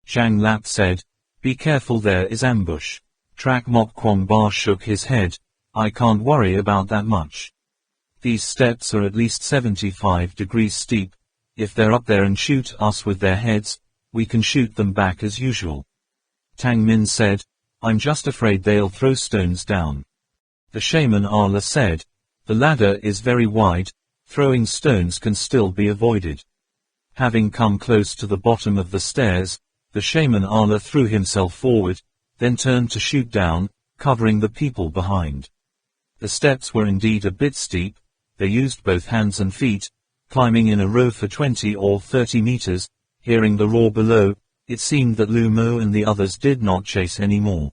Zhang Lap said, "Be careful, there is ambush." Trak Mok Kwong Ba shook his head. "I can't worry about that much. These steps are at least 75 degrees steep. If they're up there and shoot us with their heads, we can shoot them back as usual." Tang Min said, "I'm just afraid they'll throw stones down." The shaman Allah said, "The ladder is very wide, throwing stones can still be avoided." Having come close to the bottom of the stairs, the shaman Allah threw himself forward, then turned to shoot down, covering the people behind. The steps were indeed a bit steep. They used both hands and feet, climbing in a row for 20 or 30 meters. Hearing the roar below, it seemed that Lumo and the others did not chase anymore.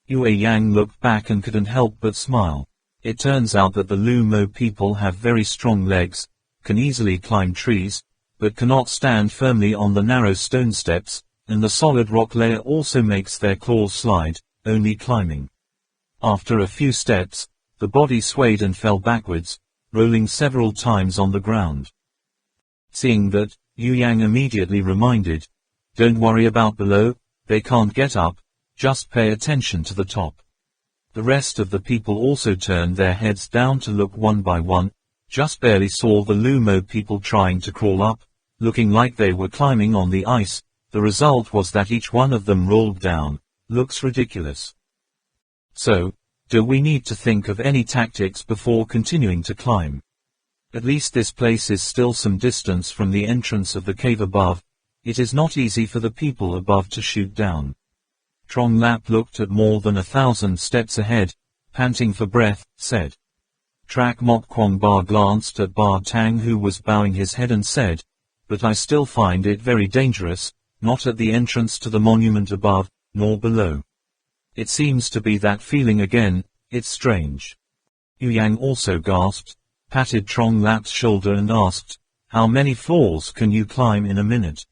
Yue Yang looked back and couldn't help but smile. It turns out that the Lumo people have very strong legs, can easily climb trees, but cannot stand firmly on the narrow stone steps, and the solid rock layer also makes their claws slide, only climbing. After a few steps, the body swayed and fell backwards, rolling several times on the ground. Seeing that, Yu Yang immediately reminded, "Don't worry about below, they can't get up, just pay attention to the top." The rest of the people also turned their heads down to look one by one, just barely saw the Lumo people trying to crawl up, looking like they were climbing on the ice. The result was that each one of them rolled down. Looks ridiculous. So, do we need to think of any tactics before continuing to climb? At least this place is still some distance from the entrance of the cave above. It is not easy for the people above to shoot down. Trong Lap looked at more than 1,000 steps ahead, panting for breath, said. Trak Mok Kwong Ba glanced at Ba Tang, who was bowing his head, and said, "But I still find it very dangerous, not at the entrance to the monument above, nor below. It seems to be that feeling again, it's strange." Yu Yang also gasped, patted Trong Lap's shoulder and asked, "How many floors can you climb in a minute?"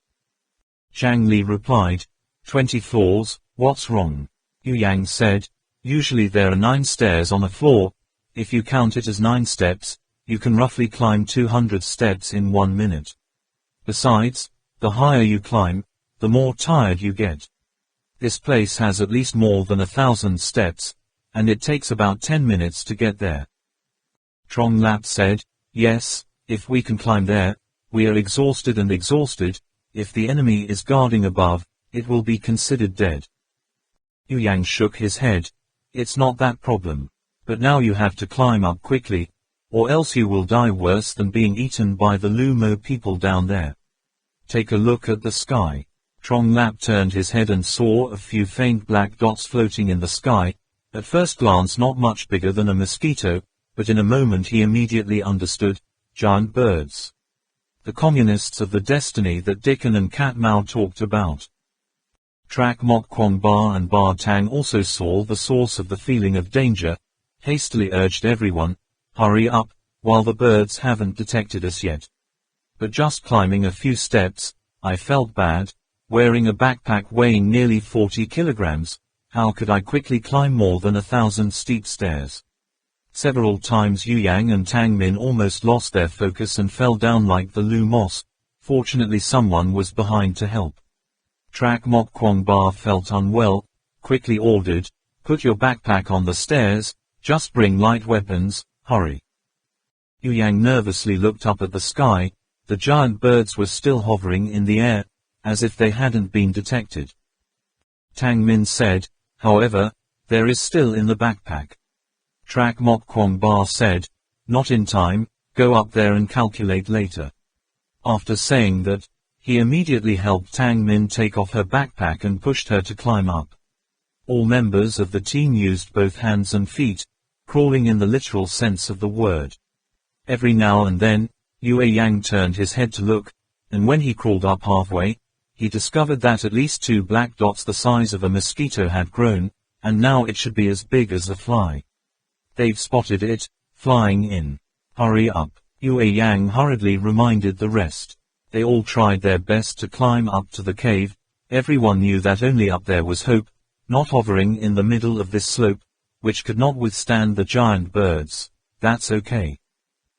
Zhang Li replied, 20 floors, what's wrong?" Yu Yang said, "Usually there are 9 stairs on a floor. If you count it as 9 steps, you can roughly climb 200 steps in 1 minute. Besides, the higher you climb, the more tired you get. This place has at least more than 1,000 steps, and it takes about 10 minutes to get there." Trong Lap said, "Yes, if we can climb there, we are exhausted, and exhausted, if the enemy is guarding above, it will be considered dead." Yu Yang shook his head. "It's not that problem. But now you have to climb up quickly, or else you will die worse than being eaten by the Lumo people down there. Take a look at the sky." Trong Lap turned his head and saw a few faint black dots floating in the sky, at first glance not much bigger than a mosquito, but in a moment he immediately understood: giant birds. The communists of the destiny that Dickon and Cat Mau talked about. Trak Mok Kwong Ba and Ba Tang also saw the source of the feeling of danger, hastily urged everyone, "Hurry up, while the birds haven't detected us yet." But just climbing a few steps, I felt bad. Wearing a backpack weighing nearly 40 kilograms, how could I quickly climb more than 1,000 steep stairs? Several times Yu Yang and Tang Min almost lost their focus and fell down like the Lu Moss. Fortunately someone was behind to help. Trak Mok Kwong Ba felt unwell, quickly ordered, "Put your backpack on the stairs, just bring light weapons, hurry." Yu Yang nervously looked up at the sky. The giant birds were still hovering in the air, as if they hadn't been detected. Tang Min said, "However, there is still in the backpack." Trak Mok Kwong Ba said, "Not in time, go up there and calculate later." After saying that, he immediately helped Tang Min take off her backpack and pushed her to climb up. All members of the team used both hands and feet, crawling in the literal sense of the word. Every now and then, Yue Yang turned his head to look, and when he crawled up halfway, he discovered that at least 2 black dots the size of a mosquito had grown, and now it should be as big as a fly. "They've spotted it, flying in. Hurry up," Yue Yang hurriedly reminded the rest. They all tried their best to climb up to the cave. Everyone knew that only up there was hope, not hovering in the middle of this slope, which could not withstand the giant birds. That's okay.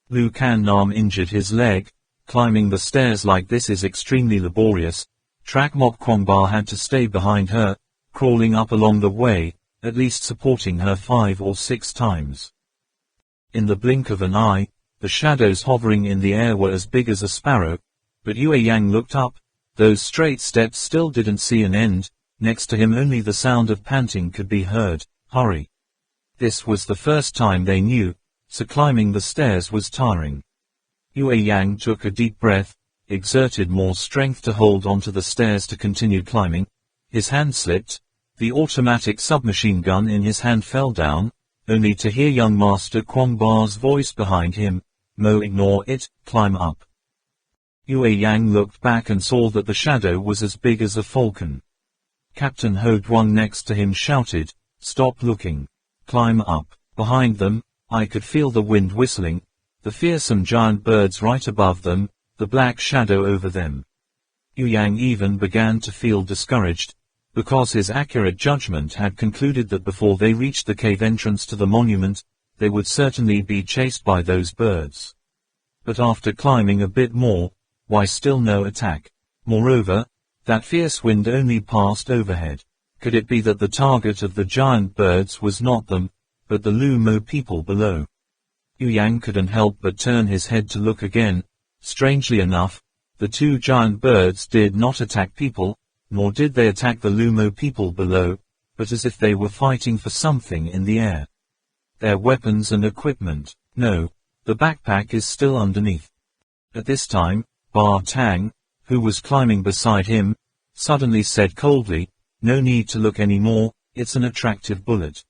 Lu Kan Nam injured his leg. Climbing the stairs like this is extremely laborious. Trak Mok Kwangba had to stay behind her, crawling up along the way, at least supporting her 5 or 6 times. In the blink of an eye, the shadows hovering in the air were as big as a sparrow, but Yue Yang looked up. Those straight steps still didn't see an end. Next to him only the sound of panting could be heard. Hurry. This was the first time they knew, so climbing the stairs was tiring. Yue Yang took a deep breath, exerted more strength to hold onto the stairs to continue climbing. His hand slipped. The automatic submachine gun in his hand fell down, only to hear young Master Kwangba's voice behind him. Mo, ignore it, climb up. Yue Yang looked back and saw that the shadow was as big as a falcon. Captain Ho Duang next to him shouted, stop looking. Climb up. Behind them, I could feel the wind whistling, the fearsome giant birds right above them, the black shadow over them. Yu Yang even began to feel discouraged, because his accurate judgment had concluded that before they reached the cave entrance to the monument, they would certainly be chased by those birds. But after climbing a bit more, why still no attack? Moreover, that fierce wind only passed overhead. Could it be that the target of the giant birds was not them, but the Lumo people below? Yu Yang couldn't help but turn his head to look again. Strangely enough, the 2 giant birds did not attack people, nor did they attack the Lumo people below, but as if they were fighting for something in the air. Their weapons and equipment. No, the backpack is still underneath. At this time, Ba Tang, who was climbing beside him, suddenly said coldly, no need to look anymore, it's an attractive bullet.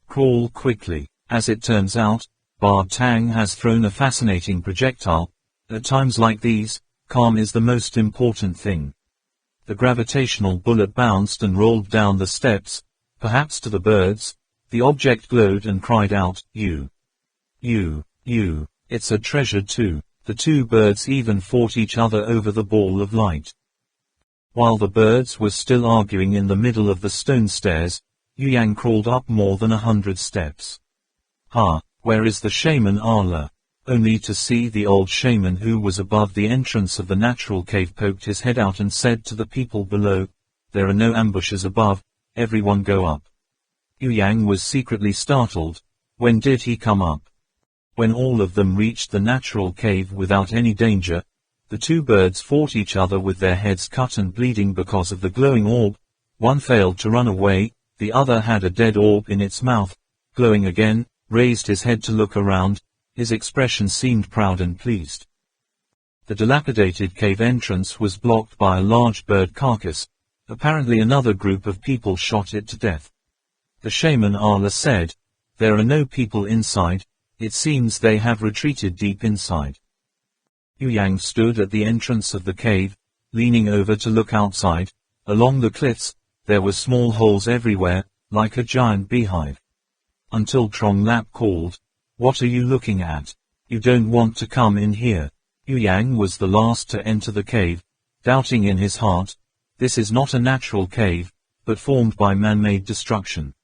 Crawl quickly. As it turns out, Ba Tang has thrown a fascinating projectile. At times like these, calm is the most important thing. The gravitational bullet bounced and rolled down the steps, perhaps to the birds. The object glowed and cried out, you, it's a treasure too. The 2 birds even fought each other over the ball of light. While the birds were still arguing in the middle of the stone stairs, Yu Yang crawled up more than 100 steps. Where is the shaman Allah? Only to see the old shaman who was above the entrance of the natural cave poked his head out and said to the people below, there are no ambushes above, everyone go up. Yu Yang was secretly startled. When did he come up? When all of them reached the natural cave without any danger, the 2 birds fought each other with their heads cut and bleeding because of the glowing orb. One failed to run away, the other had a dead orb in its mouth, glowing again, raised his head to look around. His expression seemed proud and pleased. The dilapidated cave entrance was blocked by a large bird carcass. Apparently another group of people shot it to death. The shaman Allah said, there are no people inside. It seems they have retreated deep inside. Yu Yang stood at the entrance of the cave, leaning over to look outside. Along the cliffs, there were small holes everywhere, like a giant beehive. Until Trong Lap called, what are you looking at? You don't want to come in here. Yu Yang was the last to enter the cave, doubting in his heart, this is not a natural cave, but formed by man-made destruction.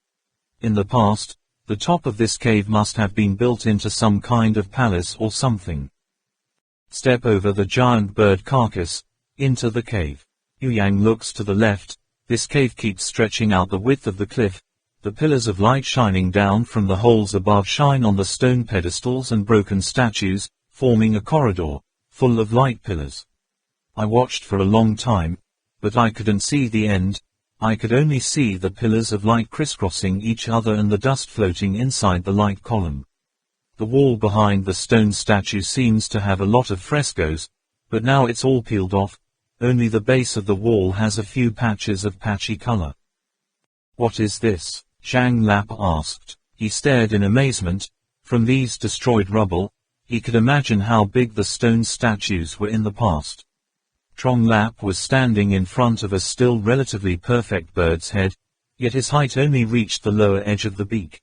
In the past, the top of this cave must have been built into some kind of palace or something. Step over the giant bird carcass, into the cave. Yu Yang looks to the left. This cave keeps stretching out the width of the cliff. The pillars of light shining down from the holes above shine on the stone pedestals and broken statues, forming a corridor, full of light pillars. I watched for a long time, but I couldn't see the end. I could only see the pillars of light crisscrossing each other and the dust floating inside the light column. The wall behind the stone statue seems to have a lot of frescoes, but now it's all peeled off. Only the base of the wall has a few patches of patchy color. What is this? Zhang Lap asked. He stared in amazement. From these destroyed rubble, he could imagine how big the stone statues were in the past. Trong Lap was standing in front of a still relatively perfect bird's head, yet his height only reached the lower edge of the beak.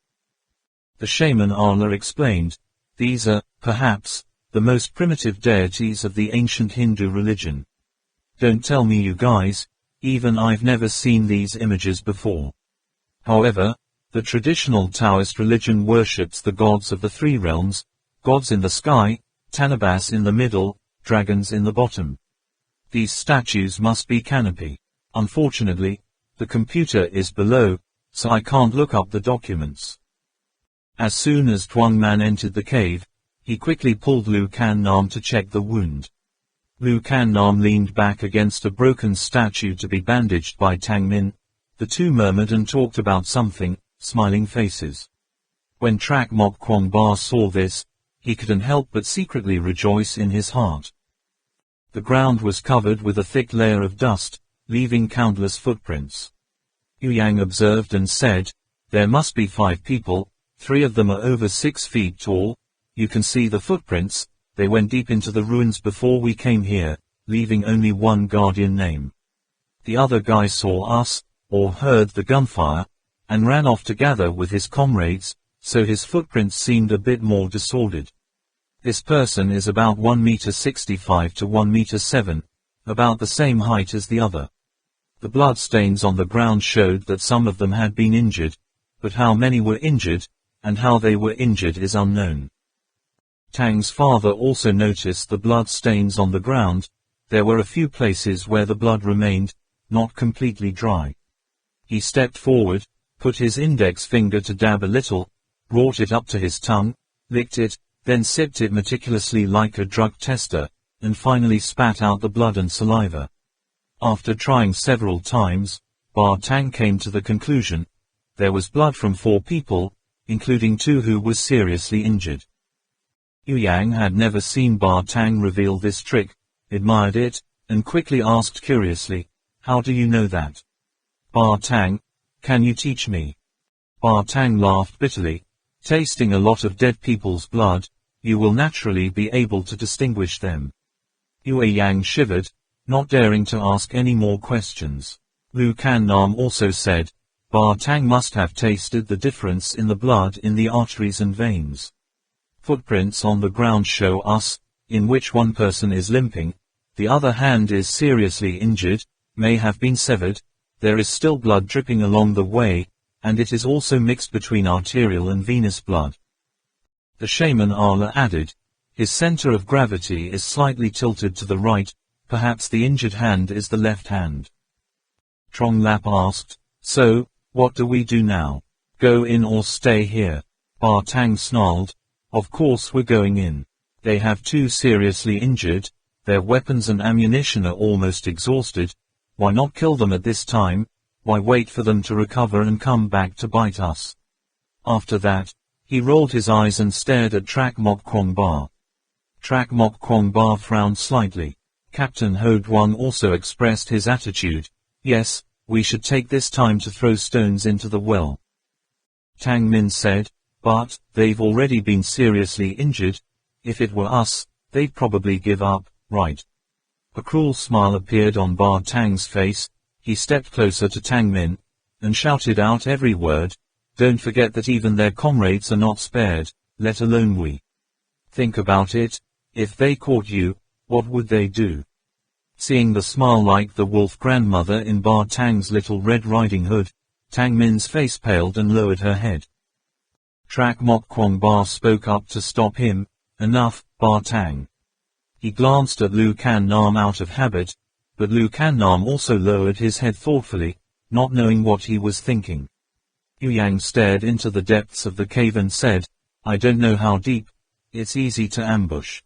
The shaman Allah explained, these are, perhaps, the most primitive deities of the ancient Hindu religion. Don't tell me you guys, even I've never seen these images before. However, the traditional Taoist religion worships the gods of the 3 realms, gods in the sky, Tanabas in the middle, dragons in the bottom. These statues must be canopy. Unfortunately, the computer is below, so I can't look up the documents. As soon as Tuang Man entered the cave, he quickly pulled Lu Can Nam to check the wound. Lu Can Nam leaned back against a broken statue to be bandaged by Tang Min. The two murmured and talked about something, smiling faces. When Trak Mok Kwong Ba saw this, he couldn't help but secretly rejoice in his heart. The ground was covered with a thick layer of dust, leaving countless footprints. Yu Yang observed and said, "There must be 5 people, 3 of them are over 6 feet tall. You can see the footprints, they went deep into the ruins before we came here, leaving only one guardian name. The other guy saw us, or heard the gunfire, and ran off to gather with his comrades, so his footprints seemed a bit more disordered. This person is about 1.65 meters to 1.7 meters, about the same height as the other. The blood stains on the ground showed that some of them had been injured, but how many were injured, and how they were injured is unknown." Tang's father also noticed the blood stains on the ground. There were a few places where the blood remained, not completely dry. He stepped forward, put his index finger to dab a little, brought it up to his tongue, licked it, then sipped it meticulously like a drug tester, and finally spat out the blood and saliva. After trying several times, Ba Tang came to the conclusion, there was blood from 4 people, including 2 who were seriously injured. Yu Yang had never seen Ba Tang reveal this trick, admired it, and quickly asked curiously, "How do you know that? Ba Tang, can you teach me?" Ba Tang laughed bitterly, "Tasting a lot of dead people's blood, you will naturally be able to distinguish them." Yu Yang shivered, not daring to ask any more questions. Lu Can Nam also said, "Ba Tang must have tasted the difference in the blood in the arteries and veins. Footprints on the ground show us, in which one person is limping, the other hand is seriously injured, may have been severed, there is still blood dripping along the way, and it is also mixed between arterial and venous blood." The shaman Ala added, "His center of gravity is slightly tilted to the right, perhaps the injured hand is the left hand." Trong Lap asked, "So, what do we do now? Go in or stay here?" Ba Tang snarled, "Of course we're going in. They have 2 seriously injured, their weapons and ammunition are almost exhausted, why not kill them at this time, why wait for them to recover and come back to bite us?" After that, he rolled his eyes and stared at Trak Mok Kwong Ba. Trak Mok Kwong Ba frowned slightly. Captain Ho Duong also expressed his attitude, "Yes, we should take this time to throw stones into the well." Tang Min said, "But, they've already been seriously injured. If it were us, they'd probably give up, right?" A cruel smile appeared on Ba Tang's face. He stepped closer to Tang Min, and shouted out every word, "Don't forget that even their comrades are not spared, let alone we. Think about it, if they caught you, what would they do?" Seeing the smile like the wolf grandmother in Ba Tang's Little Red Riding Hood, Tang Min's face paled and lowered her head. Trak Mok Kwong Ba spoke up to stop him, "Enough, Ba Tang." He glanced at Lu Can Nam out of habit, but Lu Can Nam also lowered his head thoughtfully, not knowing what he was thinking. Yu Yang stared into the depths of the cave and said, "I don't know how deep. It's easy to ambush."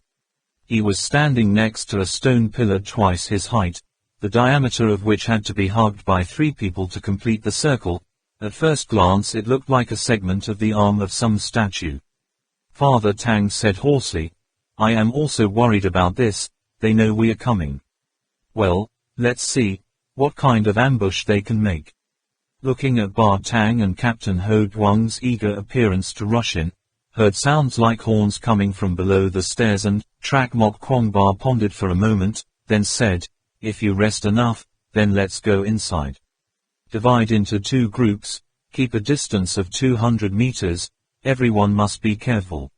He was standing next to a stone pillar twice his height, the diameter of which had to be hugged by 3 people to complete the circle. At first glance it looked like a segment of the arm of some statue. Father Tang said hoarsely, "I am also worried about this, they know we are coming. Well, let's see, what kind of ambush they can make." Looking at Ba Tang and Captain Ho Duong's eager appearance to rush in, heard sounds like horns coming from below the stairs and Trak Mok Kwong Ba pondered for a moment, then said, "If you rest enough, then let's go inside. Divide into 2 groups, keep a distance of 200 meters, everyone must be careful."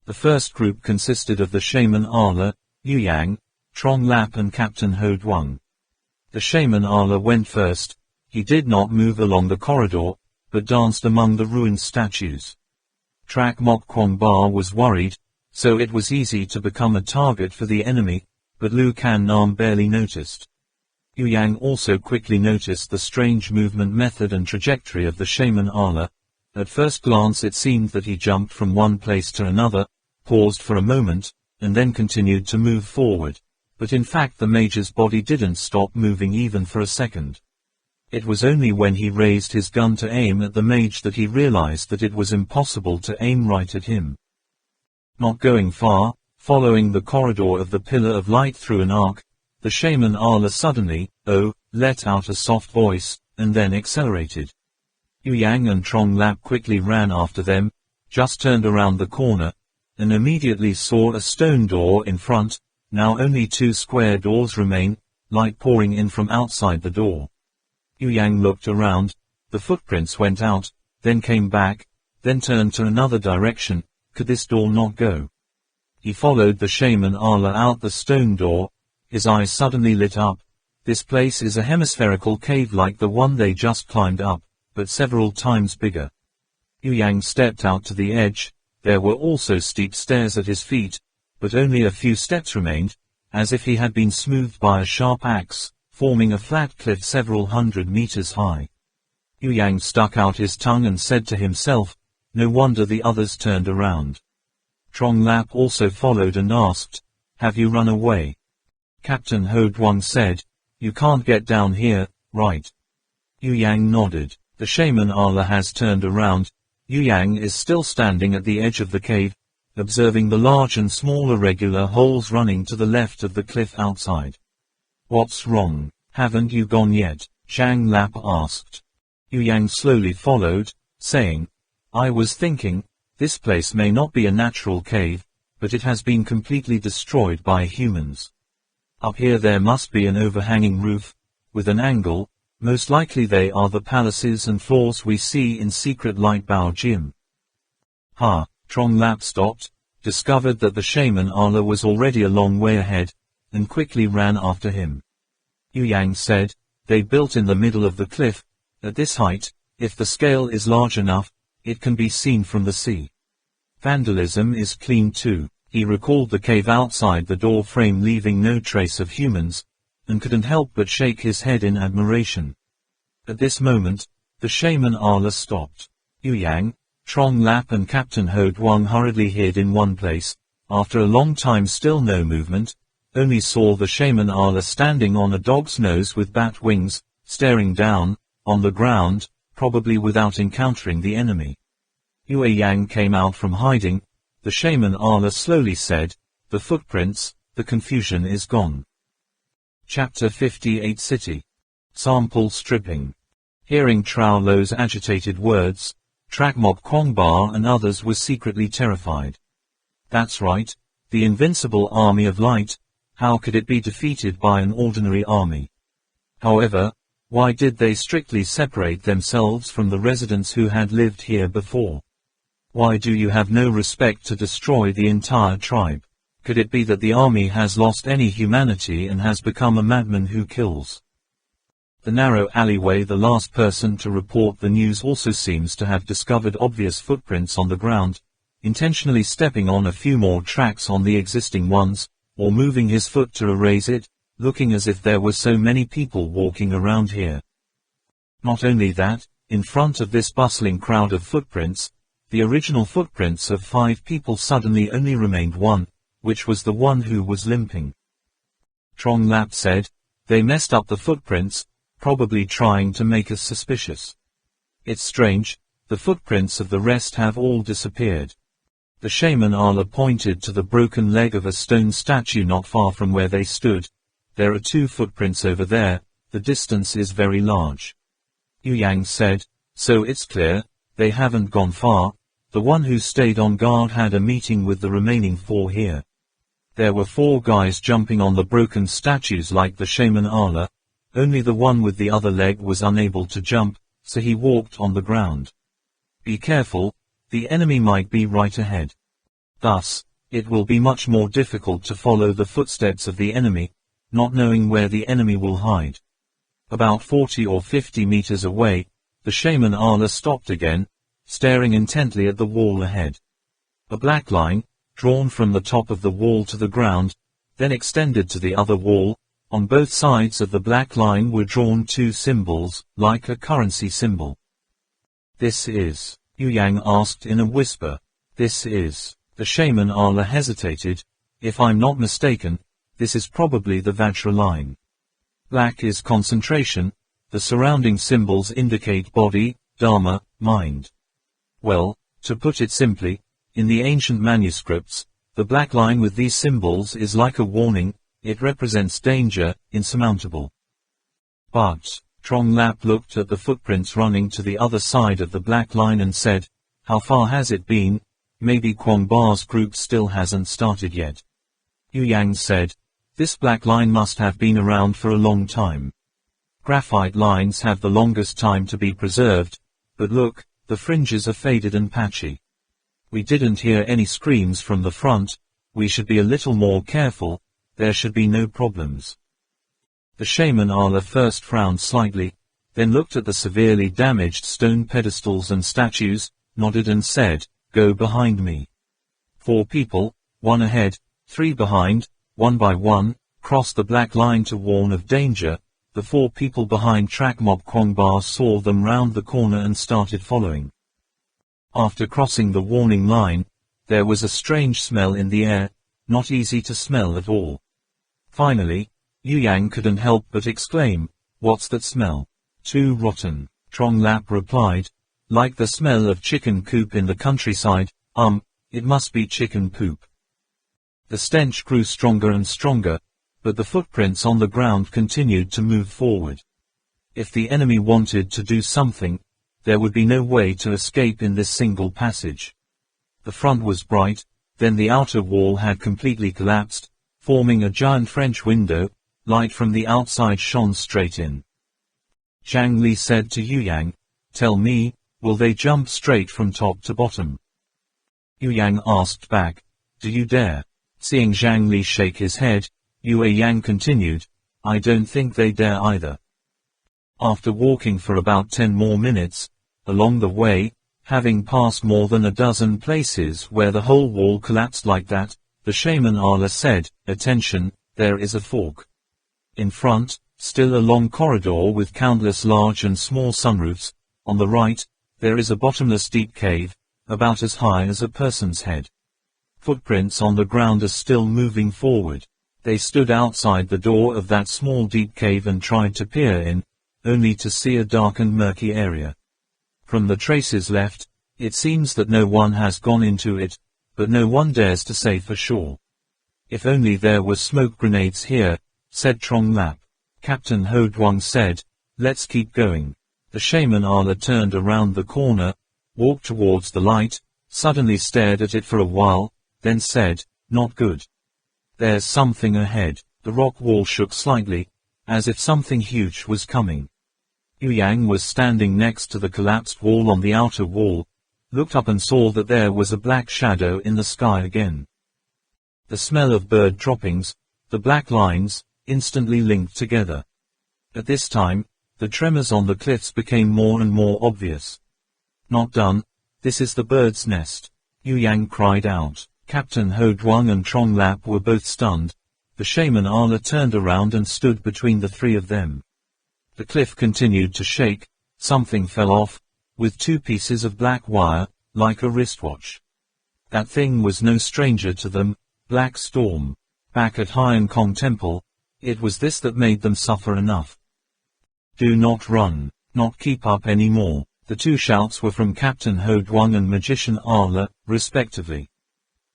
The first group consisted of the shaman Ala, Yu Yang, Trong Lap and Captain Ho Duong. The shaman Ala went first. He did not move along the corridor, but danced among the ruined statues. Trak Mok Kwong Ba was worried, so it was easy to become a target for the enemy, but Lu Kan Nam barely noticed. Yu Yang also quickly noticed the strange movement method and trajectory of the shaman Allah. At first glance it seemed that he jumped from one place to another, paused for a moment, and then continued to move forward. But in fact the Major's body didn't stop moving even for a second. It was only when he raised his gun to aim at the Mage that he realized that it was impossible to aim right at him. Not going far, following the corridor of the pillar of light through an arc, the shaman Allah suddenly, let out a soft voice, and then accelerated. Yu Yang and Trong Lap quickly ran after them, just turned around the corner, and immediately saw a stone door in front. Now only 2 square doors remain, light pouring in from outside the door. Yu Yang looked around, the footprints went out, then came back, then turned to another direction. Could this door not go? He followed the shaman Allah out the stone door, his eyes suddenly lit up. This place is a hemispherical cave like the one they just climbed up, but several times bigger. Yu Yang stepped out to the edge. There were also steep stairs at his feet, but only a few steps remained, as if he had been smoothed by a sharp axe, forming a flat cliff several hundred meters high. Yu Yang stuck out his tongue and said to himself, no wonder the others turned around. Trong Lap also followed and asked, have you run away? Captain Ho Duong said, you can't get down here, right? Yu Yang nodded. The shaman Allah has turned around. Yu Yang is still standing at the edge of the cave, observing the large and small irregular holes running to the left of the cliff outside. What's wrong? Haven't you gone yet? Zhang Lap asked. Yu Yang slowly followed, saying, I was thinking, this place may not be a natural cave, but it has been completely destroyed by humans. Up here there must be an overhanging roof, with an angle. Most likely they are the palaces and floors we see in secret light Bao Jim. Trong Lap stopped, discovered that the shaman Allah was already a long way ahead, and quickly ran after him. Yu Yang said, they built in the middle of the cliff. At this height, if the scale is large enough, it can be seen from the sea. Vandalism is clean too. He recalled the cave outside the door frame leaving no trace of humans, and couldn't help but shake his head in admiration. At this moment, the shaman Allah stopped. Yu Yang, Trong Lap and Captain Ho Duong hurriedly hid in one place. After a long time still no movement, only saw the shaman Allah standing on a dog's nose with bat wings, staring down, on the ground, probably without encountering the enemy. Yu Yang came out from hiding. The shaman Allah slowly said, the footprints, the confusion is gone. Chapter 58 City. Sample stripping. Hearing Trao Lo's agitated words, Trak Mok Kwong Ba and others were secretly terrified. That's right, the invincible army of light. How could it be defeated by an ordinary army? However, why did they strictly separate themselves from the residents who had lived here before? Why do you have no respect to destroy the entire tribe? Could it be that the army has lost any humanity and has become a madman who kills? The narrow alleyway. The last person to report the news also seems to have discovered obvious footprints on the ground, intentionally stepping on a few more tracks on the existing ones, or moving his foot to erase it, looking as if there were so many people walking around here. Not only that, in front of this bustling crowd of footprints, the original footprints of 5 people suddenly only remained one, which was the one who was limping. Trong Lap said, they messed up the footprints, probably trying to make us suspicious. It's strange, the footprints of the rest have all disappeared. The shaman Allah pointed to the broken leg of a stone statue not far from where they stood. There are 2 footprints over there, the distance is very large. Yu Yang said, so it's clear, they haven't gone far. The one who stayed on guard had a meeting with the remaining 4 here. There were 4 guys jumping on the broken statues like the shaman Allah. Only the one with the other leg was unable to jump, so he walked on the ground. Be careful, the enemy might be right ahead. Thus, it will be much more difficult to follow the footsteps of the enemy, not knowing where the enemy will hide. About 40 or 50 meters away, the shaman Allah stopped again, staring intently at the wall ahead. A black line, drawn from the top of the wall to the ground, then extended to the other wall. On both sides of the black line were drawn two symbols, like a currency symbol. "This is?" Yu Yang asked in a whisper. "This is." The shaman Allah hesitated. "If I'm not mistaken, this is probably the Vajra line. Black is concentration, the surrounding symbols indicate body, dharma, mind. Well, to put it simply, in the ancient manuscripts, the black line with these symbols is like a warning, it represents danger, insurmountable." But, Trong Lap looked at the footprints running to the other side of the black line and said, "How far has it been? Maybe Quang Ba's group still hasn't started yet." Yu Yang said, "This black line must have been around for a long time. Graphite lines have the longest time to be preserved, but look, the fringes are faded and patchy. We didn't hear any screams from the front, we should be a little more careful, there should be no problems." The shaman Allah first frowned slightly, then looked at the severely damaged stone pedestals and statues, nodded and said, "Go behind me." 4 people, 1 ahead, 3 behind, 1 by 1, crossed the black line to warn of danger. The 4 people behind track mob Quang Ba saw them round the corner and started following. After crossing the warning line, there was a strange smell in the air, not easy to smell at all. Finally, Yu Yang couldn't help but exclaim, "What's that smell?" "Too rotten," Trong Lap replied. "Like the smell of chicken coop in the countryside, it must be chicken poop." The stench grew stronger and stronger, but the footprints on the ground continued to move forward. If the enemy wanted to do something, there would be no way to escape in this single passage. The front was bright, then the outer wall had completely collapsed, forming a giant French window. Light from the outside shone straight in. Zhang Li said to Yu Yang, "Tell me, will they jump straight from top to bottom?" Yu Yang asked back, "Do you dare?" Seeing Zhang Li shake his head, Yu Yang continued, "I don't think they dare either." After walking for about 10 more minutes, along the way, having passed more than a dozen places where the whole wall collapsed like that, the shaman Allah said, "Attention, there is a fork." In front, still a long corridor with countless large and small sunroofs. On the right, there is a bottomless deep cave, about as high as a person's head. Footprints on the ground are still moving forward. They stood outside the door of that small deep cave and tried to peer in, only to see a dark and murky area. From the traces left, it seems that no one has gone into it, but no one dares to say for sure. "If only there were smoke grenades here," said Trong Lap. Captain Ho Duong said, "Let's keep going." The shaman Allah turned around the corner, walked towards the light, suddenly stared at it for a while, then said, "Not good. There's something ahead." The rock wall shook slightly, as if something huge was coming. Yu Yang was standing next to the collapsed wall on the outer wall, looked up and saw that there was a black shadow in the sky again. The smell of bird droppings, the black lines, instantly linked together. At this time, the tremors on the cliffs became more and more obvious. "Not done, this is the bird's nest," Yu Yang cried out. Captain Ho Duong and Trong Lap were both stunned. The shaman Allah turned around and stood between the 3 of them. The cliff continued to shake, something fell off, with 2 pieces of black wire, like a wristwatch. That thing was no stranger to them, Black Storm. Back at Hyeon Kong Temple, it was this that made them suffer enough. "Do not run, not keep up any more." The 2 shouts were from Captain Ho Duong and Magician Allah, respectively.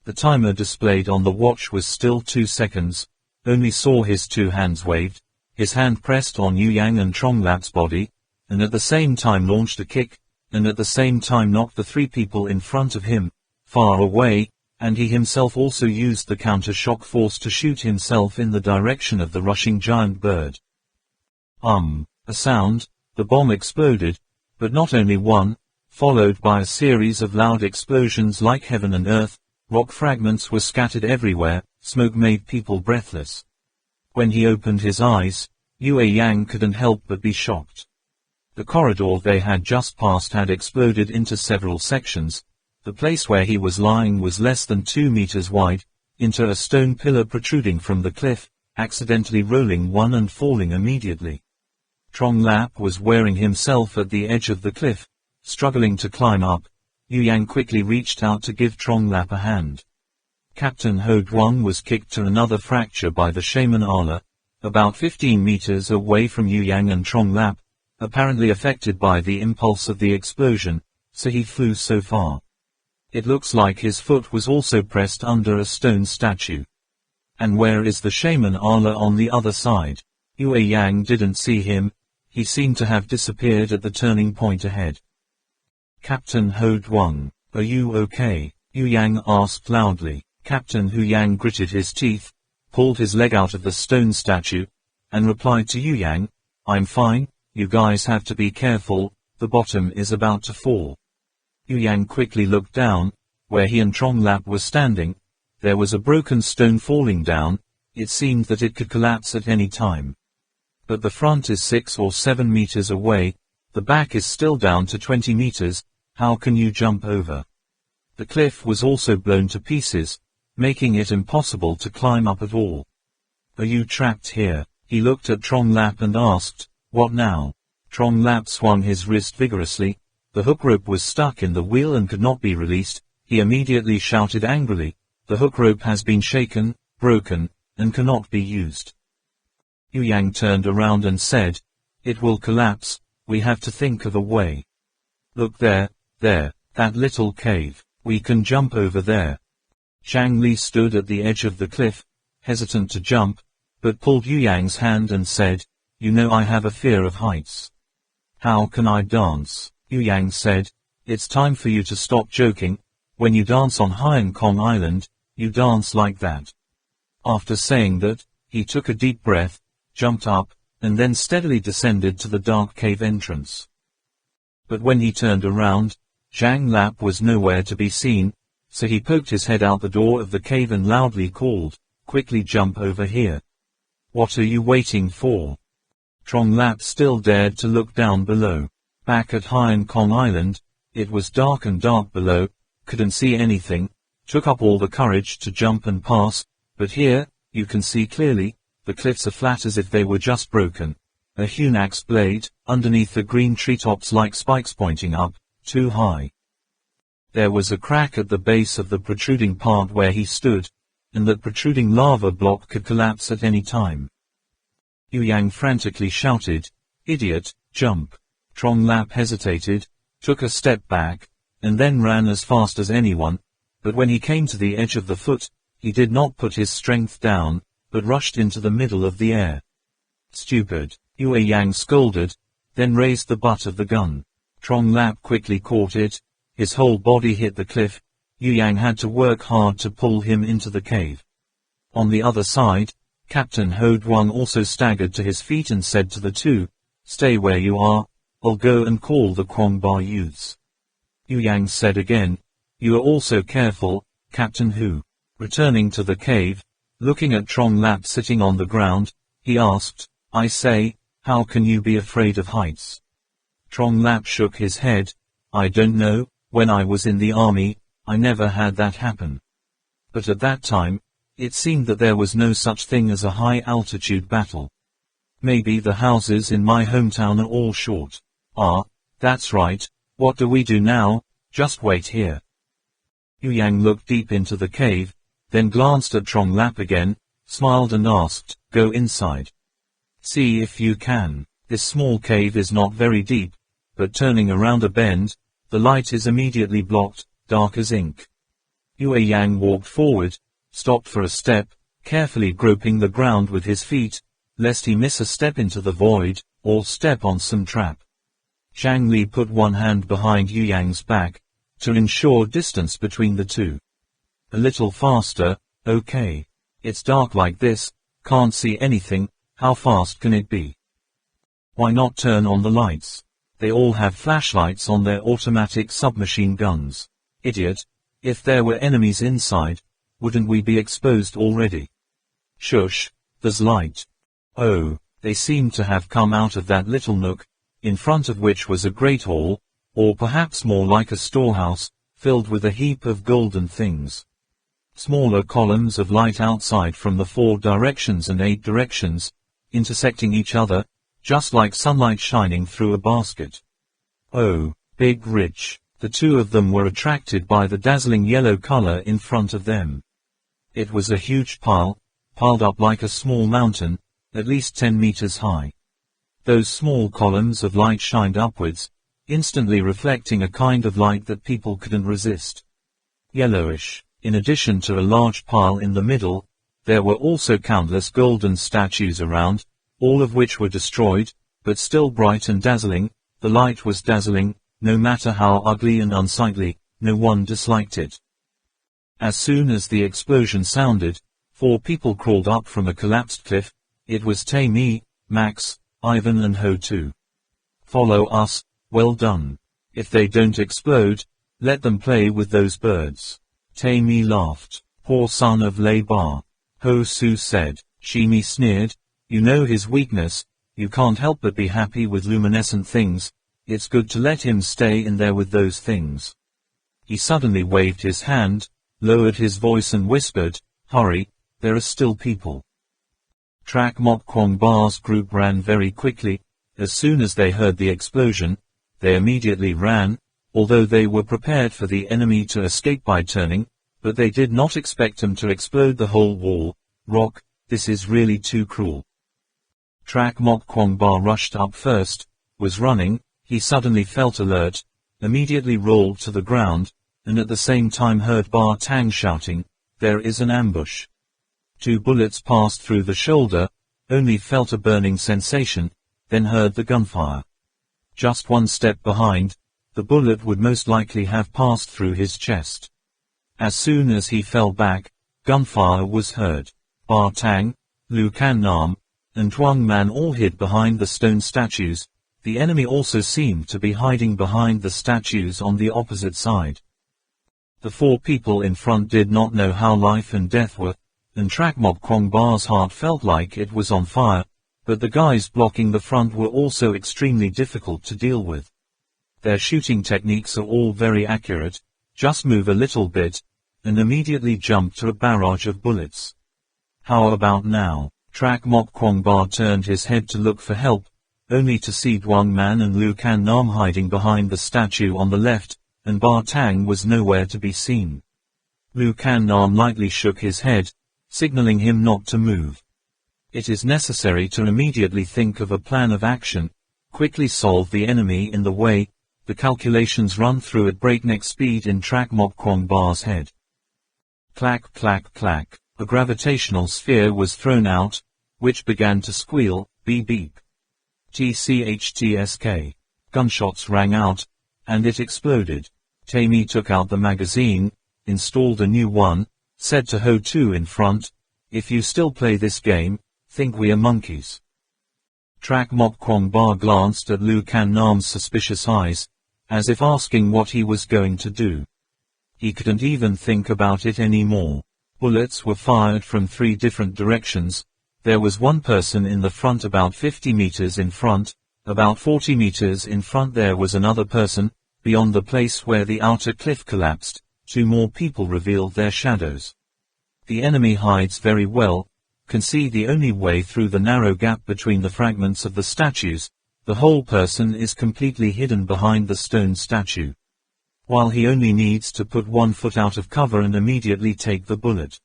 The timer displayed on the watch was still 2 seconds, only saw his 2 hands waved, his hand pressed on Yu Yang and Trong Lap's body, and at the same time launched a kick, and at the same time knocked the 3 people in front of him, far away, and he himself also used the counter-shock force to shoot himself in the direction of the rushing giant bird. A sound, the bomb exploded, but not only one, followed by a series of loud explosions like heaven and earth. Rock fragments were scattered everywhere, smoke made people breathless. When he opened his eyes, Yu Yang couldn't help but be shocked. The corridor they had just passed had exploded into several sections. The place where he was lying was less than 2 meters wide, into a stone pillar protruding from the cliff, accidentally rolling one and falling immediately. Trong Lap was wearing himself at the edge of the cliff, struggling to climb up. Yu Yang quickly reached out to give Trong Lap a hand. Captain Ho Duong was kicked to another fracture by the shaman Ala, about 15 meters away from Yu Yang and Trong Lap, apparently affected by the impulse of the explosion, so he flew so far. It looks like his foot was also pressed under a stone statue. And where is the shaman Ala on the other side? Yu Yang didn't see him. He seemed to have disappeared at the turning point ahead. Captain Ho Duong, are you okay? Yu Yang asked loudly. Captain Hu Yang gritted his teeth, pulled his leg out of the stone statue, and replied to Yu Yang, I'm fine, you guys have to be careful, the bottom is about to fall. Yu Yang quickly looked down, where he and Trong Lap were standing. There was a broken stone falling down. It seemed that it could collapse at any time. But the front is 6 or 7 meters away, the back is still down to 20 meters, how can you jump over? The cliff was also blown to pieces, making it impossible to climb up at all. Are you trapped here? He looked at Trong Lap and asked, what now? Trong Lap swung his wrist vigorously. The hook rope was stuck in the wheel and could not be released. He immediately shouted angrily, the hook rope has been shaken, broken, and cannot be used. Yu Yang turned around and said, it will collapse, we have to think of a way. Look there, that little cave, we can jump over there. Zhang Li stood at the edge of the cliff, hesitant to jump, but pulled Yu Yang's hand and said, you know I have a fear of heights. How can I dance? Yu Yang said, it's time for you to stop joking. When you dance on Hainan Kong Island, you dance like that. After saying that, he took a deep breath, jumped up, and then steadily descended to the dark cave entrance. But when he turned around, Zhang Lap was nowhere to be seen, so he poked his head out the door of the cave and loudly called, quickly jump over here. What are you waiting for? Trong Lap still dared to look down below. Back at Hainan Kong Island, it was dark and dark below, couldn't see anything, took up all the courage to jump and pass, but here, you can see clearly, the cliffs are flat as if they were just broken. A hewn axe blade, underneath the green treetops like spikes pointing up, too high. There was a crack at the base of the protruding part where he stood, and that protruding lava block could collapse at any time. Yu Yang frantically shouted, idiot, jump. Trong Lap hesitated, took a step back, and then ran as fast as anyone, but when he came to the edge of the foot, he did not put his strength down, but rushed into the middle of the air. Stupid, Yu Yang scolded, then raised the butt of the gun. Trong Lap quickly caught it, his whole body hit the cliff. Yu Yang had to work hard to pull him into the cave. On the other side, Captain Ho Duong also staggered to his feet and said to the two, stay where you are, I'll go and call the Kwong Ba youths. Yu Yang said again, you are also careful, Captain Hu. Returning to the cave, looking at Trong Lap sitting on the ground, he asked, I say, how can you be afraid of heights? Trong Lap shook his head, I don't know, when I was in the army, I never had that happen. But at that time, it seemed that there was no such thing as a high-altitude battle. Maybe the houses in my hometown are all short. Ah, that's right, what do we do now? Just wait here. Yu Yang looked deep into the cave, then glanced at Trong Lap again, smiled and asked, go inside. See if you can. This small cave is not very deep, but turning around a bend, the light is immediately blocked, dark as ink. Yu Yang walked forward, stopped for a step, carefully groping the ground with his feet, lest he miss a step into the void, or step on some trap. Zhang Li put one hand behind Yu Yang's back, to ensure distance between the two. A little faster, okay. It's dark like this, can't see anything, how fast can it be? Why not turn on the lights? They all have flashlights on their automatic submachine guns. Idiot, if there were enemies inside, wouldn't we be exposed already? Shush, there's light. Oh, they seem to have come out of that little nook, in front of which was a great hall, or perhaps more like a storehouse, filled with a heap of golden things. Smaller columns of light outside from the 4 directions and 8 directions, intersecting each other, just like sunlight shining through a basket. Oh, big rich. The two of them were attracted by the dazzling yellow color in front of them. It was a huge pile, piled up like a small mountain, at least 10 meters high. Those small columns of light shined upwards, instantly reflecting a kind of light that people couldn't resist. Yellowish. In addition to a large pile in the middle, there were also countless golden statues around, all of which were destroyed, but still bright and dazzling. The light was dazzling, no matter how ugly and unsightly, no one disliked it. As soon as the explosion sounded, 4 people crawled up from a collapsed cliff. It was Taimi, Max, Ivan and Ho2. Follow us, well done. If they don't explode, let them play with those birds. Taimi laughed. Poor son of Lei-Ba. Ho-Su said. Shimi sneered. You know his weakness, you can't help but be happy with luminescent things. It's good to let him stay in there with those things. He suddenly waved his hand, lowered his voice and whispered, hurry, there are still people. Trak Mok Kwong Ba's group ran very quickly. As soon as they heard the explosion, they immediately ran, although they were prepared for the enemy to escape by turning, but they did not expect him to explode the whole wall. Rock, this is really too cruel. Trak Mok Kwong Ba rushed up first, was running. He suddenly felt alert, immediately rolled to the ground, and at the same time heard Ba Tang shouting, there is an ambush. 2 bullets passed through the shoulder, only felt a burning sensation, then heard the gunfire. Just 1 step behind, the bullet would most likely have passed through his chest. As soon as he fell back, gunfire was heard. Ba Tang, Lu Can Nam, and Tuang Man all hid behind the stone statues. The enemy also seemed to be hiding behind the statues on the opposite side. The 4 people in front did not know how life and death were, and Trak Mok Kwong Ba's heart felt like it was on fire, but the guys blocking the front were also extremely difficult to deal with. Their shooting techniques are all very accurate, just move a little bit, and immediately jump to a barrage of bullets. How about now? Trak Mok Kwong Ba turned his head to look for help, only to see Duang Man and Lu Can Nam hiding behind the statue on the left, and Ba Tang was nowhere to be seen. Lu Can Nam lightly shook his head, signaling him not to move. It is necessary to immediately think of a plan of action, quickly solve the enemy in the way. The calculations run through at breakneck speed in Trak Mok Kwong Ba's head. Clack clack clack, a gravitational sphere was thrown out, which began to squeal, beep beep. TCHTSK. Gunshots rang out, and it exploded. Taimi took out the magazine, installed a new one, said to Ho2 in front, if you still play this game, think we are monkeys. Trak Mok Kwong Ba glanced at Lu Can Nam's suspicious eyes, as if asking what he was going to do. He couldn't even think about it anymore. Bullets were fired from 3 different directions. There was 1 person in the front about 50 meters in front, about 40 meters in front there was another person, beyond the place where the outer cliff collapsed, 2 more people revealed their shadows. The enemy hides very well, can see the only way through the narrow gap between the fragments of the statues. The whole person is completely hidden behind the stone statue. While he only needs to put 1 foot out of cover and immediately take the bullet.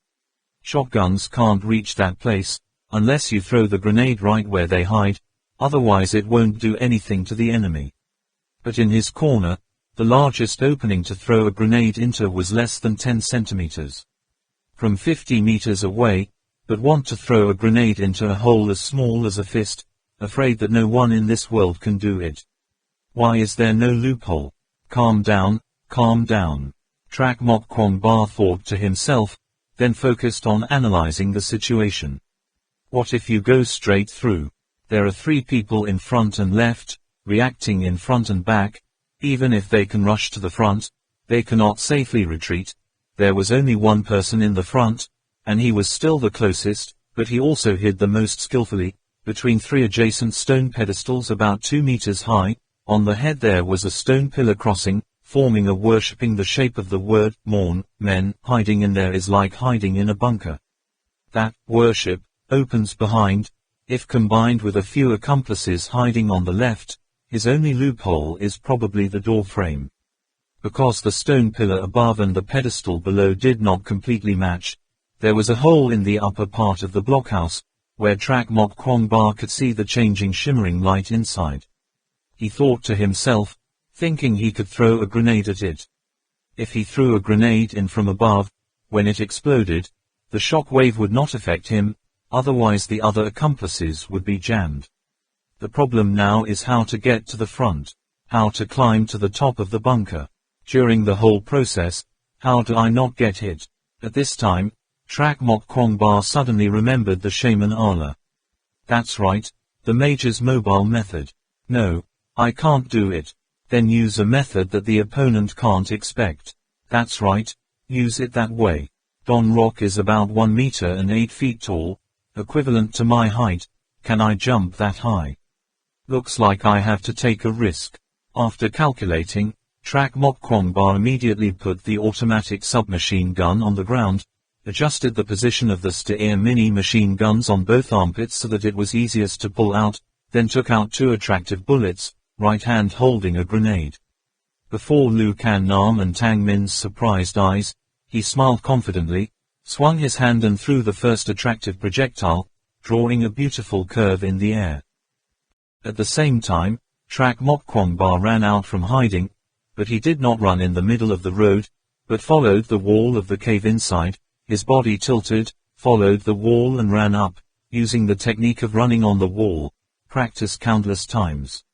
Shotguns can't reach that place, unless you throw the grenade right where they hide, otherwise it won't do anything to the enemy. But in his corner, the largest opening to throw a grenade into was less than 10 centimeters. From 50 meters away, but want to throw a grenade into a hole as small as a fist, afraid that no one in this world can do it. Why is there no loophole? Calm down, calm down. Trak Mok Kwong Ba thought to himself, then focused on analyzing the situation. What if you go straight through? There are 3 people in front and left, reacting in front and back. Even if they can rush to the front, they cannot safely retreat. There was only 1 person in the front, and he was still the closest, but he also hid the most skillfully, between 3 adjacent stone pedestals about 2 meters high. On the head there was a stone pillar crossing, forming a worshipping the shape of the word, mourn, men, hiding in there is like hiding in a bunker. That worship opens behind. If combined with a few accomplices hiding on the left, his only loophole is probably the door frame. Because the stone pillar above and the pedestal below did not completely match, there was a hole in the upper part of the blockhouse, where Trak Mok Kwong Ba could see the changing shimmering light inside. He thought to himself, thinking he could throw a grenade at it. If he threw a grenade in from above, when it exploded, the shock wave would not affect him, otherwise the other accomplices would be jammed. The problem now is how to get to the front, how to climb to the top of the bunker. During the whole process, how do I not get hit? At this time, Trak Mok Kwong Ba suddenly remembered the shaman Allah. That's right, the Major's mobile method. No, I can't do it. Then use a method that the opponent can't expect. That's right, use it that way. Don Rock is about 1 meter and 8 feet tall, equivalent to my height. Can I jump that high? Looks like I have to take a risk. After calculating, Trak Mok Kwong Ba immediately put the automatic submachine gun on the ground, adjusted the position of the Steyr mini machine guns on both armpits so that it was easiest to pull out, then took out 2 attractive bullets, right hand holding a grenade. Before Lu Can Nam and Tang Min's surprised eyes, he smiled confidently, swung his hand and threw the first attractive projectile, drawing a beautiful curve in the air. At the same time, Trak Mok Kwong Ba ran out from hiding, but he did not run in the middle of the road, but followed the wall of the cave inside, his body tilted, followed the wall and ran up, using the technique of running on the wall, practiced countless times.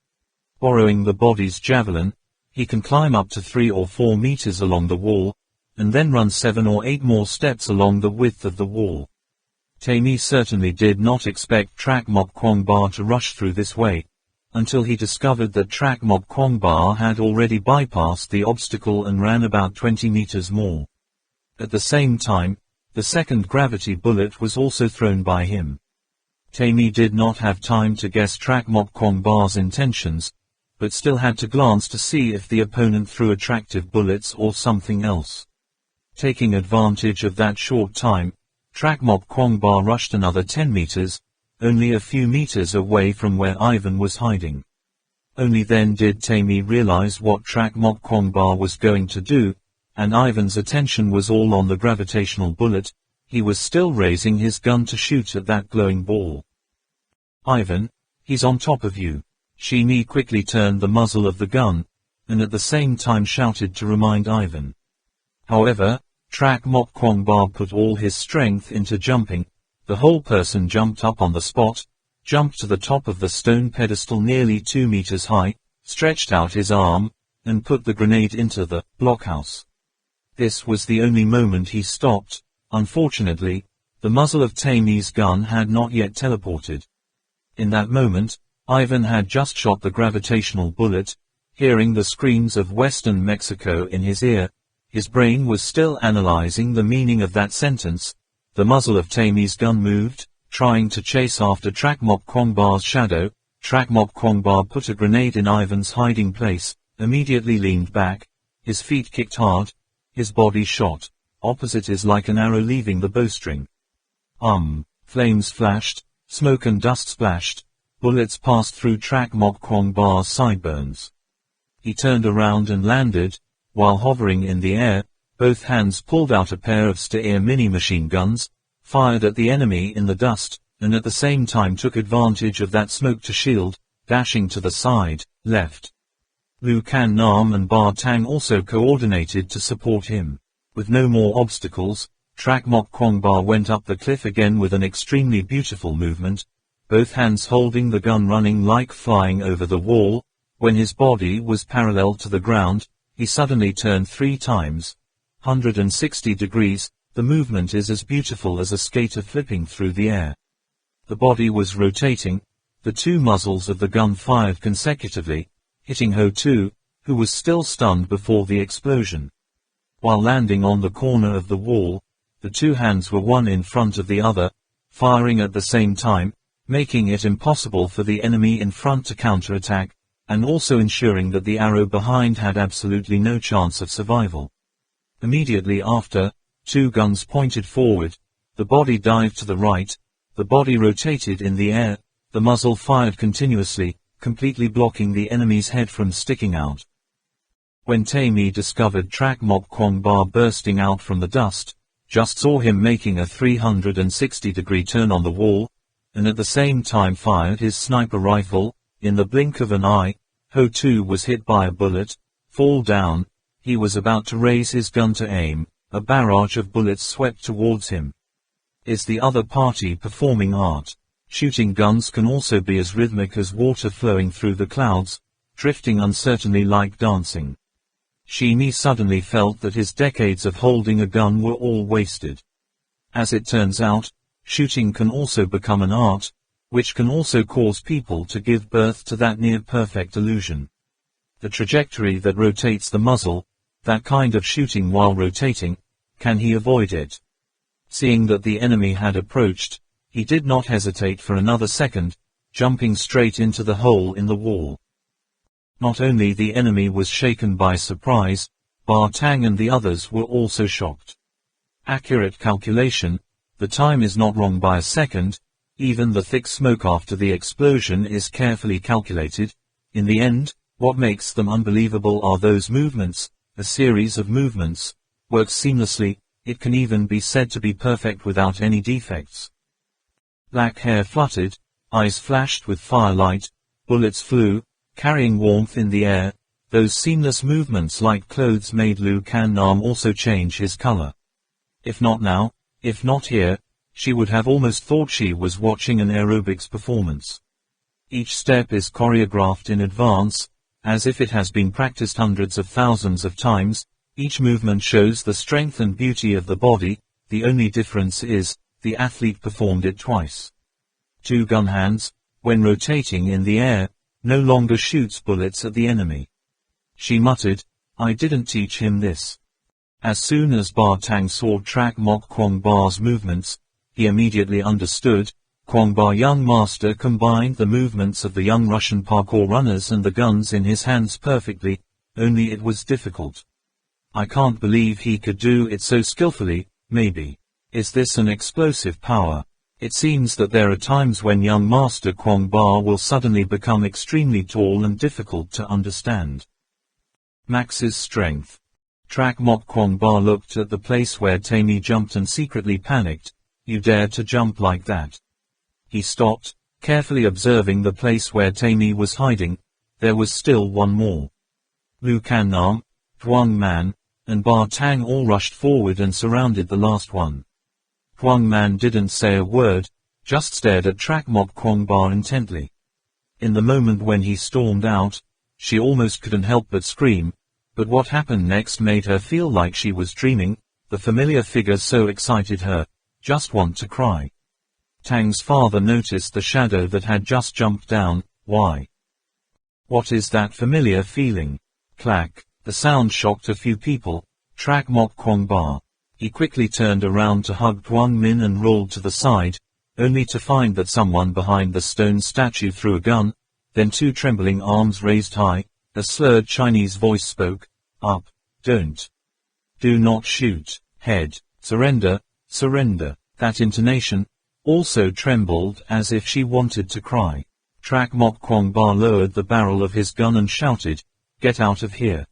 Borrowing the body's javelin, he can climb up to 3 or 4 meters along the wall, and then run 7 or 8 more steps along the width of the wall. Taimi certainly did not expect Trak Mok Kwong Ba to rush through this way, until he discovered that Trak Mok Kwong Ba had already bypassed the obstacle and ran about 20 meters more. At the same time, the second gravity bullet was also thrown by him. Taimi did not have time to guess Trak Mok Kwong Ba's intentions, but still had to glance to see if the opponent threw attractive bullets or something else. Taking advantage of that short time, Trak Mok Kwong Ba rushed another 10 meters, only a few meters away from where Ivan was hiding. Only then did Taimi realize what Trak Mok Kwong Ba was going to do, and Ivan's attention was all on the gravitational bullet. He was still raising his gun to shoot at that glowing ball. Ivan, he's on top of you. Shimi quickly turned the muzzle of the gun, and at the same time shouted to remind Ivan. However, Trak Mok Kwong Ba put all his strength into jumping. The whole person jumped up on the spot, jumped to the top of the stone pedestal nearly 2 meters high, stretched out his arm, and put the grenade into the blockhouse. This was the only moment he stopped. Unfortunately, the muzzle of Taimi's gun had not yet teleported. In that moment, Ivan had just shot the gravitational bullet. Hearing the screams of Western Mexico in his ear, his brain was still analyzing the meaning of that sentence. The muzzle of Taimi's gun moved, trying to chase after Trak Mok Kwong Ba's shadow. Trak Mok Kwong Ba put a grenade in Ivan's hiding place, immediately leaned back, his feet kicked hard, his body shot. Opposite is like an arrow leaving the bowstring. Flames flashed, smoke and dust splashed, bullets passed through Trak Mok Kwong Ba's sideburns. He turned around and landed. While hovering in the air, both hands pulled out a pair of Steyr mini machine guns, fired at the enemy in the dust, and at the same time took advantage of that smoke to shield, dashing to the side, left. Lu Can Nam and Ba Tang also coordinated to support him. With no more obstacles, Trak Mok Kwong Ba went up the cliff again with an extremely beautiful movement, both hands holding the gun, running like flying over the wall. When his body was parallel to the ground, he suddenly turned 3 times, 160 degrees. The movement is as beautiful as a skater flipping through the air. The body was rotating. The 2 muzzles of the gun fired consecutively, hitting Ho Tu, who was still stunned before the explosion. While landing on the corner of the wall, the 2 hands were one in front of the other, firing at the same time, making it impossible for the enemy in front to counterattack. and also ensuring that the arrow behind had absolutely no chance of survival. Immediately after, two guns pointed forward, the body dived to the right, the body rotated in the air, the muzzle fired continuously, completely blocking the enemy's head from sticking out. When Taimi discovered Trak Mok Kwong Ba bursting out from the dust, just saw him making a 360-degree turn on the wall, and at the same time fired his sniper rifle. In the blink of an eye, Ho Tu was hit by a bullet, fall down. He was about to raise his gun to aim, a barrage of bullets swept towards him. Is the other party performing art? Shooting guns can also be as rhythmic as water flowing through the clouds, drifting uncertainly like dancing. Shimi suddenly felt that his decades of holding a gun were all wasted. As it turns out, shooting can also become an art, which can also cause people to give birth to that near-perfect illusion. The trajectory that rotates the muzzle, that kind of shooting while rotating, can he avoid it? Seeing that the enemy had approached, he did not hesitate for another second, jumping straight into the hole in the wall. Not only the enemy was shaken by surprise, Ba Tang and the others were also shocked. Accurate calculation, the time is not wrong by a second. Even the thick smoke after the explosion is carefully calculated. In the end, what makes them unbelievable are those movements, a series of movements, works seamlessly. It can even be said to be perfect without any defects. Black hair fluttered, eyes flashed with firelight, bullets flew, carrying warmth in the air. Those seamless movements like clothes made Lu Can Nam also change his color. If not now, if not here, she would have almost thought she was watching an aerobics performance. Each step is choreographed in advance, as if it has been practiced hundreds of thousands of times. Each movement shows the strength and beauty of the body. The only difference is, the athlete performed it twice. Two gun hands, when rotating in the air, no longer shoots bullets at the enemy. She muttered, "I didn't teach him this." As soon as Ba Tang saw Trak Mok Kwong Ba's movements, he immediately understood. Kwong Ba young master combined the movements of the young Russian parkour runners and the guns in his hands perfectly, only it was difficult. I can't believe he could do it so skillfully. Maybe. Is this an explosive power? It seems that there are times when young master Kwong Ba will suddenly become extremely tall and difficult to understand. Max's strength. Trak Mok Kwong Ba looked at the place where Taimi jumped and secretly panicked. You dared to jump like that? He stopped, carefully observing the place where Taimi was hiding. There was still one more. Lu Can Nam, Tuang Man, and Ba Tang all rushed forward and surrounded the last one. Tuang Man didn't say a word, just stared at Trak Mok Kwong Ba intently. In the moment when he stormed out, she almost couldn't help but scream, but what happened next made her feel like she was dreaming. The familiar figure so excited her, just want to cry. Tang's father noticed the shadow that had just jumped down. Why? What is that familiar feeling? Clack. The sound shocked a few people. Trak Mok Kwong Ba. He quickly turned around to hug Tuang Min and rolled to the side, only to find that someone behind the stone statue threw a gun. Then two trembling arms raised high, a slurred Chinese voice spoke. Up. Don't. Do not shoot. Head. Surrender. Surrender. That intonation also trembled as if she wanted to cry. Trak Mok Kwong Ba lowered the barrel of his gun and shouted, "Get out of here."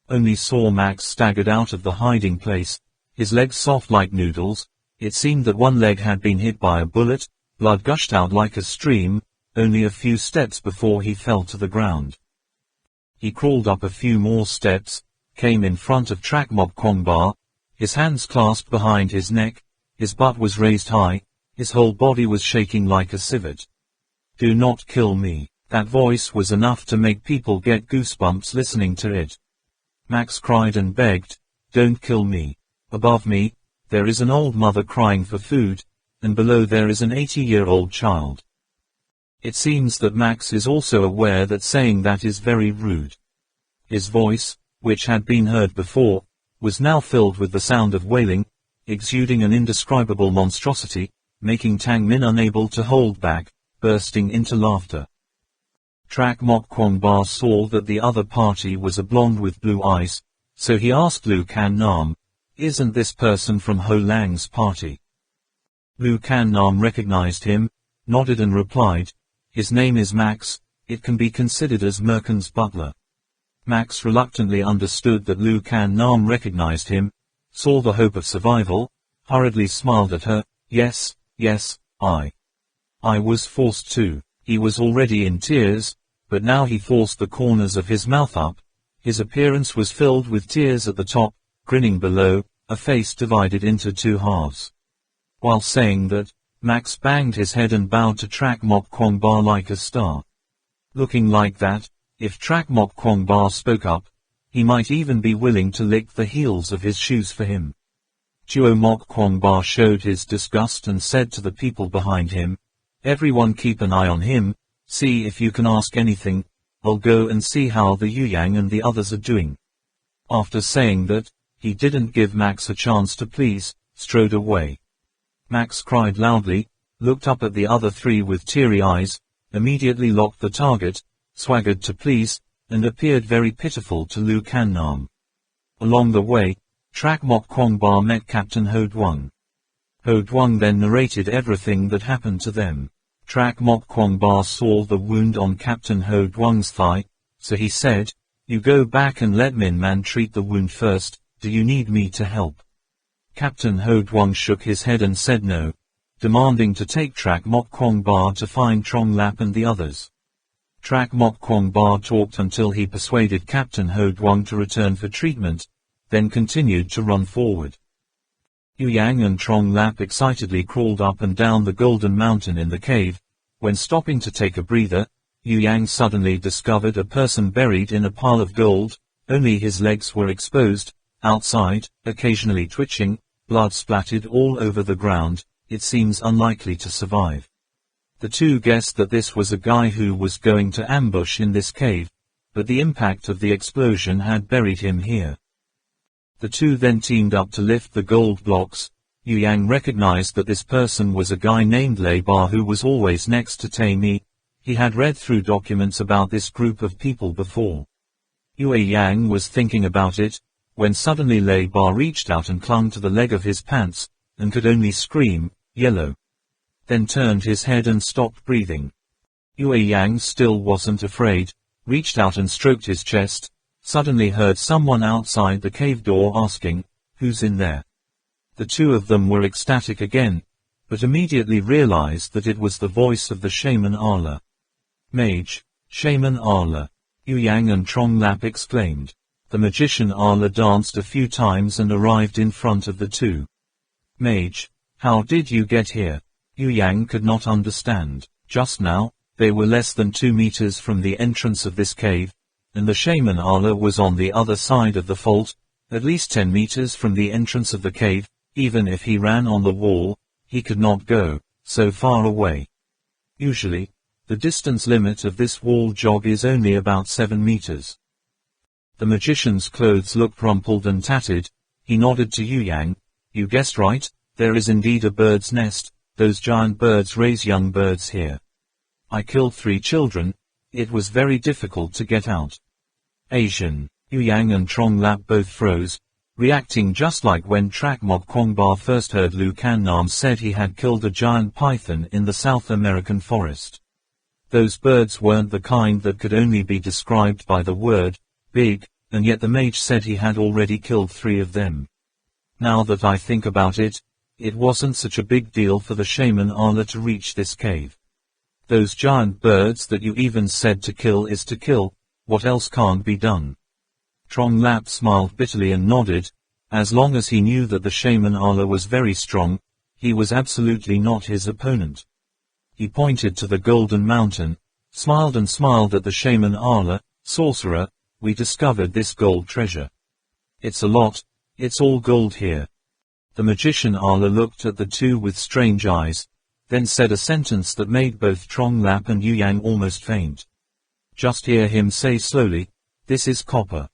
Only saw Max staggered out of the hiding place, his legs soft like noodles. It seemed that one leg had been hit by a bullet, blood gushed out like a stream, only a few steps before he fell to the ground. He crawled up a few more steps, came in front of Trak Mok Kwong Ba, his hands clasped behind his neck, his butt was raised high, his whole body was shaking like a civet. "Do not kill me." That voice was enough to make people get goosebumps listening to it. Max cried and begged, "Don't kill me. Above me, there is an old mother crying for food, and below there is an 80-year-old child." It seems that Max is also aware that saying that is very rude. His voice, which had been heard before, was now filled with the sound of wailing, exuding an indescribable monstrosity, making Tang Min unable to hold back, bursting into laughter. Trak Mok Kwong Ba saw that the other party was a blonde with blue eyes, so he asked Lu Can Nam, "Isn't this person from Ho Lang's party?" Lu Can Nam recognized him, nodded and replied, "His name is Max, it can be considered as Merkin's butler." Max reluctantly understood that Lu Can Nam recognized him, saw the hope of survival, hurriedly smiled at her, yes, I was forced to." He was already in tears, but now he forced the corners of his mouth up. His appearance was filled with tears at the top, grinning below, a face divided into two halves. While saying that, Max banged his head and bowed to Trak Mok Kwong Ba like a star. Looking like that, if Trak Mok Kwong Ba spoke up, he might even be willing to lick the heels of his shoes for him. Tuo Mok Kwong Ba showed his disgust and said to the people behind him, "Everyone keep an eye on him, see if you can ask anything, I'll go and see how the Yuyang and the others are doing." After saying that, he didn't give Max a chance to please, strode away. Max cried loudly, looked up at the other three with teary eyes, immediately locked the target, swaggered to please, and appeared very pitiful to Lu Can Nam. Along the way, Trak Mok Kwong Ba met Captain Ho Duong. Ho Duong then narrated everything that happened to them. Trak Mok Kwong Ba saw the wound on Captain Ho Duong's thigh, so he said, "You go back and let Min Man treat the wound first, do you need me to help?" Captain Ho Duong shook his head and said no, demanding to take Trak Mok Kwong Ba to find Trong Lap and the others. Trak Mok Kwong Ba talked until he persuaded Captain Ho Duong to return for treatment, then continued to run forward. Yuyang and Trong Lap excitedly crawled up and down the golden mountain in the cave. When stopping to take a breather, Yuyang suddenly discovered a person buried in a pile of gold, only his legs were exposed, outside, occasionally twitching, blood splattered all over the ground, it seems unlikely to survive. The two guessed that this was a guy who was going to ambush in this cave, but the impact of the explosion had buried him here. The two then teamed up to lift the gold blocks. Yuyang recognized that this person was a guy named Lei Ba who was always next to Taimi. He had read through documents about this group of people before. Yuyang was thinking about it, when suddenly Lei Ba reached out and clung to the leg of his pants, and could only scream, "Yellow!" Then turned his head and stopped breathing. Yuyang still wasn't afraid, reached out and stroked his chest, suddenly heard someone outside the cave door asking, "Who's in there?" The two of them were ecstatic again, but immediately realized that it was the voice of the shaman Arla. "Mage, Shaman Arla," Yuyang and Trong Lap exclaimed. The magician Arla danced a few times and arrived in front of the two. "Mage, how did you get here?" Yuyang could not understand. Just now, they were less than 2 meters from the entrance of this cave, and the shaman Arla was on the other side of the fault, at least 10 meters from the entrance of the cave. Even if he ran on the wall, he could not go so far away. Usually, the distance limit of this wall jog is only about 7 meters. The magician's clothes looked rumpled and tattered. He nodded to Yuyang. "You guessed right, there is indeed a bird's nest. Those giant birds raise young birds here. I killed 3 children. It was very difficult to get out." Asian. Yuyang and Trong Lap both froze, reacting just like when Trak Mok Kwong Ba first heard Lu Can Nam said he had killed a giant python in the South American forest. Those birds weren't the kind that could only be described by the word, big, and yet the mage said he had already killed 3 of them. Now that I think about it, it wasn't such a big deal for the shaman Arla to reach this cave. Those giant birds that you even said to kill is to kill, what else can't be done? Trong Lap smiled bitterly and nodded. As long as he knew that the shaman Arla was very strong, he was absolutely not his opponent. He pointed to the golden mountain, smiled and smiled at the shaman Arla. "Sorcerer, we discovered this gold treasure. It's a lot, it's all gold here." The magician Arla looked at the two with strange eyes, then said a sentence that made both Trong Lap and Yuyang almost faint. Just hear him say slowly, "This is copper."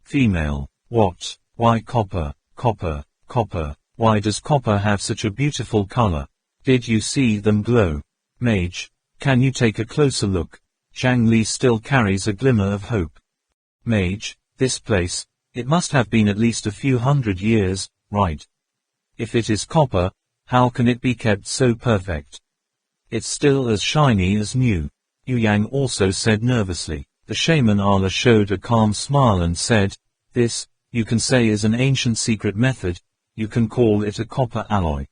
Female. "What? Why copper, copper, copper? Why does copper have such a beautiful color? Did you see them glow?" Mage. "Can you take a closer look?" Zhang Li still carries a glimmer of hope. Mage, this place, it must have been at least a few hundred years, right? If it is copper, how can it be kept so perfect? It's still as shiny as new. Yu Yang also said nervously. The shaman Allah showed a calm smile and said, this, you can say is an ancient secret method, you can call it a copper alloy.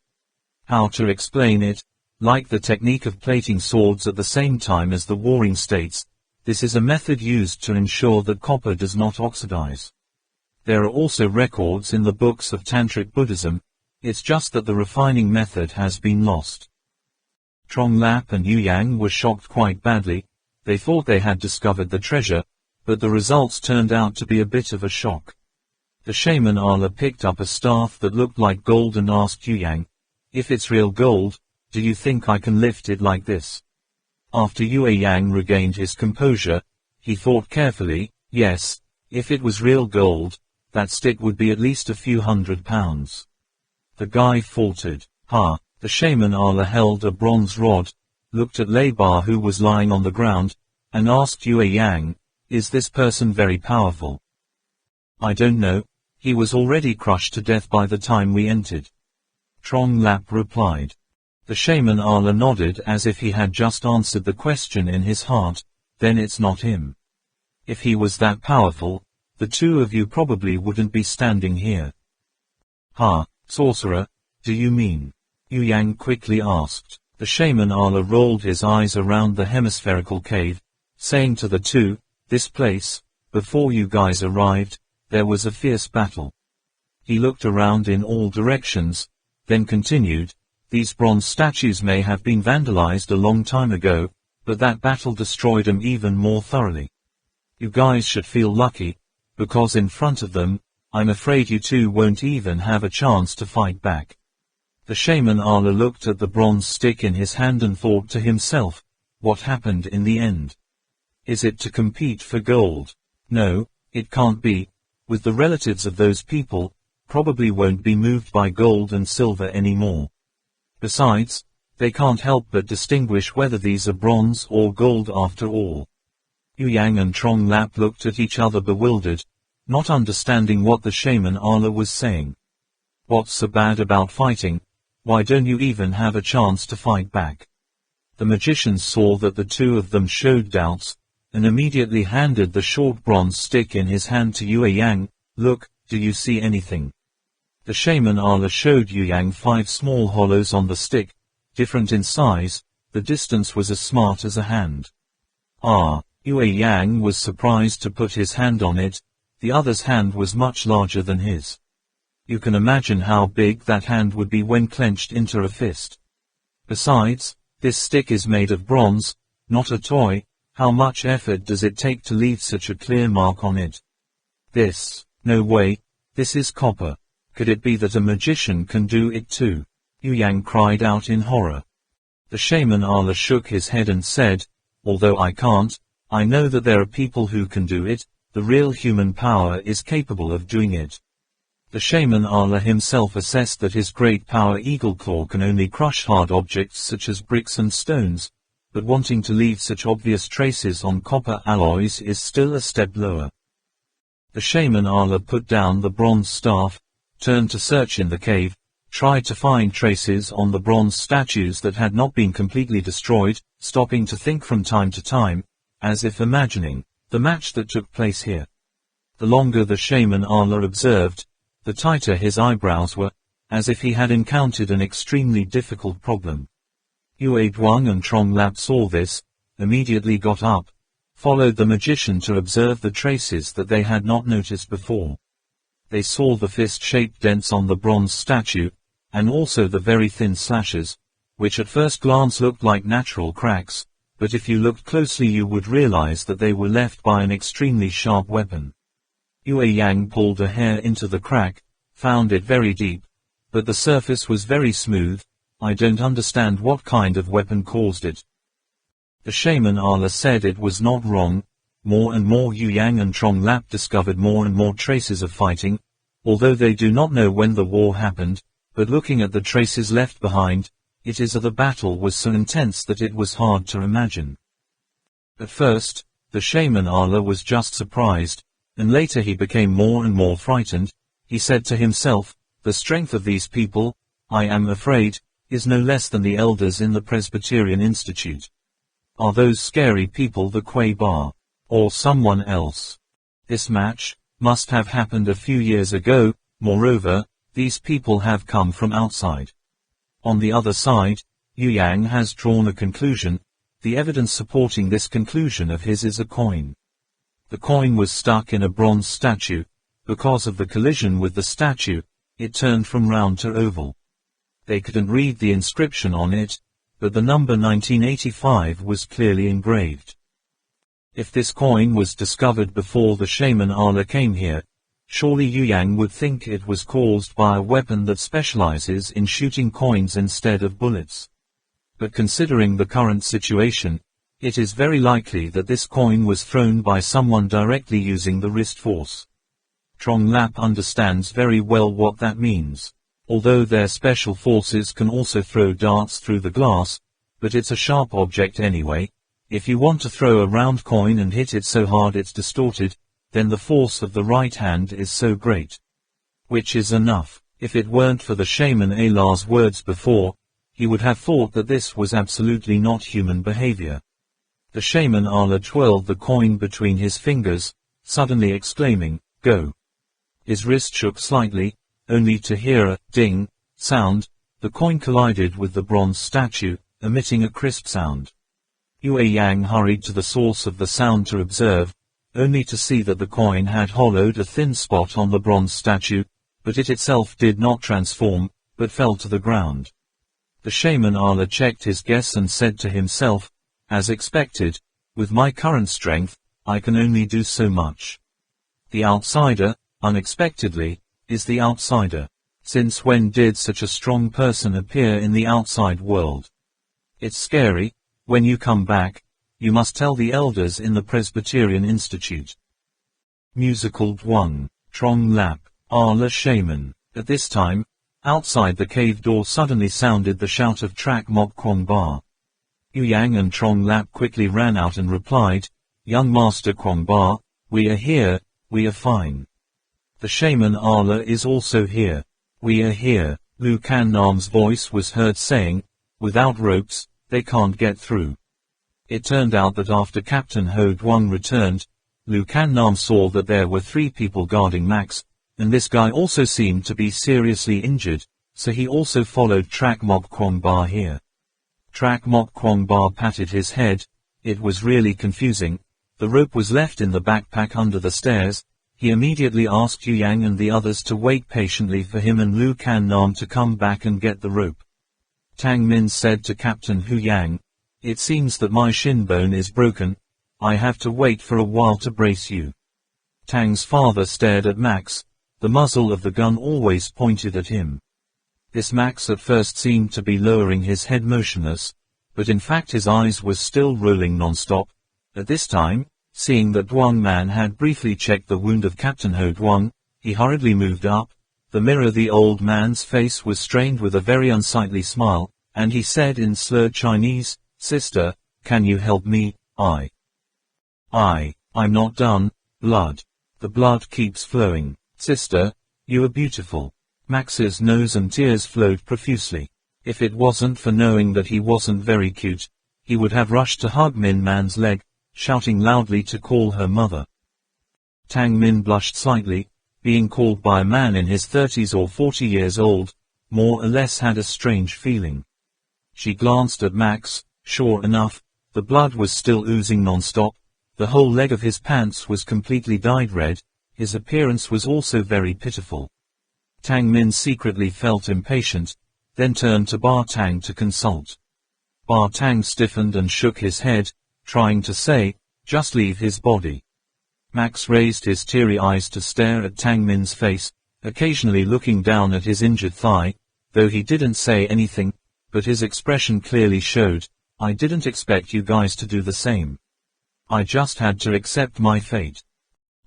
How to explain it? Like the technique of plating swords at the same time as the warring states, this is a method used to ensure that copper does not oxidize. There are also records in the books of Tantric Buddhism, it's just that the refining method has been lost. Trong Lap and Yu Yang were shocked quite badly. They thought they had discovered the treasure, but the results turned out to be a bit of a shock. The shaman Allah picked up a staff that looked like gold and asked Yu Yang, if it's real gold, do you think I can lift it like this? After Yu Yang regained his composure, he thought carefully, yes, if it was real gold, that stick would be at least a few £100. The guy faltered. The shaman Allah held a bronze rod, looked at Leibar who was lying on the ground, and asked Yu Yang, is this person very powerful? I don't know, he was already crushed to death by the time we entered. Trong Lap replied. The shaman Allah nodded as if he had just answered the question in his heart, then it's not him. If he was that powerful, the two of you probably wouldn't be standing here. Sorcerer, do you mean? Yu Yang quickly asked. The shaman Allah rolled his eyes around the hemispherical cave, saying to the two, this place, before you guys arrived, there was a fierce battle. He looked around in all directions, then continued, these bronze statues may have been vandalized a long time ago, but that battle destroyed them even more thoroughly. You guys should feel lucky, because in front of them, I'm afraid you two won't even have a chance to fight back. The shaman Allah looked at the bronze stick in his hand and thought to himself, what happened in the end? Is it to compete for gold? No, it can't be. With the relatives of those people, probably won't be moved by gold and silver anymore. Besides, they can't help but distinguish whether these are bronze or gold after all. Yu Yang and Trong Lap looked at each other bewildered, not understanding what the shaman Allah was saying. What's so bad about fighting? Why don't you even have a chance to fight back? The magician saw that the two of them showed doubts, and immediately handed the short bronze stick in his hand to Yu Yang. Look, do you see anything? The shaman Allah showed Yu Yang 5 small hollows on the stick, different in size, the distance was as smart as a hand. Yu Yang was surprised to put his hand on it, the other's hand was much larger than his. You can imagine how big that hand would be when clenched into a fist. Besides, this stick is made of bronze, not a toy. How much effort does it take to leave such a clear mark on it? No way, this is copper. Could it be that a magician can do it too? Yu Yang cried out in horror. The shaman Allah shook his head and said, although I can't, I know that there are people who can do it, the real human power is capable of doing it. The shaman Allah himself assessed that his great power Eagle Claw can only crush hard objects such as bricks and stones, but wanting to leave such obvious traces on copper alloys is still a step lower. The shaman Allah put down the bronze staff, turned to search in the cave, tried to find traces on the bronze statues that had not been completely destroyed, stopping to think from time to time, as if imagining the match that took place here. The longer the shaman Allah observed, the tighter his eyebrows were, as if he had encountered an extremely difficult problem. Yue Duang and Trong Lap saw this, immediately got up, followed the magician to observe the traces that they had not noticed before. They saw the fist-shaped dents on the bronze statue, and also the very thin slashes, which at first glance looked like natural cracks, but if you looked closely you would realize that they were left by an extremely sharp weapon. Yue Yang pulled a hair into the crack, found it very deep, but the surface was very smooth. I don't understand what kind of weapon caused it. The shaman Allah said it was not wrong. More and more Yu Yang and Trong Lap discovered more and more traces of fighting, although they do not know when the war happened, but looking at the traces left behind, it is that the battle was so intense that it was hard to imagine. At first, the shaman Allah was just surprised, and later he became more and more frightened. He said to himself, the strength of these people, I am afraid, is no less than the elders in the Presbyterian Institute. Are those scary people the Quay Bar, or someone else? This match must have happened a few years ago. Moreover, these people have come from outside. On the other side, Yu Yang has drawn a conclusion. The evidence supporting this conclusion of his is a coin. The coin was stuck in a bronze statue. Because of the collision with the statue, it turned from round to oval. They couldn't read the inscription on it, but the number 1985 was clearly engraved. If this coin was discovered before the shaman Allah came here, surely Yu Yang would think it was caused by a weapon that specializes in shooting coins instead of bullets. But considering the current situation, it is very likely that this coin was thrown by someone directly using the wrist force. Trong Lap understands very well what that means. Although their special forces can also throw darts through the glass, but it's a sharp object anyway. If you want to throw a round coin and hit it so hard it's distorted, then the force of the right hand is so great. Which is enough. If it weren't for the shaman Allah's words before, he would have thought that this was absolutely not human behavior. The shaman Allah twirled the coin between his fingers, suddenly exclaiming, "Go." His wrist shook slightly, only to hear a ding sound. The coin collided with the bronze statue, emitting a crisp sound. Yu Yang hurried to the source of the sound to observe, only to see that the coin had hollowed a thin spot on the bronze statue, but it itself did not transform, but fell to the ground. The shaman Allah checked his guess and said to himself, as expected, with my current strength, I can only do so much. The outsider, unexpectedly, is the outsider. Since when did such a strong person appear in the outside world? It's scary. When you come back, you must tell the elders in the Presbyterian Institute. Musical 1. Trong Lap, Allah Shaman. At this time, outside the cave door suddenly sounded the shout of Trak Mok Kwong Ba. Yu Yang and Trong Lap quickly ran out and replied, Young Master Kwong Ba, we are here, we are fine. The shaman Allah is also here. We are here. Lu Can Nam's voice was heard saying, without ropes, they can't get through. It turned out that after Captain Ho Duong returned, Lu Can Nam saw that there were 3 people guarding Max, and this guy also seemed to be seriously injured, so he also followed Trak Mok Kwong Ba here. Trak Mok Kwong Ba patted his head. It was really confusing. The rope was left in the backpack under the stairs. He immediately asked Yu Yang and the others to wait patiently for him and Lu Can Nam to come back and get the rope. Tang Min said to Captain Hu Yang, it seems that my shin bone is broken. I have to wait for a while to brace you. Tang's father stared at Max. The muzzle of the gun always pointed at him. This Max at first seemed to be lowering his head motionless, but in fact his eyes were still rolling non-stop. At this time, seeing that Duong Man had briefly checked the wound of Captain Ho Duong, he hurriedly moved up. The mirror the old man's face was strained with a very unsightly smile, and he said in slurred Chinese, Sister, can you help me? I'm not done. Blood. The blood keeps flowing. Sister, you are beautiful. Max's nose and tears flowed profusely. If it wasn't for knowing that he wasn't very cute, he would have rushed to hug Min Man's leg, shouting loudly to call her mother. Tang Min blushed slightly. Being called by a man in his 30s or 40 years old, more or less had a strange feeling. She glanced at Max. Sure enough, the blood was still oozing non-stop. The whole leg of his pants was completely dyed red. His appearance was also very pitiful. Tang Min secretly felt impatient, then turned to Ba Tang to consult. Ba Tang stiffened and shook his head, trying to say, just leave his body. Max raised his teary eyes to stare at Tang Min's face, occasionally looking down at his injured thigh, though he didn't say anything, but his expression clearly showed, I didn't expect you guys to do the same. I just had to accept my fate.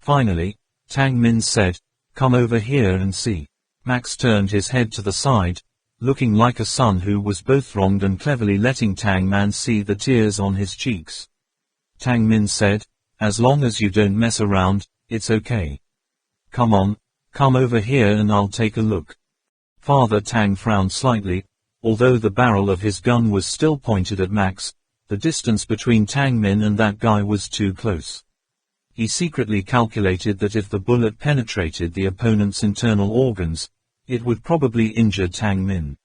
Finally, Tang Min said, come over here and see. Max turned his head to the side, looking like a son who was both wronged and cleverly letting Tang Man see the tears on his cheeks. Tang Min said, as long as you don't mess around, it's okay. Come on, come over here and I'll take a look. Father Tang frowned slightly. Although the barrel of his gun was still pointed at Max, the distance between Tang Min and that guy was too close. He secretly calculated that if the bullet penetrated the opponent's internal organs, it would probably injure Tang Min.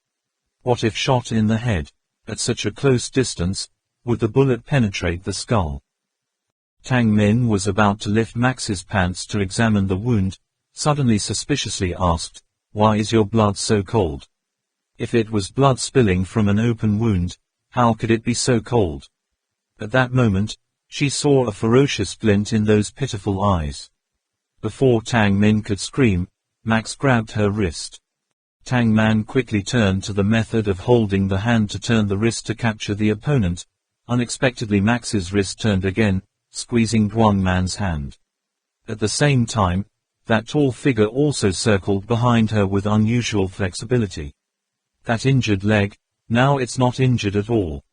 What if shot in the head? At such a close distance, would the bullet penetrate the skull? Tang Min was about to lift Max's pants to examine the wound, suddenly suspiciously asked, "Why is your blood so cold?" If it was blood spilling from an open wound, how could it be so cold? At that moment, she saw a ferocious glint in those pitiful eyes. Before Tang Min could scream, Max grabbed her wrist. Tang Man quickly turned to the method of holding the hand to turn the wrist to capture the opponent. Unexpectedly Max's wrist turned again, squeezing Duang Man's hand. At the same time, that tall figure also circled behind her with unusual flexibility. That injured leg, now it's not injured at all.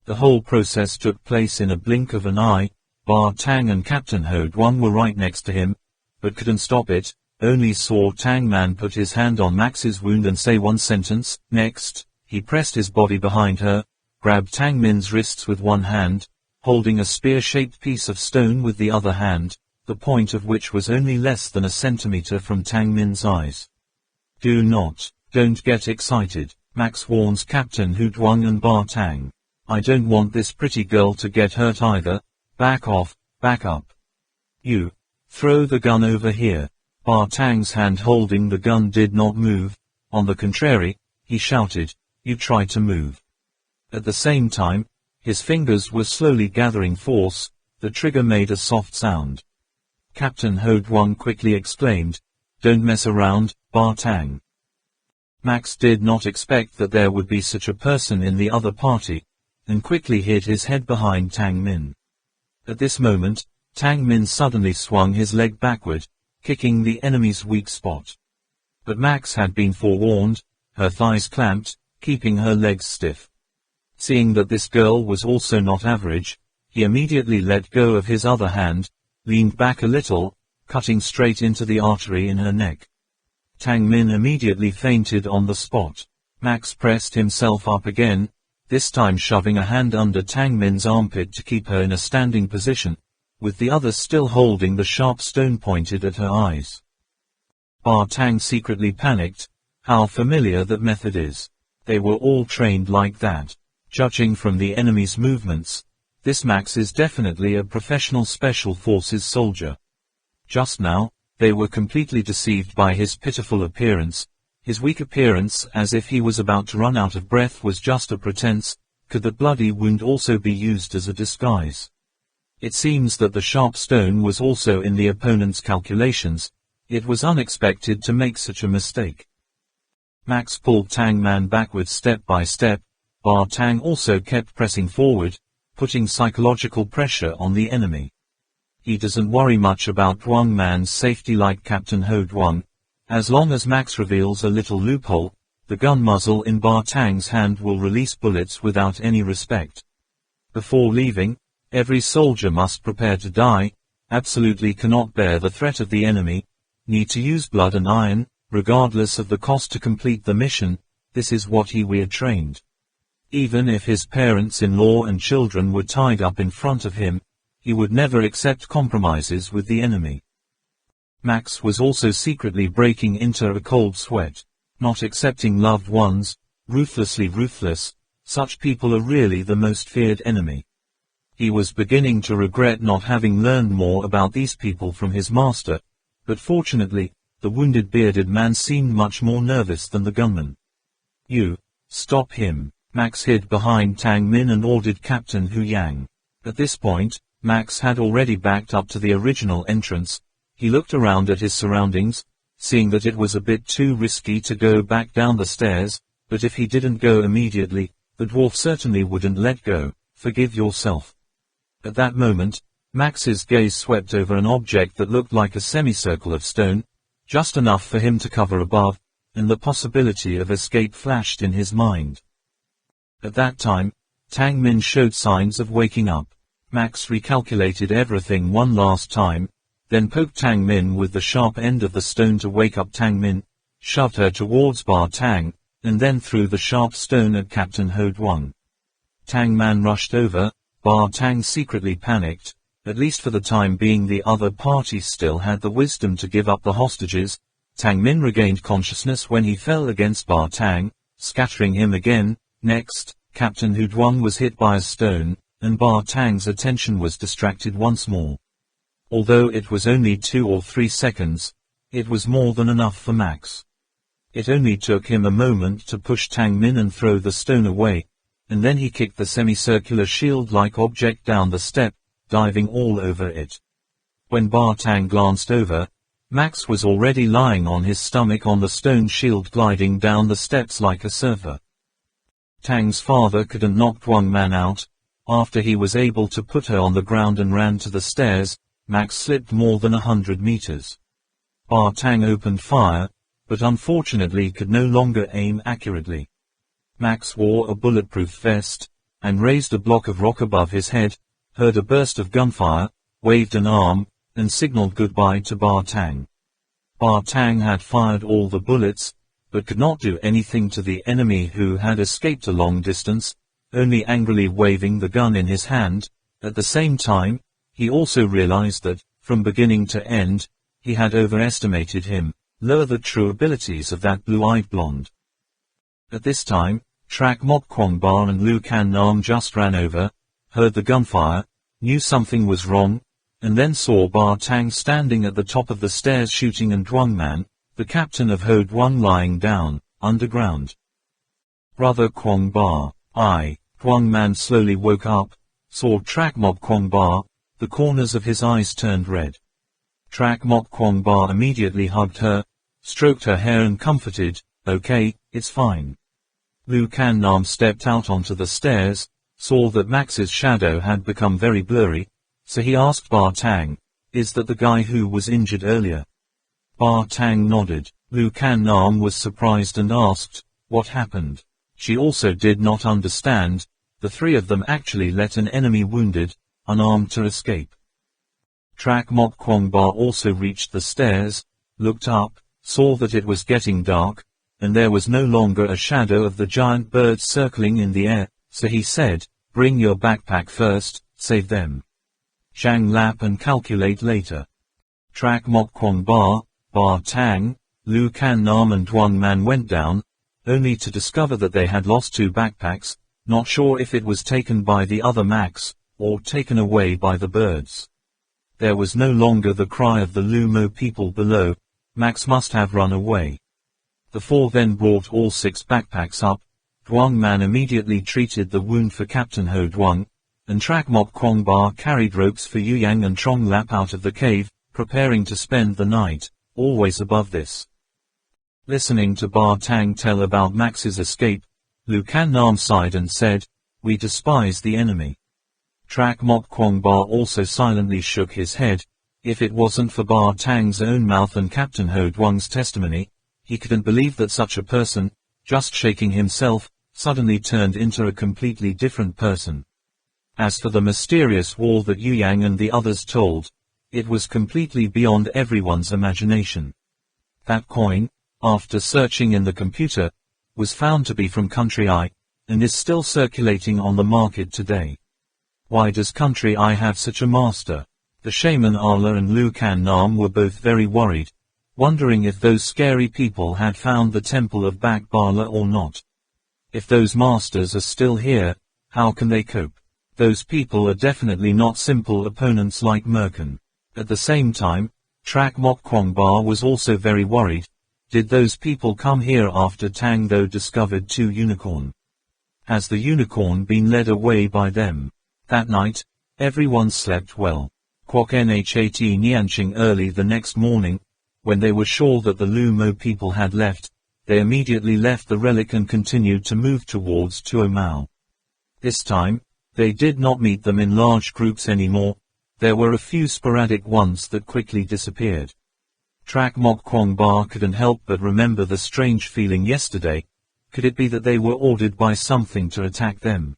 The whole process took place in a blink of an eye. Bar Tang and Captain Ho Duang were right next to him, but couldn't stop it, only saw Tang Man put his hand on Max's wound and say one sentence. Next, he pressed his body behind her, grabbed Tang Min's wrists with one hand, holding a spear-shaped piece of stone with the other hand, the point of which was only less than a centimeter from Tang Min's eyes. Don't get excited, Max warns Captain Ho Duang and Bar Tang. I don't want this pretty girl to get hurt either. Back off, back up. You, throw the gun over here. Bar Tang's hand holding the gun did not move. On the contrary, he shouted, you try to move. At the same time, his fingers were slowly gathering force. The trigger made a soft sound. Captain Ho Duang quickly exclaimed, don't mess around, Bar Tang. Max did not expect that there would be such a person in the other party, and quickly hid his head behind Tang Min. At this moment, Tang Min suddenly swung his leg backward, kicking the enemy's weak spot. But Max had been forewarned, her thighs clamped, keeping her legs stiff. Seeing that this girl was also not average, he immediately let go of his other hand, leaned back a little, cutting straight into the artery in her neck. Tang Min immediately fainted on the spot. Max pressed himself up again, this time shoving a hand under Tang Min's armpit to keep her in a standing position, with the other still holding the sharp stone pointed at her eyes. Bar Tang secretly panicked. How familiar that method is. They were all trained like that. Judging from the enemy's movements, this Max is definitely a professional special forces soldier. Just now, they were completely deceived by his pitiful appearance. His weak appearance, as if he was about to run out of breath, was just a pretense. Could that bloody wound also be used as a disguise? It seems that the sharp stone was also in the opponent's calculations. It was unexpected to make such a mistake. Max pulled Tang Man backwards step by step. Bar Tang also kept pressing forward, putting psychological pressure on the enemy. He doesn't worry much about Duang Man's safety like Captain Ho Duang. As long as Max reveals a little loophole, the gun muzzle in Bar Tang's hand will release bullets without any respect. Before leaving, every soldier must prepare to die, absolutely cannot bear the threat of the enemy, need to use blood and iron, regardless of the cost to complete the mission. This is what he were trained. Even if his parents-in-law and children were tied up in front of him, he would never accept compromises with the enemy. Max was also secretly breaking into a cold sweat. Not accepting loved ones, ruthlessly ruthless, such people are really the most feared enemy. He was beginning to regret not having learned more about these people from his master, but fortunately, the wounded bearded man seemed much more nervous than the gunman. You, stop him. Max hid behind Tang Min and ordered Captain Hu Yang. At this point, Max had already backed up to the original entrance. He looked around at his surroundings, seeing that it was a bit too risky to go back down the stairs, but if he didn't go immediately, the dwarf certainly wouldn't let go. Forgive yourself. At that moment, Max's gaze swept over an object that looked like a semicircle of stone, just enough for him to cover above, and the possibility of escape flashed in his mind. At that time, Tang Min showed signs of waking up. Max recalculated everything one last time, then poked Tang Min with the sharp end of the stone to wake up Tang Min, shoved her towards Ba Tang, and then threw the sharp stone at Captain Ho Duong. Tang Man rushed over. Ba Tang secretly panicked. At least for the time being the other party still had the wisdom to give up the hostages. Tang Min regained consciousness when he fell against Ba Tang, scattering him again. Next, Captain Ho Duong was hit by a stone, and Ba Tang's attention was distracted once more. Although it was only 2 or 3 seconds, it was more than enough for Max. It only took him a moment to push Tang Min and throw the stone away, and then he kicked the semicircular shield-like object down the step, diving all over it. When Ba Tang glanced over, Max was already lying on his stomach on the stone shield gliding down the steps like a surfer. Tang's father couldn't knock Duong Man out. After he was able to put her on the ground and ran to the stairs, Max slipped more than 100 meters. Ba Tang opened fire, but unfortunately could no longer aim accurately. Max wore a bulletproof vest, and raised a block of rock above his head, heard a burst of gunfire, waved an arm, and signaled goodbye to Ba Tang. Ba Tang had fired all the bullets, but could not do anything to the enemy who had escaped a long distance, only angrily waving the gun in his hand. At the same time, he also realized that, from beginning to end, he had overestimated him, lower the true abilities of that blue-eyed blonde. At this time, Trak Mok Kwong Ba and Lu Can Nam just ran over, heard the gunfire, knew something was wrong, and then saw Ba Tang standing at the top of the stairs shooting and Duong Man, the captain of Ho Duong, lying down, underground. Brother Kwong Ba, Duong Man slowly woke up, saw Trak Mok Kwong Ba, the corners of his eyes turned red. Trak Mok Kwong Ba immediately hugged her, stroked her hair and comforted, "Okay, it's fine." Lu Can Nam stepped out onto the stairs, saw that Max's shadow had become very blurry, so he asked Ba Tang, "Is that the guy who was injured earlier?" Ba Tang nodded. Lu Can Nam was surprised and asked, "What happened?" She also did not understand. The three of them actually let an enemy wounded, unarmed to escape. Trak Mok Kwong Ba also reached the stairs, looked up, saw that it was getting dark, and there was no longer a shadow of the giant birds circling in the air, so he said, "Bring your backpack first, save them. Zhang Lap and calculate later." Trak Mok Kwong Ba, Ba Tang, Lu Can Nam and Duong Man went down, only to discover that they had lost 2 backpacks, not sure if it was taken by the other Max, or taken away by the birds. There was no longer the cry of the Lumo people below. Max must have run away. The 4 then brought all 6 backpacks up. Duong Man immediately treated the wound for Captain Ho Duong, and Trak Mok Kwong Ba carried ropes for Yu Yang and Trong Lap out of the cave, preparing to spend the night, always above this. Listening to Ba Tang tell about Max's escape, Lu Can Nam sighed and said, "We despise the enemy." Trak Mok Kwong Ba also silently shook his head. If it wasn't for Ba Tang's own mouth and Captain Ho Duong's testimony, he couldn't believe that such a person, just shaking himself, suddenly turned into a completely different person. As for the mysterious wall that Yu Yang and the others told, it was completely beyond everyone's imagination. That coin, after searching in the computer, was found to be from Country I, and is still circulating on the market today. Why does Country I have such a master? The shaman Ala and Lu Can Nam were both very worried, wondering if those scary people had found the temple of Bak Bala or not. If those masters are still here, how can they cope? Those people are definitely not simple opponents like Merkin. At the same time, Trak Mok Kwong Ba was also very worried. Did those people come here after Tang Tho discovered 2 unicorn? Has the unicorn been led away by them? That night, everyone slept well. Kwok Nhat Nianqing early the next morning, when they were sure that the Lumo people had left, they immediately left the relic and continued to move towards Tuk Mau. This time, they did not meet them in large groups anymore. There were a few sporadic ones that quickly disappeared. Trak Mok Kwong Ba couldn't help but remember the strange feeling yesterday. Could it be that they were ordered by something to attack them?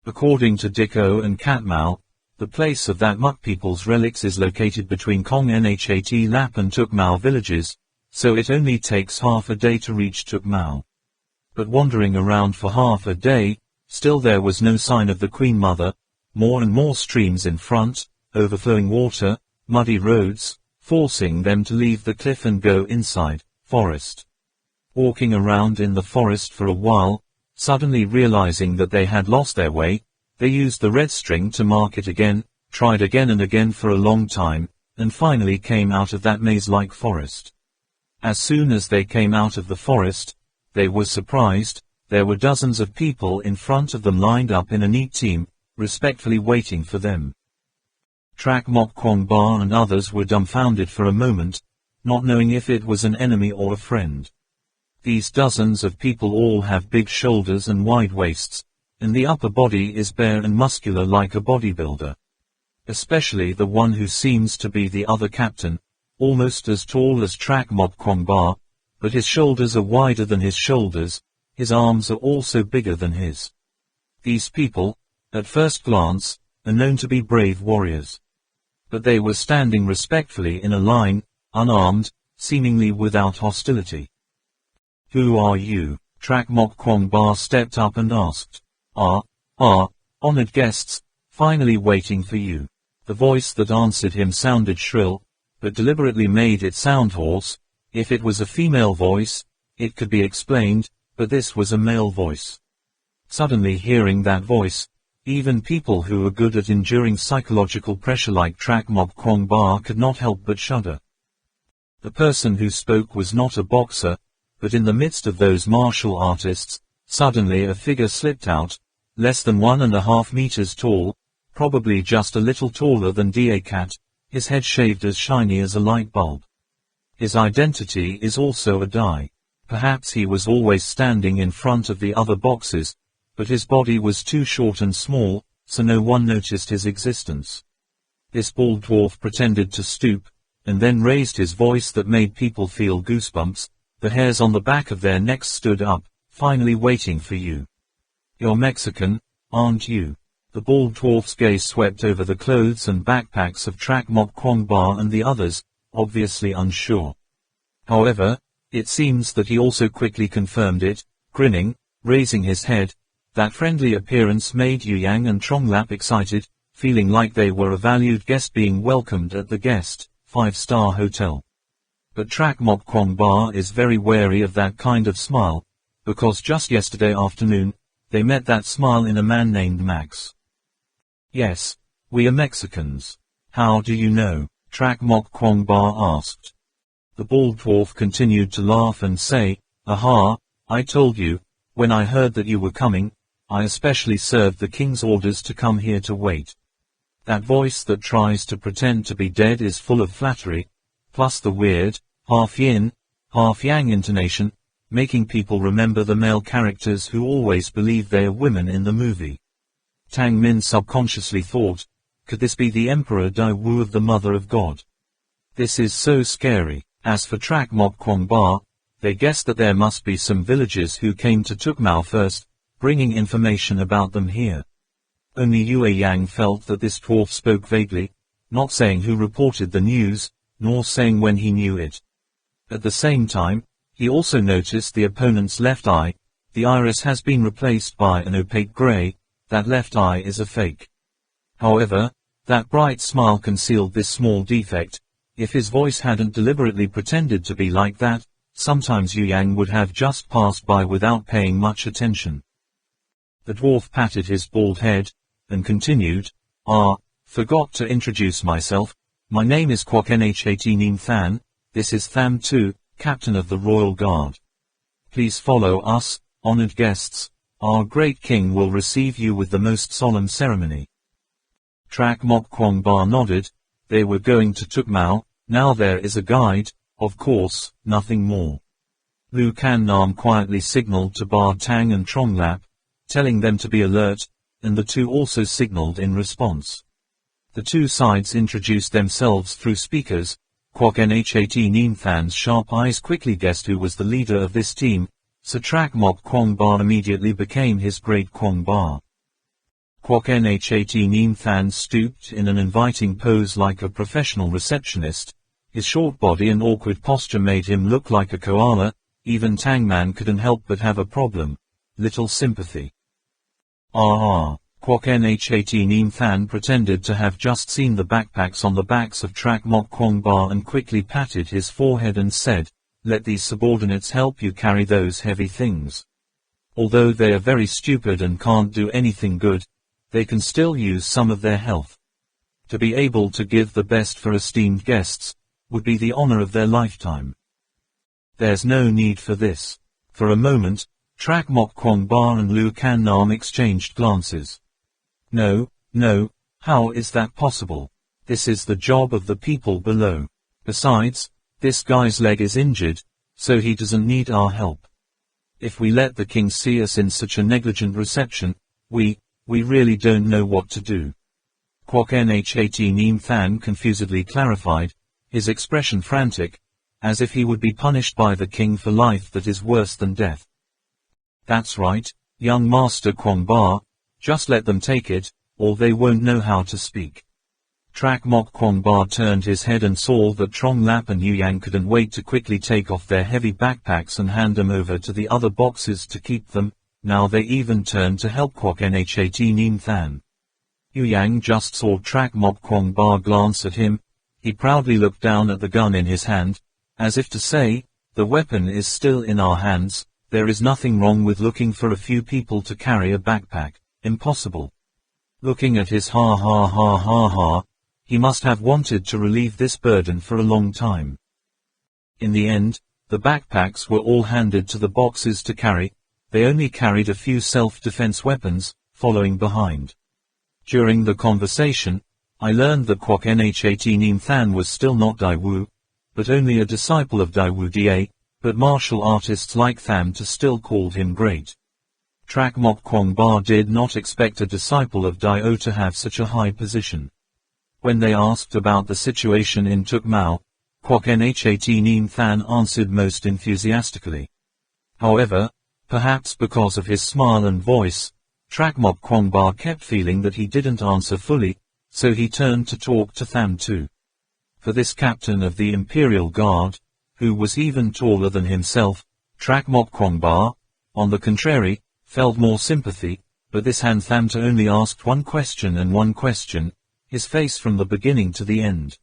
According to Dicko and Cat Mau, The place of that Muk people's relics is located between Confronting Lap and Tuk Mau villages, so it only takes half a day to reach Tuk Mau. But wandering around for half a day, still there was no sign of the Queen Mother. More and more streams in front, overflowing water, muddy roads, forcing them to leave the cliff and go inside, forest. Walking around in the forest for a while, suddenly realizing that they had lost their way, they used the red string to mark it again, tried again and again for a long time, and finally came out of that maze-like forest. As soon as they came out of the forest, they were surprised. There were dozens of people in front of them lined up in a neat team, respectfully waiting for them. Trak Mok Kwong Ba and others were dumbfounded for a moment, not knowing if it was an enemy or a friend. These dozens of people all have big shoulders and wide waists, and the upper body is bare and muscular like a bodybuilder. Especially the one who seems to be the other captain, almost as tall as Trak Mok Kwong Ba, but his shoulders are wider than his shoulders, his arms are also bigger than his. These people, at first glance, are known to be brave warriors. But they were standing respectfully in a line, unarmed, seemingly without hostility. "Who are you?" Trak Mok Kwong Ba stepped up and asked. Honored guests, finally waiting for you." The voice that answered him sounded shrill, but deliberately made it sound hoarse. If it was a female voice, it could be explained, but this was a male voice. Suddenly hearing that voice, even people who were good at enduring psychological pressure like Trak Mok Kwong Ba could not help but shudder. The person who spoke was not a boxer, but in the midst of those martial artists, suddenly a figure slipped out, less than 1.5 meters tall, probably just a little taller than Kat, his head shaved as shiny as a light bulb. His identity is also a die. Perhaps he was always standing in front of the other boxes, but his body was too short and small, so no one noticed his existence. This bald dwarf pretended to stoop, and then raised his voice that made people feel goosebumps. The hairs on the back of their necks stood up, finally waiting for you. "You're Mexican, aren't you?" The bald dwarf's gaze swept over the clothes and backpacks of Trak Mok Kwong Ba and the others, obviously unsure. However, it seems that he also quickly confirmed it, grinning, raising his head. That friendly appearance made Yu Yang and Tronglap excited, feeling like they were a valued guest being welcomed at the guest, 5-star hotel. But Trak Mok Kwong Ba is very wary of that kind of smile, because just yesterday afternoon, they met that smile in a man named Max. "Yes, we are Mexicans. How do you know?" Trak Mok Kwong Ba asked. The bald dwarf continued to laugh and say, "Aha, I told you, when I heard that you were coming, I especially served the king's orders to come here to wait." That voice that tries to pretend to be dead is full of flattery, plus the weird, half yin, half yang intonation, making people remember the male characters who always believe they are women in the movie. Tang Min subconsciously thought, could this be the Emperor Dai Wu of the Mother of God? This is so scary. As for Trak Mok Kwong Ba, they guessed that there must be some villagers who came to Tuk Mau first, bringing information about them here. Only Yue Yang felt that this dwarf spoke vaguely, not saying who reported the news, nor saying when he knew it. At the same time, he also noticed the opponent's left eye. The iris has been replaced by an opaque gray. That left eye is a fake. However, that bright smile concealed this small defect. If his voice hadn't deliberately pretended to be like that, sometimes Yu Yang would have just passed by without paying much attention. The dwarf patted his bald head, and continued, Forgot to introduce myself. My name is Kwok Nhat Nim Than. This is Tham Tu, Captain of the Royal Guard. Please follow us, honored guests. Our great king will receive you with the most solemn ceremony. Trak Mok Kwong Ba nodded. They were going to Tuk Mau. Now there is a guide, of course, nothing more. Lu Kan Nam quietly signaled to Ba Tang and Tronglap, telling them to be alert, and the two also signaled in response. The two sides introduced themselves through speakers. Kwok Nhat Nim Than's sharp eyes quickly guessed who was the leader of this team, so Trak Mok Kwong Ba immediately became his great Kwong Ba. Kwok Nhat Neem Than stooped in an inviting pose like a professional receptionist. His short body and awkward posture made him look like a koala. Even Tangman couldn't help but have a problem. Little sympathy. Kwok Nhat Neem Than pretended to have just seen the backpacks on the backs of Trak Mok Kwong Ba and quickly patted his forehead and said, "Let these subordinates help you carry those heavy things. Although they are very stupid and can't do anything good, they can still use some of their health. To be able to give the best for esteemed guests would be the honor of their lifetime. There's no need for this." For a moment, Trak Mok Kwong Ba and Lu Kan Nam exchanged glances. No, how is that possible? This is the job of the people below. Besides, this guy's leg is injured, so he doesn't need our help. If we let the king see us in such a negligent reception, we really don't know what to do. Kwok Nhat Neem Than confusedly clarified, his expression frantic, as if he would be punished by the king for life that is worse than death. That's right, young Master Kwong Ba, just let them take it, or they won't know how to speak. Trak Mok Kwong Ba turned his head and saw that Trong Lap and Yu Yang couldn't wait to quickly take off their heavy backpacks and hand them over to the other boxes to keep them. Now they even turned to help Kwok Nhat Neem Than. Yu Yang just saw Trak Mok Kwong Ba glance at him. He proudly looked down at the gun in his hand, as if to say, "The weapon is still in our hands. There is nothing wrong with looking for a few people to carry a backpack. Impossible." Looking at his ha, he must have wanted to relieve this burden for a long time. In the end, the backpacks were all handed to the boxes to carry. They only carried a few self-defense weapons, following behind. During the conversation, I learned that Kwok Nhat Neem Than was still not Dai Wu, but only a disciple of Dai Wu Da, but martial artists like Tham to still called him great. Trak Mok Kwong Ba did not expect a disciple of Dai O to have such a high position. When they asked about the situation in Tuk Mau, Kwok Nhat Neem Than answered most enthusiastically. However, perhaps because of his smile and voice, Trak Mok Kwong Ba kept feeling that he didn't answer fully, so he turned to talk to Tham too. For this captain of the Imperial Guard, who was even taller than himself, Trak Mok Kwong Ba, on the contrary, felt more sympathy, but this hand Tham to only asked one question and one question, his face from the beginning to the end.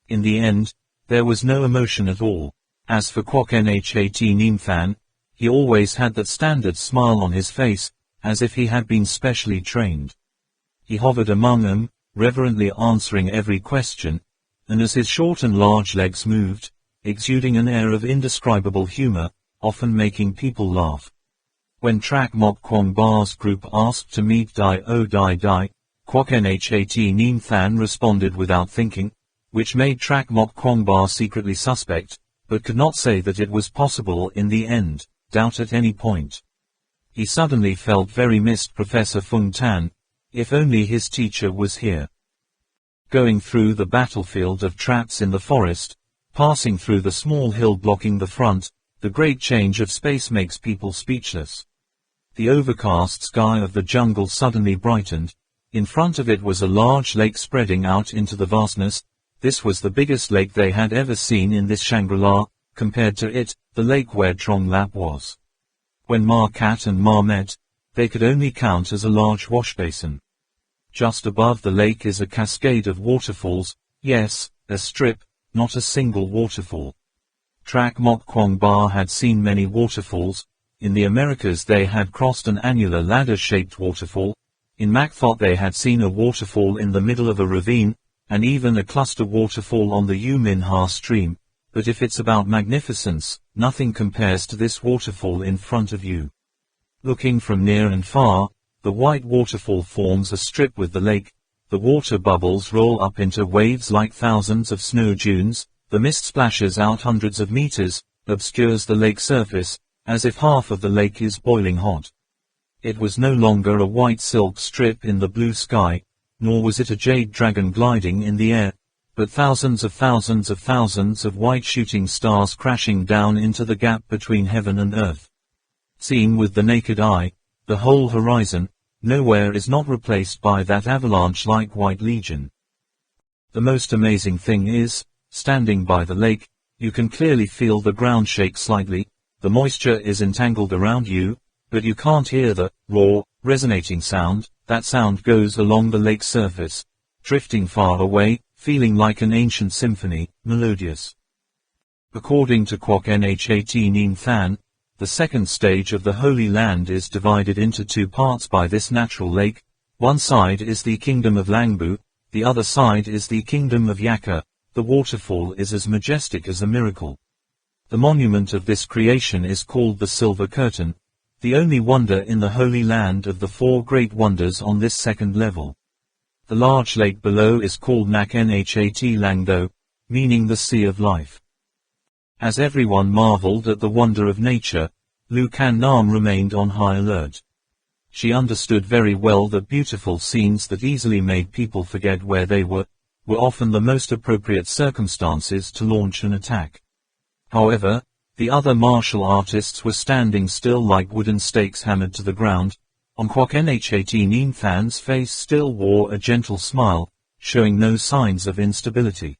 In the end, there was no emotion at all. As for Kwok Nhat Neem Than, he always had that standard smile on his face, as if he had been specially trained. He hovered among them, reverently answering every question, and as his short and large legs moved, exuding an air of indescribable humor, often making people laugh. When Trak Mok Kwong Ba's group asked to meet Dai O Dai Dai, Kwok Nhat Neem Than responded without thinking, which made Trak Mok Kwong Ba secretly suspect, but could not say that it was possible in the end, doubt at any point. He suddenly felt very missed Professor Fung Tan, if only his teacher was here. Going through the battlefield of traps in the forest, passing through the small hill blocking the front, the great change of space makes people speechless. The overcast sky of the jungle suddenly brightened. In front of it was a large lake spreading out into the vastness. This was the biggest lake they had ever seen in this Shangri-La. Compared to it, the lake where Trong Lap was. When Ma Cat and Ma met, they could only count as a large wash basin. Just above the lake is a cascade of waterfalls, yes, a strip, not a single waterfall. Trak Mok Kwong Ba had seen many waterfalls. In the Americas they had crossed an annular ladder-shaped waterfall. In Mak thought they had seen a waterfall in the middle of a ravine, and even a cluster waterfall on the U Min Ha stream, but if it's about magnificence, nothing compares to this waterfall in front of you. Looking from near and far, the white waterfall forms a strip with the lake. The water bubbles roll up into waves like thousands of snow dunes. The mist splashes out hundreds of meters, obscures the lake surface, as if half of the lake is boiling hot. It was no longer a white silk strip in the blue sky, nor was it a jade dragon gliding in the air, but thousands of white shooting stars crashing down into the gap between heaven and earth. Seen with the naked eye, the whole horizon, nowhere is not replaced by that avalanche-like White Legion. The most amazing thing is, standing by the lake, you can clearly feel the ground shake slightly, the moisture is entangled around you, but you can't hear the raw, resonating sound. That sound goes along the lake surface, drifting far away, feeling like an ancient symphony, melodious. According to Kwok Nhat Nin Than, the second stage of the Holy Land is divided into two parts by this natural lake. One side is the kingdom of Langbu, the other side is the kingdom of Yaka. The waterfall is as majestic as a miracle. The monument of this creation is called the Silver Curtain, the only wonder in the Holy Land of the four great wonders on this second level. The large lake below is called Nak Nhat Langdo, meaning the Sea of Life. As everyone marveled at the wonder of nature, Lu Kan Nam remained on high alert. She understood very well that beautiful scenes that easily made people forget where they were often the most appropriate circumstances to launch an attack. However, the other martial artists were standing still like wooden stakes hammered to the ground. On Kwok Nhat Nin Than's face still wore a gentle smile, showing no signs of instability.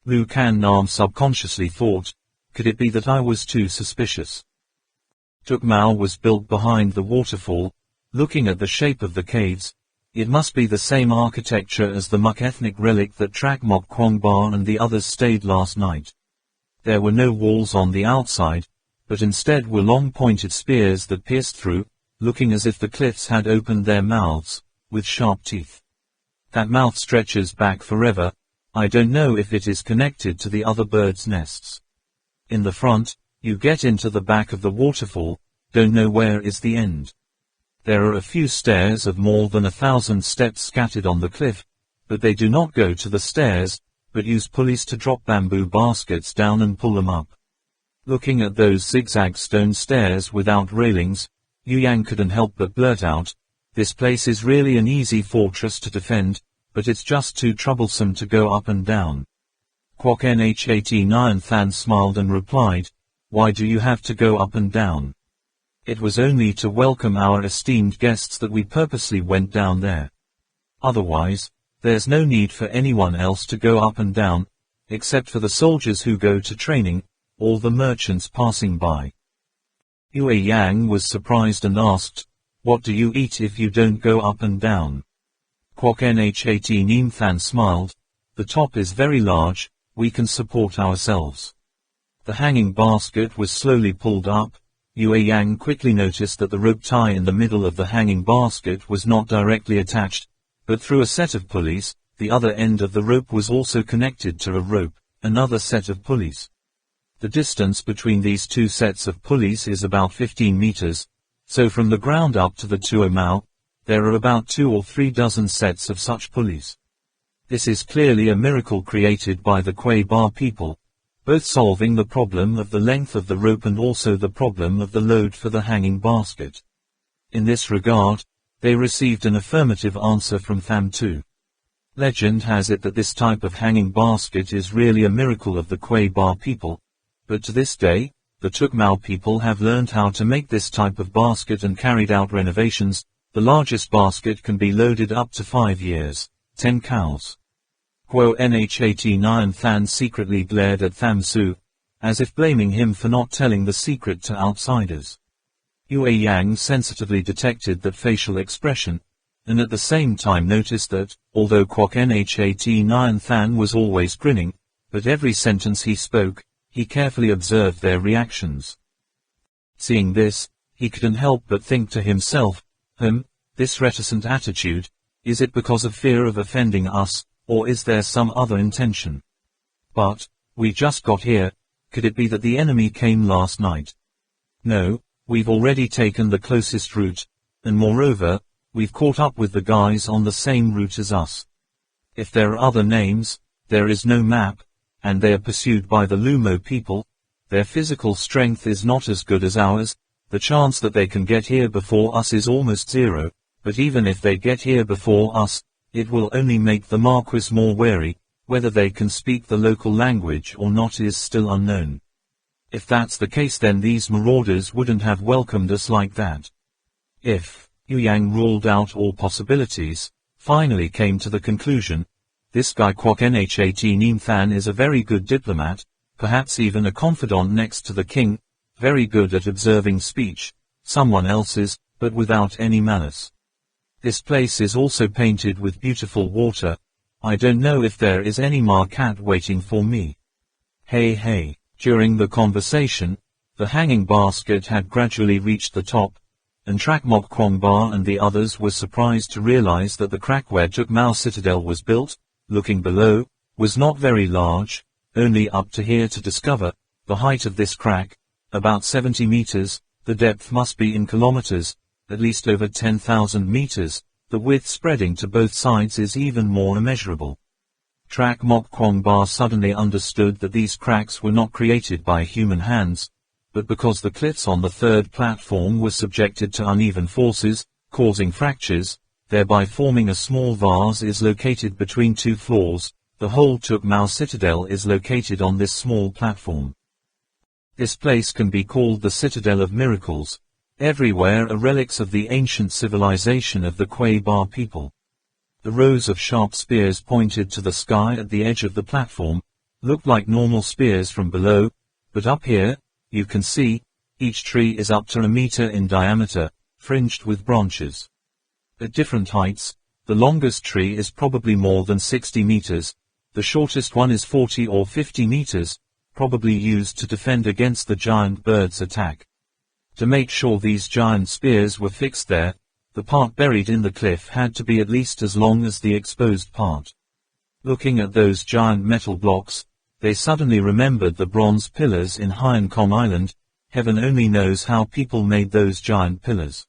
Lu Kan Nam subconsciously thought, could it be that I was too suspicious? Tuk Mau was built behind the waterfall. Looking at the shape of the caves, it must be the same architecture as the Muk ethnic relic that Trak Mok Kwong Ba and the others stayed last night. There were no walls on the outside, but instead were long pointed spears that pierced through, looking as if the cliffs had opened their mouths, with sharp teeth. That mouth stretches back forever. I don't know if it is connected to the other birds' nests. In the front, you get into the back of the waterfall, don't know where is the end. There are a few stairs of more than 1,000 steps scattered on the cliff, but they do not go to the stairs, but use pulleys to drop bamboo baskets down and pull them up. Looking at those zigzag stone stairs without railings, Yu Yang couldn't help but blurt out, this place is really an easy fortress to defend, but it's just too troublesome to go up and down. Kwok Nhat Nin Than smiled and replied, why do you have to go up and down? It was only to welcome our esteemed guests that we purposely went down there. Otherwise, there's no need for anyone else to go up and down, except for the soldiers who go to training, or the merchants passing by. Yue Yang was surprised and asked, what do you eat if you don't go up and down? Kwok Nhat Nin Than smiled, the top is very large, we can support ourselves. The hanging basket was slowly pulled up. Yue Yang quickly noticed that the rope tie in the middle of the hanging basket was not directly attached, but through a set of pulleys. The other end of the rope was also connected to a rope, another set of pulleys. The distance between these two sets of pulleys is about 15 meters, so from the ground up to the Tual Mau, there are about 2 or 3 dozen sets of such pulleys. This is clearly a miracle created by the Kwei Ba people, both solving the problem of the length of the rope and also the problem of the load for the hanging basket. In this regard, they received an affirmative answer from Tham Tu. Legend has it that this type of hanging basket is really a miracle of the Kwei Ba people, but to this day, the Tuk Mau people have learned how to make this type of basket and carried out renovations. The largest basket can be loaded up to 5 years, 10 cows. Kwok Nhat Nin Than secretly glared at Tham Su, as if blaming him for not telling the secret to outsiders. Yue Yang sensitively detected that facial expression, and at the same time noticed that, although Kwok Nhat Nin Than was always grinning, but every sentence he spoke, he carefully observed their reactions. Seeing this, he couldn't help but think to himself, this reticent attitude, is it because of fear of offending us? Or is there some other intention? But, we just got here, could it be that the enemy came last night? No, we've already taken the closest route, and moreover, we've caught up with the guys on the same route as us. If there are other names, there is no map, and they are pursued by the Lumo people, their physical strength is not as good as ours, the chance that they can get here before us is almost zero, but even if they get here before us, it will only make the Marquis more wary. Whether they can speak the local language or not is still unknown. If that's the case, then these marauders wouldn't have welcomed us like that. If Yang ruled out all possibilities, finally came to the conclusion, this guy Kwok Nhat Neem Than is a very good diplomat, perhaps even a confidant next to the king, very good at observing speech, someone else's, but without any malice. This place is also painted with beautiful water. I don't know if there is any marcat waiting for me. Hey hey. During the conversation, the hanging basket had gradually reached the top, and Trak Mok Kwong Ba and the others were surprised to realize that the crack where Tuk Mau citadel was built, looking below, was not very large, only up to here to discover the height of this crack, about 70 meters, the depth must be in kilometers, at least over 10,000 meters, the width spreading to both sides is even more immeasurable. Trak Mok Kwong Ba suddenly understood that these cracks were not created by human hands, but because the cliffs on the third platform were subjected to uneven forces, causing fractures, thereby forming a small vase is located between two floors. The whole Tuk Mau citadel is located on this small platform. This place can be called the Citadel of Miracles. Everywhere are relics of the ancient civilization of the Kwai Ba people. The rows of sharp spears pointed to the sky at the edge of the platform looked like normal spears from below, but up here, you can see, each tree is up to a meter in diameter, fringed with branches. At different heights, the longest tree is probably more than 60 meters, the shortest one is 40 or 50 meters, probably used to defend against the giant bird's attack. To make sure these giant spears were fixed there, the part buried in the cliff had to be at least as long as the exposed part. Looking at those giant metal blocks, they suddenly remembered the bronze pillars in Hainan Kong Island. Heaven only knows how people made those giant pillars.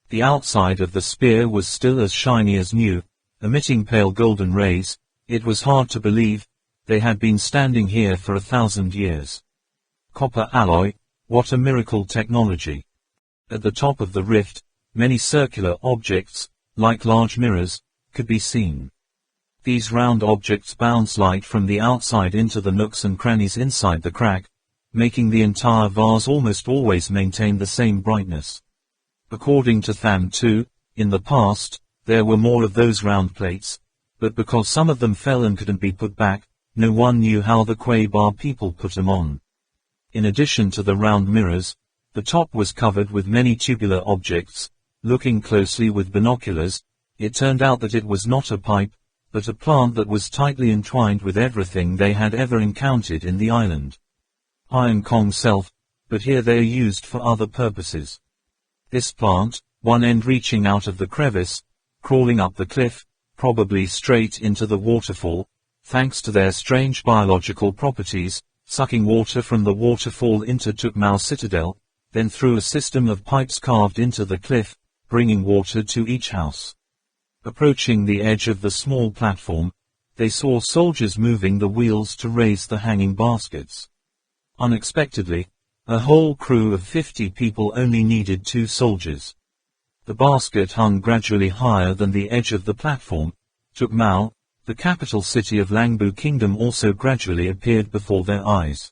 The outside of the spear was still as shiny as new, emitting pale golden rays. It was hard to believe they had been standing here for 1,000 years. Copper alloy, what a miracle technology. At the top of the rift, many circular objects, like large mirrors, could be seen. These round objects bounce light from the outside into the nooks and crannies inside the crack, making the entire vase almost always maintain the same brightness. According to Tham Tu, in the past, there were more of those round plates, but because some of them fell and couldn't be put back, no one knew how the Kwai Ba people put them on. In addition to the round mirrors, the top was covered with many tubular objects. Looking closely with binoculars, it turned out that it was not a pipe, but a plant that was tightly entwined with everything they had ever encountered in the island. Hainan Kong self, but here they are used for other purposes. This plant, one end reaching out of the crevice, crawling up the cliff, probably straight into the waterfall, thanks to their strange biological properties, sucking water from the waterfall into Tuk Mau citadel, then through a system of pipes carved into the cliff, bringing water to each house. Approaching the edge of the small platform, they saw soldiers moving the wheels to raise the hanging baskets. Unexpectedly, a whole crew of 50 people only needed 2 soldiers. The basket hung gradually higher than the edge of the platform. Tuk Mau, the capital city of Langbu Kingdom, also gradually appeared before their eyes.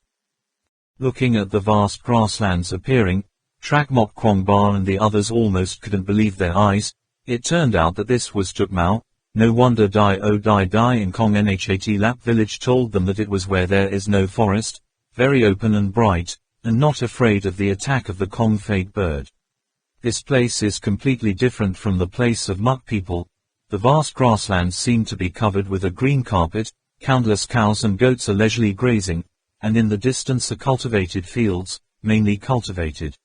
Looking at the vast grasslands appearing, Trak Mok Kwong Ba and the others almost couldn't believe their eyes. It turned out that this was Tuk Mau. No wonder Dai in Kong Nhat Lap village told them that it was where there is no forest, very open and bright, and not afraid of the attack of the Kong Fade bird. This place is completely different from the place of Muk people. The vast grasslands seem to be covered with a green carpet, countless cows and goats are leisurely grazing, and in the distance are cultivated fields, mainly cultivated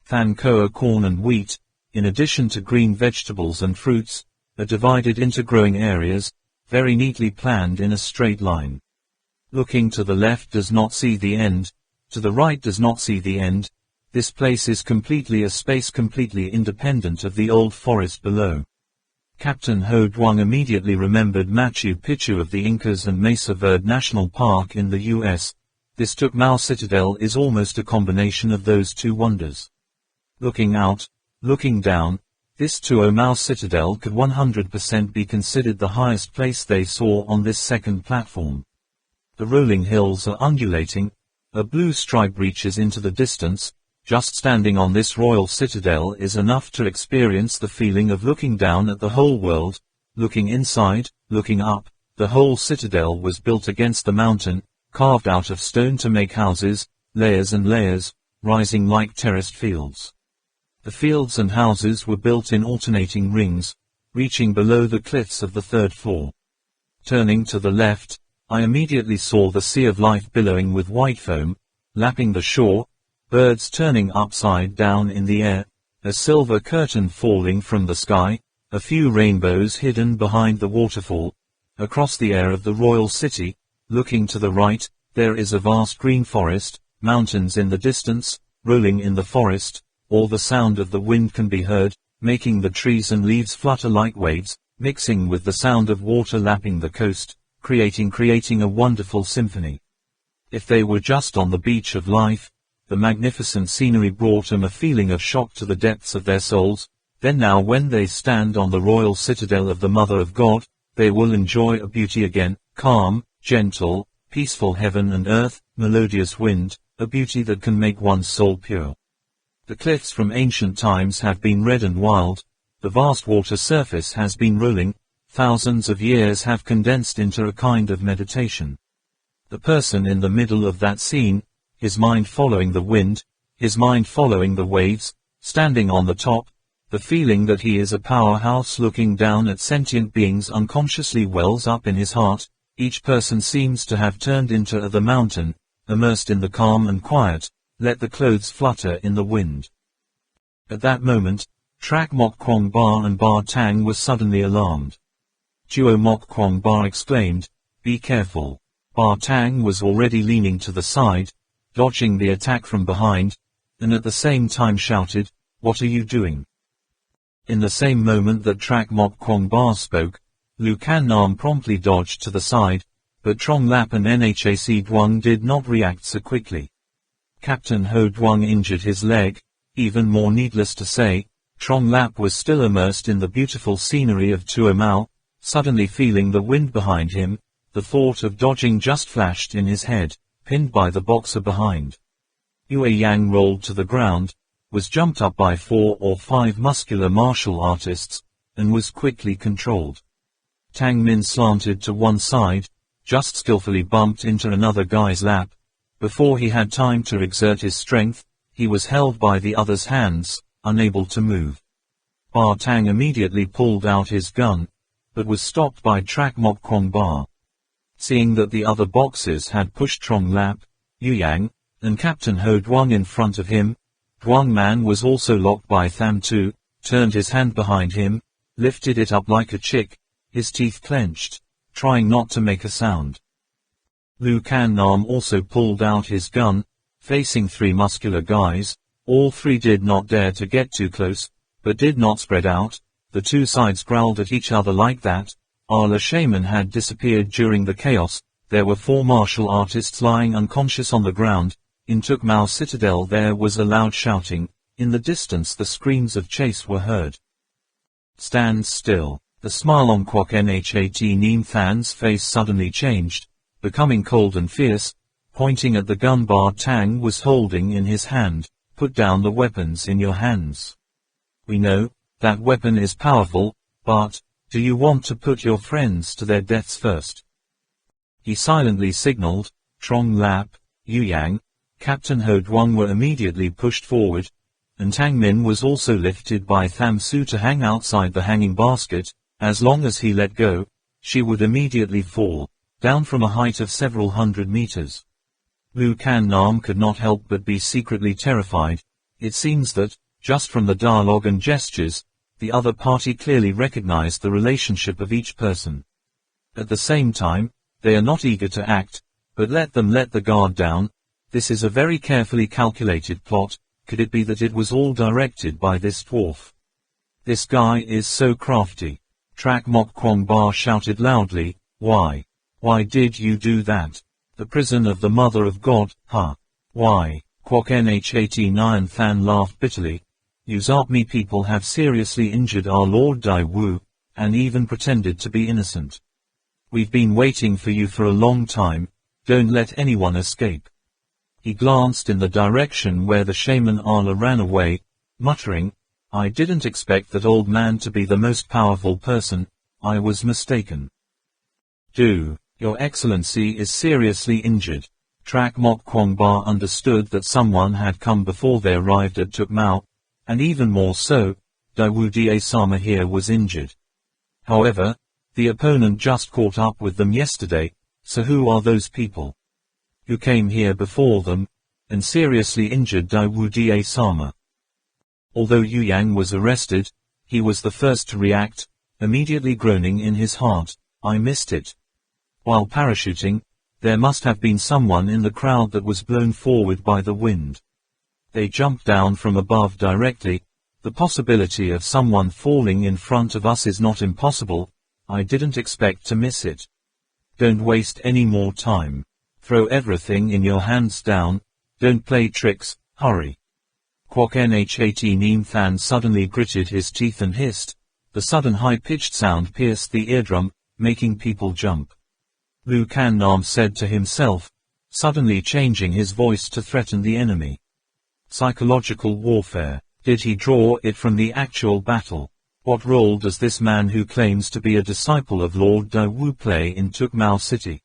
Than Koa corn and wheat, in addition to green vegetables and fruits, are divided into growing areas, very neatly planned in a straight line. Looking to the left does not see the end, to the right does not see the end. This place is completely a space completely independent of the old forest below. Captain Ho Duong immediately remembered Machu Picchu of the Incas and Mesa Verde National Park in the US. This Tuk Mau citadel is almost a combination of those two wonders. Looking out, looking down, this Tuo Mau citadel could 100% be considered the highest place they saw on this second platform. The rolling hills are undulating, a blue stripe reaches into the distance, Just standing on this royal citadel is enough to experience the feeling of looking down at the whole world, looking inside, looking up. The whole citadel was built against the mountain, carved out of stone to make houses, layers and layers, rising like terraced fields. The fields and houses were built in alternating rings, reaching below the cliffs of the third floor. Turning to the left, I immediately saw the sea of life billowing with white foam, lapping the shore, birds turning upside down in the air, a silver curtain falling from the sky, a few rainbows hidden behind the waterfall. Across the air of the royal city, looking to the right, there is a vast green forest, mountains in the distance, rolling in the forest, all the sound of the wind can be heard, making the trees and leaves flutter like waves, mixing with the sound of water lapping the coast, creating a wonderful symphony. If they were just on the beach of life, the magnificent scenery brought them a feeling of shock to the depths of their souls. Then now when they stand on the royal citadel of the Mother of God, they will enjoy a beauty again, calm, gentle, peaceful heaven and earth, melodious wind, a beauty that can make one's soul pure. The cliffs from ancient times have been red and wild, the vast water surface has been rolling, thousands of years have condensed into a kind of meditation. The person in the middle of that scene, his mind following the wind, his mind following the waves, standing on the top, the feeling that he is a powerhouse looking down at sentient beings unconsciously wells up in his heart. Each person seems to have turned into the mountain, immersed in the calm and quiet, let the clothes flutter in the wind. At that moment, Trak Mok Kwong Ba and Ba Tang were suddenly alarmed. Duo Mok Kwong Ba exclaimed, "Be careful." Ba Tang was already leaning to the side, dodging the attack from behind, and at the same time shouted, "What are you doing?" In the same moment that Trak Mok Kwong Ba spoke, Lu Kan Nam promptly dodged to the side, but Trong Lap and Nhac Duong did not react so quickly. Captain Ho Duong injured his leg. Even more needless to say, Trong Lap was still immersed in the beautiful scenery of Tuk Mau. Suddenly feeling the wind behind him, the thought of dodging just flashed in his head, pinned by the boxer behind. Yue Yang rolled to the ground, was jumped up by 4 or 5 muscular martial artists, and was quickly controlled. Tang Min slanted to one side, just skillfully bumped into another guy's lap. Before he had time to exert his strength, he was held by the other's hands, unable to move. Ba Tang immediately pulled out his gun, but was stopped by Trak Mok Kwong Ba. Seeing that the other boxers had pushed Trong Lap, Yu Yang, and Captain Ho Duong in front of him, Duong Man was also locked by Tham Tu, turned his hand behind him, lifted it up like a chick, his teeth clenched, trying not to make a sound. Lu Kan Nam also pulled out his gun, facing 3 muscular guys. All 3 did not dare to get too close, but did not spread out. The 2 sides growled at each other like that. Our shaman had disappeared during the chaos. There were 4 martial artists lying unconscious on the ground. In Tuk Mau citadel there was a loud shouting. In the distance the screams of chase were heard. Stand still. The smile on Kwok Nhat Neem Than's face suddenly changed, becoming cold and fierce, pointing at the gun Ba Tang was holding in his hand. Put down the weapons in your hands. We know that weapon is powerful, but do you want to put your friends to their deaths first? He silently signaled. Trong Lap, Yu Yang, Captain Ho Duong were immediately pushed forward, and Tang Min was also lifted by Tham Su to hang outside the hanging basket. As long as he let go, she would immediately fall, down from a height of several hundred meters. Lu Kan Nam could not help but be secretly terrified. It seems that, just from the dialogue and gestures, the other party clearly recognized the relationship of each person. At the same time, they are not eager to act, but let them let the guard down. This is a very carefully calculated plot. Could it be that it was all directed by this dwarf? This guy is so crafty. Trak Mok Kwong Ba shouted loudly, "Why? Why did you do that? The prison of the Mother of God, huh? Why?" Kwok Nhat Nyan Than laughed bitterly. "You Zapmi people have seriously injured our Lord Dai Wu, and even pretended to be innocent. We've been waiting for you for a long time. Don't let anyone escape." He glanced in the direction where the shaman Ala ran away, muttering, "I didn't expect that old man to be the most powerful person, I was mistaken." Your Excellency is seriously injured. Trak Mok Kwong Ba understood that someone had come before they arrived at Tuk Mau, and even more so, Dawu Da Sama here was injured. However, the opponent just caught up with them yesterday, so who are those people who came here before them, and seriously injured Dawu Da Sama? Although Yu Yang was arrested, he was the first to react, immediately groaning in his heart, "I missed it." While parachuting, there must have been someone in the crowd that was blown forward by the wind. They jumped down from above directly. The possibility of someone falling in front of us is not impossible. I didn't expect to miss it. Don't waste any more time. Throw everything in your hands down. Don't play tricks, hurry. Kwok Nhat Neem Than suddenly gritted his teeth and hissed. The sudden high-pitched sound pierced the eardrum, making people jump. Lu Kan Nam said to himself, suddenly changing his voice to threaten the enemy. Psychological warfare. Did he draw it from the actual battle? What role does this man who claims to be a disciple of Lord Dawu play in Tuk Mau City?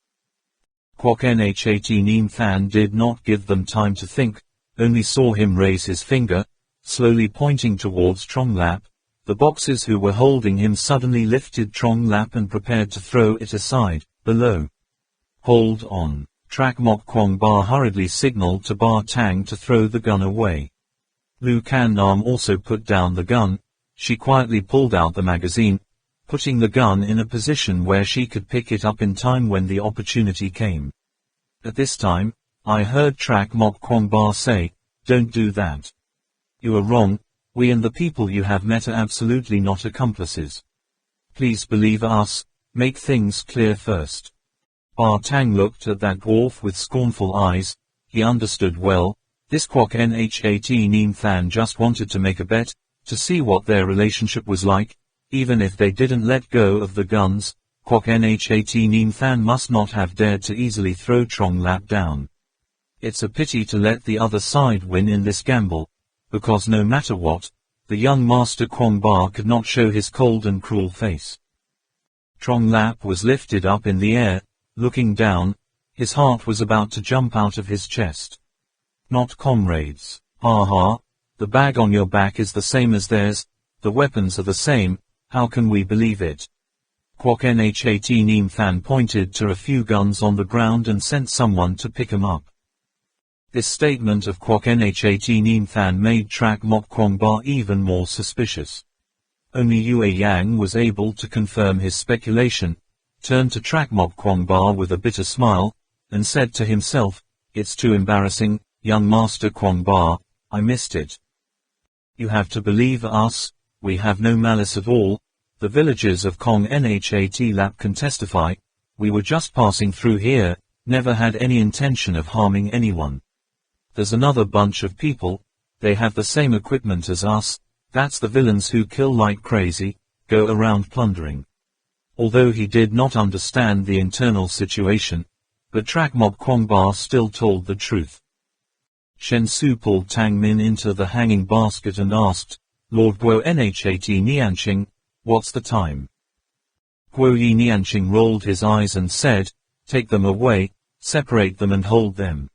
Kwok Nhat Neem Than did not give them time to think, only saw him raise his finger, slowly pointing towards Trong Lap. The boxers who were holding him suddenly lifted Trong Lap and prepared to throw it aside, below. Hold on. Trak Mok Kwong Ba hurriedly signaled to Ba Tang to throw the gun away. Lu Kan Nam also put down the gun. She quietly pulled out the magazine, putting the gun in a position where she could pick it up in time when the opportunity came. At this time, I heard Trak Mok Kwong Ba say, "Don't do that. You are wrong. We and the people you have met are absolutely not accomplices. Please believe us, make things clear first." Ba Tang looked at that dwarf with scornful eyes. He understood well. This Kwok Nhat Neem Than just wanted to make a bet, to see what their relationship was like. Even if they didn't let go of the guns, Kwok Nhat Neem Than must not have dared to easily throw Trong Lap down. It's a pity to let the other side win in this gamble, because no matter what, the young master Kwong Ba could not show his cold and cruel face. Trong Lap was lifted up in the air, looking down. His heart was about to jump out of his chest. Not comrades. Ha ha. The bag on your back is the same as theirs. The weapons are the same. How can we believe it? Kwok Nhat Neem Than pointed to a few guns on the ground and sent someone to pick them up. This statement of Kwok Nhat Neem Than made Trak Mok Kwong Ba even more suspicious. Only Yue Yang was able to confirm his speculation, turned to Trak Mok Kwong Ba with a bitter smile, and said to himself, "It's too embarrassing, young master Kwong Ba, I missed it. You have to believe us, we have no malice at all. The villagers of Kong Nhat Lap can testify, we were just passing through here, never had any intention of harming anyone. There's another bunch of people, they have the same equipment as us, that's the villains who kill like crazy, go around plundering." Although he did not understand the internal situation, but Trak Mok Kwong Ba still told the truth. Shen Su pulled Tang Min into the hanging basket and asked, "Lord Guo Nhat Nianqing, what's the time?" Guo Yi Nianqing rolled his eyes and said, "Take them away, separate them and hold them.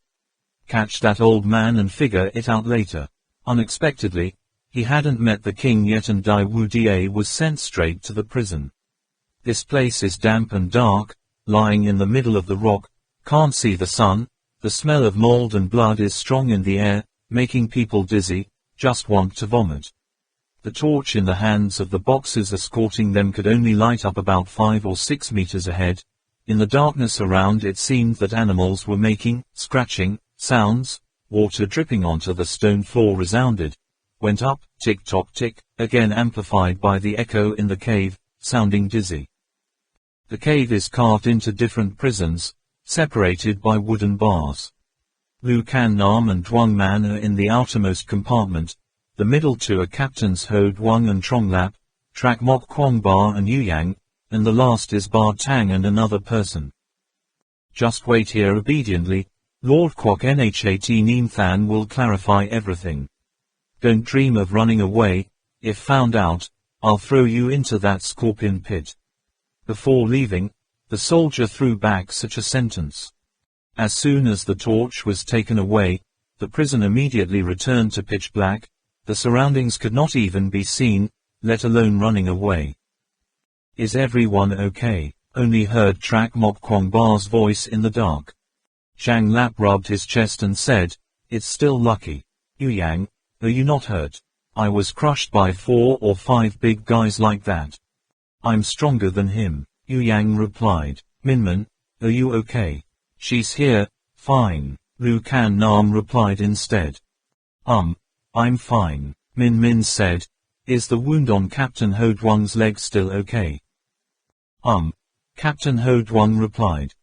Catch that old man and figure it out later." Unexpectedly, he hadn't met the king yet and Dawu Da was sent straight to the prison. This place is damp and dark, lying in the middle of the rock, can't see the sun, the smell of mold and blood is strong in the air, making people dizzy, just want to vomit. The torch in the hands of the boxers escorting them could only light up about 5 or 6 meters ahead. In the darkness around it seemed that animals were making, scratching, sounds. Water dripping onto the stone floor resounded. Went up, tick-tock tick, again amplified by the echo in the cave, sounding dizzy. The cave is carved into different prisons, separated by wooden bars. Lu Kan Nam and Duang Man are in the outermost compartment. The middle two are Captains Ho Duang and Trong Lap, Trak Mok Kwong Ba and Yu Yang, and the last is Ba Tang and another person. Just wait here obediently. Lord Kwok Nhat Neem Than will clarify everything. Don't dream of running away. If found out, I'll throw you into that scorpion pit. Before leaving, the soldier threw back such a sentence. As soon as the torch was taken away, the prison immediately returned to pitch black. The surroundings could not even be seen, let alone running away. Is everyone okay? Only heard Trak Mok Kwong Ba's voice in the dark. Zhang Lap rubbed his chest and said, "It's still lucky. Yu Yang, are you not hurt? I was crushed by 4 or 5 big guys like that. I'm stronger than him." Yu Yang replied. "Minman, are you okay?" "She's here, fine." Lu Kan Nam replied instead. I'm fine." Min Min said. "Is the wound on Captain Ho Duang's leg still okay?" Captain Ho Duang replied.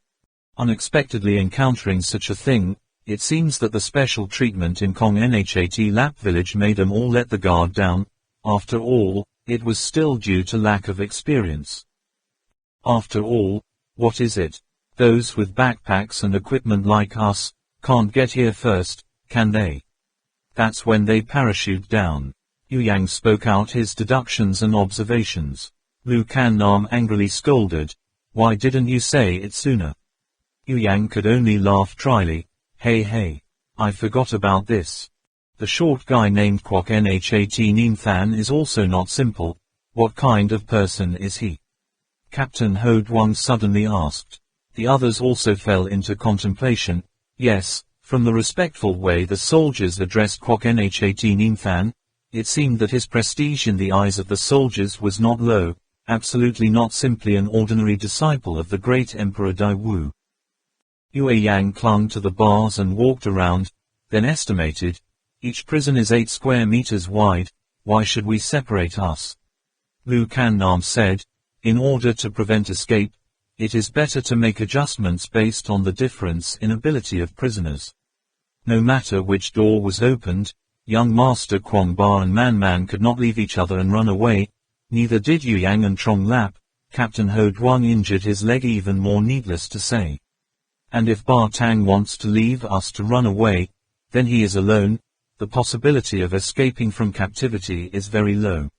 Unexpectedly encountering such a thing, it seems that the special treatment in Kong Nhat Lap village made them all let the guard down. After all, it was still due to lack of experience. After all, what is it? Those with backpacks and equipment like us can't get here first, can they? That's when they parachute down. Yu Yang spoke out his deductions and observations. Lu Kan Nam angrily scolded. "Why didn't you say it sooner?" Yu Yang could only laugh dryly. Hey, I forgot about this. The short guy named Kwok Nhat Neem Than is also not simple. What kind of person is he? Captain Ho Duang suddenly asked. The others also fell into contemplation. Yes, from the respectful way the soldiers addressed Kwok Nhat Neem Than, it seemed that his prestige in the eyes of the soldiers was not low, absolutely not simply an ordinary disciple of the great Emperor Dai Wu. Yue Yang clung to the bars and walked around, then estimated, "Each prison is 8 square meters wide, why should we separate us?" Lu Kan Nam said, "In order to prevent escape, it is better to make adjustments based on the difference in ability of prisoners." No matter which door was opened, young Master Kwong Ba and Man Man could not leave each other and run away, neither did Yu Yang and Trong Lap. Captain Ho Duang injured his leg even more, needless to say. And if Ba Tang wants to leave us to run away, then he is alone. The possibility of escaping from captivity is very low.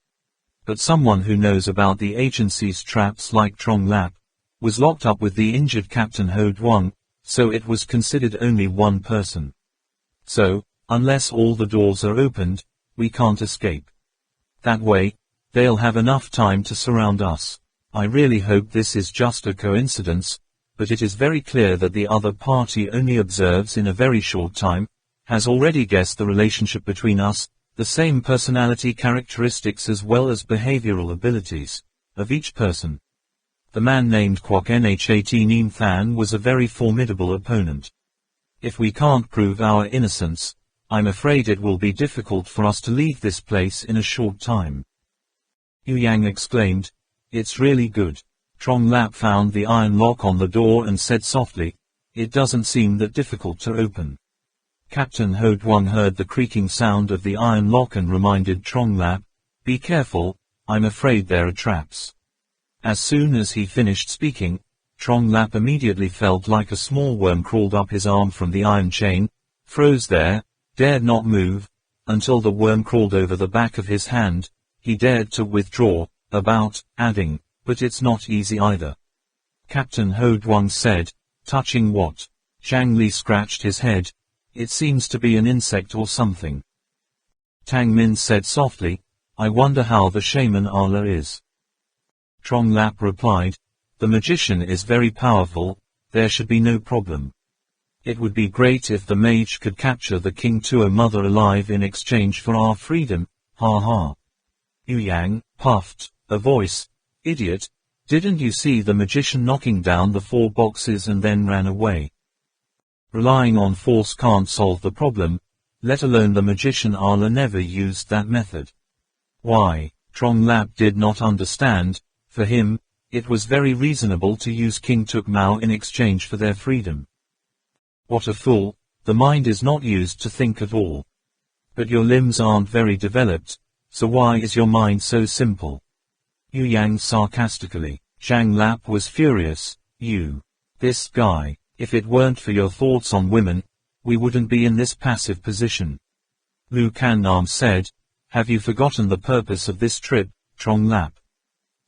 But someone who knows about the agency's traps like Trong Lap was locked up with the injured Captain Ho Duang, so it was considered only one person. So, unless all the doors are opened, we can't escape. That way, they'll have enough time to surround us. I really hope this is just a coincidence, but it is very clear that the other party only observes in a very short time, has already guessed the relationship between us, the same personality characteristics as well as behavioral abilities, of each person. The man named Kwok Nhat Neem Than was a very formidable opponent. If we can't prove our innocence, I'm afraid it will be difficult for us to leave this place in a short time. Yu Yang exclaimed, "It's really good." Trong Lap found the iron lock on the door and said softly, "It doesn't seem that difficult to open." Captain Ho Duang heard the creaking sound of the iron lock and reminded Trong Lap, "Be careful, I'm afraid there are traps." As soon as he finished speaking, Trong Lap immediately felt like a small worm crawled up his arm from the iron chain, froze there, dared not move, until the worm crawled over the back of his hand. He dared to withdraw, adding, "But it's not easy either." Captain Ho Duang said, "Touching what?" Zhang Li scratched his head. "It seems to be an insect or something." Tang Min said softly, "I wonder how the shaman Allah is." Trong Lap replied, "The magician is very powerful, there should be no problem. It would be great if the mage could capture the King Tuo mother alive in exchange for our freedom, ha ha." Yu Yang puffed, a voice, "Idiot, didn't you see the magician knocking down the 4 boxes and then ran away? Relying on force can't solve the problem, let alone the magician Allah never used that method." Why, Trong Lap did not understand. For him, it was very reasonable to use King Tuk Mau in exchange for their freedom. What a fool, the mind is not used to think at all. But your limbs aren't very developed, so why is your mind so simple? Yu Yang sarcastically. Zhang Lap was furious. "You. This guy, if it weren't for your thoughts on women, we wouldn't be in this passive position. Lu Kan-nam said, have you forgotten the purpose of this trip, Trong Lap?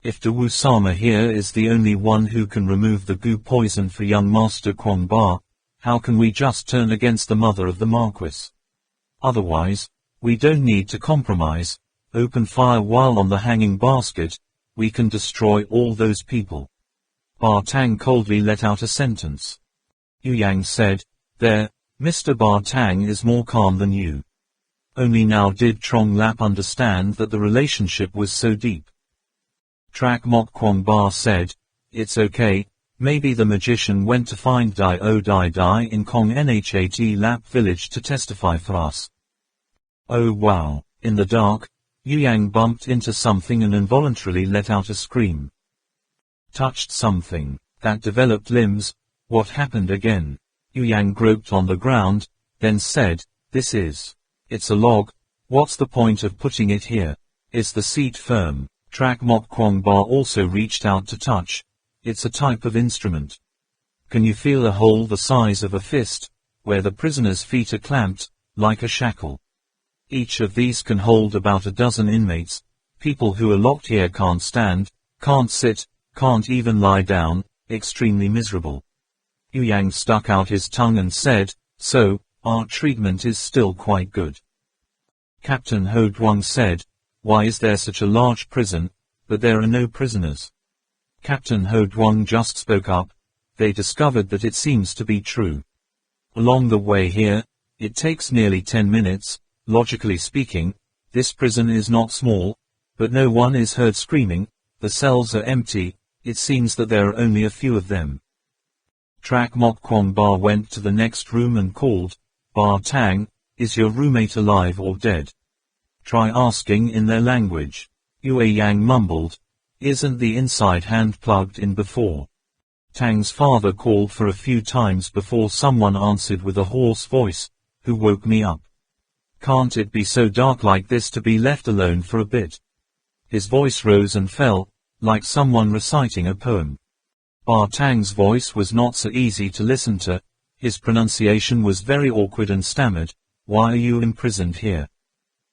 If Dawu Sama here is the only one who can remove the goo poison for young Master Kwong Ba, how can we just turn against the mother of the Marquis? Otherwise, we don't need to compromise, open fire while on the hanging basket, we can destroy all those people. Ba Tang coldly let out a sentence. Yu Yang said, there, Mr. Ba Tang is more calm than you. Only now did Trong Lap understand that the relationship was so deep. Trak Mok Kwong Ba said, it's okay, maybe the magician went to find Dai O Dai Dai in Kong Nhat Lap village to testify for us. Oh wow, in the dark, Yu Yang bumped into something and involuntarily let out a scream. Touched something, that developed limbs, what happened again? Yu Yang groped on the ground, then said, it's a log, what's the point of putting it here? Is the seat firm? Trak Mok Kwong Ba also reached out to touch, it's a type of instrument. Can you feel a hole the size of a fist, where the prisoner's feet are clamped, like a shackle? Each of these can hold about a dozen inmates, people who are locked here can't stand, can't sit, can't even lie down, extremely miserable. Yu Yang stuck out his tongue and said, so, our treatment is still quite good. Captain Ho Duong said, why is there such a large prison, but there are no prisoners? Captain Ho Duong just spoke up, they discovered that it seems to be true. Along the way here, it takes nearly 10 minutes, logically speaking, this prison is not small, but no one is heard screaming, the cells are empty, it seems that there are only a few of them. Trak Mok Kwong Ba went to the next room and called, Ba Tang, is your roommate alive or dead? Try asking in their language. Yue Yang mumbled, isn't the inside hand plugged in before? Tang's father called for a few times before someone answered with a hoarse voice, who woke me up? Can't it be so dark like this to be left alone for a bit? His voice rose and fell, like someone reciting a poem. Ba Tang's voice was not so easy to listen to, his pronunciation was very awkward and stammered, why are you imprisoned here?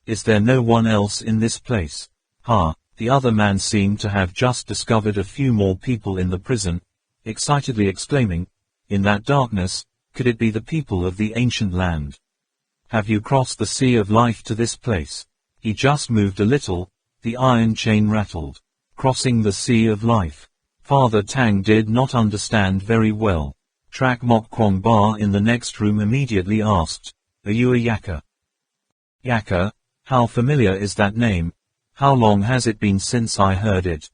Is there no one else in this place? The other man seemed to have just discovered a few more people in the prison, excitedly exclaiming, in that darkness, could it be the people of the ancient land? Have you crossed the sea of life to this place? He just moved a little, the iron chain rattled. Crossing the sea of life. Father Tang did not understand very well. Trak Mok Kwong Ba in the next room immediately asked, are you a Yaka? Yaka, how familiar is that name? How long has it been since I heard it?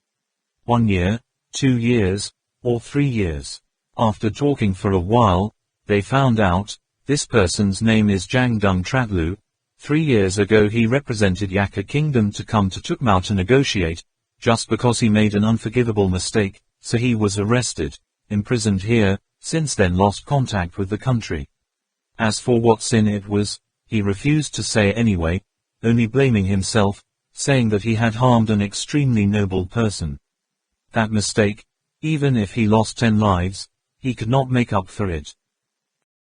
1 year, 2 years, or 3 years? After talking for a while, they found out, this person's name is Jang Dung Tratlu. 3 years ago he represented Yaka Kingdom to come to Tuk Mau to negotiate, just because he made an unforgivable mistake, so he was arrested, imprisoned here, since then lost contact with the country. As for what sin it was, he refused to say anyway, only blaming himself, saying that he had harmed an extremely noble person. That mistake, even if he lost 10 lives, he could not make up for it.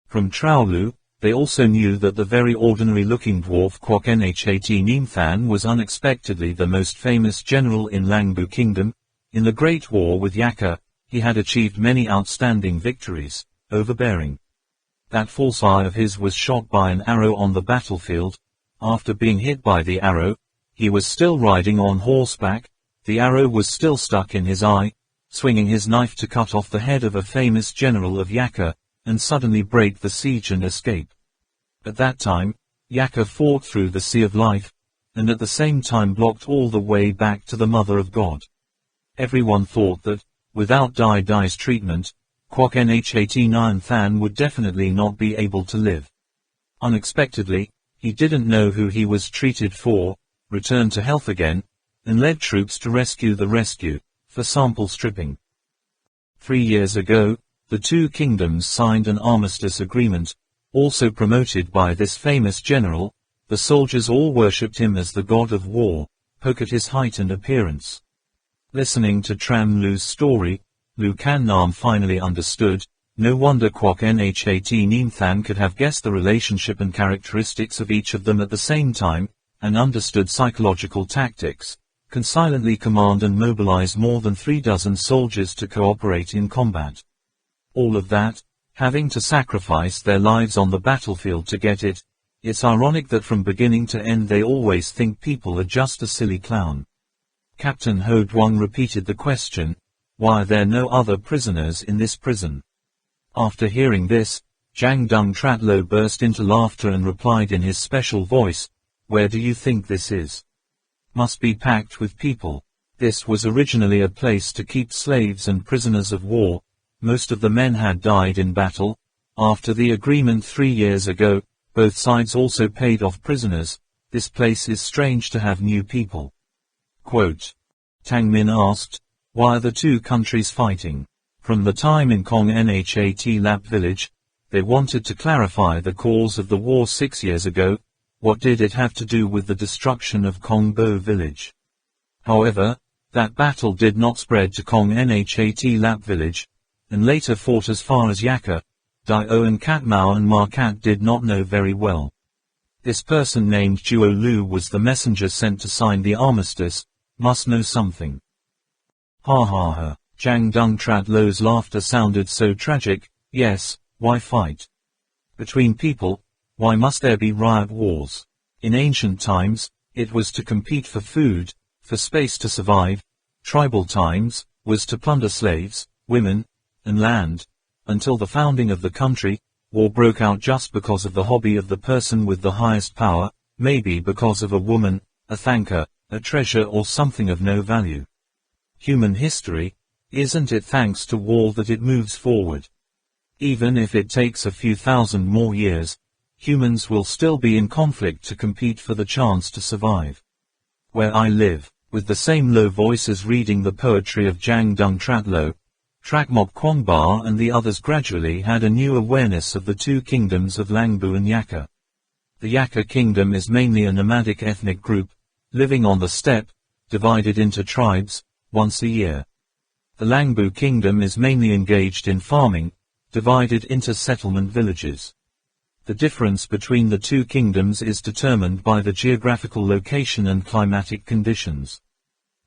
From Traolu, they also knew that the very ordinary-looking dwarf Kwok Nhat Nimthan was unexpectedly the most famous general in Langbu Kingdom. In the Great War with Yaka, he had achieved many outstanding victories, overbearing. That false eye of his was shot by an arrow on the battlefield. After being hit by the arrow, he was still riding on horseback, the arrow was still stuck in his eye, swinging his knife to cut off the head of a famous general of Yaka, and suddenly break the siege and escape. At that time, Yaka fought through the Sea of Life, and at the same time blocked all the way back to the Mother of God. Everyone thought that, without Dai Dai's treatment, Kwok Nhat Nimthan would definitely not be able to live. Unexpectedly, he didn't know who he was treated for, returned to health again, and led troops to rescue the rescue, for sample stripping. 3 years ago, the two kingdoms signed an armistice agreement, also promoted by this famous general. The soldiers all worshipped him as the god of war, poke at his height and appearance. Listening to Tram Lu's story, Lu Kan Nam finally understood, No wonder Kwok Nhat Neamthan could have guessed the relationship and characteristics of each of them at the same time, and understood psychological tactics, can silently command and mobilize more than 36 soldiers to cooperate in combat. All of that, having to sacrifice their lives on the battlefield to get it. It's ironic that from beginning to end they always think people are just a silly clown. Captain Ho Duong repeated the question, why are there no other prisoners in this prison? After hearing this, Jang Dung Tratlo burst into laughter and replied in his special voice, where do you think this is? Must be packed with people. This was originally a place to keep slaves and prisoners of war. Most of the men had died in battle. After the agreement 3 years ago, both sides also paid off prisoners. This place is strange to have new people. Quote. Tang Min asked, why are the two countries fighting? From the time in Kong Nhat Lap village, they wanted to clarify the cause of the war 6 years ago. What did it have to do with the destruction of Kong Bo village? However, that battle did not spread to Kong Nhat Lap village, and later fought as far as Yaka. Dio and Kat Mao and Ma Kat did not know very well. This person named Juo Lu was the messenger sent to sign the armistice, must know something. Ha ha ha. Jang Dung Tratlo's laughter sounded so tragic. Yes, why fight? Between people, why must there be riot wars? In ancient times, it was to compete for food, for space to survive. Tribal times, was to plunder slaves, women, and land. Until the founding of the country, war broke out just because of the hobby of the person with the highest power, maybe because of a woman, a thanker, a treasure or something of no value. Human history, isn't it thanks to war that it moves forward? Even if it takes a few thousand more years, humans will still be in conflict to compete for the chance to survive. Where I live, with the same low voice as reading the poetry of Jang Dung Tratlo, Trakmok Kwongba and the others gradually had a new awareness of the two kingdoms of Langbu and Yaka. The Yaka kingdom is mainly a nomadic ethnic group, living on the steppe, divided into tribes, once a year. The Langbu kingdom is mainly engaged in farming, divided into settlement villages. The difference between the two kingdoms is determined by the geographical location and climatic conditions.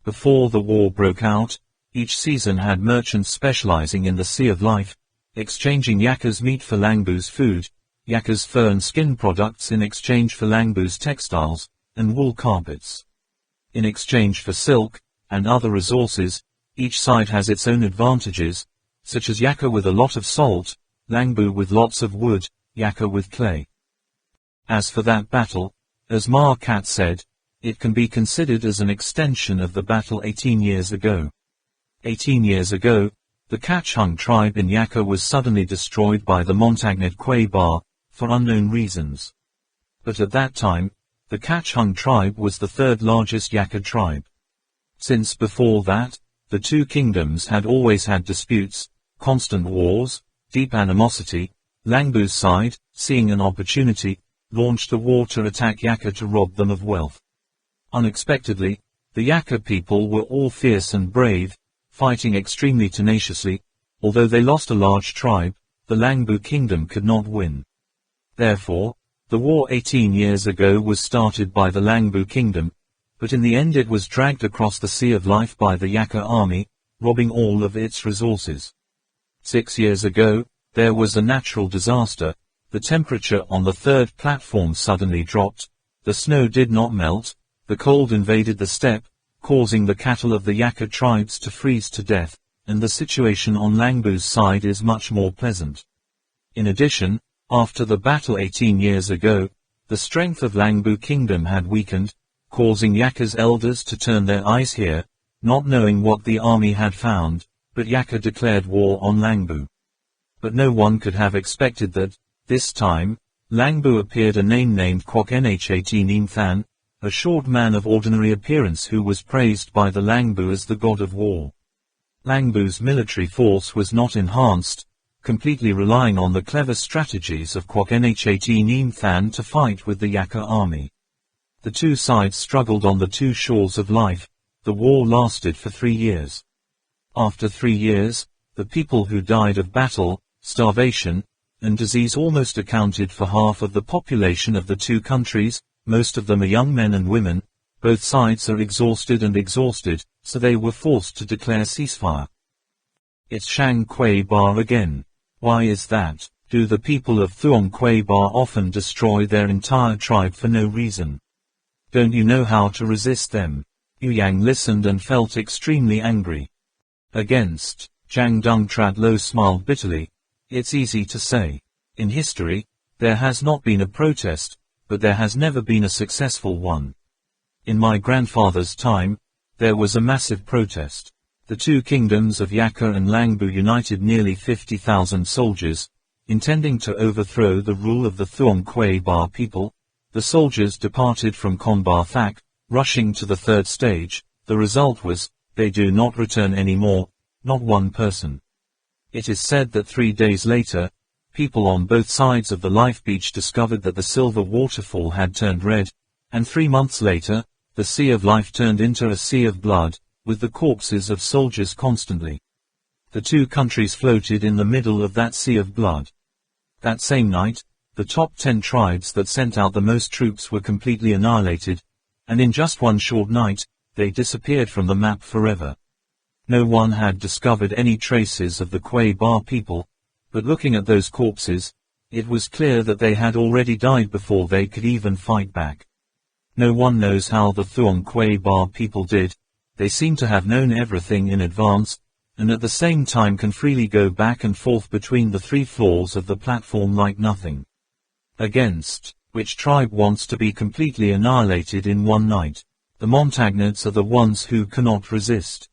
Before the war broke out, each season had merchants specializing in the Sea of Life, exchanging Yaka's meat for Langbu's food, Yaka's fur and skin products in exchange for Langbu's textiles, and wool carpets. In exchange for silk, and other resources, each side has its own advantages, such as Yaka with a lot of salt, Langbu with lots of wood, Yaka with clay. As for that battle, as Ma Kat said, it can be considered as an extension of the battle 18 years ago. 18 years ago, the Kachung tribe in Yaka was suddenly destroyed by the Montagnat Kwei Ba, for unknown reasons. But at that time, the Kachung tribe was the third largest Yaka tribe. Since before that, the two kingdoms had always had disputes, constant wars, deep animosity. Langbu's side, seeing an opportunity, launched a war to attack Yaka to rob them of wealth. Unexpectedly, the Yaka people were all fierce and brave, fighting extremely tenaciously. Although they lost a large tribe, the Langbu kingdom could not win. Therefore, the war 18 years ago was started by the Langbu kingdom, but in the end it was dragged across the Sea of Life by the Yaka army, robbing all of its resources. 6 years ago, there was a natural disaster. The temperature on the third platform suddenly dropped, the snow did not melt, the cold invaded the steppe, causing the cattle of the Yaka tribes to freeze to death, and the situation on Langbu's side is much more pleasant. In addition, after the battle 18 years ago, the strength of Langbu kingdom had weakened, causing Yaka's elders to turn their eyes here, not knowing what the army had found, but Yaka declared war on Langbu. But no one could have expected that, this time, Langbu appeared a name named Kwok Nhat Neamthan, a short man of ordinary appearance who was praised by the Langbu as the god of war. Langbu's military force was not enhanced, completely relying on the clever strategies of Kwok Nhat Neamthan to fight with the Yaka army. The two sides struggled on the two shores of life. The war lasted for 3 years. After 3 years, the people who died of battle, starvation, and disease almost accounted for half of the population of the two countries. Most of them are young men and women. Both sides are exhausted, so they were forced to declare ceasefire. It's Shang Kui Ba again. Why is that? Do the people of Thuong Kui Ba often destroy their entire tribe for no reason? Don't you know how to resist them? Yu Yang listened and felt extremely angry. Against Zhang Dung Trad Lo smiled bitterly. It's easy to say. In history, there has not been a protest, but there has never been a successful one. In my grandfather's time, there was a massive protest. The two kingdoms of Yaka and Langbu united nearly 50,000 soldiers, intending to overthrow the rule of the Thuong Kui Ba people. The soldiers departed from Konbar Thak, rushing to the third stage. The result was, they do not return anymore, not one person. It is said that 3 days later, people on both sides of the life beach discovered that the silver waterfall had turned red, and 3 months later, the sea of life turned into a sea of blood, with the corpses of soldiers constantly. The two countries floated in the middle of that sea of blood. That same night, the top 10 tribes that sent out the most troops were completely annihilated, and in just one short night, they disappeared from the map forever. No one had discovered any traces of the Kui Ba people, but looking at those corpses, it was clear that they had already died before they could even fight back. No one knows how the Thuong Kui Ba people did. They seem to have known everything in advance, and at the same time can freely go back and forth between the 3 floors of the platform like nothing. Against which tribe wants to be completely annihilated in one night? The Montagnards are the ones who cannot resist.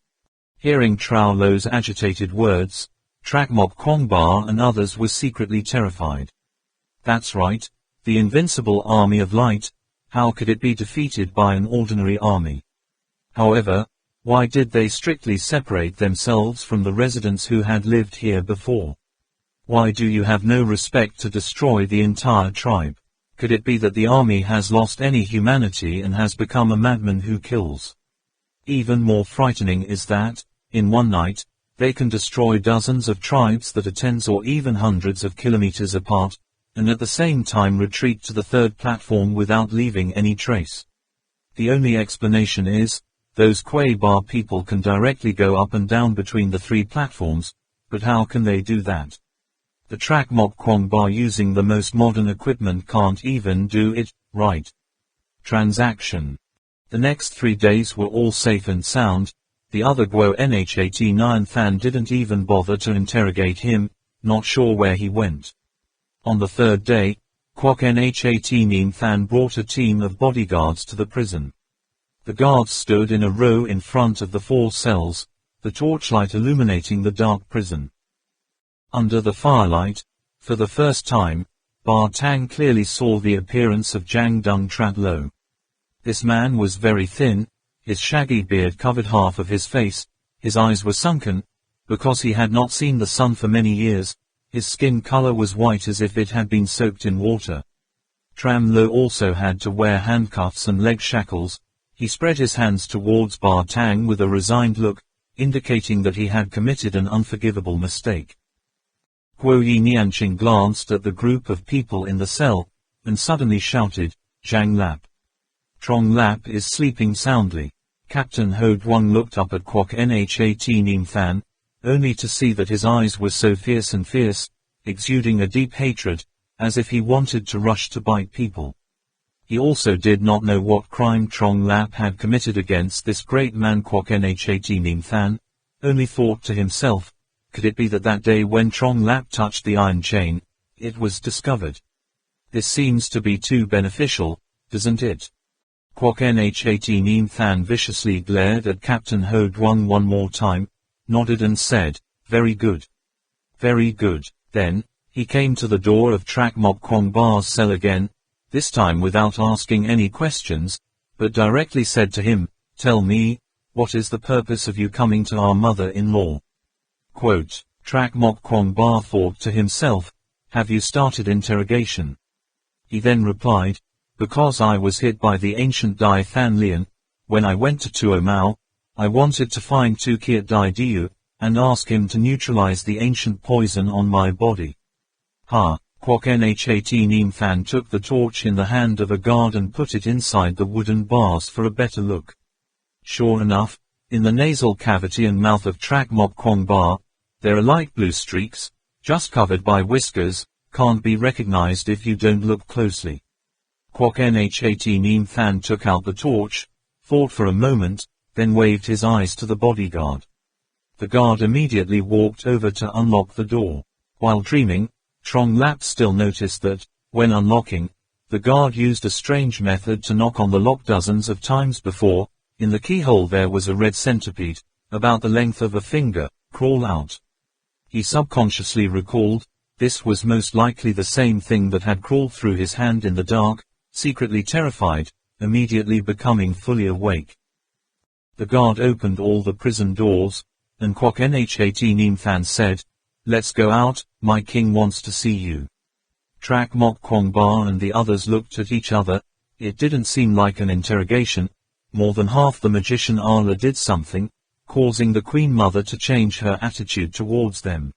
Hearing Trao Lo's agitated words, Trakmok Kwongba and others were secretly terrified. That's right, the invincible army of light. How could it be defeated by an ordinary army? However, why did they strictly separate themselves from the residents who had lived here before? Why do you have no respect to destroy the entire tribe? Could it be that the army has lost any humanity and has become a madman who kills? Even more frightening is that, in one night, they can destroy dozens of tribes that are tens or even hundreds of kilometers apart, and at the same time retreat to the third platform without leaving any trace. The only explanation is, those Kui Ba people can directly go up and down between the 3 platforms, but how can they do that? The Trakmok Kwongba using the most modern equipment can't even do it, right? Transaction. The next 3 days were all safe and sound. The other Guo Nhat9 Than didn't even bother to interrogate him, not sure where he went. On the 3rd day, Kwok Nhat9 Than brought a team of bodyguards to the prison. The guards stood in a row in front of the 4 cells, the torchlight illuminating the dark prison. Under the firelight, for the first time, Ba Tang clearly saw the appearance of Zhang Dung Trad Lo. This man was very thin, his shaggy beard covered half of his face, his eyes were sunken, because he had not seen the sun for many years, his skin color was white as if it had been soaked in water. Tram Lo also had to wear handcuffs and leg shackles. He spread his hands towards Ba Tang with a resigned look, indicating that he had committed an unforgivable mistake. Guo Yi Nianqing glanced at the group of people in the cell, and suddenly shouted, "Zhang Lap. Trong Lap is sleeping soundly." Captain Ho Duong looked up at Kwok Nhat9 Than, only to see that his eyes were so fierce, exuding a deep hatred, as if he wanted to rush to bite people. He also did not know what crime Trong Lap had committed against this great man. Kwok Nhat9 Than only thought to himself, could it be that that day when Trong Lap touched the iron chain, it was discovered? This seems to be too beneficial, doesn't it? Kwok Nhat9 Than viciously glared at Captain Ho Duong one more time, nodded and said, "Very good. Very good." Then, he came to the door of Trakmok Kwongba's cell again, this time without asking any questions, but directly said to him, "Tell me, what is the purpose of you coming to our mother-in-law?" Quote, Trakmok Kwongba thought to himself, "Have you started interrogation?" He then replied, "Because I was hit by the ancient Dai Than Lian, when I went to Tuo Mau, I wanted to find Tu Kiat Dai Diu, and ask him to neutralize the ancient poison on my body. Ha! Kwok Nhat Neem Fan took the torch in the hand of a guard and put it inside the wooden bars for a better look. Sure enough, in the nasal cavity and mouth of Trak Mok Kwong Ba, there are light blue streaks, just covered by whiskers, can't be recognized if you don't look closely. Kwok Nhat Neem Fan took out the torch, thought for a moment, then waved his eyes to the bodyguard. The guard immediately walked over to unlock the door. While dreaming, Trong Lap still noticed that, when unlocking, the guard used a strange method to knock on the lock dozens of times before. In the keyhole there was a red centipede, about the length of a finger, crawl out. He subconsciously recalled, this was most likely the same thing that had crawled through his hand in the dark, secretly terrified, immediately becoming fully awake. The guard opened all the prison doors, and Kwok Nhat Neem Fan said, "Let's go out, my king wants to see you." Trak Mok Kwong Ba and the others looked at each other. It didn't seem like an interrogation. More than half the magician Arla did something, causing the Queen Mother to change her attitude towards them.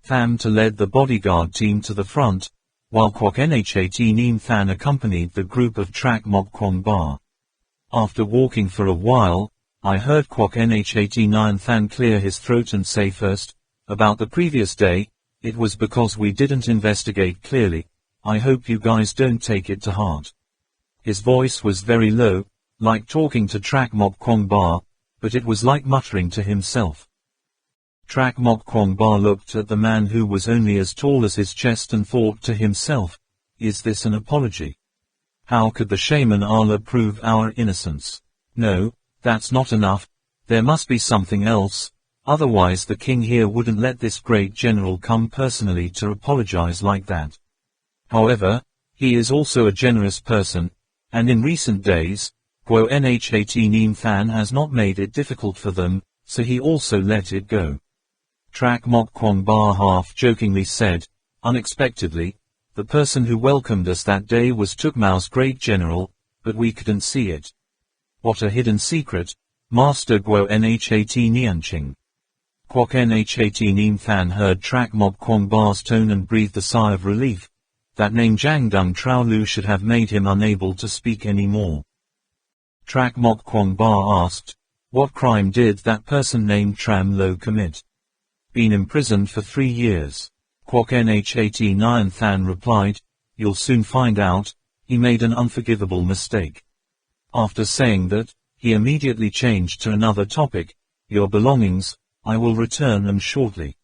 Tham To led the bodyguard team to the front, while Kwok Nhat Neem Fan accompanied the group of Trak Mok Kwong Ba. After walking for a while, I heard Kwok Nhat Neem Fan clear his throat and say first, about the previous day, it was because we didn't investigate clearly. I hope you guys don't take it to heart. His voice was very low, like talking to Trak Mok Kwong Ba, but it was like muttering to himself. Trak Mok Kwong Ba looked at the man who was only as tall as his chest and thought to himself, is this an apology? How could the shaman Arla prove our innocence? No, that's not enough, there must be something else, otherwise the king here wouldn't let this great general come personally to apologize like that. However, he is also a generous person, and in recent days, Kwok Nhat Neem Fan has not made it difficult for them, so he also let it go. Trak Mok Kwong Ba half-jokingly said, unexpectedly, the person who welcomed us that day was Tuk Mau's great general, but we couldn't see it. What a hidden secret, Master Kwok Nhat Nianching. Kwok Nhat Neem Fan heard Trak Mok Kwong Ba's tone and breathed a sigh of relief. That name Jang Dung Trao Lu should have made him unable to speak anymore. Trak Mok Kwong Ba asked, what crime did that person named Tram Lo commit? Been imprisoned for 3 years. Kwok Nhat Neem Fan replied, you'll soon find out, he made an unforgivable mistake. After saying that, he immediately changed to another topic, your belongings, I will return them shortly.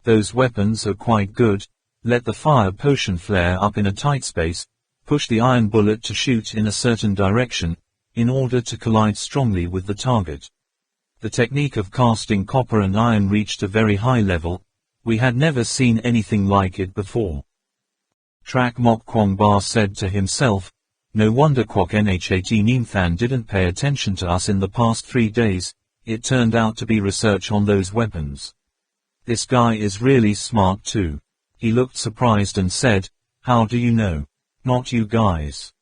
Those weapons are quite good, let the fire potion flare up in a tight space, push the iron bullet to shoot in a certain direction, in order to collide strongly with the target. The technique of casting copper and iron reached a very high level, we had never seen anything like it before. Trak Mok Kwong Ba said to himself, no wonder Kwok Nhat Neem Fan didn't pay attention to us in the past 3 days, it turned out to be research on those weapons. This guy is really smart too. He looked surprised and said, how do you know? Not you guys.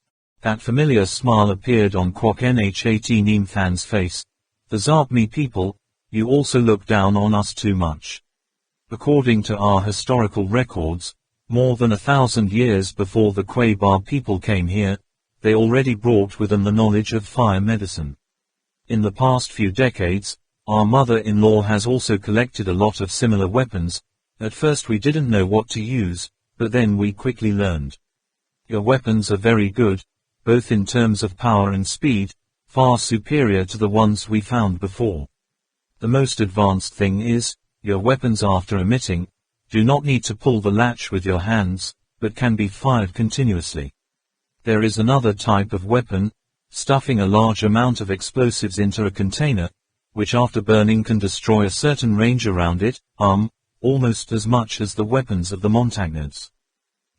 That familiar smile appeared on Kwok Nhat Neem Fan's face. The Zapmi people, you also look down on us too much. According to our historical records, more than 1,000 years before the Kwei Ba people came here, they already brought with them the knowledge of fire medicine. In the past few decades, our mother-in-law has also collected a lot of similar weapons. At first we didn't know what to use, but then we quickly learned. Your weapons are very good, both in terms of power and speed, far superior to the ones we found before. The most advanced thing is, your weapons after emitting, do not need to pull the latch with your hands, but can be fired continuously. There is another type of weapon, stuffing a large amount of explosives into a container, which after burning can destroy a certain range around it, almost as much as the weapons of the Montagnards.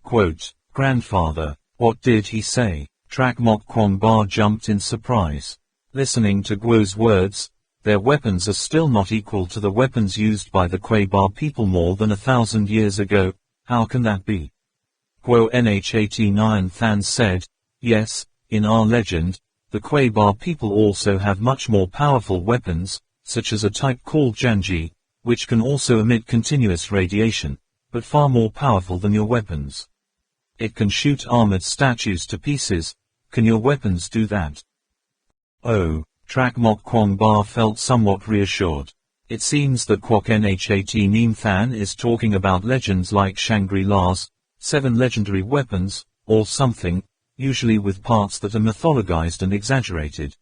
Quote, grandfather, what did he say? Trak Mok Kwong Ba jumped in surprise. Listening to Guo's words, their weapons are still not equal to the weapons used by the Kwei Ba people more than 1,000 years ago, how can that be? Kwok Nhat Neem Fan said, yes, in our legend, the Kwei Ba people also have much more powerful weapons, such as a type called Janji, which can also emit continuous radiation, but far more powerful than your weapons. It can shoot armored statues to pieces. Can your weapons do that? Oh, Trak Mok Kwong Ba felt somewhat reassured. It seems that Kwok Nhat Neem Than is talking about legends like Shangri-La's 7 legendary weapons, or something, usually with parts that are mythologized and exaggerated.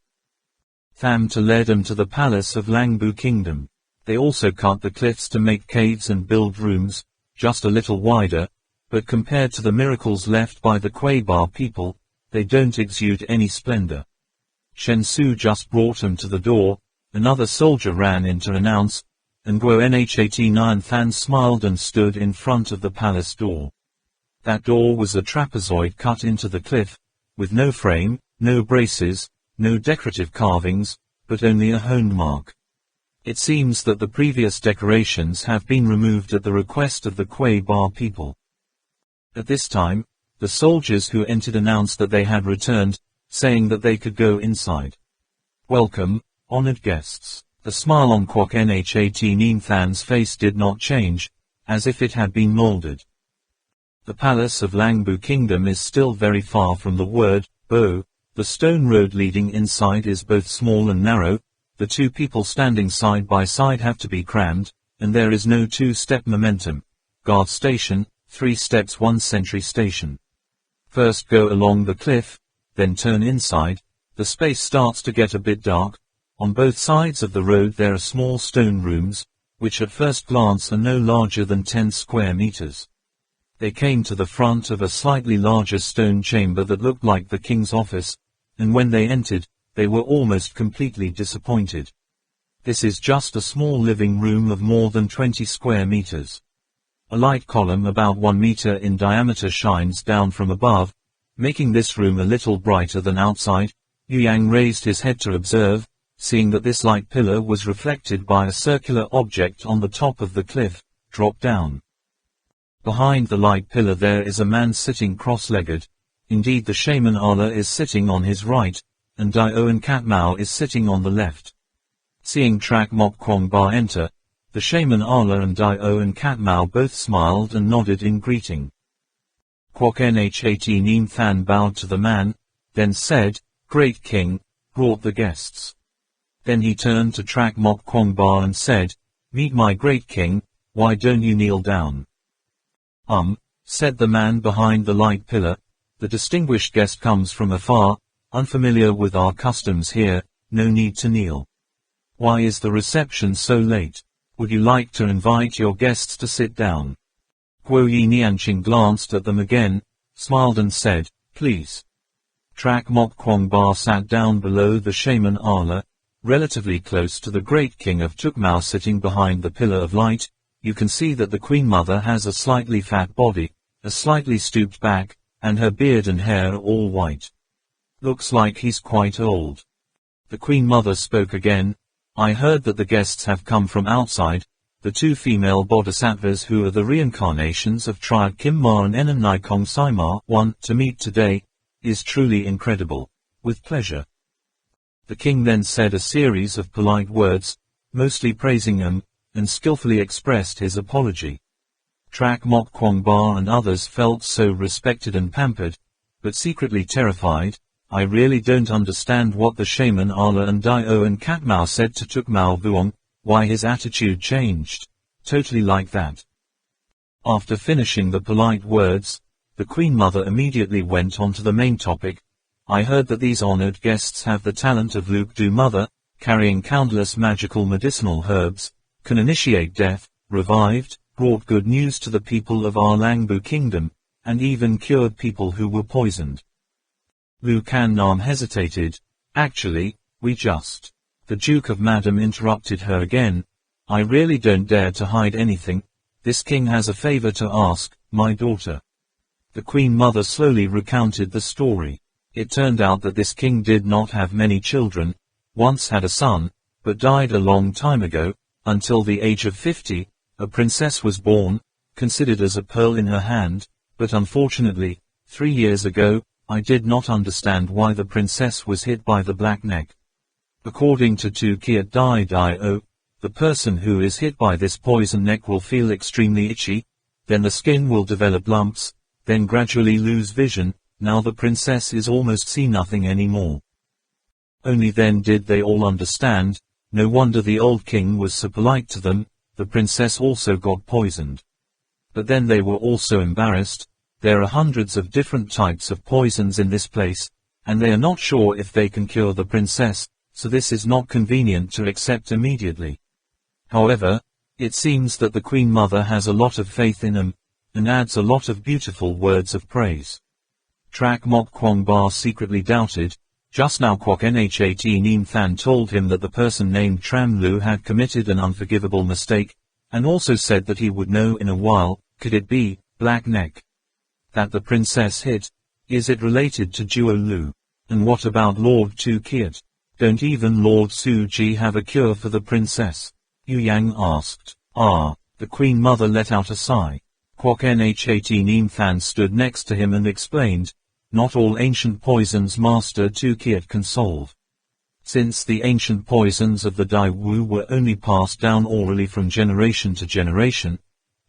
Tham to led them to the palace of Langbu Kingdom. They also cut the cliffs to make caves and build rooms, just a little wider, but compared to the miracles left by the Kweba people, they don't exude any splendor. Shen Su just brought him to the door. Another soldier ran in to announce, and Guo Nhat Than smiled and stood in front of the palace door. That door was a trapezoid cut into the cliff, with no frame, no braces, no decorative carvings, but only a honed mark. It seems that the previous decorations have been removed at the request of the Kweba people. At this time, the soldiers who entered announced that they had returned, saying that they could go inside. Welcome, honored guests. The smile on Kwok Nhat Neem Than's face did not change, as if it had been molded. The palace of Langbu Kingdom is still very far from the word, Bo. The stone road leading inside is both small and narrow. The two people standing side by side have to be crammed, and there is no 2-step momentum. Guard station, 3 steps 1 sentry station. First go along the cliff, then turn inside. The space starts to get a bit dark. On both sides of the road there are small stone rooms, which at first glance are no larger than 10 square meters. They came to the front of a slightly larger stone chamber that looked like the king's office, and when they entered, they were almost completely disappointed. This is just a small living room of more than 20 square meters. A light column about 1 meter in diameter shines down from above, making this room a little brighter than outside. Yu Yang raised his head to observe, seeing that this light pillar was reflected by a circular object on the top of the cliff, drop down. Behind the light pillar there is a man sitting cross-legged. Indeed, the shaman Allah is sitting on his right, and Dio and Tuk Mau is sitting on the left. Seeing Trak Mok Kwong Ba enter, the shaman Allah and Dio and Tuk Mau both smiled and nodded in greeting. Kwok Nhat Neem Than bowed to the man, then said, "Great King, brought the guests." Then he turned to Trak Mok Kwong Ba and said, "Meet my great king, why don't you kneel down?" Said the man behind the light pillar, "The distinguished guest comes from afar, unfamiliar with our customs here, no need to kneel. Why is the reception so late? Would you like to invite your guests to sit down?" Guo Yi Nianqing glanced at them again, smiled and said, "Please." Trak Mok Kwong Ba sat down below the shaman Allah, relatively close to the great king of Tuk Mau sitting behind the pillar of light. You can see that the Queen Mother has a slightly fat body, a slightly stooped back, and her beard and hair are all white. Looks like he's quite old. The Queen Mother spoke again. "I heard that the guests have come from outside, the 2 female bodhisattvas who are the reincarnations of Triad Kim Ma and Enon Nai Kong Sai Ma, to meet today, is truly incredible. With pleasure." The king then said a series of polite words, mostly praising them, and skillfully expressed his apology. Trak Mok Kwong Ba and others felt so respected and pampered, but secretly terrified. I really don't understand what the shaman Allah and Dio and Tuk Mau said to Tuk Mau Vuong, why his attitude changed. Totally like that. After finishing the polite words, the Queen Mother immediately went on to the main topic. "I heard that these honored guests have the talent of Luke Du Mother, carrying countless magical medicinal herbs, can initiate death, revived, brought good news to the people of our Langbu Kingdom, and even cured people who were poisoned." Lu Kan Nam hesitated. "Actually, we just..." The Duke of Madam interrupted her again. "I really don't dare to hide anything. This king has a favor to ask, my daughter." The Queen Mother slowly recounted the story. It turned out that this king did not have many children, once had a son, but died a long time ago. Until the age of 50, a princess was born, considered as a pearl in her hand, but unfortunately, 3 years ago, I did not understand why the princess was hit by the black neck. According to Tu Kiat Dai Dio, The person who is hit by this poison neck will feel extremely itchy, then the skin will develop lumps, then gradually lose vision. Now the princess is almost see nothing anymore. Only then did they all understand. No wonder the old king was so polite to them. The princess also got poisoned. But then they were also embarrassed. There are hundreds of different types of poisons in this place, and they are not sure if they can cure the princess, so this is not convenient to accept immediately. However, it seems that the Queen Mother has a lot of faith in them, and adds a lot of beautiful words of praise. Trak Mok Kwong Ba secretly doubted. Just now Kwok Nhat Neem Than told him that the person named Tram Lu had committed an unforgivable mistake, and also said that he would know in a while. Could it be Black Neck that the princess hit? Is it related to Duo Lu? And what about Lord Tu Kiat? Don't even Lord Su Ji have a cure for the princess? Yu Yang asked. The Queen Mother let out a sigh. Kwok Nhat Neem Than stood next to him and explained, not all ancient poisons Master Tu Kiat can solve. Since the ancient poisons of the Dai Wu were only passed down orally from generation to generation,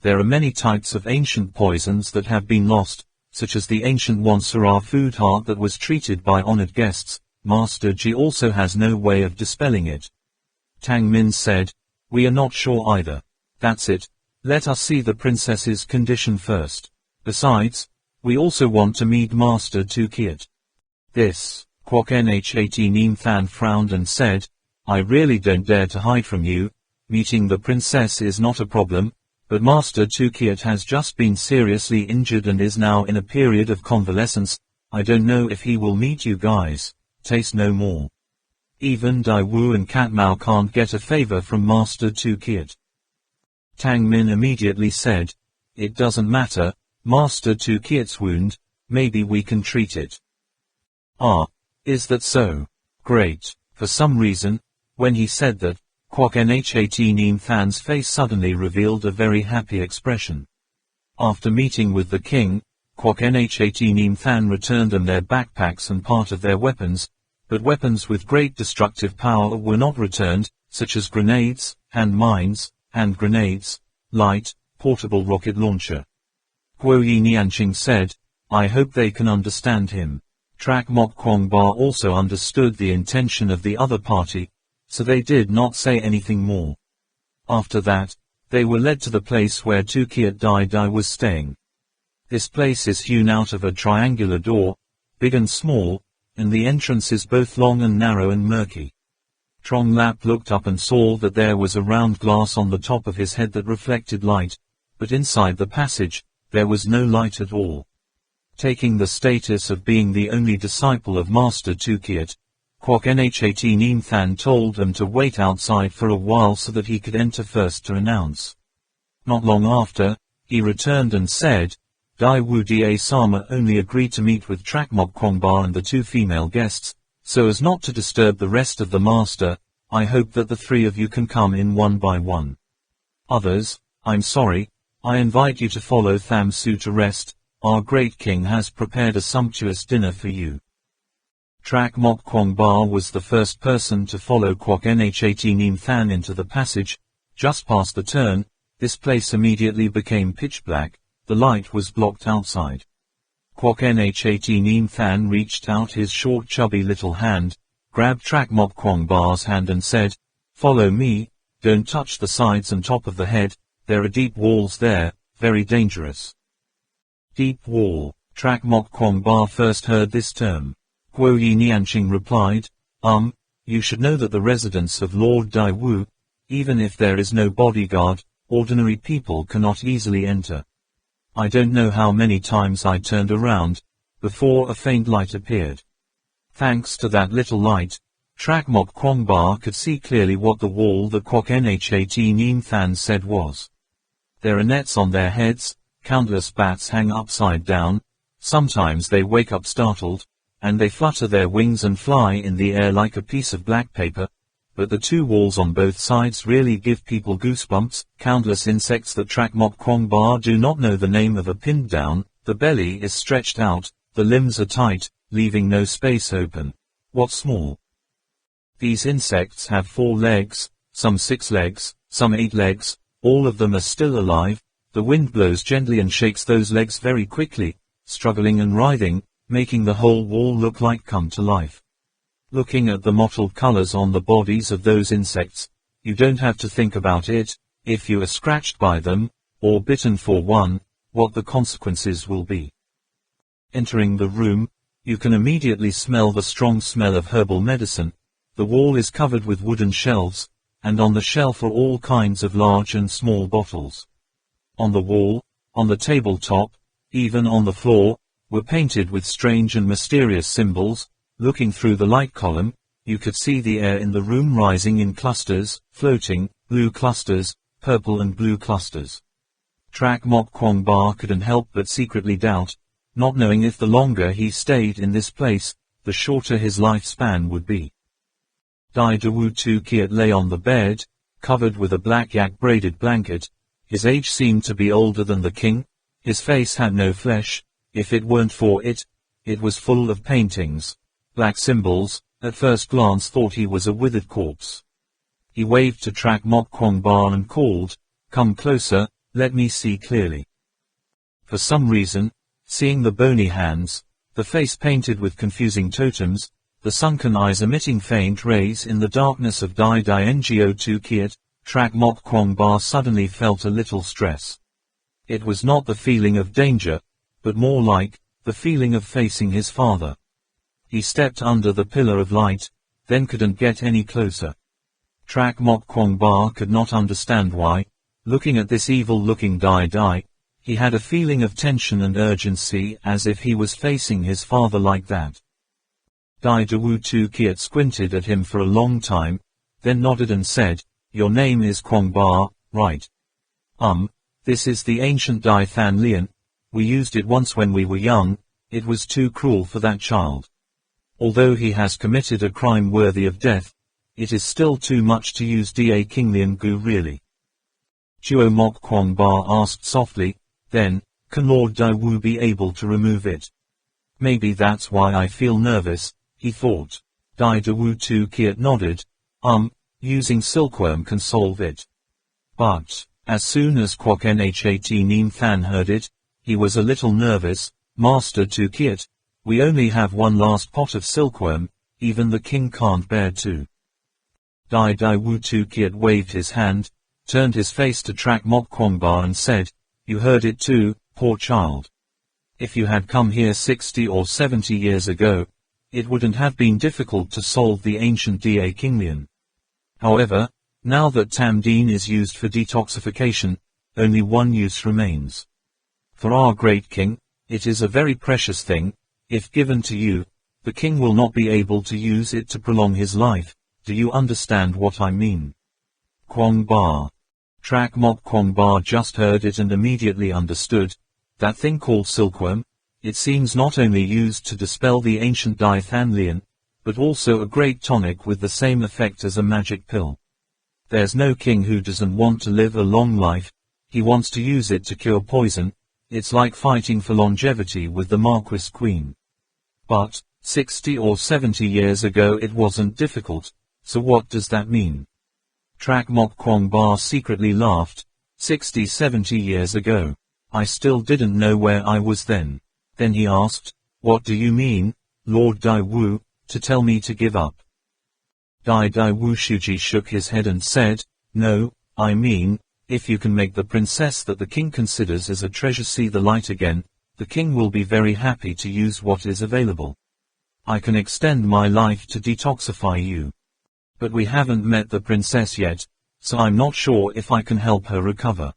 there are many types of ancient poisons that have been lost, such as the ancient Wansara food heart that was treated by honored guests. Master Ji also has no way of dispelling it. Tang Min said, we are not sure either. That's it. Let us see the princess's condition first. Besides, we also want to meet Master Tu Kiat. This, Kwok Nhat Neem Than frowned and said, I really don't dare to hide from you. Meeting the princess is not a problem, but Master Tu Kiat has just been seriously injured and is now in a period of convalescence. I don't know if he will meet you guys. Taste no more. Even Dai Wu and Cat Mao can't get a favor from Master Tu Kiat. Tang Min immediately said, it doesn't matter. Master Tu Kiat's wound, maybe we can treat it. Is that so? Great. For some reason, when he said that, Kwok Nhat Neem Than's face suddenly revealed a very happy expression. After meeting with the king, Kwok Nhat Neem Than returned them their backpacks and part of their weapons, but weapons with great destructive power were not returned, such as grenades, hand mines, hand grenades, light, portable rocket launcher. Guo Yi Nianqing said, I hope they can understand him. Trak Mok Kwong Ba also understood the intention of the other party, so they did not say anything more. After that, they were led to the place where Tu Kiat Dai was staying. This place is hewn out of a triangular door, big and small, and the entrance is both long and narrow and murky. Trong Lap looked up and saw that there was a round glass on the top of his head that reflected light, but inside the passage, there was no light at all. Taking the status of being the only disciple of Master Tu Kiat, Kwok Nhat Neem Than told them to wait outside for a while so that he could enter first to announce. Not long after, he returned and said, Dai Wu Da Sama only agreed to meet with Trak Mok Kwong Ba and the two female guests, so as not to disturb the rest of the master. I hope that the three of you can come in one by one. Others, I'm sorry, I invite you to follow Tham Su to rest. Our great king has prepared a sumptuous dinner for you. Trak Mok Kwong Ba was the first person to follow Kwok Nhat Neem Than into the passage. Just past the turn, this place immediately became pitch black. The light was blocked outside. Kwok Nhat Neem Than reached out his short chubby little hand, grabbed Trak Mok Kwong Ba's hand and said, follow me, don't touch the sides and top of the head, there are deep walls there, very dangerous. Deep wall. Trak Mok Kwong Ba first heard this term. Guo Yi Nianqing replied, you should know that the residence of Lord Dai Wu, even if there is no bodyguard, ordinary people cannot easily enter. I don't know how many times I turned around, before a faint light appeared. Thanks to that little light, Trak Mok Kwong Ba could see clearly what the wall that Kwok Nhat Neem Than said was. There are nets on their heads, countless bats hang upside down, sometimes they wake up startled, and they flutter their wings and fly in the air like a piece of black paper, but the two walls on both sides really give people goosebumps. Countless insects that Trak Mok Kwong Ba do not know the name of are pinned down, the belly is stretched out, the limbs are tight, leaving no space open. What's more, these insects have 4 legs, some 6 legs, some 8 legs, all of them are still alive. The wind blows gently and shakes those legs very quickly, struggling and writhing, making the whole wall look like come to life. Looking at the mottled colors on the bodies of those insects, you don't have to think about it, if you are scratched by them, or bitten for one, what the consequences will be. Entering the room, you can immediately smell the strong smell of herbal medicine. The wall is covered with wooden shelves, and on the shelf are all kinds of large and small bottles. On the wall, on the tabletop, even on the floor, were painted with strange and mysterious symbols. Looking through the light column, you could see the air in the room rising in clusters, floating, blue clusters, purple and blue clusters. Trak Mok Kwong Ba couldn't help but secretly doubt, not knowing if the longer he stayed in this place, the shorter his lifespan would be. Dai Dawu Tu Kiat lay on the bed, covered with a black yak braided blanket. His age seemed to be older than the king. His face had no flesh. If it weren't for it, it was full of paintings, black symbols. At first glance thought he was a withered corpse. He waved to Trak Mok Kwong Ba and called, "Come closer, let me see clearly." For some reason, seeing the bony hands, the face painted with confusing totems, the sunken eyes emitting faint rays in the darkness of Dai Ngo Tu Kiat, Trak Mok Kwong Ba suddenly felt a little stress. It was not the feeling of danger, but more like the feeling of facing his father. He stepped under the pillar of light, then couldn't get any closer. Trak Mok Kwong Ba could not understand why, looking at this evil-looking Dai, he had a feeling of tension and urgency as if he was facing his father like that. Dai Dawu Tu Kiat squinted at him for a long time, then nodded and said, "Your name is Kwong Ba, right?" This is the ancient Dai Than Lian. We used it once when we were young. It was too cruel for that child. Although he has committed a crime worthy of death, it is still too much to use Da King Lian Gu really. Duo Mok Kwong Ba asked softly, then, can Lord Dawu be able to remove it? Maybe that's why I feel nervous, he thought. Dai Dawu Tu Kiat nodded, using silkworm can solve it. But, as soon as Kwok Nhat Neem Than heard it, he was a little nervous. Master Tu Kiat, we only have one last pot of silkworm, even the king can't bear two. Dai Dawu Tu Kiat waved his hand, turned his face to Trak Mok Kwong Ba and said, "You heard it too, poor child. If you had come here 60 or 70 years ago, it wouldn't have been difficult to solve the ancient Da King Lian. However, now that Tam Deen is used for detoxification, only one use remains. For our great king, it is a very precious thing. If given to you, the king will not be able to use it to prolong his life. Do you understand what I mean?" Kwong Ba. Trak Mok Kwong Ba just heard it and immediately understood. That thing called silkworm, it seems not only used to dispel the ancient Dai Than Lian, but also a great tonic with the same effect as a magic pill. There's no king who doesn't want to live a long life. He wants to use it to cure poison. It's like fighting for longevity with the Marquis Queen. But, 60 or 70 years ago it wasn't difficult, so what does that mean? Trak Mok Kwong Ba secretly laughed. 60, 70 years ago. I still didn't know where I was then. Then he asked, "What do you mean, Lord Dawu, to tell me to give up?" Dai Dawu Shuji shook his head and said, "No, I mean, if you can make the princess that the king considers as a treasure see the light again, the king will be very happy to use what is available. I can extend my life to detoxify you. But we haven't met the princess yet, so I'm not sure if I can help her recover."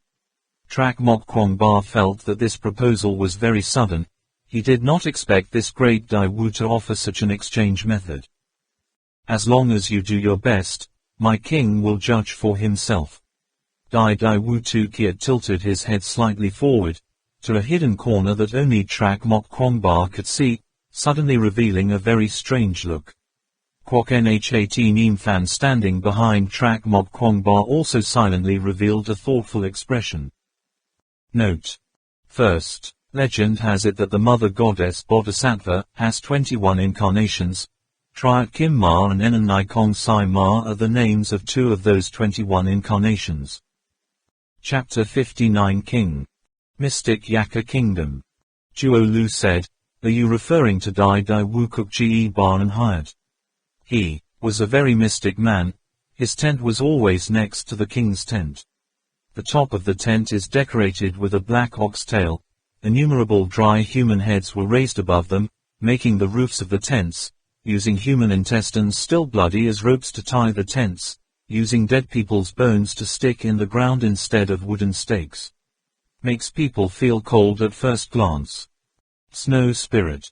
Trak Mok Kwong Ba felt that this proposal was very sudden. He did not expect this great Dawu to offer such an exchange method. "As long as you do your best, my king will judge for himself." Dai Dawu Tu Kiat tilted his head slightly forward, to a hidden corner that only Trak Mok Kwong Ba could see, suddenly revealing a very strange look. Kwok Nhat Neem Than standing behind Trak Mok Kwong Ba also silently revealed a thoughtful expression. Note. First, legend has it that the mother goddess Bodhisattva has 21 incarnations. Triat Kim Ma and Enan Nikong Sai Ma are the names of 2 of those 21 incarnations. Chapter 59 King. Mystic Yaka Kingdom. Duo Lu said, "Are you referring to Dai Dai Wukuk Ge Bar and Hyatt?" He was a very mystic man. His tent was always next to the king's tent. The top of the tent is decorated with a black ox tail. Innumerable dry human heads were raised above them, making the roofs of the tents, using human intestines still bloody as ropes to tie the tents, using dead people's bones to stick in the ground instead of wooden stakes. Makes people feel cold at first glance. Snow Spirit.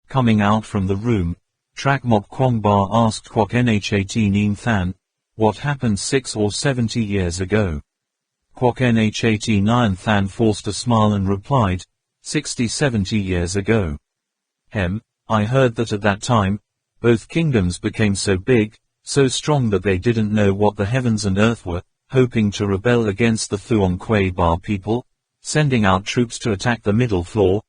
Coming out from the room, Trak Mok Kwong Ba asked Kwok Nhat Nin Than, what happened 6 or 70 years ago? Kwok Nhat Nin Than forced a smile and replied, 60-70 years ago. I heard that at that time, both kingdoms became so big, so strong that they didn't know what the heavens and earth were, hoping to rebel against the Thuong Quay Bar people, sending out troops to attack the middle floor,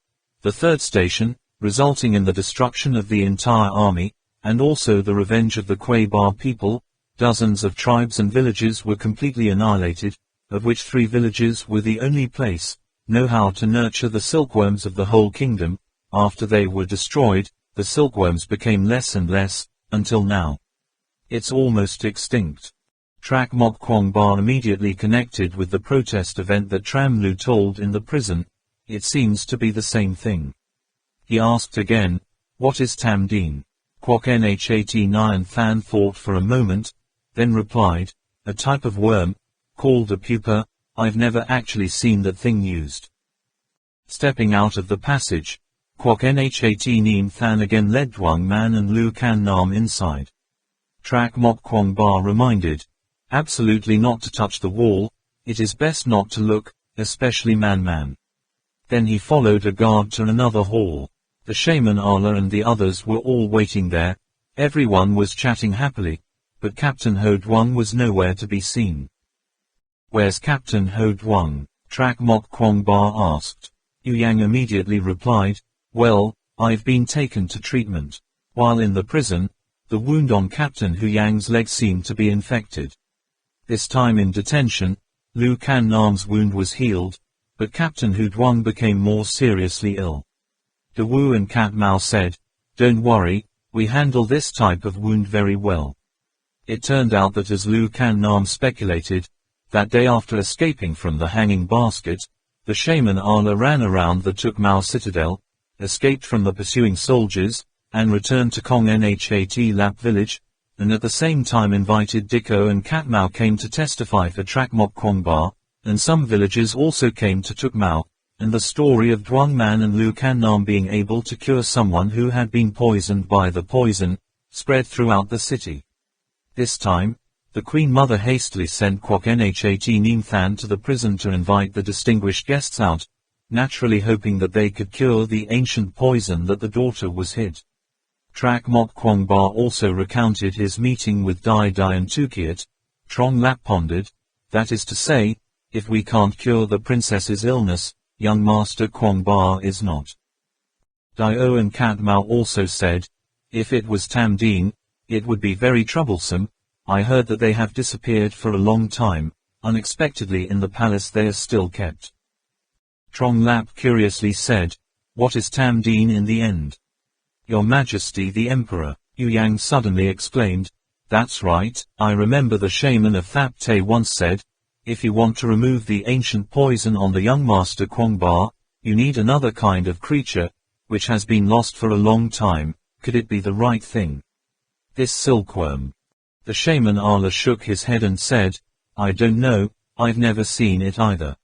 the third station, resulting in the destruction of the entire army, and also the revenge of the Quay Bar people. Dozens of tribes and villages were completely annihilated, of which 3 villages were the only place, know how to nurture the silkworms of the whole kingdom. After they were destroyed, the silkworms became less and less, until now. It's almost extinct. Trak Mok Kwong Ba immediately connected with the protest event that Tram Lu told in the prison. It seems to be the same thing. He asked again, what is Tam Deen? Kwok Nhat Nin Than thought for a moment, then replied, a type of worm, called a pupa. I've never actually seen that thing used. Stepping out of the passage, Kwok Nhat Nin Than again led Duong Man and Lu Can Nam inside. Trak Mok Kwong Ba reminded, absolutely not to touch the wall, it is best not to look, especially Man. Then he followed a guard to another hall. The shaman Allah and the others were all waiting there. Everyone was chatting happily, but Captain Ho Duong was nowhere to be seen. Where's Captain Ho Duong? Trak Mok Kwong Ba asked. Yu Yang immediately replied, well, I've been taken to treatment. While in the prison, the wound on Captain Hu Yang's leg seemed to be infected. This time in detention, Lu Can Nam's wound was healed, but Captain Hu Duong became more seriously ill. De Wu and Cat Mao said, don't worry, we handle this type of wound very well. It turned out that as Lu Can Nam speculated, that day after escaping from the hanging basket, the shaman Allah ran around the Tuk Mau citadel, escaped from the pursuing soldiers, and returned to Kong Nhat Lap village, and at the same time invited Dicko and Cat Mau came to testify for Trak Mok Kwong Ba, and some villagers also came to Tuk Mau, and the story of Duong Man and Lu Can Nam being able to cure someone who had been poisoned by the poison, spread throughout the city. This time, the Queen Mother hastily sent Kwok Nhat Nin Than to the prison to invite the distinguished guests out, naturally hoping that they could cure the ancient poison that the daughter was hid. Trak Mok Kwong Ba also recounted his meeting with Dai Dai and Tukiat. Trong Lap pondered, that is to say, if we can't cure the princess's illness, young Master Kwong Ba is not. Dio and Cat Mao also said, if it was Tam Deen, it would be very troublesome. I heard that they have disappeared for a long time, unexpectedly in the palace they are still kept. Trong Lap curiously said, what is Tam Deen in the end? Your Majesty the Emperor, Yu Yang suddenly exclaimed, that's right, I remember the shaman of Thap Te once said, if you want to remove the ancient poison on the young Master Kwong Ba, you need another kind of creature, which has been lost for a long time. Could it be the right thing? This silkworm. The shaman Allah shook his head and said, I don't know, I've never seen it either.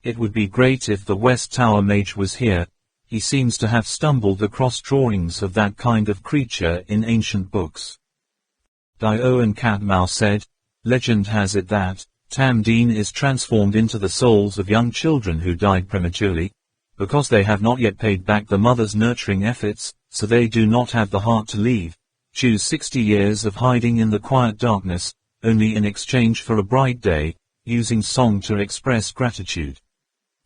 It would be great if the West Tower mage was here. He seems to have stumbled across drawings of that kind of creature in ancient books. Dio and Cat Mao said, legend has it that Tam Deen is transformed into the souls of young children who died prematurely, because they have not yet paid back the mother's nurturing efforts, so they do not have the heart to leave, choose 60 years of hiding in the quiet darkness, only in exchange for a bright day, using song to express gratitude.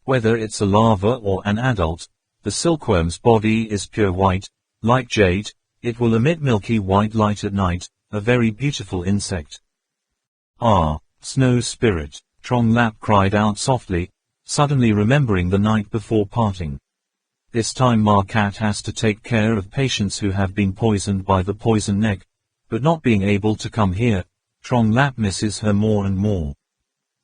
Whether it's a larva or an adult, the silkworm's body is pure white, like jade. It will emit milky white light at night, a very beautiful insect. Ah, snow spirit, Trong Lap cried out softly, suddenly remembering the night before parting. This time Ma Cat has to take care of patients who have been poisoned by the poison neck, but not being able to come here, Trong Lap misses her more and more.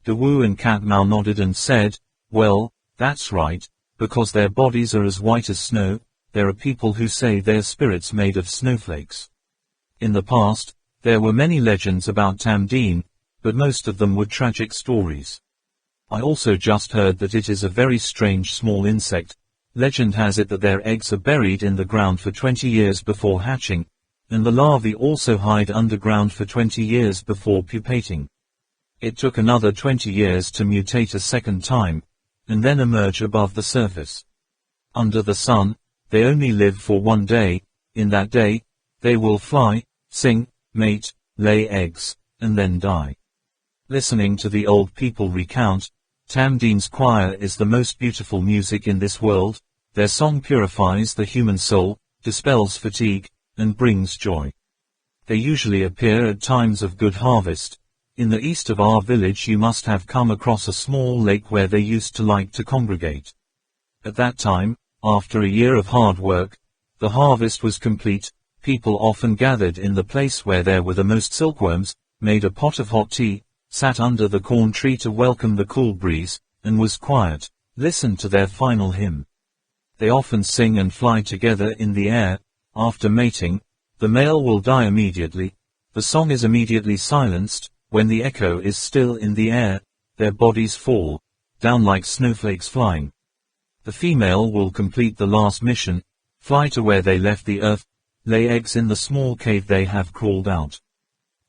Dawu and Cat Mau nodded and said, well, that's right, because their bodies are as white as snow. There are people who say their spirits made of snowflakes. In the past, there were many legends about Tam Deen, but most of them were tragic stories. I also just heard that it is a very strange small insect. Legend has it that their eggs are buried in the ground for 20 years before hatching, and the larvae also hide underground for 20 years before pupating. It took another 20 years to mutate a second time, and then emerge above the surface. Under the sun, they only live for 1 day. In that day, they will fly, sing, mate, lay eggs, and then die. Listening to the old people recount, Tam Deen's choir is the most beautiful music in this world. Their song purifies the human soul, dispels fatigue, and brings joy. They usually appear at times of good harvest. In the east of our village you must have come across a small lake where they used to like to congregate. At that time, after a year of hard work, the harvest was complete. People often gathered in the place where there were the most silkworms, made a pot of hot tea, sat under the corn tree to welcome the cool breeze, and was quiet, listened to their final hymn. They often sing and fly together in the air. After mating, the male will die immediately. The song is immediately silenced. When the echo is still in the air, their bodies fall down like snowflakes flying. The female will complete the last mission, fly to where they left the earth, lay eggs in the small cave they have crawled out.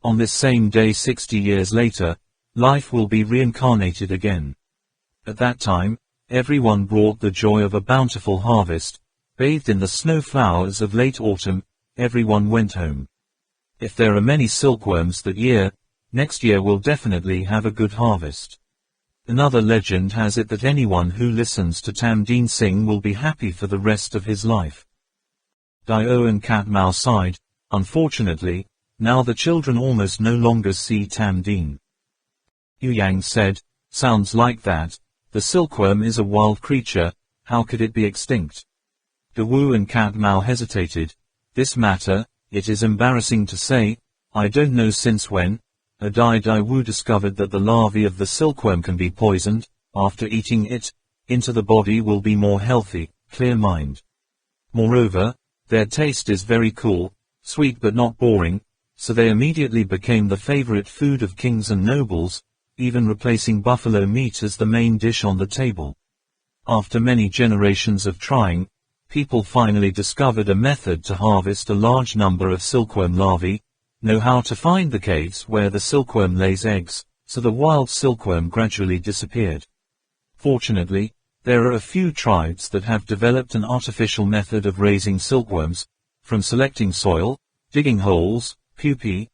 On this same day 60 years later, life will be reincarnated again. At that time, everyone brought the joy of a bountiful harvest. Bathed in the snow flowers of late autumn, everyone went home. If there are many silkworms that year, next year will definitely have a good harvest. Another legend has it that anyone who listens to Tam Deen sing will be happy for the rest of his life. Dio and Cat Mau sighed. Unfortunately, now the children almost no longer see Tam Deen. Yu Yang said, sounds like that. The silkworm is a wild creature. How could it be extinct? Dawu and Cat Mau hesitated. This matter, it is embarrassing to say, I don't know since when. Dawu discovered that the larvae of the silkworm can be poisoned. After eating it, into the body will be more healthy, clear mind. Moreover, their taste is very cool, sweet but not boring, so they immediately became the favorite food of kings and nobles, even replacing buffalo meat as the main dish on the table. After many generations of trying, people finally discovered a method to harvest a large number of silkworm larvae, know how to find the caves where the silkworm lays eggs, so the wild silkworm gradually disappeared. Fortunately, there are a few tribes that have developed an artificial method of raising silkworms, from selecting soil, digging holes, pupae,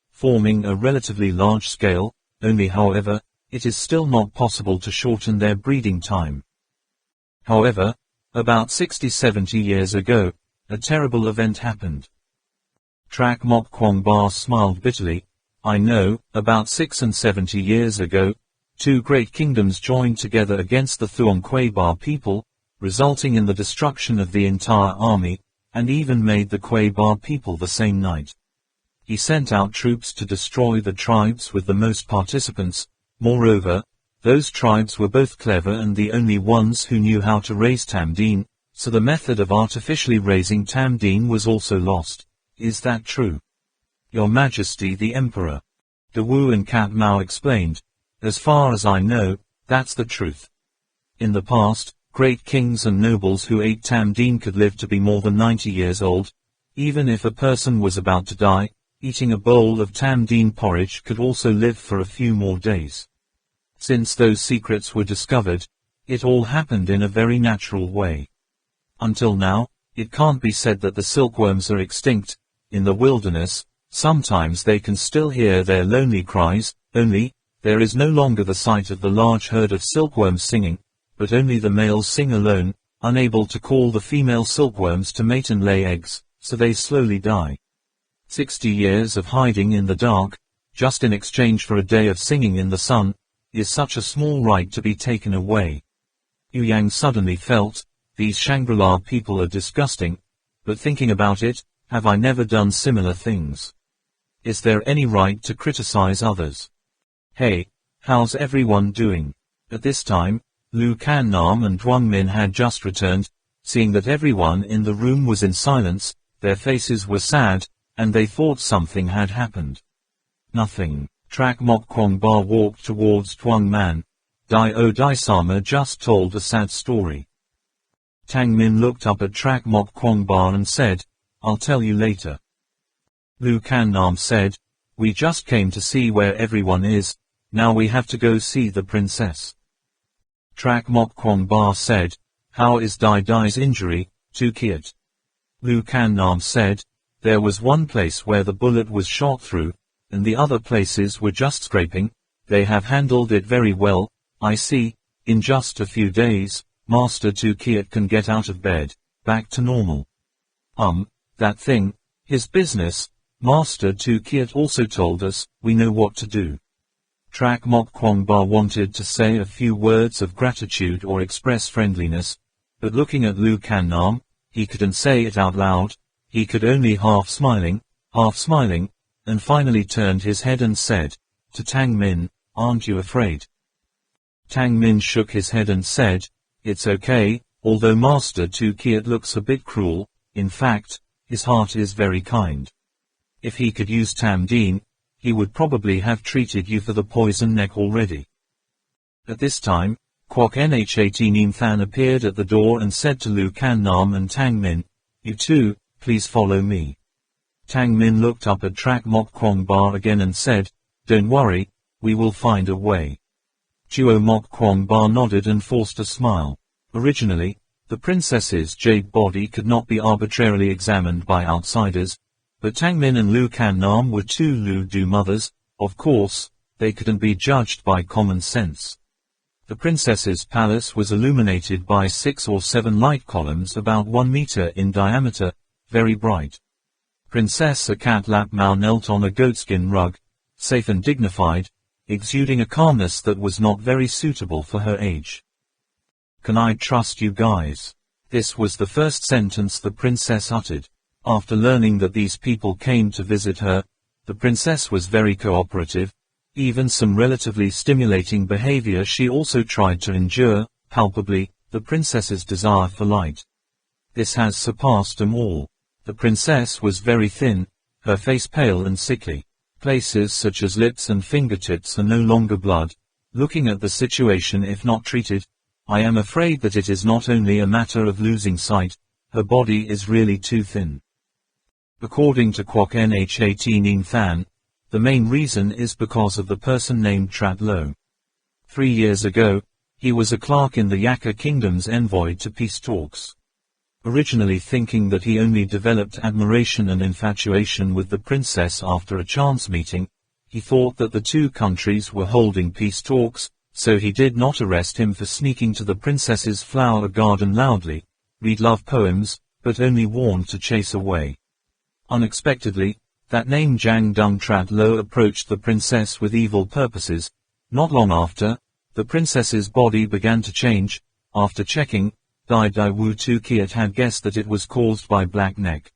forming a relatively large scale, only however, it is still not possible to shorten their breeding time. However, about 60-70 years ago, a terrible event happened. Trak Mok Kwong Ba smiled bitterly. I know, about 70 years ago, two great kingdoms joined together against the Thuong Quay Ba people, resulting in the destruction of the entire army, and even made the Quay Ba people the same night. He sent out troops to destroy the tribes with the most participants. Moreover, those tribes were both clever and the only ones who knew how to raise Tam Deen, so the method of artificially raising Tam Deen was also lost. Is that true? Your Majesty the Emperor. Dawu and Cat Mau explained. As far as I know, that's the truth. In the past, great kings and nobles who ate Tam Deen could live to be more than 90 years old. Even if a person was about to die, eating a bowl of Tam Deen porridge could also live for a few more days. Since those secrets were discovered, it all happened in a very natural way. Until now, it can't be said that the silkworms are extinct. In the wilderness, sometimes they can still hear their lonely cries, only, there is no longer the sight of the large herd of silkworms singing, but only the males sing alone, unable to call the female silkworms to mate and lay eggs, so they slowly die. 60 years of hiding in the dark, just in exchange for a day of singing in the sun, is such a small right to be taken away. Yu Yang suddenly felt, these Shangri-La people are disgusting, but thinking about it, have I never done similar things? Is there any right to criticize others? Hey, how's everyone doing? At this time, Lu Kan Nam and Duang Min had just returned. Seeing that everyone in the room was in silence, their faces were sad, and they thought something had happened. Nothing. Trak Mok Kwong Ba walked towards Tuang Man. Dai O Dai Sama just told a sad story. Tang Min looked up at Trak Mok Kwong Ba and said, I'll tell you later. Lu Kan Nam said, we just came to see where everyone is, now we have to go see the princess. Trak Mok Kwong Ba said, how is Dai Dai's injury, Tu Kiat? Lu Kan Nam said, there was one place where the bullet was shot through, and the other places were just scraping. They have handled it very well, I see. In just a few days, Master Tu Kiat can get out of bed, back to normal. That thing, his business, Master Tu Kiat also told us, we know what to do. Trak Mok Kwong Ba wanted to say a few words of gratitude or express friendliness, but looking at Lu Kan Nam, he couldn't say it out loud. He could only half smiling, and finally turned his head and said, to Tang Min, aren't you afraid? Tang Min shook his head and said, it's okay, although Master Tu Kiat looks a bit cruel, in fact, his heart is very kind. If he could use Tam Deen, he would probably have treated you for the poison neck already. At this time, Kwok Nhat Nim Than appeared at the door and said to Lu Kan Nam and Tang Min, you two, please follow me. Tang Min looked up at Trak Mok Kwong Ba again and said, don't worry, we will find a way. Duo Mok Kwong Ba nodded and forced a smile. Originally, the princess's jade body could not be arbitrarily examined by outsiders, but Tang Min and Lu Kan Nam were two Lu Du mothers, of course, they couldn't be judged by common sense. The princess's palace was illuminated by 6 or 7 light columns about 1 meter in diameter, very bright. Princess Akat Lap Mao knelt on a goatskin rug, safe and dignified, exuding a calmness that was not very suitable for her age. Can I trust you guys? This was the first sentence the princess uttered. After learning that these people came to visit her, the princess was very cooperative. Even some relatively stimulating behavior she also tried to endure, palpably, the princess's desire for light. This has surpassed them all. The princess was very thin, her face pale and sickly. Places such as lips and fingertips are no longer blood. Looking at the situation if not treated, I am afraid that it is not only a matter of losing sight, her body is really too thin. According to Kwok Nhat Nim Than, the main reason is because of the person named Trat Lo. 3 years ago, he was a clerk in the Yaka Kingdom's envoy to peace talks. Originally thinking that he only developed admiration and infatuation with the princess after a chance meeting, he thought that the two countries were holding peace talks, so he did not arrest him for sneaking to the princess's flower garden loudly, read love poems, but only warned to chase away. Unexpectedly, that name Jang Dung Trat Lo approached the princess with evil purposes. Not long after, the princess's body began to change. After checking, Dai Dai Wu Tu Kiat had guessed that it was caused by black neck.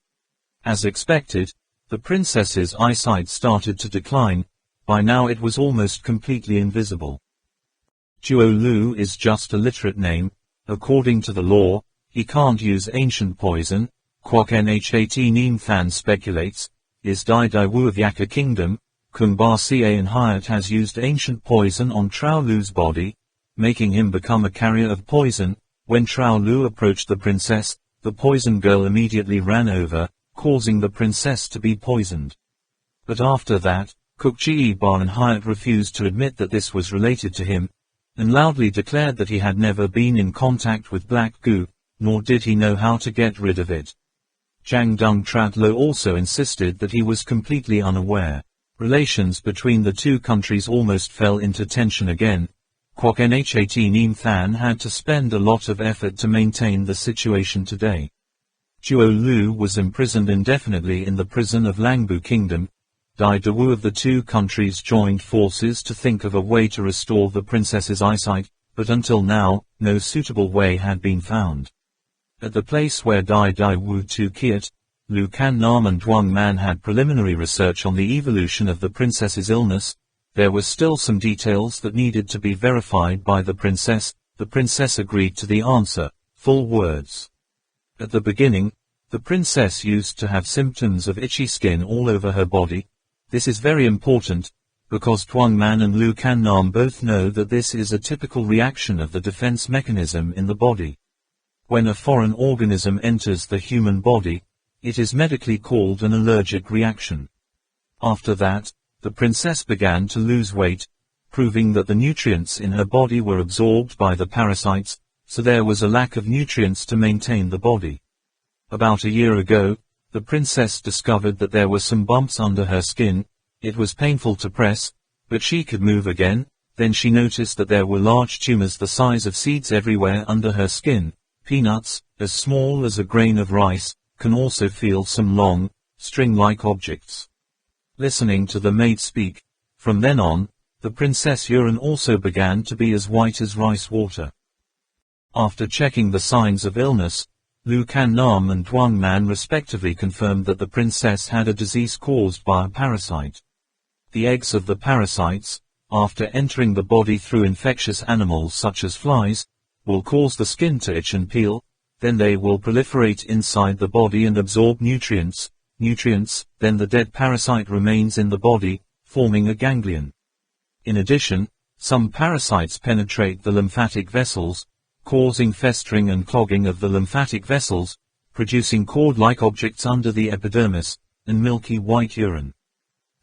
As expected, the princess's eyesight started to decline. By now it was almost completely invisible. Duo Lu is just a literate name. According to the law, he can't use ancient poison. Kwok Nhat Nim Than speculates, is Dai Dai Wu of Yaka Kingdom. Kung Ba Sia and Hyatt has used ancient poison on Trao Lu's body, making him become a carrier of poison. When Trao Lu approached the princess, the poison girl immediately ran over, causing the princess to be poisoned. But after that, Kuk Chi Ba and Hyatt refused to admit that this was related to him, and loudly declared that he had never been in contact with black goo, nor did he know how to get rid of it. Jang Dung Trat Lo also insisted that he was completely unaware. Relations between the two countries almost fell into tension again. Kwok Nhat Nim Than had to spend a lot of effort to maintain the situation today. Duo Lu was imprisoned indefinitely in the prison of Langbu Kingdom. Dai Dawu of the two countries joined forces to think of a way to restore the princess's eyesight, but until now, no suitable way had been found. At the place where Dai Dawu Tu Kiat, Lu Kan Nam and Duang Man had preliminary research on the evolution of the princess's illness, there were still some details that needed to be verified by the princess. The princess agreed to the answer, full words. At the beginning, the princess used to have symptoms of itchy skin all over her body. This is very important, because Duang Man and Lu Kan Nam both know that this is a typical reaction of the defense mechanism in the body. When a foreign organism enters the human body, it is medically called an allergic reaction. After that, the princess began to lose weight, proving that the nutrients in her body were absorbed by the parasites, so there was a lack of nutrients to maintain the body. About a year ago, the princess discovered that there were some bumps under her skin. It was painful to press, but she could move again. Then she noticed that there were large tumors the size of seeds everywhere under her skin. Peanuts, as small as a grain of rice, can also feel some long, string-like objects. Listening to the maid speak, from then on, the princess' urine also began to be as white as rice water. After checking the signs of illness, Lu Kan Nam and Duang Man respectively confirmed that the princess had a disease caused by a parasite. The eggs of the parasites, after entering the body through infectious animals such as flies, will cause the skin to itch and peel. Then they will proliferate inside the body and absorb nutrients. Then the dead parasite remains in the body, forming a ganglion. In addition, some parasites penetrate the lymphatic vessels, causing festering and clogging of the lymphatic vessels, producing cord-like objects under the epidermis, and milky white urine.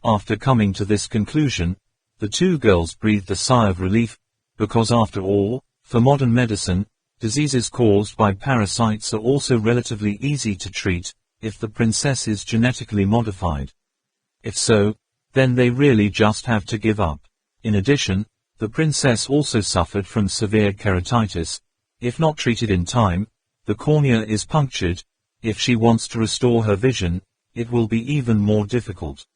After coming to this conclusion, the two girls breathed a sigh of relief, because after all, for modern medicine, diseases caused by parasites are also relatively easy to treat, if the princess is genetically modified. If so, then they really just have to give up. In addition, the princess also suffered from severe keratitis. If not treated in time, the cornea is punctured. If she wants to restore her vision, it will be even more difficult.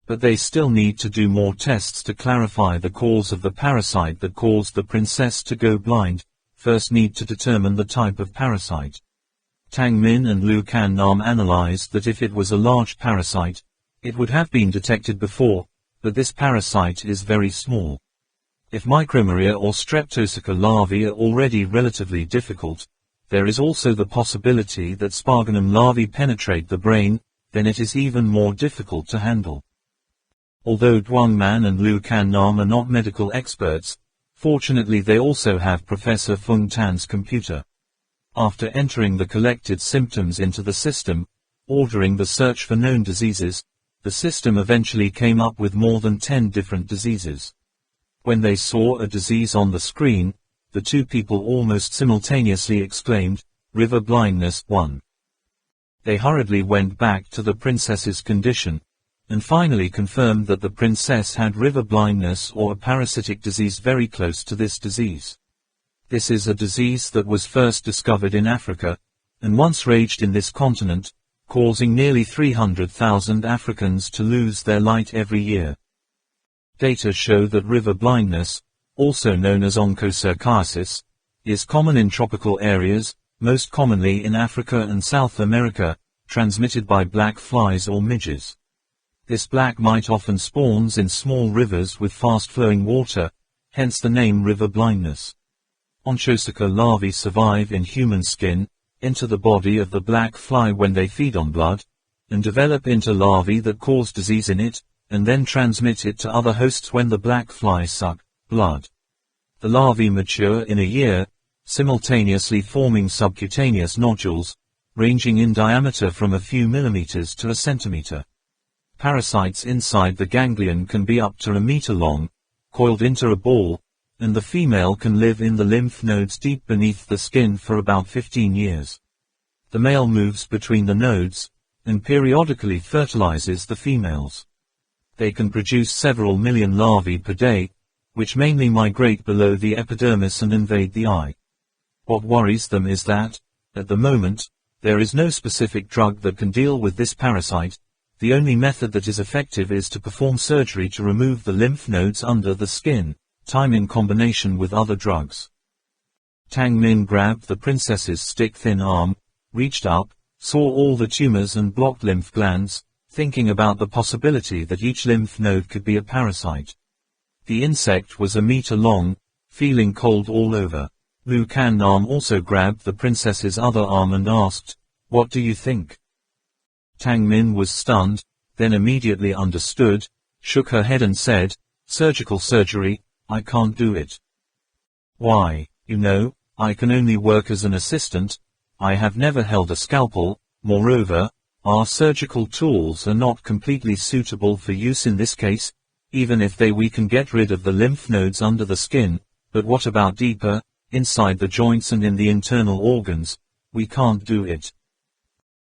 But they still need to do more tests to clarify the cause of the parasite that caused the princess to go blind. First need to determine the type of parasite. Tang Min and Lu Kan Nam analyzed that if it was a large parasite, it would have been detected before, but this parasite is very small. If Micromeria or Streptococcus larvae are already relatively difficult, there is also the possibility that Sparganum larvae penetrate the brain, then it is even more difficult to handle. Although Duang Man and Lu Kan Nam are not medical experts, fortunately they also have Professor Feng Tan's computer. After entering the collected symptoms into the system, ordering the search for known diseases, the system eventually came up with more than 10 different diseases. When they saw a disease on the screen, the two people almost simultaneously exclaimed, "River blindness 1." They hurriedly went back to the princess's condition, and finally confirmed that the princess had river blindness or a parasitic disease very close to this disease. This is a disease that was first discovered in Africa, and once raged in this continent, causing nearly 300,000 Africans to lose their light every year. Data show that river blindness, also known as onchocerciasis, is common in tropical areas, most commonly in Africa and South America, transmitted by black flies or midges. This black mite often spawns in small rivers with fast-flowing water, hence the name river blindness. Onchocerciasis larvae survive in human skin, enter the body of the black fly when they feed on blood, and develop into larvae that cause disease in it, and then transmit it to other hosts when the black flies suck blood. The larvae mature in a year, simultaneously forming subcutaneous nodules, ranging in diameter from a few millimeters to a centimeter. Parasites inside the ganglion can be up to a meter long, coiled into a ball, and the female can live in the lymph nodes deep beneath the skin for about 15 years. The male moves between the nodes, and periodically fertilizes the females. They can produce several million larvae per day, which mainly migrate below the epidermis and invade the eye. What worries them is that, at the moment, there is no specific drug that can deal with this parasite. The only method that is effective is to perform surgery to remove the lymph nodes under the skin, time in combination with other drugs. Tang Min grabbed the princess's stick-thin arm, reached up, saw all the tumors and blocked lymph glands, thinking about the possibility that each lymph node could be a parasite. The insect was a meter long, feeling cold all over. Lu Kan-nam also grabbed the princess's other arm and asked, "What do you think?" Tang Min was stunned, then immediately understood, shook her head and said, "Surgical surgery, I can't do it." "Why? You know, I can only work as an assistant. I have never held a scalpel. Moreover, our surgical tools are not completely suitable for use in this case. Even if we can get rid of the lymph nodes under the skin, but what about deeper, inside the joints and in the internal organs? We can't do it.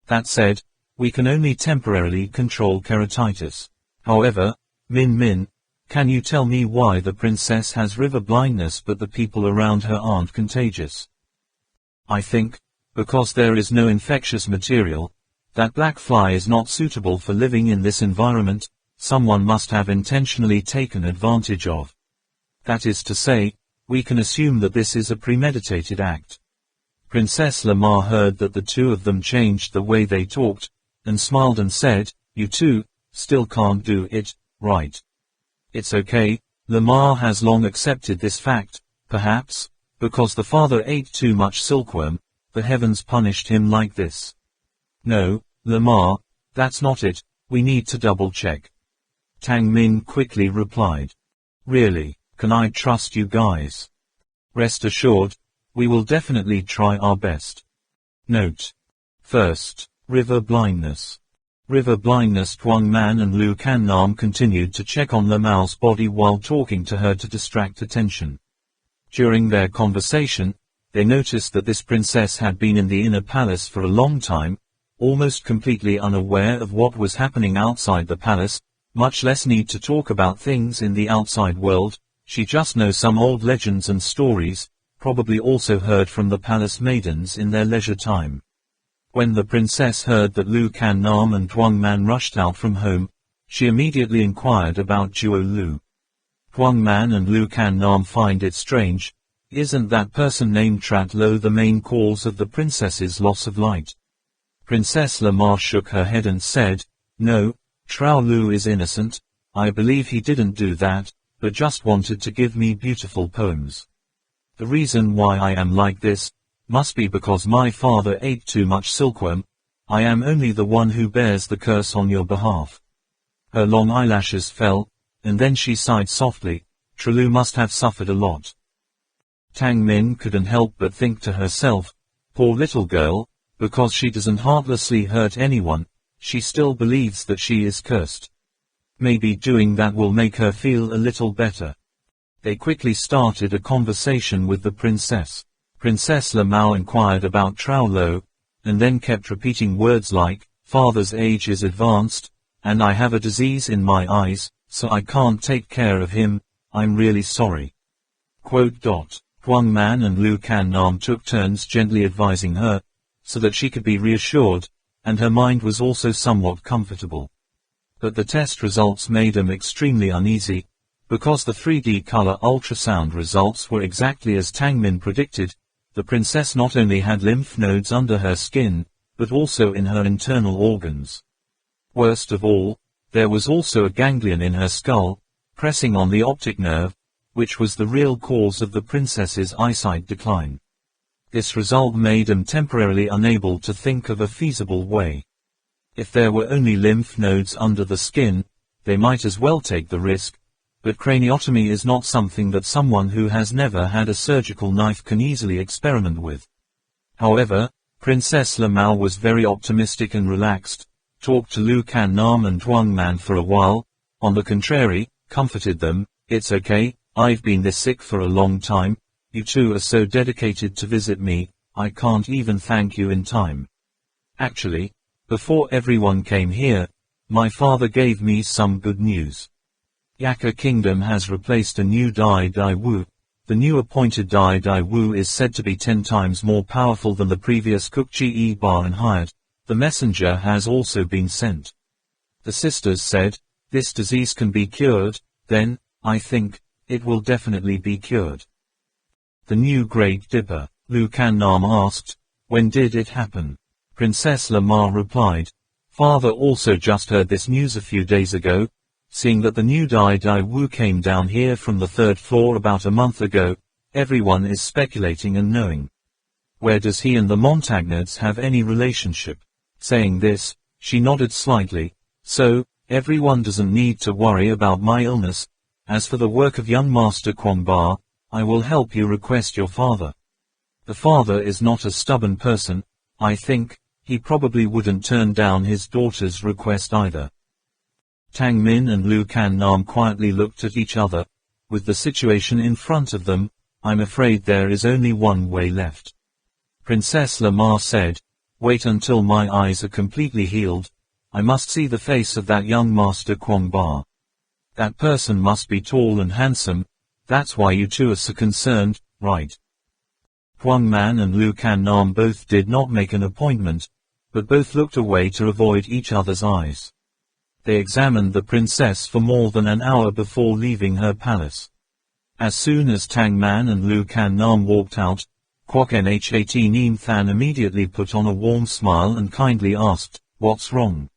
That said, we can only temporarily control keratitis. However, Min, can you tell me why the princess has river blindness but the people around her aren't contagious?" "I think, because there is no infectious material, that black fly is not suitable for living in this environment. Someone must have intentionally taken advantage of. That is to say, we can assume that this is a premeditated act." Princess Lamar heard that the two of them changed the way they talked, and smiled and said, "You two, still can't do it, right? It's okay." Lamar has long accepted this fact, perhaps, because the father ate too much silkworm, the heavens punished him like this. "No, Lamar, that's not it, we need to double-check." Tang Min quickly replied. "Really, can I trust you guys?" "Rest assured, we will definitely try our best." Note. First, river blindness. River blindness. Tuang Man and Lu Kan-nam continued to check on Lamao's body while talking to her to distract attention. During their conversation, they noticed that this princess had been in the inner palace for a long time, almost completely unaware of what was happening outside the palace, much less need to talk about things in the outside world. She just knows some old legends and stories, probably also heard from the palace maidens in their leisure time. When the princess heard that Lu Kan-nam and Tuang Man rushed out from home, she immediately inquired about Duo Lu. Tuang Man and Lu Kan-nam find it strange. Isn't that person named Trat Lo the main cause of the princess's loss of light? Princess Lamar shook her head and said, "No, Trao Lu is innocent. I believe he didn't do that, but just wanted to give me beautiful poems. The reason why I am like this must be because my father ate too much silkworm. I am only the one who bears the curse on your behalf." Her long eyelashes fell, and then she sighed softly. Tralu must have suffered a lot. Tang Min couldn't help but think to herself, poor little girl, because she doesn't heartlessly hurt anyone, she still believes that she is cursed. Maybe doing that will make her feel a little better. They quickly started a conversation with the princess. Princess Lamao inquired about Trao Lo, and then kept repeating words like, "Father's age is advanced, and I have a disease in my eyes, so I can't take care of him, I'm really sorry." Tuang Man and Lu Kan-nam took turns gently advising her, so that she could be reassured, and her mind was also somewhat comfortable. But the test results made them extremely uneasy, because the 3D color ultrasound results were exactly as Tang Min predicted. The princess not only had lymph nodes under her skin, but also in her internal organs. Worst of all, there was also a ganglion in her skull, pressing on the optic nerve, which was the real cause of the princess's eyesight decline. This result made them temporarily unable to think of a feasible way. If there were only lymph nodes under the skin, they might as well take the risk, but craniotomy is not something that someone who has never had a surgical knife can easily experiment with. However, Princess Lamao was very optimistic and relaxed, talked to Lu Kan-nam and Tuang Man for a while, on the contrary, comforted them, "It's okay, I've been this sick for a long time, you two are so dedicated to visit me, I can't even thank you in time. Actually, before everyone came here, my father gave me some good news. Yaka Kingdom has replaced a new Dai Dai Wu, The new appointed Dai Dai Wu is said to be 10 times more powerful than the previous Kuk Chi Bar and hired. The messenger has also been sent. The sisters said, this disease can be cured, then, I think, it will definitely be cured. The new Great Dipper, Lu Kan Nam asked, when did it happen? Princess Lamar replied, Father also just heard this news a few days ago, seeing that the new Dai Dai Wu came down here from the 3rd floor about a month ago. Everyone is speculating and knowing. Where does he and the Montagnards have any relationship? Saying this, she nodded slightly. So, everyone doesn't need to worry about my illness. As for the work of young Master Kwong Ba, I will help you request your father. The father is not a stubborn person, I think. He probably wouldn't turn down his daughter's request either. Tang Min and Lu Kan Nam quietly looked at each other. With the situation in front of them, I'm afraid there is only one way left. Princess Lamar said, wait until my eyes are completely healed. I must see the face of that young Master Kwong Ba. That person must be tall and handsome. That's why you two are so concerned, right? Huang Man and Lu Kan Nam both did not make an appointment, but both looked away to avoid each other's eyes. They examined the princess for more than an hour before leaving her palace. As soon as Tang Man and Lu Kan Nam walked out, Kwok Nhat Neem Than immediately put on a warm smile and kindly asked, what's wrong?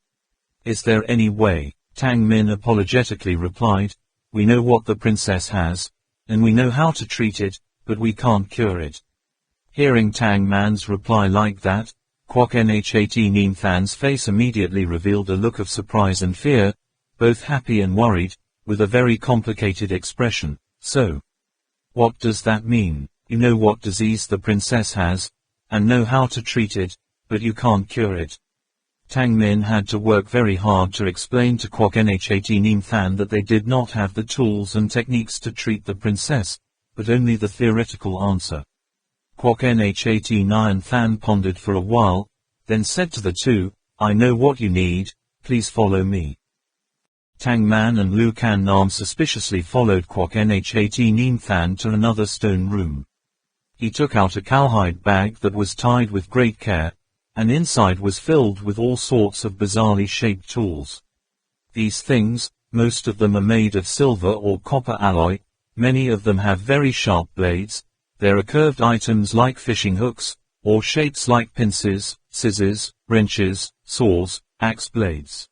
Is there any way? Tang Min apologetically replied, we know what the princess has, and we know how to treat it, but we can't cure it. Hearing Tang Man's reply like that, Kwok Nhat Neem Than's face immediately revealed a look of surprise and fear, both happy and worried, with a very complicated expression. So, what does that mean? You know what disease the princess has, and know how to treat it, but you can't cure it. Tang Min had to work very hard to explain to Kwok Nhat Neem Than that they did not have the tools and techniques to treat the princess, but only the theoretical answer. Kwok Nhat Neem Than pondered for a while, then said to the two, I know what you need, please follow me. Tang Man and Lu Kan Nam suspiciously followed Kwok Nhat Neem Than to another stone room. He took out a cowhide bag that was tied with great care, and inside was filled with all sorts of bizarrely shaped tools. These things, most of them are made of silver or copper alloy, many of them have very sharp blades. There are curved items like fishing hooks, or shapes like pincers, scissors, wrenches, saws, axe blades.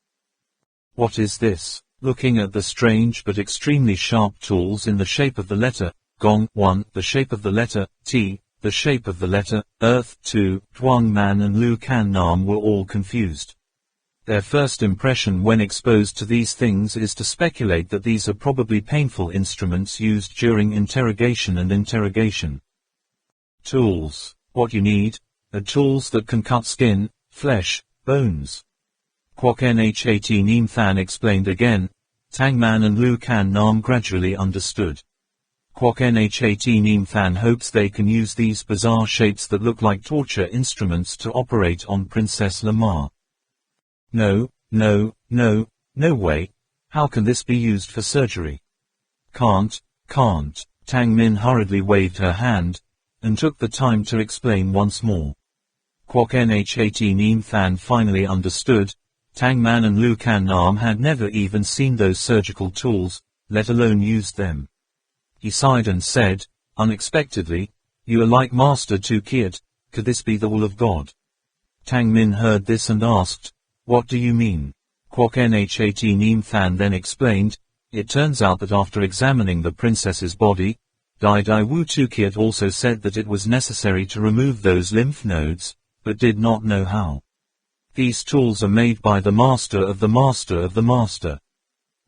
What is this? Looking at the strange but extremely sharp tools in the shape of the letter Gong 1, the shape of the letter T, the shape of the letter Earth 2, Huang Man and Lu Kan Nam were all confused. Their first impression when exposed to these things is to speculate that these are probably painful instruments used during interrogation and interrogation. Tools. What you need are tools that can cut skin, flesh, bones. Kwok Nhat Neem Than explained again. Tang Man and Lu Kan Nam gradually understood. Kwok Nhat Neem Than hopes they can use these bizarre shapes that look like torture instruments to operate on Princess Lamar. No, no, no, no way. How can this be used for surgery? Can't. Tang Min hurriedly waved her hand, and took the time to explain once more. Kwok Nhat Neem Than finally understood. Tang Man and Lu Kan Nam had never even seen those surgical tools, let alone used them. He sighed and said, unexpectedly, you are like Master Tu Kiat, could this be the will of God? Tang Min heard this and asked, what do you mean? Kwok Nhat Neem Than then explained, it turns out that after examining the princess's body, Dai Dai Wu Tu Kiat also said that it was necessary to remove those lymph nodes, but did not know how. These tools are made by the master of the master of the master.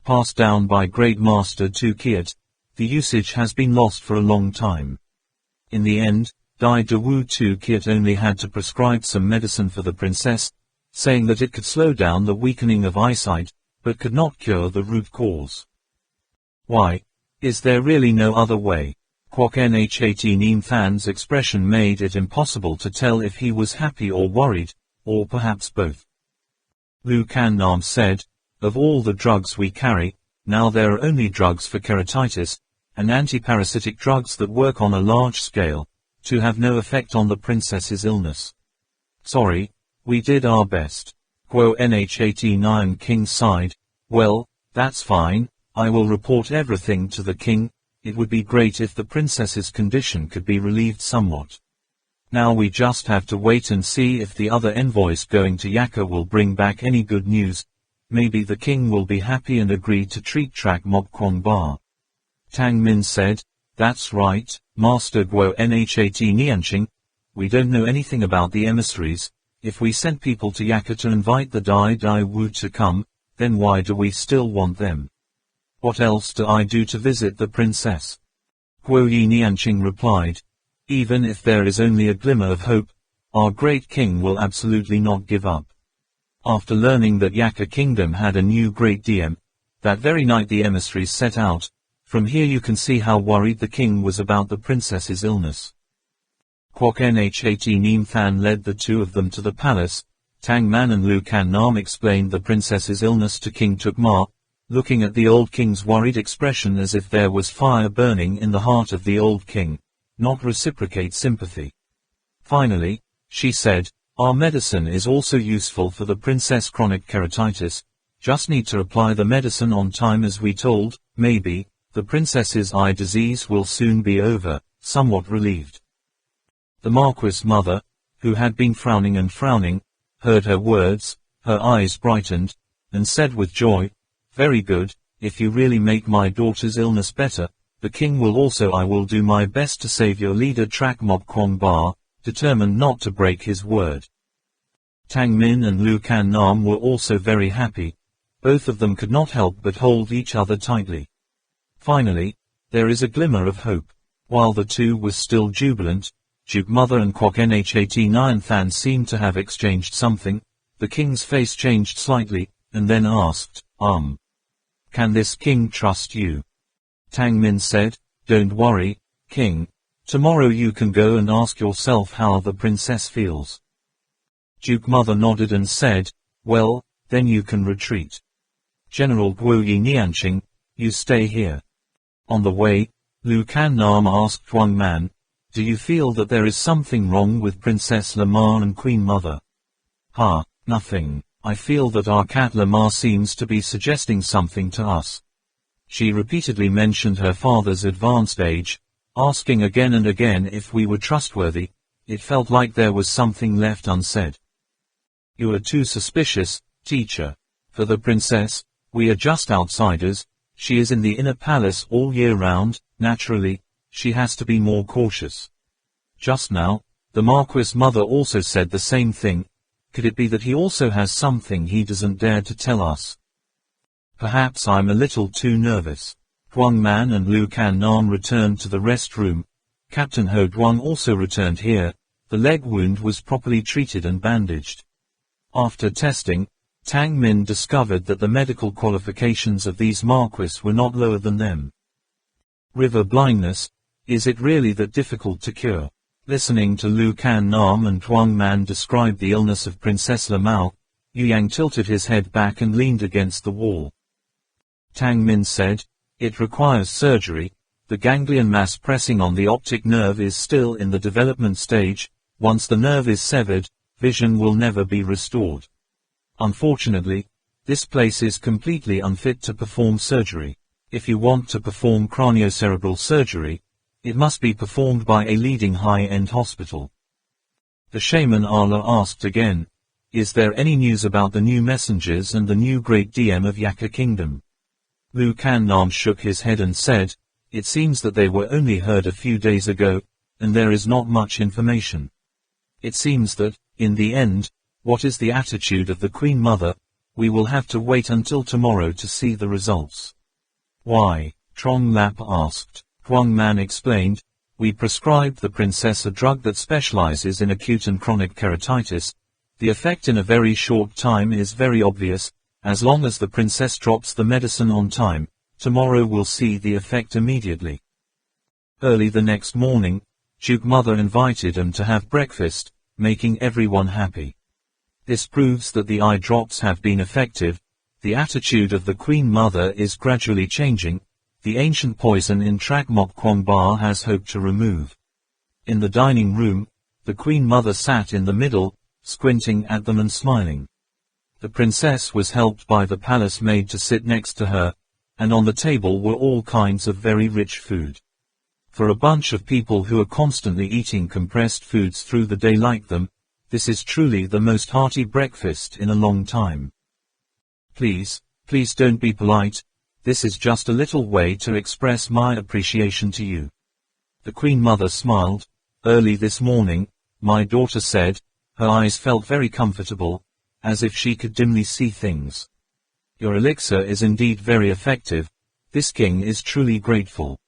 Passed down by Great Master Tu Kiat, the usage has been lost for a long time. In the end, Dai Dai Wu Tu Kiat only had to prescribe some medicine for the princess, saying that it could slow down the weakening of eyesight, but could not cure the root cause. Why? Is there really no other way? Kwok Nhat Neem Than's expression made it impossible to tell if he was happy or worried, or perhaps both. Lu Kan Nam said, of all the drugs we carry, now there are only drugs for keratitis, and anti-parasitic drugs that work on a large scale, to have no effect on the princess's illness. Sorry, we did our best. Quo NH89 King sighed. Well, that's fine, I will report everything to the king. It would be great if the princess's condition could be relieved somewhat. Now we just have to wait and see if the other envoys going to Yaka will bring back any good news. Maybe the king will be happy and agree to treat Trak Mok Kwang Ba. Tang Min said, that's right, Master Guo Nhat Nianqing. We don't know anything about the emissaries. If we sent people to Yaka to invite the Dai Dai Wu to come, then why do we still want them? What else do I do to visit the princess? Guo Yi Nianqing replied, even if there is only a glimmer of hope, our great king will absolutely not give up. After learning that Yaka Kingdom had a new great DM, that very night the emissaries set out. From here you can see how worried the king was about the princess's illness. Kwok Nhat Neem Than led the two of them to the palace. Tang Man and Lu Can Nam explained the princess's illness to King Tuk Mau, looking at the old king's worried expression as if there was fire burning in the heart of the old king, not reciprocate sympathy. Finally, she said, our medicine is also useful for the princess chronic keratitis, just need to apply the medicine on time as we told, maybe. The princess's eye disease will soon be over, somewhat relieved. The Marquis' mother, who had been frowning and frowning, heard her words, her eyes brightened, and said with joy, very good, if you really make my daughter's illness better, the king will also. I will do my best to save your leader Trak Mok Kwang Ba, determined not to break his word. Tang Min and Lu Can Nam were also very happy. Both of them could not help but hold each other tightly. Finally, there is a glimmer of hope. While the two were still jubilant, Duke Mother and Kwok Nhat Than seemed to have exchanged something. The king's face changed slightly, and then asked, can this king trust you? Tang Min said, don't worry, king. Tomorrow you can go and ask yourself how the princess feels. Duke Mother nodded and said, well, then you can retreat. General Guo Yi Nianqing, you stay here. On the way, Lu Can Nam asked Tuang Man, do you feel that there is something wrong with Princess Lama and Queen Mother? Nothing. I feel that our cat Lama seems to be suggesting something to us. She repeatedly mentioned her father's advanced age, asking again and again if we were trustworthy. It felt like there was something left unsaid. You are too suspicious, teacher. For the princess, we are just outsiders. She is in the inner palace all year round. Naturally, she has to be more cautious. Just now, the Marquis' mother also said the same thing. Could it be that he also has something he doesn't dare to tell us? Perhaps I'm a little too nervous. Tuang Man and Lu Can Nam returned to the rest room. Captain Ho Duang also returned here. The leg wound was properly treated and bandaged. After testing, Tang Min discovered that the medical qualifications of these marquis were not lower than them. River blindness, is it really that difficult to cure? Listening to Lu Can Nam and Tuang Man describe the illness of Princess Lamau, Yu Yang tilted his head back and leaned against the wall. Tang Min said, it requires surgery. The ganglion mass pressing on the optic nerve is still in the development stage. Once the nerve is severed, vision will never be restored. Unfortunately, this place is completely unfit to perform surgery. If you want to perform craniocerebral surgery, it must be performed by a leading high-end hospital. The shaman Allah asked again, is there any news about the new messengers and the new great DM of Yaka Kingdom? Lu Can Nam shook his head and said, it seems that they were only heard a few days ago, and there is not much information. It seems that, in the end, what is the attitude of the Queen Mother? We will have to wait until tomorrow to see the results. Why? Trong Lap asked. Tuang Man explained, we prescribed the princess a drug that specializes in acute and chronic keratitis. The effect in a very short time is very obvious. As long as the princess drops the medicine on time, tomorrow we'll see the effect immediately. Early the next morning, Duke Mother invited him to have breakfast, making everyone happy. This proves that the eye drops have been effective. The attitude of the Queen Mother is gradually changing. The ancient poison in Trak Mok Kwong Ba has hope to remove. In the dining room, the Queen Mother sat in the middle, squinting at them and smiling. The princess was helped by the palace maid to sit next to her, and on the table were all kinds of very rich food. For a bunch of people who are constantly eating compressed foods through the day like them, this is truly the most hearty breakfast in a long time. Please don't be polite, this is just a little way to express my appreciation to you. The Queen Mother smiled. Early this morning, my daughter said, her eyes felt very comfortable, as if she could dimly see things. Your elixir is indeed very effective, this king is truly grateful.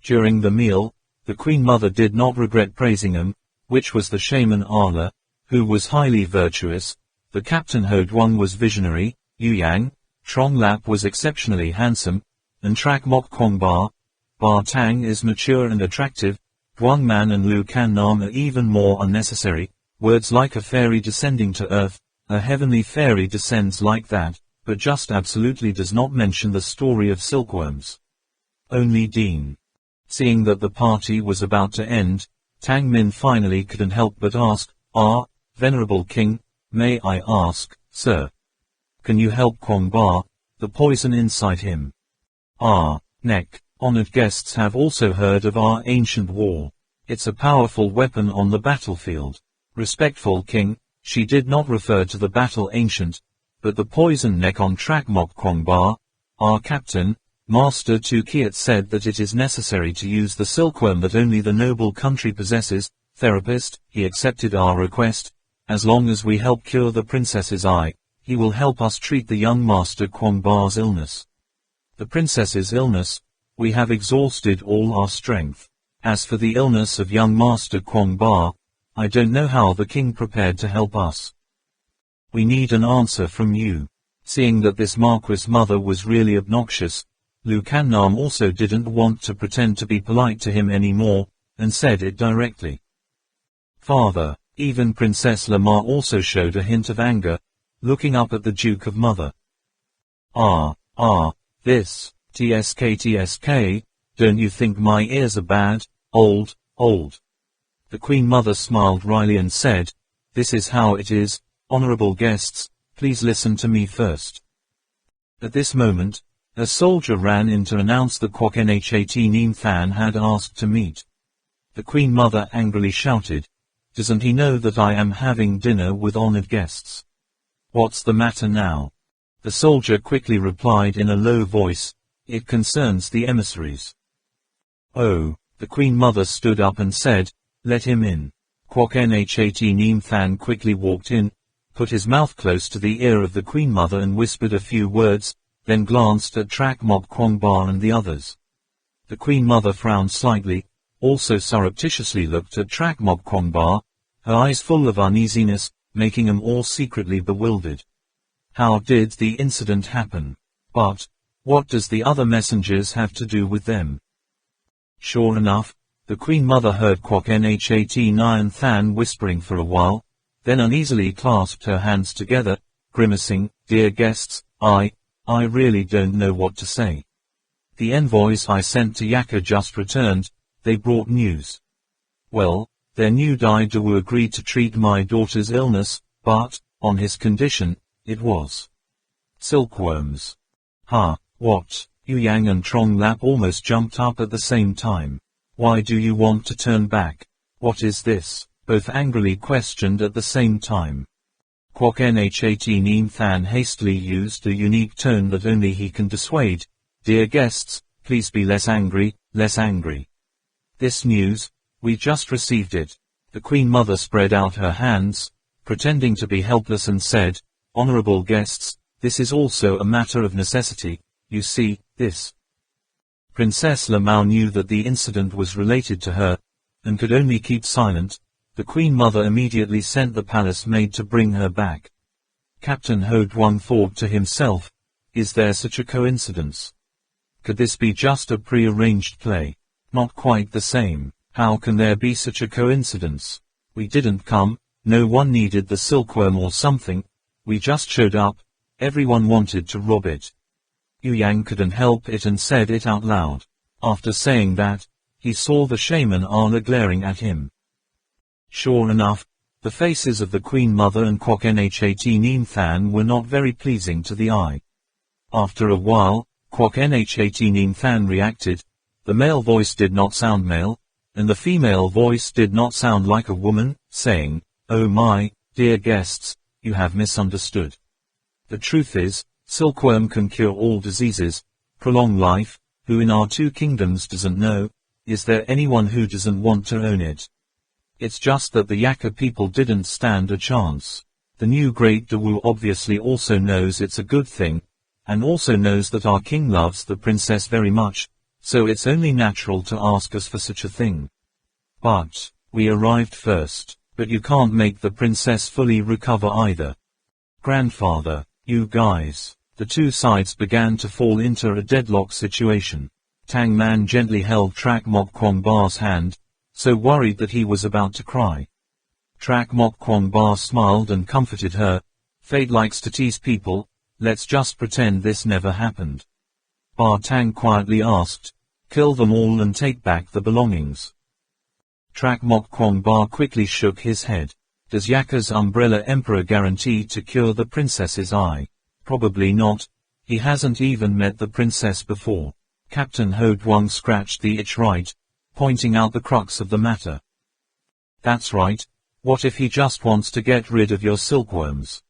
During the meal, the Queen Mother did not regret praising him, which was the shaman Arla, who was highly virtuous, the Captain Hoduang was visionary, Yu Yang, Trong Lap was exceptionally handsome, and Trak Mok Kwong Ba Tang is mature and attractive, Duang Man and Lu Can Nam are even more unnecessary. Words like a fairy descending to earth, a heavenly fairy descends like that, but just absolutely does not mention the story of silkworms. Only Dean. Seeing that the party was about to end, Tang Min finally couldn't help but ask, Venerable King, may I ask, sir? Can you help Kwong Ba, the poison inside him? Neck. Honored guests have also heard of our ancient wall. It's a powerful weapon on the battlefield. Respectful King, she did not refer to the battle ancient, but the poison neck on Trak Mok Kwong Ba. Our captain, Master Tu Kiat said that it is necessary to use the silkworm that only the noble country possesses. Therapist, he accepted our request. As long as we help cure the princess's eye, he will help us treat the young Master Kwong Ba's illness. The princess's illness? We have exhausted all our strength. As for the illness of young Master Kwong Ba, I don't know how the king prepared to help us. We need an answer from you. Seeing that this Marquis mother was really obnoxious, Lu Can Nam also didn't want to pretend to be polite to him anymore, and said it directly. Father, even Princess Lama also showed a hint of anger, looking up at the Duke of Mother. This. TSK, don't you think my ears are bad, old? The Queen Mother smiled wryly and said, this is how it is, honorable guests, please listen to me first. At this moment, a soldier ran in to announce that Kwok Nhat Neem Than had asked to meet. The Queen Mother angrily shouted, doesn't he know that I am having dinner with honored guests? What's the matter now? The soldier quickly replied in a low voice, it concerns the emissaries. Oh, the Queen Mother stood up and said, let him in. Kwok Nhat Neem Than quickly walked in, put his mouth close to the ear of the Queen Mother and whispered a few words, then glanced at Trak Mok Kwong Ba and the others. The Queen Mother frowned slightly, also surreptitiously looked at Trak Mok Kwong Ba, her eyes full of uneasiness, making them all secretly bewildered. How did the incident happen? But what does the other messengers have to do with them? Sure enough, the Queen Mother heard Kwok Nhat Neem Than whispering for a while, then uneasily clasped her hands together, grimacing, dear guests, I really don't know what to say. The envoys I sent to Yaka just returned, they brought news. Well, their new Dai Dawu agreed to treat my daughter's illness, but, on his condition, it was silkworms. What? Yu Yang and Trong Lap almost jumped up at the same time. Why do you want to turn back? What is this? Both angrily questioned at the same time. Kwok Nhat Neem Than hastily used a unique tone that only he can dissuade. Dear guests, please be less angry, less angry. This news, we just received it. The Queen Mother spread out her hands, pretending to be helpless and said, honorable guests, this is also a matter of necessity. You see, this. Princess Lamau knew that the incident was related to her, and could only keep silent. The Queen Mother immediately sent the palace maid to bring her back. Captain Hoduang thought to himself, is there such a coincidence? Could this be just a pre-arranged play? Not quite the same. How can there be such a coincidence? We didn't come, no one needed the silkworm or something, we just showed up, everyone wanted to rob it. Yu Yang couldn't help it and said it out loud. After saying that, he saw the shaman Allah glaring at him. Sure enough, the faces of the Queen Mother and Kwok Nhat Neem Than were not very pleasing to the eye. After a while, Kwok Nhat Neem Than reacted. The male voice did not sound male, and the female voice did not sound like a woman, saying, "Oh my, dear guests, you have misunderstood. The truth is, silkworm can cure all diseases, prolong life. Who in our two kingdoms doesn't know? Is there anyone who doesn't want to own it? It's just that the Yaka people didn't stand a chance. The new Great Dawu obviously also knows it's a good thing, and also knows that our king loves the princess very much, so it's only natural to ask us for such a thing. But, we arrived first, but you can't make the princess fully recover either. Grandfather, you guys." The two sides began to fall into a deadlock situation. Tang Man gently held Trak Mok Kwong Ba's hand, so worried that he was about to cry. Trak Mok Kwong Ba smiled and comforted her. "Fate likes to tease people, let's just pretend this never happened." Ba Tang quietly asked, "Kill them all and take back the belongings." Trak Mok Kwong Ba quickly shook his head. "Does Yaka's Umbrella Emperor guarantee to cure the princess's eye? Probably not. He hasn't even met the princess before." Captain Ho Duong scratched the itch right, pointing out the crux of the matter. "That's right. What if he just wants to get rid of your silkworms?"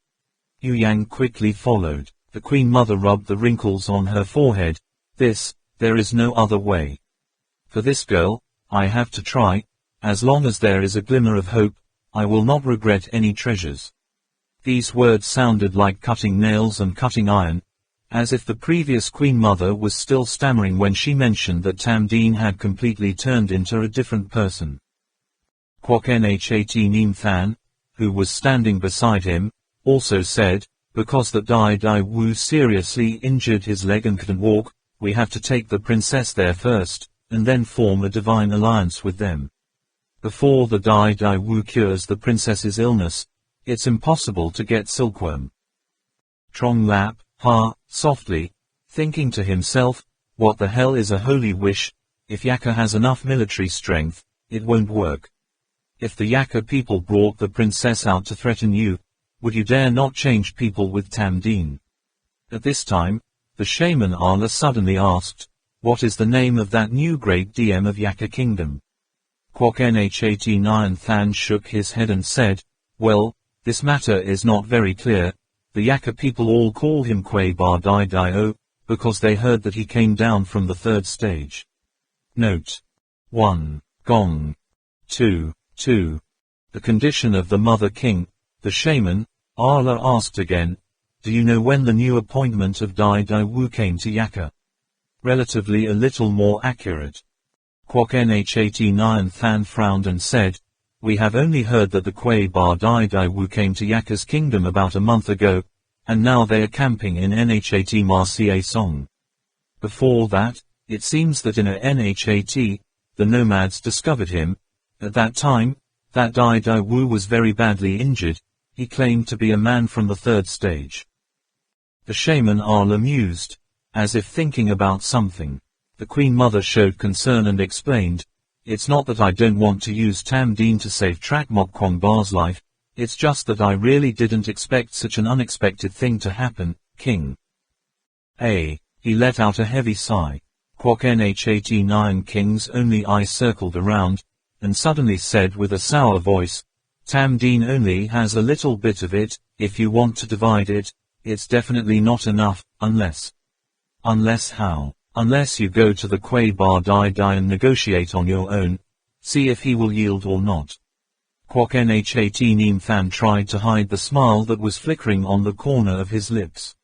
Yu Yang quickly followed. The Queen Mother rubbed the wrinkles on her forehead. There is no other way. For this girl, I have to try. As long as there is a glimmer of hope, I will not regret any treasures. These words sounded like cutting nails and cutting iron, as if the previous Queen Mother was still stammering when she mentioned that Tam Deen had completely turned into a different person. Kwok Nhat Neem Than, who was standing beside him, also said, "Because that Dai Wu seriously injured his leg and couldn't walk, we have to take the princess there first, and then form a divine alliance with them. Before the Dai Wu cures the princess's illness, it's impossible to get silkworm." Trong Lap, softly, thinking to himself, "What the hell is a holy wish? If Yaka has enough military strength, it won't work. If the Yaka people brought the princess out to threaten you, would you dare not change people with Tam Deen?" At this time, the shaman Allah suddenly asked, "What is the name of that new great DM of Yaka Kingdom?" Kwok Nhat Neem Than shook his head and said, "Well, this matter is not very clear. The Yaka people all call him Kwei Ba Dai Dio, because they heard that he came down from the third stage." Note 1. Gong 2. The condition of the Mother King. The shaman, Allah asked again, "Do you know when the new appointment of Dai Wu came to Yaka?" Relatively a little more accurate. Kwok Nhat Neem Than frowned and said, "We have only heard that the Kwei Ba Dai Wu came to Yaka's kingdom about a month ago, and now they are camping in Nhat Marcia Song. Before that, it seems that in a Nhat, the nomads discovered him. At that time, that Dai Wu was very badly injured. He claimed to be a man from the third stage." The shaman Allah mused, as if thinking about something. The Queen Mother showed concern and explained, "It's not that I don't want to use Tam Deen to save Trak Mok Kwong Ba's life, it's just that I really didn't expect such an unexpected thing to happen, King." He let out a heavy sigh. Kwok Nhat Neem King's only eye circled around, and suddenly said with a sour voice, "Tam Deen only has a little bit of it. If you want to divide it, it's definitely not enough, unless..." "Unless how?" "Unless you go to the Kwei Ba Dai and negotiate on your own, see if he will yield or not." Kwok Nhat Neem Than tried to hide the smile that was flickering on the corner of his lips.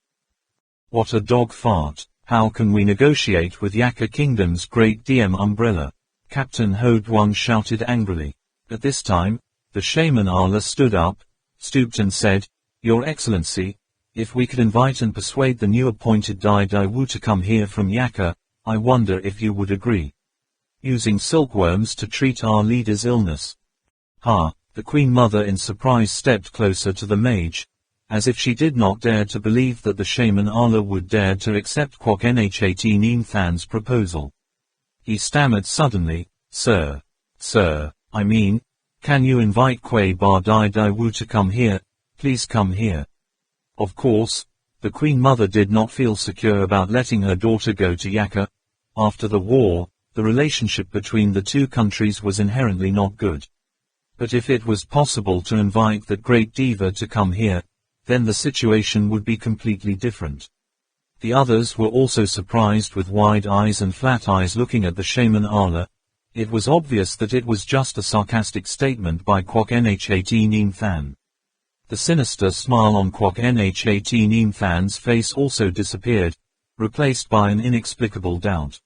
"What a dog fart. How can we negotiate with Yaka Kingdom's great DM umbrella?" Captain Ho Duong shouted angrily. At this time, the shaman Allah stood up, stooped and said, "Your Excellency, if we could invite and persuade the new appointed Dai Wu to come here from Yaka, I wonder if you would agree. Using silkworms to treat our leader's illness." The Queen Mother in surprise stepped closer to the mage, as if she did not dare to believe that the shaman Allah would dare to accept Kwok Nhat Than's proposal. He stammered suddenly, Sir, I mean, can you invite Kwai Ba Dai Dai Wu to come here, please come here. Of course, the Queen Mother did not feel secure about letting her daughter go to Yakka. After the war, the relationship between the two countries was inherently not good. But if it was possible to invite that great diva to come here, then the situation would be completely different. The others were also surprised with wide eyes and flat eyes looking at the shaman Allah. It was obvious that it was just a sarcastic statement by Kwok Nhat Than. The sinister smile on Kwok Nhat Than's face also disappeared, replaced by an inexplicable doubt.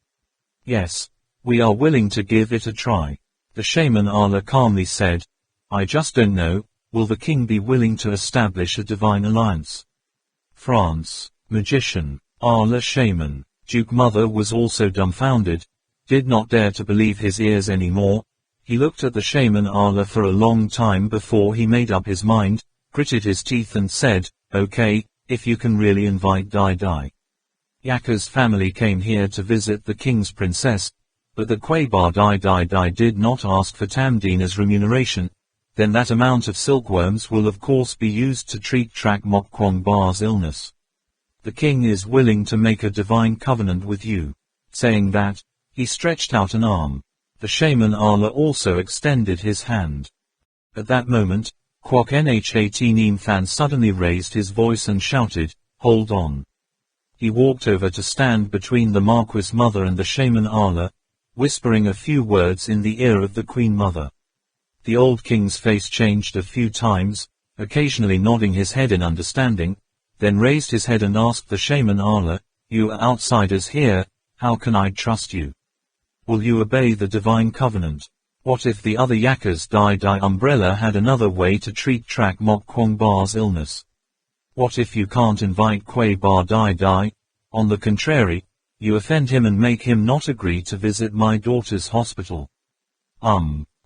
Yes, we are willing to give it a try. The shaman Allah calmly said, I just don't know, will the king be willing to establish a divine alliance? France, magician, Allah shaman, Duke Mother was also dumbfounded, did not dare to believe his ears anymore. He looked at the shaman Allah for a long time before he made up his mind, gritted his teeth and said, okay, if you can really invite Dai Dai. Yakka's family came here to visit the king's princess, but the Kwai Ba Dai Dai Dai did not ask for Tamdeen as remuneration, then that amount of silkworms will of course be used to treat Trak Mok Kwong Ba's illness. The king is willing to make a divine covenant with you. Saying that, he stretched out an arm. The shaman Allah also extended his hand. At that moment, Kwok Nhat Than suddenly raised his voice and shouted, hold on. He walked over to stand between the Marquis Mother and the shaman Allah, whispering a few words in the ear of the Queen Mother. The old king's face changed a few times, occasionally nodding his head in understanding, then raised his head and asked the shaman Allah, you are outsiders here, how can I trust you? Will you obey the divine covenant? What if the other Yakka's Dai Dai umbrella had another way to treat Trak Mok Kwong Ba's illness? What if you can't invite Kwai Ba Dai Dai? On the contrary, you offend him and make him not agree to visit my daughter's hospital.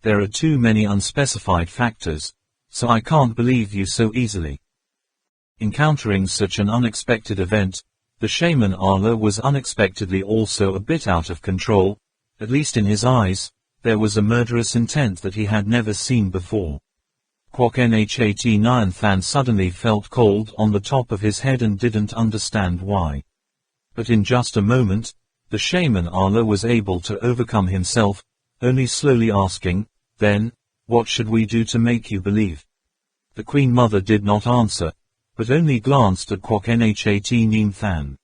There are too many unspecified factors, so I can't believe you so easily. Encountering such an unexpected event, the shaman Allah was unexpectedly also a bit out of control, at least in his eyes. There was a murderous intent that he had never seen before. Kwok Nhat Than suddenly felt cold on the top of his head and didn't understand why. But in just a moment, the shaman Allah was able to overcome himself, only slowly asking, then, what should we do to make you believe? The Queen Mother did not answer, but only glanced at Kwok Nhat Than.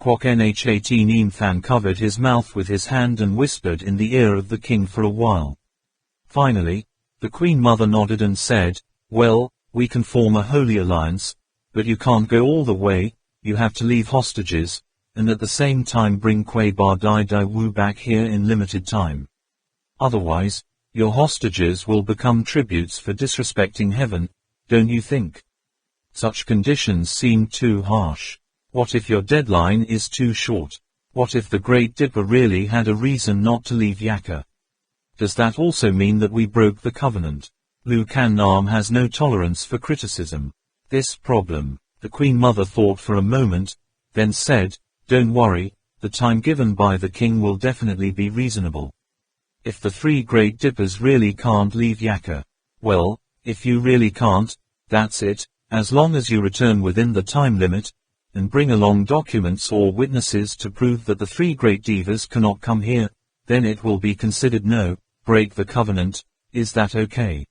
Kwok Nhat Than covered his mouth with his hand and whispered in the ear of the king for a while. Finally, the Queen Mother nodded and said, well, we can form a holy alliance, but you can't go all the way, you have to leave hostages, and at the same time bring Kwai Ba Dai Dai Wu back here in limited time. Otherwise, your hostages will become tributes for disrespecting heaven, don't you think? Such conditions seem too harsh. What if your deadline is too short? What if the Great Dipper really had a reason not to leave Yakka? Does that also mean that we broke the covenant? Lu Kan Nam has no tolerance for criticism. This problem, the Queen Mother thought for a moment, then said, don't worry, the time given by the king will definitely be reasonable. If the three Great Dippers really can't leave Yakka, well, if you really can't, that's it, as long as you return within the time limit, and bring along documents or witnesses to prove that the three great divas cannot come here, then it will be considered no, break the covenant, is that okay?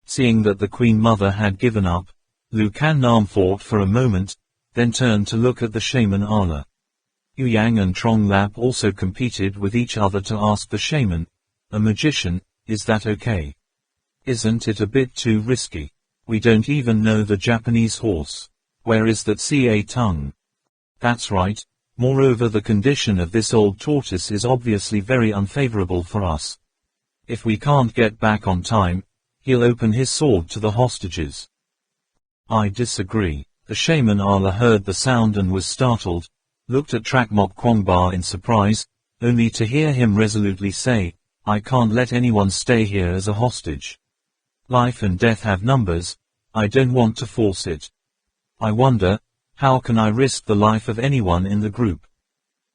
Seeing that the Queen Mother had given up, Lu Kan Nam thought for a moment, then turned to look at the shaman Allah. Yu Yang and Trong Lap also competed with each other to ask the shaman, a magician, is that okay? Isn't it a bit too risky? We don't even know the Japanese horse. Where is that CA tongue? That's right. Moreover, the condition of this old tortoise is obviously very unfavorable for us. If we can't get back on time, he'll open his sword to the hostages. I disagree. The shaman Allah heard the sound and was startled, looked at Trak Mok Kwong Ba in surprise, only to hear him resolutely say, I can't let anyone stay here as a hostage. Life and death have numbers, I don't want to force it. I wonder, how can I risk the life of anyone in the group?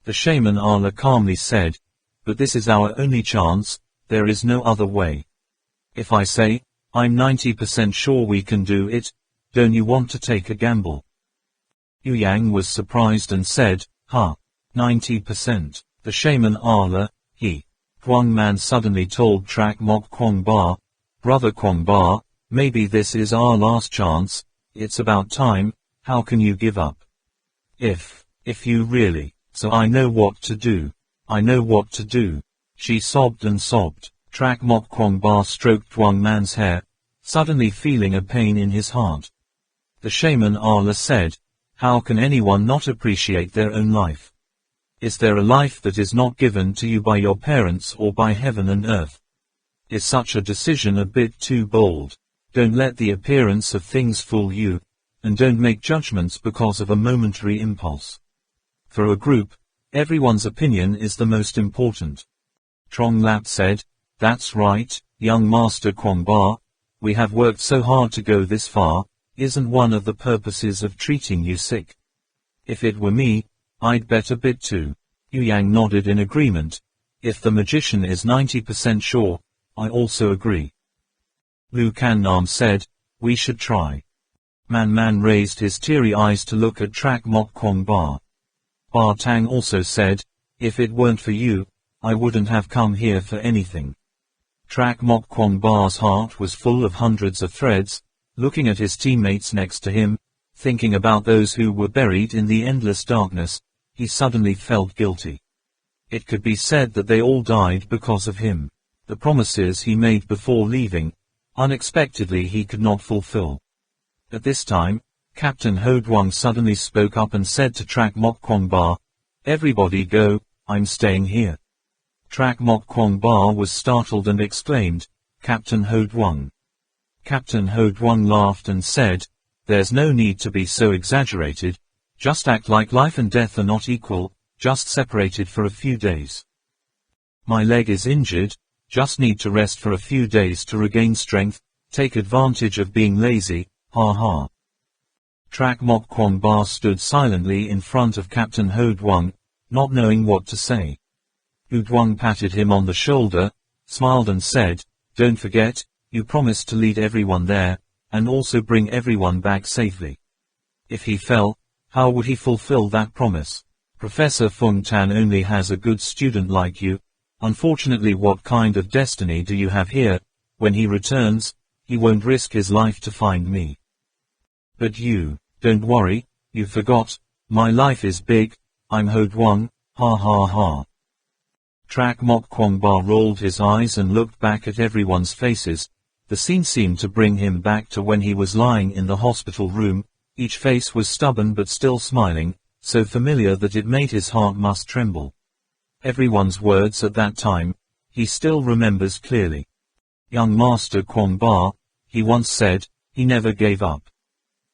The shaman Allah calmly said, but this is our only chance, there is no other way. If I say, I'm 90% sure we can do it, don't you want to take a gamble? Yu Yang was surprised and said, 90%. The shaman Allah, Huang Man suddenly told Trak Mok Kwong Ba, Brother Kwong Ba, maybe this is our last chance, it's about time, how can you give up? If you really, so I know what to do. I know what to do. She sobbed and sobbed. Trak Mok Kwong Ba stroked Huang Man's hair, suddenly feeling a pain in his heart. The shaman Allah said, how can anyone not appreciate their own life? Is there a life that is not given to you by your parents or by heaven and earth? Is such a decision a bit too bold? Don't let the appearance of things fool you, and don't make judgments because of a momentary impulse. For a group, everyone's opinion is the most important. Trong Lap said, that's right, young Master Kwong Ba, we have worked so hard to go this far, isn't one of the purposes of treating you sick? If it were me, I'd bet a bit too. Yu Yang nodded in agreement. If the magician is 90% sure, I also agree. Lu Kan Nam said, we should try. Man raised his teary eyes to look at Trak Mok Kwong Ba. Ba Tang also said, if it weren't for you, I wouldn't have come here for anything. Trak Mok Kwong Ba's heart was full of hundreds of threads, looking at his teammates next to him, thinking about those who were buried in the endless darkness, he suddenly felt guilty. It could be said that they all died because of him. The promises he made before leaving, unexpectedly he could not fulfill. At this time, Captain Ho Duong suddenly spoke up and said to Trak Mok Kwong Ba, everybody go, I'm staying here. Trak Mok Kwong Ba was startled and exclaimed, Captain Ho Duong. Captain Ho Duong laughed and said, there's no need to be so exaggerated, just act like life and death are not equal, just separated for a few days. My leg is injured, just need to rest for a few days to regain strength, take advantage of being lazy, ha ha. Trak Mok Kwong Ba stood silently in front of Captain Ho Duong, not knowing what to say. Ho Duong patted him on the shoulder, smiled and said, don't forget, you promised to lead everyone there, and also bring everyone back safely. If he fell, how would he fulfill that promise? Professor Fung Tan only has a good student like you. Unfortunately, what kind of destiny do you have here? When he returns, he won't risk his life to find me. But you, don't worry, you forgot, my life is big, I'm Ho Duong, ha ha ha. Trak Mok Kwong Ba rolled his eyes and looked back at everyone's faces. The scene seemed to bring him back to when he was lying in the hospital room. Each face was stubborn but still smiling, so familiar that it made his heart must tremble. Everyone's words at that time, he still remembers clearly. Young Master Kwong Ba, he once said, he never gave up.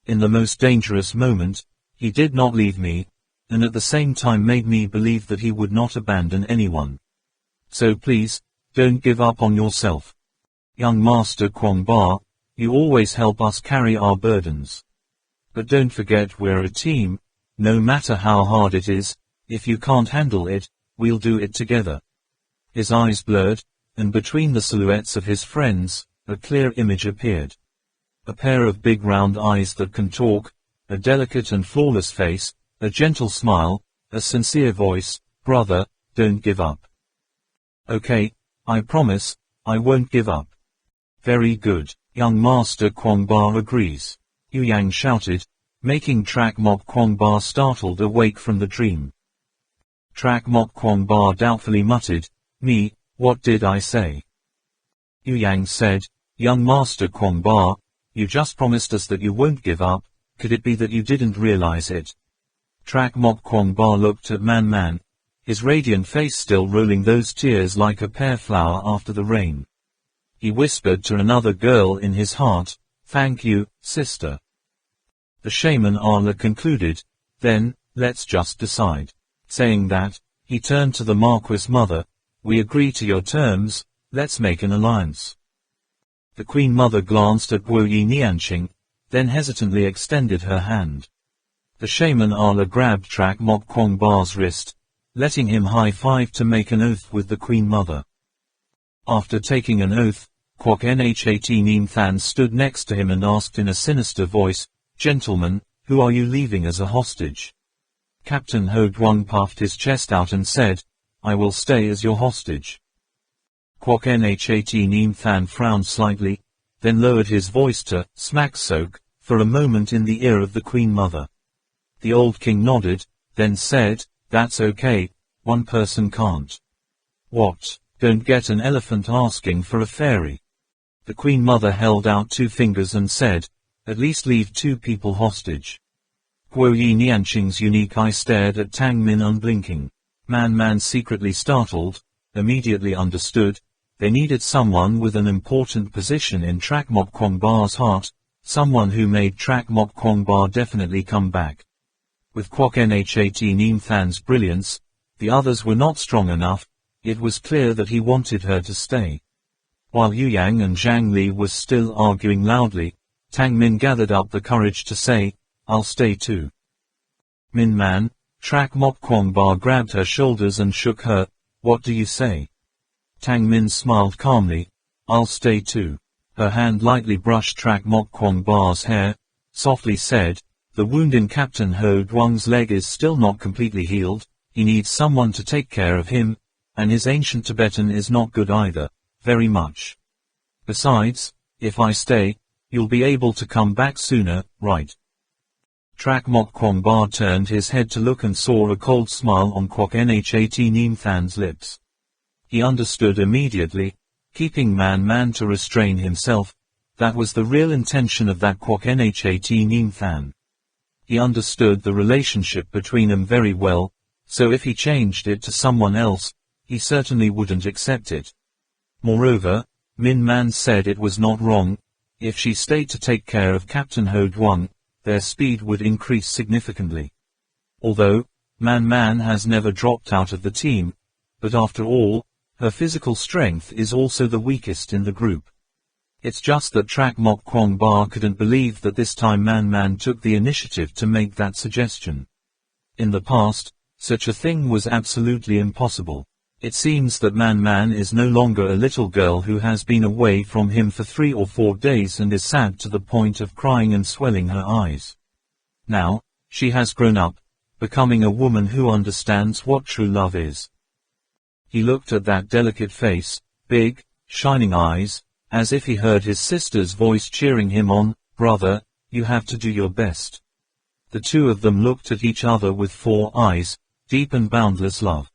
In the most dangerous moment, he did not leave me, and at the same time made me believe that he would not abandon anyone. So please, don't give up on yourself. Young Master Kwong Ba, you always help us carry our burdens. But don't forget we're a team, no matter how hard it is, if you can't handle it, we'll do it together. His eyes blurred, and between the silhouettes of his friends, a clear image appeared. A pair of big round eyes that can talk, a delicate and flawless face, a gentle smile, a sincere voice, brother, don't give up. Okay, I promise, I won't give up. Very good, young Master Kwong Ba agrees. Yu Yang shouted, making Trak Mok Kwong Ba startled awake from the dream. Trak Mok Kwong Ba doubtfully muttered, me, what did I say? Yu Yang said, young Master Kwong Ba, you just promised us that you won't give up, could it be that you didn't realize it? Trak Mok Kwong Ba looked at Man, his radiant face still rolling those tears like a pear flower after the rain. He whispered to another girl in his heart, thank you, sister. The shaman Allah concluded, then, let's just decide. Saying that, he turned to the Marquis Mother, we agree to your terms, let's make an alliance. The Queen Mother glanced at Guo Yi Nianqing, then hesitantly extended her hand. The shaman Ala grabbed Trak Mok Kwong Ba's wrist, letting him high-five to make an oath with the Queen Mother. After taking an oath, Kwok Nhat Neem Than stood next to him and asked in a sinister voice, "Gentlemen, who are you leaving as a hostage?" Captain Ho Duong puffed his chest out and said, "I will stay as your hostage." Kwok Nhat Neem Than frowned slightly, then lowered his voice to smack soak for a moment in the ear of the Queen Mother. The old king nodded, then said, "That's okay, one person can't." "What? Don't get an elephant asking for a fairy." The Queen Mother held out 2 fingers and said, "At least leave 2 people hostage." Guo Yi Nianqing's unique eye stared at Tang Min unblinking. Man secretly startled, immediately understood, they needed someone with an important position in Trak Mok Kwong Ba's heart, someone who made Trak Mok Kwong Ba definitely come back. With Kwok Nhat Neem Than's brilliance, the others were not strong enough. It was clear that he wanted her to stay. While Yu Yang and Zhang Li were still arguing loudly, Tang Min gathered up the courage to say, "I'll stay too." "Min Man," Trak Mok Kwong Ba grabbed her shoulders and shook her, "What do you say?" Tang Min smiled calmly, "I'll stay too." Her hand lightly brushed Trak Mok Kwong Ba's hair, softly said, "The wound in Captain Ho Duong's leg is still not completely healed, he needs someone to take care of him, and his ancient Tibetan is not good either, very much. Besides, if I stay, you'll be able to come back sooner, right?" Trak Mok Kwong Ba turned his head to look and saw a cold smile on Kwok Nhat Neem Than's lips. He understood immediately, keeping Man to restrain himself, that was the real intention of that Kwok Nhat Neem Than. He understood the relationship between them very well, so if he changed it to someone else, he certainly wouldn't accept it. Moreover, Min Man said it was not wrong. If she stayed to take care of Captain Ho Duong, their speed would increase significantly. Although, Man has never dropped out of the team, but after all, her physical strength is also the weakest in the group. It's just that Trak Mok Kwong Ba couldn't believe that this time Man took the initiative to make that suggestion. In the past, such a thing was absolutely impossible. It seems that Man is no longer a little girl who has been away from him for 3 or 4 days and is sad to the point of crying and swelling her eyes. Now, she has grown up, becoming a woman who understands what true love is. He looked at that delicate face, big, shining eyes, as if he heard his sister's voice cheering him on, "Brother, you have to do your best." The 2 of them looked at each other with 4 eyes, deep and boundless love.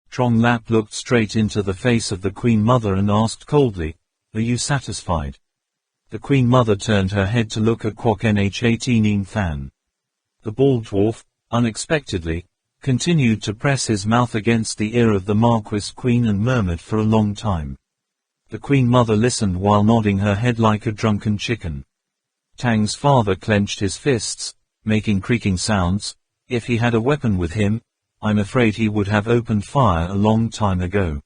Trong Lap looked straight into the face of the Queen Mother and asked coldly, "Are you satisfied?" The Queen Mother turned her head to look at Kwok Nhat Neem Than. The bald dwarf, unexpectedly, continued to press his mouth against the ear of the Marquis Queen and murmured for a long time. The Queen Mother listened while nodding her head like a drunken chicken. Tang's father clenched his fists, making creaking sounds. If he had a weapon with him, I'm afraid he would have opened fire a long time ago.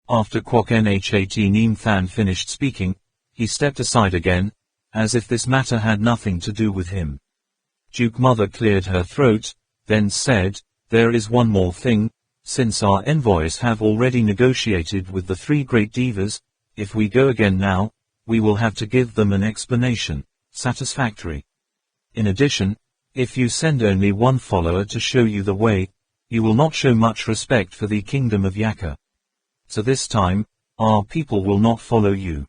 After Kwok Nhat Neem Than finished speaking, he stepped aside again, as if this matter had nothing to do with him. Duke Mother cleared her throat, then said, "There is one more thing. Since our envoys have already negotiated with the 3 great divas, if we go again now, we will have to give them an explanation, satisfactory. In addition, if you send only 1 follower to show you the way, you will not show much respect for the kingdom of Yaka. So this time, our people will not follow you."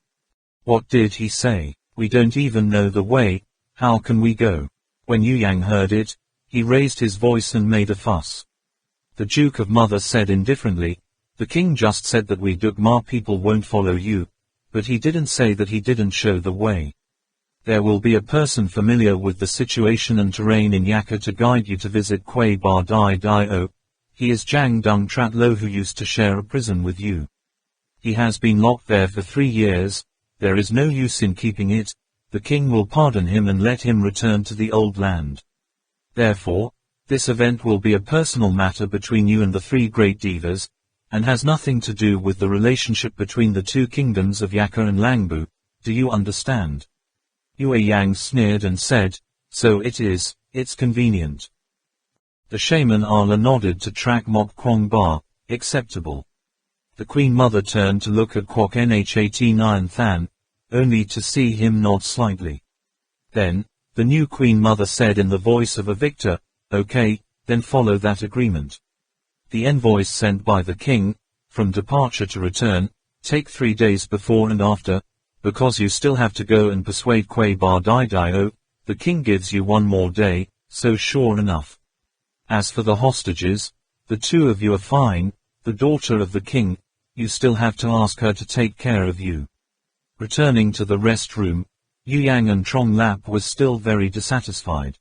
"What did he say? We don't even know the way, how can we go?" When Yu Yang heard it, he raised his voice and made a fuss. The Duke of Mother said indifferently, "The king just said that we Tuk Mau people won't follow you, but he didn't say that he didn't show the way. There will be a person familiar with the situation and terrain in Yaka to guide you to visit Kwei Ba Dai Dio. He is Jiang Dung Trat Lo who used to share a prison with you. He has been locked there for 3 years, there is no use in keeping it, the king will pardon him and let him return to the old land. Therefore, this event will be a personal matter between you and the 3 great divas, and has nothing to do with the relationship between the 2 kingdoms of Yaka and Langbu, do you understand?" Yue Yang sneered and said, "So it is, it's convenient." The shaman Ala nodded to Trak Mok Kwong Ba, acceptable. The Queen Mother turned to look at Kwok Nhat Than, only to see him nod slightly. Then, the new Queen Mother said in the voice of a victor, "Okay, then follow that agreement. The envoys sent by the king, from departure to return, take 3 days before and after, because you still have to go and persuade Kwei Ba Dai Dio, the king gives you 1 more day, so sure enough. As for the hostages, the 2 of you are fine, the daughter of the king, you still have to ask her to take care of you." Returning to the rest room, Yu Yang and Trong Lap was still very dissatisfied.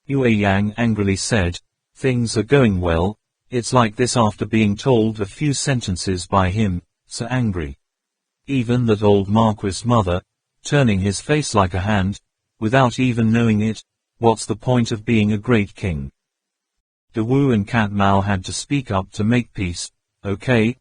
Yue Yang angrily said, "Things are going well, it's like this after being told a few sentences by him, so angry. Even that old Marquis mother, turning his face like a hand, without even knowing it, what's the point of being a great king?" De Wu and Cat Mao had to speak up to make peace. Okay,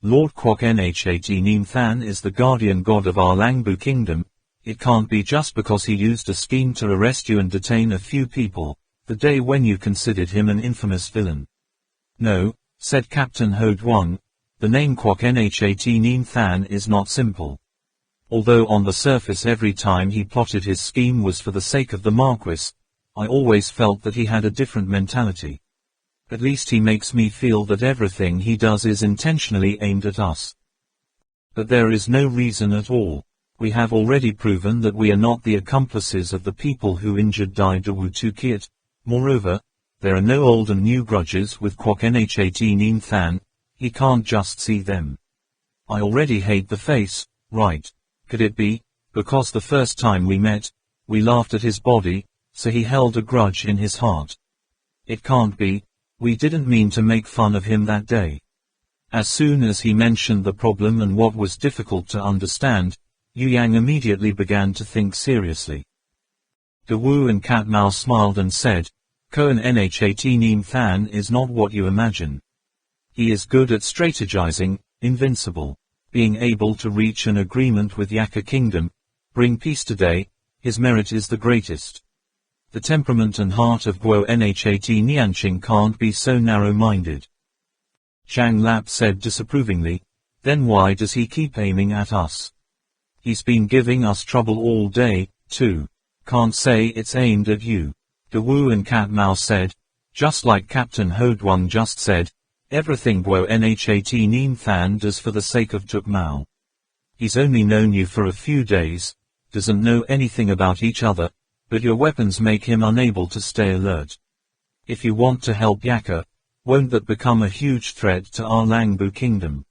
Lord Kwok Nhat Neem Than is the guardian god of our Langbu kingdom. It can't be just because he used a scheme to arrest you and detain a few people, the day when you considered him an infamous villain. "No," said Captain Ho Duong, "the name Kwok Nhat Neem Than is not simple. Although on the surface every time he plotted his scheme was for the sake of the Marquis, I always felt that he had a different mentality. At least he makes me feel that everything he does is intentionally aimed at us. But there is no reason at all. We have already proven that we are not the accomplices of the people who injured Dai Dawu Kiat. Moreover, there are no old and new grudges with Kwok Nhat Neem Than, he can't just see them. I already hate the face, right? Could it be, because the first time we met, we laughed at his body, so he held a grudge in his heart? It can't be, we didn't mean to make fun of him that day." As soon as he mentioned the problem and what was difficult to understand, Yu Yang immediately began to think seriously. De Wu and Cat Mao smiled and said, "Koan Nhat Neem Than is not what you imagine. He is good at strategizing, invincible, being able to reach an agreement with Yaka Kingdom, bring peace today, his merit is the greatest. The temperament and heart of Guo Nhat Nianqing can't be so narrow-minded." Zhang Lap said disapprovingly, "Then why does he keep aiming at us? He's been giving us trouble all day, too. Can't say it's aimed at you." De Wu and Cat Mao said, "Just like Captain Ho Duong just said, everything Guo Nhat Neem Than does for the sake of Tuk Mau. He's only known you for a few days, doesn't know anything about each other, but your weapons make him unable to stay alert. If you want to help Yaka, won't that become a huge threat to our Langbu kingdom?"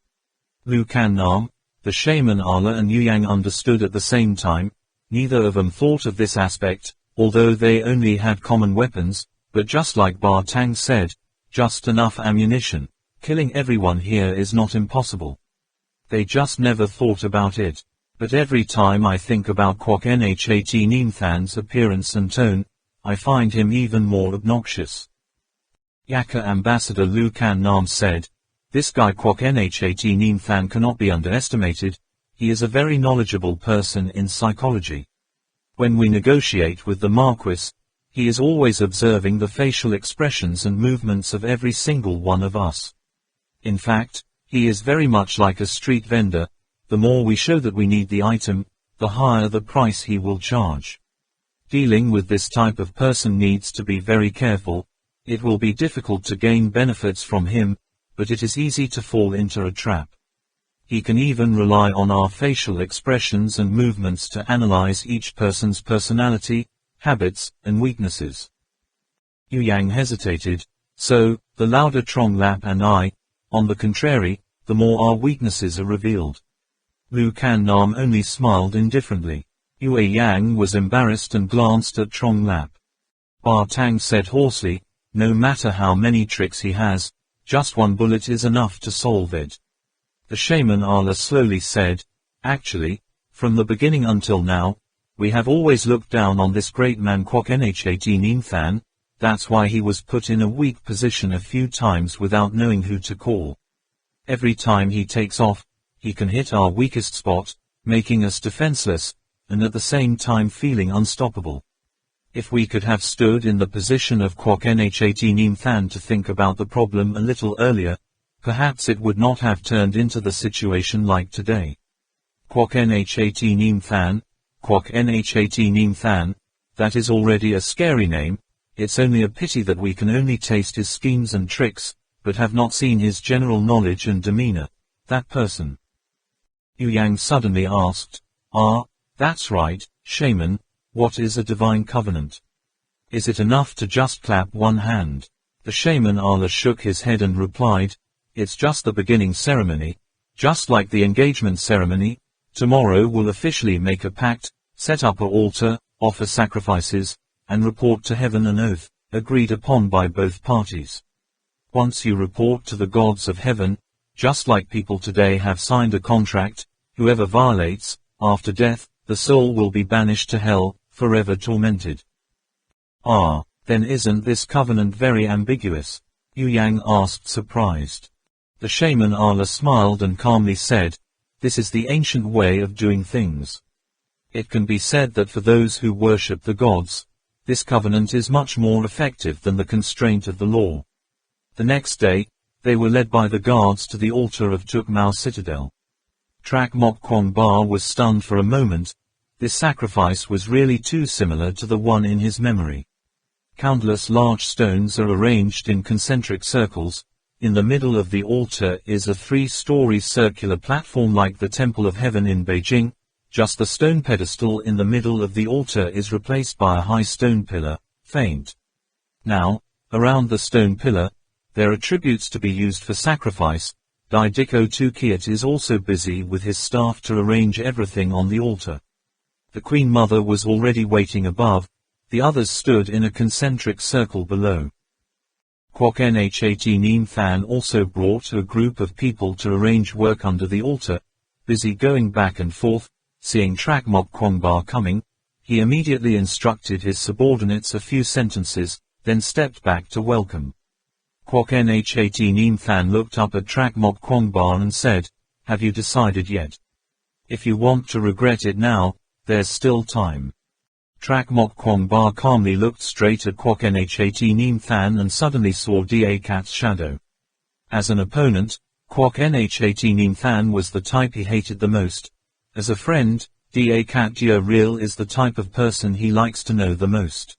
Lu Kan Nam, the shaman Ala and Yu Yang understood at the same time. Neither of them thought of this aspect, although they only had common weapons, but just like Ba Tang said, just enough ammunition. Killing everyone here is not impossible. They just never thought about it. But every time I think about Kwok Nhat Neem Than's appearance and tone, I find him even more obnoxious. Yaka Ambassador Lu Kan Nam said, "This guy Kwok Nhat Neem Than cannot be underestimated. He is a very knowledgeable person in psychology. When we negotiate with the Marquis, he is always observing the facial expressions and movements of every single one of us. In fact, he is very much like a street vendor. The more we show that we need the item, the higher the price he will charge. Dealing with this type of person needs to be very careful. It will be difficult to gain benefits from him, but it is easy to fall into a trap. He can even rely on our facial expressions and movements to analyze each person's personality, habits, and weaknesses." Yu Yang hesitated. "So, the louder Trong Lap and I, on the contrary, the more our weaknesses are revealed." Lu Kan Nam only smiled indifferently. Yue Yang was embarrassed and glanced at Trong Lap. Ba Tang said hoarsely, "No matter how many tricks he has, just one bullet is enough to solve it." The shaman Ala slowly said, "Actually, from the beginning until now, we have always looked down on this great man Kwok Nhat Neem Than. That's why he was put in a weak position a few times without knowing who to call. Every time he takes off, he can hit our weakest spot, making us defenseless, and at the same time feeling unstoppable. If we could have stood in the position of Kwok Nhat Neem Than to think about the problem a little earlier, perhaps it would not have turned into the situation like today. Kwok Nhat Neem Than, Kwok Nhat Neem Than, that is already a scary name. It's only a pity that we can only taste his schemes and tricks, but have not seen his general knowledge and demeanor. That person. Yu Yang suddenly asked, that's right, shaman, what is a divine covenant? Is it enough to just clap one hand? The shaman Allah shook his head and replied, it's just the beginning ceremony, just like the engagement ceremony. Tomorrow we'll officially make a pact, set up an altar, offer sacrifices, and report to heaven an oath, agreed upon by both parties. Once you report to the gods of heaven, just like people today have signed a contract, whoever violates, after death, the soul will be banished to hell, forever tormented. Then isn't this covenant very ambiguous? Yu Yang asked surprised. The shaman Allah smiled and calmly said, this is the ancient way of doing things. It can be said that for those who worship the gods, this covenant is much more effective than the constraint of the law. The next day, they were led by the guards to the altar of Tuk Mau citadel. Trak Mok Kwong Ba was stunned for a moment. This sacrifice was really too similar to the one in his memory. Countless large stones are arranged in concentric circles. In the middle of the altar is a 3-story circular platform like the Temple of Heaven in Beijing. Just the stone pedestal in the middle of the altar is replaced by a high stone pillar, faint. Now, around the stone pillar, there are tributes to be used for sacrifice. Dai Diko Tu Kiat is also busy with his staff to arrange everything on the altar. The Queen Mother was already waiting above. The others stood in a concentric circle below. Kwok Nhat Neem Than also brought a group of people to arrange work under the altar. Busy going back and forth, seeing Trak Mok Kwong Ba coming, he immediately instructed his subordinates a few sentences, then stepped back to welcome. Kwok Nhat Neem Than looked up at Trak Mok Kwong Ba and said, have you decided yet? If you want to regret it now, there's still time. Trak Mok Kwong Ba calmly looked straight at Kwok Nhat Neem Than and suddenly saw Da Kat's shadow. As an opponent, Kwok Nhat Neem Than was the type he hated the most. As a friend, Da Kat Dia Real is the type of person he likes to know the most.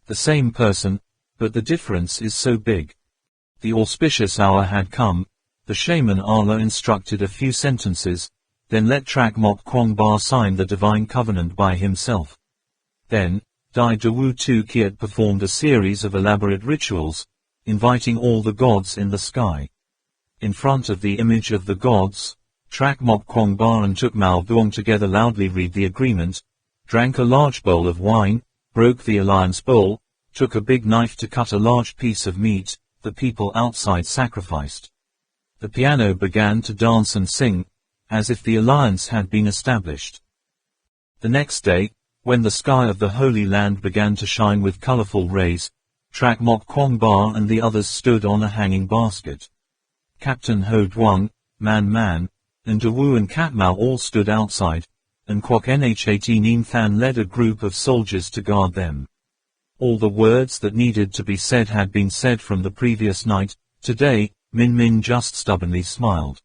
The same person, but the difference is so big. The auspicious hour had come. The shaman Allah instructed a few sentences, then let Trak Mok Kwong Ba sign the divine covenant by himself. Then, Dai Dawu Tu Kiat performed a series of elaborate rituals, inviting all the gods in the sky. In front of the image of the gods, Trak Mok Kwong Ba and Tuk Mau Buong together loudly read the agreement, drank a large bowl of wine, broke the alliance bowl, took a big knife to cut a large piece of meat. The people outside sacrificed. The piano began to dance and sing, as if the alliance had been established. The next day, when the sky of the Holy Land began to shine with colorful rays, Trak Mok Kwong Ba and the others stood on a hanging basket. Captain Ho Duong, Man, and Dawu and Kat Mau all stood outside, and Kwok Nhat Neem Than led a group of soldiers to guard them. All the words that needed to be said had been said from the previous night. Today, Min just stubbornly smiled.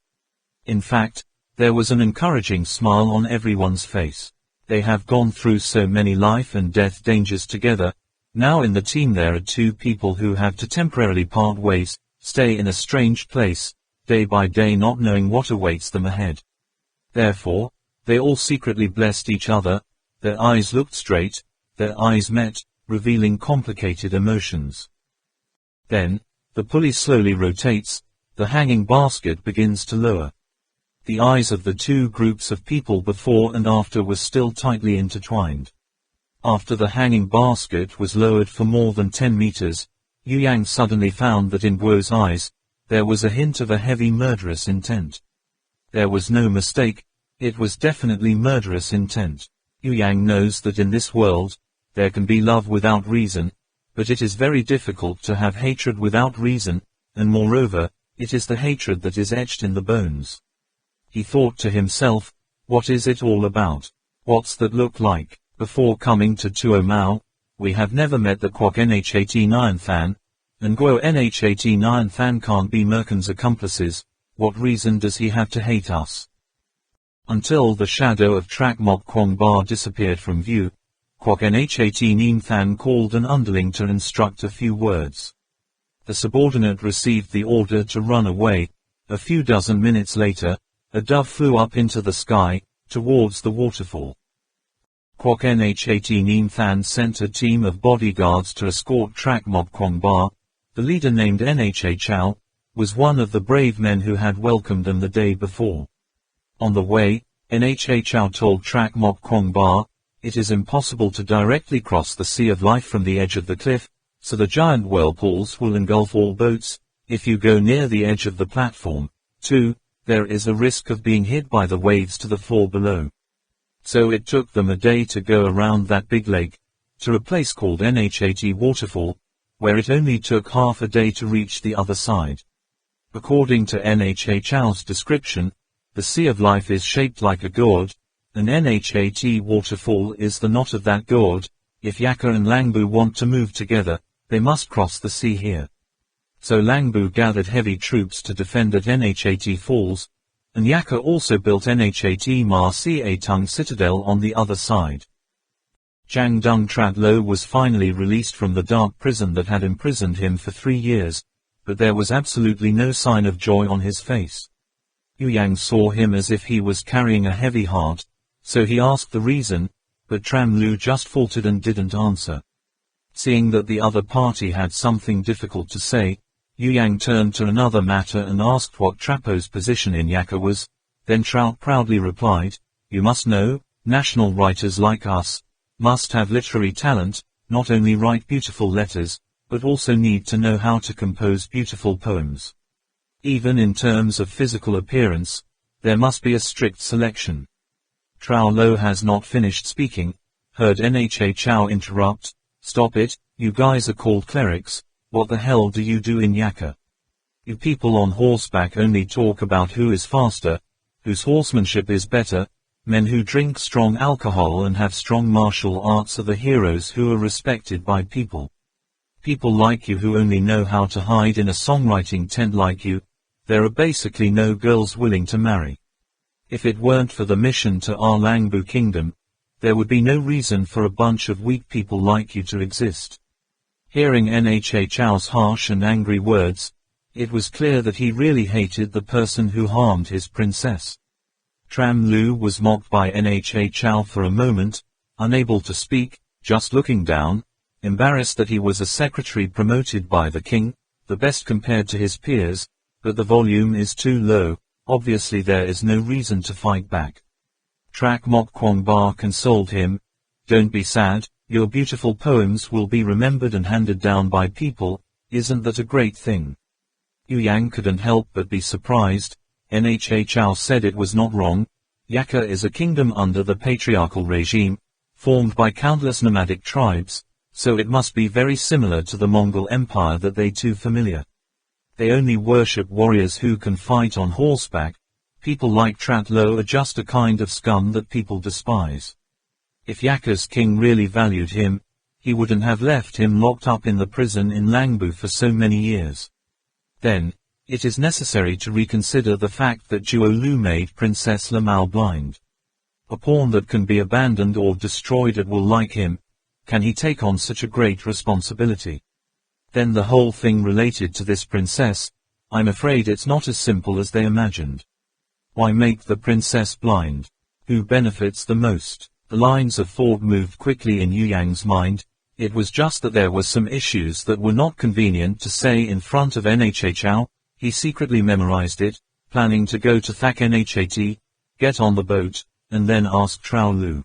In fact, there was an encouraging smile on everyone's face. They have gone through so many life and death dangers together. Now in the team there are 2 people who have to temporarily part ways, stay in a strange place, day by day not knowing what awaits them ahead. Therefore, they all secretly blessed each other. Their eyes looked straight, their eyes met, revealing complicated emotions. Then, the pulley slowly rotates, the hanging basket begins to lower. The eyes of the 2 groups of people before and after were still tightly intertwined. After the hanging basket was lowered for more than 10 meters, Yu Yang suddenly found that in Guo's eyes, there was a hint of a heavy murderous intent. There was no mistake, it was definitely murderous intent. Yu Yang knows that in this world, there can be love without reason, but it is very difficult to have hatred without reason, and moreover, it is the hatred that is etched in the bones. He thought to himself, what is it all about? What's that look like? Before coming to Tuk Mau, we have never met the Kwok Nh89 Than, and Guo Nh89 Than can't be Merkin's accomplices. What reason does he have to hate us? Until the shadow of Trak Mok Kwong Ba disappeared from view, Kwok Nh89 Than called an underling to instruct a few words. The subordinate received the order to run away. A few dozen minutes later, a dove flew up into the sky, towards the waterfall. Kwok Nh89 Than sent a team of bodyguards to escort Trak Mok Kwong Ba. The leader, named Nha Chao, was one of the brave men who had welcomed them the day before. On the way, Nha Chao told Trak Mok Kwong Ba, "It is impossible to directly cross the Sea of Life from the edge of the cliff, so the giant whirlpools will engulf all boats. If you go near the edge of the platform, too, there is a risk of being hit by the waves to the floor below." So it took them a day to go around that big lake, to a place called Nhat Waterfall, where it only took half a day to reach the other side. According to Nha Chao's description, the Sea of Life is shaped like a gourd, and Nhat Waterfall is the knot of that gourd. If Yaka and Langbu want to move together, they must cross the sea here. So Langbu gathered heavy troops to defend at Nhat Falls, and Yaka also built Nhat Ma Ca Tung Citadel on the other side. Jiang Dung Trat Lo was finally released from the dark prison that had imprisoned him for 3 years, but there was absolutely no sign of joy on his face. Yu Yang saw him as if he was carrying a heavy heart, so he asked the reason, but Tram Lu just faltered and didn't answer. Seeing that the other party had something difficult to say, Yu Yang turned to another matter and asked what Trapo's position in Yaka was. Then Trout proudly replied, "You must know, national writers like us must have literary talent, not only write beautiful letters, but also need to know how to compose beautiful poems. Even in terms of physical appearance, there must be a strict selection." Trao Lo has not finished speaking, heard Nha Chao interrupt, "Stop it, you guys are called clerics. What the hell do you do in Yaka? You people on horseback only talk about who is faster, whose horsemanship is better. Men who drink strong alcohol and have strong martial arts are the heroes who are respected by people. People like you who only know how to hide in a songwriting tent like you, there are basically no girls willing to marry. If it weren't for the mission to our Langbu kingdom, there would be no reason for a bunch of weak people like you to exist." Hearing Nha Chao's harsh and angry words, it was clear that he really hated the person who harmed his princess. Tram Lu was mocked by Nha Chao for a moment, unable to speak, just looking down, embarrassed that he was a secretary promoted by the king, the best compared to his peers, but the volume is too low. Obviously there is no reason to fight back. Trak Mok Kwong Ba consoled him, "Don't be sad, your beautiful poems will be remembered and handed down by people. Isn't that a great thing?" Yu Yang couldn't help but be surprised. Nha Chao said it was not wrong. Yaka is a kingdom under the patriarchal regime, formed by countless nomadic tribes, so it must be very similar to the Mongol Empire that they too familiar. They only worship warriors who can fight on horseback. People like Trat Lo are just a kind of scum that people despise. If Yaka's king really valued him, he wouldn't have left him locked up in the prison in Langbu for so many years. Then, it is necessary to reconsider the fact that Zhuo Lu made Princess Lamao blind. A pawn that can be abandoned or destroyed at will like him, can he take on such a great responsibility? Then the whole thing related to this princess, I'm afraid it's not as simple as they imagined. Why make the princess blind? Who benefits the most? The lines of thought moved quickly in Yu Yang's mind. It was just that there were some issues that were not convenient to say in front of Nha Chao. He secretly memorized it, planning to go to Thak Nhat, get on the boat, and then ask Trao Lu.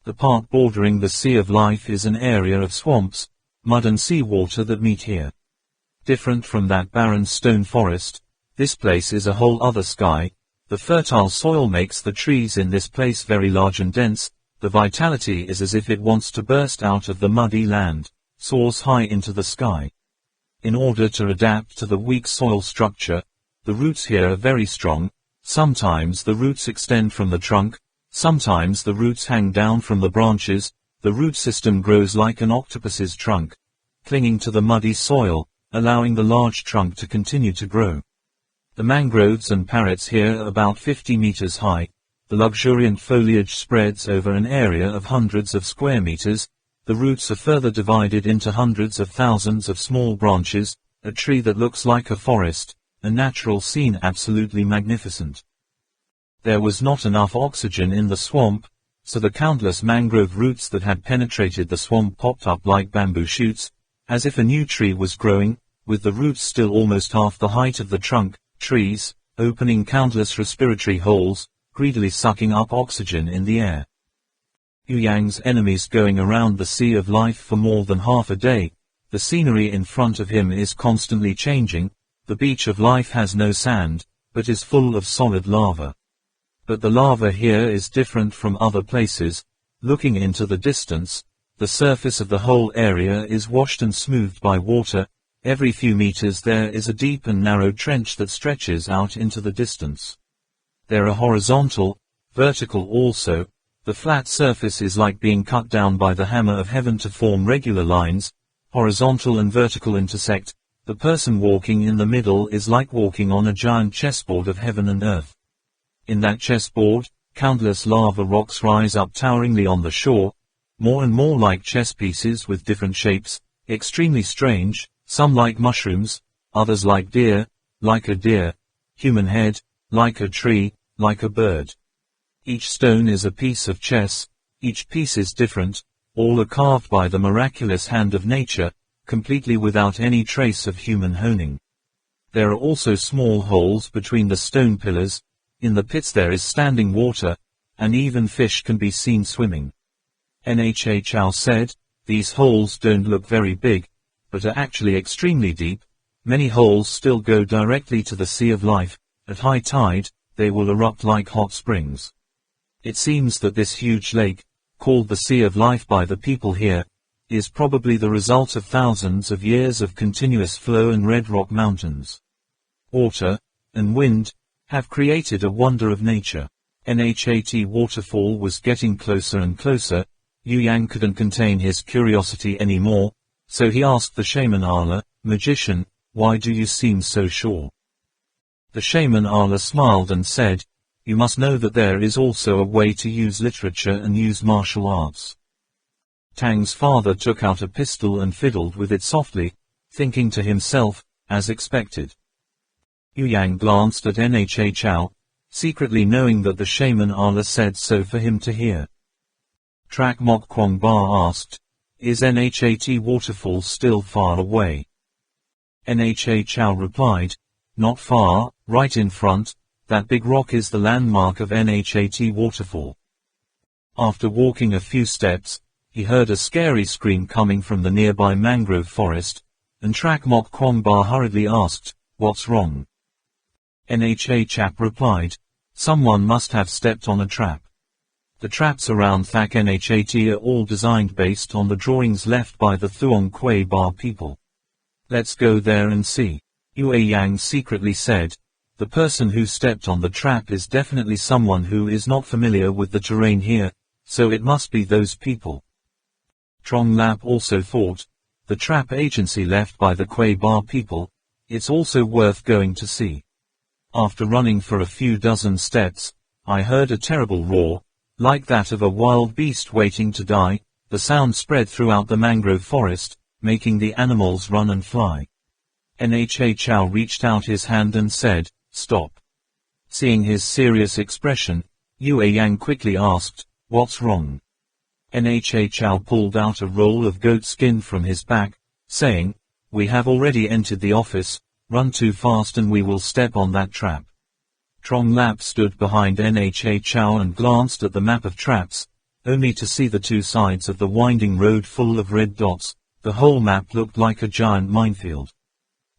The part bordering the Sea of Life is an area of swamps, mud and seawater that meet here. Different from that barren stone forest, this place is a whole other sky. The fertile soil makes the trees in this place very large and dense. The vitality is as if it wants to burst out of the muddy land, soars high into the sky. In order to adapt to the weak soil structure, the roots here are very strong. Sometimes the roots extend from the trunk, Sometimes the roots hang down from the branches. The root system grows like an octopus's trunk, clinging to the muddy soil, allowing the large trunk to continue to grow. The mangroves and parrots here are about 50 meters high. The luxuriant foliage spreads over an area of hundreds of square meters. The roots are further divided into hundreds of thousands of small branches, a tree that looks like a forest, a natural scene absolutely magnificent. There was not enough oxygen in the swamp, so the countless mangrove roots that had penetrated the swamp popped up like bamboo shoots, as if a new tree was growing, with the roots still almost half the height of the trunk, trees, opening countless respiratory holes, greedily sucking up oxygen in the air. Yu Yang's enemies going around the Sea of Life for more than half a day. The scenery in front of him is constantly changing. The beach of life has no sand, but is full of solid lava. But the lava here is different from other places. Looking into the distance, the surface of the whole area is washed and smoothed by water. Every few meters there is a deep and narrow trench that stretches out into the distance. There are horizontal, vertical also. The flat surface is like being cut down by the hammer of heaven to form regular lines. Horizontal and vertical intersect. The person walking in the middle is like walking on a giant chessboard of heaven and earth. In that chessboard, countless lava rocks rise up toweringly on the shore, more and more like chess pieces with different shapes, extremely strange, some like mushrooms, others like a deer, human head, like a tree, like a bird. Each stone is a piece of chess, each piece is different, all are carved by the miraculous hand of nature, completely without any trace of human honing. There are also small holes between the stone pillars. In the pits there is standing water, and even fish can be seen swimming. Nha Chao said, these holes don't look very big, but are actually extremely deep. Many holes still go directly to the Sea of Life. At high tide, they will erupt like hot springs. It seems that this huge lake, called the Sea of Life by the people here, is probably the result of thousands of years of continuous flow, and red rock mountains, water, and wind have created a wonder of nature. Nhat waterfall was getting closer and closer. Yu Yang couldn't contain his curiosity anymore, so he asked the shaman Allah, magician, why do you seem so sure? The shaman Allah smiled and said, you must know that there is also a way to use literature and use martial arts. Tang's father took out a pistol and fiddled with it softly, thinking to himself, as expected. Yu Yang glanced at Nha Chao, secretly knowing that the shaman Allah said so for him to hear. Trak Mok Kwong Ba asked, is Nhat waterfall still far away? Nha Chao replied, not far, right in front. That big rock is the landmark of Nhat waterfall. After walking a few steps, he heard a scary scream coming from the nearby mangrove forest, and Trak Mok Kwong Ba hurriedly asked, what's wrong? Nha Chap replied, someone must have stepped on a trap. The traps around Thak Nhat are all designed based on the drawings left by the Thuong Quay Ba people. Let's go there and see. Yue Yang secretly said, the person who stepped on the trap is definitely someone who is not familiar with the terrain here, so it must be those people. Trong Lap also thought, the trap agency left by the Quay Ba people, it's also worth going to see. After running for a few dozen steps, I heard a terrible roar, like that of a wild beast waiting to die. The sound spread throughout the mangrove forest, making the animals run and fly. Nha Chao reached out his hand and said, stop. Seeing his serious expression, Yue Yang quickly asked, what's wrong? Nha Chao pulled out a roll of goat skin from his back, saying, we have already entered the office, run too fast and we will step on that trap. Trong Lap stood behind Nha Chao and glanced at the map of traps, only to see the two sides of the winding road full of red dots. The whole map looked like a giant minefield.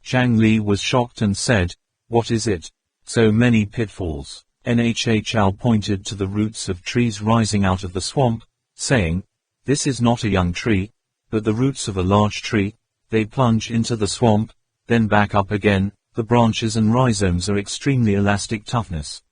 Zhang Li was shocked and said, what is it? So many pitfalls. Nha Chao pointed to the roots of trees rising out of the swamp, saying, this is not a young tree, but the roots of a large tree. They plunge into the swamp, then back up again. The branches and rhizomes are extremely elastic toughness.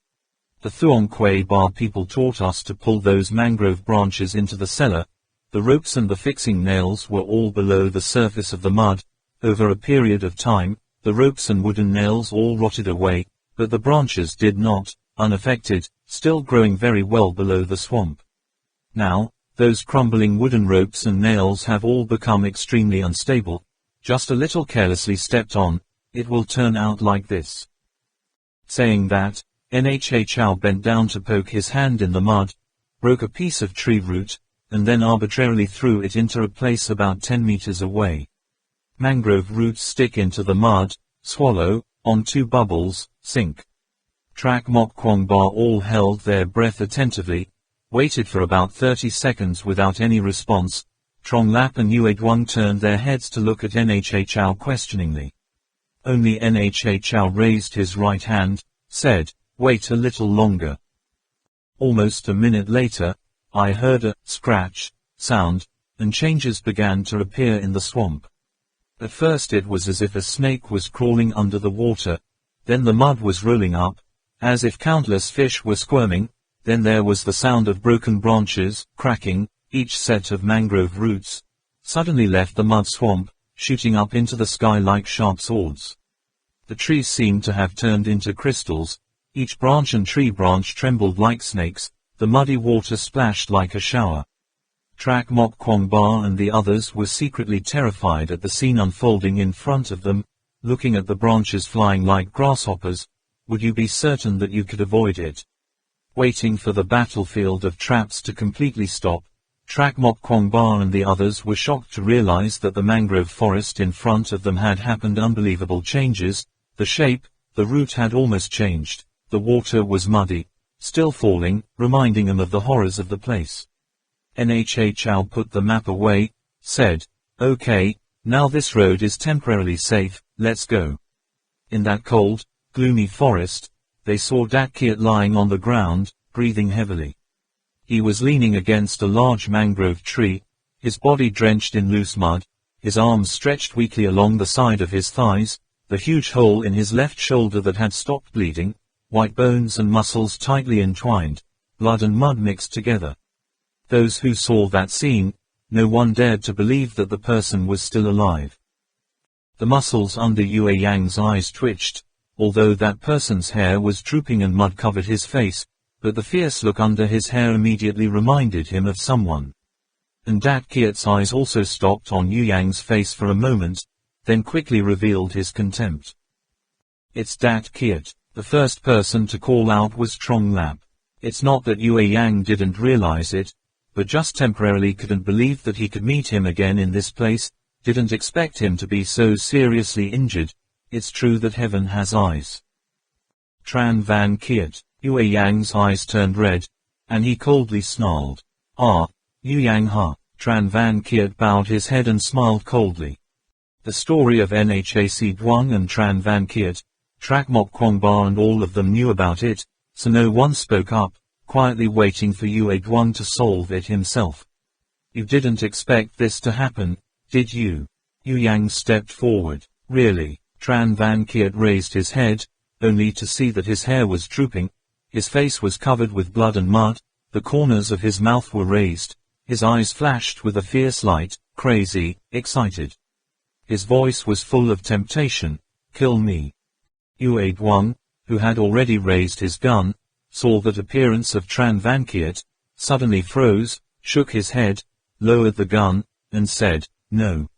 The Thuong Quay Bar people taught us to pull those mangrove branches into the cellar. The ropes and the fixing nails were all below the surface of the mud. Over a period of time, the ropes and wooden nails all rotted away, but the branches did not, unaffected, still growing very well below the swamp. Now, those crumbling wooden ropes and nails have all become extremely unstable. Just a little carelessly stepped on, it will turn out like this. Saying that, Nha Chao bent down to poke his hand in the mud, broke a piece of tree root, and then arbitrarily threw it into a place about 10 meters away. Mangrove roots stick into the mud, swallow, on 2 bubbles, sink. Trak Mok Kwong Ba all held their breath attentively, waited for about 30 seconds without any response. Trong Lap and Yue Duong turned their heads to look at Nha Chao questioningly. Only Nha Chao raised his right hand, said, "Wait a little longer." Almost a minute later, I heard a scratch sound, and changes began to appear in the swamp. At first it was as if a snake was crawling under the water, then the mud was rolling up, as if countless fish were squirming, then there was the sound of broken branches, cracking. Each set of mangrove roots suddenly left the mud swamp, shooting up into the sky like sharp swords. The trees seemed to have turned into crystals, each branch and tree branch trembled like snakes, the muddy water splashed like a shower. Trak Mok Kwong Ba and the others were secretly terrified at the scene unfolding in front of them, looking at the branches flying like grasshoppers. Would you be certain that you could avoid it? Waiting for the battlefield of traps to completely stop, Trak Mok Kwong Ba and the others were shocked to realize that the mangrove forest in front of them had happened unbelievable changes. The shape, the route had almost changed, the water was muddy, still falling, reminding them of the horrors of the place. Nha Chao put the map away, said, "Okay, now this road is temporarily safe, let's go." In that cold, gloomy forest, they saw Dat Kiat lying on the ground, breathing heavily. He was leaning against a large mangrove tree, his body drenched in loose mud, his arms stretched weakly along the side of his thighs, the huge hole in his left shoulder that had stopped bleeding, white bones and muscles tightly entwined, blood and mud mixed together. Those who saw that scene, no one dared to believe that the person was still alive. The muscles under Yue Yang's eyes twitched, although that person's hair was drooping and mud covered his face, but the fierce look under his hair immediately reminded him of someone. And Dat Kiat's eyes also stopped on Yu Yang's face for a moment, then quickly revealed his contempt. "It's Dat Kiat." The first person to call out was Trong Lap. It's not that Yue Yang didn't realize it, but just temporarily couldn't believe that he could meet him again in this place, didn't expect him to be so seriously injured. It's true that heaven has eyes. Tran Van Kiat. Yue Yang's eyes turned red, and he coldly snarled, "Ah, Yu Yang ha." Tran Van Kiat bowed his head and smiled coldly. The story of Nhac Duong and Tran Van Kiat, Trak Mok Kwong Ba and all of them knew about it, so no one spoke up, quietly waiting for Yue Duong to solve it himself. "You didn't expect this to happen, did you?" Yu Yang stepped forward. "Really?" Tran Van Kiat raised his head, only to see that his hair was drooping, his face was covered with blood and mud, the corners of his mouth were raised, his eyes flashed with a fierce light, crazy, excited. His voice was full of temptation. "Kill me." Yue Duong, who had already raised his gun, saw that appearance of Tran Van Kiat, suddenly froze, shook his head, lowered the gun, and said, "No."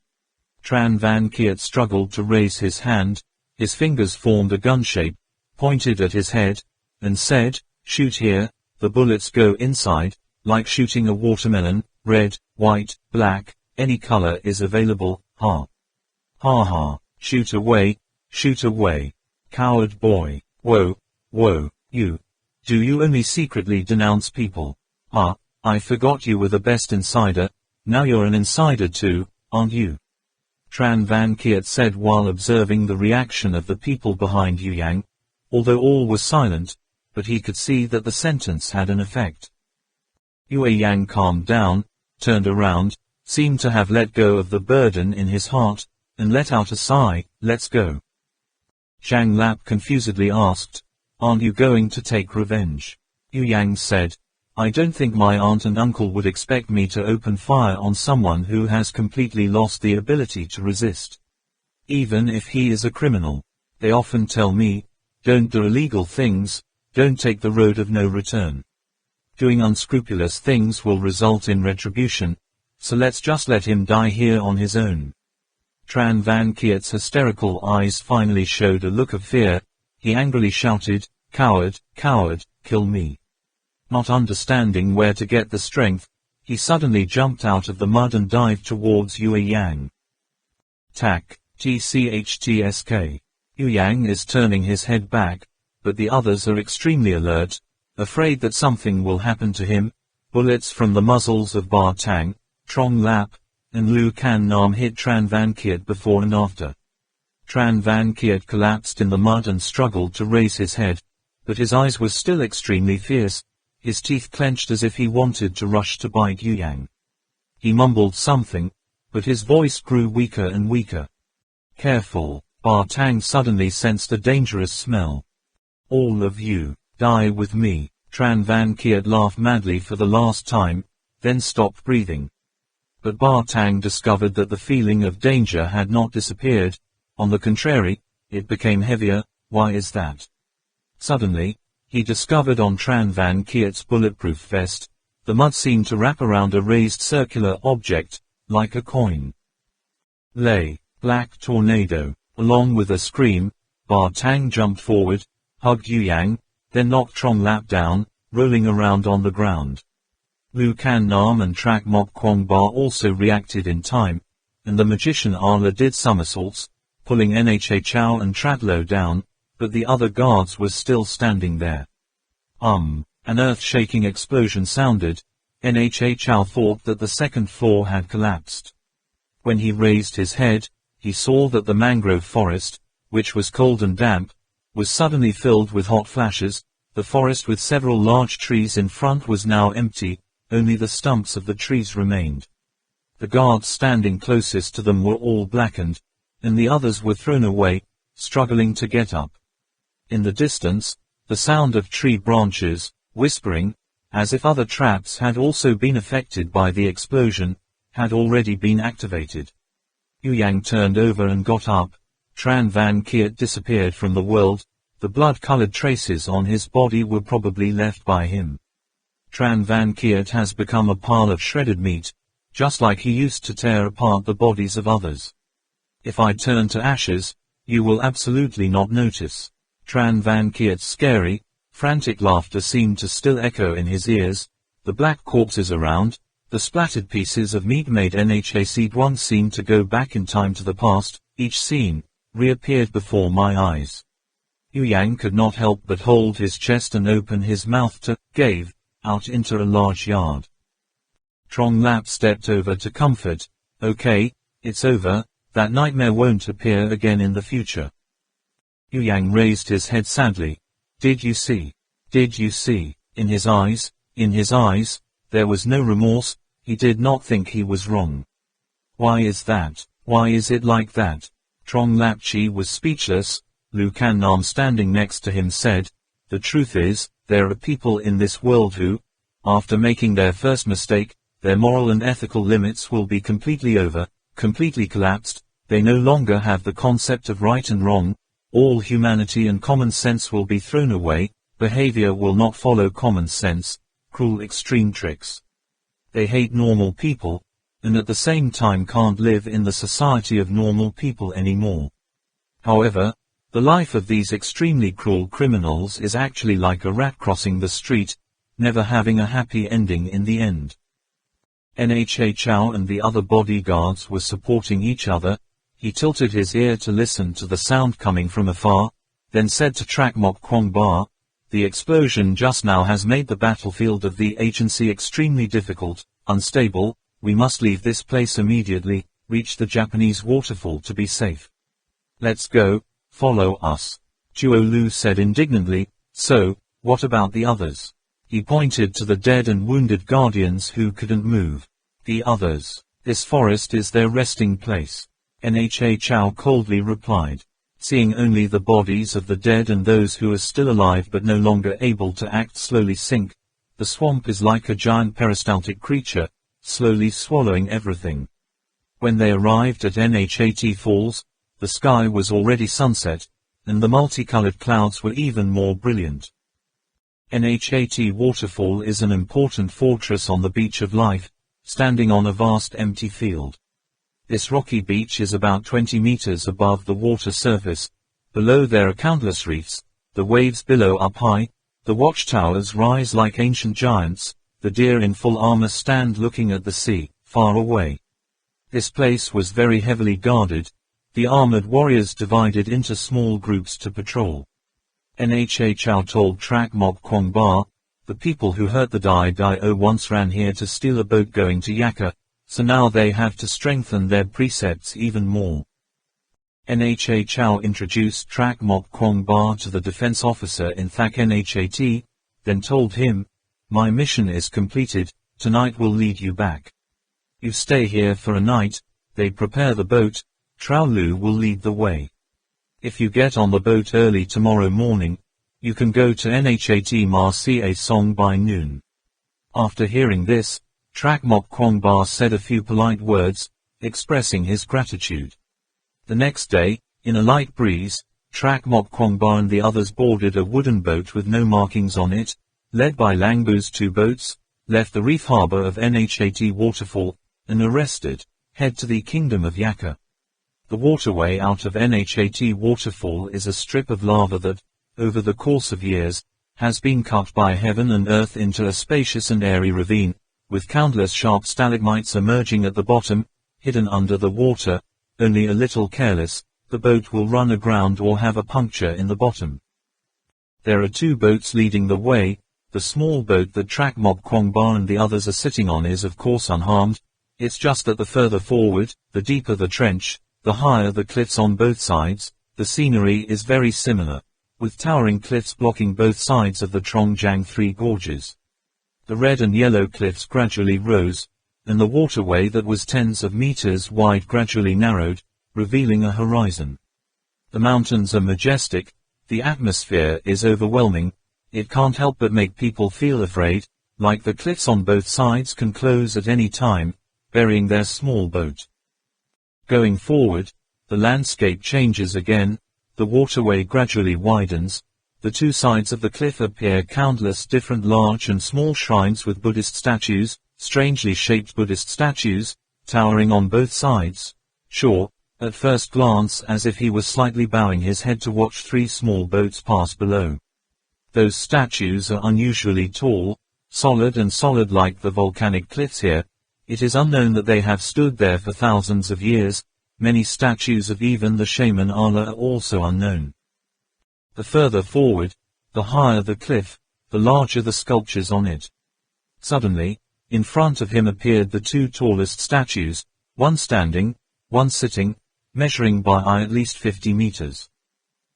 Tran Van Kiat struggled to raise his hand, his fingers formed a gun shape, pointed at his head, and said, "Shoot here." The bullets go inside, like shooting a watermelon, red, white, black, any color is available, ha. Ha ha, shoot away, shoot away. Coward boy, whoa, whoa, you. Do you only secretly denounce people? Ah, I forgot you were the best insider, now you're an insider too, aren't you? Tran Van Kiat said while observing the reaction of the people behind Yu Yang, although all was silent, but he could see that the sentence had an effect. Yue Yang calmed down, turned around, seemed to have let go of the burden in his heart, and let out a sigh. "Let's go." Zhang Lap confusedly asked, Aren't you going to take revenge? Yu Yang said. I don't think my aunt and uncle would expect me to open fire on someone who has completely lost the ability to resist. Even if he is a criminal. They often tell me, don't do illegal things, don't take the road of no return. Doing unscrupulous things will result in retribution, so let's just let him die here on his own. Tran Van Kiet's hysterical eyes finally showed a look of fear. He angrily shouted, coward, coward, kill me. Not understanding where to get the strength, he suddenly jumped out of the mud and dived towards Yu Yang. Tak, GCHTSK. Yu Yang is turning his head back, but the others are extremely alert, afraid that something will happen to him. Bullets from the muzzles of Ba Tang, Trong Lap, and Lu Can Nam hit Tran Van Kiet before and after. Tran Van Kiet collapsed in the mud and struggled to raise his head, but his eyes were still extremely fierce, his teeth clenched as if he wanted to rush to bite Yu Yang. He mumbled something, but his voice grew weaker and weaker. Careful, Ba Tang suddenly sensed a dangerous smell. All of you, die with me. Tran Van Kiet laughed madly for the last time, then stopped breathing. But Ba Tang discovered that the feeling of danger had not disappeared. On the contrary, it became heavier. Why is that? Suddenly, he discovered on Tran Van Kiet's bulletproof vest, the mud seemed to wrap around a raised circular object, like a coin. Lay, black tornado. Along with a scream, Ba Tang jumped forward, hugged Yu Yang, then knocked Trong Lap down, rolling around on the ground. Lu Can Nam and Trak Mok Kwong Ba also reacted in time, and the magician Arla did somersaults, pulling Nha Chao and Tradlo down, but the other guards were still standing there. An earth-shaking explosion sounded. Nha Chao thought that the second floor had collapsed. When he raised his head, he saw that the mangrove forest, which was cold and damp, was suddenly filled with hot flashes. The forest with several large trees in front was now empty, only the stumps of the trees remained. The guards standing closest to them were all blackened, and the others were thrown away, struggling to get up. In the distance, the sound of tree branches, whispering, as if other traps had also been affected by the explosion, had already been activated. Yu Yang turned over and got up. Tran Van Kiet disappeared from the world. The blood-colored traces on his body were probably left by him. Tran Van Kiet has become a pile of shredded meat, just like he used to tear apart the bodies of others. If I turn to ashes, you will absolutely not notice. Tran Van Kiet's scary, frantic laughter seemed to still echo in his ears. The black corpses around, the splattered pieces of meat made NHAC once seemed to go back in time to the past. Each scene reappeared before my eyes. Yu Yang could not help but hold his chest and open his mouth to gape out into a large yard. Trong Lap stepped over to comfort. Okay, it's over, that nightmare won't appear again in the future. Yu Yang raised his head sadly. Did you see? Did you see? In his eyes, there was no remorse. He did not think he was wrong. Why is that? Why is it like that? Trong Lap Chi was speechless. Lu Can Nam standing next to him said, the truth is, there are people in this world who, after making their first mistake, their moral and ethical limits will be completely over, completely collapsed. They no longer have the concept of right and wrong. All humanity and common sense will be thrown away. Behavior will not follow common sense. Cruel extreme tricks. They hate normal people, and at the same time can't live in the society of normal people anymore. However, the life of these extremely cruel criminals is actually like a rat crossing the street, never having a happy ending in the end. Nha Chao and the other bodyguards were supporting each other. He tilted his ear to listen to the sound coming from afar, then said to Trak Mok Kwong Ba, the explosion just now has made the battlefield of the agency extremely difficult, unstable. We must leave this place immediately, reach the Japanese waterfall to be safe. Let's go, follow us. Chuo Lu said indignantly. So, what about the others? He pointed to the dead and wounded guardians who couldn't move. The others. This forest is their resting place. Nha Chao coldly replied. seeing only the bodies of the dead and those who are still alive but no longer able to act slowly sink. The swamp is like a giant peristaltic creature, slowly swallowing everything. When they arrived at Nhat Falls, the sky was already sunset, and the multicolored clouds were even more brilliant. Nhat Waterfall is an important fortress on the beach of life, standing on a vast empty field. This rocky beach is about 20 meters above the water surface. Below there are countless reefs, the waves billow up high, the watchtowers rise like ancient giants, the deer in full armor stand looking at the sea, far away. This place was very heavily guarded, the armored warriors divided into small groups to patrol. Nha told Trak Mok Kwong Ba, the people who hurt the Dai Dai O once ran here to steal a boat going to Yakka, so now they have to strengthen their precepts even more. Nha introduced Trak Mok Kwong Ba to the defense officer in Thak Nhat, then told him, "My mission is completed, tonight will lead you back. You stay here for a night, they prepare the boat, Trao Lu will lead the way. If you get on the boat early tomorrow morning, you can go to Nhat Ma Ca Song by noon." After hearing this, Trak Mok Kwong Ba said a few polite words, expressing his gratitude. The next day, in a light breeze, Trak Mok Kwong Ba and the others boarded a wooden boat with no markings on it, led by Langbu's 2 boats, left the reef harbor of Nhat Waterfall, and arrested, head to the Kingdom of Yakka. The waterway out of Nhat Waterfall is a strip of lava that, over the course of years, has been cut by heaven and earth into a spacious and airy ravine, with countless sharp stalagmites emerging at the bottom, hidden under the water. Only a little careless, the boat will run aground or have a puncture in the bottom. There are 2 boats leading the way. The small boat that Trak Mok Kwong Ba and the others are sitting on is of course unharmed. It's just that the further forward, the deeper the trench, the higher the cliffs on both sides. The scenery is very similar, with towering cliffs blocking both sides of the Trongjiang 3 gorges. The red and yellow cliffs gradually rose, and the waterway that was tens of meters wide gradually narrowed, revealing a horizon. The mountains are majestic, the atmosphere is overwhelming, it can't help but make people feel afraid, like the cliffs on both sides can close at any time, burying their small boat. Going forward, the landscape changes again, the waterway gradually widens. The 2 sides of the cliff appear countless different large and small shrines with Buddhist statues, strangely shaped Buddhist statues, towering on both sides. Sure, at first glance as if he was slightly bowing his head to watch 3 small boats pass below. Those statues are unusually tall, solid like the volcanic cliffs here. It is unknown that they have stood there for thousands of years. Many statues of even the shaman Allah are also unknown. The further forward, the higher the cliff, the larger the sculptures on it. Suddenly, in front of him appeared the 2 tallest statues, one standing, one sitting, measuring by eye at least 50 meters.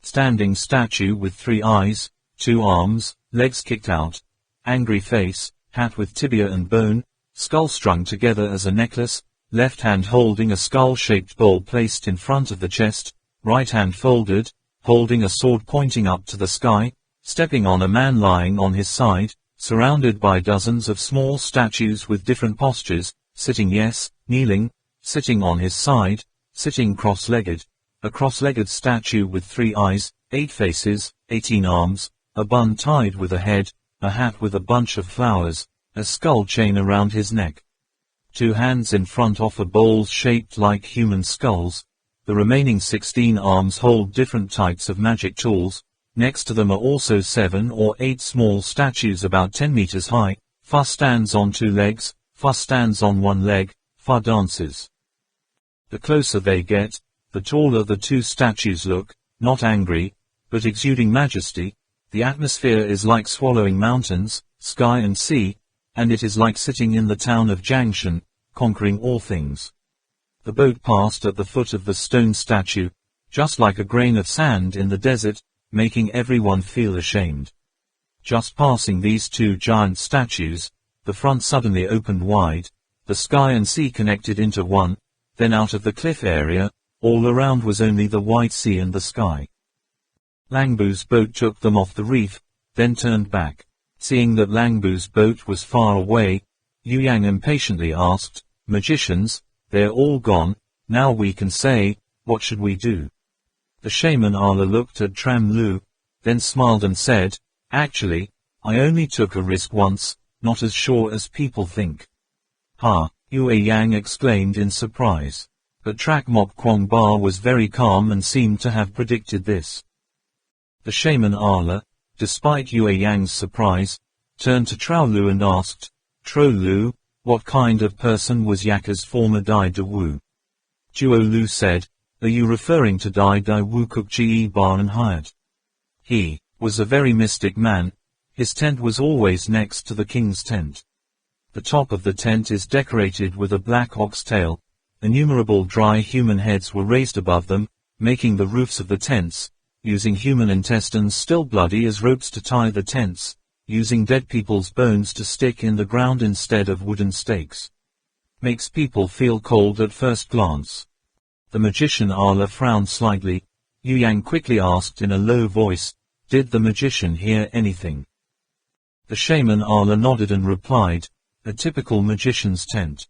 Standing statue with 3 eyes, 2 arms, legs kicked out, angry face, hat with tibia and bone, skull strung together as a necklace, left hand holding a skull-shaped bowl placed in front of the chest, right hand folded, holding a sword pointing up to the sky, stepping on a man lying on his side, surrounded by dozens of small statues with different postures, sitting yes, kneeling, sitting on his side, sitting cross-legged, a cross-legged statue with 3 eyes, 8 faces, 18 arms, a bun tied with a head, a hat with a bunch of flowers, a skull chain around his neck. 2 hands in front offer bowls shaped like human skulls. The remaining 16 arms hold different types of magic tools. Next to them are also 7 or 8 small statues about 10 meters high. Fa stands on 2 legs, Fa stands on 1 leg, Fa dances. The closer they get, the taller the 2 statues look, not angry, but exuding majesty. The atmosphere is like swallowing mountains, sky and sea, and it is like sitting in the town of Jiangshan, conquering all things. The boat passed at the foot of the stone statue, just like a grain of sand in the desert, making everyone feel ashamed. Just passing these 2 giant statues, the front suddenly opened wide, the sky and sea connected into one, then out of the cliff area, all around was only the white sea and the sky. Langbu's boat took them off the reef, then turned back. Seeing that Langbu's boat was far away, Yu Yang impatiently asked, "Magicians, they're all gone, now we can say, what should we do?" The shaman Allah looked at Tram Lu, then smiled and said, "Actually, I only took a risk once, not as sure as people think." "Ha!" Yu Yang exclaimed in surprise. But Trak Mok Kwong Ba was very calm and seemed to have predicted this. The shaman Allah, despite Yu Yang's surprise, turned to Trao Lu and asked, "Tro Lu, what kind of person was Yaka's former Dai Da Wu?" Duo Lu said, "Are you referring to Dai Da Wu Kuk Ji Bar and Hayat? He was a very mystic man. His tent was always next to the king's tent. The top of the tent is decorated with a black ox tail. Innumerable dry human heads were raised above them, making the roofs of the tents, using human intestines still bloody as ropes to tie the tents, using dead people's bones to stick in the ground instead of wooden stakes. Makes people feel cold at first glance." The magician Allah frowned slightly. Yu Yang quickly asked in a low voice, "Did the magician hear anything?" The shaman Allah nodded and replied, "A typical magician's tent."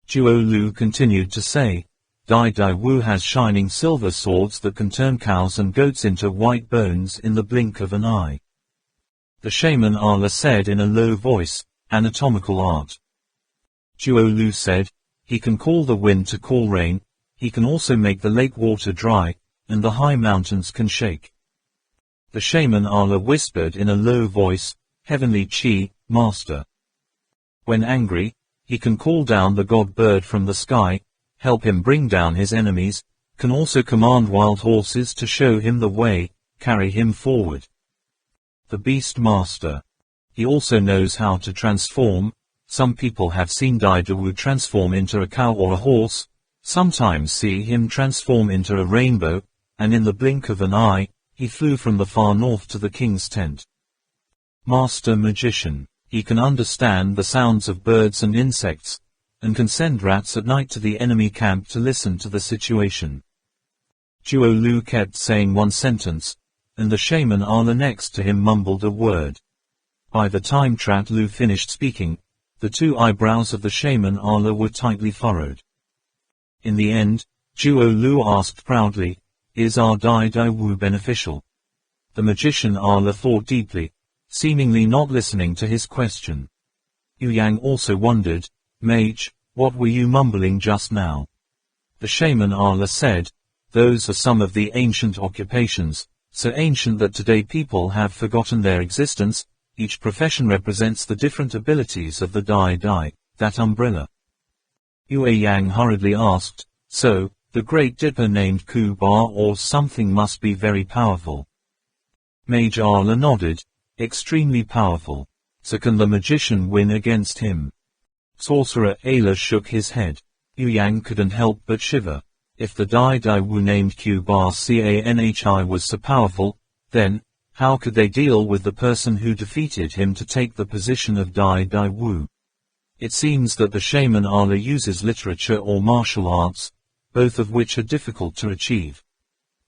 Duo Lu continued to say, "Dai Dai Wu has shining silver swords that can turn cows and goats into white bones in the blink of an eye." The shaman Allah said in a low voice, "Anatomical art." Duo Lu said, "He can call the wind to call rain, he can also make the lake water dry, and the high mountains can shake." The shaman Allah whispered in a low voice, "Heavenly Chi, Master. When angry, he can call down the god bird from the sky, help him bring down his enemies, can also command wild horses to show him the way, carry him forward. The beast master. He also knows how to transform. Some people have seen Dai Da Wu transform into a cow or a horse, sometimes see him transform into a rainbow, and in the blink of an eye, he flew from the far north to the king's tent. Master magician. He can understand the sounds of birds and insects, and can send rats at night to the enemy camp to listen to the situation." Duo Lu kept saying one sentence, and the shaman Allah next to him mumbled a word. By the time Trat Lu finished speaking, the two eyebrows of the shaman Allah were tightly furrowed. In the end, Duo Lu asked proudly, "Is our Dai Dai Wu beneficial?" The magician Allah thought deeply, seemingly not listening to his question. Yu Yang also wondered, "Mage, what were you mumbling just now?" The shaman Allah said, "Those are some of the ancient occupations, so ancient that today people have forgotten their existence. Each profession represents the different abilities of the Dai Dai, that umbrella." Yu Yang hurriedly asked, "So, the Great Dipper named Ku Ba or something must be very powerful?" Mage Allah nodded, "Extremely powerful. So can the magician win against him?" Sorcerer Allah shook his head. Yu Yang couldn't help but shiver. If the Dai Dai Wu named Q Bar Canhi was so powerful, then, how could they deal with the person who defeated him to take the position of Dai Dai Wu? It seems that the shaman Allah uses literature or martial arts, both of which are difficult to achieve.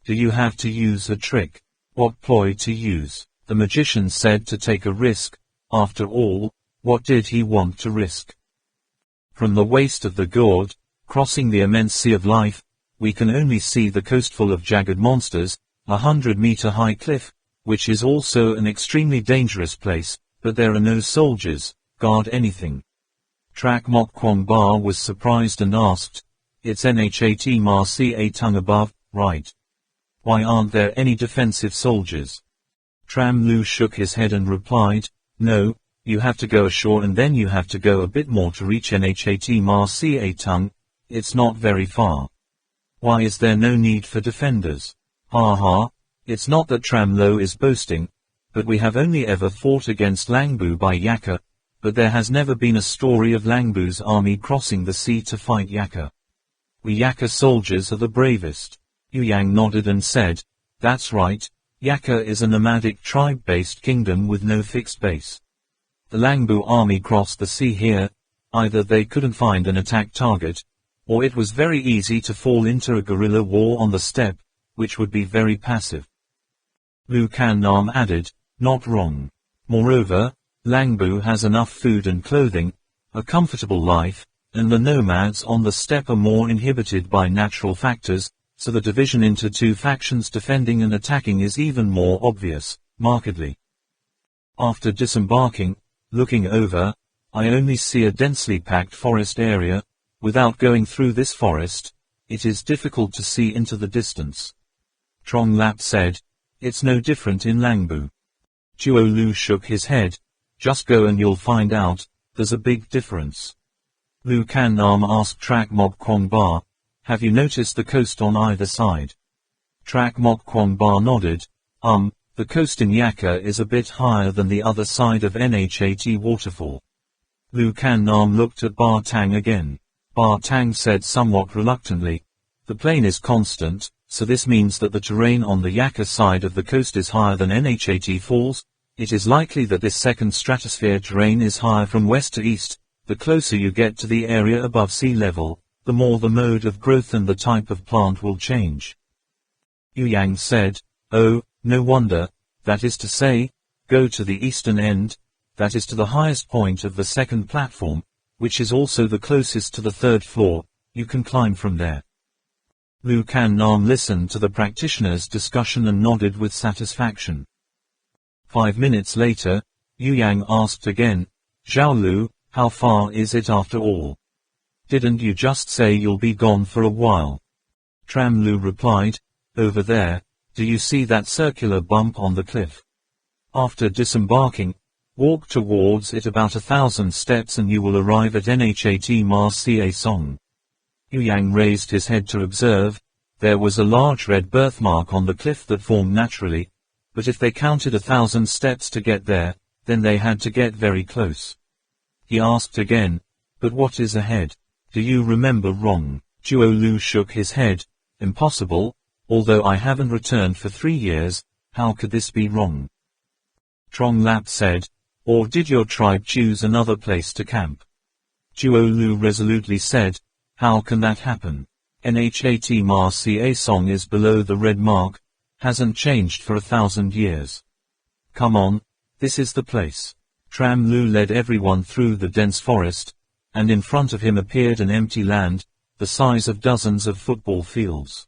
Do you have to use a trick? What ploy to use? The magician said to take a risk. After all, what did he want to risk? From the waist of the gourd, crossing the immense sea of life, we can only see the coast full of jagged monsters, 100-meter-high cliff, which is also an extremely dangerous place, but there are no soldiers, guard anything. Trak Mok Kwong Ba was surprised and asked, "It's Nhat Ma Ca Tung above, right? Why aren't there any defensive soldiers?" Tram Lu shook his head and replied, "No, you have to go ashore and then you have to go a bit more to reach Nhat Ma Ca Tung. It's not very far. Why is there no need for defenders?" Ha ha, it's not that Tram Lo is boasting, but we have only ever fought against Langbu by Yaka, but there has never been a story of Langbu's army crossing the sea to fight Yaka. We Yaka soldiers are the bravest. Yu Yang nodded and said, "That's right, Yaka is a nomadic tribe-based kingdom with no fixed base. The Langbu army crossed the sea here, either they couldn't find an attack target, or it was very easy to fall into a guerrilla war on the steppe, which would be very passive. Lu Kan Nam added, not wrong. Moreover, Langbu has enough food and clothing, a comfortable life, and the nomads on the steppe are more inhibited by natural factors, so the division into two factions defending and attacking is even more obvious, markedly. After disembarking, looking over, I only see a densely packed forest area. Without going through this forest, it is difficult to see into the distance. Trong Lap said, it's no different in Langbu. Duo Lu shook his head, just go and you'll find out, there's a big difference. Lu Kan Nam asked Trak Mok Kwong Ba, have you noticed the coast on either side? Trak Mok Kwong Ba nodded, the coast in Yakka is a bit higher than the other side of Nhat waterfall. Lu Kan Nam looked at Ba Tang again. Ba Tang said somewhat reluctantly, the plain is constant, so this means that the terrain on the Yakka side of the coast is higher than Nhat falls. It is likely that this second stratosphere terrain is higher from west to east. The closer you get to the area above sea level, the more the mode of growth and the type of plant will change. Yu Yang said, oh, no wonder, that is to say, go to the eastern end, that is to the highest point of the second platform, which is also the closest to the third floor, you can climb from there. Lu Kan Nam listened to the practitioner's discussion and nodded with satisfaction. 5 minutes later, Yu Yang asked again, Zhao Lu, how far is it after all? Didn't you just say you'll be gone for a while? Tram Lu replied, over there, do you see that circular bump on the cliff? After disembarking, walk towards it about 1,000 steps and you will arrive at Nhat Ma Ca Song. Yu Yang raised his head to observe, there was a large red birthmark on the cliff that formed naturally, but if they counted 1,000 steps to get there, then they had to get very close. He asked again, but what is ahead? Do you remember wrong? Duo Lu shook his head, impossible, although I haven't returned for 3 years, how could this be wrong? Trong Lap said, or did your tribe choose another place to camp? Duo Lu resolutely said, how can that happen? Nhat Ma Ca Song is below the red mark, hasn't changed for 1,000 years. Come on, this is the place. Tram Lu led everyone through the dense forest, and in front of him appeared an empty land, the size of dozens of football fields.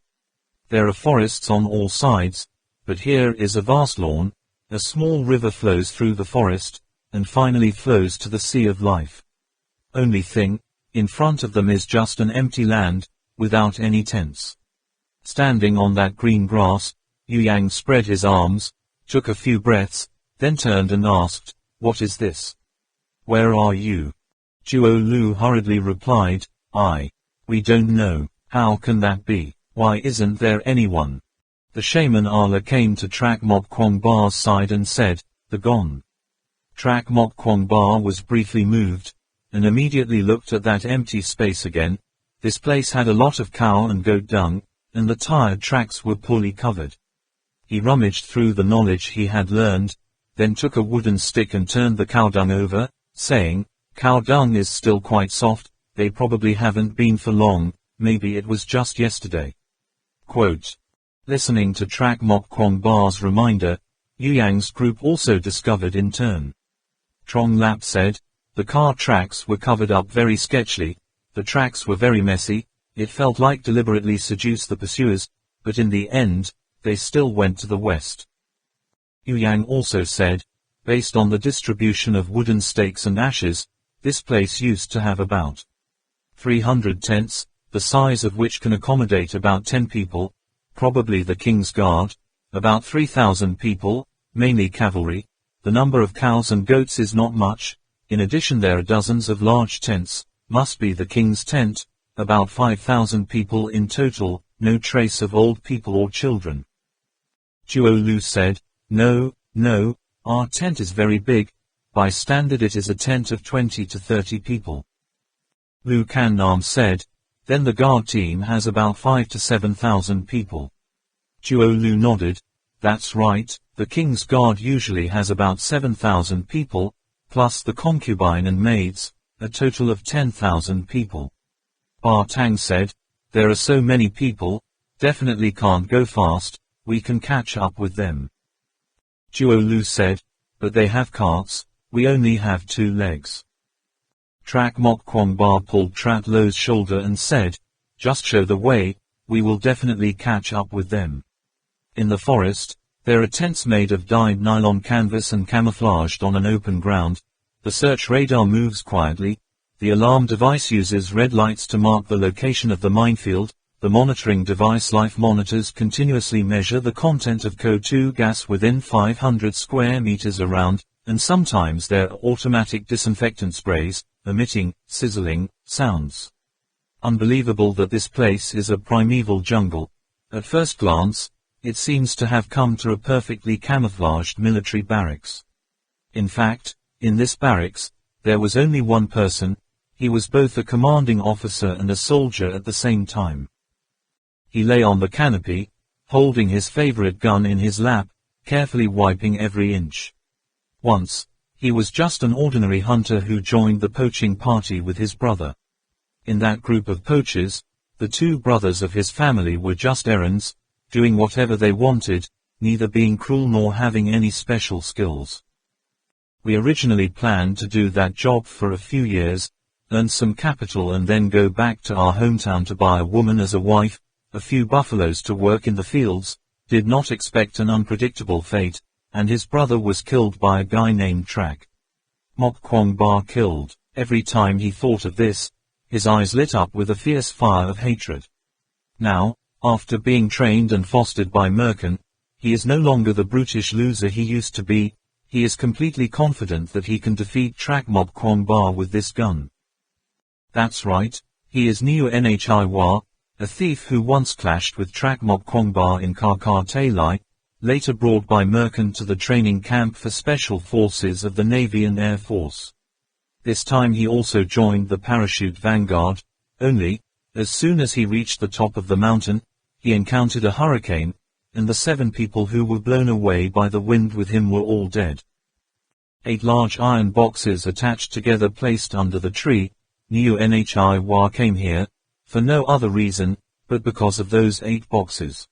There are forests on all sides, but here is a vast lawn, a small river flows through the forest, and finally flows to the Sea of Life. Only thing, in front of them is just an empty land, without any tents. Standing on that green grass, Yu Yang spread his arms, took a few breaths, then turned and asked, what is this? Where are you? Duo Lu hurriedly replied, we don't know, how can that be, why isn't there anyone? The shaman Ala came to Trak Mok Kwong Ba's side and said, they're gone. Trak Mok Kwong Ba was briefly moved, and immediately looked at that empty space again. This place had a lot of cow and goat dung, and the tire tracks were poorly covered. He rummaged through the knowledge he had learned, then took a wooden stick and turned the cow dung over, saying, cow dung is still quite soft, they probably haven't been for long, maybe it was just yesterday. Quote. Listening to Trak Mok Kwong Ba's reminder, Yu Yang's group also discovered in turn. Trong Lap said, the car tracks were covered up very sketchily, the tracks were very messy, it felt like deliberately seduced the pursuers, but in the end, they still went to the west. Yu Yang also said, based on the distribution of wooden stakes and ashes, this place used to have about 300 tents, the size of which can accommodate about 10 people, probably the King's Guard, about 3,000 people, mainly cavalry. The number of cows and goats is not much, in addition there are dozens of large tents, must be the King's tent, about 5,000 people in total, no trace of old people or children. Duo Lu said, no, our tent is very big, by standard it is a tent of 20 to 30 people. Lu Kan Nam said, then the guard team has about 5 to 7,000 people. Duo Lu nodded, that's right, the King's Guard usually has about 7,000 people, plus the concubine and maids, a total of 10,000 people. Ba Tang said, "There are so many people, definitely can't go fast, we can catch up with them." Duo Lu said, "But they have carts, we only have 2 legs." Trak Mok Kwong Ba pulled Trat Lo's shoulder and said, "Just show the way, we will definitely catch up with them." In the forest, there are tents made of dyed nylon canvas and camouflaged on an open ground. The search radar moves quietly. The alarm device uses red lights to mark the location of the minefield. The monitoring device life monitors continuously measure the content of Code 2 gas within 500 square meters around, and sometimes there are automatic disinfectant sprays, emitting sizzling sounds. Unbelievable that this place is a primeval jungle. At first glance, it seems to have come to a perfectly camouflaged military barracks. In fact, in this barracks, there was only one person. He was both a commanding officer and a soldier at the same time. He lay on the canopy, holding his favorite gun in his lap, carefully wiping every inch. Once, he was just an ordinary hunter who joined the poaching party with his brother. In that group of poachers, the 2 brothers of his family were just errands, doing whatever they wanted, neither being cruel nor having any special skills. We originally planned to do that job for a few years, earn some capital and then go back to our hometown to buy a woman as a wife, a few buffaloes to work in the fields, did not expect an unpredictable fate, and his brother was killed by a guy named Trak Mok Kwong Ba killed. Every time he thought of this, his eyes lit up with a fierce fire of hatred. Now, after being trained and fostered by Merkin, he is no longer the brutish loser he used to be. He is completely confident that he can defeat Trak Mok Kwong Ba with this gun. That's right, he is Niu Nhiwa, a thief who once clashed with Trak Mok Kwong Ba in Kar Tay Lai, later brought by Merkin to the training camp for special forces of the Navy and Air Force. This time he also joined the parachute vanguard, only, as soon as he reached the top of the mountain, he encountered a hurricane, and the 7 people who were blown away by the wind with him were all dead. 8 large iron boxes attached together placed under the tree. Niu Nhiwa came here, for no other reason, but because of those 8 boxes.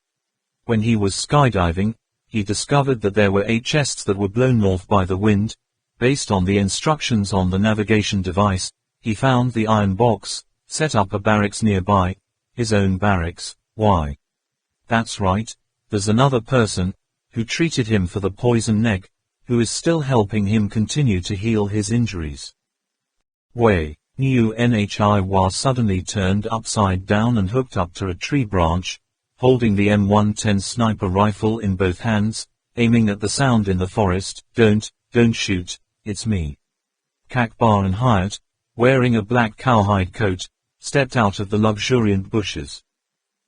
When he was skydiving, he discovered that there were 8 chests that were blown north by the wind. Based on the instructions on the navigation device, he found the iron box, set up a barracks nearby, his own barracks. Why? That's right, there's another person, who treated him for the poison neck, who is still helping him continue to heal his injuries. Wei, Niu Nhiwa suddenly turned upside down and hooked up to a tree branch, holding the M110 sniper rifle in both hands, aiming at the sound in the forest. Don't shoot, it's me. Kak Ba and Hyatt, wearing a black cowhide coat, stepped out of the luxuriant bushes.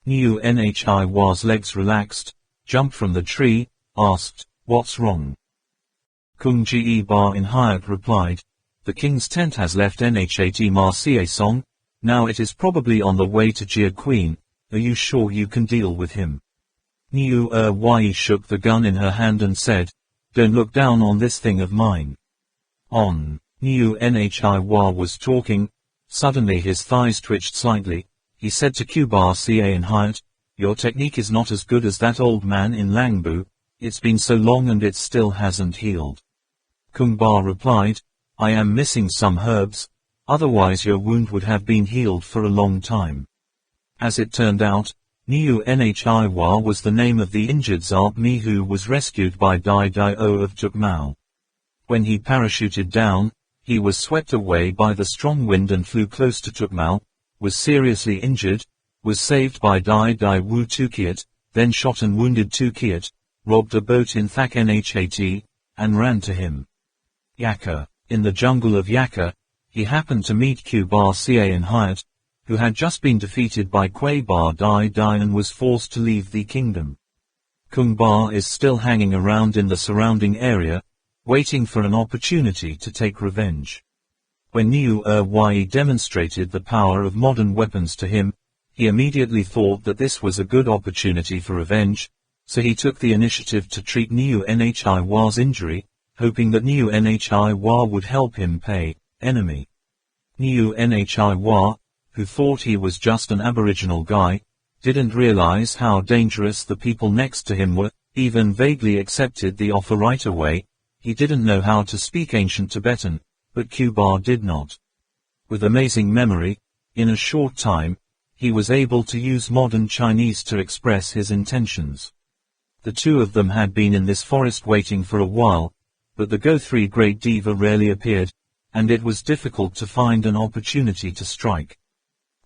Niu Nhiwa's legs relaxed, jumped from the tree, asked, "What's wrong?" Kung Ge Ba in Hyatt replied, "The king's tent has left Nhat Marseille Song, now it is probably on the way to Jia Queen, are you sure you can deal with him?" Niu Wai shook the gun in her hand and said, "Don't look down on this thing of mine." On. Niu Nhiwa was talking, suddenly his thighs twitched slightly. He said to Kubar Ca in Hyatt, "Your technique is not as good as that old man in Langbu, it's been so long and it still hasn't healed." Kung Ba replied, "I am missing some herbs, otherwise your wound would have been healed for a long time." As it turned out, Niu Nhiwa was the name of the injured Zarp Mi who was rescued by Dai Dai O of Tuk Mau. When he parachuted down, he was swept away by the strong wind and flew close to Tuk Mau, was seriously injured, was saved by Dai Dai Wu Tukiat, then shot and wounded Tukiat, robbed a boat in Thak Nhat, and ran to him. Yaka. In the jungle of Yaka, he happened to meet Kubar Ca in Hyatt, who had just been defeated by Kwai Ba Dai Dai and was forced to leave the kingdom. Kung Ba is still hanging around in the surrounding area, waiting for an opportunity to take revenge. When Niu Wai demonstrated the power of modern weapons to him, he immediately thought that this was a good opportunity for revenge, so he took the initiative to treat Niu Nhiwa's injury, hoping that Niu Nhiwa would help him pay. Enemy. Niu Nhiwa, who thought he was just an Aboriginal guy, didn't realize how dangerous the people next to him were, even vaguely accepted the offer right away. He didn't know how to speak ancient Tibetan, but Q-Bar did not. With amazing memory, in a short time, he was able to use modern Chinese to express his intentions. The two of them had been in this forest waiting for a while, but the Go-3 Great Diva rarely appeared, and it was difficult to find an opportunity to strike.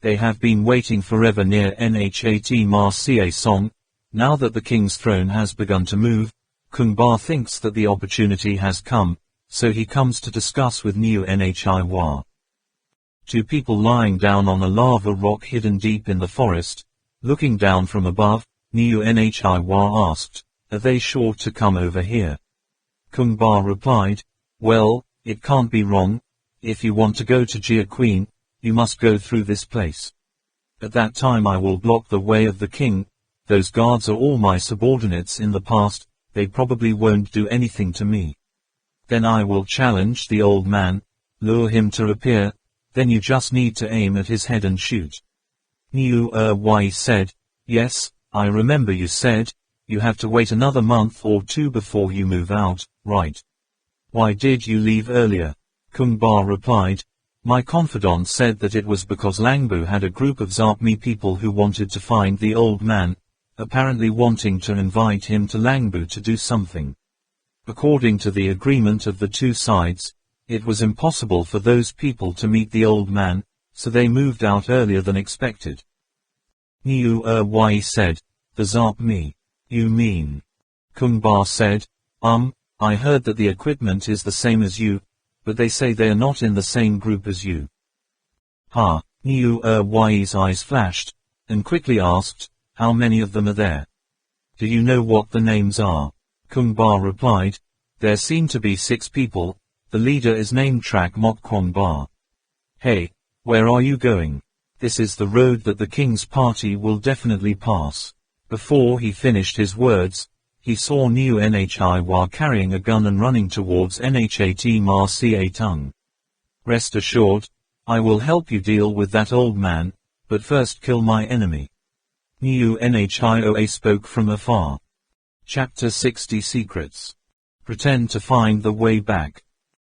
They have been waiting forever near Nhat Ma Sia Song. Now that the king's throne has begun to move, Kung Ba thinks that the opportunity has come, so he comes to discuss with Niu Nhiwa. Two people lying down on a lava rock hidden deep in the forest, looking down from above, Niu Nhiwa asked, "Are they sure to come over here?" Kung Ba replied, "Well, it can't be wrong. If you want to go to Jia Queen, you must go through this place. At that time I will block the way of the king. Those guards are all my subordinates in the past, they probably won't do anything to me. Then I will challenge the old man, lure him to appear, then you just need to aim at his head and shoot." Niu Wai said, "Yes, I remember you said, you have to wait another month or two before you move out, right? Why did you leave earlier?" Kung Ba replied, "My confidant said that it was because Langbu had a group of Zapmi people who wanted to find the old man, apparently wanting to invite him to Langbu to do something. According to the agreement of the two sides, it was impossible for those people to meet the old man, so they moved out earlier than expected." Niu Wai said, "The Zapmi? You mean?" Kung Ba said, I heard that the equipment is the same as you, but they say they are not in the same group as you." Ha! Niu Wai's eyes flashed, and quickly asked, "How many of them are there? Do you know what the names are?" Kung Ba replied, "There seem to be 6 people, the leader is named Trak Mok Kwong Ba." "Hey, where are you going? This is the road that the king's party will definitely pass." Before he finished his words, he saw Niu Nhiwa carrying a gun and running towards Nhat Ma Sia Tung. "Rest assured, I will help you deal with that old man, but first kill my enemy." Niu Nhiwa spoke from afar. Chapter 60 Secrets. Pretend to find the way back.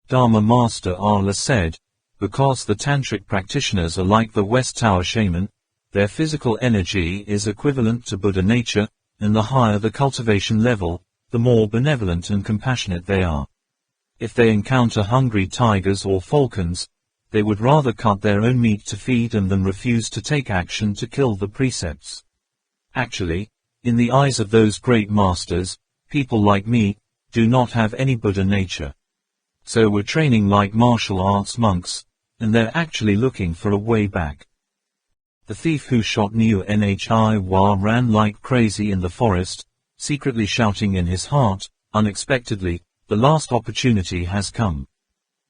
Dharma Master Arla said, because the tantric practitioners are like the West Tower shaman, their physical energy is equivalent to Buddha nature, and the higher the cultivation level, the more benevolent and compassionate they are. If they encounter hungry tigers or falcons, they would rather cut their own meat to feed them than refuse to take action to kill the precepts. Actually, in the eyes of those great masters, people like me do not have any Buddha nature. So we're training like martial arts monks, and they're actually looking for a way back. The thief who shot Niu Nhiwa ran like crazy in the forest, secretly shouting in his heart, unexpectedly, "The last opportunity has come.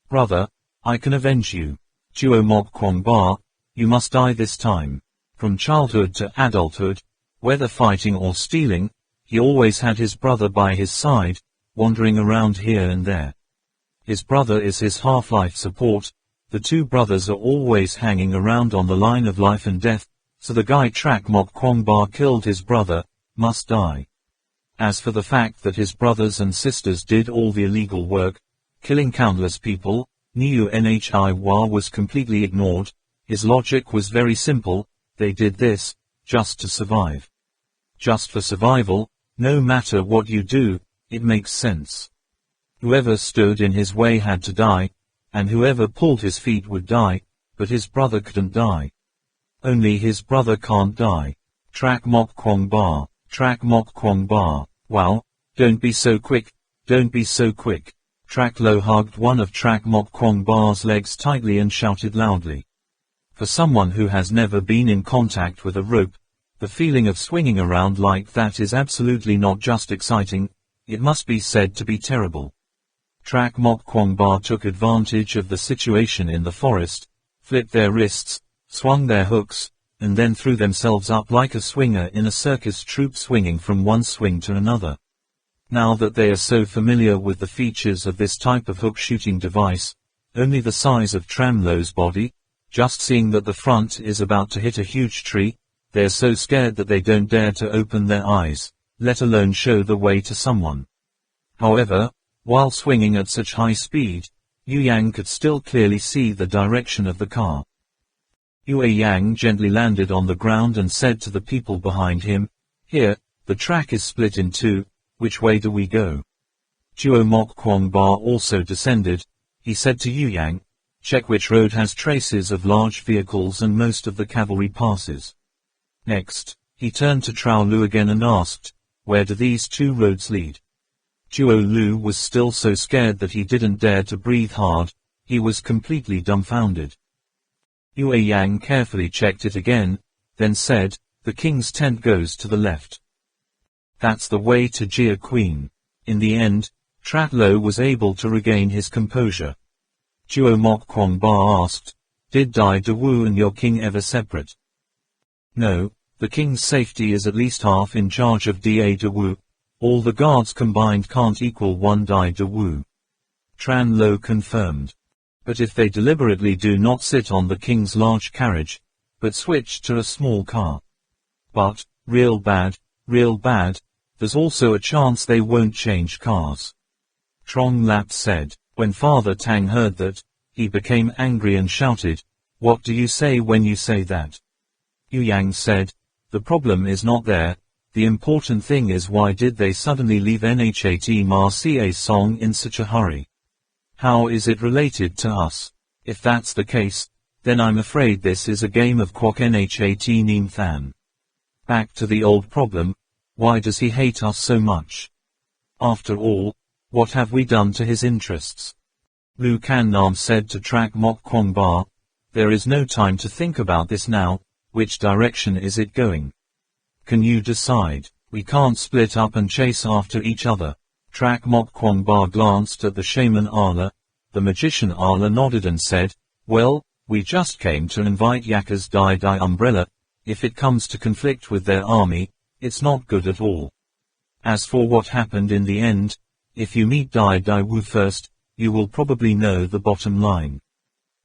Brother, I can avenge you. Duo Mok Kwong Ba, you must die this time." From childhood to adulthood, whether fighting or stealing, he always had his brother by his side, wandering around here and there. His brother is his half-life support. The two brothers are always hanging around on the line of life and death, so the guy Trak Mok Kwong Ba killed his brother, must die. As for the fact that his brothers and sisters did all the illegal work, killing countless people, Niu Nhiwa was completely ignored. His logic was very simple, they did this, just to survive. Just for survival, no matter what you do, it makes sense. Whoever stood in his way had to die, and whoever pulled his feet would die, but his brother couldn't die. Only his brother can't die. Trak Mok Kwong Ba, Trak Mok Kwong Ba. Wow, don't be so quick, don't be so quick. Trak Lo hugged one of Trak Mok Kwong Ba's legs tightly and shouted loudly. For someone who has never been in contact with a rope, the feeling of swinging around like that is absolutely not just exciting, it must be said to be terrible. Trak Mok Kwong Ba took advantage of the situation in the forest, flipped their wrists, swung their hooks, and then threw themselves up like a swinger in a circus troupe swinging from one swing to another. Now that they are so familiar with the features of this type of hook shooting device, only the size of Tram Lo's body, just seeing that the front is about to hit a huge tree. They're so scared that they don't dare to open their eyes, let alone show the way to someone. However, while swinging at such high speed, Yu Yang could still clearly see the direction of the car. Yu Yang gently landed on the ground and said to the people behind him, "Here, the track is split in two, which way do we go?" Tuo Mok Kwong Ba also descended. He said to Yu Yang, "Check which road has traces of large vehicles and most of the cavalry passes." Next, he turned to Trao Lu again and asked, "Where do these two roads lead?" Tuo Lu was still so scared that he didn't dare to breathe hard. He was completely dumbfounded. Yu Yang carefully checked it again, then said, "The king's tent goes to the left. That's the way to Jia Queen." In the end, Trat Lo was able to regain his composure. Tuo Mok Kwong Ba asked, "Did Dai De Wu and your king ever separate?" "No, the king's safety is at least half in charge of Da De Wu. All the guards combined can't equal one Dai De Wu." Tran Lo confirmed. "But if they deliberately do not sit on the king's large carriage, but switch to a small car. But, real bad, there's also a chance they won't change cars." Trong Lap said. When Father Tang heard that, he became angry and shouted, "What do you say when you say that?" Yu Yang said, "The problem is not there. The important thing is why did they suddenly leave Nhat Marca song in such a hurry? How is it related to us? If that's the case, then I'm afraid this is a game of Kwok Nhat Neem Than. Back to the old problem, why does he hate us so much? After all, what have we done to his interests?" Lu Kan Nam said to Trak Mok Kwong Ba, "There is no time to think about this now. Which direction is it going? Can you decide? We can't split up and chase after each other." Trak Mok Kwong Ba glanced at the shaman Ala. The magician Ala nodded and said, "Well, we just came to invite Yaka's Dai umbrella. If it comes to conflict with their army, it's not good at all. As for what happened in the end, if you meet Dai Wu first, you will probably know the bottom line."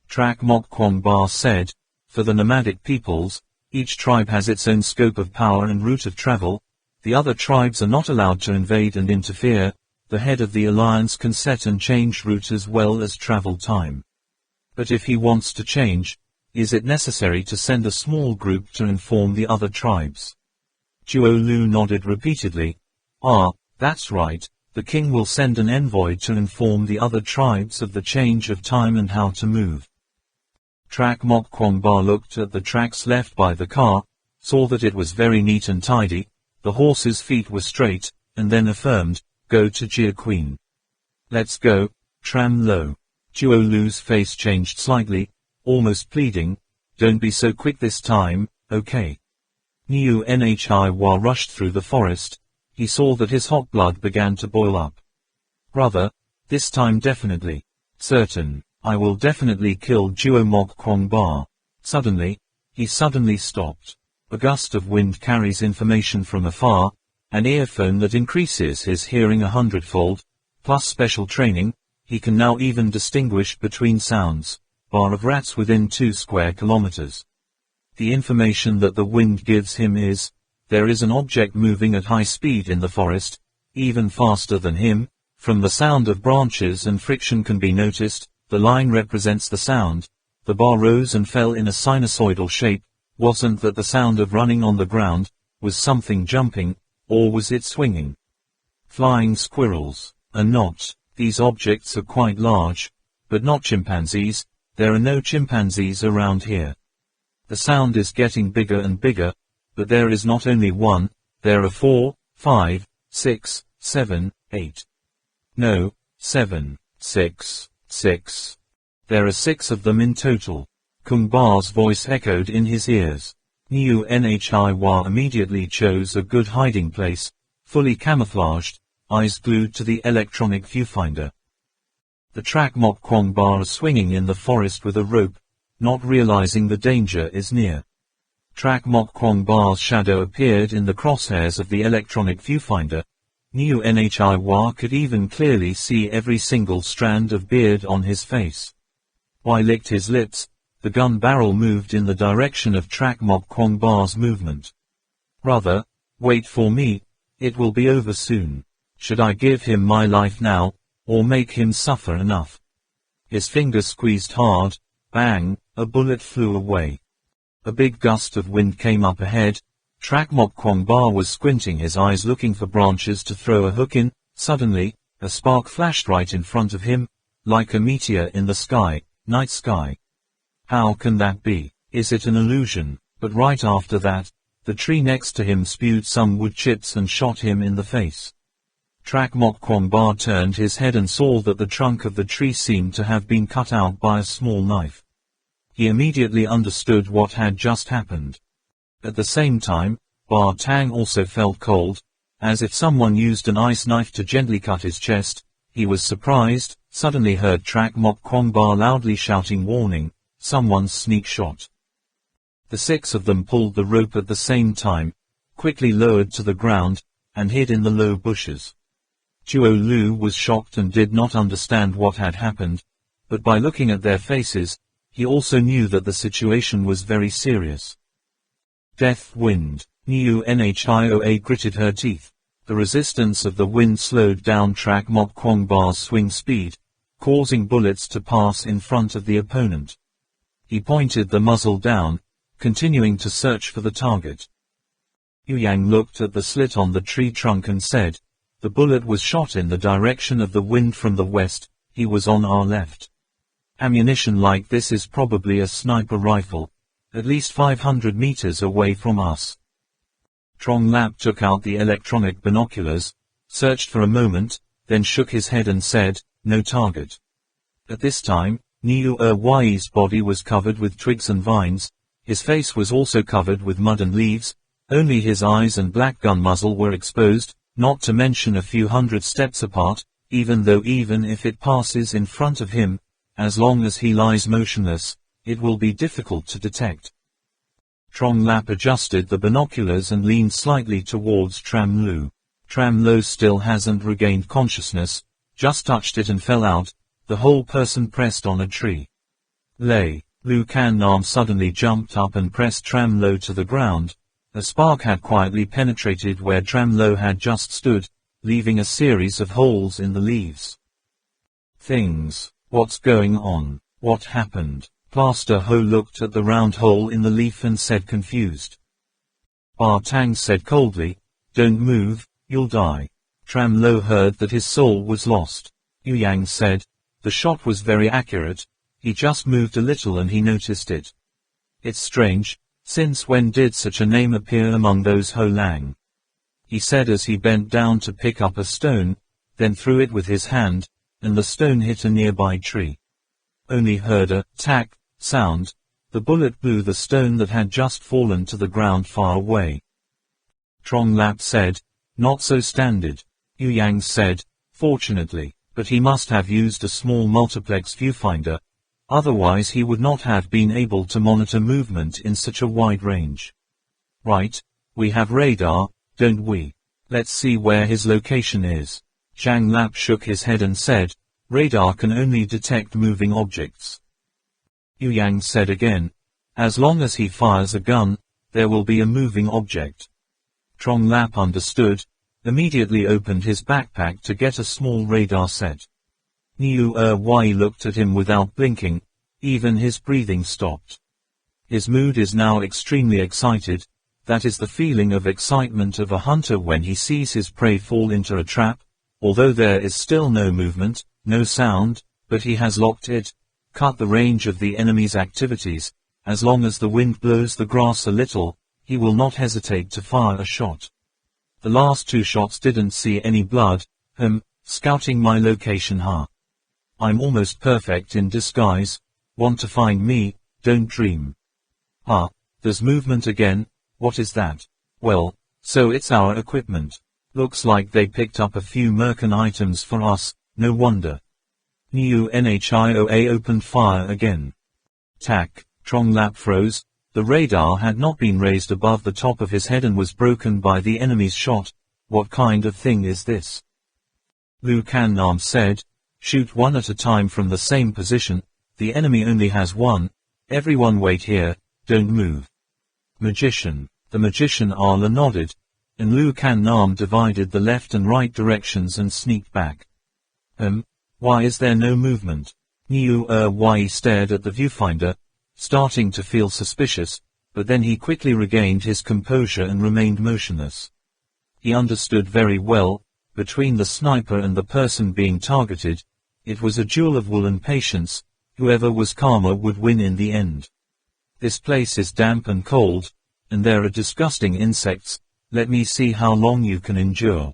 Trak Mok Kwong Ba said, "For the nomadic peoples, each tribe has its own scope of power and route of travel. The other tribes are not allowed to invade and interfere. The head of the alliance can set and change route as well as travel time. But if he wants to change, is it necessary to send a small group to inform the other tribes?" Tuo Lu nodded repeatedly. "Ah, that's right. The king will send an envoy to inform the other tribes of the change of time and how to move." Trak Mok Kwong Ba looked at the tracks left by the car, saw that it was very neat and tidy, the horse's feet were straight, and then affirmed, "Go to Jia Queen." "Let's go, Tran Lo." Tuo Lu's face changed slightly, almost pleading, "Don't be so quick this time, okay?" Niu Nhiwa rushed through the forest. He saw that his hot blood began to boil up. "Brother, this time definitely. Certain. I will definitely kill Tuo Mok Kwong Ba." Suddenly, he suddenly stopped. A gust of wind carries information from afar, an earphone that increases his hearing 100-fold, plus special training. He can now even distinguish between sounds, bar of rats within 2 square kilometers. The information that the wind gives him is, there is an object moving at high speed in the forest, even faster than him. From the sound of branches and friction can be noticed, the line represents the sound. The bar rose and fell in a sinusoidal shape. Wasn't that the sound of running on the ground? Was something jumping, or was it swinging? Flying squirrels. A knot. These objects are quite large, but not chimpanzees. There are no chimpanzees around here. The sound is getting bigger and bigger, but there is not only one, there are 4, 5, 6, 7, 8. No, 7, 6, 6. There are 6 of them in total. Kung Ba's voice echoed in his ears. Niu Nhiwa immediately chose a good hiding place, fully camouflaged, eyes glued to the electronic viewfinder. The Trak Mok Kwong Ba are swinging in the forest with a rope, not realizing the danger is near. Trak Mok Kwong Ba's shadow appeared in the crosshairs of the electronic viewfinder. Niu Nhiwa could even clearly see every single strand of beard on his face. Wai licked his lips. The gun barrel moved in the direction of Trak Mok Kwong Ba's movement. Rather, wait for me, it will be over soon. Should I give him my life now, or make him suffer enough? His fingers squeezed hard, bang, a bullet flew away. A big gust of wind came up ahead. Trak Mok Kwong Ba was squinting his eyes looking for branches to throw a hook in. Suddenly, a spark flashed right in front of him, like a meteor in the sky, night sky. How can that be? Is it an illusion? But right after that, the tree next to him spewed some wood chips and shot him in the face. Trak Mok Kwong Ba turned his head and saw that the trunk of the tree seemed to have been cut out by a small knife. He immediately understood what had just happened. At the same time, Ba Tang also felt cold, as if someone used an ice knife to gently cut his chest. He was surprised, suddenly heard Trak Mok Kwong Ba loudly shouting warning, someone's sneak shot. The six of them pulled the rope at the same time, quickly lowered to the ground, and hid in the low bushes. Tuo Lu was shocked and did not understand what had happened, but by looking at their faces, he also knew that the situation was very serious. Death wind. Niu Nhioa gritted her teeth. The resistance of the wind slowed down Trak Mok Kwong Ba's swing speed, causing bullets to pass in front of the opponent. He pointed the muzzle down, continuing to search for the target. Yu Yang looked at the slit on the tree trunk and said, "The bullet was shot in the direction of the wind from the west, he was on our left. Ammunition like this is probably a sniper rifle, at least 500 meters away from us." Trong Lap took out the electronic binoculars, searched for a moment, then shook his head and said, "No target." At this time, Niu Yi's body was covered with twigs and vines, his face was also covered with mud and leaves, only his eyes and black gun muzzle were exposed, not to mention a few hundred steps apart, even if it passes in front of him, as long as he lies motionless, it will be difficult to detect. Trong Lap adjusted the binoculars and leaned slightly towards Tram Lu. Tram Lu still hasn't regained consciousness, just touched it and fell out, the whole person pressed on a tree. Lu Can Nam suddenly jumped up and pressed Tram Lu to the ground. A spark had quietly penetrated where Tram Lu had just stood, leaving a series of holes in the leaves. Things. What's going on? What happened? Plaster Ho looked at the round hole in the leaf and said confused. Ba Tang said coldly, "Don't move, you'll die." Tram Lo heard that his soul was lost. Yu Yang said, "The shot was very accurate, he just moved a little and he noticed it. It's strange, since when did such a name appear among those Ho Lang?" He said as he bent down to pick up a stone, then threw it with his hand, and the stone hit a nearby tree. Only heard a tack sound. The bullet blew the stone that had just fallen to the ground far away. Trong Lap said, "Not so standard." Yu Yang said, "Fortunately, but he must have used a small multiplex viewfinder, otherwise he would not have been able to monitor movement in such a wide range." "Right, we have radar, don't we? Let's see where his location is." Zhang Lap shook his head and said, "Radar can only detect moving objects." Yu Yang said again, "As long as he fires a gun, there will be a moving object." Trong Lap understood, immediately opened his backpack to get a small radar set. Niu Yi looked at him without blinking, even his breathing stopped. His mood is now extremely excited, that is the feeling of excitement of a hunter when he sees his prey fall into a trap, although there is still no movement, no sound, but he has locked it, cut the range of the enemy's activities. As long as the wind blows the grass a little, he will not hesitate to fire a shot. The last two shots didn't see any blood. Scouting my location, huh? I'm almost perfect in disguise. Want to find me? Don't dream. There's movement again. What is that? Well, so it's our equipment. Looks like they picked up a few mercan items for us, no wonder. Niu Nhioa opened fire again. Tack. Trong Lap froze. The radar had not been raised above the top of his head and was broken by the enemy's shot. What kind of thing is this? Lu Can Nam said, "Shoot one at a time from the same position. The enemy only has one. Everyone wait here, don't move. Magician. The magician Allah nodded, and Lu Kan Nam divided the left and right directions and sneaked back. Why is there no movement? Niu Yi stared at the viewfinder, starting to feel suspicious, but then he quickly regained his composure and remained motionless. He understood very well, between the sniper and the person being targeted, it was a duel of will and patience, whoever was calmer would win in the end. This place is damp and cold, and there are disgusting insects, let me see how long you can endure.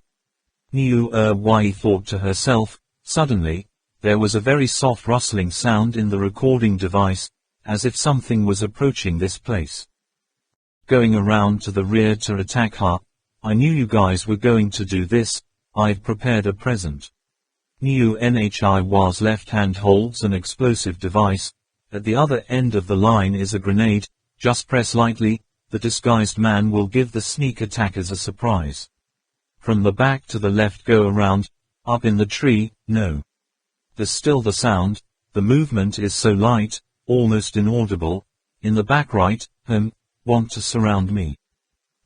Niu Yi thought to herself. Suddenly, there was a very soft rustling sound in the recording device, as if something was approaching this place. Going around to the rear to attack her. I knew you guys were going to do this, I've prepared a present. Niu Nhi's left hand holds an explosive device, at the other end of the line is a grenade, just press lightly, the disguised man will give the sneak attackers a surprise. From the back to the left go around, up in the tree, no. There's still the sound, the movement is so light, almost inaudible, in the back right, want to surround me.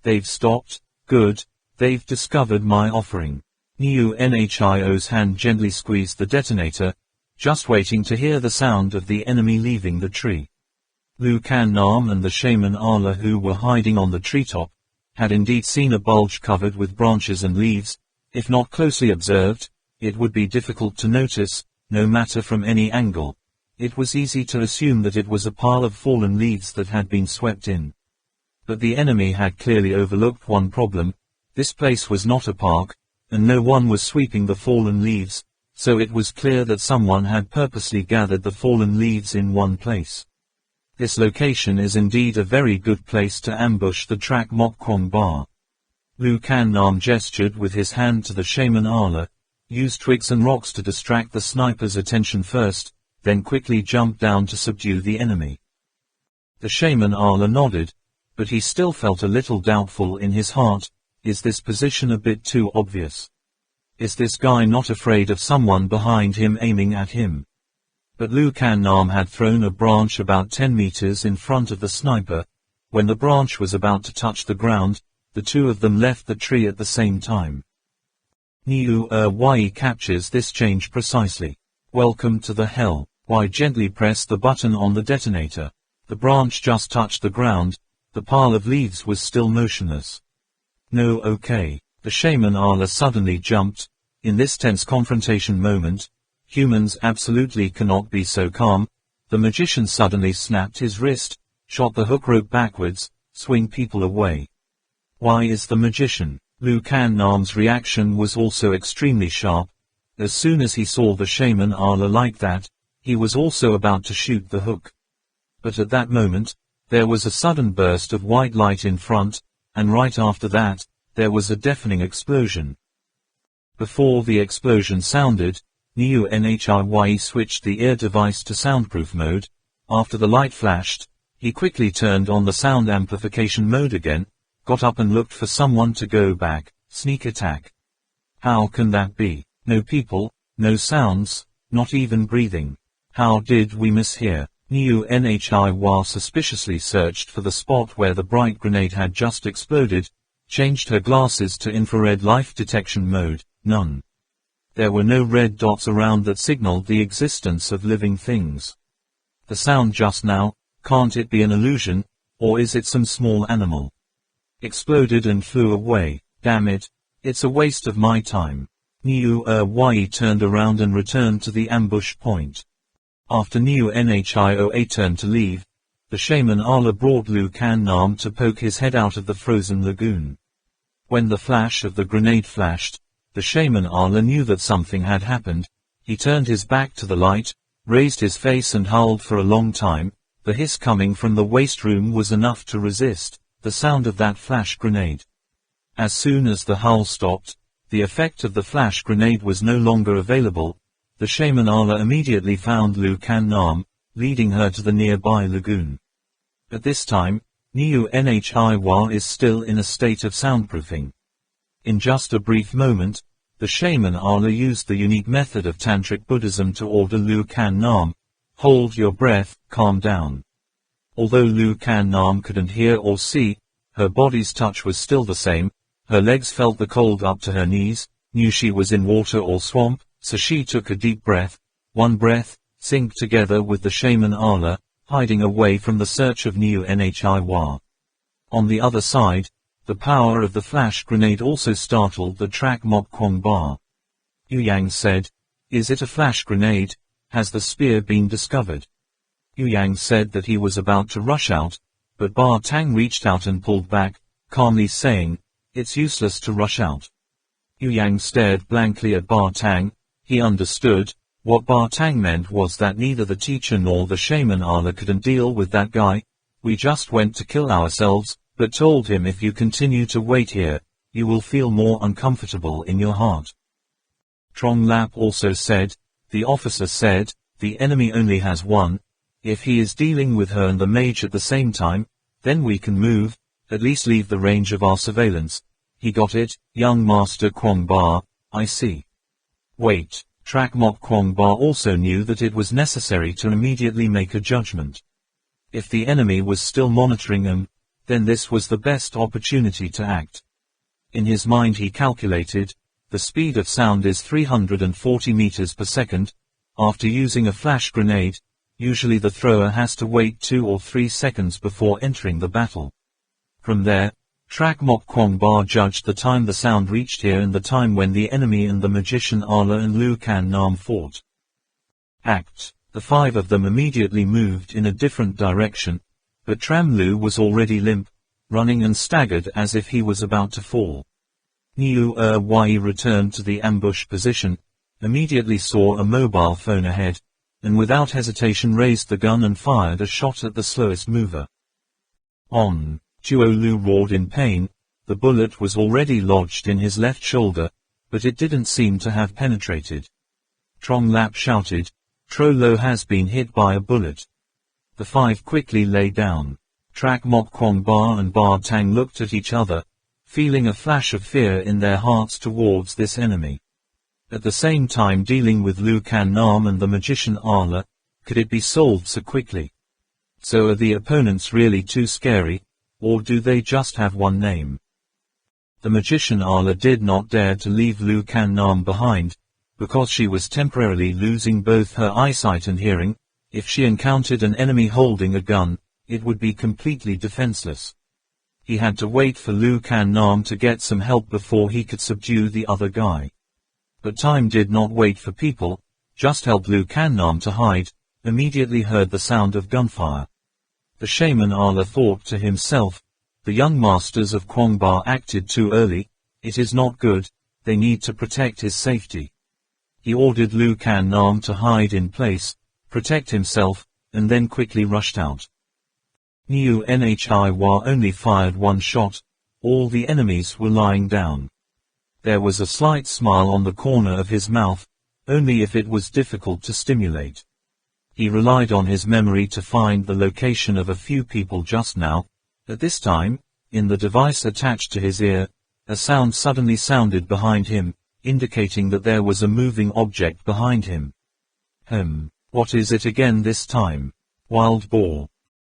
They've stopped, good, they've discovered my offering. Niu Nhio's hand gently squeezed the detonator, just waiting to hear the sound of the enemy leaving the tree. Lu Kan Nam and the shaman Allah who were hiding on the treetop, had indeed seen a bulge covered with branches and leaves. If not closely observed, it would be difficult to notice, no matter from any angle. It was easy to assume that it was a pile of fallen leaves that had been swept in. But the enemy had clearly overlooked one problem. This place was not a park, and no one was sweeping the fallen leaves, so it was clear that someone had purposely gathered the fallen leaves in one place. This location is indeed a very good place to ambush the Trak Mok Kwong Ba. Lu Kan Nam gestured with his hand to the shaman Allah, used twigs and rocks to distract the sniper's attention first, then quickly jumped down to subdue the enemy. The shaman Allah nodded, but he still felt a little doubtful in his heart. Is this position a bit too obvious? Is this guy not afraid of someone behind him aiming at him? But Lu Kan Nam had thrown a branch about 10 meters in front of the sniper. When the branch was about to touch the ground, the two of them left the tree at the same time. Niu Yi captures this change precisely. Welcome to the hell. Y gently pressed the button on the detonator. The branch just touched the ground, the pile of leaves was still motionless. No, okay. The shaman Allah suddenly jumped. In this tense confrontation moment, humans absolutely cannot be so calm. The magician suddenly snapped his wrist, shot the hook rope backwards, swing people away. Why is the magician? Lu Kan Nam's reaction was also extremely sharp. As soon as he saw the shaman Allah like that, he was also about to shoot the hook. But at that moment, there was a sudden burst of white light in front, and right after that, there was a deafening explosion. Before the explosion sounded, Niu Nhiy switched the ear device to soundproof mode. After the light flashed, he quickly turned on the sound amplification mode again, got up and looked for someone to go back, sneak attack. How can that be? No people, no sounds, not even breathing. How did we miss here? Niu Nhiy suspiciously searched for the spot where the bright grenade had just exploded, changed her glasses to infrared life detection mode, none. There were no red dots around that signaled the existence of living things. The sound just now, can't it be an illusion, or is it some small animal? Exploded and flew away, damn it, it's a waste of my time. Niu Yi turned around and returned to the ambush point. After Niu Nhioa turned to leave, the shaman Allah brought Lu Kan Nam to poke his head out of the frozen lagoon. When the flash of the grenade flashed, the shaman Allah knew that something had happened. He turned his back to the light, raised his face and howled for a long time. The hiss coming from the waste room was enough to resist the sound of that flash grenade. As soon as the howl stopped, the effect of the flash grenade was no longer available. The shaman Allah immediately found Lu Kan Nam, leading her to the nearby lagoon. At this time, Niu Nhiy is still in a state of soundproofing. In just a brief moment, the shaman Allah used the unique method of Tantric Buddhism to order Lu Kan Nam, hold your breath, calm down. Although Lu Kan Nam couldn't hear or see, her body's touch was still the same. Her legs felt the cold up to her knees, knew she was in water or swamp, so she took a deep breath. One breath, synced together with the shaman Ala, hiding away from the search of Neutralizing. On the other side, the power of the flash grenade also startled the Trak Mok Kwong Ba. Yu Yang said, "Is it a flash grenade? Has the spear been discovered?" Yu Yang said that he was about to rush out, but Ba Tang reached out and pulled back, calmly saying, "It's useless to rush out." Yu Yang stared blankly at Ba Tang. He understood. What Ba Tang meant was that neither the teacher nor the shaman Ala couldn't deal with that guy. "We just went to kill ourselves, but told him if you continue to wait here, you will feel more uncomfortable in your heart." Trong Lap also said, "The officer said, the enemy only has one. If he is dealing with her and the mage at the same time, then we can move, at least leave the range of our surveillance." "He got it, young Master Kwong Ba, I see." Wait, Trak Mok Kwong Ba also knew that it was necessary to immediately make a judgment. If the enemy was still monitoring him, then this was the best opportunity to act. In his mind he calculated, the speed of sound is 340 meters per second. After using a flash grenade, usually the thrower has to wait 2 or 3 seconds before entering the battle. From there, Trak Mok Kwong Ba judged the time the sound reached here and the time when the enemy and the magician Ala and Lu Kan Nam fought. Act. The 5 of them immediately moved in a different direction, but Tram Lu was already limp, running and staggered as if he was about to fall. Niu Yi returned to the ambush position, immediately saw a mobile phone ahead, and without hesitation raised the gun and fired a shot at the slowest mover. On. Tuo Lu roared in pain. The bullet was already lodged in his left shoulder, but it didn't seem to have penetrated. Trong Lap shouted, "Tro Lo has been hit by a bullet." The 5 quickly lay down. Trak Mok Kwong Ba and Ba Tang looked at each other, feeling a flash of fear in their hearts towards this enemy. At the same time dealing with Lu Kan Nam and the magician Ala, could it be solved so quickly? So are the opponents really too scary, or do they just have one name? The magician Ala did not dare to leave Lu Kan Nam behind, because she was temporarily losing both her eyesight and hearing. If she encountered an enemy holding a gun, it would be completely defenseless. He had to wait for Lu Kan Nam to get some help before he could subdue the other guy. But time did not wait for people, just helped Lu Kan Nam to hide, immediately heard the sound of gunfire. The shaman Ala thought to himself, the young masters of Kwong Ba acted too early. It is not good, they need to protect his safety. He ordered Lu Kan Nam to hide in place, protect himself, and then quickly rushed out. Niu Nhiwa only fired one shot. All the enemies were lying down. There was a slight smile on the corner of his mouth, only if it was difficult to stimulate. He relied on his memory to find the location of a few people just now. At this time, in the device attached to his ear, a sound suddenly sounded behind him, indicating that there was a moving object behind him. What is it again this time? Wild boar.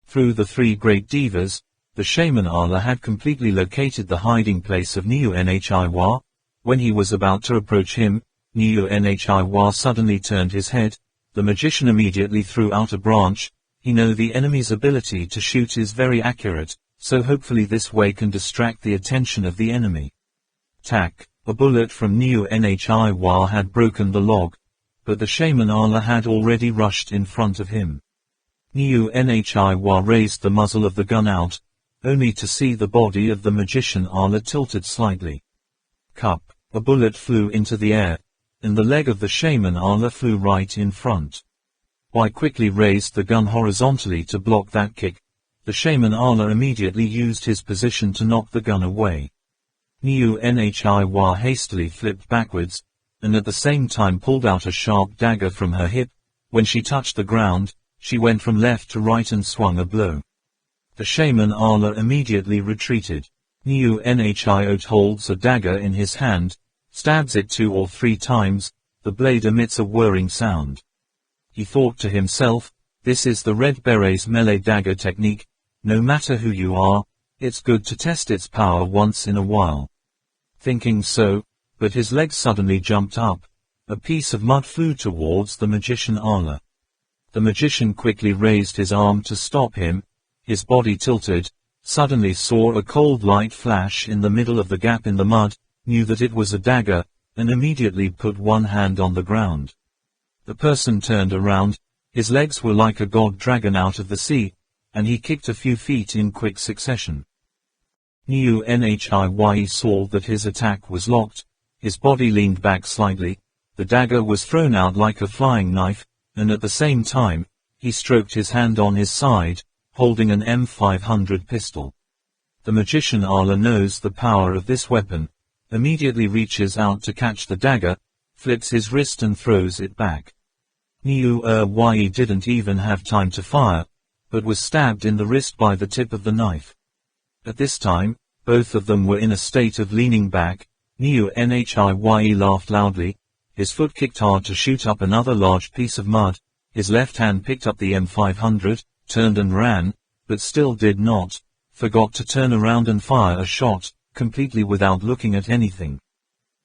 Through the 3 great divas, the shaman Ala had completely located the hiding place of Niu Nhiwa. When he was about to approach him, Niu Nhiwa suddenly turned his head. The magician immediately threw out a branch. He knew the enemy's ability to shoot is very accurate, so hopefully this way can distract the attention of the enemy. Tack. A bullet from Niu Nhiwa had broken the log, but the shaman Ala had already rushed in front of him. Niu Nhiwa raised the muzzle of the gun out, only to see the body of the magician Ala tilted slightly. Cup. A bullet flew into the air, and the leg of the shaman Ala flew right in front. Y quickly raised the gun horizontally to block that kick. The shaman Ala immediately used his position to knock the gun away. Niu Nhiwa hastily flipped backwards, and at the same time pulled out a sharp dagger from her hip. When she touched the ground, she went from left to right and swung a blow. The shaman Ala immediately retreated. Niu Nhiwa holds a dagger in his hand, stabs it 2 or 3 times, the blade emits a whirring sound. He thought to himself, This is the Red Beret's melee dagger technique. No matter who you are, it's good to test its power once in a while. Thinking so, but his legs suddenly jumped up. A piece of mud flew towards the magician Allah. The magician quickly raised his arm to stop him. His body tilted, suddenly saw a cold light flash in the middle of the gap in the mud, knew that it was a dagger, and immediately put one hand on the ground. The person turned around, his legs were like a god dragon out of the sea, and he kicked a few feet in quick succession. Neutralizing saw that his attack was locked, his body leaned back slightly, the dagger was thrown out like a flying knife, and at the same time, he stroked his hand on his side, holding an M500 pistol. The magician Allah knows the power of this weapon, immediately reaches out to catch the dagger, flips his wrist and throws it back. Neutralizing didn't even have time to fire, but was stabbed in the wrist by the tip of the knife. At this time, both of them were in a state of leaning back. Neutralizing laughed loudly, his foot kicked hard to shoot up another large piece of mud, his left hand picked up the M500, turned and ran, but still did not, forgot to turn around and fire a shot, completely without looking at anything.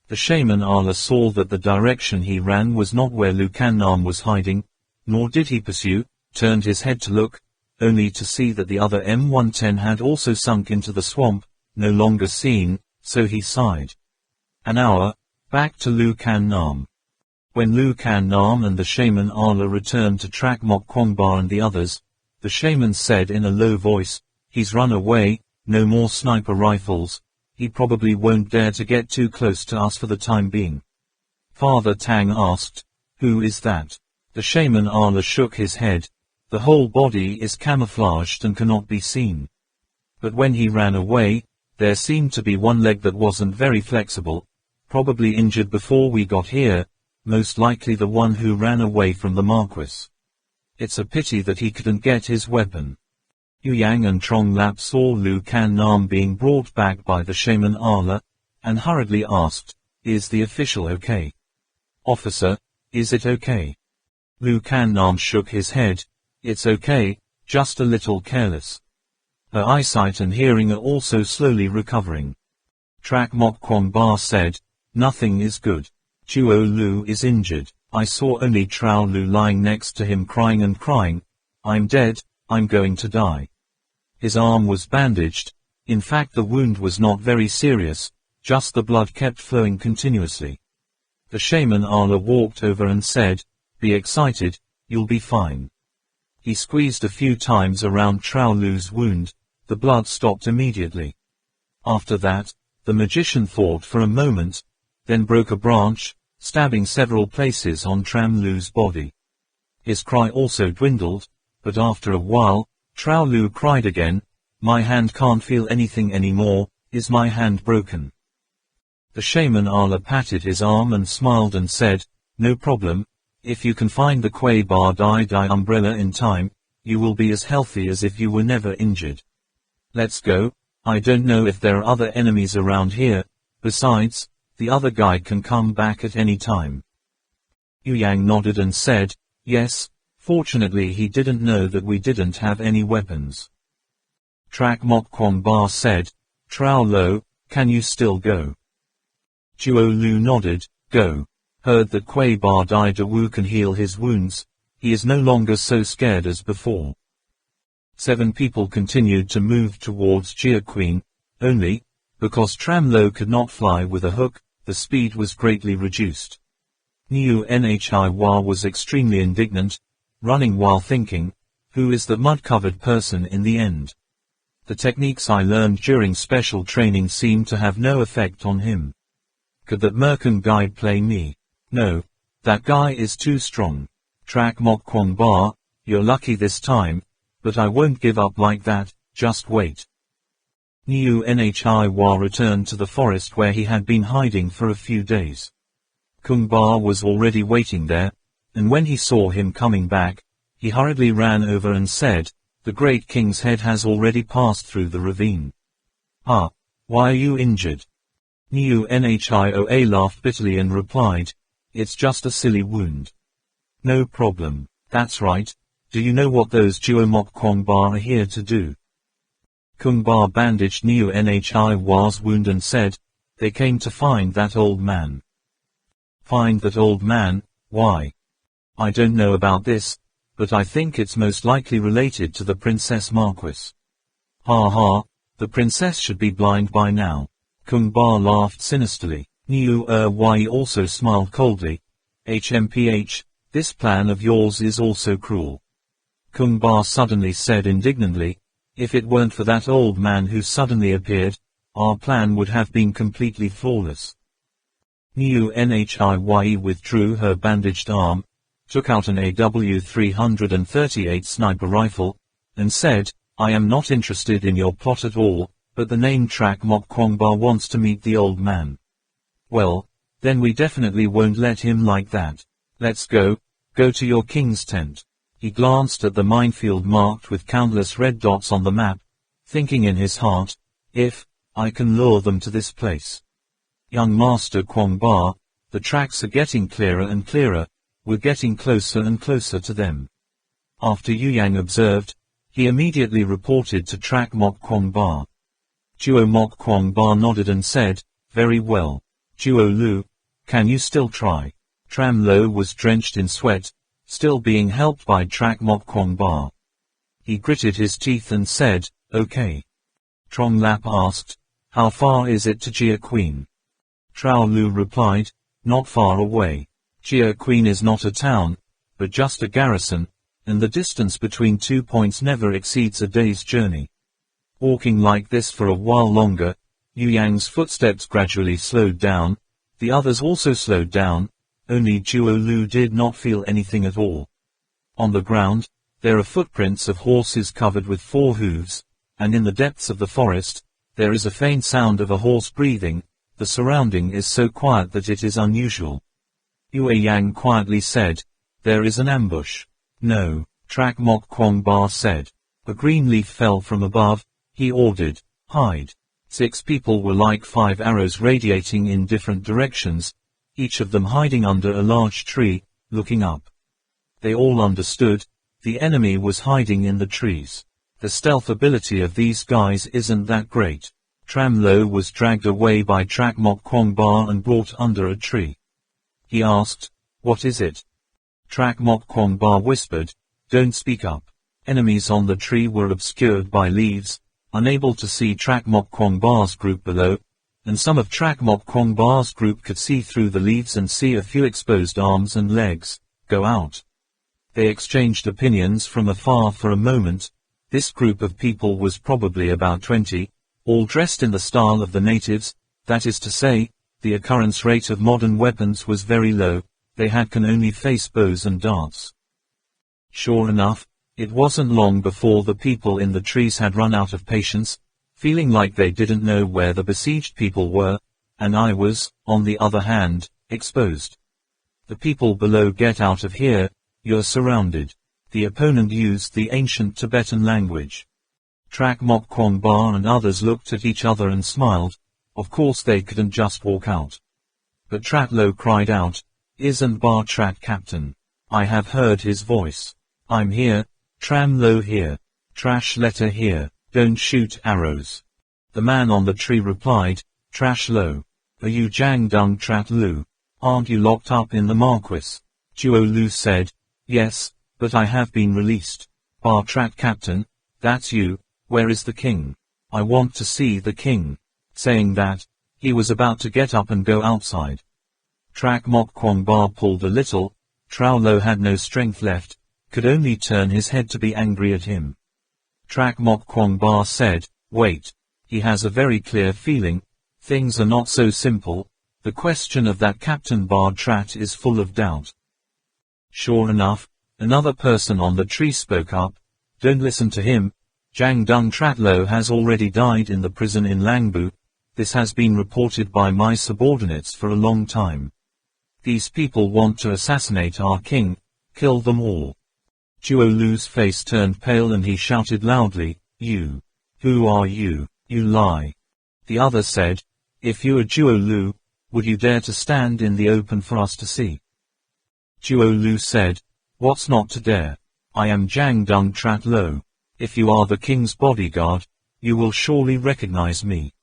The shaman Allah saw that the direction he ran was not where Lucanam was hiding, nor did he pursue, turned his head to look, only to see that the other M110 had also sunk into the swamp, no longer seen, so he sighed. An hour, back to Lucanam. When Lucanam and the shaman Allah returned to track Mok Kwangbar and the others, the shaman said in a low voice, "He's run away, no more sniper rifles, he probably won't dare to get too close to us for the time being." Father Tang asked, "Who is that?" The shaman Allah shook his head. The whole body is camouflaged and cannot be seen. But when he ran away, there seemed to be one leg that wasn't very flexible, probably injured before we got here, most likely the one who ran away from the Marquis. It's a pity that he couldn't get his weapon. Yang and Trong Lap saw Lucanam being brought back by the shaman Allah, and hurriedly asked, "Is the official okay? Officer, is it okay?" Lucanam shook his head. "It's okay, just a little careless." Her eyesight and hearing are also slowly recovering. Track Mok Kwangbar said, "Nothing is good. Chuo Lu is injured. I saw only Trao Lu lying next to him crying and crying. I'm dead, I'm going to die." His arm was bandaged. In fact, the wound was not very serious, just the blood kept flowing continuously. The shaman Allah walked over and said, "Be excited, you'll be fine." He squeezed a few times around Trao Lu's wound, the blood stopped immediately. After that, the magician thought for a moment, then broke a branch, stabbing several places on Tram Lu's body. His cry also dwindled, but after a while, Trao Lu cried again, "My hand can't feel anything anymore, is my hand broken?" The shaman Allah patted his arm and smiled and said, "No problem, if you can find the Kwai Bar Dai umbrella in time, you will be as healthy as if you were never injured. Let's go, I don't know if there are other enemies around here, besides, the other guy can come back at any time." Yang nodded and said, "Yes, fortunately he didn't know that we didn't have any weapons." Track Mok Kwangbar said, "Trao Lo, can you still go?" Chuo Lu nodded, "Go. Heard that Kwai Bar Dai Dawu can heal his wounds, he is no longer so scared as before." 7 people continued to move towards Jia Queen, only, because Tram Lo could not fly with a hook, the speed was greatly reduced. Neutralizing was extremely indignant, running while thinking, who is the mud-covered person in the end? The techniques I learned during special training seemed to have no effect on him. Could that Merkin guy play me? No, that guy is too strong. Track Mok Kwangbar, you're lucky this time, but I won't give up like that, just wait. Neutralizing returned to the forest where he had been hiding for a few days. Kungbar was already waiting there, and when he saw him coming back, he hurriedly ran over and said, "The great king's head has already passed through the ravine." "Ah, why are you injured?" Neutralizing laughed bitterly and replied, "It's just a silly wound." "No problem, that's right, do you know what those Duo Mok Kwong Ba are here to do? Kung Ba bandaged Neo Nhi's wound and said, they came to find that old man. Find that old man, why? I don't know about this, but I think it's most likely related to the Princess Marquis. Ha ha, the princess should be blind by now. Kung Ba laughed sinisterly. Neo Yi also smiled coldly. HMPH, this plan of yours is also cruel. Kung Ba suddenly said indignantly, if it weren't for that old man who suddenly appeared, our plan would have been completely flawless. Neo Nhiye withdrew her bandaged arm, took out an AW-338 sniper rifle, and said, I am not interested in your plot at all, but the name Trak Mok Kwong Ba wants to meet the old man. Well, then we definitely won't let him like that. Let's go to your king's tent. He glanced at the minefield marked with countless red dots on the map, thinking in his heart, if I can lure them to this place. Young Master Kwong Ba, the tracks are getting clearer and clearer, we're getting closer and closer to them. After Yu Yang observed, he immediately reported to Trak Mok Kwong Ba. Duo Mok Kwong Ba nodded and said, very well. Duo Lu, can you still try? Tram Lo was drenched in sweat, still being helped by Trak Mok Kwong Ba. He gritted his teeth and said, okay. Trong Lap asked, how far is it to Jia Queen? Trao Lu replied, not far away. Jia Queen is not a town, but just a garrison, and the distance between 2 points never exceeds a day's journey. Walking like this for a while longer, Yu Yang's footsteps gradually slowed down, the others also slowed down, only Duo Lu did not feel anything at all. On the ground, there are footprints of horses covered with 4 hooves, and in the depths of the forest, there is a faint sound of a horse breathing, the surrounding is so quiet that it is unusual. Yue Yang quietly said, there is an ambush. No, Trak Mok Kwong Ba said. A green leaf fell from above, he ordered, hide. 6 people were like 5 arrows radiating in different directions, each of them hiding under a large tree, looking up. They all understood, the enemy was hiding in the trees. The stealth ability of these guys isn't that great. Tram Lo was dragged away by Trak Mok Kwong Ba and brought under a tree. He asked, what is it? Trak Mok Kwong Ba whispered, don't speak up. Enemies on the tree were obscured by leaves, unable to see Trak Mok Kwong Ba's group below, and some of Trak Mok Kwong Ba's group could see through the leaves and see a few exposed arms and legs. Go out. They exchanged opinions from afar for a moment. This group of people was probably about 20, all dressed in the style of the natives, that is to say, the occurrence rate of modern weapons was very low, they can only face bows and darts. Sure enough, it wasn't long before the people in the trees had run out of patience, feeling like they didn't know where the besieged people were, and I was, on the other hand, exposed. The people below, get out of here, you're surrounded. The opponent used the ancient Tibetan language. Trak Mok Kwong Ba and others looked at each other and smiled. Of course they couldn't just walk out. But Trat Lo cried out, isn't Ba Trat Captain? I have heard his voice. I'm here, Tram Lo here. Trash letter here, don't shoot arrows. The man on the tree replied, Trash Lo. Are you Jang Dung Trat Lu? Aren't you locked up in the Marquis? Duo Lu said, yes, but I have been released. Ba Trat Captain, that's you, where is the king? I want to see the king. Saying that, he was about to get up and go outside. Trak Mok Kwong Ba pulled a little. Trao Lo had no strength left, could only turn his head to be angry at him. Trak Mok Kwong Ba said, wait. He has a very clear feeling, things are not so simple, the question of that Captain Ba Trat is full of doubt. Sure enough, another person on the tree spoke up, don't listen to him, Jang Dung Trat Lo has already died in the prison in Langbu, this has been reported by my subordinates for a long time. These people want to assassinate our king, kill them all. Duo Lu's face turned pale and he shouted loudly, you. Who are you? You lie. The other said, if you are Duo Lu, would you dare to stand in the open for us to see? Duo Lu said, what's not to dare? I am Jang Dung Trat Lo. If you are the king's bodyguard, you will surely recognize me.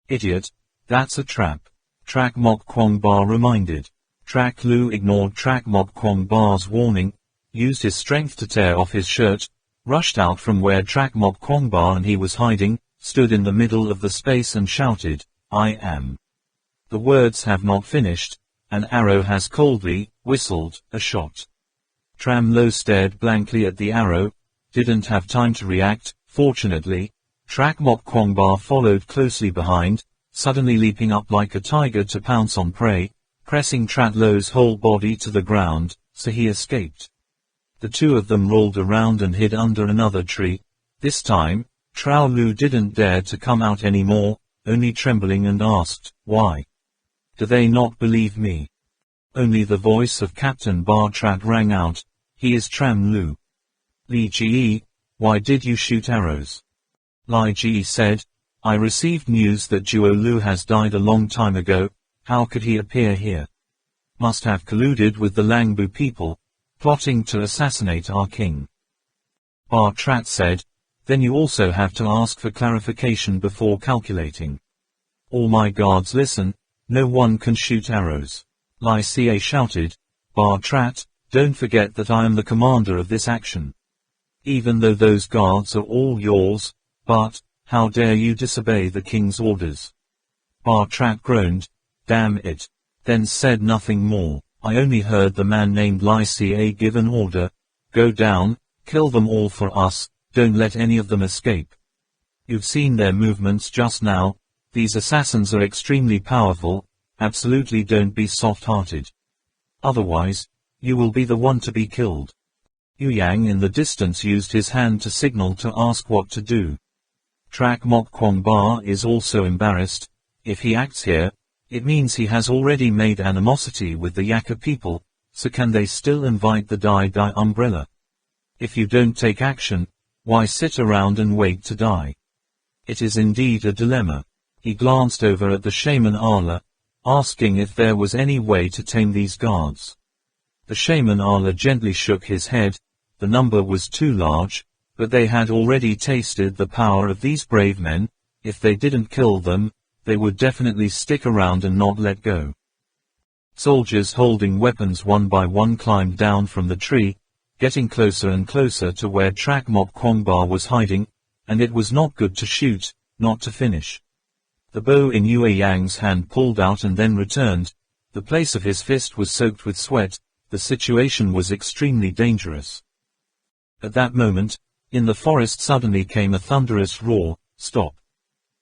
Idiot, that's a trap. Trak Mok Kwong Ba reminded. Trak Lu ignored Trak Mok Kwong Ba's warning, used his strength to tear off his shirt, rushed out from where Trak Mok Kwong Ba and he was hiding, stood in the middle of the space and shouted, I am. The words have not finished. An arrow has coldly whistled a shot. Tram Lo stared blankly at the arrow, didn't have time to react. Fortunately, Trak Mok Kwong Ba followed closely behind, suddenly leaping up like a tiger to pounce on prey, pressing Trat Lo's whole body to the ground, so he escaped. The two of them rolled around and hid under another tree. This time, Trao Lu didn't dare to come out anymore, only trembling, and asked, Why? Do they not believe me? Only the voice of Captain Bar Trat rang out. He is Tram Lu. Li Ji, why did you shoot arrows? Li Ji said, I received news that Duo Lu has died a long time ago. How could he appear here? Must have colluded with the Langbu people, plotting to assassinate our king. Bar Trat said, then you also have to ask for clarification before calculating. All my guards listen, no one can shoot arrows. Lai Xie shouted, Bar Trat, don't forget that I am the commander of this action. Even though those guards are all yours, but, how dare you disobey the king's orders? Bar Trat groaned, damn it, then said nothing more. I only heard the man named Lai Xie give an order, go down, kill them all for us, don't let any of them escape. You've seen their movements just now, these assassins are extremely powerful, absolutely don't be soft-hearted. Otherwise, you will be the one to be killed. Yu Yang in the distance used his hand to signal to ask what to do. Trak Mok Kwong Ba is also embarrassed. If he acts here, it means he has already made animosity with the Yaka people, so can they still invite the Dai Dai umbrella? If you don't take action, why sit around and wait to die? It is indeed a dilemma. He glanced over at the shaman Ala, asking if there was any way to tame these guards. The shaman Ala gently shook his head. The number was too large, but they had already tasted the power of these brave men. If they didn't kill them, they would definitely stick around and not let go. Soldiers holding weapons one by one climbed down from the tree, getting closer and closer to where Trak Mok Kwong Ba was hiding, and it was not good to shoot, not to finish. The bow in Yue Yang's hand pulled out and then returned. The place of his fist was soaked with sweat. The situation was extremely dangerous. At that moment, in the forest suddenly came a thunderous roar, stop.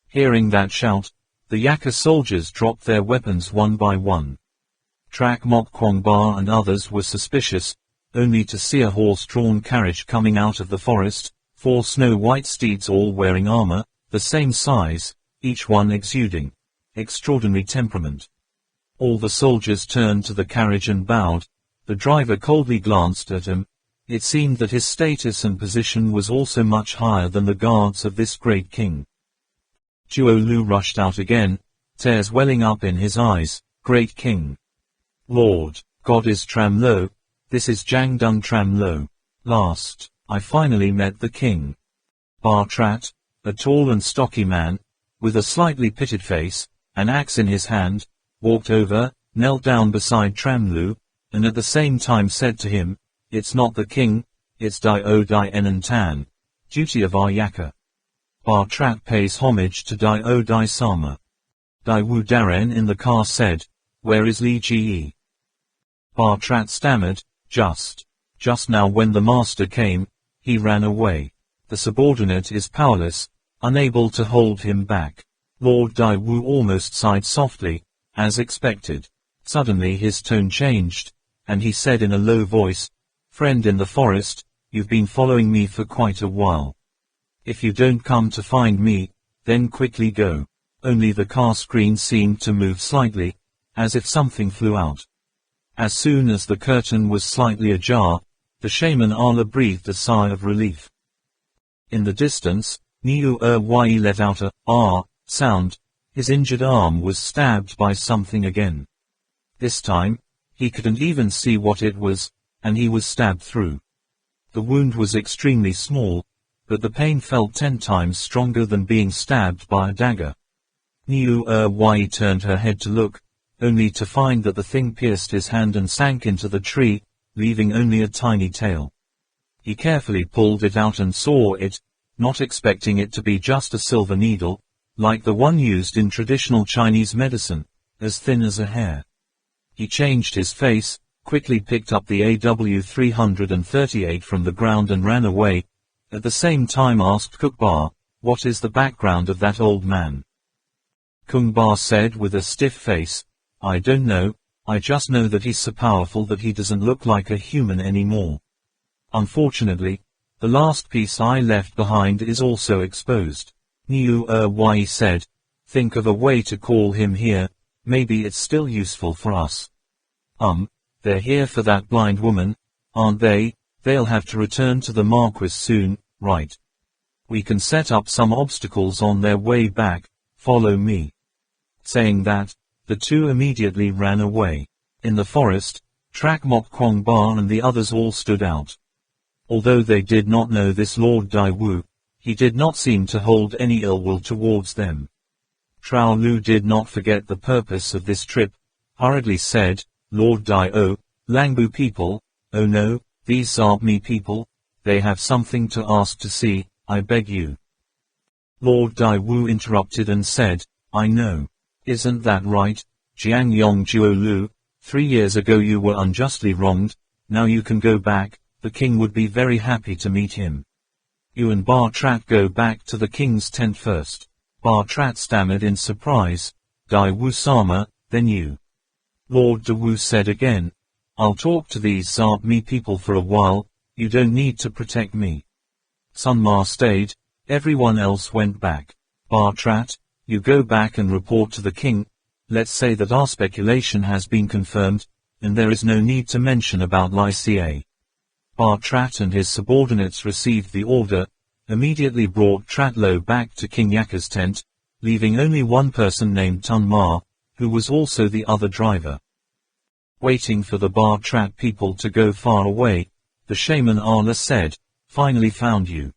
Hearing that shout, the Yaka soldiers dropped their weapons one by one. Trak Mok Kwong Ba and others were suspicious, only to see a horse-drawn carriage coming out of the forest, 4 snow-white steeds all wearing armor, the same size, each one exuding extraordinary temperament. All the soldiers turned to the carriage and bowed. The driver coldly glanced at him. It seemed that his status and position was also much higher than the guards of this great king. Duo Lu rushed out again, tears welling up in his eyes. Great king. Lord, God is Tram Lo. This is Jang Dung Tram Lo. Last, I finally met the king. Bar Trat, a tall and stocky man, with a slightly pitted face, an axe in his hand, walked over, knelt down beside Tram Lu, and at the same time said to him, it's not the king, it's Dai O Dai Enan Tan, duty of our Yaka. Bar Trat pays homage to Dai O Dai Sama. Dai Wu Daren in the car said, where is Li Ji? Bar Trat stammered, just now when the master came, he ran away. The subordinate is powerless, unable to hold him back. Lord Dai Wu almost sighed softly, as expected. Suddenly his tone changed, and he said in a low voice, friend in the forest, you've been following me for quite a while. If you don't come to find me, then quickly go. Only the car screen seemed to move slightly, as if something flew out. As soon as the curtain was slightly ajar, the shaman Ala breathed a sigh of relief. In the distance, Niu Wei let out a "ah" sound. His injured arm was stabbed by something again. This time, he couldn't even see what it was, and he was stabbed through. The wound was extremely small, but the pain felt 10 times stronger than being stabbed by a dagger. Wei turned her head to look, only to find that the thing pierced his hand and sank into the tree, leaving only a tiny tail. He carefully pulled it out and saw it, not expecting it to be just a silver needle, like the one used in traditional Chinese medicine, as thin as a hair. He changed his face, quickly picked up the AW-338 from the ground and ran away, at the same time asked Kung Ba, "What is the background of that old man?" Kung Ba said with a stiff face, "I don't know, I just know that he's so powerful that he doesn't look like a human anymore. Unfortunately, the last piece I left behind is also exposed." Wei said, "Think of a way to call him here, maybe it's still useful for us." They're here for that blind woman, aren't they? They'll have to return to the Marquis soon, right? We can set up some obstacles on their way back, follow me. Saying that, the two immediately ran away. In the forest, Trak Mok Kwong Ba and the others all stood out. Although they did not know this Lord Dai Wu, he did not seem to hold any ill will towards them. Trao Lu did not forget the purpose of this trip, hurriedly said, "Lord Dai O, Langbu people, oh no, these aren't me people, they have something to ask to see, I beg you." Lord Dai Wu interrupted and said, "I know. Isn't that right, Jiang Yong Juo Lu? 3 years ago you were unjustly wronged, now you can go back, the king would be very happy to meet him. You and Bar Trat go back to the king's tent first." Bar Trat stammered in surprise, "Dai Wu Sama, then you." Lord Dai Wu said again, "I'll talk to these aren't me people for a while, you don't need to protect me." Sun Ma stayed, everyone else went back. Bar Trat, you go back and report to the king, let's say that our speculation has been confirmed, and there is no need to mention about Lycia. Bar Trat and his subordinates received the order, immediately brought Tratlo back to King Yakka's tent, leaving only one person named Tun Ma, who was also the other driver. Waiting for the Bar Trat people to go far away, the shaman Arla said, "Finally found you."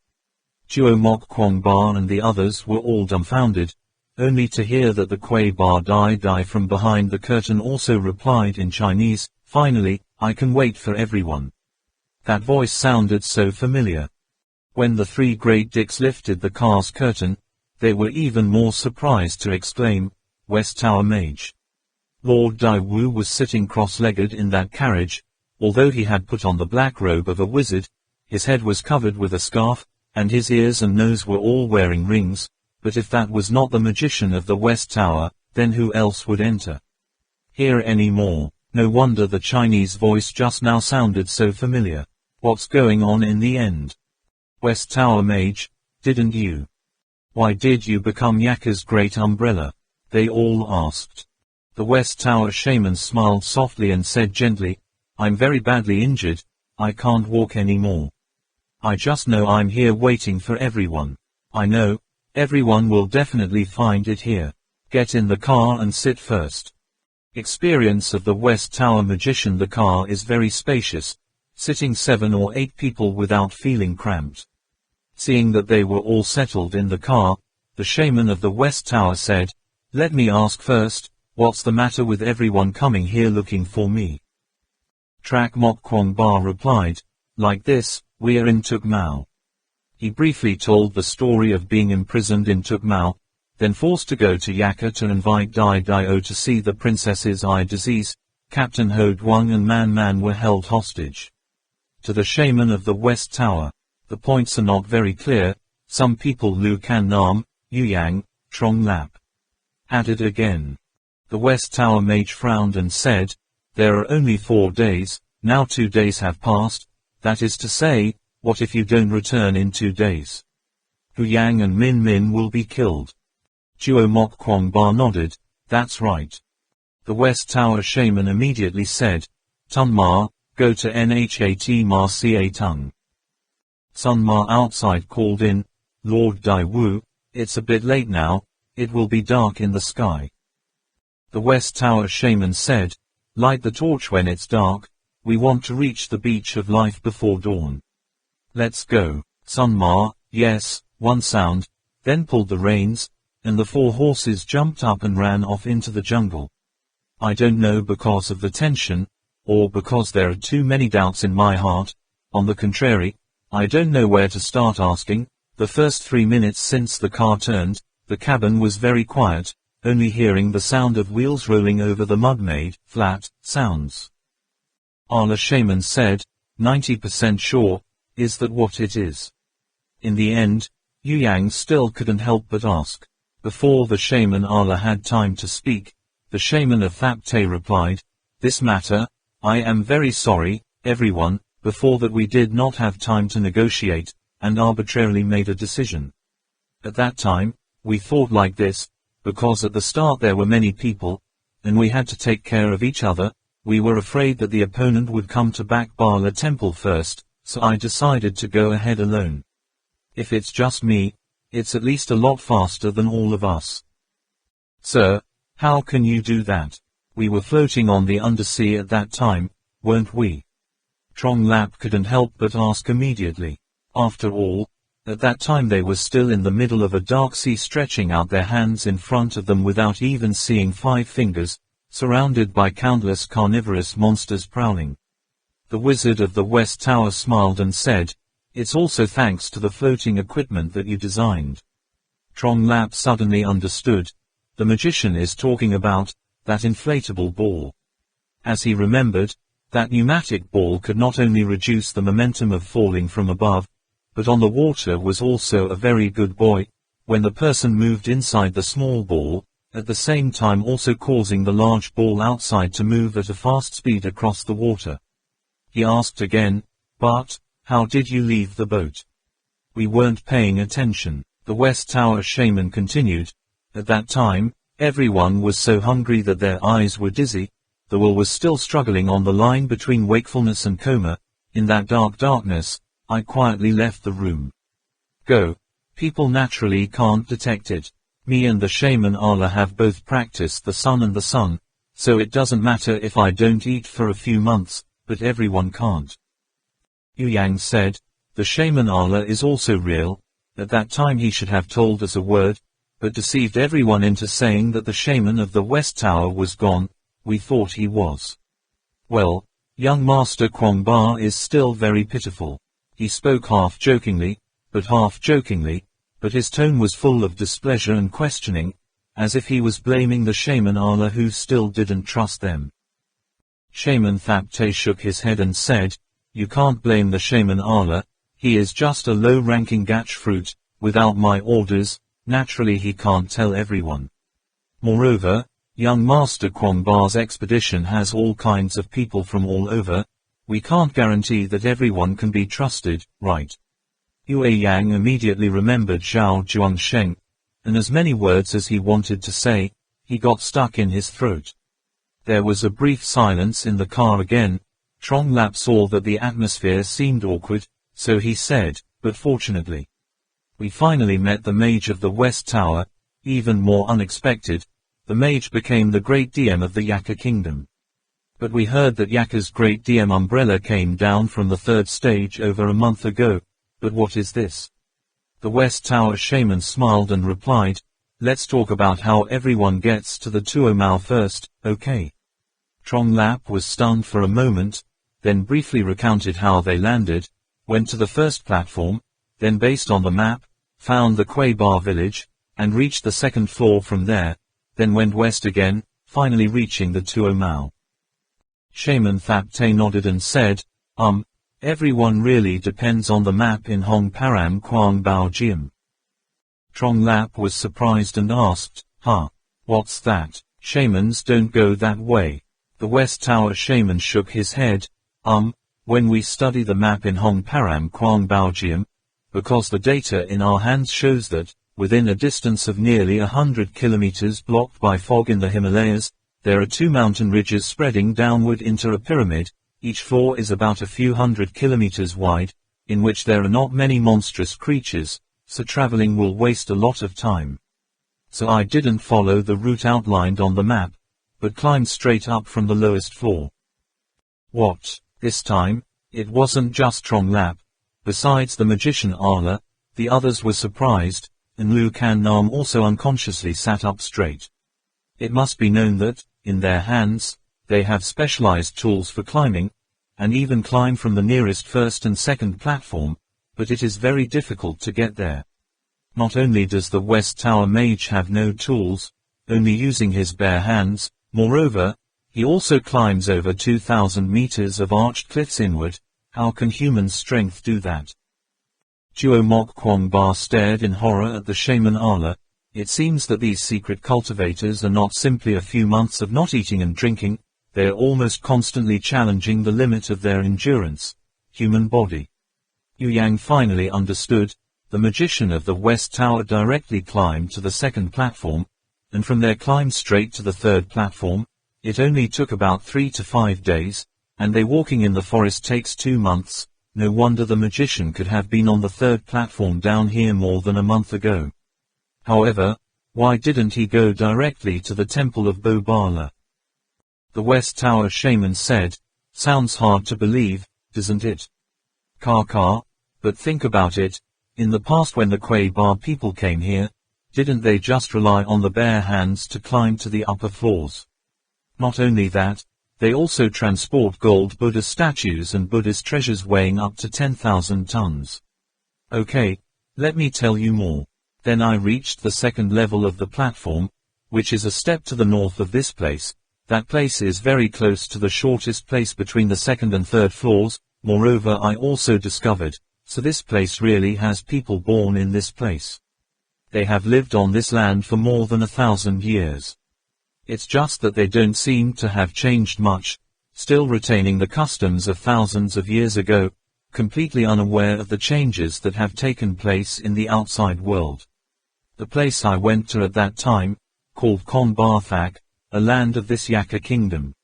Juo Mok Kwong Ba and the others were all dumbfounded, only to hear that the Kui Ba Dai Dai from behind the curtain also replied in Chinese, "Finally, I can wait for everyone." That voice sounded so familiar. When the three great dicks lifted the car's curtain, they were even more surprised to exclaim, "West Tower Mage." Lord Dai Wu was sitting cross-legged in that carriage, although he had put on the black robe of a wizard, his head was covered with a scarf, and his ears and nose were all wearing rings, but if that was not the magician of the West Tower, then who else would enter here anymore? No wonder the Chinese voice just now sounded so familiar. What's going on in the end? West Tower Mage, didn't you? Why did you become Yakka's great umbrella? They all asked. The West Tower shaman smiled softly and said gently, "I'm very badly injured, I can't walk anymore. I just know I'm here waiting for everyone. I know, everyone will definitely find it here. Get in the car and sit first." Experience of the West Tower magician. The car is very spacious, sitting 7 or 8 people without feeling cramped. Seeing that they were all settled in the car, the shaman of the West Tower said, "Let me ask first, what's the matter with everyone coming here looking for me?" Trak Mok Kwong Ba replied, "Like this, we're in Tuk Mau." He briefly told the story of being imprisoned in Tuk Mau, then forced to go to Yakka to invite Dai Dai O to see the princess's eye disease. Captain Ho Duang and Man Man were held hostage. To the shaman of the West Tower, the points are not very clear, some people Lu Kan Nam, Yu Yang, Trong Lap. Added again. The West Tower mage frowned and said, "There are only 4 days, now 2 days have passed, that is to say, what if you don't return in 2 days? Hu Yang and Min Min will be killed." Juo Mok Kwong Ba nodded, "That's right." The West Tower shaman immediately said, "Tun Ma, go to Nhat Ma Ca Tung." Sun Ma outside called in, "Lord Dai Wu, it's a bit late now, it will be dark in the sky." The West Tower shaman said, "Light the torch when it's dark, we want to reach the beach of life before dawn." Let's go. Sun Ma, yes, one sound, then pulled the reins, and the 4 horses jumped up and ran off into the jungle. I don't know because of the tension, or because there are too many doubts in my heart. On the contrary, I don't know where to start asking. The first 3 minutes since the car turned, the cabin was very quiet, only hearing the sound of wheels rolling over the mud made flat sounds. Allah Shaman said, 90% sure, is that what it is? In the end, Yu Yang still couldn't help but ask. Before the shaman Allah had time to speak, the shaman of Thapte replied, this matter, I am very sorry, everyone, before that we did not have time to negotiate, and arbitrarily made a decision. At that time, we thought like this, because at the start there were many people, and we had to take care of each other. We were afraid that the opponent would come to Bakbala temple first, so I decided to go ahead alone. If it's just me, it's at least a lot faster than all of us. Sir, how can you do that? We were floating on the undersea at that time, weren't we? Trong Lap couldn't help but ask immediately. After all, at that time they were still in the middle of a dark sea, stretching out their hands in front of them without even seeing 5 fingers, surrounded by countless carnivorous monsters prowling. The Wizard of the West Tower smiled and said, it's also thanks to the floating equipment that you designed. Trong Lap suddenly understood. The magician is talking about that inflatable ball. As he remembered, that pneumatic ball could not only reduce the momentum of falling from above, but on the water was also a very good boy, when the person moved inside the small ball, at the same time also causing the large ball outside to move at a fast speed across the water. He asked again, but, how did you leave the boat? We weren't paying attention. The West Tower shaman continued. At that time, everyone was so hungry that their eyes were dizzy. The will was still struggling on the line between wakefulness and coma. In that darkness, I quietly left the room. Go. People naturally can't detect it. Me and the shaman Allah have both practiced the sun and the sun, so it doesn't matter if I don't eat for a few months, but everyone can't. Yu Yang said, the shaman Allah is also real. At that time he should have told us a word, but deceived everyone into saying that the shaman of the West Tower was gone. We thought he was. Well, young Master Kwong Ba is still very pitiful. He spoke half jokingly, but his tone was full of displeasure and questioning, as if he was blaming the shaman Allah who still didn't trust them. Shaman Thapte shook his head and said, you can't blame the shaman Allah. He is just a low-ranking gach fruit. Without my orders, naturally he can't tell everyone. Moreover, young Master Kwong Ba's expedition has all kinds of people from all over. We can't guarantee that everyone can be trusted, right? Yue Yang immediately remembered Zhao Zhuangsheng, and as many words as he wanted to say, he got stuck in his throat. There was a brief silence in the car again. Trong Lap saw that the atmosphere seemed awkward, so he said, but fortunately, we finally met the mage of the West Tower. Even more unexpected, the mage became the great DM of the Yaka Kingdom. But we heard that Yaka's great DM umbrella came down from the 3rd stage over a month ago. But what is this? The West Tower shaman smiled and replied, let's talk about how everyone gets to the Tual Mau first, okay? Trong Lap was stunned for a moment, then briefly recounted how they landed, went to the first platform, then based on the map, found the Kwei Bar village, and reached the 2nd floor from there, then went west again, finally reaching the Tual Mau. Shaman Thapte nodded and said, everyone really depends on the map in Hong Param Quang Bao Jiam. Trong Lap was surprised and asked, what's that? Shamans don't go that way. The West Tower shaman shook his head, when we study the map in Hong Param Quang Bao Jiam, because the data in our hands shows that, within a distance of nearly 100 kilometers blocked by fog in the Himalayas, there are 2 mountain ridges spreading downward into a pyramid. Each floor is about a few hundred kilometers wide, in which there are not many monstrous creatures, so traveling will waste a lot of time. So I didn't follow the route outlined on the map, but climbed straight up from the lowest floor. What? This time, it wasn't just Trong Lap. Besides the magician Arla, the others were surprised, and Lu Kan Nam also unconsciously sat up straight. It must be known that, in their hands, they have specialized tools for climbing, and even climb from the nearest first and second platform, but it is very difficult to get there. Not only does the West Tower mage have no tools, only using his bare hands, moreover, he also climbs over 2,000 meters of arched cliffs inward. How can human strength do that? Duo Mok Kwong Ba stared in horror at the shaman Arla. It seems that these secret cultivators are not simply a few months of not eating and drinking, they are almost constantly challenging the limit of their endurance, human body. Yu Yang finally understood. The magician of the West Tower directly climbed to the second platform, and from there climbed straight to the third platform. It only took about 3 to 5 days, and they walking in the forest takes 2 months. No wonder the magician could have been on the third platform down here more than a month ago. However, why didn't he go directly to the temple of Bobala? The West Tower shaman said, sounds hard to believe, doesn't it? Ka, but think about it. In the past when the Kuei Ba people came here, didn't they just rely on the bare hands to climb to the upper floors? Not only that, they also transport gold Buddha statues and Buddhist treasures weighing up to 10,000 tons. Okay, let me tell you more. Then I reached the second level of the platform, which is a step to the north of this place. That place is very close to the shortest place between the second and third floors. Moreover, I also discovered, so this place really has people born in this place. They have lived on this land for more than 1,000 years. It's just that they don't seem to have changed much, still retaining the customs of thousands of years ago, completely unaware of the changes that have taken place in the outside world. The place I went to at that time, called Kon Barthak, a land of this Yaka kingdom.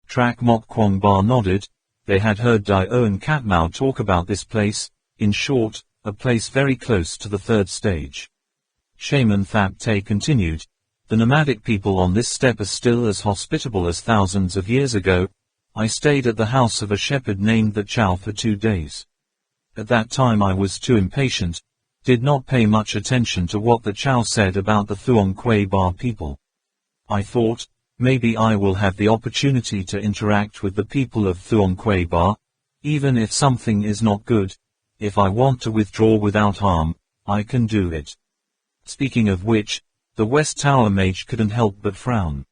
Trak Mok Kwong Ba nodded. They had heard Dio and Tuk Mau talk about this place, in short, a place very close to the third stage. Shaman Thap Te continued. The nomadic people on this steppe are still as hospitable as thousands of years ago. I stayed at the house of a shepherd named the Chow for 2 days. At that time I was too impatient, did not pay much attention to what the Chow said about the Thuong Kuei Ba people. I thought, maybe I will have the opportunity to interact with the people of Thuong Kuei Ba, even if something is not good. If I want to withdraw without harm, I can do it. Speaking of which, the West Tower mage couldn't help but frown.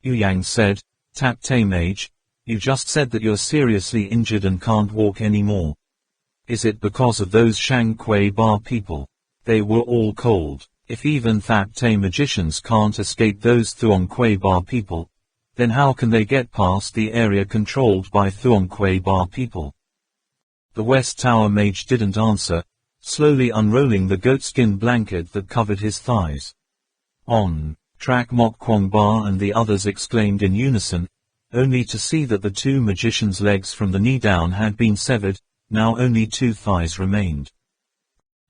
Yu Yang said, Tap Te mage, you just said that you're seriously injured and can't walk anymore. Is it because of those Shang Kuei Ba people? They were all cold. If even Tap Te magicians can't escape those Thuong Kuei Ba people, then how can they get past the area controlled by Thuong Kuei Ba people? The West Tower mage didn't answer, slowly unrolling the goatskin blanket that covered his thighs. On, Trak Mok Kwong Ba and the others exclaimed in unison, only to see that the 2 magicians' legs from the knee down had been severed, now only 2 thighs remained.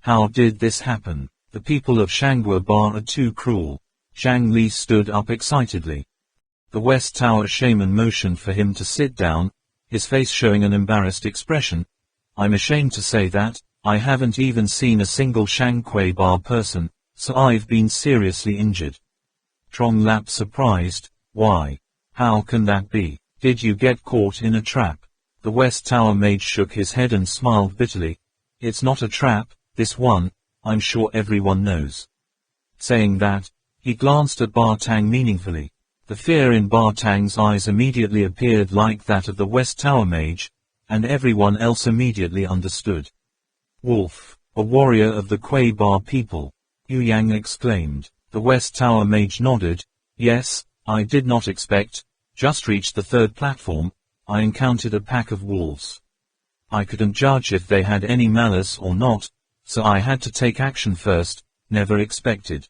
How did this happen? The people of Shangwa Ba are too cruel. Zhang Li stood up excitedly. The West Tower shaman motioned for him to sit down, his face showing an embarrassed expression. I'm ashamed to say that, I haven't even seen a single Shang Kuei Ba person, so I've been seriously injured. Trong Lap surprised, why? How can that be? Did you get caught in a trap? The West Tower mage shook his head and smiled bitterly. It's not a trap, this one, I'm sure everyone knows. Saying that, he glanced at Bartang meaningfully. The fear in Bartang's eyes immediately appeared like that of the West Tower mage, and everyone else immediately understood. Wolf, a warrior of the Kuei Ba people, Yu Yang exclaimed. The West Tower mage nodded. Yes, I did not expect. Just reached the third platform, I encountered a pack of wolves. I couldn't judge if they had any malice or not, so I had to take action first, never expected.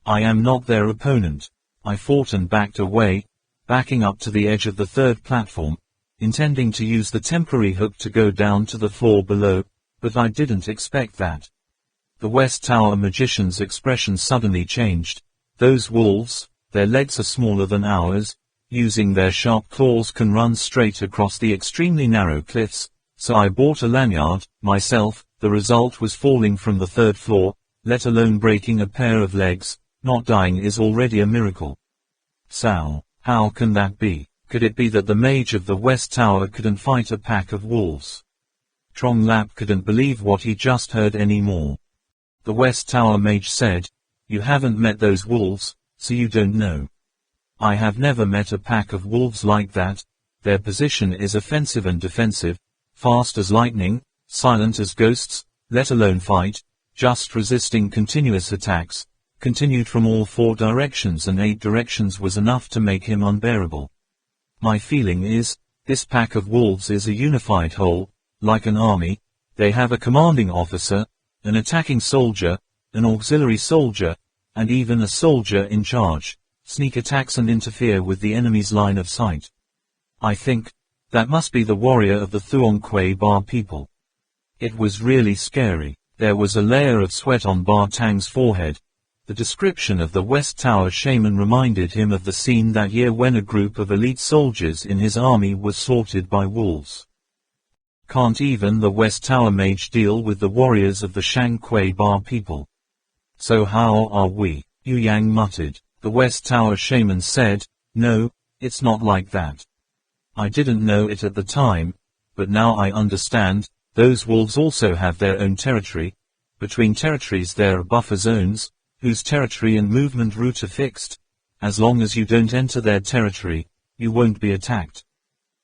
I am not their opponent. I fought and backed away, backing up to the edge of the third platform, intending to use the temporary hook to go down to the floor below, but I didn't expect that. The West Tower magician's expression suddenly changed. Those wolves, their legs are smaller than ours, using their sharp claws can run straight across the extremely narrow cliffs, so I bought a lanyard, myself. The result was falling from the 3rd floor, let alone breaking a pair of legs. Not dying is already a miracle. Sao, how can that be? Could it be that the mage of the West Tower couldn't fight a pack of wolves? Trong Lap couldn't believe what he just heard anymore. The West Tower mage said, "You haven't met those wolves, so you don't know." "I have never met a pack of wolves like that. Their position is offensive and defensive, fast as lightning, silent as ghosts, let alone fight, just resisting continuous attacks, continued from all 4 directions and 8 directions was enough to make him unbearable. My feeling is, this pack of wolves is a unified whole, like an army. They have a commanding officer, an attacking soldier, an auxiliary soldier, and even a soldier in charge, sneak attacks and interfere with the enemy's line of sight. I think, that must be the warrior of the Thuong Quay Bar people." It was really scary. There was a layer of sweat on Bar Tang's forehead. The description of the West Tower shaman reminded him of the scene that year when a group of elite soldiers in his army was slaughtered by wolves. Can't even the West Tower mage deal with the warriors of the Shang Quay Bar people? "So how are we?" Yu Yang muttered. The West Tower shaman said, "No, it's not like that. I didn't know it at the time, but now I understand. Those wolves also have their own territory. Between territories there are buffer zones, whose territory and movement route are fixed. As long as you don't enter their territory, you won't be attacked."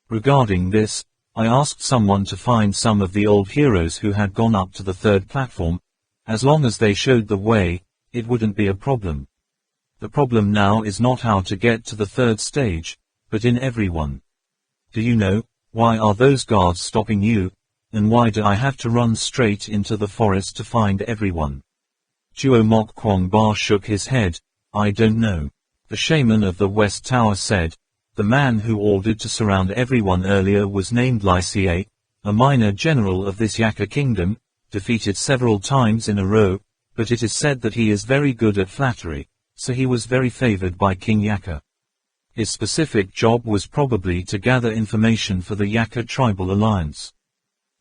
Regarding this, I asked someone to find some of the old heroes who had gone up to the 3rd platform. As long as they showed the way, it wouldn't be a problem. The problem now is not how to get to the 3rd stage, but in everyone. "Do you know, why are those guards stopping you? And why do I have to run straight into the forest to find everyone?" Duo Mok Kwong Ba shook his head. "I don't know." The shaman of the West Tower said, "The man who ordered to surround everyone earlier was named Lai Xie, a minor general of this Yaka kingdom, defeated several times in a row, but it is said that he is very good at flattery, so he was very favored by King Yaka. His specific job was probably to gather information for the Yaka tribal alliance.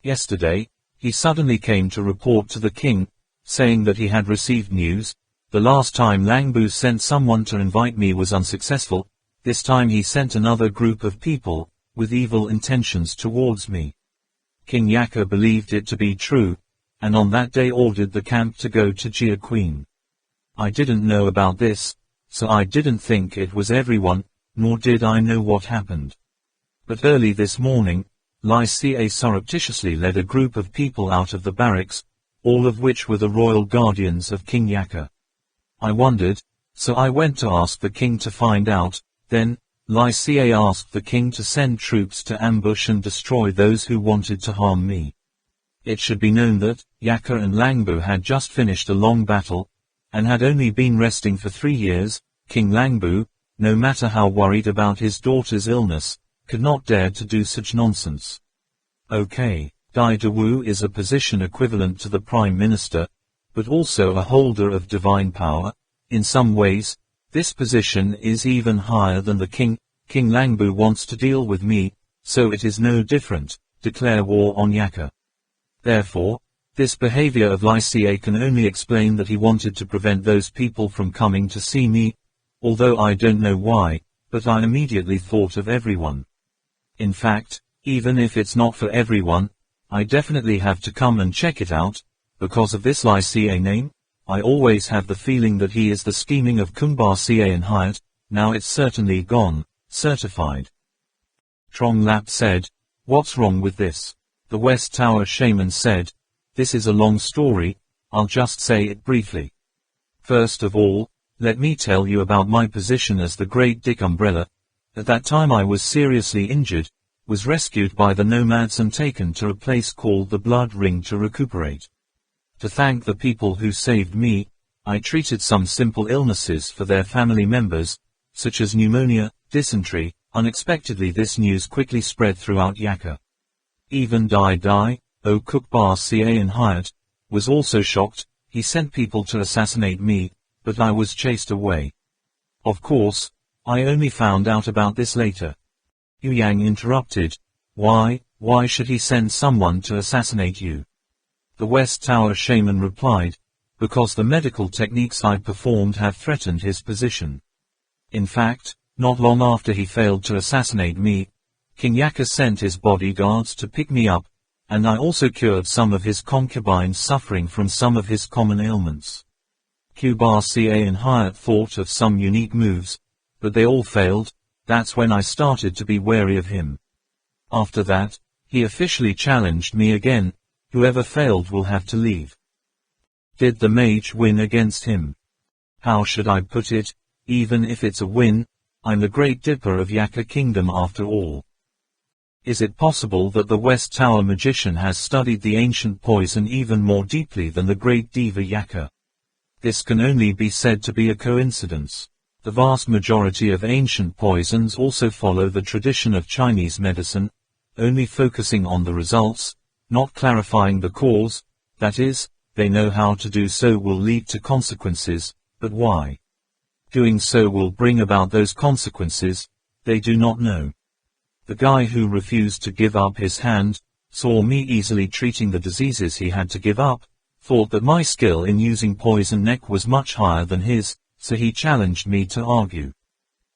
Yesterday, he suddenly came to report to the king, saying that he had received news. The last time Langbu sent someone to invite me was unsuccessful. This time he sent another group of people, with evil intentions towards me. King Yaka believed it to be true, and on that day ordered the camp to go to Jia Queen. I didn't know about this, so I didn't think it was everyone, nor did I know what happened. But early this morning, Lai Xie surreptitiously led a group of people out of the barracks, all of which were the royal guardians of King Yaka. I wondered, so I went to ask the king to find out. Then, Lai Xie asked the king to send troops to ambush and destroy those who wanted to harm me. It should be known that Yaka and Langbu had just finished a long battle, and had only been resting for 3 years. King Langbu, no matter how worried about his daughter's illness, could not dare to do such nonsense. Okay, Dai Dawu is a position equivalent to the Prime Minister, but also a holder of divine power. In some ways, this position is even higher than the king. King Langbu wants to deal with me, so it is no different, declare war on Yaka. Therefore, this behavior of Lai Xie can only explain that he wanted to prevent those people from coming to see me, although I don't know why, but I immediately thought of everyone. In fact, even if it's not for everyone, I definitely have to come and check it out. Because of this Lai Xie name, I always have the feeling that he is the scheming of Kumbar Xie and Hyatt. Now it's certainly gone, certified. Trong Lap said, "What's wrong with this?" The West Tower shaman said, "This is a long story, I'll just say it briefly. First of all, let me tell you about my position as the Great Dick Umbrella. At that time I was seriously injured, was rescued by the nomads and taken to a place called the Blood Ring to recuperate. To thank the people who saved me, I treated some simple illnesses for their family members, such as pneumonia, dysentery. Unexpectedly this news quickly spread throughout Yaka. Even Dai, Cook Bar Ca and Hyatt, was also shocked. He sent people to assassinate me, but I was chased away. Of course, I only found out about this later." Yu Yang interrupted. Why Why should he send someone to assassinate you? The West Tower shaman replied, because the medical techniques I performed have threatened his position. In fact, not long after he failed to assassinate me, King Yaka sent his bodyguards to pick me up, and I also cured some of his concubines suffering from some of his common ailments. Qbarca and Hyatt thought of some unique moves, but they all failed. That's when I started to be wary of him. After that, he officially challenged me again. Whoever failed will have to leave. Did the mage win against him? How should I put it? Even if it's a win, I'm the Great Dipper of Yaka Kingdom after all. Is it possible that the West Tower magician has studied the ancient poison even more deeply than the great diva Yaka? This can only be said to be a coincidence. The vast majority of ancient poisons also follow the tradition of Chinese medicine, only focusing on the results, not clarifying the cause. That is, they know how to do so will lead to consequences, but why doing so will bring about those consequences, they do not know. The guy who refused to give up his hand, saw me easily treating the diseases he had to give up, thought that my skill in using poison neck was much higher than his, so he challenged me to argue.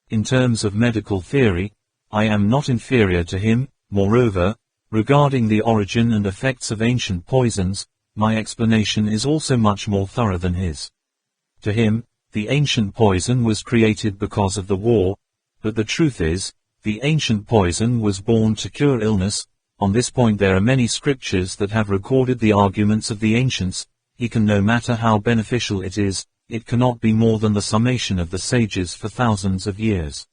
In terms of medical theory, I am not inferior to him. Moreover, regarding the origin and effects of ancient poisons, my explanation is also much more thorough than his. To him, the ancient poison was created because of the war, but the truth is, the ancient poison was born to cure illness. On this point there are many scriptures that have recorded the arguments of the ancients. He can, no matter how beneficial it is, it cannot be more than the summation of the sages for thousands of years.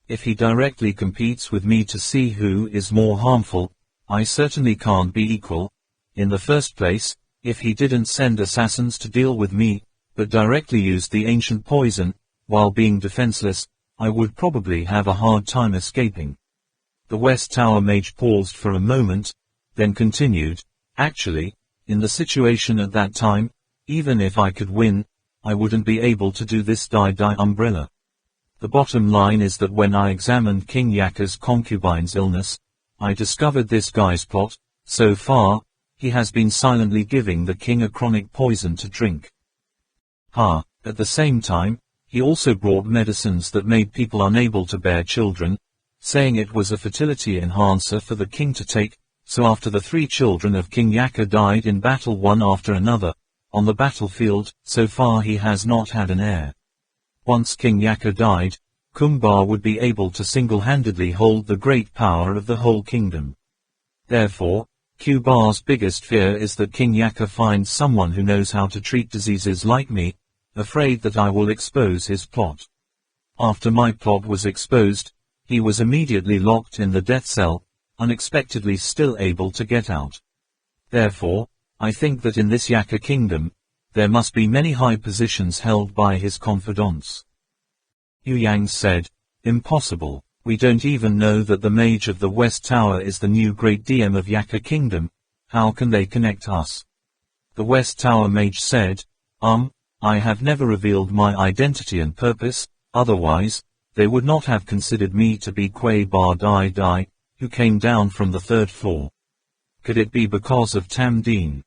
If he directly competes with me to see who is more harmful, I certainly can't be equal. In the first place, if he didn't send assassins to deal with me, but directly used the ancient poison, while being defenseless, I would probably have a hard time escaping. The West Tower mage paused for a moment, then continued, actually, in the situation at that time, even if I could win, I wouldn't be able to do this die umbrella. The bottom line is that when I examined King Yaka's concubine's illness, I discovered this guy's plot. So far, he has been silently giving the king a chronic poison to drink. At the same time, he also brought medicines that made people unable to bear children, saying it was a fertility enhancer for the king to take. So after the 3 children of King Yaka died in battle one after another, on the battlefield, so far he has not had an heir. Once King Yaka died, Kumbar would be able to single-handedly hold the great power of the whole kingdom. Therefore, Kubar's biggest fear is that King Yaka finds someone who knows how to treat diseases like me, afraid that I will expose his plot. After my plot was exposed, he was immediately locked in the death cell, unexpectedly still able to get out. Therefore, I think that in this Yaka kingdom, there must be many high positions held by his confidants. Yu Yang said, impossible. We don't even know that the mage of the West Tower is the new great DM of Yaka kingdom. How can they connect us? The West Tower mage said, I have never revealed my identity and purpose, otherwise, they would not have considered me to be Kwei Bar Dai Dai, who came down from the 3rd floor. Could it be because of Tam Deen?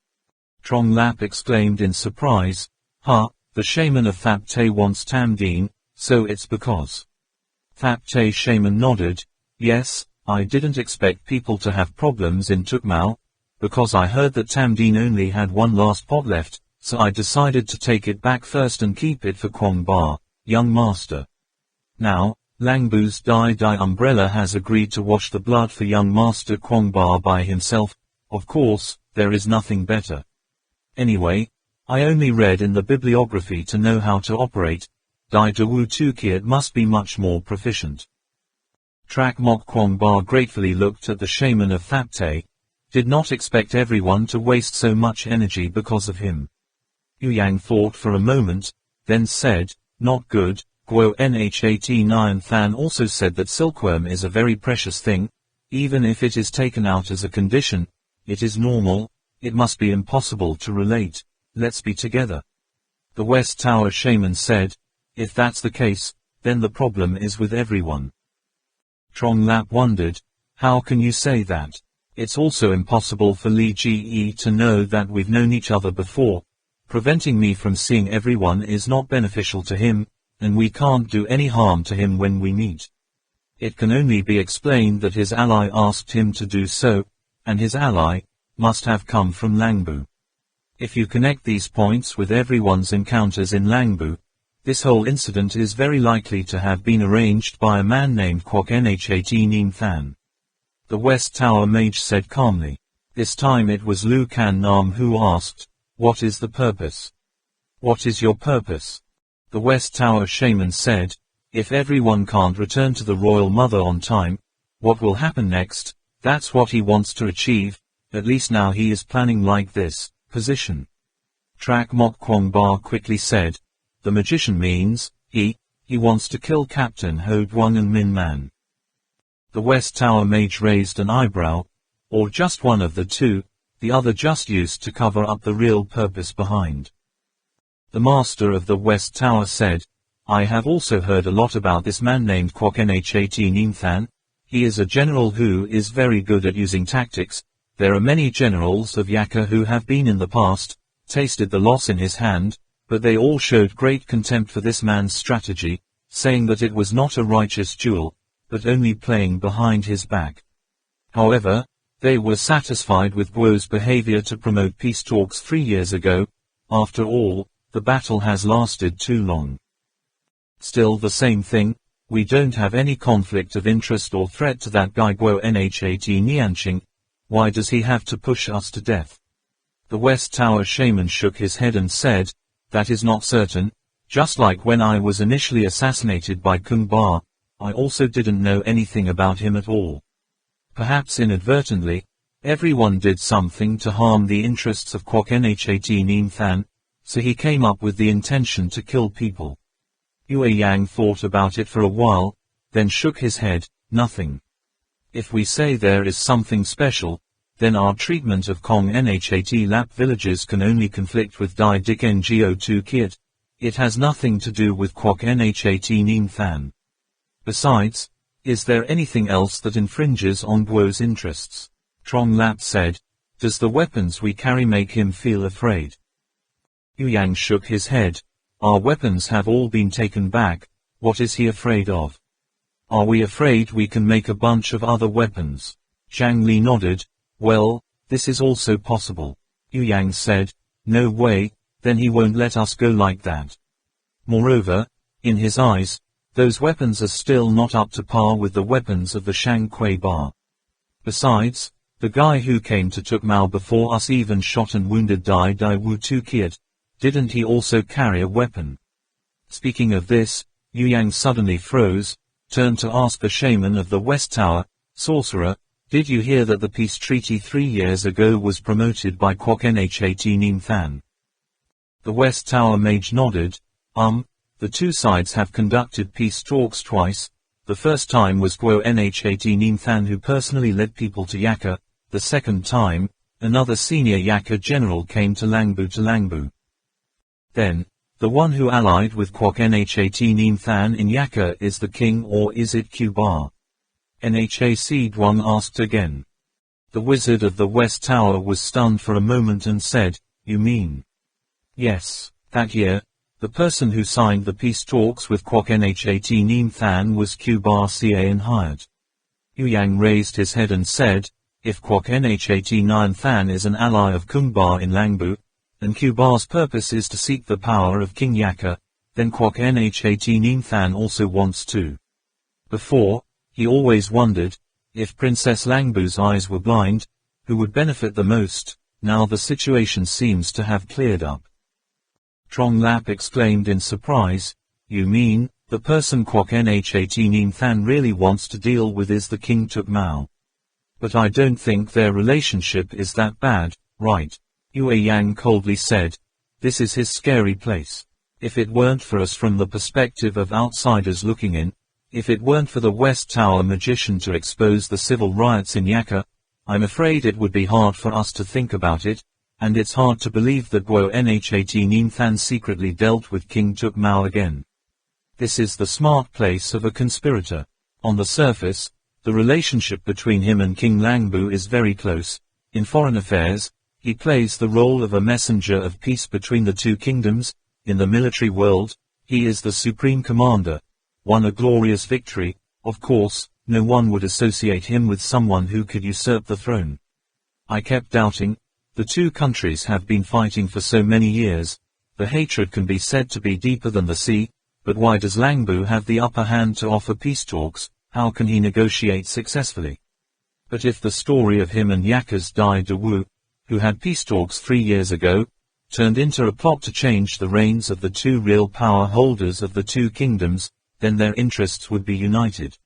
Trong Lap exclaimed in surprise, the shaman of Thap Te wants Tam Deen, so it's because. Thap Te shaman nodded, yes, I didn't expect people to have problems in Tuk Mau, because I heard that Tam Deen only had one last pot left, so I decided to take it back first and keep it for Kwong Ba, young master. Now, Langbu's Dai Dai umbrella has agreed to wash the blood for young master Kwong Ba by himself. Of course, there is nothing better. Anyway, I only read in the bibliography to know how to operate. Dai Dawu Tukiat must be much more proficient. Trak Mok Kwong Ba gratefully looked at the shaman of Thapte, did not expect everyone to waste so much energy because of him. Yu Yang thought for a moment, then said, not good. Guo Nh89 Than also said that silkworm is a very precious thing. Even if it is taken out as a condition, it is normal. It must be impossible to relate. Let's be together. The West Tower shaman said, if that's the case, then the problem is with everyone. Trong Lap wondered, how can you say that? It's also impossible for Li Ge to know that we've known each other before. Preventing me from seeing everyone is not beneficial to him, and we can't do any harm to him when we meet. It can only be explained that his ally asked him to do so, and his ally must have come from Langbu. If you connect these points with everyone's encounters in Langbu, this whole incident is very likely to have been arranged by a man named Kwok Nhat Nim Than. The West Tower mage said calmly. This time it was Lu Kan Nam who asked, "What is the purpose?" "What is your purpose?" The West Tower shaman said, "If everyone can't return to the Royal Mother on time, what will happen next? That's what he wants to achieve, at least now he is planning like this, position." Trak Mok Kwong Ba quickly said, "The magician means, he wants to kill Captain Ho Duong and Min Man." The West Tower mage raised an eyebrow, or just one of the two, the other just used to cover up the real purpose behind. The master of the West Tower said, "I have also heard a lot about this man named Kwok Nhat Nim Than. He is a general who is very good at using tactics. There are many generals of Yaka who have been in the past, tasted the loss in his hand, but they all showed great contempt for this man's strategy, saying that it was not a righteous duel, but only playing behind his back. However, they were satisfied with Guo's behavior to promote peace talks 3 years ago. After all, the battle has lasted too long. Still the same thing, we don't have any conflict of interest or threat to that guy Guo Nhat Nianqing. Why does he have to push us to death?" The West Tower shaman shook his head and said, "That is not certain. Just like when I was initially assassinated by Kung Ba, I also didn't know anything about him at all. Perhaps inadvertently, everyone did something to harm the interests of Kwok Nhat Nim Than, so he came up with the intention to kill people." Yue Yang thought about it for a while, then shook his head, "Nothing. If we say there is something special, then our treatment of Kong Nhat Lap villages can only conflict with Dai Dik Ngo Tu Kiat. It has nothing to do with Kwok Nhat Nim Than. Besides, is there anything else that infringes on Guo's interests?" Trong Lap said, "Does the weapons we carry make him feel afraid?" Yu Yang shook his head. "Our weapons have all been taken back. What is he afraid of? Are we afraid we can make a bunch of other weapons?" Zhang Li nodded. "Well, this is also possible." Yu Yang said, "No way, then he won't let us go like that. Moreover, in his eyes, those weapons are still not up to par with the weapons of the Shang Kui Ba. Besides, the guy who came to Tuk Mau before us even shot and wounded Dai Wu Tu Kiat. Didn't he also carry a weapon?" Speaking of this, Yu Yang suddenly froze, turned to ask the shaman of the West Tower, "Sorcerer, did you hear that the peace treaty 3 years ago was promoted by Kwok Nhat Nim Than?" The West Tower mage nodded. The two sides have conducted peace talks twice. The first time was Guo Nhat Nim Than who personally led people to Yaka. The second time, another senior Yaka general came to Langbu. Then, the one who allied with Kwok Nhat Nim Than in Yaka is the king, or is it Q Ba? Nhac Duong asked again. The wizard of the West Tower was stunned for a moment and said, "You mean?" "Yes, that year, the person who signed the peace talks with Kwok Nhat Nim Than was Q Ba Can hired." Yu Yang raised his head and said, "If Kwok Nhat Nim Than is an ally of Kung Ba in Langbu, and Q Ba's purpose is to seek the power of King Yaka, then Kwok Nhat Nim Than also wants to." Before, he always wondered, if Princess Langbu's eyes were blind, who would benefit the most. Now the situation seems to have cleared up. Trong Lap exclaimed in surprise, "You mean, the person Kwok Nhat Nim Than really wants to deal with is the King Tuk Mau? But I don't think their relationship is that bad, right?" Yue Yang coldly said, "This is his scary place. If it weren't for us from the perspective of outsiders looking in, if it weren't for the West Tower magician to expose the civil riots in Yaka, I'm afraid it would be hard for us to think about it, and it's hard to believe that Guo Nhat Nim Than secretly dealt with King Tuk Mau again. This is the smart place of a conspirator. On the surface, The relationship between him and King Langbu is very close. In foreign affairs, he plays the role of a messenger of peace between the two kingdoms. In the military world, he is the supreme commander. Won a glorious victory. Of course, no one would associate him with someone who could usurp the throne. I kept doubting. The two countries have been fighting for so many years. The hatred can be said to be deeper than the sea, but why does Langbu have the upper hand to offer peace talks? How can he negotiate successfully? But if the story of him and Yaka's Dai De Wu, who had peace talks 3 years ago, turned into a plot to change the reigns of the two real power holders of the two kingdoms, then their interests would be united.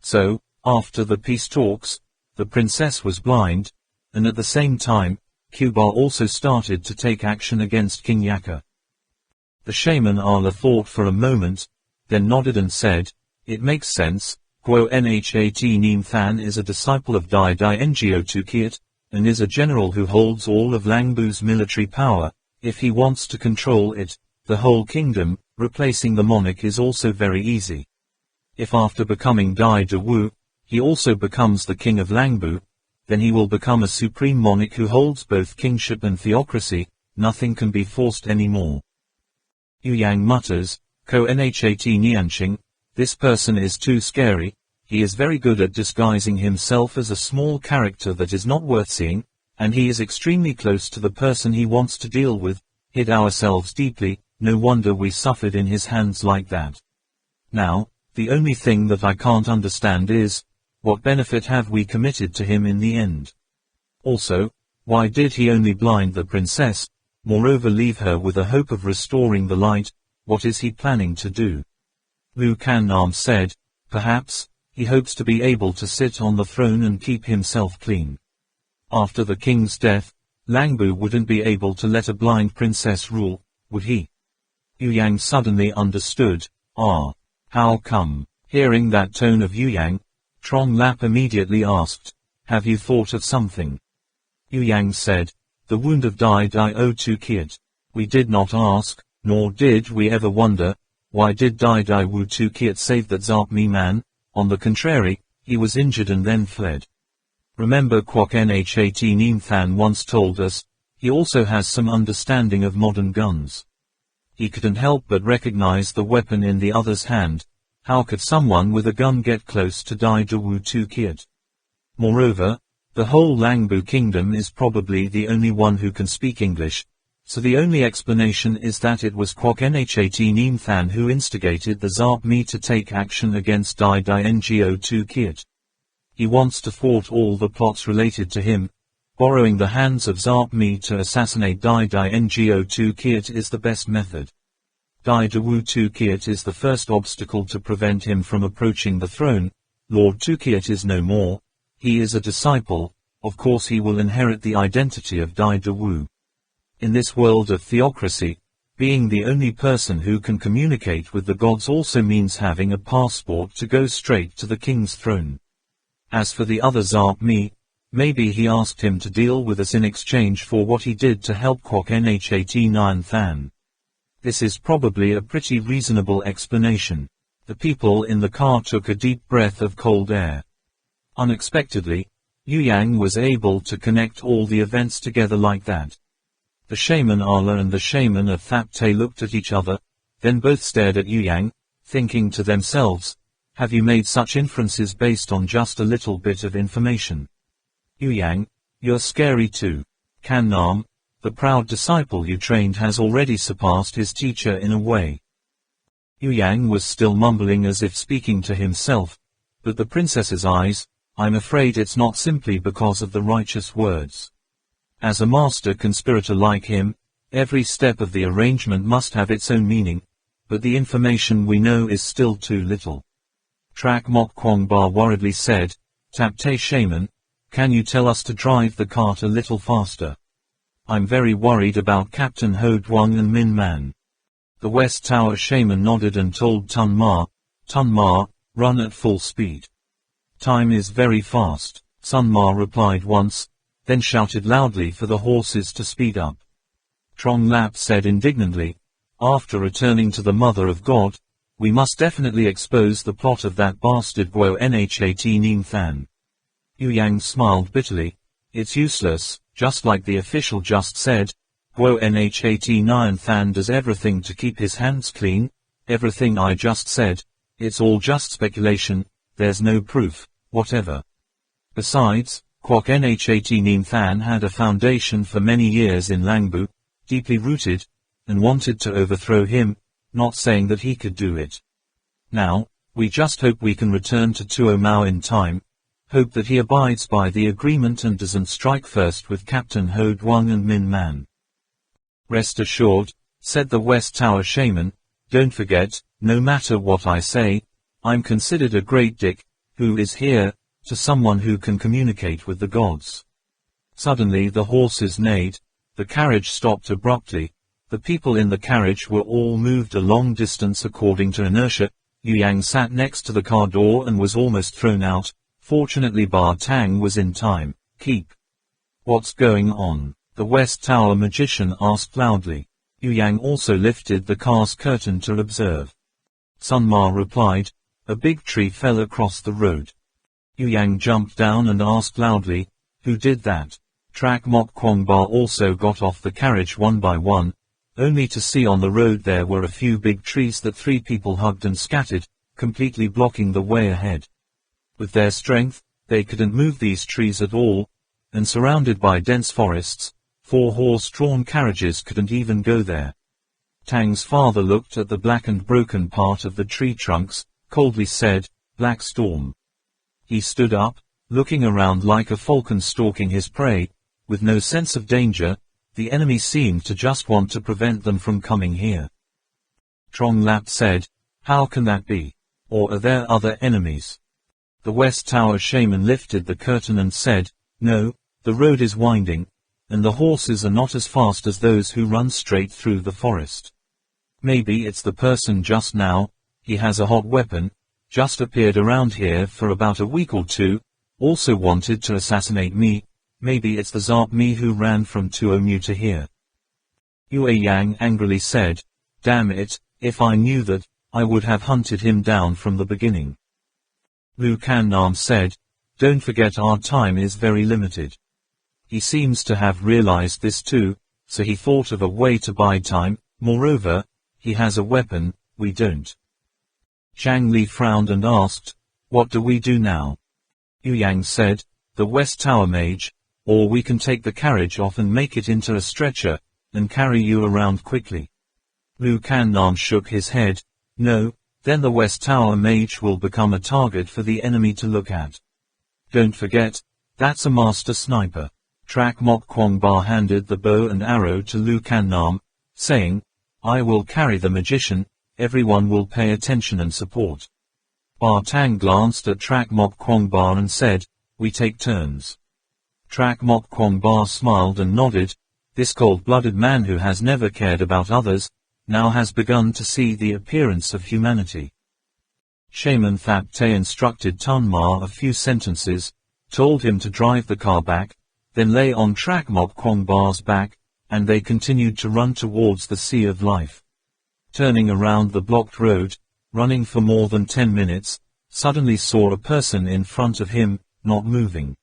So, after the peace talks, the princess was blind, and at the same time, Cuba also started to take action against King Yaka. The shaman Allah thought for a moment, then nodded and said, "It makes sense. Guo Nhat Neem Than is a disciple of Dai Ngo Tukiat, and is a general who holds all of Langbu's military power. If he wants to control it, the whole kingdom, replacing the monarch is also very easy. If after becoming Dai De Wu, he also becomes the king of Langbu, then he will become a supreme monarch who holds both kingship and theocracy. Nothing can be forced anymore." Yu Yang mutters, "Ko Nhat Nianqing, this person is too scary. He is very good at disguising himself as a small character that is not worth seeing, and he is extremely close to the person he wants to deal with. Hid ourselves deeply, no wonder we suffered in his hands like that. Now, the only thing that I can't understand is, what benefit have we committed to him in the end? Also, why did he only blind the princess, moreover leave her with a hope of restoring the light? What is he planning to do?" Lu Kannam said, "Perhaps, he hopes to be able to sit on the throne and keep himself clean. After the king's death, Langbu wouldn't be able to let a blind princess rule, would he?" Yu Yang suddenly understood. "Ah. How come?" Hearing that tone of Yu Yang, Trong Lap immediately asked, "Have you thought of something?" Yu Yang said, "The wound of Dai Dio Tukiat. We did not ask, nor did we ever wonder, why did Dai Dio Tukiat save that Zapmi man? On the contrary, he was injured and then fled. Remember Kwok Nhat Neem Than once told us, he also has some understanding of modern guns. He couldn't help but recognize the weapon in the other's hand. How could someone with a gun get close to Dai Dawu Tukiat? Moreover, the whole Langbu kingdom is probably the only one who can speak English, so the only explanation is that it was Kwok Nhat Neem Than who instigated the Zapmi to take action against Dai Ngo Tukiat. He wants to thwart all the plots related to him. Borrowing the hands of Zapmi to assassinate Dai Ngo Tukiat is the best method. Dai Dawu Tukiat is the first obstacle to prevent him from approaching the throne. Lord Tukiat is no more. He is a disciple. Of course he will inherit the identity of Dai Dawu. In this world of theocracy, being the only person who can communicate with the gods also means having a passport to go straight to the king's throne. As for the other Zapmi, maybe he asked him to deal with us in exchange for what he did to help Kwok Nhat Neem Than. This is probably a pretty reasonable explanation. The people in the car took a deep breath of cold air. Unexpectedly, Yu Yang was able to connect all the events together like that. The shaman Allah and the shaman of Thapte looked at each other, then both stared at Yu Yang, thinking to themselves, have you made such inferences based on just a little bit of information? Yu Yang, you're scary too. Kannam, the proud disciple you trained has already surpassed his teacher in a way. Yu Yang was still mumbling as if speaking to himself, but the princess's eyes, I'm afraid it's not simply because of the righteous words. As a master conspirator like him, every step of the arrangement must have its own meaning, but the information we know is still too little. Trak Mok Kwong Ba worriedly said, Tapte Shaman, can you tell us to drive the cart a little faster? I'm very worried about Captain Ho Duong and Min Man. The West Tower Shaman nodded and told Tun Ma, run at full speed. Time is very fast, Sun Ma replied once, then shouted loudly for the horses to speed up. Trong Lap said indignantly, after returning to the Mother of God, We must definitely expose the plot of that bastard Guo Nhat Nim Than. Yu Yang smiled bitterly. It's useless, just like the official just said. Guo Nhat Nyan Than does everything to keep his hands clean. Everything I just said, it's all just speculation, there's no proof, whatever. Besides, Kwok Nhat Nim Than had a foundation for many years in Langbu, deeply rooted, and wanted to overthrow him, not saying that he could do it. Now, we just hope we can return to Tuk Mau in time, hope that he abides by the agreement and doesn't strike first with Captain Ho Duong and Min Man. Rest assured, said the West Tower shaman, don't forget, no matter what I say, I'm considered a great dick, who is here, to someone who can communicate with the gods. Suddenly the horses neighed, the carriage stopped abruptly, the people in the carriage were all moved a long distance according to inertia. Yu Yang sat next to the car door and was almost thrown out. Fortunately Ba Tang was in time. Keep. What's going on? The West Tower magician asked loudly. Yu Yang also lifted the car's curtain to observe. Sun Ma replied, a big tree fell across the road. Yu Yang jumped down and asked loudly, who did that? Trak Mok Kwong Ba also got off the carriage one by one, only to see on the road there were a few big trees that 3 people hugged and scattered, completely blocking the way ahead. With their strength, they couldn't move these trees at all, and surrounded by dense forests, 4 horse-drawn carriages couldn't even go there. Tang's father looked at the blackened broken part of the tree trunks, coldly said, Black Storm. He stood up, looking around like a falcon stalking his prey, with no sense of danger. The enemy seemed to just want to prevent them from coming here. Trong Lap said, how can that be? Or are there other enemies? The West Tower shaman lifted the curtain and said, no, the road is winding, and the horses are not as fast as those who run straight through the forest. Maybe it's the person just now, he has a hot weapon, just appeared around here for about a week or 2, also wanted to assassinate me. Maybe it's the Zarp me who ran from Tuk Mau to here. Yue Yang angrily said, damn it, if I knew that, I would have hunted him down from the beginning. Lu Kan Nam said, don't forget our time is very limited. He seems to have realized this too, so he thought of a way to buy time. Moreover, he has a weapon, we don't. Zhang Li frowned and asked, what do we do now? Yu Yang said, the West Tower mage, or we can take the carriage off and make it into a stretcher, and carry you around quickly. Lu Kan Nam shook his head, no, then the West Tower mage will become a target for the enemy to look at. Don't forget, that's a master sniper. Trak Mok Kwong Ba handed the bow and arrow to Lu Kan Nam, saying, I will carry the magician, everyone will pay attention and support. Ba Tang glanced at Trak Mok Kwong Ba and said, we take turns. Trak Mok Kwong Ba smiled and nodded. This cold-blooded man who has never cared about others, now has begun to see the appearance of humanity. Shaman Thap Te instructed Tun Ma a few sentences, told him to drive the car back, then lay on Trak Mok Kwong Ba's back, and they continued to run towards the Sea of Life. Turning around the blocked road, running for more than 10 minutes, suddenly saw a person in front of him, not moving.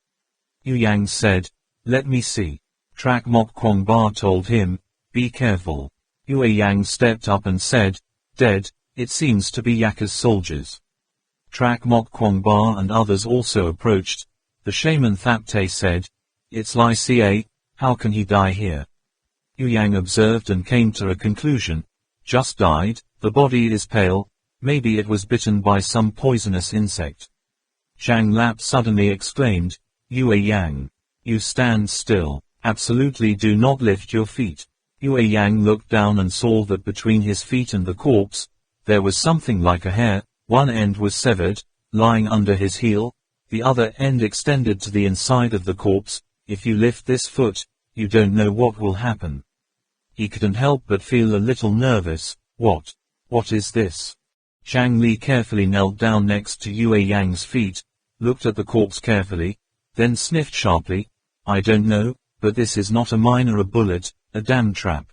Yu Yang said, let me see. Trak Mok Kwong Ba told him, be careful. Yue Yang stepped up and said, dead, it seems to be Yaka's soldiers. Trak Mok Kwong Ba and others also approached. The shaman Thap Te said, it's Lai Ca, how can he die here? Yu Yang observed and came to a conclusion. Just died, the body is pale, maybe it was bitten by some poisonous insect. Zhang Lap suddenly exclaimed, Yue Yang. You stand still, absolutely do not lift your feet. Yue Yang looked down and saw that between his feet and the corpse, there was something like a hair. One end was severed, lying under his heel, the other end extended to the inside of the corpse. If you lift this foot, you don't know what will happen. He couldn't help but feel a little nervous. What is this? Zhang Li carefully knelt down next to Yue Yang's feet, looked at the corpse carefully, then sniffed sharply. I don't know, but this is not a mine or a bullet, a damn trap.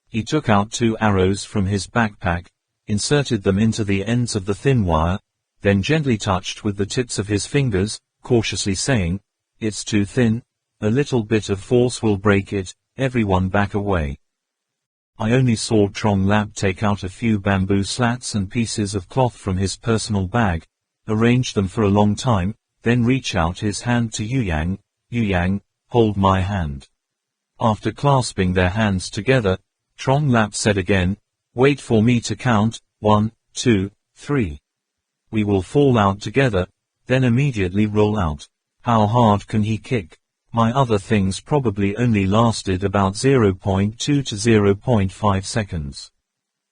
He took out 2 arrows from his backpack, inserted them into the ends of the thin wire, then gently touched with the tips of his fingers, cautiously saying, "It's too thin, a little bit of force will break it, everyone back away." I only saw Trong Lap take out a few bamboo slats and pieces of cloth from his personal bag, arrange them for a long time, then reach out his hand to Yang. "Yang, hold my hand." After clasping their hands together, Trong Lap said again, "Wait for me to count, 1, 2, 3. We will fall out together, then immediately roll out." How hard can he kick? My other things probably only lasted about 0.2 to 0.5 seconds.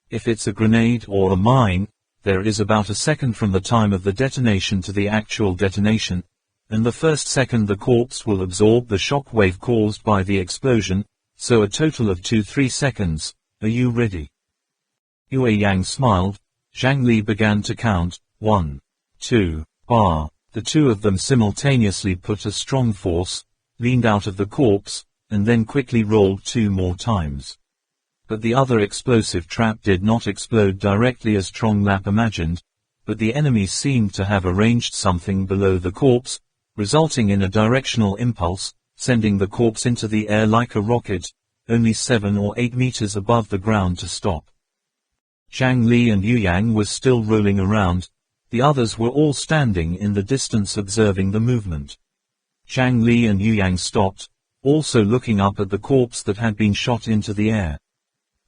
If it's a grenade or a mine, there is about a second from the time of the detonation to the actual detonation, and the first second the corpse will absorb the shock wave caused by the explosion, so a total of 2-3 seconds. Are you ready? Yue Yang smiled. Zhang Li began to count, 1, 2, bar. The two of them simultaneously put a strong force, leaned out of the corpse, and then quickly rolled 2 more times. But the other explosive trap did not explode directly as Trong Lap imagined, but the enemy seemed to have arranged something below the corpse, resulting in a directional impulse, sending the corpse into the air like a rocket, only 7 or 8 meters above the ground to stop. Zhang Li and Yu Yang were still rolling around, the others were all standing in the distance observing the movement. Zhang Li and Yu Yang stopped, also looking up at the corpse that had been shot into the air.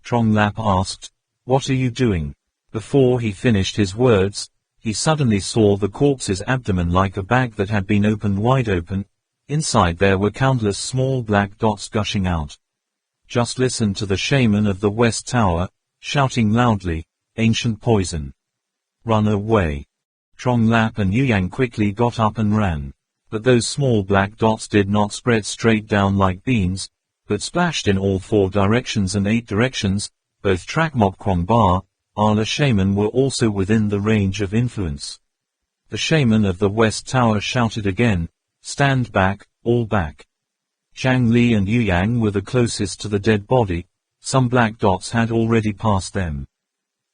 Trong Lap asked, "What are you doing?" Before he finished his words, he suddenly saw the corpse's abdomen like a bag that had been opened wide open. Inside there were countless small black dots gushing out. Just listen to the shaman of the West Tower, shouting loudly, "Ancient poison! Run away!" Trong Lap and Yu Yang quickly got up and ran. But those small black dots did not spread straight down like beans, but splashed in all 4 directions and 8 directions. Both Trak Mok Kwong Ba, Arla Shaman were also within the range of influence. The shaman of the West Tower shouted again, "Stand back, all back." Zhang Li and Yu Yang were the closest to the dead body. Some black dots had already passed them.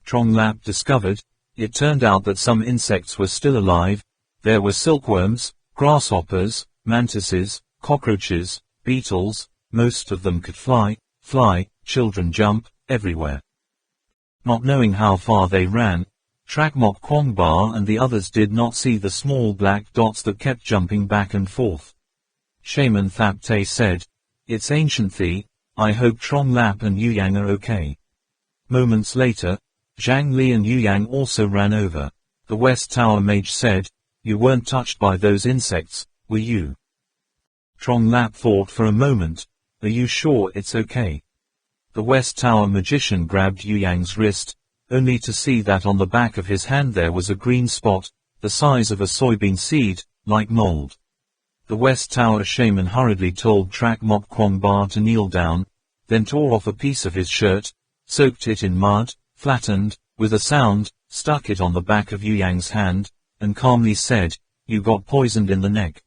Trong Lap discovered, it turned out that some insects were still alive. There were silkworms, grasshoppers, mantises, cockroaches, beetles. Most of them could fly, children jump, everywhere. Not knowing how far they ran, Trak Mok Kwong Ba and the others did not see the small black dots that kept jumping back and forth. Shaman Thap Te said, "It's ancient Thi, I hope Trong Lap and Yu Yang are okay." Moments later, Zhang Li and Yu Yang also ran over. The West Tower mage said, "You weren't touched by those insects, were you?" Trong Lap thought for a moment, "Are you sure it's okay?" The West Tower magician grabbed Yu Yang's wrist, only to see that on the back of his hand there was a green spot, the size of a soybean seed, like mold. The West Tower shaman hurriedly told Trak Mok Kwong Ba to kneel down, then tore off a piece of his shirt, soaked it in mud, flattened, with a sound, stuck it on the back of Yu Yang's hand, and calmly said, "You got poisoned in the neck."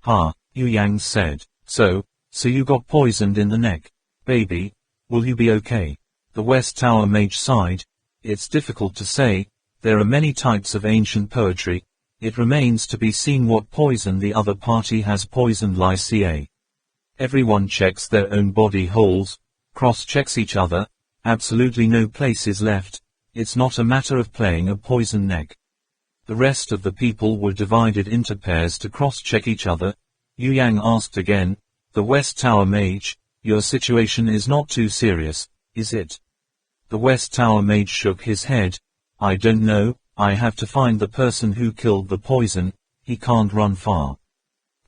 "Ha," Yu Yang said, So you got poisoned in the neck. Baby, will you be okay?" The West Tower mage sighed. "It's difficult to say, there are many types of ancient poetry. It remains to be seen what poison the other party has poisoned Lycia. Everyone checks their own body holes, cross-checks each other, absolutely no place is left. It's not a matter of playing a poison neck." The rest of the people were divided into pairs to cross-check each other. Yu Yang asked again, "The West Tower mage, your situation is not too serious, is it?" The West Tower mage shook his head. "I don't know, I have to find the person who killed the poison, he can't run far.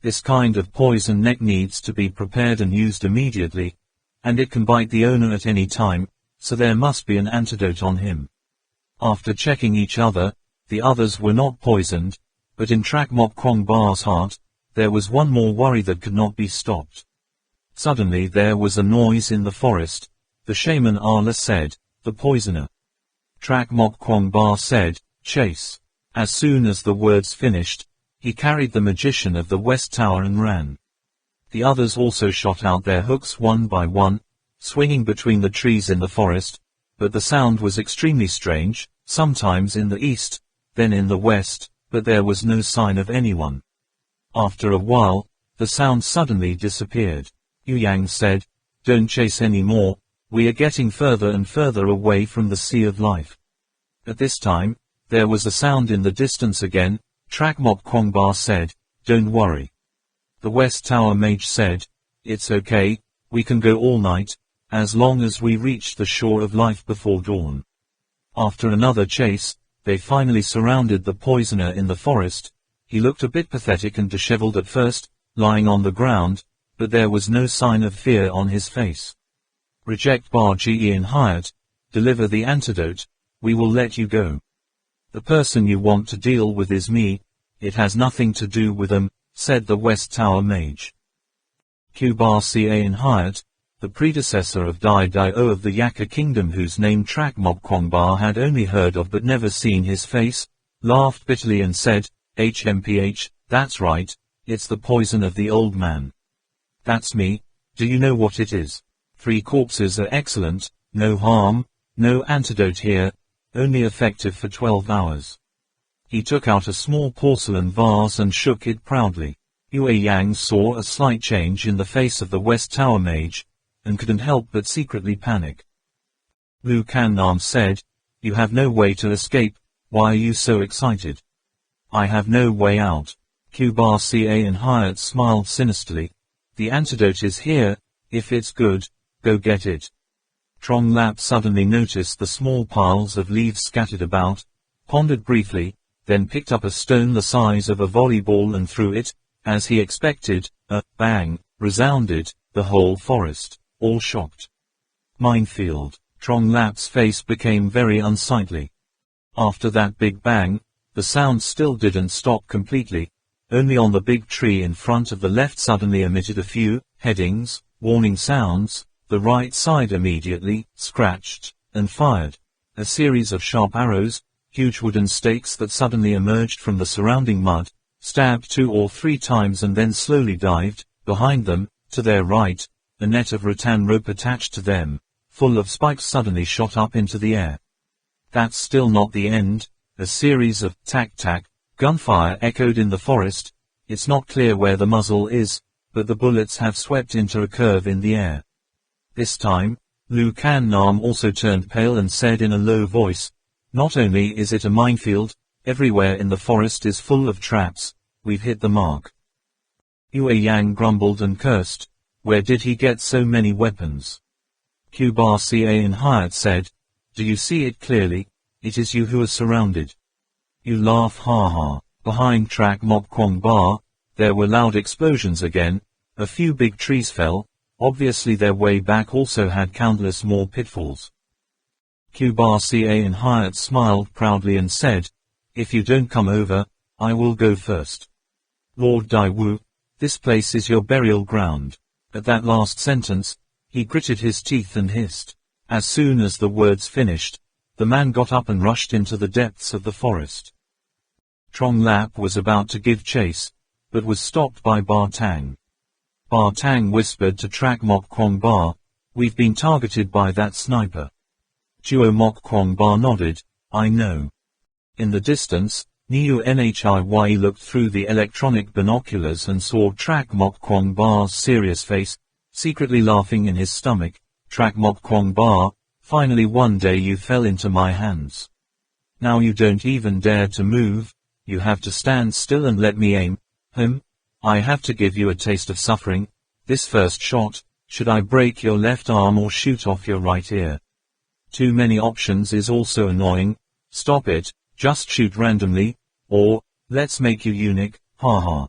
This kind of poison neck needs to be prepared and used immediately, and it can bite the owner at any time, so there must be an antidote on him." After checking each other, the others were not poisoned, but in Trak Mok Kwong Ba's heart, there was one more worry that could not be stopped. Suddenly there was a noise in the forest. The shaman Arla said, "The poisoner." Trak Mok Kwong Ba said, "Chase." As soon as the words finished, he carried the magician of the West Tower and ran. The others also shot out their hooks one by one, swinging between the trees in the forest, but the sound was extremely strange, sometimes in the east, then in the west, but there was no sign of anyone. After a while, the sound suddenly disappeared. Yu Yang said, "Don't chase any more, we are getting further and further away from the sea of life." At this time, there was a sound in the distance again. Trak Mok Kwong Ba said, "Don't worry." The West Tower mage said, "It's okay, we can go all night, as long as we reach the shore of life before dawn." After another chase, they finally surrounded the poisoner in the forest. He looked a bit pathetic and disheveled at first, lying on the ground, but there was no sign of fear on his face. "Reject Bar Ji and Hyatt, deliver the antidote, we will let you go. The person you want to deal with is me, it has nothing to do with them," said the West Tower mage. Q Bar Ca and Hyatt, the predecessor of Dai Dio of the Yaka kingdom whose name Trak Mok Kwong Ba had only heard of but never seen his face, laughed bitterly and said, "HMPH, that's right, it's the poison of the old man. That's me, do you know what it is? 3 corpses are excellent, no harm, no antidote here, only effective for 12 hours. He took out a small porcelain vase and shook it proudly. Yue Yang saw a slight change in the face of the West Tower mage, and couldn't help but secretly panic. Lu Kan Nam said, "You have no way to escape, why are you so excited?" "I have no way out." Q Bar Ca and Hyatt smiled sinisterly. "The antidote is here, if it's good, go get it." Trong Lap suddenly noticed the small piles of leaves scattered about, pondered briefly, then picked up a stone the size of a volleyball and threw it. As he expected, a bang resounded, the whole forest, all shocked. Minefield. Trong Lap's face became very unsightly. After that big bang, the sound still didn't stop completely. Only on the big tree in front of the left suddenly emitted a few headings, warning sounds. The right side immediately scratched and fired. A series of sharp arrows, huge wooden stakes that suddenly emerged from the surrounding mud, stabbed 2 or 3 times and then slowly dived. Behind them, to their right, a net of rattan rope attached to them, full of spikes suddenly shot up into the air. That's still not the end. A series of tac-tac gunfire echoed in the forest. It's not clear where the muzzle is, but the bullets have swept into a curve in the air. This time, Lu Kan Nam also turned pale and said in a low voice, "Not only is it a minefield, everywhere in the forest is full of traps, we've hit the mark." Yue Yang grumbled and cursed, "Where did he get so many weapons?" Q Bar Ca and Hyatt said, "Do you see it clearly? It is you who are surrounded." You laugh, ha ha. Behind Trak Mok Kwong Ba, there were loud explosions again. A few big trees fell. Obviously their way back also had countless more pitfalls. Q Bar Ca and Hyatt smiled proudly and said, "If you don't come over, I will go first. Lord Dai Wu, this place is your burial ground." At that last sentence, he gritted his teeth and hissed. As soon as the words finished, the man got up and rushed into the depths of the forest. Trong Lap was about to give chase, but was stopped by Bar Tang. Bar Tang whispered to Trak Mok Kwong Ba, "We've been targeted by that sniper." Tuo Mok Kwong Ba nodded, "I know." In the distance, Niu Nhiye looked through the electronic binoculars and saw Trak Mok Kwong Ba's serious face, secretly laughing in his stomach. "Trak Mok Kwong Ba, finally one day you fell into my hands. Now you don't even dare to move, you have to stand still and let me aim. I have to give you a taste of suffering. This first shot, should I break your left arm or shoot off your right ear? Too many options is also annoying. Stop it, just shoot randomly, or, let's make you eunuch, haha."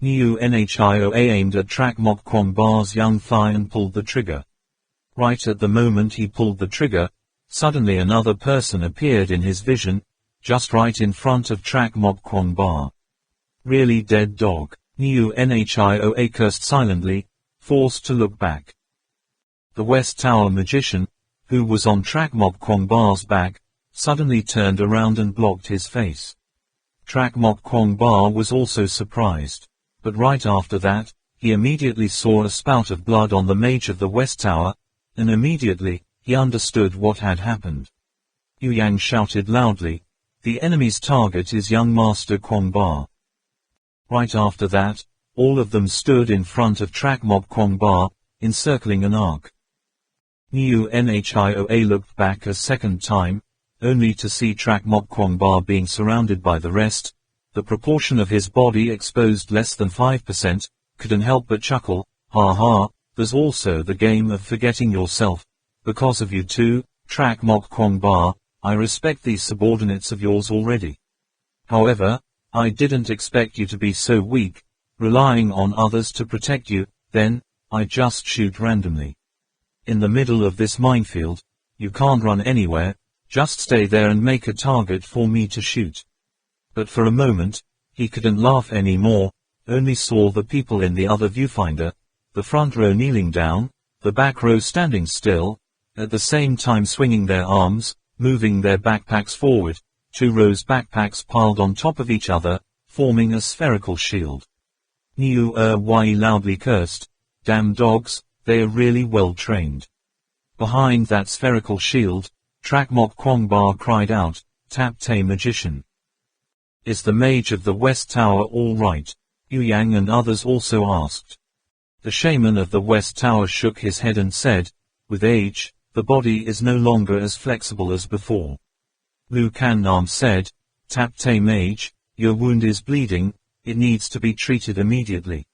Niu Nhioa aimed at Trak Mok Kwong Ba's young thigh and pulled the trigger. Right at the moment he pulled the trigger, suddenly another person appeared in his vision, just right in front of Trak Mok Kwong Ba. "Really dead dog," Niu Nhioa cursed silently, forced to look back. The West Tower magician, who was on Trak Mok Kwong Ba's back, suddenly turned around and blocked his face. Trak Mok Kwong Ba was also surprised, but right after that, he immediately saw a spout of blood on the mage of the West Tower, and immediately, he understood what had happened. Yu Yang shouted loudly, "The enemy's target is young Master Kwong Ba." Right after that, all of them stood in front of track mob Kwong Ba, encircling an arc. Nhioa looked back a second time, only to see track mob Kwong Ba being surrounded by the rest. The proportion of his body exposed less than 5%, couldn't help but chuckle. "Ha ha, there's also the game of forgetting yourself. Because of you too, track mob Kwong Ba, I respect these subordinates of yours already. However, I didn't expect you to be so weak, relying on others to protect you, then, I just shoot randomly. In the middle of this minefield, you can't run anywhere, just stay there and make a target for me to shoot." But for a moment, he couldn't laugh anymore, only saw the people in the other viewfinder, the front row kneeling down, the back row standing still, at the same time swinging their arms, moving their backpacks forward, 2 rows backpacks piled on top of each other, forming a spherical shield. Niu loudly cursed, "Damn dogs, they are really well trained." Behind that spherical shield, track mob Kwong Ba cried out, "Tap Tay Magician. Is the mage of the West Tower all right?" Yu Yang and others also asked. The shaman of the West Tower shook his head and said, "With age, the body is no longer as flexible as before." Lu Kan Nam said, "Tap Tay Mage, your wound is bleeding, it needs to be treated immediately."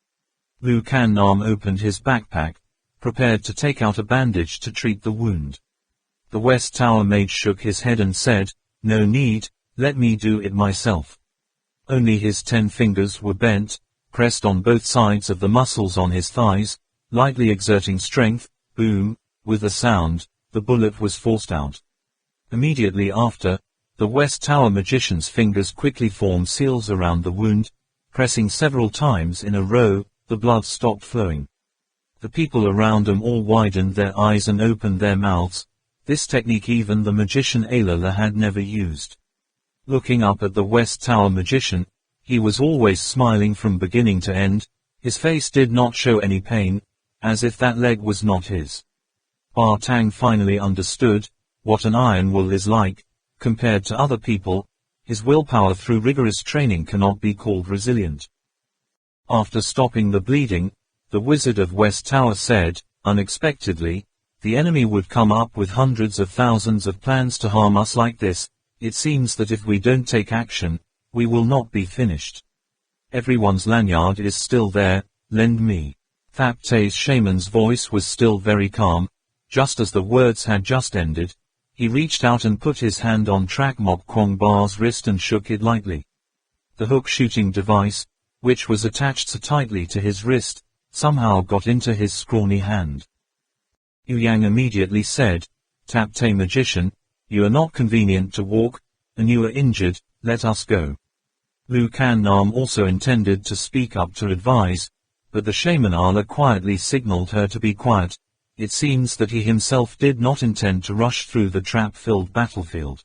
Lu Kan Nam opened his backpack, prepared to take out a bandage to treat the wound. The West Tower mage shook his head and said, "No need, let me do it myself." Only his 10 fingers were bent, pressed on both sides of the muscles on his thighs, lightly exerting strength. Boom, with a sound, the bullet was forced out. Immediately after, the West Tower magician's fingers quickly formed seals around the wound, pressing several times in a row, the blood stopped flowing. The people around them all widened their eyes and opened their mouths. This technique even the magician Alala had never used. Looking up at the West Tower magician, he was always smiling from beginning to end, his face did not show any pain, as if that leg was not his. Ba Tang finally understood what an iron will is like. Compared to other people, his willpower through rigorous training cannot be called resilient. After stopping the bleeding, the Wizard of West Tower said, unexpectedly, "The enemy would come up with hundreds of thousands of plans to harm us like this. It seems that if we don't take action, we will not be finished. Everyone's lanyard is still there, lend me." Thap Tay's shaman's voice was still very calm. Just as the words had just ended, he reached out and put his hand on track mob Kwong Ba's wrist and shook it lightly. The hook shooting device, which was attached so tightly to his wrist, somehow got into his scrawny hand. Yu Yang immediately said, "Tap Tay Magician, you are not convenient to walk, and you are injured, let us go." Lu Kan Nam also intended to speak up to advise, but the shaman Ala quietly signaled her to be quiet. It seems that he himself did not intend to rush through the trap-filled battlefield.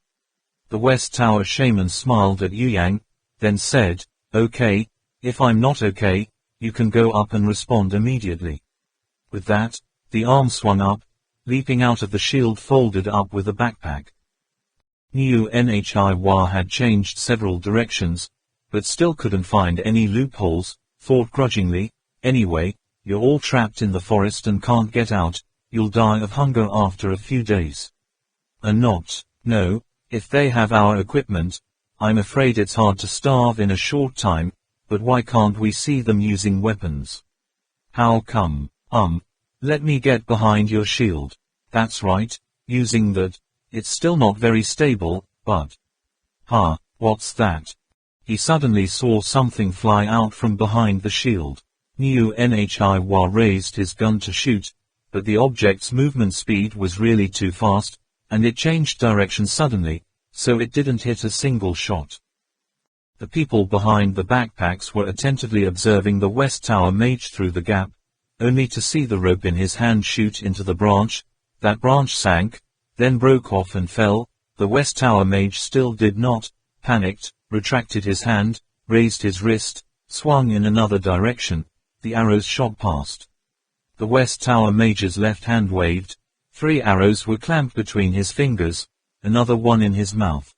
The West Tower shaman smiled at Yu Yang, then said, "Okay, if I'm not okay, you can go up and respond immediately." With that, the arm swung up, leaping out of the shield folded up with a backpack. Niu Nhiwa had changed several directions, but still couldn't find any loopholes, thought grudgingly, "Anyway, you're all trapped in the forest and can't get out, you'll die of hunger after a few days." No, if they have our equipment, I'm afraid it's hard to starve in a short time, but why can't we see them using weapons? How come? Let me get behind your shield. That's right, using that. It's still not very stable, but... What's that? He suddenly saw something fly out from behind the shield. Niu Nhiwa raised his gun to shoot, but the object's movement speed was really too fast, and it changed direction suddenly, so it didn't hit a single shot. The people behind the backpacks were attentively observing the West Tower mage through the gap, only to see the rope in his hand shoot into the branch. That branch sank, then broke off and fell. The West Tower mage still did not, panicked, retracted his hand, raised his wrist, swung in another direction. The arrows shot past. The West Tower mage's left hand waved, 3 arrows were clamped between his fingers, another one in his mouth.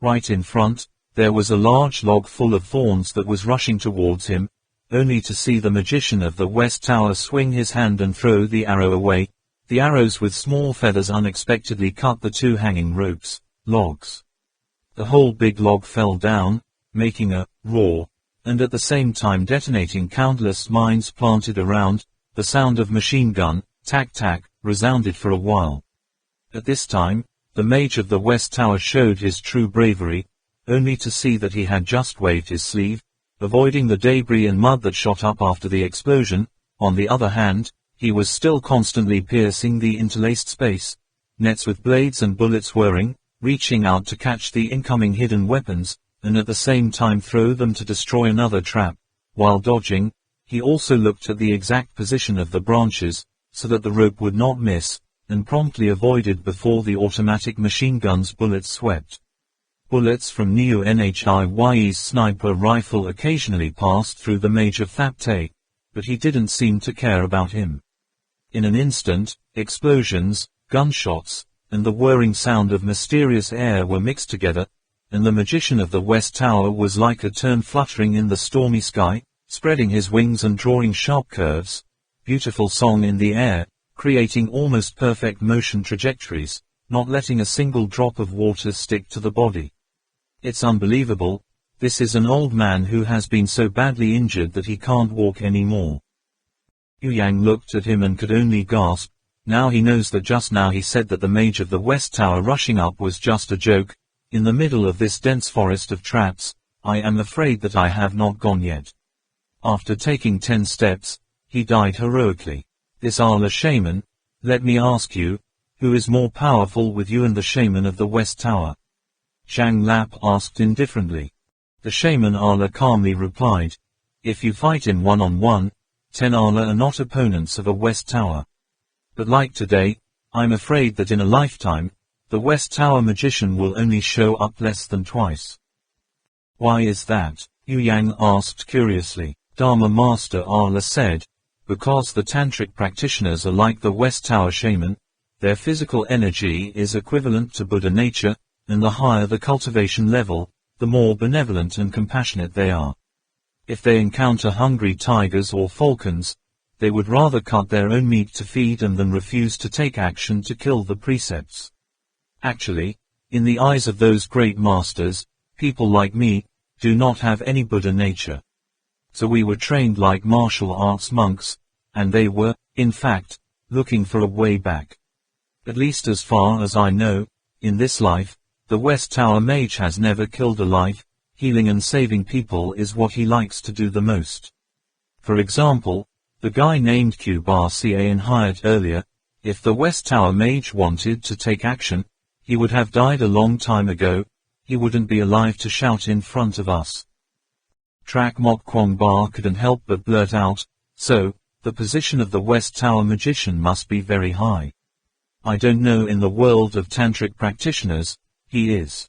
Right in front, there was a large log full of thorns that was rushing towards him, only to see the magician of the West Tower swing his hand and throw the arrow away. The arrows with small feathers unexpectedly cut the 2 hanging logs. The whole big log fell down, making a roar, and at the same time detonating countless mines planted around. The sound of machine gun, tac-tac, resounded for a while. At this time, the mage of the West Tower showed his true bravery, only to see that he had just waved his sleeve, avoiding the debris and mud that shot up after the explosion. On the other hand, he was still constantly piercing the interlaced space, nets with blades and bullets whirring, reaching out to catch the incoming hidden weapons, and at the same time throw them to destroy another trap. While dodging, he also looked at the exact position of the branches, so that the rope would not miss, and promptly avoided before the automatic machine gun's bullets swept. Bullets from Neo-NHIY's sniper rifle occasionally passed through the mage of Thapte, but he didn't seem to care about him. In an instant, explosions, gunshots, and the whirring sound of mysterious air were mixed together, and the magician of the West Tower was like a tern fluttering in the stormy sky, spreading his wings and drawing sharp curves, beautiful song in the air, creating almost perfect motion trajectories, not letting a single drop of water stick to the body. It's unbelievable. This is an old man who has been so badly injured that he can't walk anymore. Yu Yang looked at him and could only gasp. Now he knows that just now he said that the mage of the West Tower rushing up was just a joke. In the middle of this dense forest of traps, I am afraid that I have not gone yet. After taking 10 steps, he died heroically. This Allah shaman, let me ask you, who is more powerful with you and the shaman of the West Tower? Zhang Lap asked indifferently. The shaman Allah calmly replied, if you fight in one-on-one, 10 Allah are not opponents of a West Tower. But like today, I'm afraid that in a lifetime, the West Tower magician will only show up less than twice. Why is that? Yu Yang asked curiously. Dharma Master Allah said, because the tantric practitioners are like the West Tower shaman, their physical energy is equivalent to Buddha nature, and the higher the cultivation level, the more benevolent and compassionate they are. If they encounter hungry tigers or falcons, they would rather cut their own meat to feed them than refuse to take action to kill the precepts. Actually, in the eyes of those great masters, people like me do not have any Buddha nature. So we were trained like martial arts monks, and they were, in fact, looking for a way back. At least as far as I know, in this life, the West Tower mage has never killed a life. Healing and saving people is what he likes to do the most. For example, the guy named Qbarcan hired earlier, if the West Tower mage wanted to take action, he would have died a long time ago. He wouldn't be alive to shout in front of us. Trak Mok Kwong Ba couldn't help but blurt out, so, the position of the West Tower magician must be very high. I don't know, in the world of tantric practitioners, he is.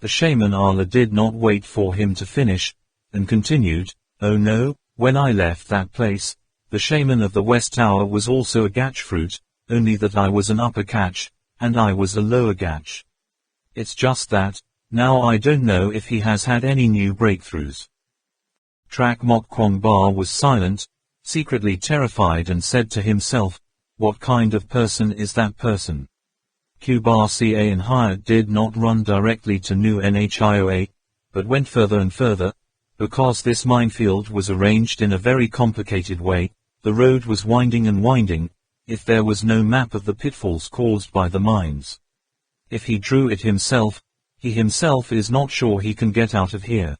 The shaman Allah did not wait for him to finish, and continued, oh no, when I left that place, the shaman of the West Tower was also a gach fruit, only that I was an upper catch, and I was a lower gach. It's just that, now I don't know if he has had any new breakthroughs. Trak Mok Kwong Ba was silent, secretly terrified, and said to himself, what kind of person is that person? Qbarcan hired did not run directly to New Nhioa, but went further and further. Because this minefield was arranged in a very complicated way, the road was winding and winding, if there was no map of the pitfalls caused by the mines. If he drew it himself, he himself is not sure he can get out of here.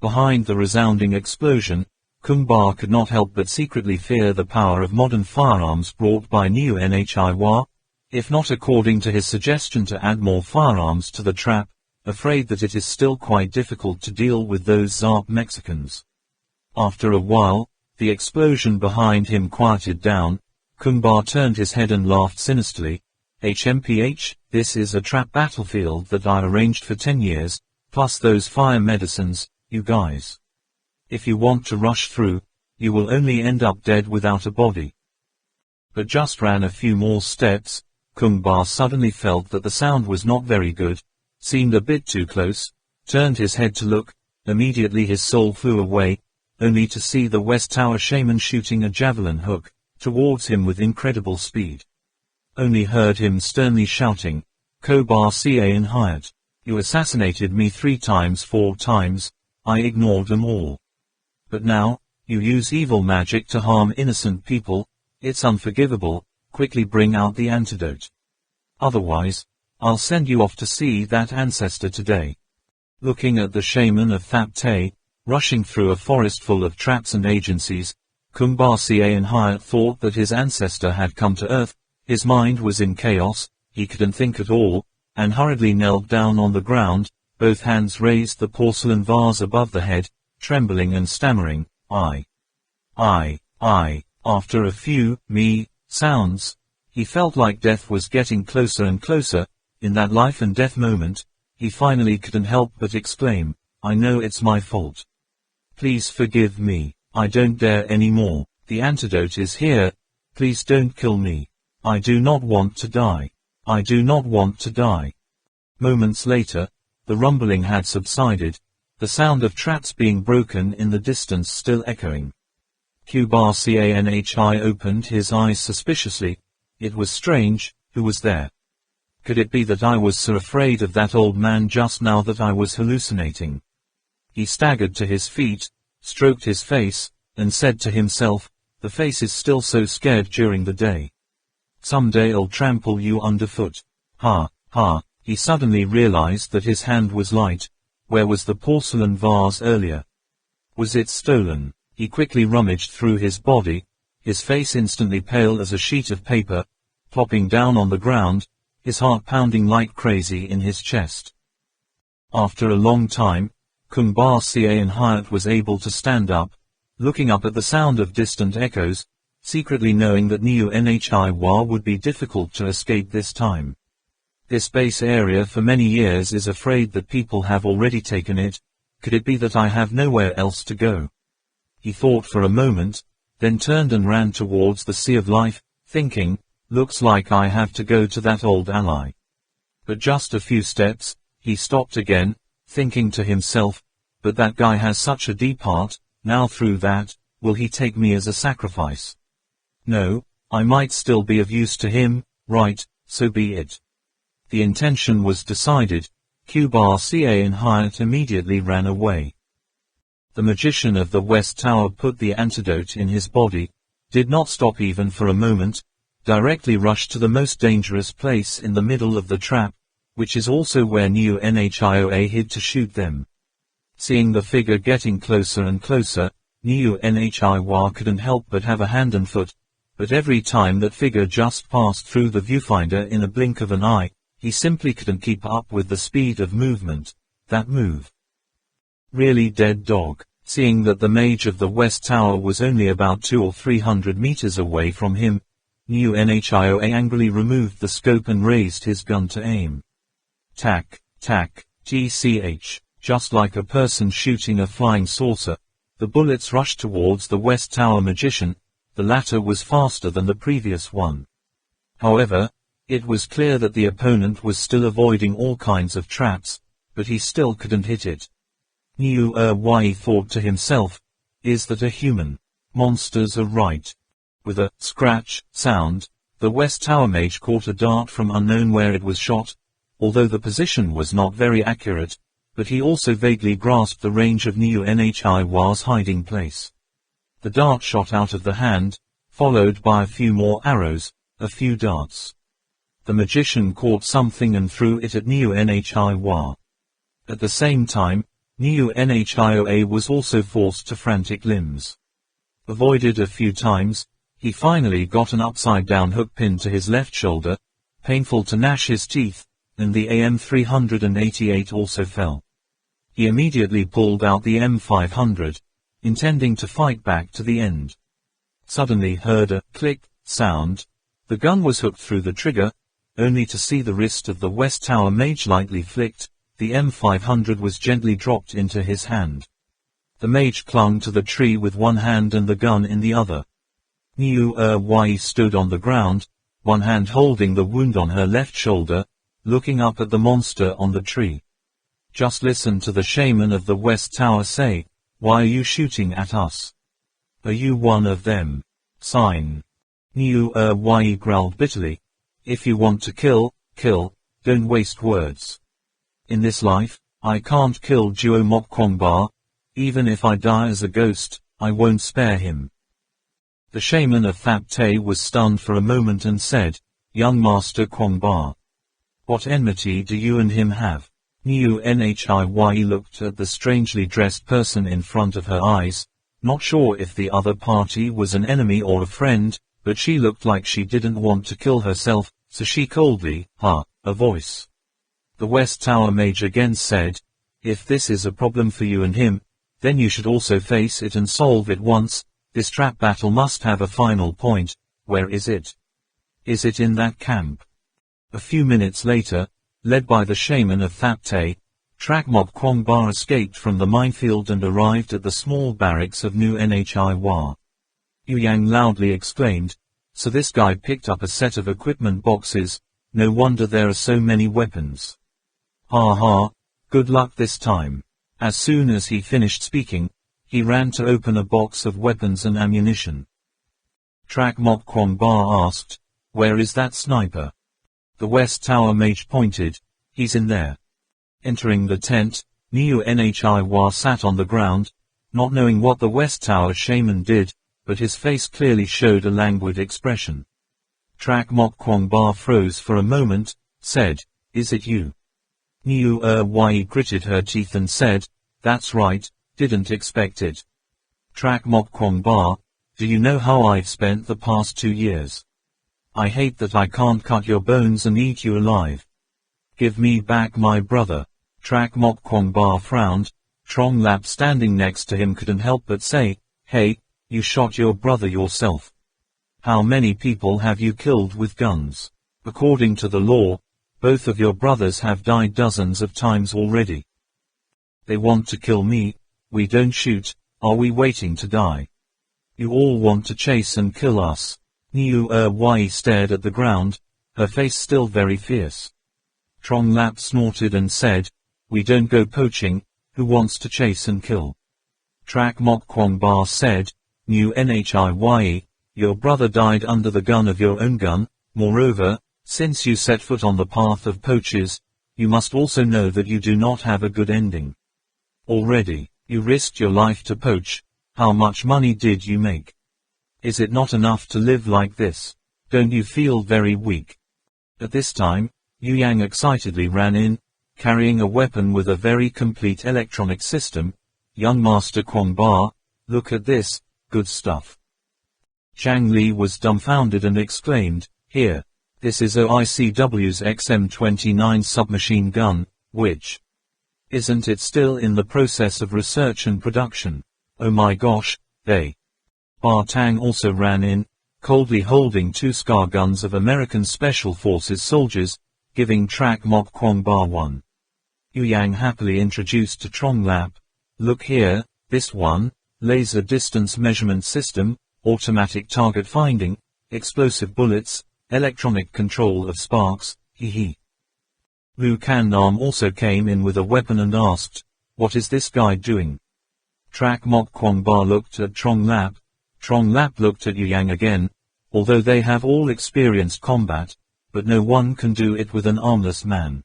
Behind the resounding explosion, Kumbar could not help but secretly fear the power of modern firearms brought by Neo Nhiwa, if not according to his suggestion to add more firearms to the trap, afraid that it is still quite difficult to deal with those Zarp Mexicans. After a while, the explosion behind him quieted down. Kumbar turned his head and laughed sinisterly. HMPH, this is a trap battlefield that I arranged for 10 years, plus those fire medicines, you guys. If you want to rush through, you will only end up dead without a body. but just ran a few more steps. Kung Ba suddenly felt that the sound was not very good, seemed a bit too close, turned his head to look. Immediately his soul flew away, only to see the West Tower shaman shooting a javelin hook towards him with incredible speed. Only heard him sternly shouting, "Ko Ba Cain Hiat, you assassinated me 3 times 4 times, I ignored them all. But now, you use evil magic to harm innocent people, it's unforgivable, quickly bring out the antidote. Otherwise, I'll send you off to see that ancestor today." Looking at the shaman of Thap Te, rushing through a forest full of traps and agencies, Kung Ba Cain Hiat thought that his ancestor had come to earth. His mind was in chaos, he couldn't think at all, and hurriedly knelt down on the ground, both hands raised the porcelain vase above the head, trembling and stammering, I. After a few, sounds, he felt like death was getting closer and closer. In that life and death moment, he finally couldn't help but exclaim, "I know it's my fault. Please forgive me, I don't dare anymore, the antidote is here, please don't kill me. I do not want to die. I do not want to die." Moments later, the rumbling had subsided, the sound of traps being broken in the distance still echoing. Q Bar Canhi opened his eyes suspiciously. It was strange, who was there? Could it be that I was so afraid of that old man just now that I was hallucinating? He staggered to his feet, stroked his face, and said to himself, "The face is still so scared during the day. Someday I'll trample you underfoot." Ha, ha, he suddenly realized that his hand was light. Where was the porcelain vase earlier? Was it stolen? He quickly rummaged through his body, his face instantly pale as a sheet of paper, plopping down on the ground, his heart pounding like crazy in his chest. After a long time, Kung Ba Canhi was able to stand up, looking up at the sound of distant echoes, secretly knowing that Neutralizing would be difficult to escape this time. This base area for many years is afraid that people have already taken it. Could it be that I have nowhere else to go? He thought for a moment, then turned and ran towards the Sea of Life, thinking, looks like I have to go to that old ally. But just a few steps, he stopped again, thinking to himself, but that guy has such a deep heart, now through that, will he take me as a sacrifice? No, I might still be of use to him, right, so be it. The intention was decided. Q Bar Canhi immediately ran away. The magician of the West Tower put the antidote in his body, did not stop even for a moment, directly rushed to the most dangerous place in the middle of the trap, which is also where Neutralizing hid to shoot them. Seeing the figure getting closer and closer, Neutralizing couldn't help but have a hand and foot, but every time that figure just passed through the viewfinder in a blink of an eye, he simply couldn't keep up with the speed of movement. That move. Really dead dog. Seeing that the mage of the West Tower was only about 200 or 300 meters away from him, Neutralizing angrily removed the scope and raised his gun to aim. Tack, tack, tch, just like a person shooting a flying saucer, the bullets rushed towards the West Tower magician. The latter was faster than the previous one. However, it was clear that the opponent was still avoiding all kinds of traps, but he still couldn't hit it. He thought to himself, is that a human? Monsters are right. With a scratch sound, the West Tower mage caught a dart from unknown where it was shot, although the position was not very accurate, but he also vaguely grasped the range of Neutralizing's hiding place. The dart shot out of the hand, followed by a few more arrows, a few darts. The magician caught something and threw it at Neutralizing. At the same time, Neutralizing was also forced to frantic limbs. Avoided a few times, he finally got an upside-down hook pinned to his left shoulder, painful to gnash his teeth, and the AM-388 also fell. He immediately pulled out the M500, intending to fight back to the end. Suddenly heard a click sound. The gun was hooked through the trigger, only to see the wrist of the West Tower mage lightly flicked. The M500 was gently dropped into his hand. The mage clung to the tree with one hand and the gun in the other. Neutralizing stood on the ground, one hand holding the wound on her left shoulder, looking up at the monster on the tree. Just listen to the shaman of the West Tower say, "Why are you shooting at us? Are you one of them?" Sign. Neutralizing growled bitterly, "If you want to kill, kill, don't waste words. In this life, I can't kill Duo Mok Kwangba. Even if I die as a ghost, I won't spare him." The shaman of Thap Te was stunned for a moment and said, "Young Master Kwangba, what enmity do you and him have?" Neutralizing looked at the strangely dressed person in front of her eyes, not sure if the other party was an enemy or a friend, but she looked like she didn't want to kill herself, so she coldly, a voice. The West Tower Mage again said, "If this is a problem for you and him, then you should also face it and solve it once. This trap battle must have a final point. Where is it? Is it in that camp?" A few minutes later, led by the shaman of Thap Te, Trak Mok Kwangba escaped from the minefield and arrived at the small barracks of Neutralizing. Yu Yang loudly exclaimed, "So this guy picked up a set of equipment boxes, no wonder there are so many weapons. Ha ha, good luck this time." As soon as he finished speaking, he ran to open a box of weapons and ammunition. Trak Mok Kwangba asked, "Where is that sniper?" The West Tower Mage pointed, "He's in there." Entering the tent, Neutralizing sat on the ground, not knowing what the West Tower shaman did, but his face clearly showed a languid expression. Trak Mok Kwangba froze for a moment, said, "Is it you?" Neutralizing gritted her teeth and said, "That's right, didn't expect it." Trak Mok Kwangba, "Do you know how I've spent the past 2 years? I hate that I can't cut your bones and eat you alive. Give me back my brother." Trak Mok Kwangba frowned. Trong Lap standing next to him couldn't help but say, "Hey, you shot your brother yourself. How many people have you killed with guns? According to the law, both of your brothers have died dozens of times already. They want to kill me, we don't shoot, are we waiting to die? You all want to chase and kill us." Neutralizing stared at the ground, her face still very fierce. Trong Lap snorted and said, "We don't go poaching, who wants to chase and kill?" Trak Mok Kwangba said, "Neutralizing, your brother died under the gun of your own gun. Moreover, since you set foot on the path of poachers, you must also know that you do not have a good ending. Already, you risked your life to poach. How much money did you make? Is it not enough to live like this? Don't you feel very weak?" At this time, Yu Yang excitedly ran in, carrying a weapon with a very complete electronic system. "Young Master Kwangba, look at this, good stuff." Chang Li was dumbfounded and exclaimed, "Here, this is OICW's XM-29 submachine gun, which isn't it still in the process of research and production? Oh my gosh, they." Ba Tang also ran in, coldly holding 2 SCAR guns of American Special Forces soldiers, giving Trak Mok Kwangba one. Yu Yang happily introduced to Trong Lap, "Look here, this one, laser distance measurement system, automatic target finding, explosive bullets, electronic control of sparks, hee." Lu Kandam also came in with a weapon and asked, "What is this guy doing?" Trak Mok Kwangba looked at Trong Lap. Trong Lap looked at Yu Yang again. Although they have all experienced combat, but no one can do it with an armless man.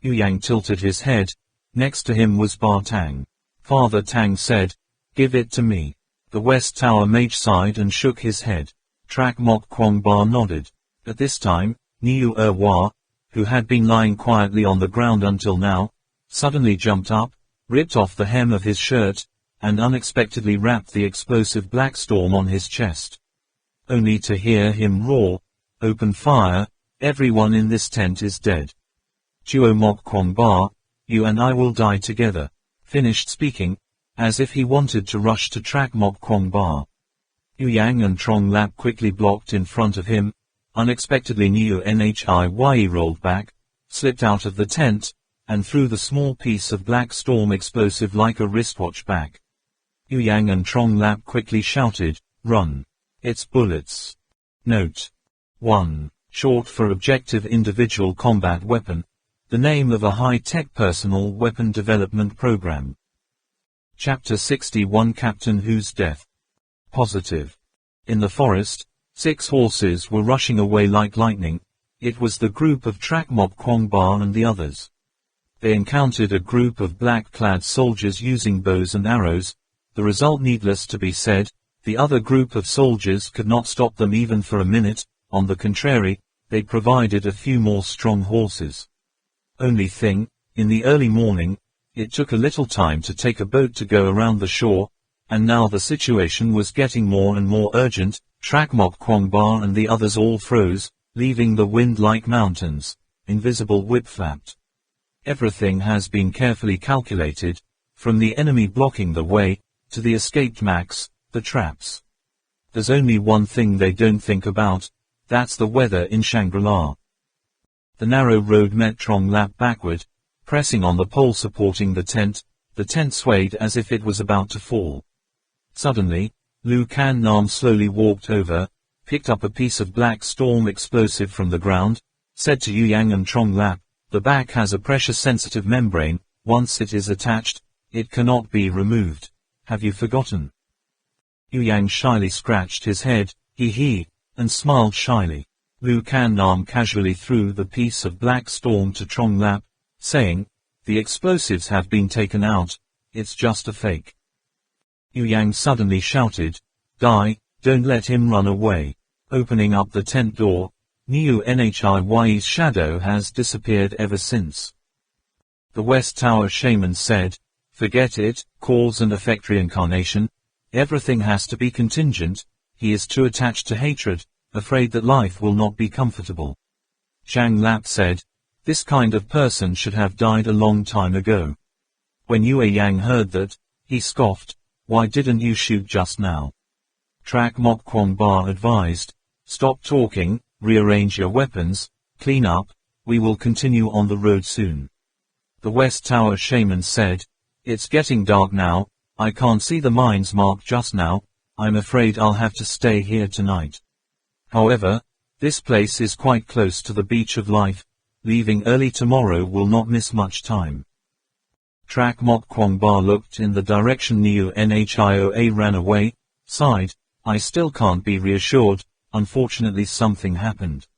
Yu Yang tilted his head. Next to him was Ba Tang. Father Tang said, "Give it to me." The West Tower Mage sighed and shook his head. Trak Mok Kwangba nodded. At this time, Neutralizing, who had been lying quietly on the ground until now, suddenly jumped up, ripped off the hem of his shirt, and unexpectedly wrapped the explosive black storm on his chest. Only to hear him roar, "Open fire, everyone in this tent is dead. Duo Mok Kwangba, you and I will die together," finished speaking, as if he wanted to rush to Trak Mok Kwangba. Yu Yang and Trong Lap quickly blocked in front of him. Unexpectedly Neutralizing rolled back, slipped out of the tent, and threw the small piece of black storm explosive like a wristwatch back. Yu Yang and Trong Lap quickly shouted, "Run!" Its bullets. Note. 1. Short for Objective Individual Combat Weapon, the name of a high-tech personal weapon development program. Chapter 61 Captain Who's Death. Positive. In the forest, 6 horses were rushing away like lightning. It was the group of Trak Mok Kwong Ba and the others. They encountered a group of black-clad soldiers using bows and arrows. The result, needless to be said, the other group of soldiers could not stop them even for a minute. On the contrary, they provided a few more strong horses. Only thing, in the early morning, it took a little time to take a boat to go around the shore, and now the situation was getting more and more urgent. Trak Mok Kwong Ba and the others all froze, leaving the wind like mountains, invisible whip-flapped. Everything has been carefully calculated, from the enemy blocking the way, to the escaped Macs, the traps. There's only one thing they don't think about, that's the weather in Shangri-La. The narrow road met Trong Lap backward, pressing on the pole supporting the tent swayed as if it was about to fall. Suddenly, Lu Can Nam slowly walked over, picked up a piece of black storm explosive from the ground, said to Yu Yang and Trong Lap, "The back has a pressure-sensitive membrane. Once it is attached, it cannot be removed. Have you forgotten?" Yu Yang shyly scratched his head, he, and smiled shyly. Lu Can Nam casually threw the piece of black storm to Trong Lap, saying, "The explosives have been taken out, it's just a fake." Yu Yang suddenly shouted, "Dai, don't let him run away." Opening up the tent door, Niu Nhi's shadow has disappeared ever since. The West Tower shaman said, "Forget it, cause and effect reincarnation. Everything has to be contingent. He is too attached to hatred, afraid that life will not be comfortable." Zhang Lap said, "This kind of person should have died a long time ago." When Yue Yang heard that, he scoffed, "Why didn't you shoot just now?" Trak Mok Kwong Ba advised, "Stop talking, rearrange your weapons, clean up, we will continue on the road soon." The West Tower shaman said, "It's getting dark now, I can't see the mine's mark just now, I'm afraid I'll have to stay here tonight. However, this place is quite close to the beach of life, leaving early tomorrow will not miss much time." Trak Mok Kwong Ba looked in the direction Niu Nhioa ran away, sighed, "I still can't be reassured, unfortunately something happened."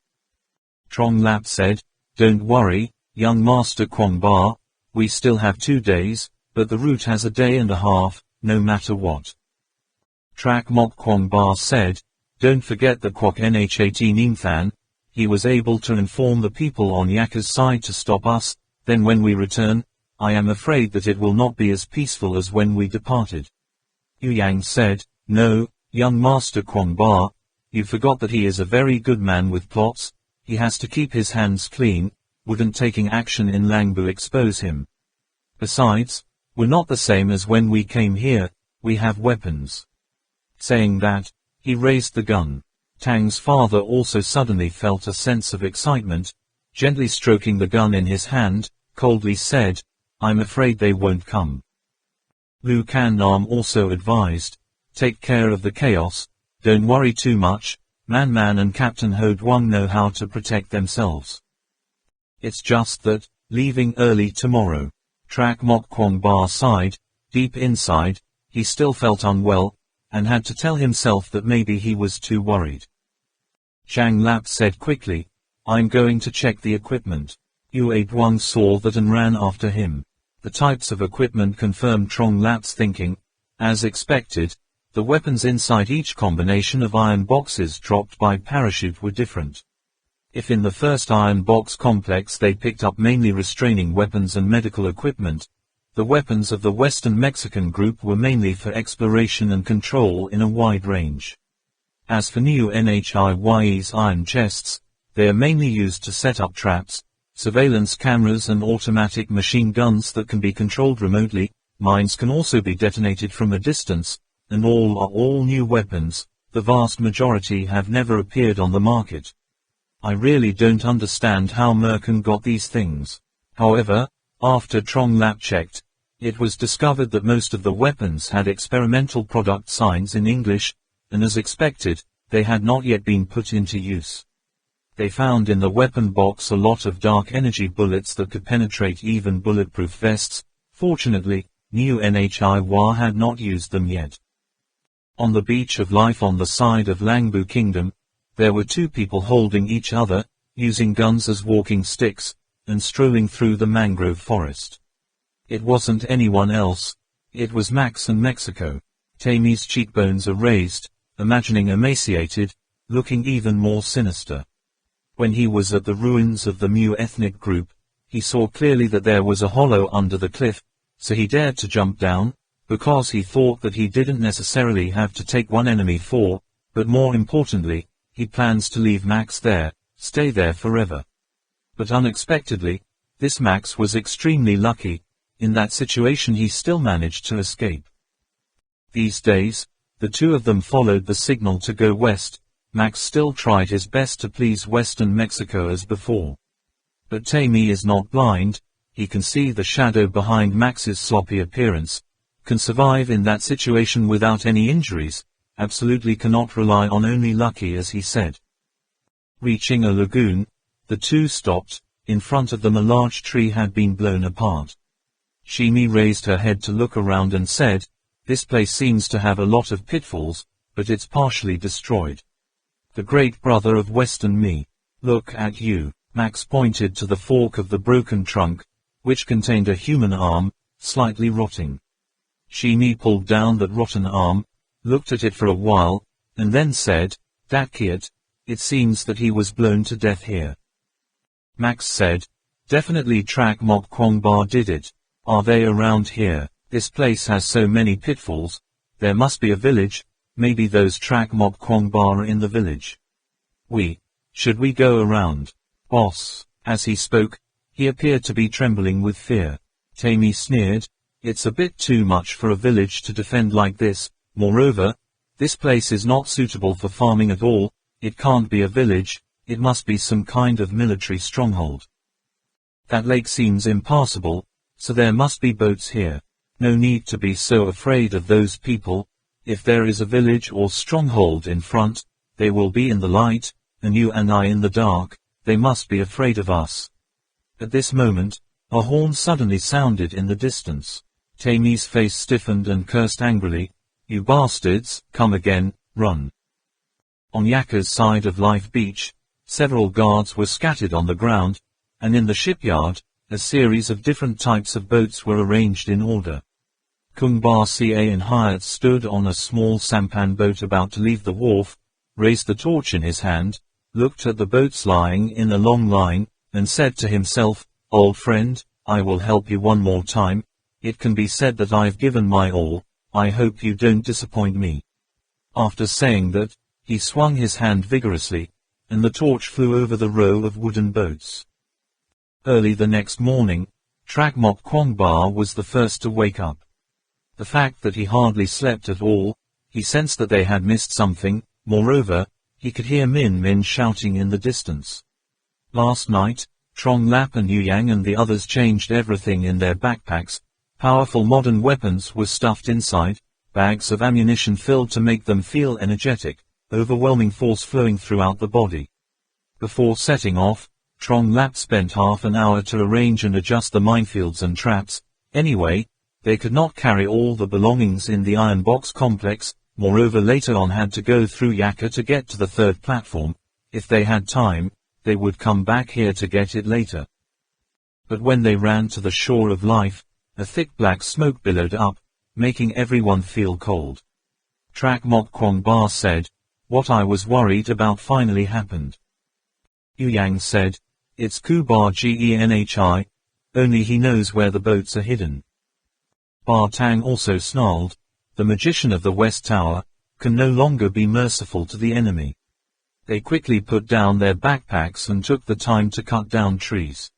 Trong Lap said, "Don't worry, young Master Kwong Ba, we still have 2 days, but the route has a day and a half, no matter what." Trak Mok Kwong Ba said, "Don't forget the Kwok Nhat Nimthan, he was able to inform the people on Yaka's side to stop us, then when we return, I am afraid that it will not be as peaceful as when we departed." Yu Yang said, "No, young Master Kwong Ba, you forgot that he is a very good man with plots, he has to keep his hands clean, wouldn't taking action in Langbu expose him? Besides, we're not the same as when we came here, we have weapons." Saying that, he raised the gun. Tang's father also suddenly felt a sense of excitement, gently stroking the gun in his hand, coldly said, "I'm afraid they won't come." Lu Can Nam also advised, "Take care of the chaos, don't worry too much, Man and Captain Ho Duong know how to protect themselves. It's just that, leaving early tomorrow." Trak Mok Kwong Ba sighed, deep inside, he still felt unwell, and had to tell himself that maybe he was too worried. Zhang Lap said quickly, "I'm going to check the equipment." Yue Duong saw that and ran after him. The types of equipment confirmed Trong Lap's thinking. As expected, the weapons inside each combination of iron boxes dropped by parachute were different. If in the first iron box complex they picked up mainly restraining weapons and medical equipment, the weapons of the Western Mexican group were mainly for exploration and control in a wide range. As for Niu Nhi's iron chests, they are mainly used to set up traps, surveillance cameras and automatic machine guns that can be controlled remotely. Mines can also be detonated from a distance, and all are all new weapons. The vast majority have never appeared on the market. I really don't understand how Merkin got these things. However, after Trong Lap checked, it was discovered that most of the weapons had experimental product signs in English, and as expected, they had not yet been put into use. They found in the weapon box a lot of dark energy bullets that could penetrate even bulletproof vests. Fortunately, New NHIWA had not used them yet. On the beach of life on the side of Langbu Kingdom, there were two people holding each other, using guns as walking sticks, and strolling through the mangrove forest. It wasn't anyone else, it was Max and Mexico. Tammy's cheekbones are raised, imagining emaciated, looking even more sinister. When he was at the ruins of the Mu ethnic group, he saw clearly that there was a hollow under the cliff, so he dared to jump down, because he thought that he didn't necessarily have to take one enemy for, but more importantly, he plans to leave Max there, stay there forever. But unexpectedly, this Max was extremely lucky. In that situation he still managed to escape. These days, the two of them followed the signal to go west. Max still tried his best to please Western Mexico as before. But Tammy is not blind, he can see the shadow behind Max's sloppy appearance, can survive in that situation without any injuries, absolutely cannot rely on only lucky as he said. Reaching a lagoon, the two stopped. In front of them a large tree had been blown apart. Shimi raised her head to look around and said, "This place seems to have a lot of pitfalls, but it's partially destroyed. The great brother of Western me. Look at you." Max pointed to the fork of the broken trunk, which contained a human arm, slightly rotting. Shimi pulled down that rotten arm, looked at it for a while, and then said, "Dakiat, it seems that he was blown to death here." Max said, "Definitely Trak Mok Kwongba did it. Are they around here? This place has so many pitfalls. There must be a village, maybe those Trak Mok Kwongba are in the village. Should we go around? Boss?" As he spoke, he appeared to be trembling with fear. Tammy sneered, "It's a bit too much for a village to defend like this. Moreover, this place is not suitable for farming at all. It can't be a village, it must be some kind of military stronghold. That lake seems impassable, so there must be boats here. No need to be so afraid of those people. If there is a village or stronghold in front, they will be in the light, and you and I in the dark. They must be afraid of us." At this moment, a horn suddenly sounded in the distance. Tammy's face stiffened and cursed angrily, "You bastards, come again, run." On Yaka's side of Life Beach, several guards were scattered on the ground, and in the shipyard, a series of different types of boats were arranged in order. Kung Ba Ca and Hyatt stood on a small sampan boat about to leave the wharf, raised the torch in his hand, looked at the boats lying in a long line, and said to himself, "Old friend, I will help you one more time. It can be said that I've given my all. I hope you don't disappoint me." After saying that, he swung his hand vigorously, and the torch flew over the row of wooden boats. Early the next morning, Trak Mok Kwongba was the first to wake up. The fact that he hardly slept at all, he sensed that they had missed something. Moreover, he could hear Min Min shouting in the distance. Last night, Trong Lap and Yu Yang and the others changed everything in their backpacks. Powerful modern weapons were stuffed inside, bags of ammunition filled to make them feel energetic, overwhelming force flowing throughout the body. Before setting off, Trong Lap spent half an hour to arrange and adjust the minefields and traps. Anyway, they could not carry all the belongings in the iron box complex. Moreover, later on had to go through Yaka to get to the third platform. If they had time, they would come back here to get it later. But when they ran to the shore of life, a thick black smoke billowed up, making everyone feel cold. Trak Mok Kwongba said, "What I was worried about finally happened." Yu Yang said, "It's Kuba Genhi, only he knows where the boats are hidden." Ba Tang also snarled, "The magician of the West Tower can no longer be merciful to the enemy." They quickly put down their backpacks and took the time to cut down trees.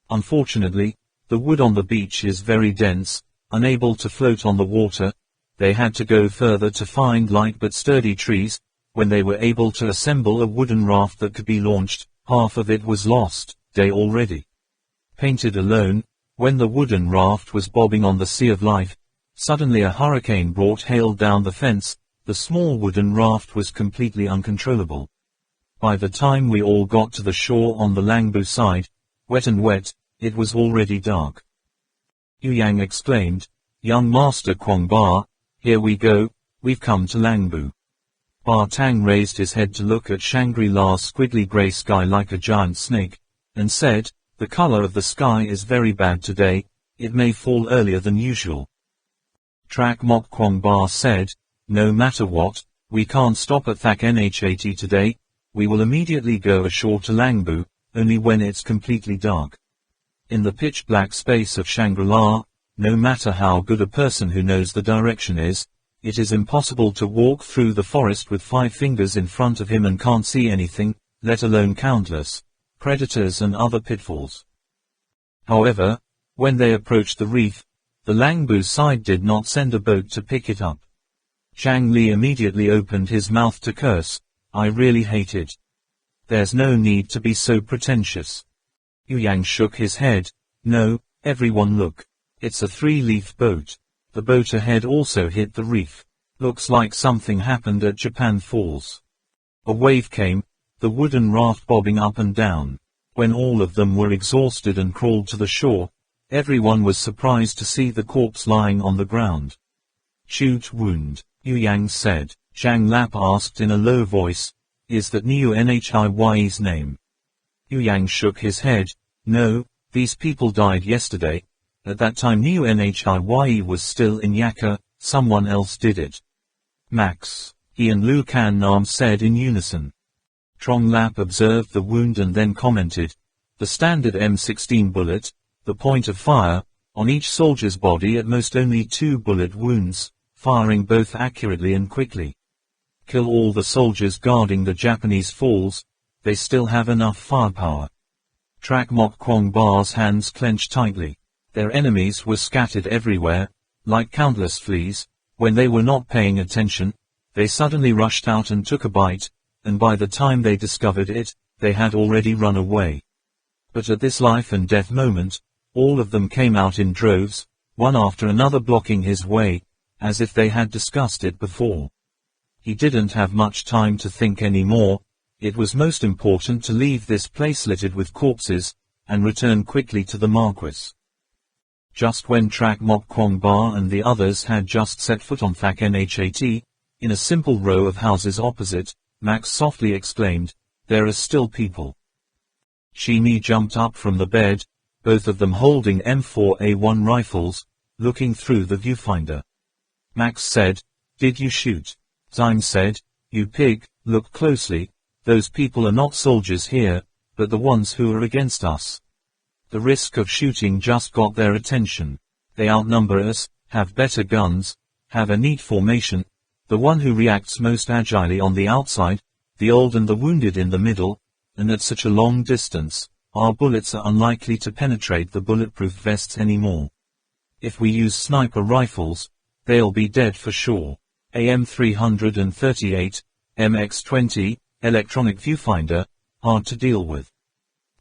Unfortunately, the wood on the beach is very dense, unable to float on the water. They had to go further to find light but sturdy trees. When they were able to assemble a wooden raft that could be launched, half of it was lost. Day already. Painted alone, when the wooden raft was bobbing on the sea of life, suddenly a hurricane brought hail down the fence. The small wooden raft was completely uncontrollable. By the time we all got to the shore on the Langbu side, wet and wet, it was already dark. Yu Yang exclaimed, "Young Master Kwong Ba, here we go, we've come to Langbu." Ba Tang raised his head to look at Shangri-La's squiggly grey sky like a giant snake, and said, "The color of the sky is very bad today, it may fall earlier than usual." Trak Mok Kwong Ba said, "No matter what, we can't stop at Thak Nhat today, we will immediately go ashore to Langbu, only when it's completely dark. In the pitch-black space of Shangri-La, no matter how good a person who knows the direction is, it is impossible to walk through the forest with 5 fingers in front of him and can't see anything, let alone countless predators and other pitfalls." However, when they approached the reef, the Langbu side did not send a boat to pick it up. Zhang Li immediately opened his mouth to curse, "I really hate it. There's no need to be so pretentious." Yu Yang shook his head, "No, everyone look. It's a 3-leaf boat. The boat ahead also hit the reef. Looks like something happened at Japan Falls." A wave came, the wooden raft bobbing up and down. When all of them were exhausted and crawled to the shore, everyone was surprised to see the corpse lying on the ground. "Shoot wound," Yu Yang said. Zhang Lap asked in a low voice, "Is that Niu Nhiye's name?" Yu Yang shook his head, "No, these people died yesterday. At that time Niu Nhye was still in Yaka, someone else did it." "Max," he and Lu Kan Nam said in unison. Trong Lap observed the wound and then commented, "The standard M16 bullet, the point of fire, on each soldier's body at most only 2 bullet wounds, firing both accurately and quickly. Kill all the soldiers guarding the Japanese falls, they still have enough firepower." Trak Mok Kwong Ba's hands clenched tightly. Their enemies were scattered everywhere, like countless fleas. When they were not paying attention, they suddenly rushed out and took a bite, and by the time they discovered it, they had already run away. But at this life and death moment, all of them came out in droves, one after another blocking his way, as if they had discussed it before. He didn't have much time to think anymore. It was most important to leave this place littered with corpses, and return quickly to the Marquis. Just when Trak Mok Kwong Ba and the others had just set foot on Thak Nhat, in a simple row of houses opposite, Max softly exclaimed, "There are still people." Shimi jumped up from the bed, both of them holding M4A1 rifles, looking through the viewfinder. Max said, "Did you shoot?" Zyme said, "You pig, look closely. Those people are not soldiers here, but the ones who are against us. The risk of shooting just got their attention. They outnumber us, have better guns, have a neat formation, the one who reacts most agilely on the outside, the old and the wounded in the middle, and at such a long distance, our bullets are unlikely to penetrate the bulletproof vests anymore. If we use sniper rifles, they'll be dead for sure. AM-338, MX-20, electronic viewfinder, hard to deal with."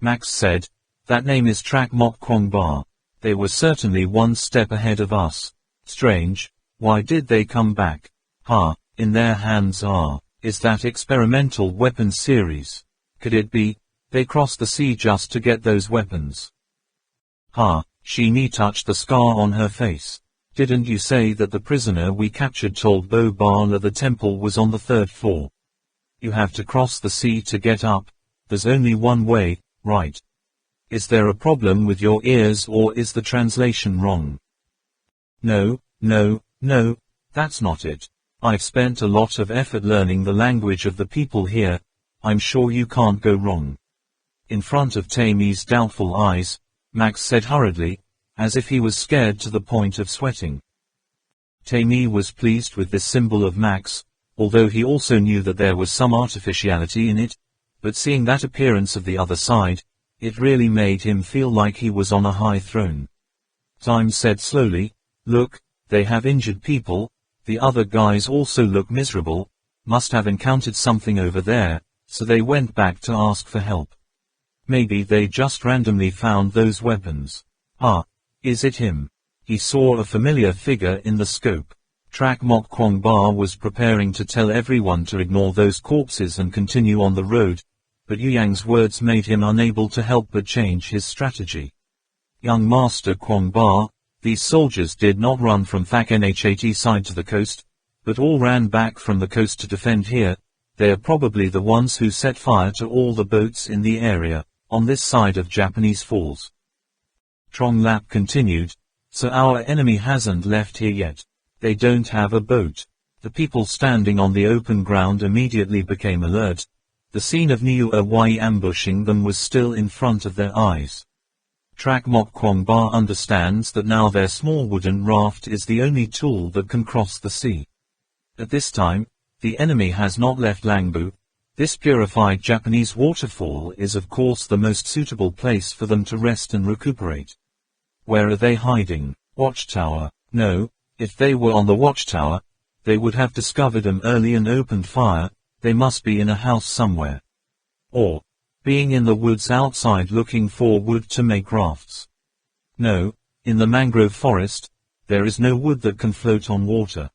Max said, "That name is Trak Mok Kwong Ba. They were certainly one step ahead of us. Strange, why did they come back? In their hands is that experimental weapons series. Could it be, they crossed the sea just to get those weapons?" Shimi touched the scar on her face. "Didn't you say that the prisoner we captured told Bo Bala the temple was on the 3rd floor? You have to cross the sea to get up. There's only one way, right? Is there a problem with your ears or is the translation wrong?" No, that's not it. I've spent a lot of effort learning the language of the people here. I'm sure you can't go wrong." In front of Tammy's doubtful eyes, Max said hurriedly, as if he was scared to the point of sweating. Tammy was pleased with this symbol of Max, although he also knew that there was some artificiality in it, but seeing that appearance of the other side, it really made him feel like he was on a high throne. Time said slowly, "Look, they have injured people, the other guys also look miserable, must have encountered something over there, so they went back to ask for help. Maybe they just randomly found those weapons." Is it him?" He saw a familiar figure in the scope. Trak Mok Kwong Ba was preparing to tell everyone to ignore those corpses and continue on the road, but Yu Yang's words made him unable to help but change his strategy. Young Master Kwong Ba, these soldiers did not run from Thak-Nhat side to the coast, but all ran back from the coast to defend here. They are probably the ones who set fire to all the boats in the area, on this side of Japanese Falls. Trong Lap continued, so our enemy hasn't left here yet. They don't have a boat. The people standing on the open ground immediately became alert. The scene of Niu Wai ambushing them was still in front of their eyes. Trak Mok Kwong Ba understands that now their small wooden raft is the only tool that can cross the sea. At this time, the enemy has not left Langbu. This purified Japanese waterfall is of course the most suitable place for them to rest and recuperate. Where are they hiding? Watchtower? No. If they were on the watchtower, they would have discovered them early and opened fire. They must be in a house somewhere. Or, being in the woods outside looking for wood to make rafts. No, in the mangrove forest, there is no wood that can float on water.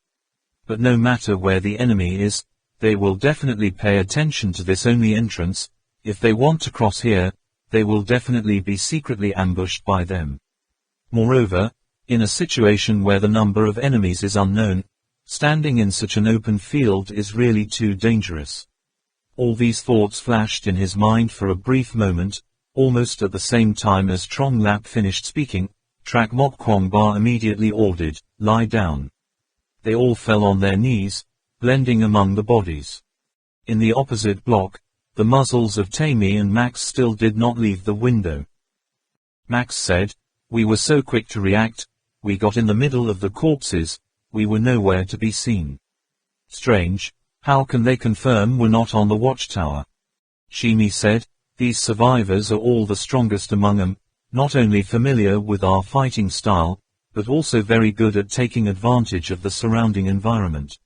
But no matter where the enemy is, they will definitely pay attention to this only entrance. If they want to cross here, they will definitely be secretly ambushed by them. Moreover, in a situation where the number of enemies is unknown, standing in such an open field is really too dangerous. All these thoughts flashed in his mind for a brief moment. Almost at the same time as Trong Lap finished speaking, Trak Mok Kwong Ba immediately ordered, "Lie down." They all fell on their knees, blending among the bodies. In the opposite block, the muzzles of Tammy and Max still did not leave the window. Max said, "We were so quick to react. We got in the middle of the corpses, we were nowhere to be seen. Strange, how can they confirm we're not on the watchtower?" Shimi said, "These survivors are all the strongest among them, not only familiar with our fighting style, but also very good at taking advantage of the surrounding environment."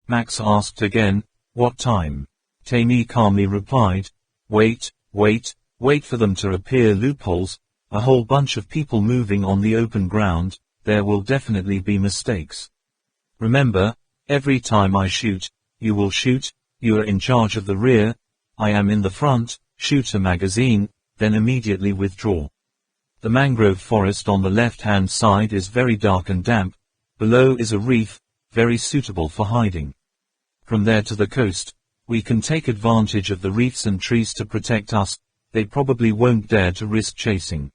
Max asked again, "What time?" Tammy calmly replied, wait for them to appear loopholes. A whole bunch of people moving on the open ground, there will definitely be mistakes. Remember, every time I shoot, you will shoot, you are in charge of the rear, I am in the front, shoot a magazine, then immediately withdraw. The mangrove forest on the left-hand side is very dark and damp, below is a reef, very suitable for hiding. From there to the coast, we can take advantage of the reefs and trees to protect us. They probably won't dare to risk chasing.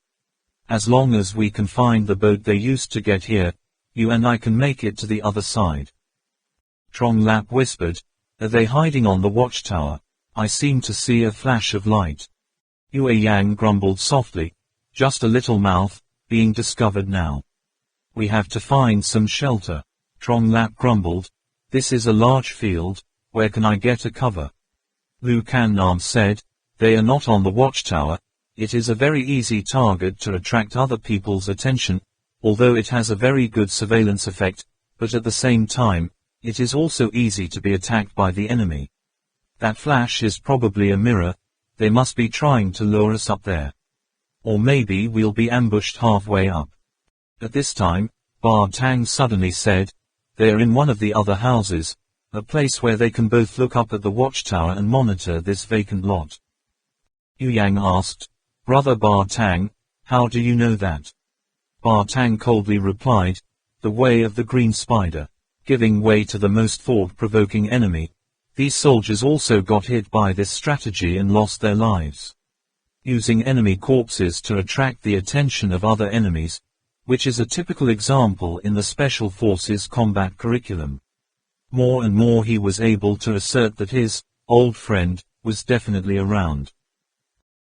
As long as we can find the boat they used to get here, you and I can make it to the other side." Trong Lap whispered, "Are they hiding on the watchtower? I seem to see a flash of light." Yue Yang grumbled softly, "Just a little mouth, being discovered now. We have to find some shelter." Trong Lap grumbled, "This is a large field, where can I get a cover?" Lu Kan Nam said, "They are not on the watchtower. It is a very easy target to attract other people's attention, although it has a very good surveillance effect, but at the same time, it is also easy to be attacked by the enemy. That flash is probably a mirror. They must be trying to lure us up there. Or maybe we'll be ambushed halfway up." At this time, Ba Tang suddenly said, "They are in one of the other houses, a place where they can both look up at the watchtower and monitor this vacant lot." Yu Yang asked, "Brother Ba Tang, how do you know that?" Ba Tang coldly replied, "The way of the green spider, giving way to the most thought-provoking enemy. These soldiers also got hit by this strategy and lost their lives. Using enemy corpses to attract the attention of other enemies, which is a typical example in the Special Forces combat curriculum." More and more he was able to assert that his old friend was definitely around.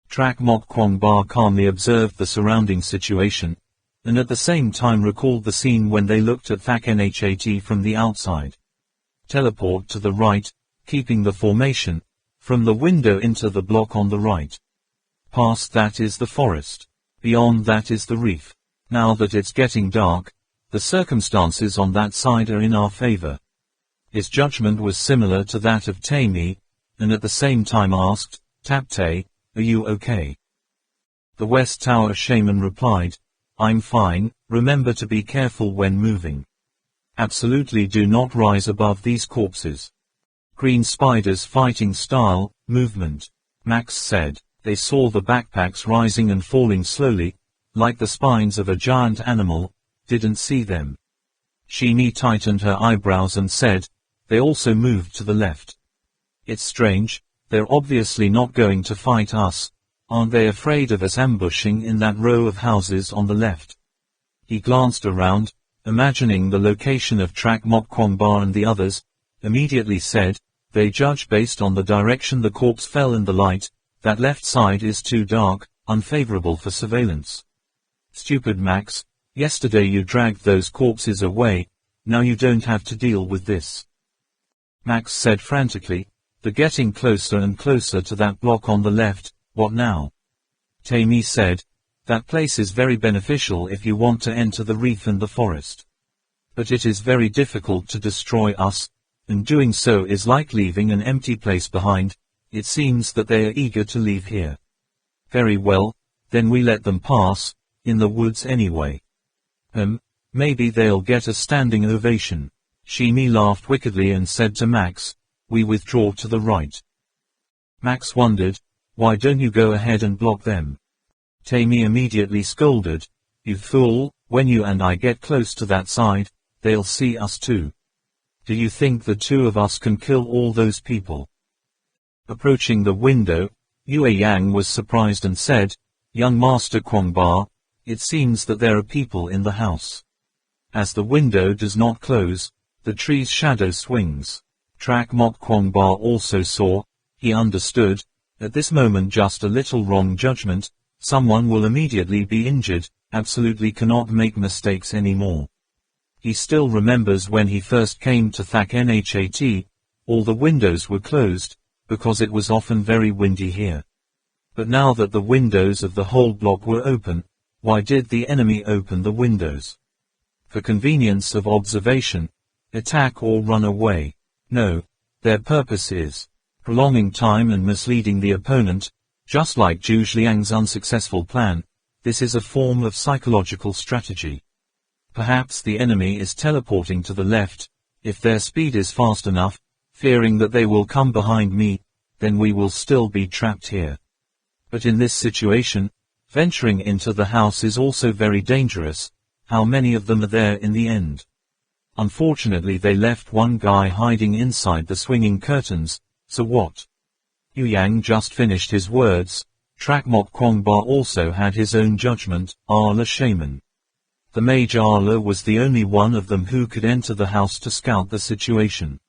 Trak Mok Kwong Ba calmly observed the surrounding situation, and at the same time recalled the scene when they looked at Thak-Nhat from the outside. Teleport to the right, keeping the formation, from the window into the block on the right. Past that is the forest. Beyond that is the reef. Now that it's getting dark, the circumstances on that side are in our favor. His judgment was similar to that of Tammy, and at the same time asked, "Tapte, are you okay?" The West Tower shaman replied, "I'm fine, remember to be careful when moving." Absolutely do not rise above these corpses. Green spiders fighting style, movement. Max said. They saw the backpacks rising and falling slowly, like the spines of a giant animal, didn't see them. Sheeny tightened her eyebrows and said, they also moved to the left. It's strange, they're obviously not going to fight us, aren't they afraid of us ambushing in that row of houses on the left? He glanced around, imagining the location of Trak Mok Kwong Ba and the others, immediately said, they judge based on the direction the corpse fell in the light, that left side is too dark, unfavorable for surveillance. Stupid Max, yesterday you dragged those corpses away, now you don't have to deal with this. Max said frantically, they're getting closer and closer to that block on the left, what now? Tammy said, that place is very beneficial if you want to enter the reef and the forest. But it is very difficult to destroy us, and doing so is like leaving an empty place behind. It seems that they are eager to leave here. Very well, then we let them pass, in the woods anyway. Maybe they'll get a standing ovation. Sheeny laughed wickedly and said to Max, we withdraw to the right. Max wondered, why don't you go ahead and block them? Tammy immediately scolded, you fool, when you and I get close to that side, they'll see us too. Do you think the two of us can kill all those people? Approaching the window, Yue Yang was surprised and said, young Master Kwong Ba, it seems that there are people in the house. As the window does not close, the tree's shadow swings. Trak Mok Kwong Ba also saw, he understood, at this moment just a little wrong judgment, someone will immediately be injured, absolutely cannot make mistakes anymore. He still remembers when he first came to Thak Nhat, all the windows were closed, because it was often very windy here. But now that the windows of the whole block were open, why did the enemy open the windows? For convenience of observation, attack or run away. No, their purpose is prolonging time and misleading the opponent, just like Zhu Liang's unsuccessful plan. This is a form of psychological strategy. Perhaps the enemy is teleporting to the left, if their speed is fast enough, fearing that they will come behind me, then we will still be trapped here. But in this situation, venturing into the house is also very dangerous. How many of them are there in the end? Unfortunately they left one guy hiding inside the swinging curtains, so what? Yu Yang just finished his words. Trak Mok Kwong Ba also had his own judgment, Arla Shaman. The mage Arla was the only one of them who could enter the house to scout the situation.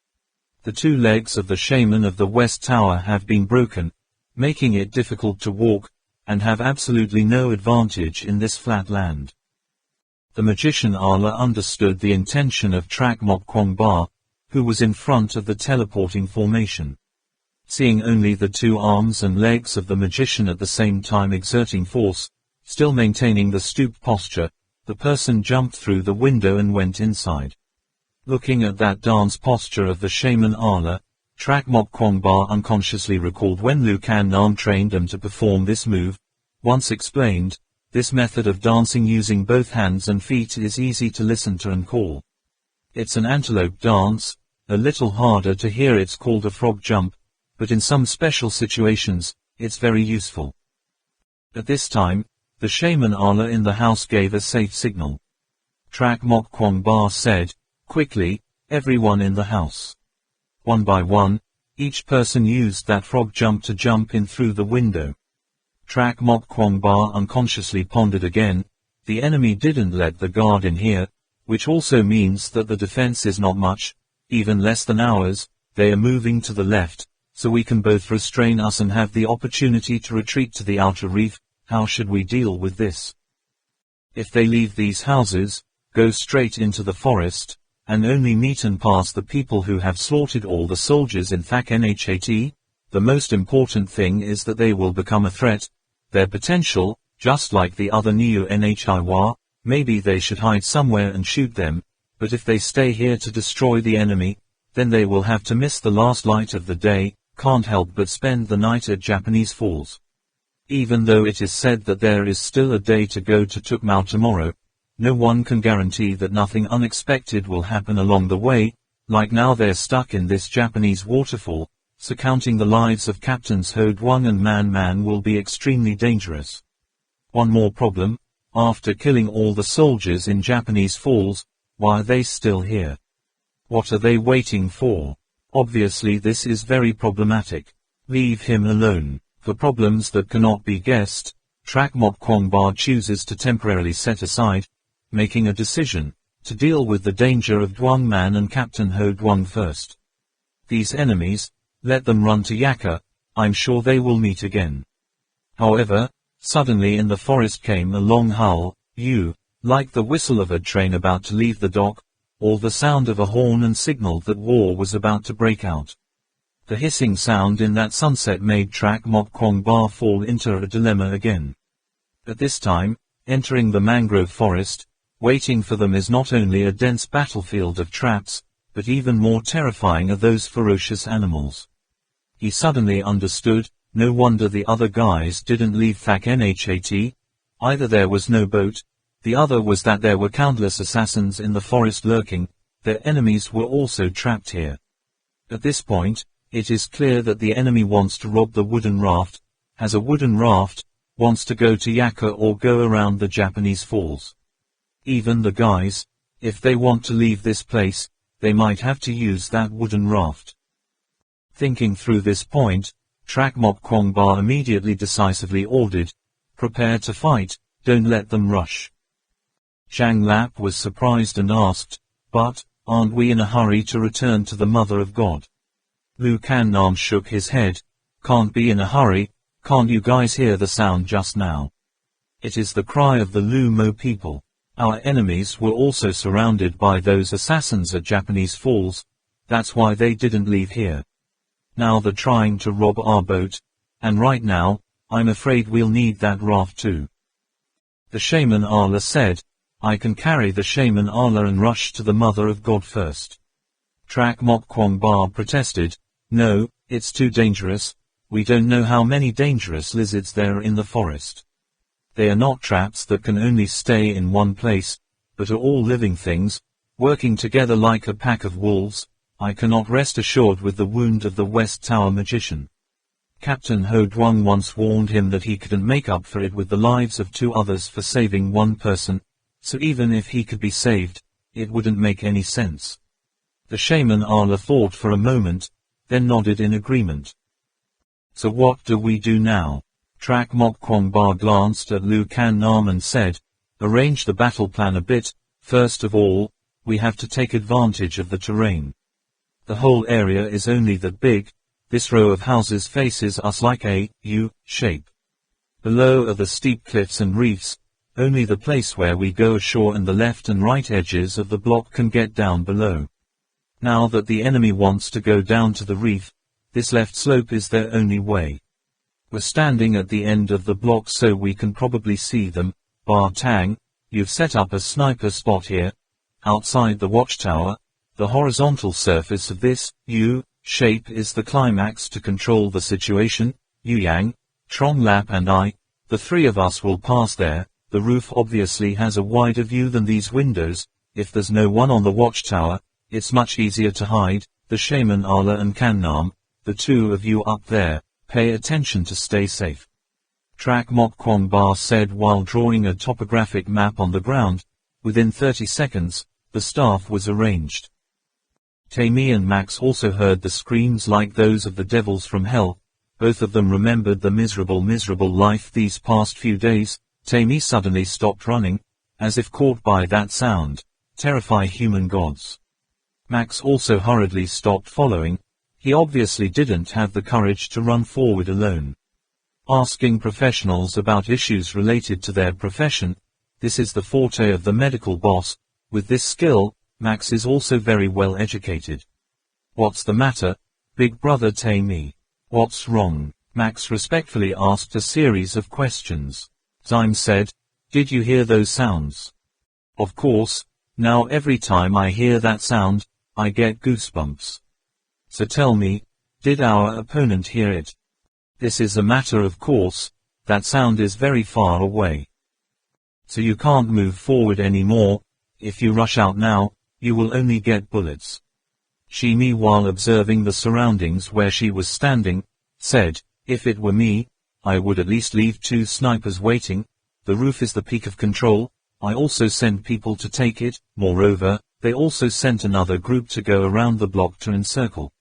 The two legs of the shaman of the West Tower have been broken, making it difficult to walk, and have absolutely no advantage in this flat land. The magician Arla understood the intention of Trak Mok Kwong Ba, who was in front of the teleporting formation. Seeing only the two arms and legs of the magician at the same time exerting force, still maintaining the stooped posture, the person jumped through the window and went inside. Looking at that dance posture of the shaman Arla, Trak Mok Kwong Ba unconsciously recalled when Lu Kan Nam trained them to perform this move. Once explained, this method of dancing using both hands and feet is easy to listen to and call. It's an antelope dance, a little harder to hear. It's called a frog jump, but in some special situations, it's very useful. At this time, the shaman Arla in the house gave a safe signal. Trak Mok Kwong Ba said, quickly, everyone in the house. One by one, each person used that frog jump to jump in through the window. Trak Mok Kwong Ba unconsciously pondered again, the enemy didn't let the guard in here, which also means that the defense is not much, even less than ours. They are moving to the left, so we can both restrain us and have the opportunity to retreat to the outer reef. How should we deal with this? If they leave these houses, go straight into the forest, and only meet and pass the people who have slaughtered all the soldiers in Thak Nhat, the most important thing is that they will become a threat. Their potential, just like the other Neo Nhiwa, maybe they should hide somewhere and shoot them, but if they stay here to destroy the enemy, then they will have to miss the last light of the day, can't help but spend the night at Japanese Falls. Even though it is said that there is still a day to go to Tuk Mau tomorrow, no one can guarantee that nothing unexpected will happen along the way, like now they're stuck in this Japanese waterfall, so counting the lives of Captains Ho-Dwang and Man will be extremely dangerous. One more problem, after killing all the soldiers in Japanese falls, why are they still here? What are they waiting for? Obviously this is very problematic. Leave him alone. For problems that cannot be guessed, Trak Mok Kwong Ba chooses to temporarily set aside, making a decision, to deal with the danger of Dwang Man and Captain Ho-Dwang first. These enemies, let them run to Yaka, I'm sure they will meet again. However, suddenly in the forest came a long howl, like the whistle of a train about to leave the dock, or the sound of a horn and signaled that war was about to break out. The hissing sound in that sunset made Trak Mok Kwong Ba fall into a dilemma again. At this time, entering the mangrove forest, waiting for them is not only a dense battlefield of traps, but even more terrifying are those ferocious animals. He suddenly understood, no wonder the other guys didn't leave Thak Nhat. Either there was no boat, the other was that there were countless assassins in the forest lurking, their enemies were also trapped here. At this point, it is clear that the enemy wants to rob the wooden raft, has a wooden raft, wants to go to Yaka or go around the Japanese falls. Even the guys, if they want to leave this place, they might have to use that wooden raft. Thinking through this point, Trak Mok Kwong Ba immediately decisively ordered, prepare to fight, don't let them rush. Zhang Lap was surprised and asked, but, aren't we in a hurry to return to the Mother of God? Lu Kan Nam shook his head, can't be in a hurry, can't you guys hear the sound just now? It is the cry of the Lumo people. Our enemies were also surrounded by those assassins at Japanese falls, that's why they didn't leave here. Now they're trying to rob our boat, and right now, I'm afraid we'll need that raft too. The shaman Allah said, I can carry the shaman Allah and rush to the Mother of God first. Trak Mok Kwong Ba protested, no, it's too dangerous, we don't know how many dangerous lizards there are in the forest. They are not traps that can only stay in one place, but are all living things, working together like a pack of wolves. I cannot rest assured with the wound of the West Tower magician. Captain Ho-Dwang once warned him that he couldn't make up for it with the lives of 2 others for saving 1 person, so even if he could be saved, it wouldn't make any sense. The shaman Allah thought for a moment, then nodded in agreement. So what do we do now? Trak Mok Kwong Ba glanced at Lu Kan Nam and said, arrange the battle plan a bit. First of all, we have to take advantage of the terrain. The whole area is only that big, this row of houses faces us like a U shape. Below are the steep cliffs and reefs, only the place where we go ashore and the left and right edges of the block can get down below. Now that the enemy wants to go down to the reef, this left slope is their only way. We're standing at the end of the block so we can probably see them. Ba Tang, you've set up a sniper spot here, outside the watchtower. The horizontal surface of this U shape is the climax to control the situation. Yu Yang, Trong Lap and I, the 3 of us will pass there. The roof obviously has a wider view than these windows. If there's no one on the watchtower, it's much easier to hide. The shaman Allah and Kannam, the 2 of you up there, pay attention to stay safe. Trak Mok Kwong Ba said while drawing a topographic map on the ground. Within 30 seconds, the staff was arranged. Tammy and Max also heard the screams like those of the devils from hell. Both of them remembered the miserable life these past few days. Tammy suddenly stopped running, as if caught by that sound. Terrify human gods. Max also hurriedly stopped following. He obviously didn't have the courage to run forward alone. Asking professionals about issues related to their profession, this is the forte of the medical boss. With this skill, Max is also very well educated. What's the matter, Big Brother Tammy? What's wrong? Max respectfully asked a series of questions. Zyme said, did you hear those sounds? Of course, now every time I hear that sound, I get goosebumps. So tell me, did our opponent hear it? This is a matter of course, that sound is very far away. so you can't move forward anymore. If you rush out now, you will only get bullets. She, while observing the surroundings where she was standing, said, if it were me, I would at least leave 2 snipers waiting. The roof is the peak of control. I also sent people to take it. Moreover, they also sent another group to go around the block to encircle.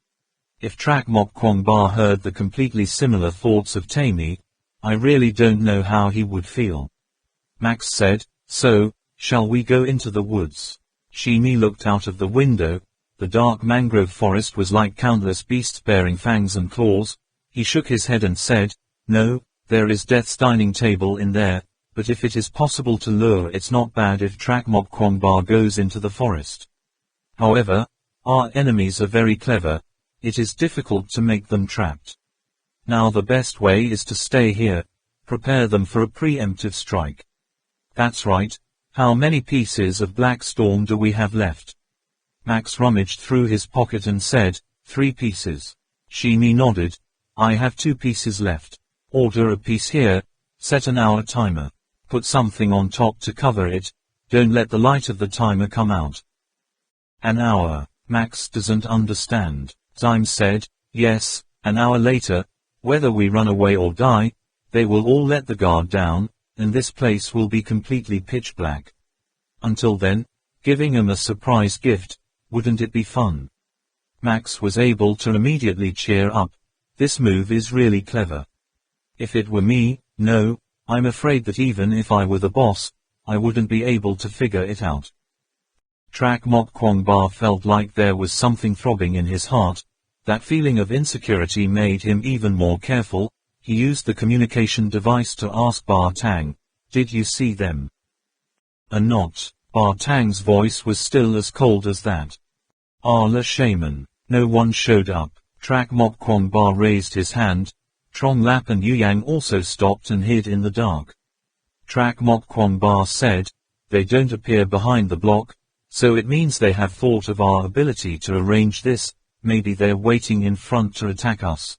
If Trak Mok Kwong Ba heard the completely similar thoughts of Taimi, I really don't know how he would feel. Max said, so, shall we go into the woods? She looked out of the window. The dark mangrove forest was like countless beasts bearing fangs and claws. He shook his head and said, no, there is Death's dining table in there, but if it is possible to lure, it's not bad if Trak Mok Kwong Ba goes into the forest. However, our enemies are very clever. It is difficult to make them trapped. Now the best way is to stay here. Prepare them for a preemptive strike. That's right. How many pieces of Black Storm do we have left? Max rummaged through his pocket and said, 3 pieces. She nodded. I have 2 pieces left. Order a piece here. Set an hour timer. Put something on top to cover it. Don't let the light of the timer come out. An hour. Max doesn't understand. Time said, yes, an hour later, whether we run away or die, they will all let the guard down, and this place will be completely pitch black. Until then, giving him a surprise gift, wouldn't it be fun? Max was able to immediately cheer up. This move is really clever. If it were me, no, I'm afraid that even if I were the boss, I wouldn't be able to figure it out. Trak Mok Kwong Ba felt like there was something throbbing in his heart. That feeling of insecurity made him even more careful. He used the communication device to ask Ba Tang, did you see them? A not. Ba Tang's voice was still as cold as that. La Shaman. No one showed up. Trak Mok Kwong Ba raised his hand. Trong Lap and Yu Yang also stopped and hid in the dark. Trak Mok Kwong Ba said, they don't appear behind the block, so it means they have thought of our ability to arrange this. Maybe they're waiting in front to attack us.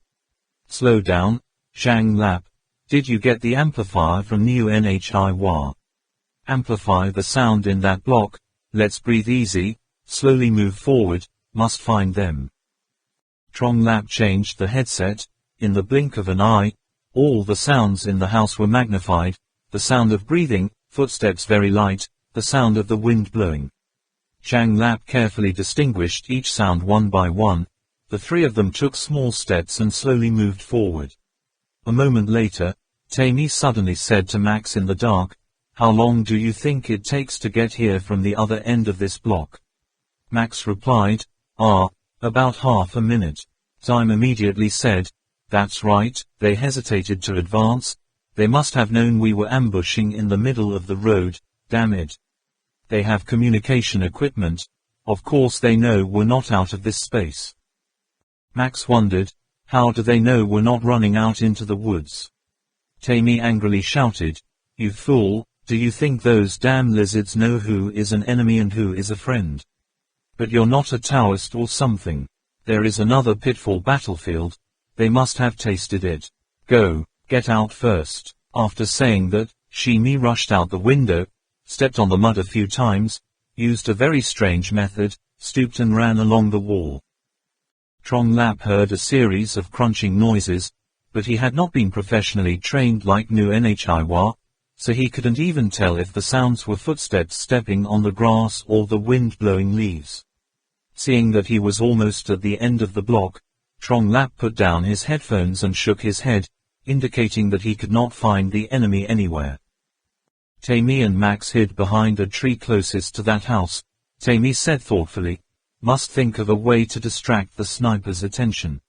Slow down, Zhang Lap. Did you get the amplifier from New Nhiwa? Amplify the sound in that block. Let's breathe easy, slowly move forward, must find them. Trong Lap changed the headset. In the blink of an eye, all the sounds in the house were magnified. The sound of breathing, footsteps very light, the sound of the wind blowing. Zhang Lap carefully distinguished each sound one by one. The 3 of them took small steps and slowly moved forward. A moment later, Taimi suddenly said to Max in the dark, how long do you think it takes to get here from the other end of this block? Max replied, about half a minute. Time immediately said, that's right. They hesitated to advance. They must have known we were ambushing in the middle of the road, damn it. They have communication equipment. Of course they know we're not out of this space. Max wondered, how do they know we're not running out into the woods? Taimi angrily shouted, you fool, do you think those damn lizards know who is an enemy and who is a friend? But you're not a Taoist or something. There is another pitfall battlefield. They must have tasted it. Go, get out first. After saying that, Shimi rushed out the window, stepped on the mud a few times, used a very strange method, stooped and ran along the wall. Trong Lap heard a series of crunching noises, but he had not been professionally trained like Nu Nhiwa, so he couldn't even tell if the sounds were footsteps stepping on the grass or the wind blowing leaves. Seeing that he was almost at the end of the block, Trong Lap put down his headphones and shook his head, indicating that he could not find the enemy anywhere. Taimi and Max hid behind a tree closest to that house. Taimi said thoughtfully, must think of a way to distract the sniper's attention.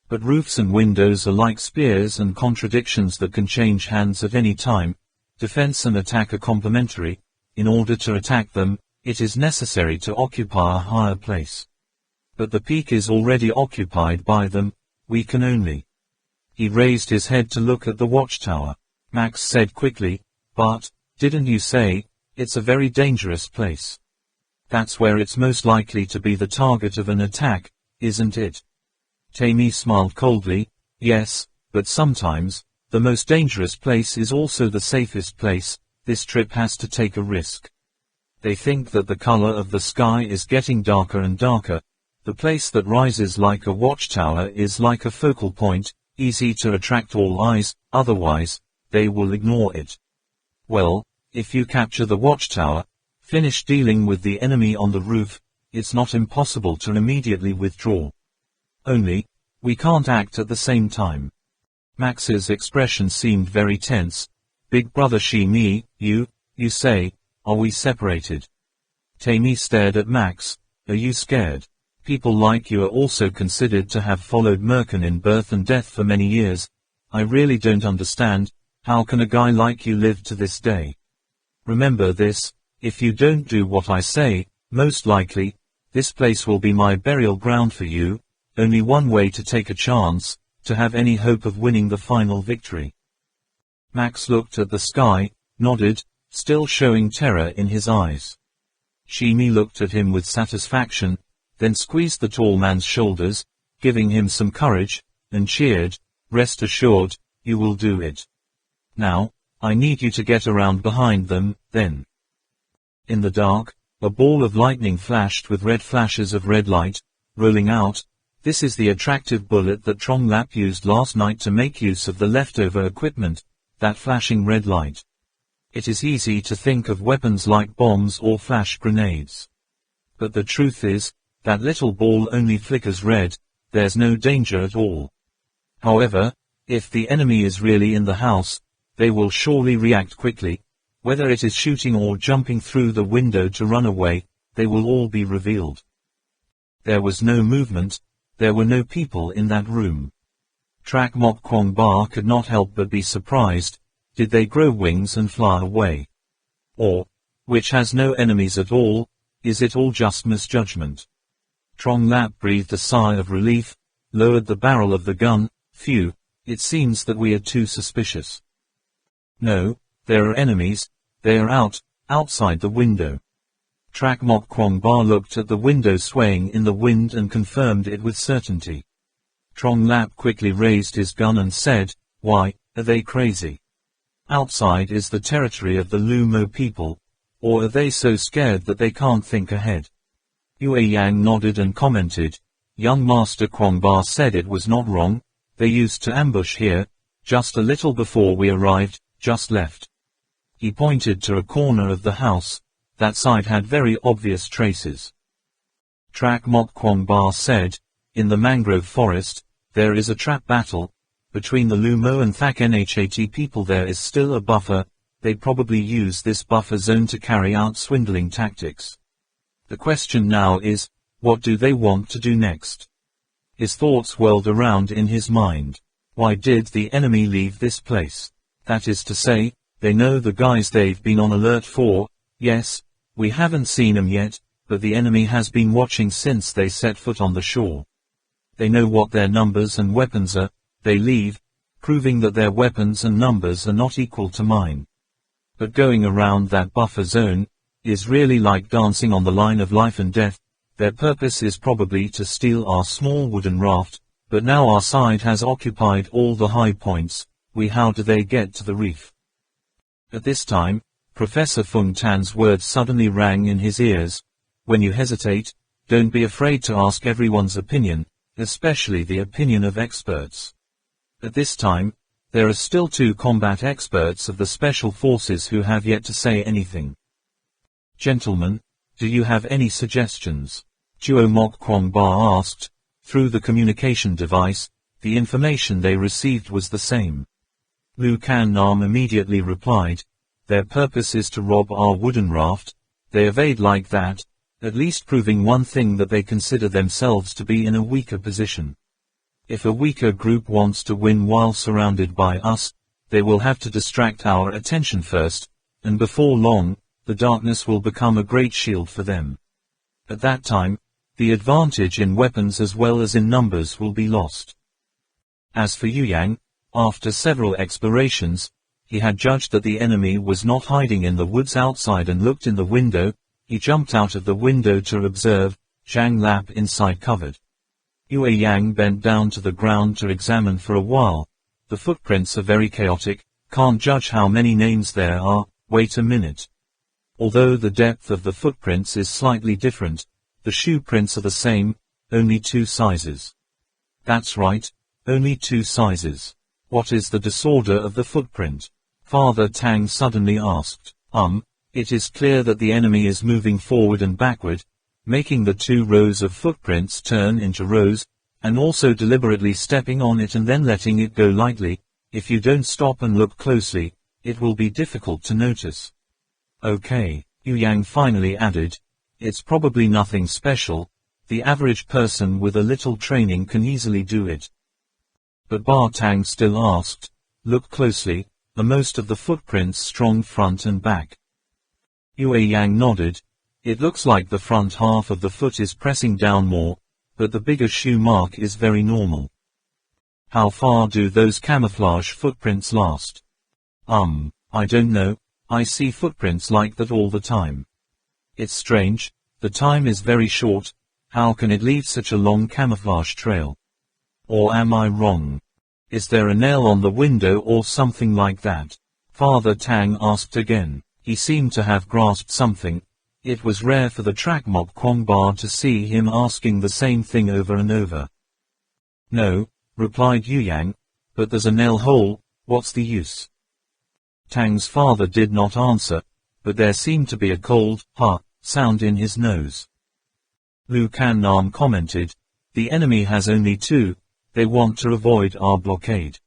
But roofs and windows are like spears and contradictions that can change hands at any time. Defense and attack are complementary. In order to attack them, it is necessary to occupy a higher place. But the peak is already occupied by them. We can only. He raised his head to look at the watchtower. Max said quickly, but, didn't you say, it's a very dangerous place? That's where it's most likely to be the target of an attack, isn't it? Taimi smiled coldly, yes, but sometimes, the most dangerous place is also the safest place. this trip has to take a risk. They think that the color of the sky is getting darker and darker. The place that rises like a watchtower is like a focal point, easy to attract all eyes, otherwise, they will ignore it. Well, if you capture the watchtower, finish dealing with the enemy on the roof, it's not impossible to immediately withdraw. Only, we can't act at the same time. Max's expression seemed very tense. Big brother me, you say, are we separated? Tammy stared at Max. Are you scared? People like you are also considered to have followed Merkin in birth and death for many years. I really don't understand, how can a guy like you live to this day? Remember this, if you don't do what I say, most likely, this place will be my burial ground for you. Only one way to take a chance, to have any hope of winning the final victory. Max looked at the sky, nodded, still showing terror in his eyes. Shimi looked at him with satisfaction, then squeezed the tall man's shoulders, giving him some courage, and cheered, rest assured, you will do it. Now, I need you to get around behind them, then. In the dark, a ball of lightning flashed with red flashes of red light, rolling out. This is the attractive bullet that Tronglap used last night to make use of the leftover equipment, that flashing red light. It is easy to think of weapons like bombs or flash grenades. But the truth is, that little ball only flickers red, there's no danger at all. However, if the enemy is really in the house, they will surely react quickly. Whether it is shooting or jumping through the window to run away, they will all be revealed. There was no movement, there were no people in that room. Trak Mok Kwong Ba could not help but be surprised. Did they grow wings and fly away? Or, which has no enemies at all, is it all just misjudgment? Tronglap breathed a sigh of relief, lowered the barrel of the gun. Phew, it seems that we are too suspicious. No, there are enemies, they are outside the window. Trak Mok Kwong Ba looked at the window swaying in the wind and confirmed it with certainty. Tronglap quickly raised his gun and said, why, are they crazy? Outside is the territory of the Lumo people, or are they so scared that they can't think ahead? Yue Yang nodded and commented, young Master Kwong Ba said it was not wrong, they used to ambush here, just a little before we arrived, just left. He pointed to a corner of the house, that side had very obvious traces. Trak Mok Kwong Ba said, in the mangrove forest, there is a trap battle, between the Lumo and Thak Nhat people there is still a buffer, they probably use this buffer zone to carry out swindling tactics. The question now is, what do they want to do next? His thoughts whirled around in his mind. Why did the enemy leave this place? That is to say, they know the guys they've been on alert for. Yes, we haven't seen them yet, but the enemy has been watching since they set foot on the shore. They know what their numbers and weapons are, they leave, proving that their weapons and numbers are not equal to mine. But going around that buffer zone, is really like dancing on the line of life and death. Their purpose is probably to steal our small wooden raft, but now our side has occupied all the high points, how do they get to the reef? At this time, Professor Fung Tan's words suddenly rang in his ears. When you hesitate, don't be afraid to ask everyone's opinion, especially the opinion of experts. At this time, there are still 2 combat experts of the Special Forces who have yet to say anything. Gentlemen, do you have any suggestions? Tuo Mok Kwong Ba asked. Through the communication device, the information they received was the same. Lu Kan Nam immediately replied, their purpose is to rob our wooden raft. They evade like that, at least proving one thing, that they consider themselves to be in a weaker position. If a weaker group wants to win while surrounded by us, they will have to distract our attention first, and before long, the darkness will become a great shield for them. At that time, the advantage in weapons as well as in numbers will be lost. As for Yu Yang, after several explorations, he had judged that the enemy was not hiding in the woods outside and looked in the window. He jumped out of the window to observe, Zhang Lap inside covered. Yue Yang bent down to the ground to examine for a while. The footprints are very chaotic, can't judge how many names there are, Wait a minute. Although the depth of the footprints is slightly different, the shoe prints are the same, only 2 sizes. That's right, only 2 sizes. What is the disorder of the footprint? Father Tang suddenly asked. It is clear that the enemy is moving forward and backward, making the 2 rows of footprints turn into rows, and also deliberately stepping on it and then letting it go lightly. If you don't stop and look closely, it will be difficult to notice. Okay, Yu Yang finally added. It's probably nothing special. The average person with a little training can easily do it. But Ba Tang still asked, look closely, are most of the footprints strong front and back? Yu Yang nodded. It looks like the front half of the foot is pressing down more, but the bigger shoe mark is very normal. How far do those camouflage footprints last? I don't know, I see footprints like that all the time. It's strange, the time is very short, how can it leave such a long camouflage trail? Or am I wrong? Is there a nail on the window or something like that? Father Tang asked again. He seemed to have grasped something. It was rare for the Trak Mok Kwong Ba to see him asking the same thing over and over. No, replied Yu Yang, but there's a nail hole, what's the use? Tang's father did not answer, but there seemed to be a cold, sound in his nose. Lu Kan Nam commented, the enemy has only 2, they want to avoid our blockade.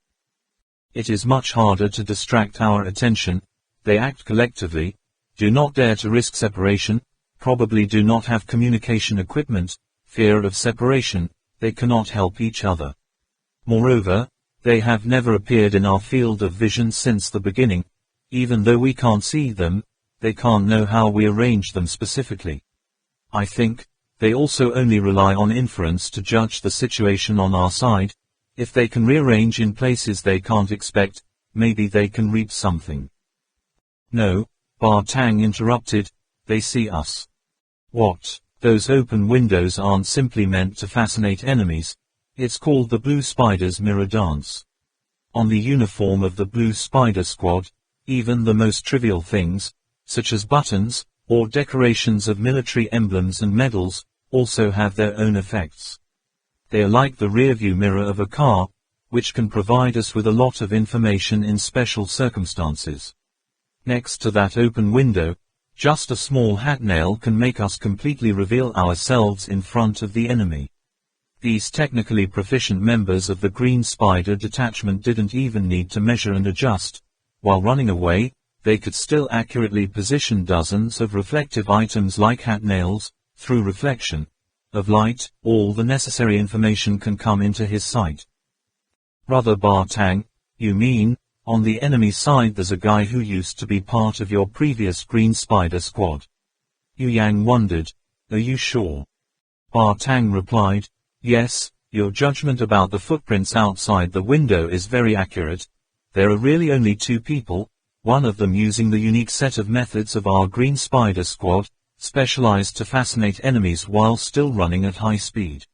It is much harder to distract our attention, they act collectively, do not dare to risk separation, probably do not have communication equipment, fear of separation, they cannot help each other. Moreover, they have never appeared in our field of vision since the beginning. Even though we can't see them, they can't know how we arrange them specifically. I think, they also only rely on inference to judge the situation on our side. If they can rearrange in places they can't expect, maybe they can reap something. No, Ba Tang interrupted, they see us. What? Those open windows aren't simply meant to fascinate enemies. It's called the Blue Spider's Mirror Dance. On the uniform of the Blue Spider Squad, even the most trivial things, such as buttons, or decorations of military emblems and medals, also have their own effects. They are like the rearview mirror of a car, which can provide us with a lot of information in special circumstances. Next to that open window, just a small hat nail can make us completely reveal ourselves in front of the enemy. These technically proficient members of the Green Spider detachment didn't even need to measure and adjust. While running away, they could still accurately position dozens of reflective items like hat nails. Through reflection of light, all the necessary information can come into his sight. Brother Ba Tang, you mean, on the enemy side there's a guy who used to be part of your previous Green Spider squad? Yu Yang wondered, are you sure? Ba Tang replied, yes, your judgment about the footprints outside the window is very accurate. There are really only 2 people, one of them using the unique set of methods of our Green Spider squad, specialized to fascinate enemies while still running at high speed.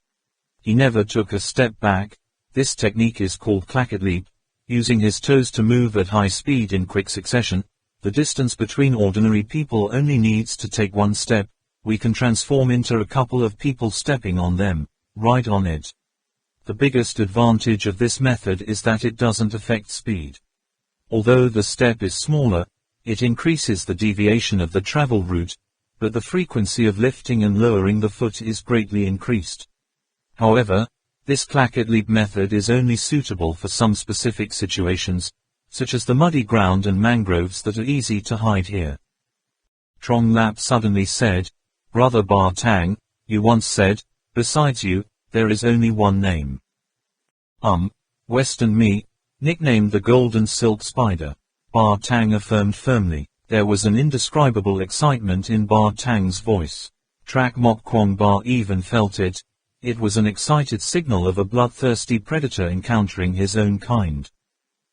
He never took a step back. This technique is called clacket leap, using his toes to move at high speed in quick succession. The distance between ordinary people only needs to take 1 step. We can transform into a couple of people stepping on them, right on it. The biggest advantage of this method is that it doesn't affect speed. Although the step is smaller, it increases the deviation of the travel route, but the frequency of lifting and lowering the foot is greatly increased. However, this clacket leap method is only suitable for some specific situations, such as the muddy ground and mangroves that are easy to hide here. Trong Lap suddenly said, Brother Ba Tang, you once said, besides you, there is only one name. Western me, nicknamed the Golden Silk Spider. Ba Tang affirmed firmly. There was an indescribable excitement in Ba Tang's voice. Trak Mok Kwong Ba even felt it. It was an excited signal of a bloodthirsty predator encountering his own kind.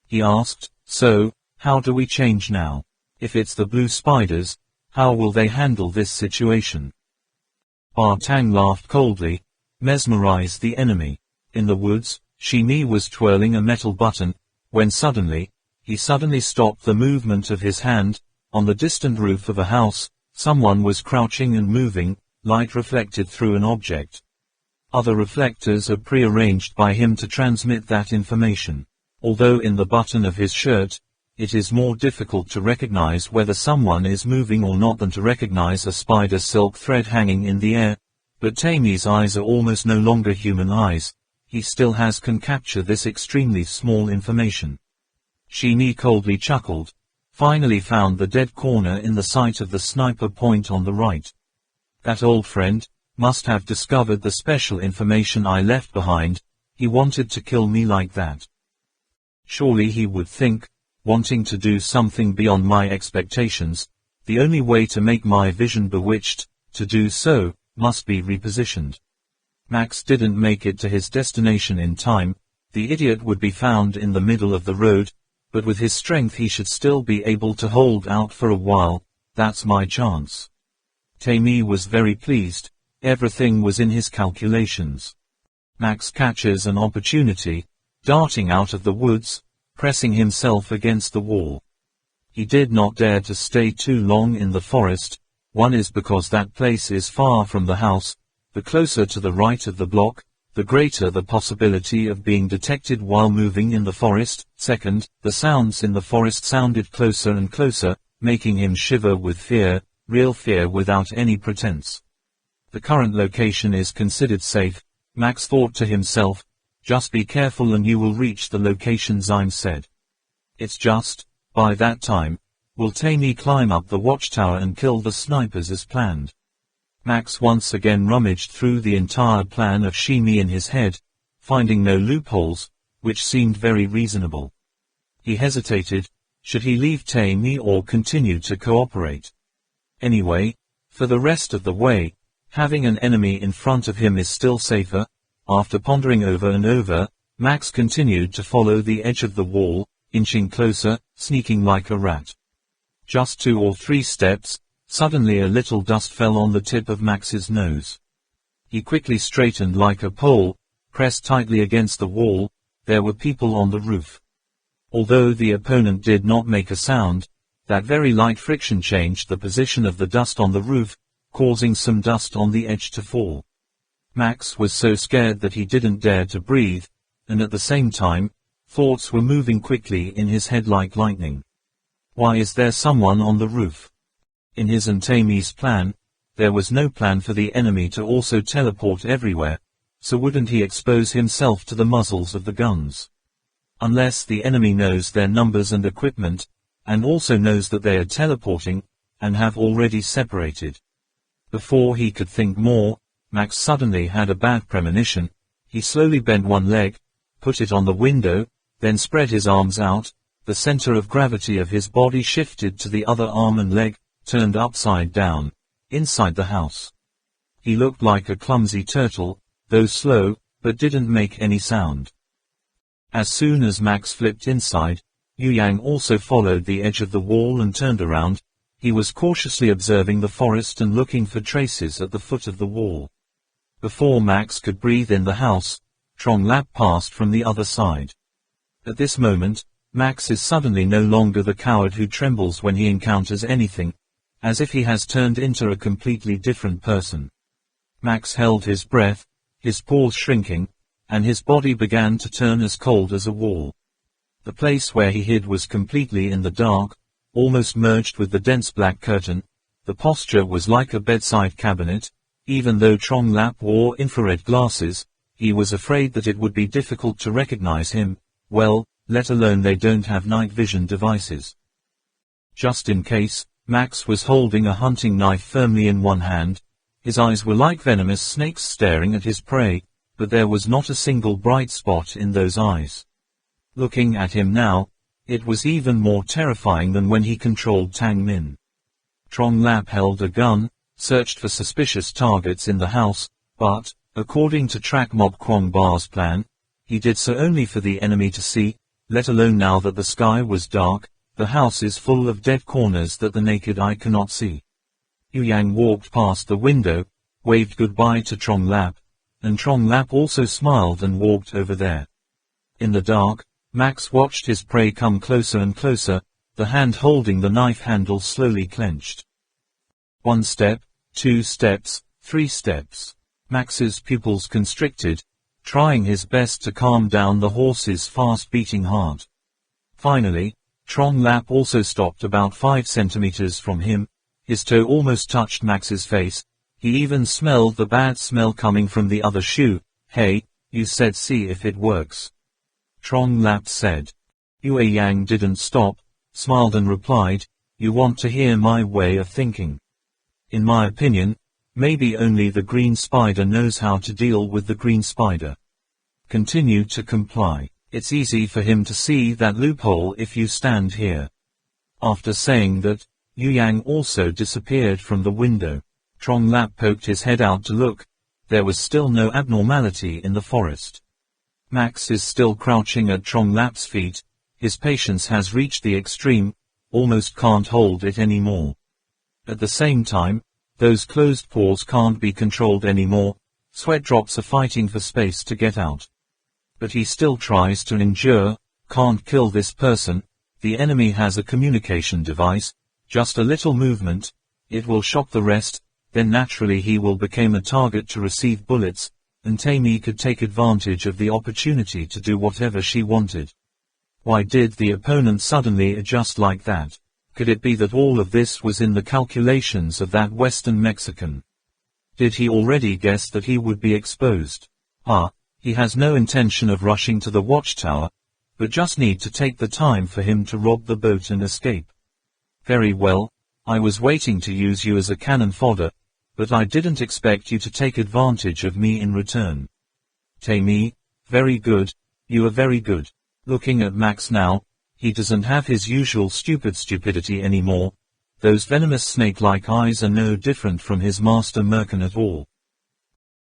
He asked, so, how do we change now? If it's the blue spiders, how will they handle this situation? Ba Tang laughed coldly. Mesmerize the enemy. In the woods, Shimi was twirling a metal button, when he suddenly stopped the movement of his hand. On the distant roof of a house, someone was crouching and moving, light reflected through an object. Other reflectors are pre-arranged by him to transmit that information. Although in the button of his shirt, it is more difficult to recognize whether someone is moving or not than to recognize a spider silk thread hanging in the air, but Tammy's eyes are almost no longer human eyes. He still can capture this extremely small information. Sheeny coldly chuckled. Finally found the dead corner in the sight of the sniper point on the right. That old friend must have discovered the special information I left behind. He wanted to kill me like that. Surely he would think, wanting to do something beyond my expectations, the only way to make my vision bewitched, to do so, must be repositioned. Max didn't make it to his destination in time. The idiot would be found in the middle of the road, but with his strength he should still be able to hold out for a while. That's my chance. Tammy was very pleased. Everything was in his calculations. Max catches an opportunity, darting out of the woods, pressing himself against the wall. He did not dare to stay too long in the forest. One is because that place is far from the house. The closer to the right of the block, the greater the possibility of being detected while moving in the forest. Second, the sounds in the forest sounded closer and closer, making him shiver with fear, real fear without any pretense. The current location is considered safe, Max thought to himself. Just be careful and you will reach the location Zyme said. It's just, by that time, will Tammy climb up the watchtower and kill the snipers as planned. Max once again rummaged through the entire plan of Sheeny in his head, finding no loopholes, which seemed very reasonable. He hesitated. Should he leave Tammy or continue to cooperate? Anyway, for the rest of the way, having an enemy in front of him is still safer. After pondering over and over, Max continued to follow the edge of the wall, inching closer, sneaking like a rat. Just 2 or 3 steps, suddenly a little dust fell on the tip of Max's nose. He quickly straightened like a pole, pressed tightly against the wall. There were people on the roof. Although the opponent did not make a sound, that very light friction changed the position of the dust on the roof, causing some dust on the edge to fall. Max was so scared that he didn't dare to breathe, and at the same time, thoughts were moving quickly in his head like lightning. Why is there someone on the roof? In his and Tammy's plan, there was no plan for the enemy to also teleport everywhere, so wouldn't he expose himself to the muzzles of the guns? Unless the enemy knows their numbers and equipment, and also knows that they are teleporting, and have already separated. Before he could think more, Max suddenly had a bad premonition. He slowly bent one leg, put it on the window, then spread his arms out. The center of gravity of his body shifted to the other arm and leg, turned upside down, inside the house. He looked like a clumsy turtle, though slow, but didn't make any sound. As soon as Max flipped inside, Yu Yang also followed the edge of the wall and turned around. He was cautiously observing the forest and looking for traces at the foot of the wall. Before Max could breathe in the house, Trong Lap passed from the other side. At this moment, Max is suddenly no longer the coward who trembles when he encounters anything, as if he has turned into a completely different person. Max held his breath, his pores shrinking, and his body began to turn as cold as a wall. The place where he hid was completely in the dark, almost merged with the dense black curtain. The posture was like a bedside cabinet. Even though Trong Lap wore infrared glasses, he was afraid that it would be difficult to recognize him, well, let alone they don't have night vision devices. Just in case, Max was holding a hunting knife firmly in one hand. His eyes were like venomous snakes staring at his prey, but there was not a single bright spot in those eyes. Looking at him now, it was even more terrifying than when he controlled Tang Min. Trong Lap held a gun, searched for suspicious targets in the house, but, according to Trak Mob Kwong Ba's plan, he did so only for the enemy to see, let alone now that the sky was dark. The house is full of dead corners that the naked eye cannot see. Yu Yang walked past the window, waved goodbye to Trong Lap, and Trong Lap also smiled and walked over there. In the dark, Max watched his prey come closer and closer. the hand holding the knife handle slowly clenched. 1 step, 2 steps, 3 steps. Max's pupils constricted, trying his best to calm down the horse's fast-beating heart. Finally, Trong Lap also stopped about 5 centimeters from him. His toe almost touched Max's face. He even smelled the bad smell coming from the other shoe. "Hey, you said see if it works," Trong Lap said. Yue Yang didn't stop, smiled and replied, "You want to hear my way of thinking? In my opinion, maybe only the green spider knows how to deal with the green spider. Continue to comply. It's easy for him to see that loophole if you stand here." After saying that, Yu Yang also disappeared from the window. Trong Lap poked his head out to look. There was still no abnormality in the forest. Max is still crouching at Trong Lap's feet. His patience has reached the extreme, almost can't hold it anymore. At the same time, those closed paws can't be controlled anymore. Sweat drops are fighting for space to get out. But he still tries to endure. Can't kill this person. The enemy has a communication device. Just a little movement, it will shock the rest, then naturally he will become a target to receive bullets, and Tammy could take advantage of the opportunity to do whatever she wanted. Why did the opponent suddenly adjust like that? Could it be that all of this was in the calculations of that Western Mexican? Did he already guess that he would be exposed? He has no intention of rushing to the watchtower, but just need to take the time for him to rob the boat and escape. Very well, I was waiting to use you as a cannon fodder, but I didn't expect you to take advantage of me in return. Tammy, very good, you are very good. Looking at Max now, he doesn't have his usual stupidity anymore. Those venomous snake-like eyes are no different from his master Merkin at all.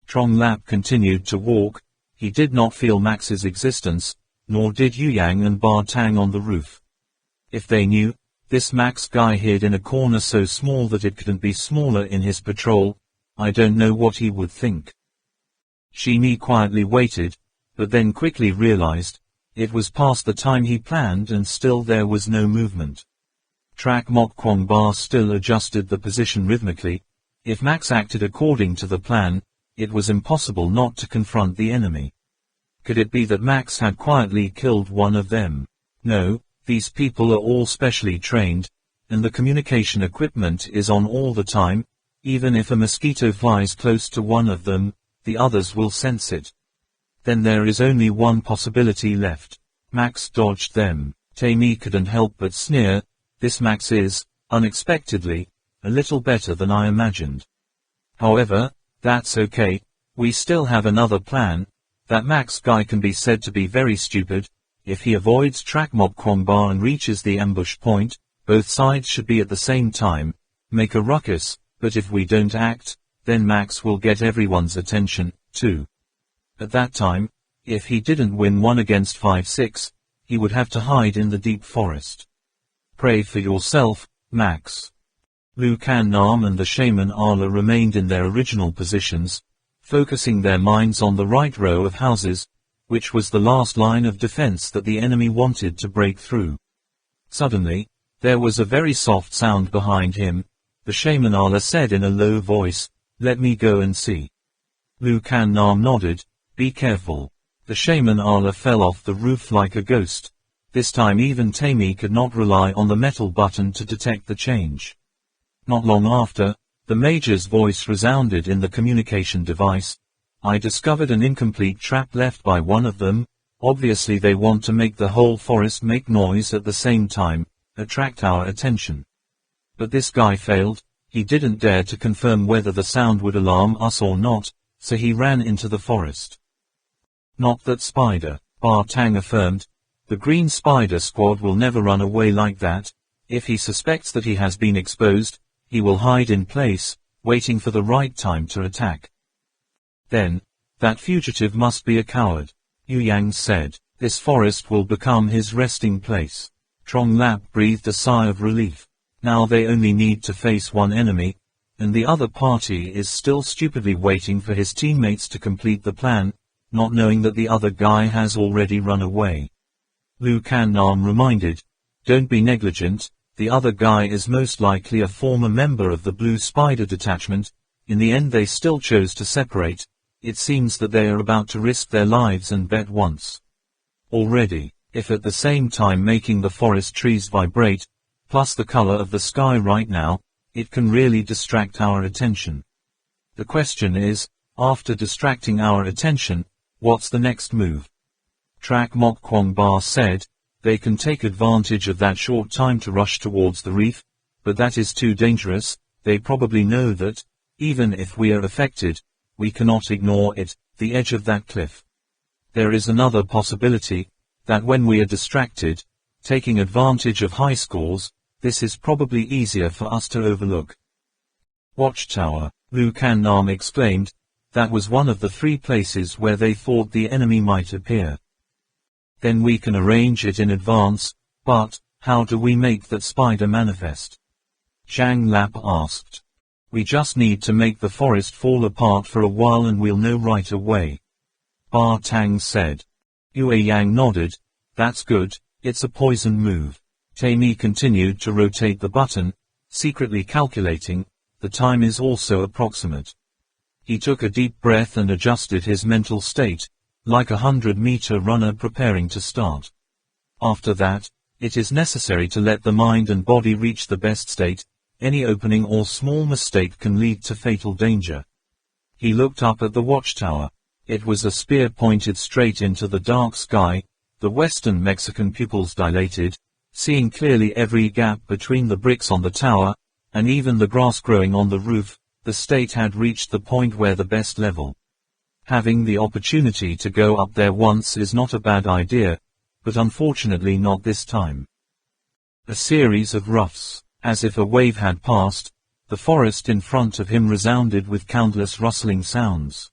Trong Lap continued to walk. He did not feel Max's existence, nor did Yu Yang and Bar Tang on the roof. If they knew, this Max guy hid in a corner so small that it couldn't be smaller in his patrol, I don't know what he would think. Shimi quietly waited, but then quickly realized, it was past the time he planned and still there was no movement. Track Mok Kwong Bar still adjusted the position rhythmically. If Max acted according to the plan, it was impossible not to confront the enemy. Could it be that Max had quietly killed one of them? No, these people are all specially trained, and the communication equipment is on all the time. Even if a mosquito flies close to one of them, the others will sense it. Then there is only one possibility left. Max dodged them. Tammy couldn't help but sneer. This Max is, unexpectedly, a little better than I imagined. However, that's okay. We still have another plan. That Max guy can be said to be very stupid. If he avoids Track Mob Kwong Bar and reaches the ambush point, both sides should be at the same time, make a ruckus, but if we don't act, then Max will get everyone's attention, too. At that time, if he didn't win 1 against 5-6, he would have to hide in the deep forest. Pray for yourself, Max. Lu Kan Nam and the shaman Ala remained in their original positions, focusing their minds on the right row of houses, which was the last line of defense that the enemy wanted to break through. Suddenly, there was a very soft sound behind him. The shaman Ala said in a low voice, "Let me go and see." Lu Kan Nam nodded. "Be careful." The shaman Ala fell off the roof like a ghost. This time even Tammy could not rely on the metal button to detect the change. Not long after, the major's voice resounded in the communication device. "I discovered an incomplete trap left by one of them. Obviously they want to make the whole forest make noise at the same time, attract our attention. But this guy failed. He didn't dare to confirm whether the sound would alarm us or not, so he ran into the forest." "Not that spider," Bar Tang affirmed. "The Green Spider Squad will never run away like that. If he suspects that he has been exposed, he will hide in place, waiting for the right time to attack." "Then, that fugitive must be a coward," Yu Yang said. "This forest will become his resting place." Trong Lap breathed a sigh of relief. Now they only need to face one enemy, and the other party is still stupidly waiting for his teammates to complete the plan, not knowing that the other guy has already run away. Lu Kan Nam reminded, Don't be negligent, the other guy is most likely a former member of the Blue Spider detachment. In the end they still chose to separate. It seems that they are about to risk their lives and bet once already, if at the same time making the forest trees vibrate, plus the color of the sky right now, it can really distract our attention. The question is, after distracting our attention, what's the next move? Trak Mok Kwong Ba said, they can take advantage of that short time to rush towards the reef, but that is too dangerous. They probably know that, even if we are affected, we cannot ignore it, the edge of that cliff. There is another possibility, that when we are distracted, taking advantage of high scores, this is probably easier for us to overlook. Watchtower, Lu Kan Nam exclaimed, that was one of the 3 places where they thought the enemy might appear. Then we can arrange it in advance, but, how do we make that spider manifest? Zhang Lap asked. We just need to make the forest fall apart for a while and we'll know right away. Ba Tang said. Yue Yang nodded, that's good, it's a poison move. Tammy continued to rotate the button, secretly calculating, the time is also approximate. He took a deep breath and adjusted his mental state, like a 100-meter runner preparing to start. After that, it is necessary to let the mind and body reach the best state. Any opening or small mistake can lead to fatal danger. He looked up at the watchtower. It was a spear pointed straight into the dark sky. The western Mexican pupils dilated, seeing clearly every gap between the bricks on the tower, and even the grass growing on the roof. The state had reached the point where the best level. Having the opportunity to go up there once is not a bad idea, but unfortunately not this time. A series of roughs. As if a wave had passed, the forest in front of him resounded with countless rustling sounds.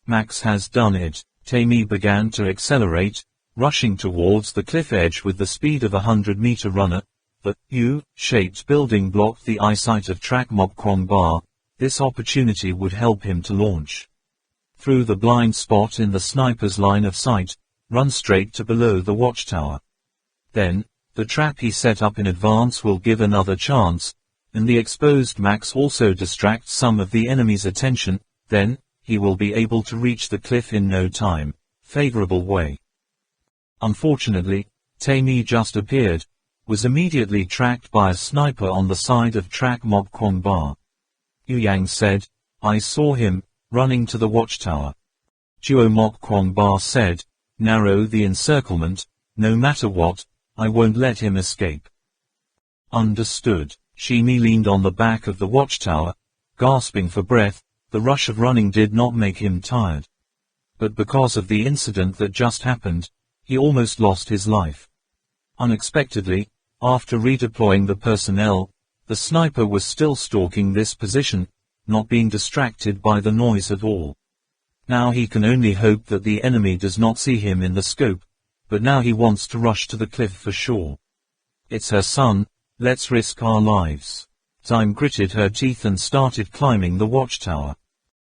Max has done it. Tammy began to accelerate, rushing towards the cliff edge with the speed of a 100-meter runner. The U-shaped building blocked the eyesight of Trak Mok Kwong Ba. This opportunity would help him to launch through the blind spot in the sniper's line of sight, run straight to below the watchtower. Then, the trap he set up in advance will give another chance, and the exposed Max also distracts some of the enemy's attention. Then, he will be able to reach the cliff in no time. Favorable way. Unfortunately, Tammy just appeared, was immediately tracked by a sniper on the side of Trak Mok Kwong Ba. Yu Yang said, I saw him, running to the watchtower. Duo Mok Kwong Ba said, narrow the encirclement, no matter what, I won't let him escape. Understood. Shimi leaned on the back of the watchtower, gasping for breath. The rush of running did not make him tired. But because of the incident that just happened, he almost lost his life. Unexpectedly, after redeploying the personnel, the sniper was still stalking this position, not being distracted by the noise at all. Now he can only hope that the enemy does not see him in the scope, but now he wants to rush to the cliff for sure. It's her son, let's risk our lives. Time gritted her teeth and started climbing the watchtower.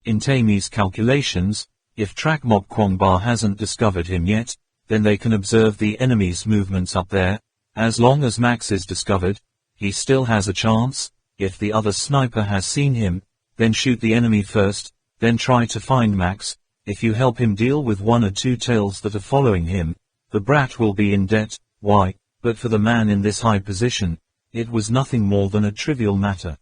In Tammy's calculations, if Trak Mok Kwong Ba hasn't discovered him yet, then they can observe the enemy's movements up there. As long as Max is discovered, he still has a chance. If the other sniper has seen him, then shoot the enemy first, then try to find Max. If you help him deal with 1 or 2 tails that are following him, the brat will be in debt. Why, but for the man in this high position, it was nothing more than a trivial matter.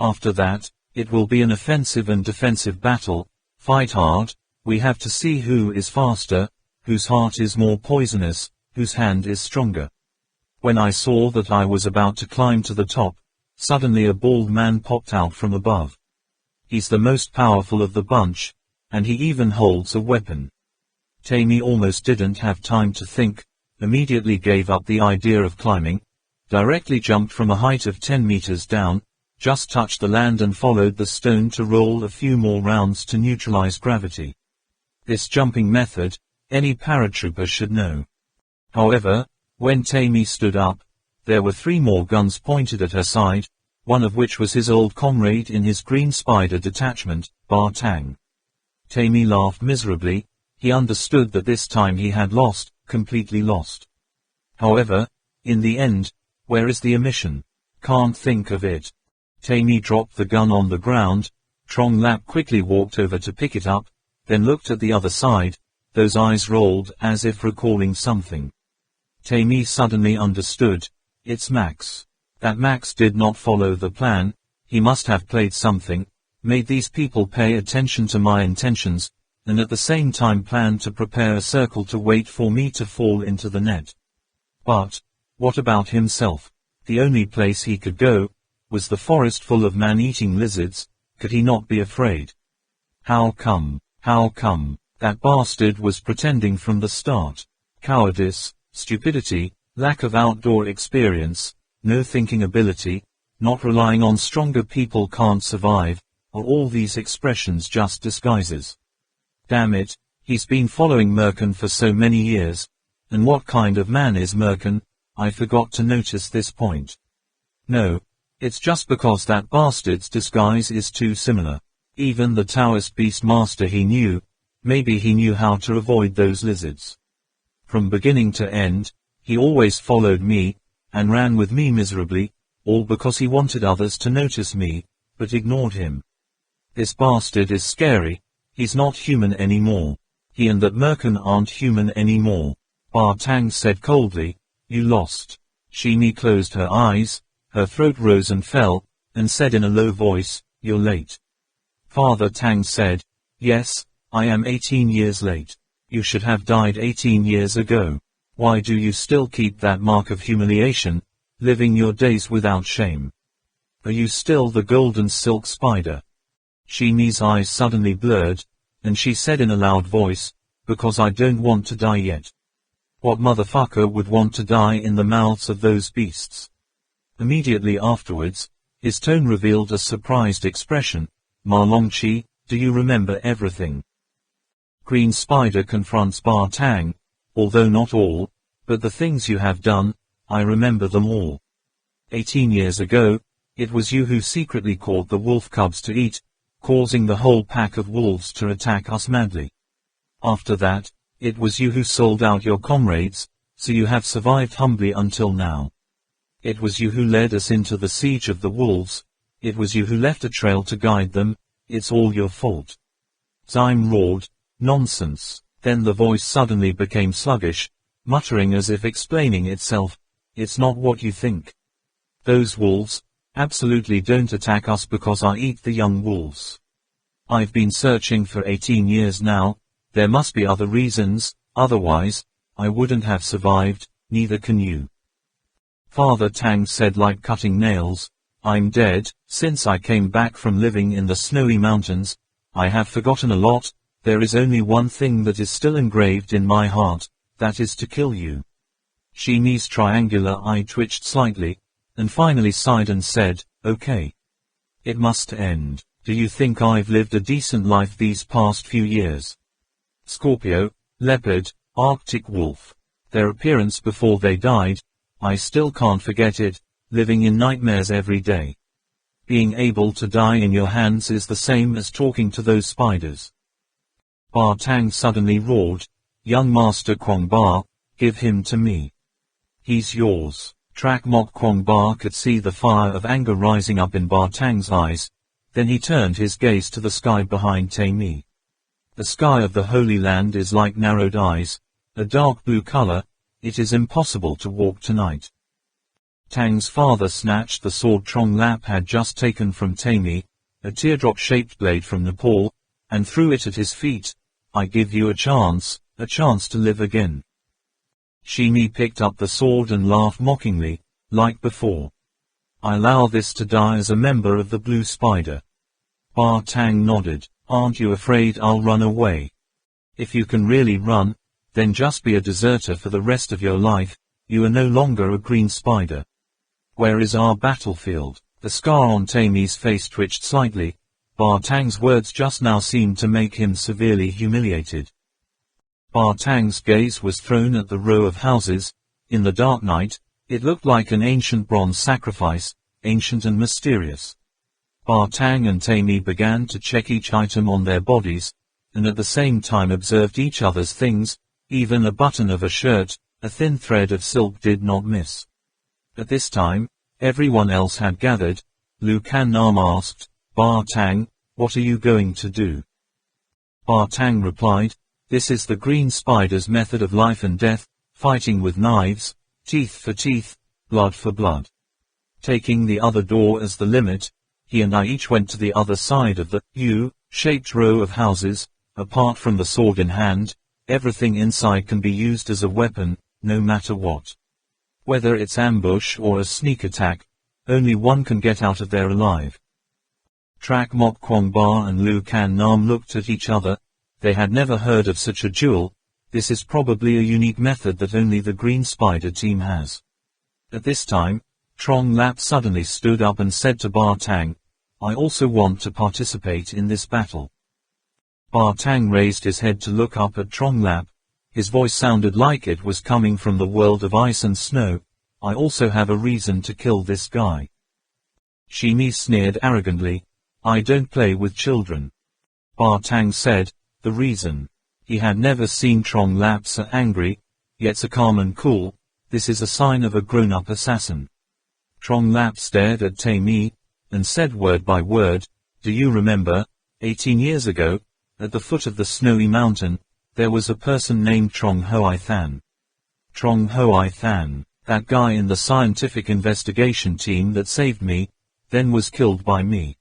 After that, it will be an offensive and defensive battle. Fight hard. We have to see who is faster, whose heart is more poisonous, whose hand is stronger. When I saw that I was about to climb to the top, suddenly a bald man popped out from above. He's the most powerful of the bunch, and he even holds a weapon. Tammy almost didn't have time to think, immediately gave up the idea of climbing, directly jumped from a height of 10 meters down, just touched the land and followed the stone to roll a few more rounds to neutralize gravity. This jumping method, any paratrooper should know. However, when Tammy stood up, there were 3 more guns pointed at her side, one of which was his old comrade in his Green Spider detachment, Ba Tang. Tammy laughed miserably. He understood that this time he had lost, completely lost. However, In the end, where is the omission? Can't think of it. Taimi dropped the gun on the ground. Trong Lap quickly walked over to pick it up, then looked at the other side, those eyes rolled as if recalling something. Taimi suddenly understood. It's Max. That Max did not follow the plan. He must have played something, made these people pay attention to my intentions, and at the same time planned to prepare a circle to wait for me to fall into the net. But, what about himself? The only place he could go was the forest full of man-eating lizards. Could he not be afraid? How come? How come? That bastard was pretending from the start. Cowardice, stupidity, lack of outdoor experience, no thinking ability, not relying on stronger people can't survive, are all these expressions just disguises? Damn it, he's been following Merkin for so many years. And what kind of man is Merkin? I forgot to notice this point. No. It's just because that bastard's disguise is too similar. Even the Taoist beast master he knew, maybe he knew how to avoid those lizards. From beginning to end, he always followed me, and ran with me miserably, all because he wanted others to notice me, but ignored him. This bastard is scary. He's not human anymore. He and that Merkin aren't human anymore. Ba Tang said coldly. You lost. Shimi closed her eyes. Her throat rose and fell, and said in a low voice, You're late. Father Tang said, Yes, I am 18 years late. You should have died 18 years ago. Why do you still keep that mark of humiliation, living your days without shame? Are you still the golden silk spider? Shimi's eyes suddenly blurred, and she said in a loud voice, Because I don't want to die yet. What motherfucker would want to die in the mouths of those beasts? Immediately afterwards, his tone revealed a surprised expression. Ma Longqi, do you remember everything? Green Spider confronts Ba Tang. Although not all, but the things you have done, I remember them all. 18 years ago, it was you who secretly caught the wolf cubs to eat, causing the whole pack of wolves to attack us madly. After that, it was you who sold out your comrades, so you have survived humbly until now. It was you who led us into the siege of the wolves. It was you who left a trail to guide them. It's all your fault. Zyme roared, Nonsense. Then the voice suddenly became sluggish, muttering as if explaining itself. It's not what you think. Those wolves absolutely don't attack us because I eat the young wolves. I've been searching for 18 years now. There must be other reasons, otherwise, I wouldn't have survived, neither can you. Father Tang said like cutting nails, I'm dead. Since I came back from living in the snowy mountains, I have forgotten a lot. There is only one thing that is still engraved in my heart, that is to kill you. Shimi's triangular eye twitched slightly, and finally sighed and said, Okay. It must end. Do you think I've lived a decent life these past few years? Scorpio, leopard, Arctic wolf. Their appearance before they died, I still can't forget it, living in nightmares every day. Being able to die in your hands is the same as talking to those spiders. Ba Tang suddenly roared, Young Master Kwong Ba, give him to me. He's yours. Trak Mok Kwong Ba could see the fire of anger rising up in Ba Tang's eyes, then he turned his gaze to the sky behind Taimi. The sky of the Holy Land is like narrowed eyes, a dark blue color. It is impossible to walk tonight. Tang's father snatched the sword Trong Lap had just taken from Taimi, a teardrop-shaped blade from Nepal, and threw it at his feet. I give you a chance to live again. Shimi picked up the sword and laughed mockingly, like before. I allow this to die as a member of the Blue Spider. Ba Tang nodded. Aren't you afraid I'll run away? If you can really run, then just be a deserter for the rest of your life. You are no longer a green spider. Where is our battlefield? The scar on Taimi's face twitched slightly. Ba Tang's words just now seemed to make him severely humiliated. Ba Tang's gaze was thrown at the row of houses. In the dark night, it looked like an ancient bronze sacrifice, ancient and mysterious. Ba Tang and Taimi began to check each item on their bodies, and at the same time observed each other's things. Even a button of a shirt, a thin thread of silk did not miss. At this time, everyone else had gathered. Lu Kan Nam asked, "Ba Tang, what are you going to do?" Ba Tang replied, "This is the green spider's method of life and death, fighting with knives, teeth for teeth, blood for blood." Taking the other door as the limit, he and I each went to the other side of the U-shaped row of houses. Apart from the sword in hand, everything inside can be used as a weapon, no matter what. Whether it's ambush or a sneak attack, only one can get out of there alive. Trak Mok Kwong Ba and Lu Kan Nam looked at each other. They had never heard of such a duel. This is probably a unique method that only the Green Spider team has. At this time, Trong Lap suddenly stood up and said to Ba Tang, "I also want to participate in this battle." Ba Tang raised his head to look up at Trong Lap. His voice sounded like it was coming from the world of ice and snow. "I also have a reason to kill this guy." Shimi sneered arrogantly, "I don't play with children." Ba Tang said, "The reason?" He had never seen Trong Lap so angry, yet so calm and cool. "This is a sign of a grown-up assassin." Trong Lap stared at Taimi, and said word by word, "Do you remember, 18 years ago, at the foot of the snowy mountain, there was a person named Trong Hoi Than. Trong Hoi Than, that guy in the scientific investigation team that saved me, then was killed by me."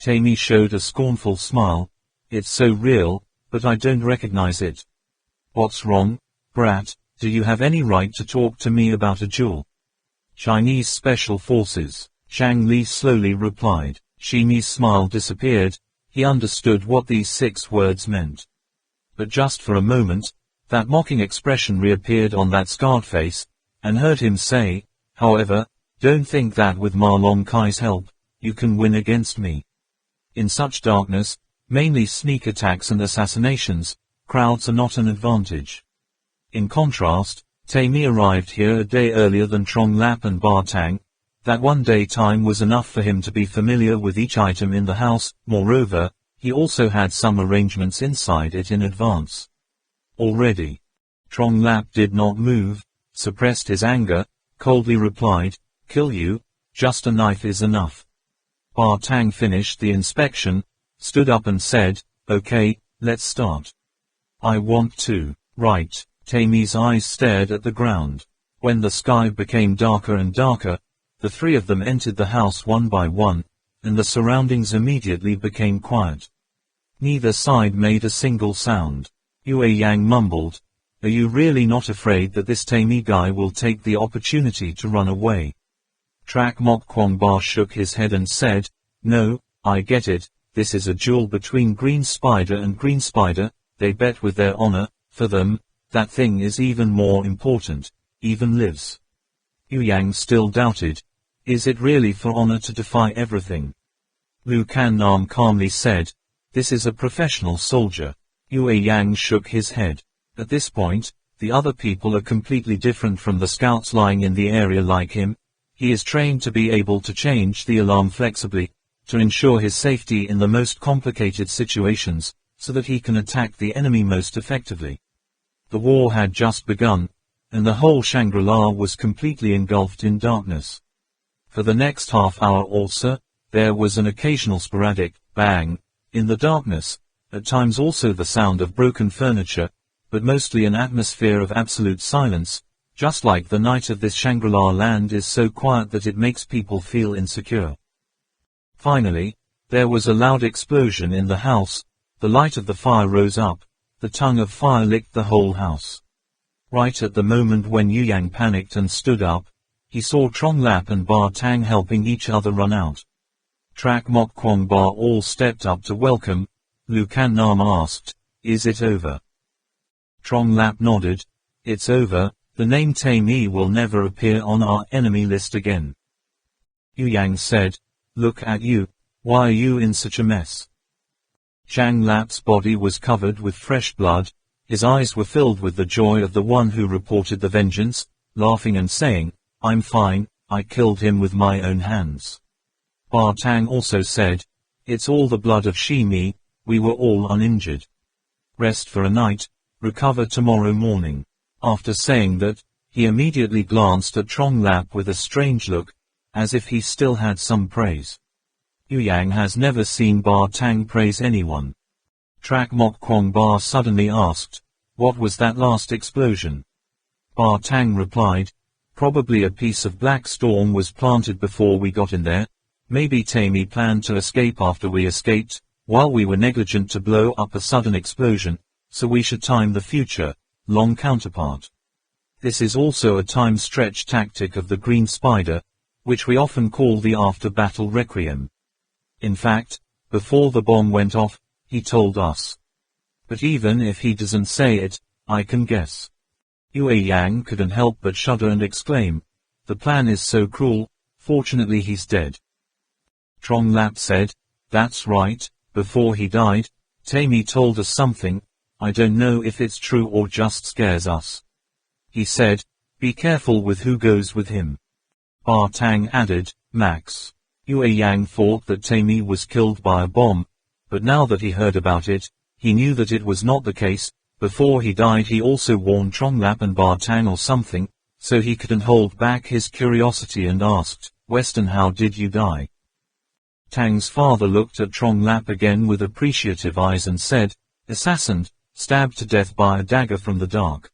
Taimi showed a scornful smile. "It's so real, but I don't recognize it." "What's wrong, brat? Do you have any right to talk to me about a duel?" "Chinese Special Forces," Zhang Li slowly replied. Shimi's smile disappeared. He understood what these 6 words meant. But just for a moment, that mocking expression reappeared on that scarred face, and heard him say, "However, don't think that with Ma Long Kai's help, you can win against me. In such darkness, mainly sneak attacks and assassinations, crowds are not an advantage." In contrast, Taimi arrived here a day earlier than Trong Lap and Ba Tang. That one day time was enough for him to be familiar with each item in the house. Moreover, he also had some arrangements inside it in advance. Already. Trong Lap did not move, suppressed his anger, coldly replied, "Kill you, just a knife is enough." Ba Tang finished the inspection, stood up and said, "Okay, let's start. I want to." "Right." Taimi's eyes stared at the ground. When the sky became darker and darker, the 3 of them entered the house one by one, and the surroundings immediately became quiet. Neither side made a single sound. Yue Yang mumbled, "Are you really not afraid that this Taimi guy will take the opportunity to run away?" Trak Mok Kwong Ba shook his head and said, "No, I get it, this is a duel between Green Spider and Green Spider, they bet with their honor. For them, that thing is even more important, even lives." Yu Yang still doubted, "Is it really for honor to defy everything?" Lu Kan Nam calmly said, "This is a professional soldier." Yue Yang shook his head. At this point, the other people are completely different from the scouts lying in the area like him. He is trained to be able to change the alarm flexibly, to ensure his safety in the most complicated situations, so that he can attack the enemy most effectively. The war had just begun, and the whole Shangri-La was completely engulfed in darkness. For the next half hour or so, there was an occasional sporadic bang in the darkness, at times also the sound of broken furniture, but mostly an atmosphere of absolute silence, just like the night of this Shangri-La land is so quiet that it makes people feel insecure. Finally, there was a loud explosion in the house. The light of the fire rose up. The tongue of fire licked the whole house. Right at the moment when Yu Yang panicked and stood up, he saw Trong Lap and Ba Tang helping each other run out. Trak Mok Kwong Ba all stepped up to welcome. Lu Kan Nam asked, "Is it over?" Trong Lap nodded. "It's over, the name Taimi will never appear on our enemy list again." Yu Yang said, "Look at you, why are you in such a mess?" Zhang Lap's body was covered with fresh blood. His eyes were filled with the joy of the one who reported the vengeance, laughing and saying, "I'm fine, I killed him with my own hands." Ba Tang also said, "It's all the blood of Shimi, we were all uninjured. Rest for a night, recover tomorrow morning." After saying that, He immediately glanced at Trong Lap with a strange look, as if he still had some praise. Yu Yang has never seen Ba Tang praise anyone. Trak Mok Kwong Ba suddenly asked, "What was that last explosion?" Ba Tang replied, "Probably a piece of black storm was planted before we got in there. Maybe Tammy planned to escape after we escaped, while we were negligent to blow up a sudden explosion, so we should time the future, long counterpart. This is also a time stretch tactic of the Green Spider, which we often call the after-battle requiem. In fact, before the bomb went off, he told us. But even if he doesn't say it, I can guess." Yue Yang couldn't help but shudder and exclaim, "The plan is so cruel, fortunately he's dead." Trong Lap said, "That's right, before he died, Tammy told us something, I don't know if it's true or just scares us. He said, be careful with who goes with him." Ba Tang added, "Max." Yue Yang thought that Tammy was killed by a bomb, but now that he heard about it, he knew that it was not the case. Before he died he also warned Trong Lap and Ba Tang or something, so he couldn't hold back his curiosity and asked, "Weston, how did you die?" Tang's father looked at Trong Lap again with appreciative eyes and said, "Assassin, stabbed to death by a dagger from the dark."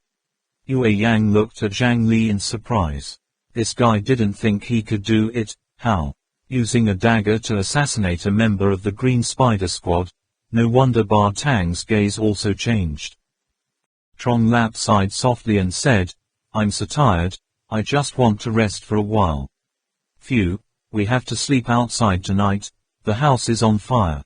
Yue Yang looked at Zhang Li in surprise. This guy didn't think he could do it. How? Using a dagger to assassinate a member of the Green Spider Squad? No wonder Ba Tang's gaze also changed. Trong Lap sighed softly and said, "I'm so tired, I just want to rest for a while. Phew, we have to sleep outside tonight, the house is on fire."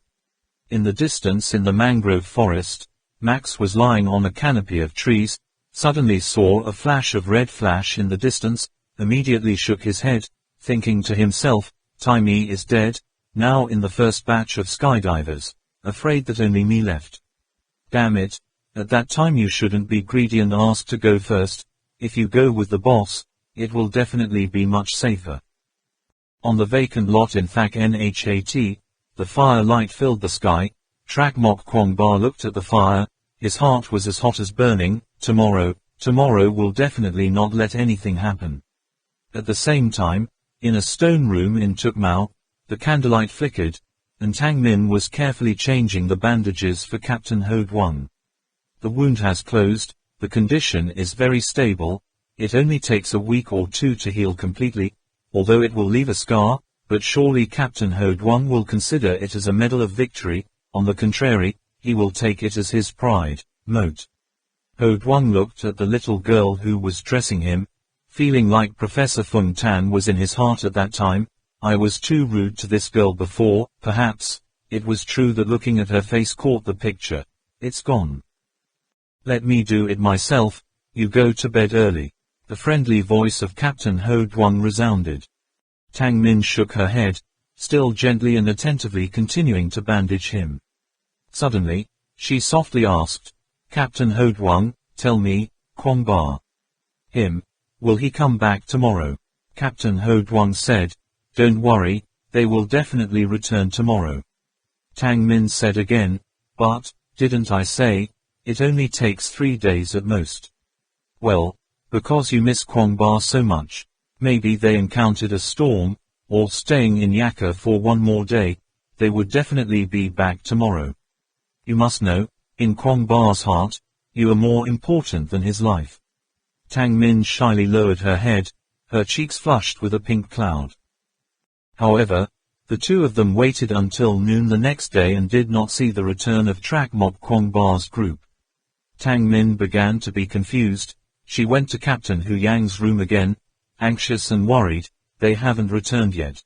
In the distance in the mangrove forest, Max was lying on a canopy of trees, suddenly saw a flash of red flash in the distance, immediately shook his head, thinking to himself, "Timmy is dead, now in the first batch of skydivers, afraid that only me left. Damn it. At that time you shouldn't be greedy and ask to go first. If you go with the boss, it will definitely be much safer." On the vacant lot in Thak Nhat, the fire light filled the sky. Trak Mok Kwong Ba looked at the fire, his heart was as hot as burning. Tomorrow will definitely not let anything happen. At the same time, in a stone room in Tuk Mau, the candlelight flickered, and Tang Min was carefully changing the bandages for Captain Ho Duong. "The wound has closed, the condition is very stable, it only takes a week or two to heal completely, although it will leave a scar, but surely Captain Ho Duong will consider it as a medal of victory, on the contrary, he will take it as his pride." Moat. Ho Duong looked at the little girl who was dressing him, feeling like Professor Fung Tan was in his heart at that time. "I was too rude to this girl before, perhaps. It was true that looking at her face caught the picture. It's gone. Let me do it myself, you go to bed early." The friendly voice of Captain Ho Duong resounded. Tang Min shook her head, still gently and attentively continuing to bandage him. Suddenly, she softly asked, "Captain Ho Duong, tell me, Kwong Ba. Him, will he come back tomorrow?" Captain Ho Duong said, "Don't worry, they will definitely return tomorrow." Tang Min said again, "But, didn't I say, it only takes 3 days at most?" "Well, because you miss Kwong Ba so much, maybe they encountered a storm, or staying in Yakka for one more day, they would definitely be back tomorrow. You must know, in Kwong Ba's heart, you are more important than his life." Tang Min shyly lowered her head, her cheeks flushed with a pink cloud. However, the two of them waited until noon the next day and did not see the return of Trak Mok Kwong Ba's group. Tang Min began to be confused. She went to Captain Hu Yang's room again, anxious and worried. They haven't returned yet.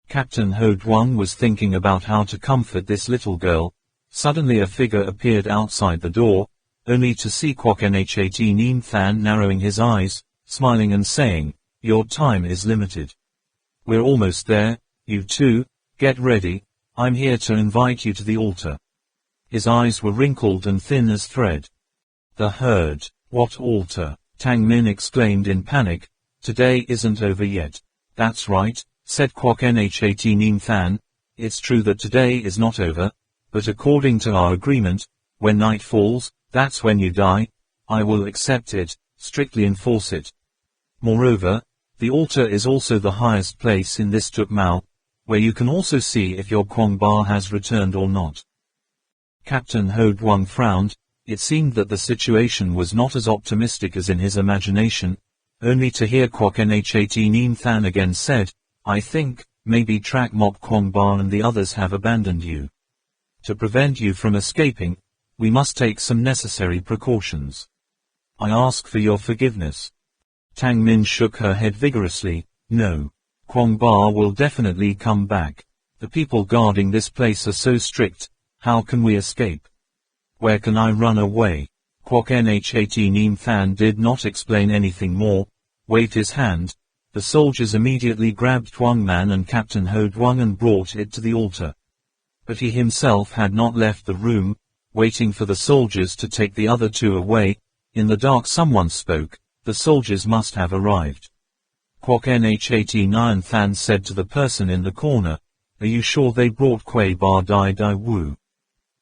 Captain Ho Duong was thinking about how to comfort this little girl. Suddenly a figure appeared outside the door, only to see Kwok Nhat Neem Than narrowing his eyes, smiling and saying, "Your time is limited. We're almost there, you two, get ready, I'm here to invite you to the altar." His eyes were wrinkled and thin as thread. "The herd, what altar?" Tang Min exclaimed in panic. "Today isn't over yet." "That's right," said Kwok Nhat Neem Than, "it's true that today is not over, but according to our agreement, when night falls, that's when you die. I will accept it, strictly enforce it. Moreover, the altar is also the highest place in this Tuk Mau, where you can also see if your Quang Ba has returned or not. Captain Ho Duong frowned. It seemed that the situation was not as optimistic as in his imagination, only to hear Kwok Nhat Neem Than again said, I think, maybe Trak Mok Quang Ba and the others have abandoned you. To prevent you from escaping, we must take some necessary precautions. I ask for your forgiveness. Tang Min shook her head vigorously. No. Quang Ba will definitely come back. The people guarding this place are so strict, how can we escape? Where can I run away? Kwok Nhat Neem Than did not explain anything more, waved his hand. The soldiers immediately grabbed Tuang Man and Captain Ho Duong and brought it to the altar. But he himself had not left the room, waiting for the soldiers to take the other two away. In the dark someone spoke. The soldiers must have arrived. Kwok Nhat Neem Than said to the person in the corner, Are you sure they brought Kwai Ba Dai Dai Wu?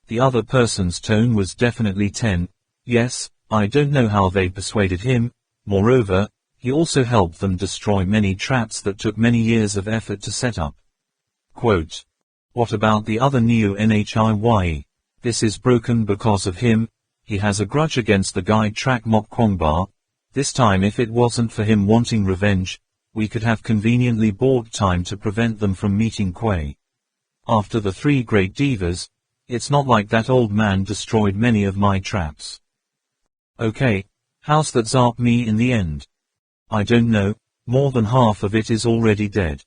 The other person's tone was definitely 10. Yes, I don't know how they persuaded him. Moreover, he also helped them destroy many traps that took many years of effort to set up. Quote. What about the other Neo Nhiye? This is broken because of him. He has a grudge against the guide Trak Mok Quang Ba. This time if it wasn't for him wanting revenge, we could have conveniently bought time to prevent them from meeting Kwai. After the three great divas, it's not like that old man destroyed many of my traps. Okay, how's that zap me in the end? I don't know, more than half of it is already dead.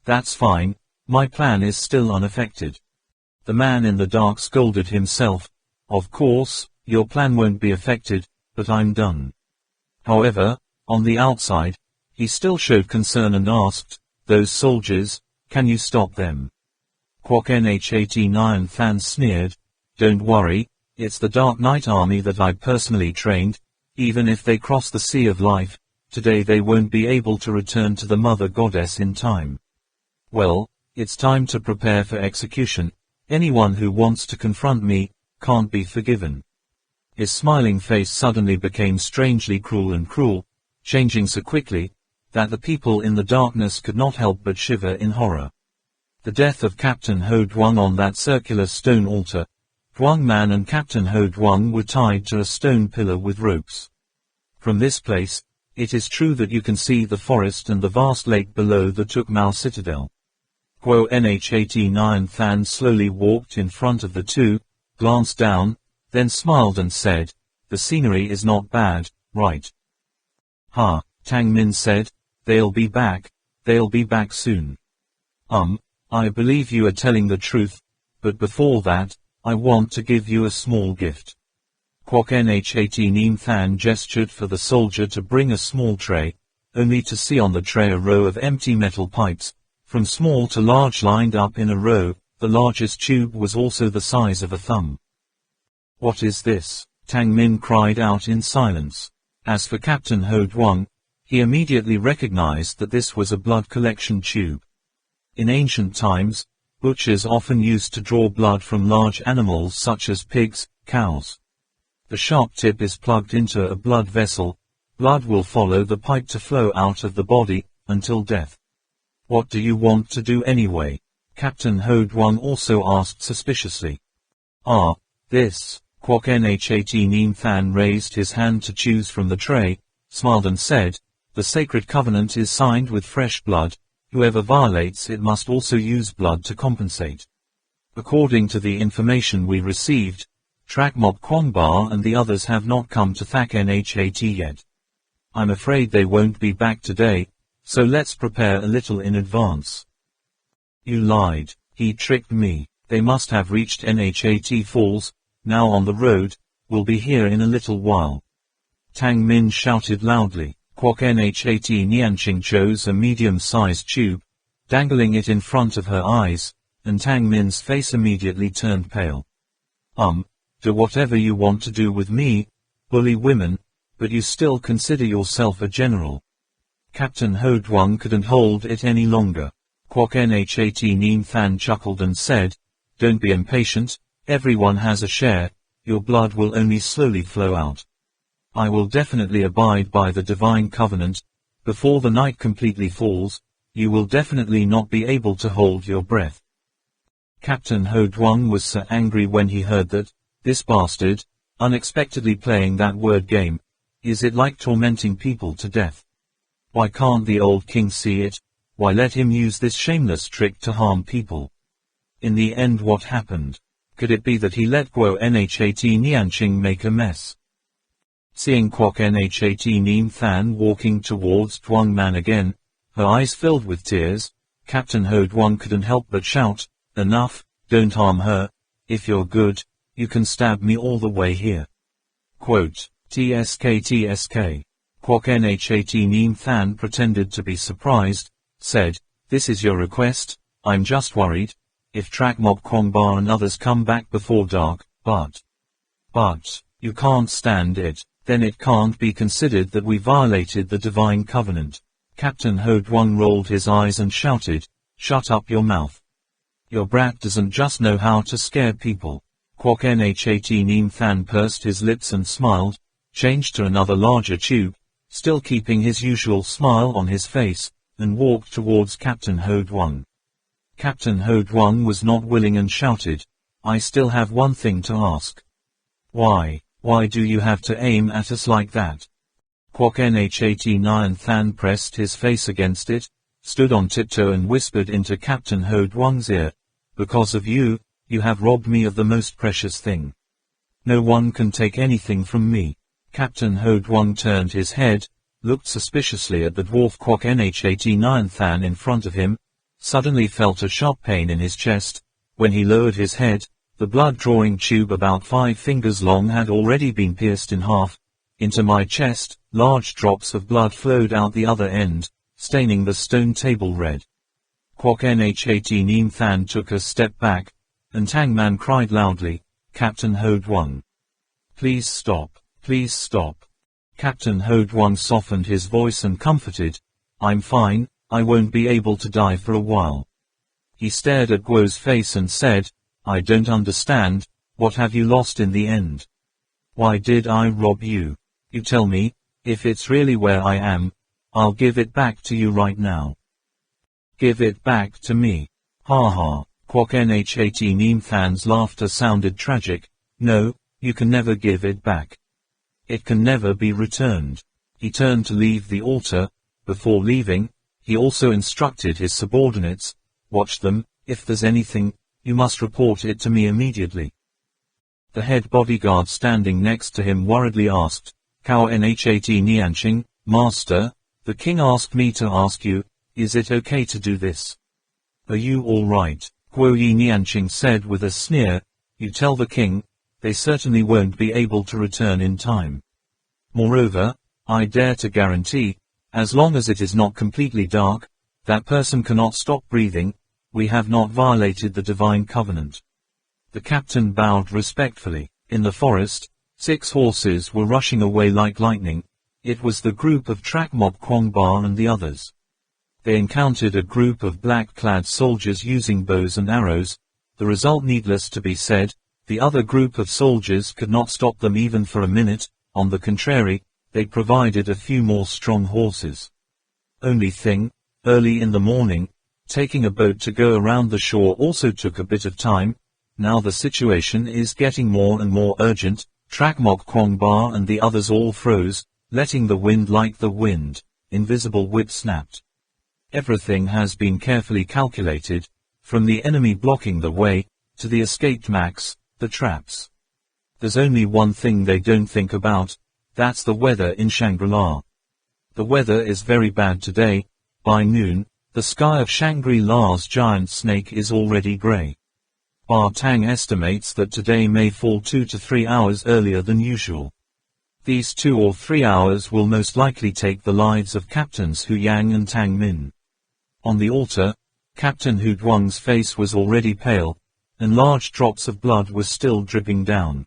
That's fine, my plan is still unaffected. The man in the dark scolded himself. Of course, your plan won't be affected, but I'm done. However, on the outside, he still showed concern and asked, those soldiers, can you stop them? Kwok Nhat Neem Than sneered, don't worry, it's the Dark Knight army that I personally trained. Even if they cross the Sea of Life, today they won't be able to return to the Mother Goddess in time. Well, it's time to prepare for execution. Anyone who wants to confront me, can't be forgiven. His smiling face suddenly became strangely cruel and cruel, changing so quickly, that the people in the darkness could not help but shiver in horror. The death of Captain Ho Duong on that circular stone altar. Duong Man and Captain Ho Duong were tied to a stone pillar with ropes. From this place, it is true that you can see the forest and the vast lake below the Tuk Mau citadel. Kwok Nhat Neem Than slowly walked in front of the two, glanced down, then smiled and said, the scenery is not bad, right? Ha, Tang Min said, they'll be back soon. I believe you are telling the truth, but before that, I want to give you a small gift. Kwok Nhat Neem Than gestured for the soldier to bring a small tray, only to see on the tray a row of empty metal pipes, from small to large lined up in a row. The largest tube was also the size of a thumb. What is this? Tang Min cried out in silence. As for Captain Ho Duong, he immediately recognized that this was a blood collection tube. In ancient times, butchers often used to draw blood from large animals such as pigs, cows. The sharp tip is plugged into a blood vessel. Blood will follow the pipe to flow out of the body, until death. What do you want to do anyway? Captain Ho Duong also asked suspiciously. This. Kwok Nhat Neem Than raised his hand to choose from the tray, smiled and said, the sacred covenant is signed with fresh blood. Whoever violates it must also use blood to compensate. According to the information we received, Trak Mok Quang Ba and the others have not come to Thak Nhat yet. I'm afraid they won't be back today, so let's prepare a little in advance. You lied. He tricked me. They must have reached Nhat Falls, now on the road, we'll be here in a little while. Tang Min shouted loudly. Kwok Nhat Nianqing chose a medium-sized tube, dangling it in front of her eyes, and Tang Min's face immediately turned pale. Do whatever you want to do with me, bully women, but you still consider yourself a general. Captain Ho Duong couldn't hold it any longer. Kwok Nhat Neem Than chuckled and said, don't be impatient, everyone has a share, your blood will only slowly flow out. I will definitely abide by the divine covenant. Before the night completely falls, you will definitely not be able to hold your breath. Captain Ho Duong was so angry when he heard that, this bastard, unexpectedly playing that word game. Is it like tormenting people to death? Why can't the old king see it? Why let him use this shameless trick to harm people? In the end, what happened? Could it be that he let Guo Nhat Nianqing make a mess? Seeing Kwok Nhat Neem Than walking towards Duong Man again, her eyes filled with tears, Captain Ho Duong couldn't help but shout, "Enough, don't harm her. If you're good, you can stab me all the way here." Quote, "TSK TSK. Kwok Nhat Neem Than pretended to be surprised, said, "This is your request. I'm just worried. If Trak Mok Kwong Ba and others come back before dark, but you can't stand it, then it can't be considered that we violated the divine covenant." Captain Ho Duong rolled his eyes and shouted, "Shut up your mouth. Your brat doesn't just know how to scare people." Kwok Nhat Neem Than pursed his lips and smiled, changed to another larger tube, still keeping his usual smile on his face, and walked towards Captain Ho Duong. Captain Ho Duong was not willing and shouted, "I still have one thing to ask. Why do you have to aim at us like that?" Kwok Nhat Neem Than pressed his face against it, stood on tiptoe and whispered into Captain Ho Duong's ear, "Because of you, you have robbed me of the most precious thing. No one can take anything from me." Captain Ho Duong turned his head, looked suspiciously at the dwarf Kwok Nhat Neem Than in front of him, suddenly felt a sharp pain in his chest. When he lowered his head, the blood-drawing tube about 5 fingers long had already been pierced in half. "Into my chest, large drops of blood flowed out the other end, staining the stone table red." Kwok Nhat Neem Than took a step back, and Tang Man cried loudly, "Captain Ho Duong. Please stop, please stop." Captain Ho Duong softened his voice and comforted, "I'm fine, I won't be able to die for a while." He stared at Guo's face and said, "I don't understand, what have you lost in the end? Why did I rob you? You tell me, if it's really where I am, I'll give it back to you right now." "Give it back to me? Ha ha." Kwok Nhat Neem Than's laughter sounded tragic. "No, you can never give it back. It can never be returned." He turned to leave the altar. Before leaving, he also instructed his subordinates, "Watch them, if there's anything, you must report it to me immediately." The head bodyguard standing next to him worriedly asked, "Kao Nhat Nianqing, Master, the king asked me to ask you, is it okay to do this? Are you all right?" Guo Yi Nianqing said with a sneer, "You tell the king, they certainly won't be able to return in time. Moreover, I dare to guarantee, as long as it is not completely dark, that person cannot stop breathing. We have not violated the divine covenant." The captain bowed respectfully. In the forest, 6 horses were rushing away like lightning. It was the group of Trak Mok Kwong Ba and the others. They encountered a group of black-clad soldiers using bows and arrows. The result needless to be said, the other group of soldiers could not stop them even for a minute. On the contrary, they provided a few more strong horses. Only thing, early in the morning, taking a boat to go around the shore also took a bit of time. Now the situation is getting more and more urgent. Trak Mok Kwong Ba and the others all froze, letting the wind like the wind. Invisible whip snapped. Everything has been carefully calculated, from the enemy blocking the way, to the escaped Max, the traps. There's only one thing they don't think about, that's the weather in Shangri-La. The weather is very bad today. By noon, the sky of Shangri-La's giant snake is already grey. Bar Tang estimates that today may fall 2 to 3 hours earlier than usual. These 2 or 3 hours will most likely take the lives of Captains Hu Yang and Tang Min. On the altar, Captain Hu Duong's face was already pale, and large drops of blood were still dripping down.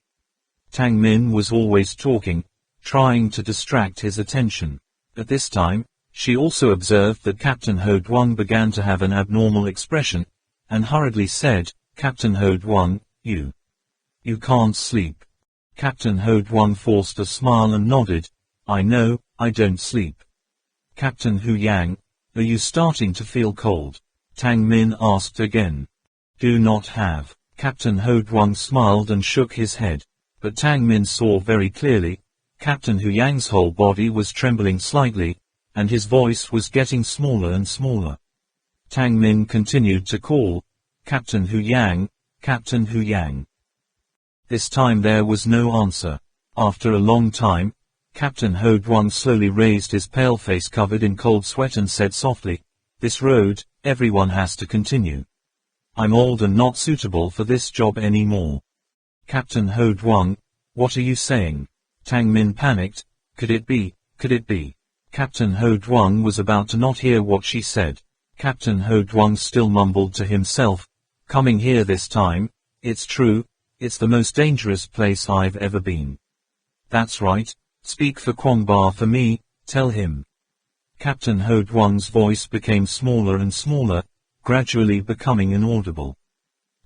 Tang Min was always talking, trying to distract his attention. At this time, she also observed that Captain Ho Duong began to have an abnormal expression, and hurriedly said, "Captain Ho Duong, you can't sleep. Captain Ho-Duang forced a smile and nodded. I know, I don't sleep. Captain Hu Yang, are you starting to feel cold? Tang Min asked again. Do not have. Captain Ho-Duang smiled and shook his head. But Tang Min saw very clearly, Captain Hu Yang's whole body was trembling slightly, and his voice was getting smaller and smaller. Tang Min continued to call, Captain Hu Yang, Captain Hu Yang. This time there was no answer. After a long time, Captain Ho-Duang slowly raised his pale face covered in cold sweat and said softly, This road, everyone has to continue. I'm old and not suitable for this job anymore. Captain Ho-Duang, what are you saying? Tang Min panicked. Could it be? Could it be? Captain Ho-Duang was about to not hear what she said. Captain Ho-Duang still mumbled to himself, coming here this time, it's true, it's the most dangerous place I've ever been. That's right, speak for Kwong for me, tell him. Captain Ho-Duang's voice became smaller and smaller, gradually becoming inaudible.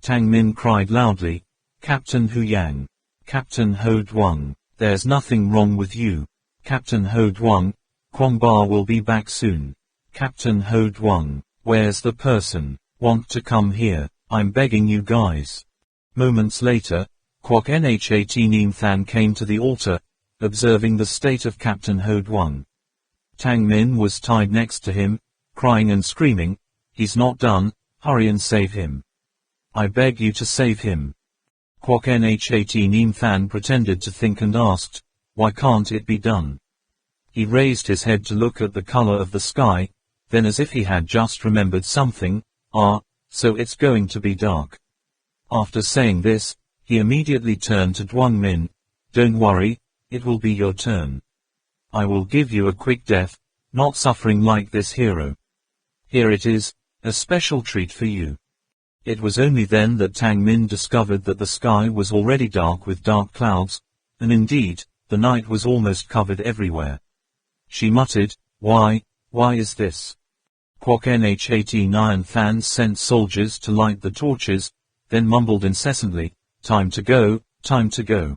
Tang Min cried loudly, Captain Hu Yang. Captain Ho-Duang, there's nothing wrong with you. Captain Ho-Duang, Kwong will be back soon. Captain Ho-Duang, where's the person? Want to come here, I'm begging you guys. Moments later, Kwok Nhat Neem Than came to the altar, observing the state of Captain Ho-Duang. Tang Min was tied next to him, crying and screaming, He's not done, hurry and save him. I beg you to save him. Kwok Nhat Neem Than pretended to think and asked, Why can't it be done? He raised his head to look at the color of the sky, then as if he had just remembered something, so it's going to be dark. After saying this, he immediately turned to Duang Min. Don't worry, it will be your turn. I will give you a quick death, not suffering like this hero. Here it is, a special treat for you. It was only then that Tang Min discovered that the sky was already dark with dark clouds, and indeed, the night was almost covered everywhere. She muttered, Why is this? Kwok Nhat Nyan Than sent soldiers to light the torches, then mumbled incessantly, Time to go, time to go.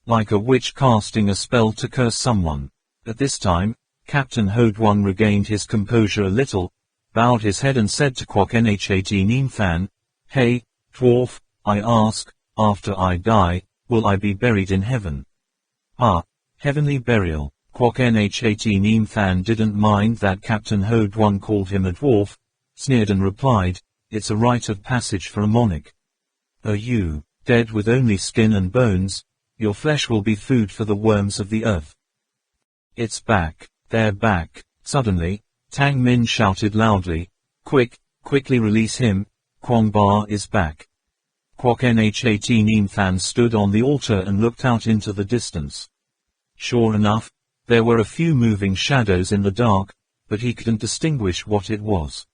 Like a witch casting a spell to curse someone. At this time, Captain Ho-Duang regained his composure a little, bowed his head and said to Kwok Nhat Neem Than, Hey, dwarf, I ask, after I die, will I be buried in heaven? Heavenly burial. Kwok Nhat Neem Than didn't mind that Captain Ho-Duang called him a dwarf, sneered and replied, It's a rite of passage for a monarch. Are you dead with only skin and bones? Your flesh will be food for the worms of the earth. It's back, they're back. Suddenly, Tang Min shouted loudly, Quickly release him, Kwong is back. Kwok Nhat Neem Than stood on the altar and looked out into the distance. Sure enough, there were a few moving shadows in the dark, but he couldn't distinguish what it was.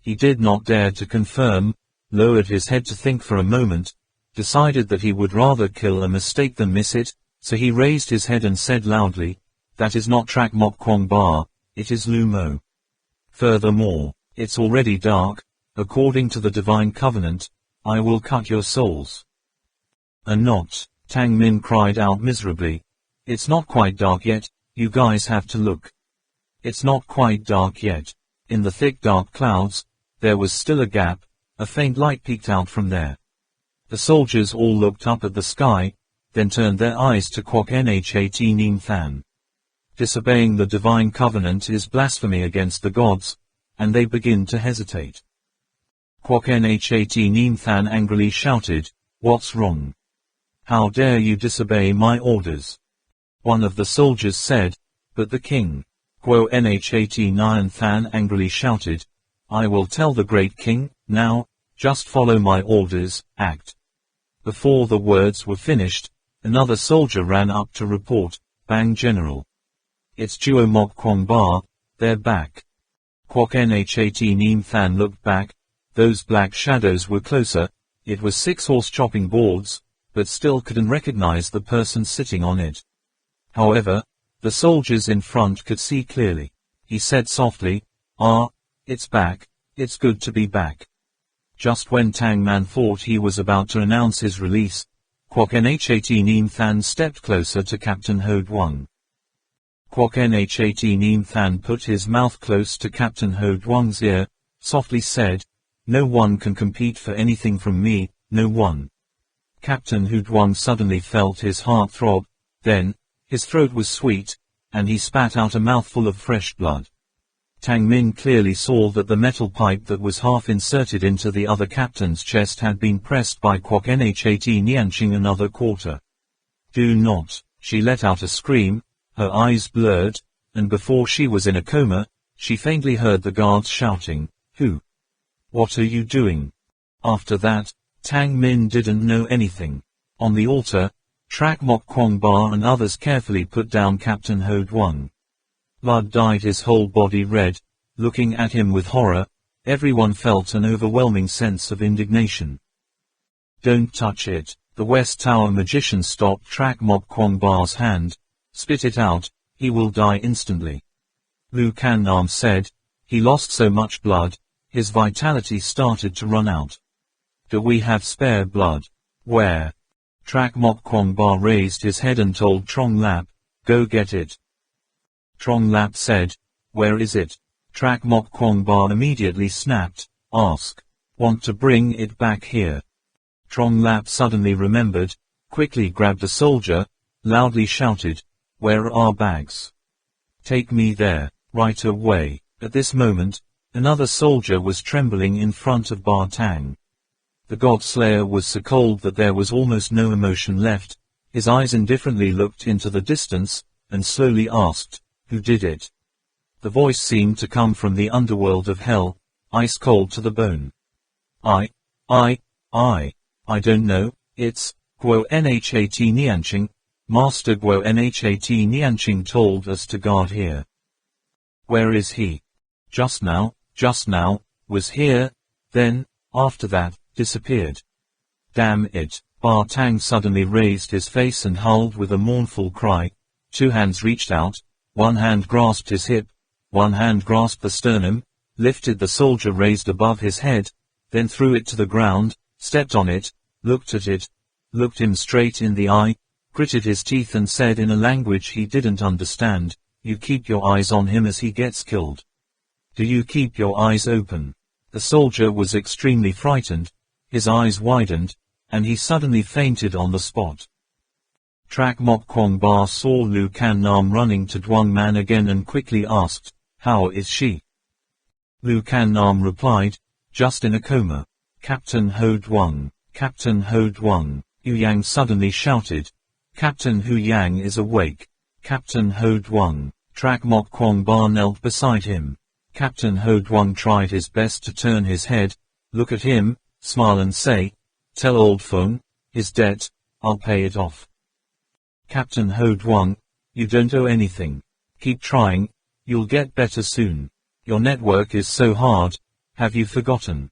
He did not dare to confirm, lowered his head to think for a moment, decided that he would rather kill a mistake than miss it, so he raised his head and said loudly, That is not Trak Mok Kwong, it is Lumo. Furthermore, it's already dark, according to the divine covenant, I will cut your souls. Not, Tang Min cried out miserably. It's not quite dark yet, you guys have to look. It's not quite dark yet. In the thick dark clouds, there was still a gap, a faint light peeked out from there. The soldiers all looked up at the sky, then turned their eyes to Kwok Nhat Neem Than. Disobeying the divine covenant is blasphemy against the gods, and they begin to hesitate. Kwok Nhat Neem Than angrily shouted, What's wrong? How dare you disobey my orders? One of the soldiers said, But the king. Kwok Nhat Nyan Than angrily shouted, I will tell the great king, now, just follow my orders, act. Before the words were finished, another soldier ran up to report, Bang General. It's Duo Mok Kwong they're back. Kwok Nhat Neem Than looked back, those black shadows were closer, it was 6 horse chopping boards, but still couldn't recognize the person sitting on it. However, the soldiers in front could see clearly. He said softly, it's back, it's good to be back. Just when Tang Man thought he was about to announce his release, Kwok Nhat Neem Than stepped closer to Captain Ho Duong. Kwok Nhat Neem Than put his mouth close to Captain Ho Duong's ear, softly said, "No one can compete for anything from me, no one." Captain Ho Duong suddenly felt his heart throb, then, his throat was sweet, and he spat out a mouthful of fresh blood. Tang Min clearly saw that the metal pipe that was half inserted into the other captain's chest had been pressed by Kwok Nhat Nianqing another quarter. "Do not," she let out a scream, her eyes blurred, and before she was in a coma, she faintly heard the guards shouting, "Who? What are you doing?" After that, Tang Min didn't know anything. On the altar, Trak Mok Kwong Ba and others carefully put down Captain Ho Duong. Blood dyed his whole body red. Looking at him with horror, everyone felt an overwhelming sense of indignation. "Don't touch it." The West Tower magician stopped Trak Mok Kwong Ba's hand. "Spit it out, he will die instantly." Lu Kan Nam said, "He lost so much blood, his vitality started to run out. Do we have spare blood?" "Where?" Trak Mok Kwong Ba raised his head and told Trong Lap, "Go get it." Trong Lap said, "Where is it?" Trak Mok Kwong Ba immediately snapped, "Ask. Want to bring it back here." Trong Lap suddenly remembered, quickly grabbed a soldier, loudly shouted, "Where are our bags? Take me there, right away." At this moment, another soldier was trembling in front of Ba Tang. The God Slayer was so cold that there was almost no emotion left. His eyes indifferently looked into the distance, and slowly asked, "Who did it?" The voice seemed to come from the underworld of hell, ice cold to the bone. I don't know, it's Guo Nhat Nianqing. Master Guo Nhat Nianqing told us to guard here. Where is he? Just now, was here, then, after that, disappeared. Damn it. Ba Tang suddenly raised his face and howled with a mournful cry. Two hands reached out, one hand grasped his hip, one hand grasped the sternum, lifted the soldier raised above his head, then threw it to the ground, stepped on it, looked at it, looked him straight in the eye, gritted his teeth and said in a language he didn't understand, "You keep your eyes on him as he gets killed. Do you keep your eyes open?" The soldier was extremely frightened, his eyes widened, and he suddenly fainted on the spot. Trak Mok Kwong Ba saw Lu Kan Nam running to Duong Man again and quickly asked, "How is she?" Lu Kan Nam replied, "Just in a coma." "Captain Ho Duong, Captain Ho Duong," Hu Yang suddenly shouted. "Captain Hu Yang is awake. Captain Ho Duong." Trak Mok Kwong Ba knelt beside him. Captain Ho Duong tried his best to turn his head, look at him, smile and say, "Tell old Feng, his debt, I'll pay it off." "Captain Ho Duong, you don't owe anything. Keep trying, you'll get better soon. Your network is so hard, have you forgotten?"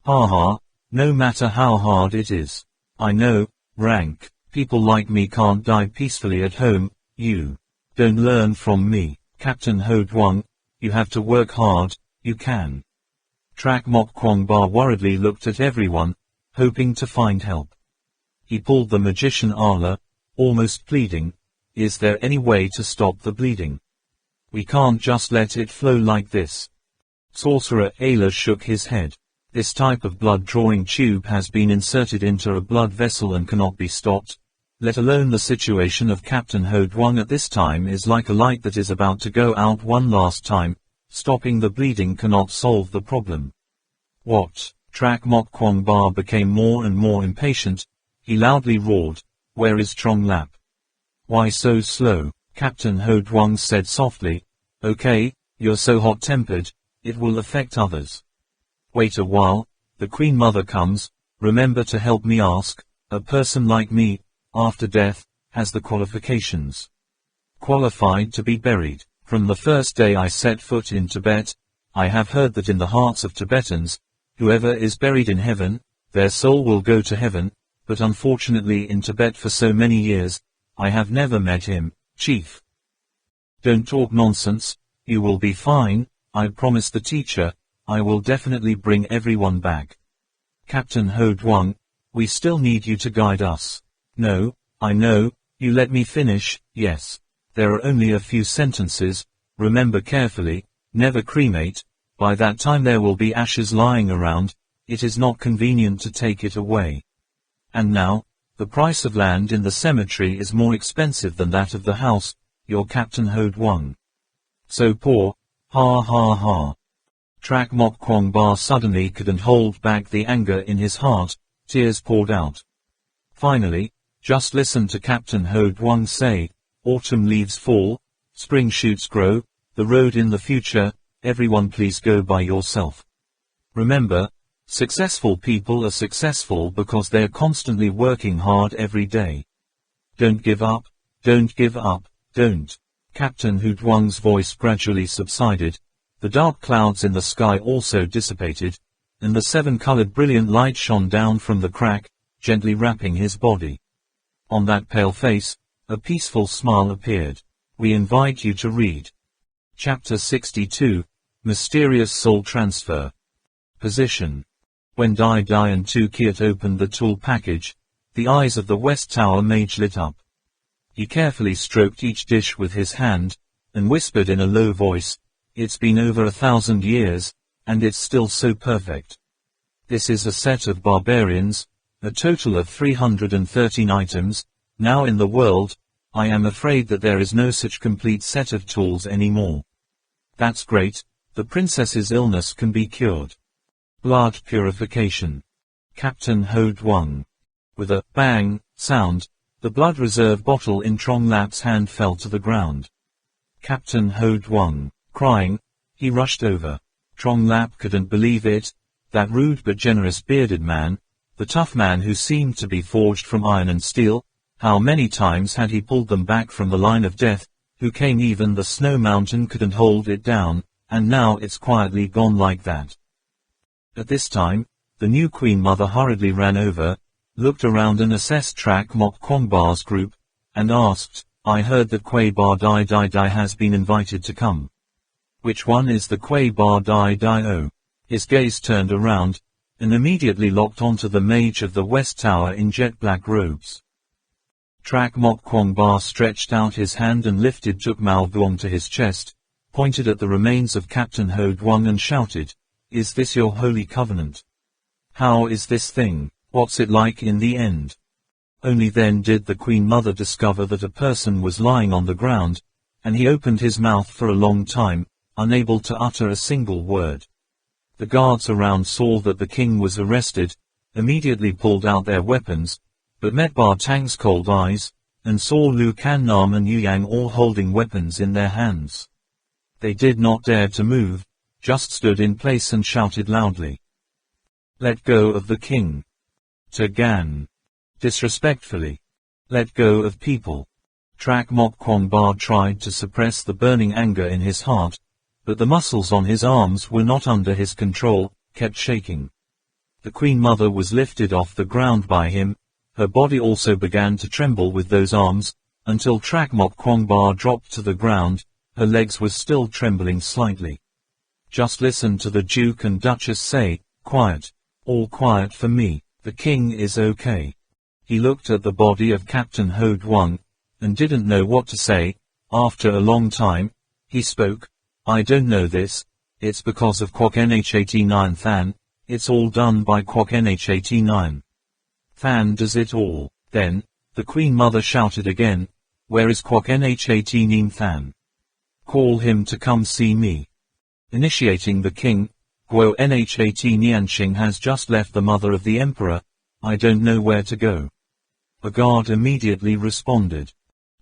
"Ha ha, no matter how hard it is. I know, rank, people like me can't die peacefully at home, you don't learn from me. Captain Ho Duong, you have to work hard, you can." Trak Mok Kwong Ba worriedly looked at everyone, hoping to find help. He pulled the magician Ala, almost pleading, "Is there any way to stop the bleeding? We can't just let it flow like this." Sorcerer Ala shook his head. "This type of blood-drawing tube has been inserted into a blood vessel and cannot be stopped. Let alone the situation of Captain Ho Duong at this time is like a light that is about to go out one last time. Stopping the bleeding cannot solve the problem." "What?" Trak Mok Kwong Ba became more and more impatient. He loudly roared, "Where is Trong Lap? Why so slow?" Captain Ho Duong said softly, "Okay, you're so hot-tempered, it will affect others. Wait a while, the Queen Mother comes, remember to help me ask, a person like me, after death, has the qualifications. Qualified to be buried. From the first day I set foot in Tibet, I have heard that in the hearts of Tibetans, whoever is buried in heaven, their soul will go to heaven, but unfortunately in Tibet for so many years, I have never met him, Chief." "Don't talk nonsense, you will be fine, I promise the teacher, I will definitely bring everyone back. Captain Ho Duong, we still need you to guide us. No, I know, you let me finish. Yes. There are only a few sentences. Remember carefully, never cremate. By that time there will be ashes lying around. It is not convenient to take it away. And now, the price of land in the cemetery is more expensive than that of the house, your Captain Hode Wang. So poor, ha ha ha. Trak Mok Kwong Ba suddenly couldn't hold back the anger in his heart, tears poured out. Finally, just listen to Captain Hode Wang say, autumn leaves fall, spring shoots grow, the road in the future, everyone please go by yourself. Remember, successful people are successful because they're constantly working hard every day. Don't give up, don't give up, don't. Captain Hode Wang's voice gradually subsided, the dark clouds in the sky also dissipated, and the seven-colored brilliant light shone down from the crack, gently wrapping his body. On that pale face, a peaceful smile appeared. We invite you to read. Chapter 62, Mysterious Soul Transfer. Position. When Dai Dai and Tu Kiat opened the Tual package, the eyes of the West Tower mage lit up. He carefully stroked each dish with his hand, and whispered in a low voice, "It's been over 1,000 years, and it's still so perfect. This is a set of barbarians, a total of 313 items, now in the world. I am afraid that there is no such complete set of tools anymore." That's great, the princess's illness can be cured. Blood purification. Captain Hode Wang. With a bang sound, the blood reserve bottle in Trong Lap's hand fell to the ground. Captain Hode Wang, crying, he rushed over. Trong Lap couldn't believe it, that rude but generous bearded man, the tough man who seemed to be forged from iron and steel, how many times had he pulled them back from the line of death, who came even the snow mountain couldn't hold it down, and now it's quietly gone like that. At this time, the new Queen Mother hurriedly ran over, looked around and assessed Trak Mok Kwong Ba's group, and asked, "I heard that Kwei Ba Dai Dai Dai has been invited to come. Which one is the Kwei Ba Dai Dai O?" His gaze turned around, and immediately locked onto the mage of the West Tower in jet black robes. Trak Mok Kwong Ba stretched out his hand and lifted Tuk Mau Vuong to his chest, pointed at the remains of Captain Hode Wang and shouted, "Is this your holy covenant? How is this thing? What's it like in the end?" Only then did the Queen Mother discover that a person was lying on the ground, and he opened his mouth for a long time, unable to utter a single word. The guards around saw that the king was arrested, immediately pulled out their weapons, but met Ba Tang's cold eyes, and saw Lu Kan Nam and Yu Yang all holding weapons in their hands. They did not dare to move, just stood in place and shouted loudly, "Let go of the king! Tagan!" Disrespectfully. Let go of people. Trak Mok Kwong Ba tried to suppress the burning anger in his heart, but the muscles on his arms were not under his control, kept shaking. The Queen Mother was lifted off the ground by him, her body also began to tremble with those arms, until Trak Mok Kwong Ba dropped to the ground, her legs were still trembling slightly. Just listen to the Duke and Duchess say, "Quiet. All quiet for me, the king is okay." He looked at the body of Captain Hode Wang, and didn't know what to say. After a long time, he spoke, "I don't know this, it's because of Kwok NH89 Than, it's all done by Kwok NH89. Than does it all." Then, the Queen Mother shouted again, "Where is Kwok NH89 Than? Call him to come see me." Initiating the king, Guo NH18 Yanqing has just left the mother of the emperor, I don't know where to go. A guard immediately responded.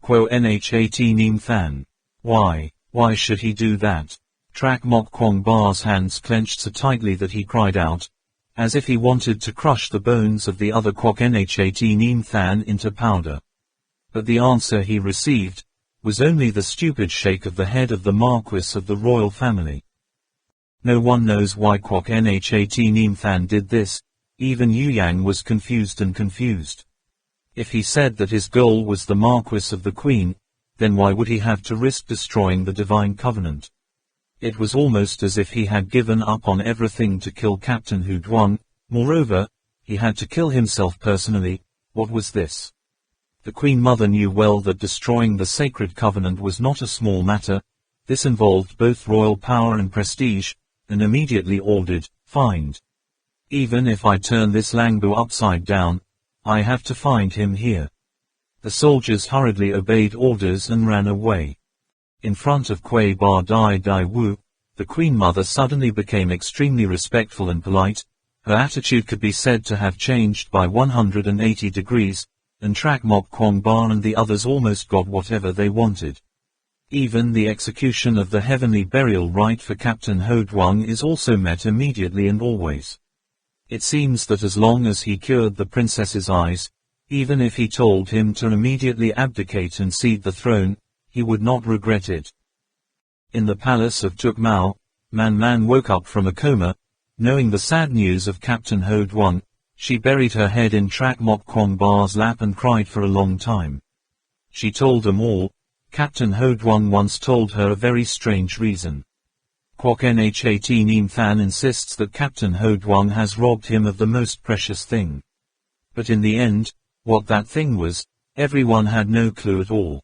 Guo NH18 Than. Why should he do that? Trak Mok Kwong Ba's hands clenched so tightly that he cried out, as if he wanted to crush the bones of the other Kwok NH18 Than into powder. But the answer he received was only the stupid shake of the head of the Marquis of the royal family. No one knows why Kwok NH18 Than did this, even Yu Yang was confused. If he said that his goal was the Marquis of the Queen, then why would he have to risk destroying the Divine Covenant? It was almost as if he had given up on everything to kill Captain Hode Wang. Moreover, he had to kill himself personally. What was this? The Queen Mother knew well that destroying the sacred covenant was not a small matter. This involved both royal power and prestige, and immediately ordered, "Find. Even if I turn this Langbu upside down, I have to find him here." The soldiers hurriedly obeyed orders and ran away. In front of Kuei Ba Dai Dai Wu, the Queen Mother suddenly became extremely respectful and polite. Her attitude could be said to have changed by 180 degrees, and Trak Mok Kwong Ba and the others almost got whatever they wanted. Even the execution of the heavenly burial rite for Captain Ho Duong is also met immediately and always. It seems that as long as he cured the princess's eyes, even if he told him to immediately abdicate and cede the throne, he would not regret it. In the palace of Tuk Mau, Man Man woke up from a coma. Knowing the sad news of Captain Ho Duong, she buried her head in Trak Mok Kwong Ba's lap and cried for a long time. She told them all. Captain Ho Duong once told her a very strange reason. Kwok Nhat Neem Than insists that Captain Ho Duong has robbed him of the most precious thing. But in the end, what that thing was, everyone had no clue at all.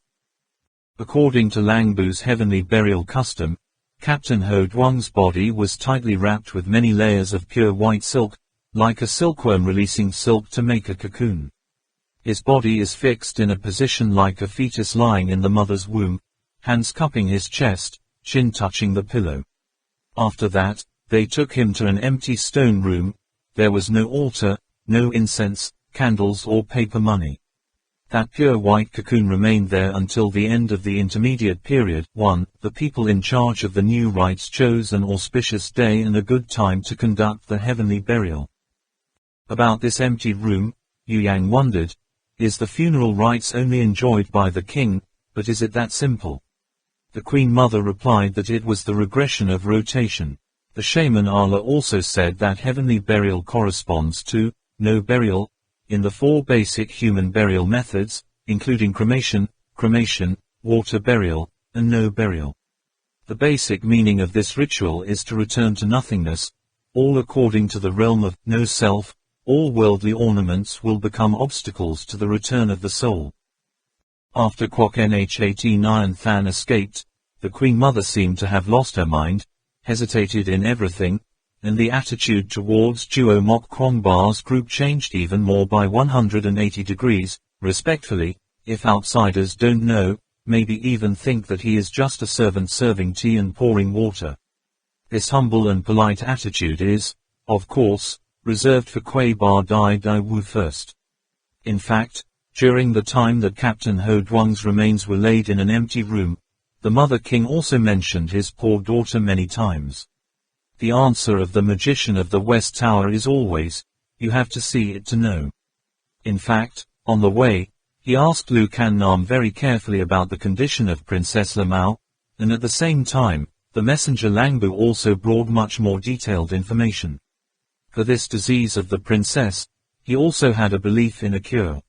According to Langbu's heavenly burial custom, Captain Ho Duong's body was tightly wrapped with many layers of pure white silk, like a silkworm releasing silk to make a cocoon. His body is fixed in a position like a fetus lying in the mother's womb, hands cupping his chest, chin touching the pillow. After that, they took him to an empty stone room. There was no altar, no incense, candles or paper money. That pure white cocoon remained there until the end of the intermediate period. 1. The people in charge of the new rites chose an auspicious day and a good time to conduct the heavenly burial. About this empty room, Yu Yang wondered, is the funeral rites only enjoyed by the king, but is it that simple? The Queen Mother replied that it was the regression of rotation. The shaman Allah also said that heavenly burial corresponds to no burial, in the 4 basic human burial methods, including cremation, water burial, and no burial. The basic meaning of this ritual is to return to nothingness, all according to the realm of no self. All worldly ornaments will become obstacles to the return of the soul. After Kwok Nhat Nyan Than escaped, the Queen Mother seemed to have lost her mind, hesitated in everything, and the attitude towards Duo Mok Kwong Ba's group changed even more by 180 degrees. Respectfully, if outsiders don't know, maybe even think that he is just a servant serving tea and pouring water. This humble and polite attitude is, of course, reserved for Kuei Ba Dai Dai Wu first. In fact, during the time that Captain Ho Duong's remains were laid in an empty room, the Mother King also mentioned his poor daughter many times. The answer of the magician of the West Tower is always, you have to see it to know. In fact, on the way, he asked Lu Can Nam very carefully about the condition of Princess Lamau, and at the same time, the messenger Langbu also brought much more detailed information. For this disease of the princess, he also had a belief in a cure.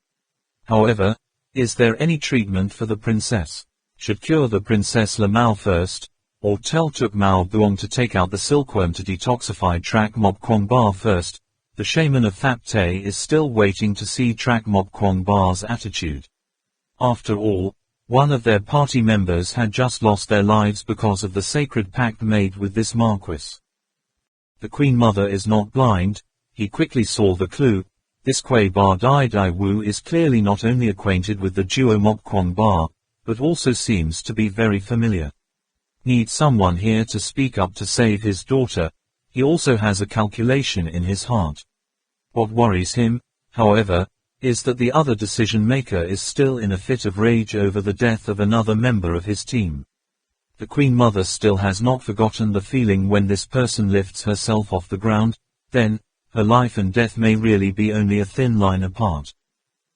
However, is there any treatment for the princess? Should cure the Princess Lamau first, or tell Tuk Mau Buong to take out the silkworm to detoxify Trak Mok Kwong Ba first? The shaman of Thap Te is still waiting to see Trak Mok Kwong Ba's attitude. After all, one of their party members had just lost their lives because of the sacred pact made with this marquis. The Queen Mother is not blind. He quickly saw the clue. This Kuei Ba Dai Dai Wu is clearly not only acquainted with the Duo Mok Kwong Ba, but also seems to be very familiar. Needs someone here to speak up to save his daughter. He also has a calculation in his heart. What worries him, however, is that the other decision-maker is still in a fit of rage over the death of another member of his team. The Queen Mother still has not forgotten the feeling when this person lifts herself off the ground, then, her life and death may really be only a thin line apart.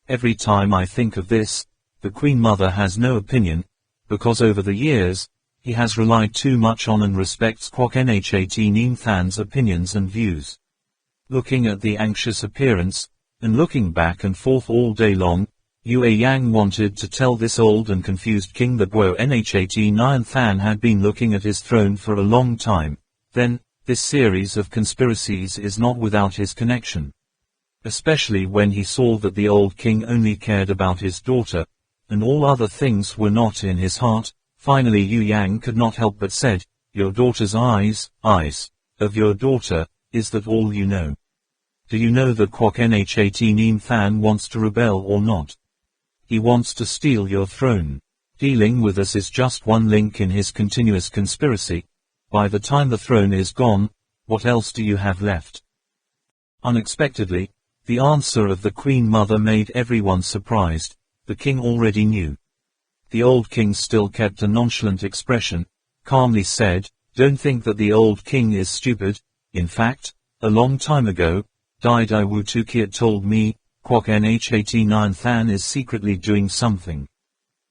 Every time I think of this, the Queen Mother has no opinion, because over the years, he has relied too much on and respects Kwok Nhat Neem Than's opinions and views. Looking at the anxious appearance, and looking back and forth all day long, Yue Yang wanted to tell this old and confused king that Wo Nhat Nyan Than had been looking at his throne for a long time. Then, this series of conspiracies is not without his connection. especially when he saw that the old king only cared about his daughter, and all other things were not in his heart. Finally Yu Yang could not help but said, "Your daughter's eyes of your daughter, is that all you know? Do you know that Kwok Nhat Neem Than wants to rebel or not? He wants to steal your throne. Dealing with us is just one link in his continuous conspiracy. By the time the throne is gone, what else do you have left?" Unexpectedly, the answer of the Queen Mother made everyone surprised. The king already knew. The old king still kept a nonchalant expression, calmly said, "Don't think that the old king is stupid. In fact, a long time ago, Dai Dai Wu Tu Kiat told me, Kwok Nhat Than is secretly doing something.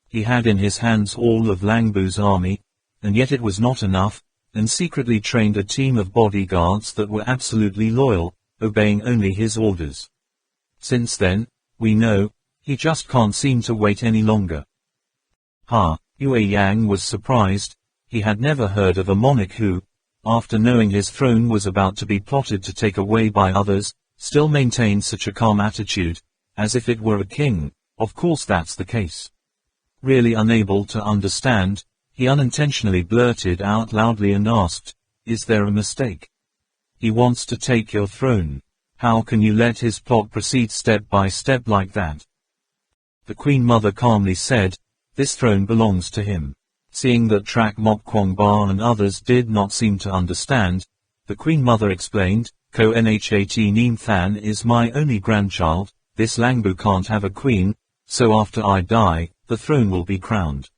He had in his hands all of Langbu's army, and yet it was not enough, and secretly trained a team of bodyguards that were absolutely loyal, obeying only his orders. Since then, we know, he just can't seem to wait any longer." Yue Yang was surprised. He had never heard of a monarch who, after knowing his throne was about to be plotted to take away by others, still maintained such a calm attitude, as if it were a king. Of course that's the case. Really unable to understand, he unintentionally blurted out loudly and asked, "Is there a mistake? He wants to take your throne. How can you let his plot proceed step by step like that?" The Queen Mother calmly said, "This throne belongs to him." Seeing that Trak Mok Kwong Ba and others did not seem to understand, the Queen Mother explained, "Ko Nhat Neem Than is my only grandchild. This Langbu can't have a queen, so after I die, the throne will be crowned.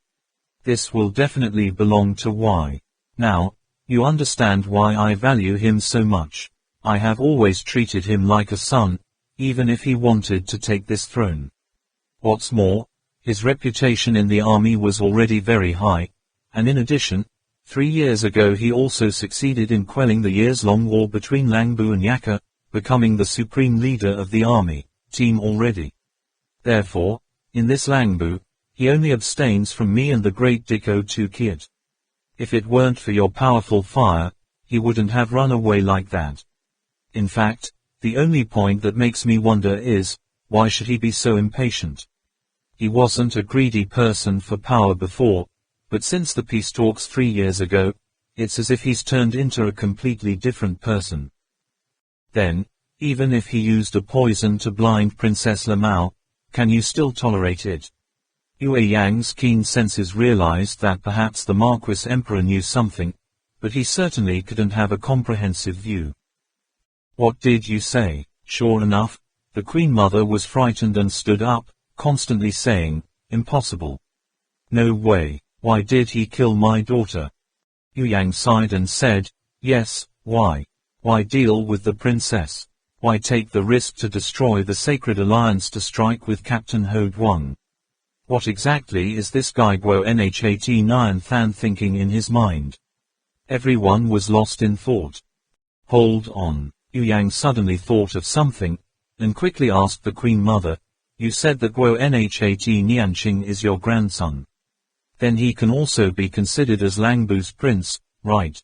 This will definitely belong to Y. Now, you understand why I value him so much. I have always treated him like a son, even if he wanted to take this throne. What's more, his reputation in the army was already very high, and in addition, 3 years ago he also succeeded in quelling the years-long war between Langbu and Yaka, becoming the supreme leader of the army team already. Therefore, in this Langbu, he only abstains from me and the great Diko Tu Kiat. If it weren't for your powerful fire, he wouldn't have run away like that. In fact, the only point that makes me wonder is, why should he be so impatient? He wasn't a greedy person for power before, but since the peace talks 3 years ago, it's as if he's turned into a completely different person. Then, even if he used a poison to blind Princess Lamau, can you still tolerate it?" Yue Yang's keen senses realized that perhaps the Marquis Emperor knew something, but he certainly couldn't have a comprehensive view. "What did you say?" Sure enough, the Queen Mother was frightened and stood up, constantly saying, "Impossible. No way. Why did he kill my daughter?" Yu Yang sighed and said, "Yes, why? Why deal with the princess? Why take the risk to destroy the sacred alliance to strike with Captain Ho Duong? What exactly is this guy Guo Nhat Than thinking in his mind?" Everyone was lost in thought. "Hold on." Yu Yang suddenly thought of something, and quickly asked the Queen Mother, "You said that Guo Nhat Nianqing is your grandson. Then he can also be considered as Langbu's prince, right?"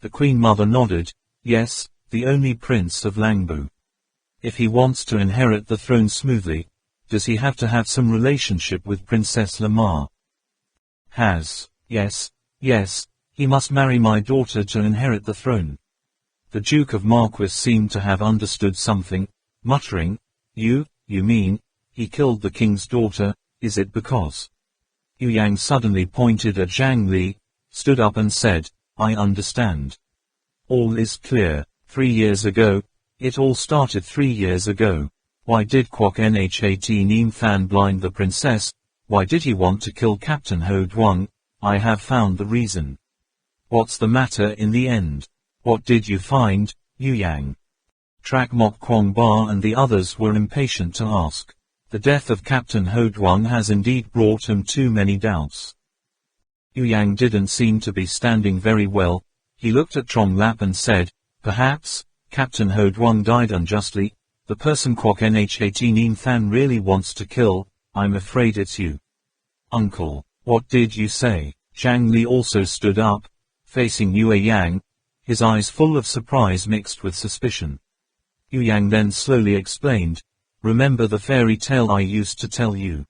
The Queen Mother nodded, "Yes, the only prince of Langbu. If he wants to inherit the throne smoothly, does he have to have some relationship with Princess Lamar?" Yes, he must marry my daughter to inherit the throne." The Duke of Marquis seemed to have understood something, muttering, You mean, he killed the king's daughter, is it because?" Yu Yang suddenly pointed at Zhang Li, stood up and said, "I understand. All is clear. 3 years ago, it all started 3 years ago. Why did Kwok Nhat Neem Than blind the princess? Why did he want to kill Captain Ho Duong? I have found the reason. What's the matter in the end? What did you find, Yu Yang?" Trak Mok Kwong Ba and the others were impatient to ask. The death of Captain Ho Duong has indeed brought him too many doubts. Yu Yang didn't seem to be standing very well. He looked at Trong Lap and said, "Perhaps, Captain Ho Duong died unjustly. The person Kwok Nhat Neem Than really wants to kill, I'm afraid it's you." "Uncle, what did you say?" Zhang Li also stood up, facing Yue Yang, his eyes full of surprise mixed with suspicion. Yu Yang then slowly explained, "Remember the fairy tale I used to tell you?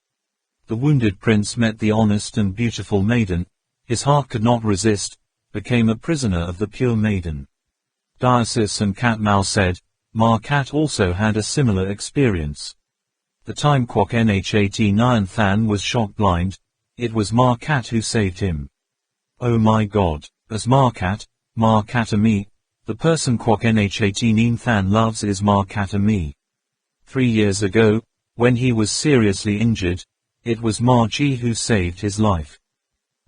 The wounded prince met the honest and beautiful maiden, his heart could not resist, became a prisoner of the pure maiden." Diocese and Cat Mau said, "Ma Cat also had a similar experience. The time Kwok Nhat Nyan Than was shot blind, it was Ma Cat who saved him. Oh my God, as Ma Cat me, the person Kwok Nhat Nyan Than loves is Ma Cat me. 3 years ago, when he was seriously injured, it was Ma Ji who saved his life.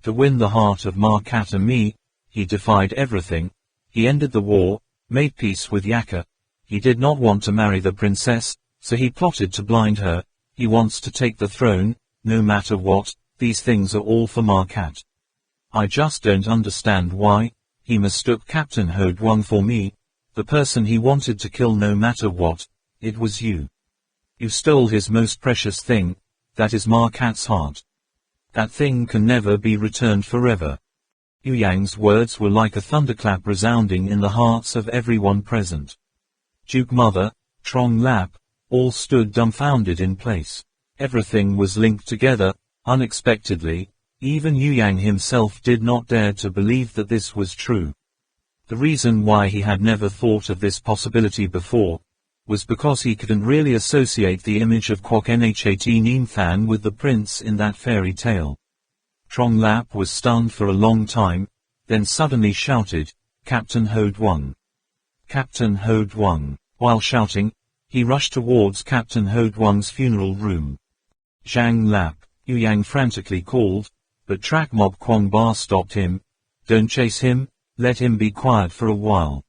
To win the heart of Ma Cat me, he defied everything, he ended the war, made peace with Yaka. He did not want to marry the princess, so he plotted to blind her. He wants to take the throne, no matter what. These things are all for Ma Cat. I just don't understand why. He mistook Captain Ho Duong for me, the person he wanted to kill no matter what. It was you. You stole his most precious thing, that is Ma Cat's heart. That thing can never be returned forever." Yu Yang's words were like a thunderclap resounding in the hearts of everyone present. Duke Mother, Trong Lap, all stood dumbfounded in place. Everything was linked together, unexpectedly. Even Yu Yang himself did not dare to believe that this was true. The reason why he had never thought of this possibility before was because he couldn't really associate the image of Kwok Nhat Nyan Than with the prince in that fairy tale. Trong Lap was stunned for a long time, then suddenly shouted, "Captain Ho Duong! Captain Ho Duong!" While shouting, he rushed towards Captain Ho Duong's funeral room. "Zhang Lap!" Yu Yang frantically called, but Trak Mob Kwong Ba stopped him. "Don't chase him, let him be quiet for a while."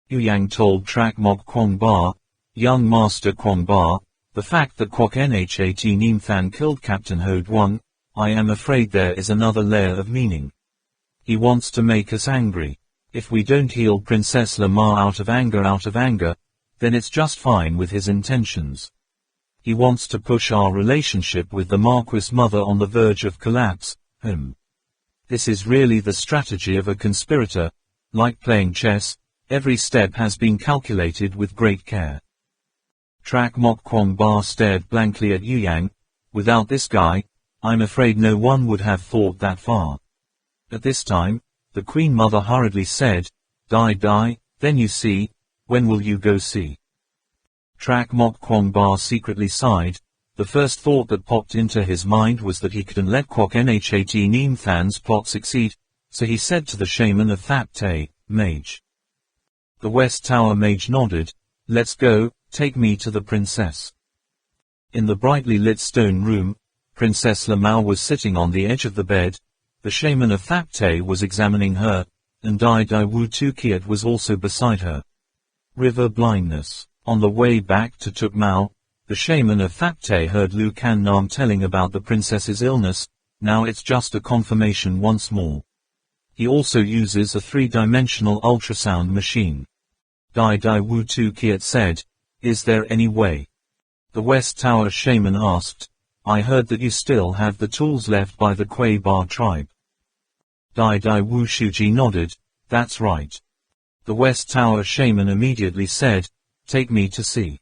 Yu Yang told Trak Mob Kwong Ba, "Young Master Kwong Ba, the fact that Kwok Nhat Nyan Than killed Captain Ho Duong, I am afraid there is another layer of meaning. He wants to make us angry. If we don't heal Princess Lama out of anger, then it's just fine with his intentions. He wants to push our relationship with the Marquis Mother on the verge of collapse. This is really the strategy of a conspirator. Like playing chess, every step has been calculated with great care." Trak Mok Kwong Ba stared blankly at Yu Yang. "Without this guy, I'm afraid no one would have thought that far." At this time, the Queen Mother hurriedly said, Die, then you see, when will you go see?" Trak Mok Kwong Ba secretly sighed. The first thought that popped into his mind was that he couldn't let Kwok Nhat Nyan Than's plot succeed, so he said to the shaman of Thap Te, "Mage." The West Tower mage nodded. "Let's go, take me to the princess." In the brightly lit stone room, Princess Lamau was sitting on the edge of the bed. The shaman of Thap Te was examining her, and Dai Wu Tu Kiat was also beside her. River blindness. On the way back to Tuk Mau, the shaman of Thap Te heard Lu Can Nam telling about the princess's illness. Now it's just a confirmation once more. He also uses a 3-dimensional ultrasound machine. Dai Wu Tu Kiat said, "Is there any way?" The West Tower shaman asked, "I heard that you still have the tools left by the Kwai Ba tribe." Dai Wu Shuji nodded, "That's right." The West Tower shaman immediately said, "Take me to see."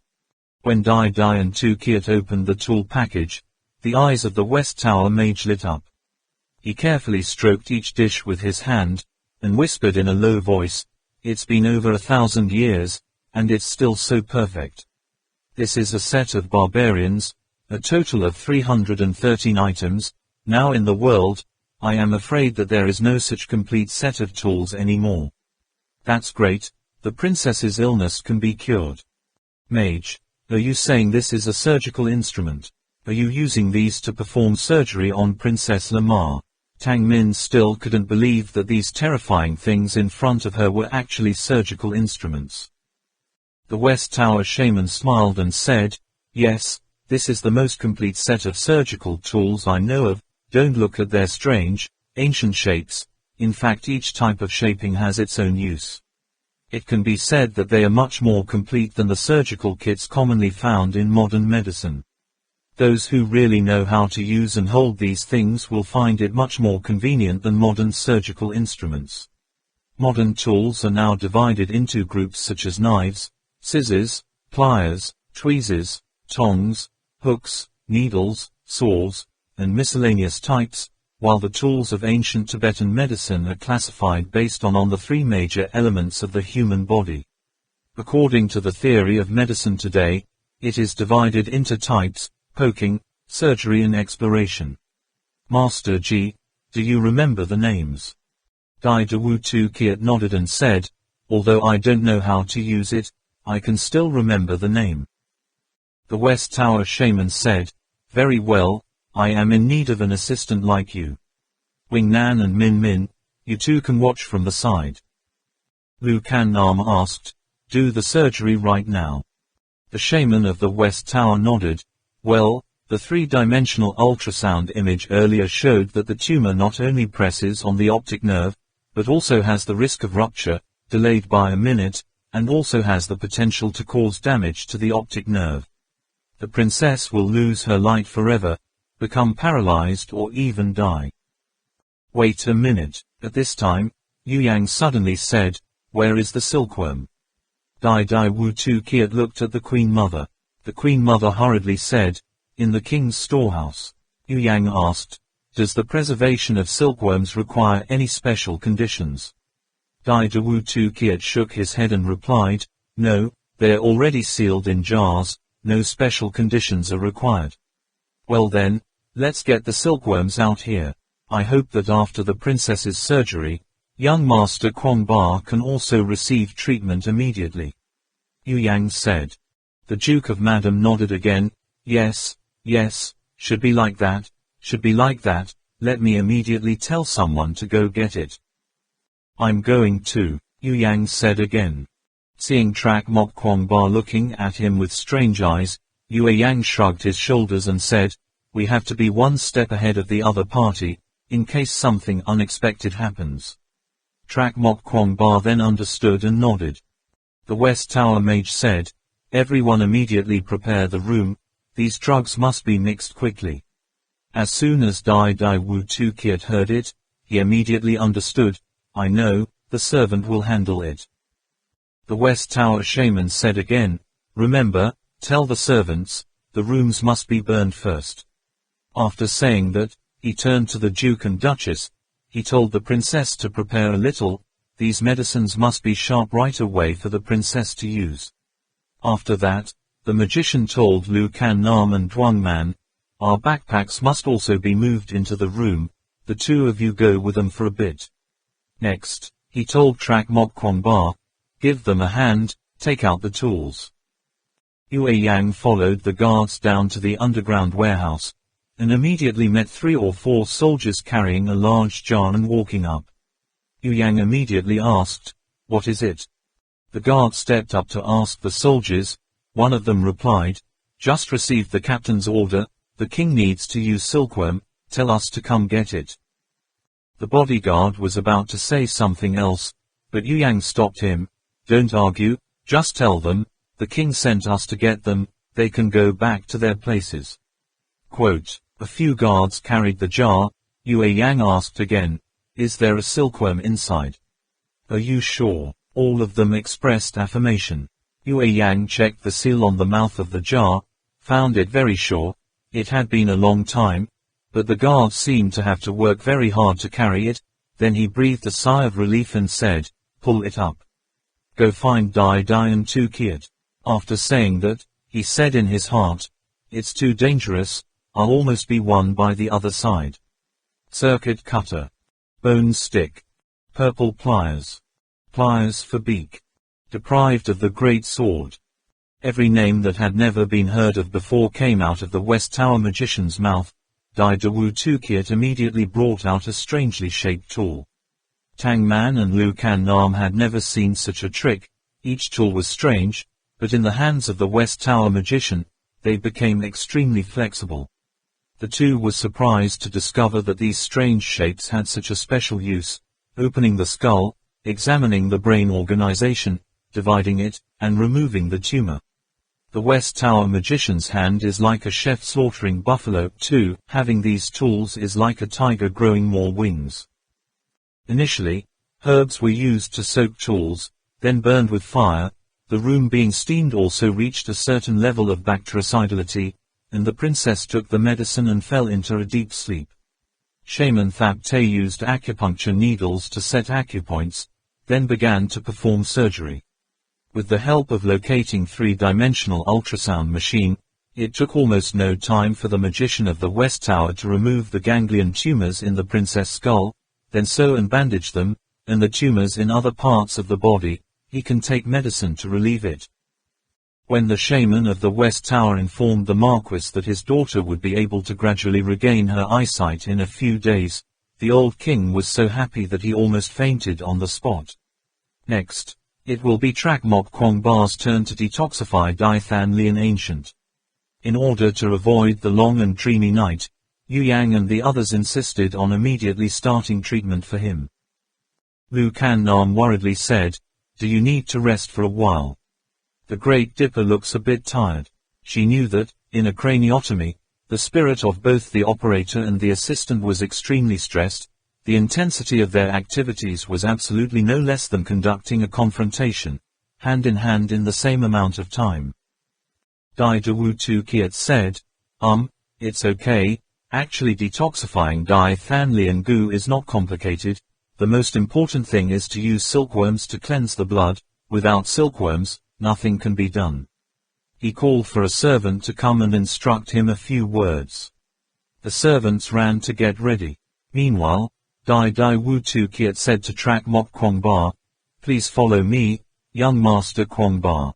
When Dai and Tu Kiat opened the tool package, the eyes of the West Tower mage lit up. He carefully stroked each dish with his hand, and whispered in a low voice, "It's been over 1,000 years, and it's still so perfect. This is a set of barbarians, a total of 313 items. Now in the world, I am afraid that there is no such complete set of tools anymore." "That's great, the princess's illness can be cured." "Mage, are you saying this is a surgical instrument? Are you using these to perform surgery on Princess Lamar?" Tang Min still couldn't believe that these terrifying things in front of her were actually surgical instruments. The West Tower shaman smiled and said, "Yes, this is the most complete set of surgical tools I know of. Don't look at their strange, ancient shapes. In fact, each type of shaping has its own use. It can be said that they are much more complete than the surgical kits commonly found in modern medicine. Those who really know how to use and hold these things will find it much more convenient than modern surgical instruments. Modern tools are now divided into groups such as knives, scissors, pliers, tweezers, tongs, hooks, needles, saws, and miscellaneous types, while the tools of ancient Tibetan medicine are classified based on the three major elements of the human body. According to the theory of medicine today, it is divided into types: poking, surgery and exploration. Master G, do you remember the names? Dai Dawu Tu Kiat nodded and said, although I don't know how to use it, I can still remember the name. The West Tower Shaman said, very well, I am in need of an assistant like you. Wing Nan and Min Min, you two can watch from the side. Lu Kan Nam asked, do the surgery right now. The shaman of the West Tower nodded, well, the three-dimensional ultrasound image earlier showed that the tumor not only presses on the optic nerve, but also has the risk of rupture, delayed by a minute, and also has the potential to cause damage to the optic nerve. The princess will lose her light forever, become paralyzed or even die. Wait a minute. At this time, Yu Yang suddenly said, where is the silkworm? Dai Dawu Tu Kiat looked at the Queen Mother. The Queen Mother hurriedly said, in the king's storehouse. Yu Yang asked, does the preservation of silkworms require any special conditions? Dai Dawu Tu Kiat shook his head and replied, no, they're already sealed in jars, no special conditions are required. Well then, let's get the silkworms out here. I hope that after the princess's surgery, young Master Kwong Ba can also receive treatment immediately. Yu Yang said. The Duke of Madam nodded again, yes, yes, should be like that, let me immediately tell someone to go get it. I'm going to, Yu Yang said again. Seeing Trak Mok Kwong Ba looking at him with strange eyes, Yu Yang shrugged his shoulders and said, we have to be one step ahead of the other party, in case something unexpected happens. Trak Mok Kwong Ba then understood and nodded. The West Tower mage said, everyone immediately prepare the room, these drugs must be mixed quickly. As soon as Dai Dawu Tu Kiat heard it, he immediately understood, I know, the servant will handle it. The West Tower Shaman said again, remember, tell the servants, the rooms must be burned first. After saying that, he turned to the Duke and Duchess. He told the princess to prepare a little, these medicines must be sharp right away for the princess to use. After that, the magician told Lu Kan Nam and Duang Man, our backpacks must also be moved into the room, the two of you go with them for a bit. Next, he told Trak Mok Kwong Ba, give them a hand, take out the tools. Yu Yang followed the guards down to the underground warehouse, and immediately met 3 or 4 soldiers carrying a large jar and walking up. Yu Yang immediately asked, what is it? The guard stepped up to ask the soldiers. One of them replied, just received the captain's order, the king needs to use silkworm, tell us to come get it. The bodyguard was about to say something else, but Yu Yang stopped him, don't argue, just tell them, the king sent us to get them, they can go back to their places. Quote, a few guards carried the jar. Yu Yang asked again, is there a silkworm inside? Are you sure? All of them expressed affirmation. Yu Yang checked the seal on the mouth of the jar, found it very sure. It had been a long time, but the guard seemed to have to work very hard to carry it. Then he breathed a sigh of relief and said, pull it up. Go find Dai and Tu Kiat. After saying that, he said in his heart, it's too dangerous, I'll almost be won by the other side. Circuit cutter. Bone stick. Purple pliers. Pliers for beak. Deprived of the great sword. Every name that had never been heard of before came out of the West Tower magician's mouth. Dai Dawu Tu Kiat immediately brought out a strangely shaped tool. Tang Man and Lu Kan Nam had never seen such a trick. Each tool was strange, but in the hands of the West Tower magician, they became extremely flexible. The two were surprised to discover that these strange shapes had such a special use, opening the skull, examining the brain organization, dividing it, and removing the tumor. The West Tower magician's hand is like a chef slaughtering buffalo, too. Having these tools is like a tiger growing more wings. Initially, herbs were used to soak tools, then burned with fire, The room being steamed also reached a certain level of bactericidality, and the princess took the medicine and fell into a deep sleep. Shaman Thap Te used acupuncture needles to set acupoints, then began to perform surgery. With the help of locating three-dimensional ultrasound machine, it took almost no time for the magician of the West Tower to remove the ganglion tumors in the princess' skull, then sew and bandage them, and the tumors in other parts of the body. He can take medicine to relieve it. When the shaman of the West Tower informed the Marquis that his daughter would be able to gradually regain her eyesight in a few days, the old king was so happy that he almost fainted on the spot. Next, it will be Trak Mok Kwong Ba's turn to detoxify Dai Than Lian Ancient. In order to avoid the long and dreamy night, Yu Yang and the others insisted on immediately starting treatment for him. Lu Kan Nam worriedly said, "Do you need to rest for a while? The Great Dipper looks a bit tired." She knew that, in a craniotomy, the spirit of both the operator and the assistant was extremely stressed. The intensity of their activities was absolutely no less than conducting a confrontation, hand in hand in the same amount of time. Dai De Wu Tu Kiat said, It's okay, actually detoxifying Dai Than Lian Gu is not complicated. The most important thing is to use silkworms to cleanse the blood. Without silkworms, nothing can be done." He called for a servant to come and instruct him a few words. The servants ran to get ready. Meanwhile, Dai Wu Tu Kiat said to Trak Mok Kwong Ba, "Please follow me, young master Kwong Ba."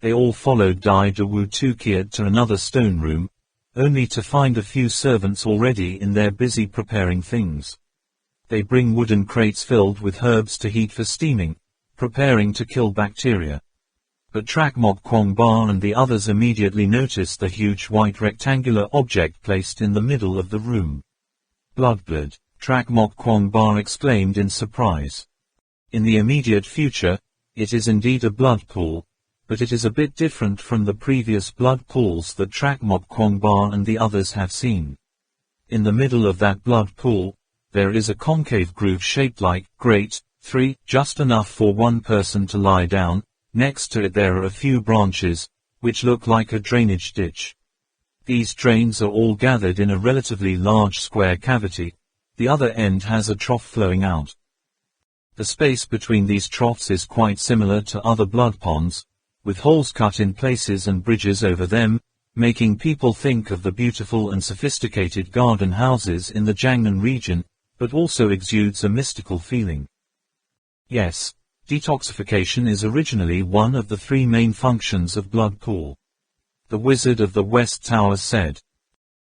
They all followed Dai De Wu Tu Kiat to another stone room, only to find a few servants already in there busy preparing things. They bring wooden crates filled with herbs to heat for steaming, preparing to kill bacteria. But Trak Mok Kwong Ba and the others immediately noticed the huge white rectangular object placed in the middle of the room. "Blood. Trak Mok Kwong Ba exclaimed in surprise. In the immediate future, it is indeed a blood pool, but it is a bit different from the previous blood pools that Trak Mok Kwong Ba and the others have seen. In the middle of that blood pool, there is a concave groove shaped like grate, 3, just enough for one person to lie down. Next to it there are a few branches, which look like a drainage ditch. These drains are all gathered in a relatively large square cavity. The other end has a trough flowing out. The space between these troughs is quite similar to other blood ponds, with holes cut in places and bridges over them, making people think of the beautiful and sophisticated garden houses in the Jiangnan region, but also exudes a mystical feeling. Yes, detoxification is originally one of the three main functions of blood pool. The Wizard of the West Tower said.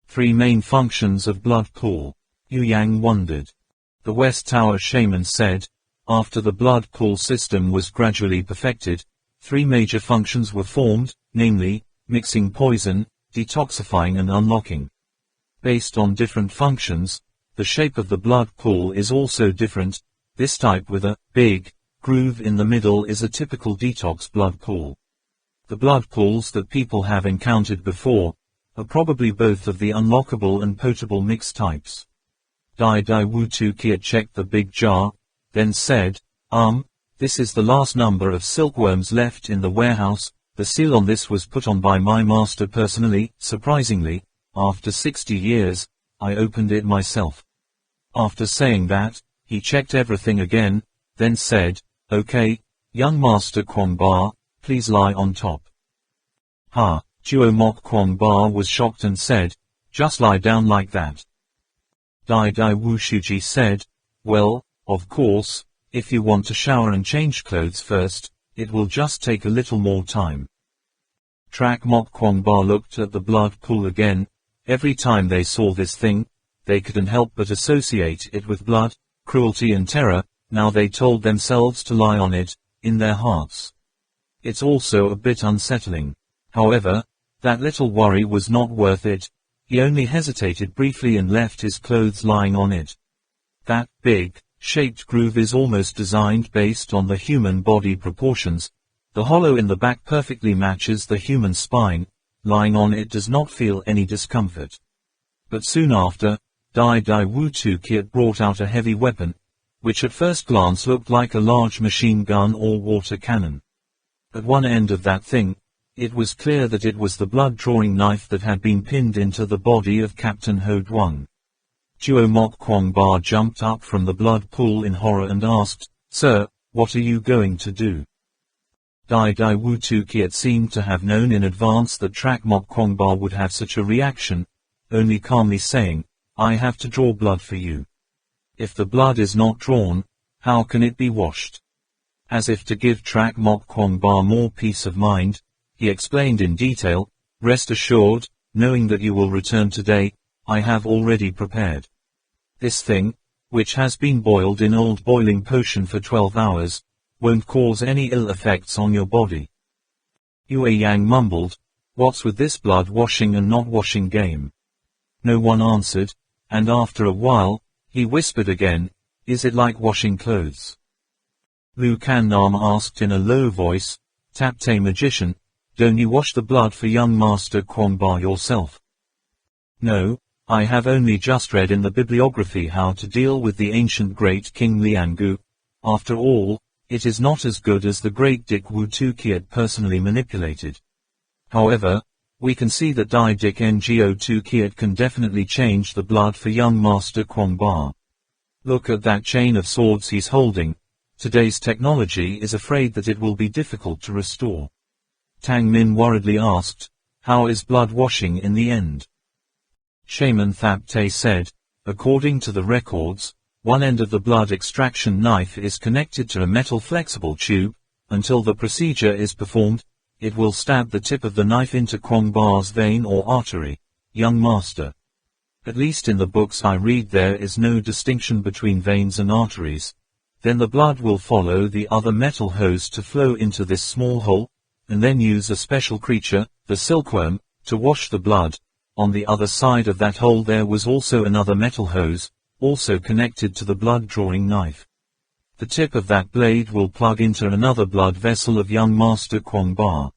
Three main functions of blood pool. Yu Yang wondered. The West Tower shaman said, after the blood pool system was gradually perfected, three major functions were formed, namely, mixing poison, detoxifying and unlocking. Based on different functions, the shape of the blood pool is also different. This type with a big groove in the middle is a typical detox blood pool. The blood pools that people have encountered before are probably both of the unlockable and potable mix types. Dai Wu Tu Kiat checked the big jar, then said, this is the last number of silkworms left in the warehouse. The seal on this was put on by my master personally. Surprisingly, after 60 years, I opened it myself. After saying that, he checked everything again, then said, okay, young master Kwong Ba, please lie on top. Tuo Mok Kwong Ba was shocked and said, just lie down like that. Dai Wu Shuji said, well, of course, if you want to shower and change clothes first, it will just take a little more time. Trak Mok Kwong Ba looked at the blood pool again. Every time they saw this thing, they couldn't help but associate it with blood, cruelty and terror. Now they told themselves to lie on it, in their hearts. It's also a bit unsettling. However, that little worry was not worth it. He only hesitated briefly and left his clothes lying on it. That big, shaped groove is almost designed based on the human body proportions. The hollow in the back perfectly matches the human spine. Lying on it does not feel any discomfort. But soon after, Dai Wu Tu Kiat brought out a heavy weapon, which at first glance looked like a large machine gun or water cannon. At one end of that thing, it was clear that it was the blood-drawing knife that had been pinned into the body of Captain Ho Duong. Duo Mok Kwong Ba jumped up from the blood pool in horror and asked, "Sir, what are you going to do?" Dai Dai Wu Tu Kiat seemed to have known in advance that Trak Mok Kwong Ba would have such a reaction, only calmly saying, "I have to draw blood for you. If the blood is not drawn, how can it be washed?" As if to give Trak Mok Kwong Ba more peace of mind, he explained in detail, "Rest assured, knowing that you will return today, I have already prepared. This thing, which has been boiled in old boiling potion for 12 hours, won't cause any ill effects on your body." Yue Yang mumbled, "What's with this blood washing and not washing game?" No one answered, and after a while, he whispered again, "Is it like washing clothes?" Lu Kan Nam asked in a low voice, "Tapte magician, don't you wash the blood for young Master Kwong Ba yourself?" "No, I have only just read in the bibliography how to deal with the ancient great King Liangu. After all, it is not as good as the great Dik Wu Tu Kiat personally manipulated. However, we can see that Dai Dik Ngo Tu Kiat can definitely change the blood for young Master Kwong Ba. Look at that chain of swords he's holding. Today's technology is afraid that it will be difficult to restore." Tang Min worriedly asked, "How is blood washing in the end?" Shaman Thap Te said, "According to the records, one end of the blood extraction knife is connected to a metal flexible tube. Until the procedure is performed, it will stab the tip of the knife into Kwong Ba's vein or artery, young master. At least in the books I read there is no distinction between veins and arteries. Then the blood will follow the other metal hose to flow into this small hole, and then use a special creature, the silkworm, to wash the blood. On the other side of that hole there was also another metal hose, also connected to the blood-drawing knife. The tip of that blade will plug into another blood vessel of young Master Kwong Ba.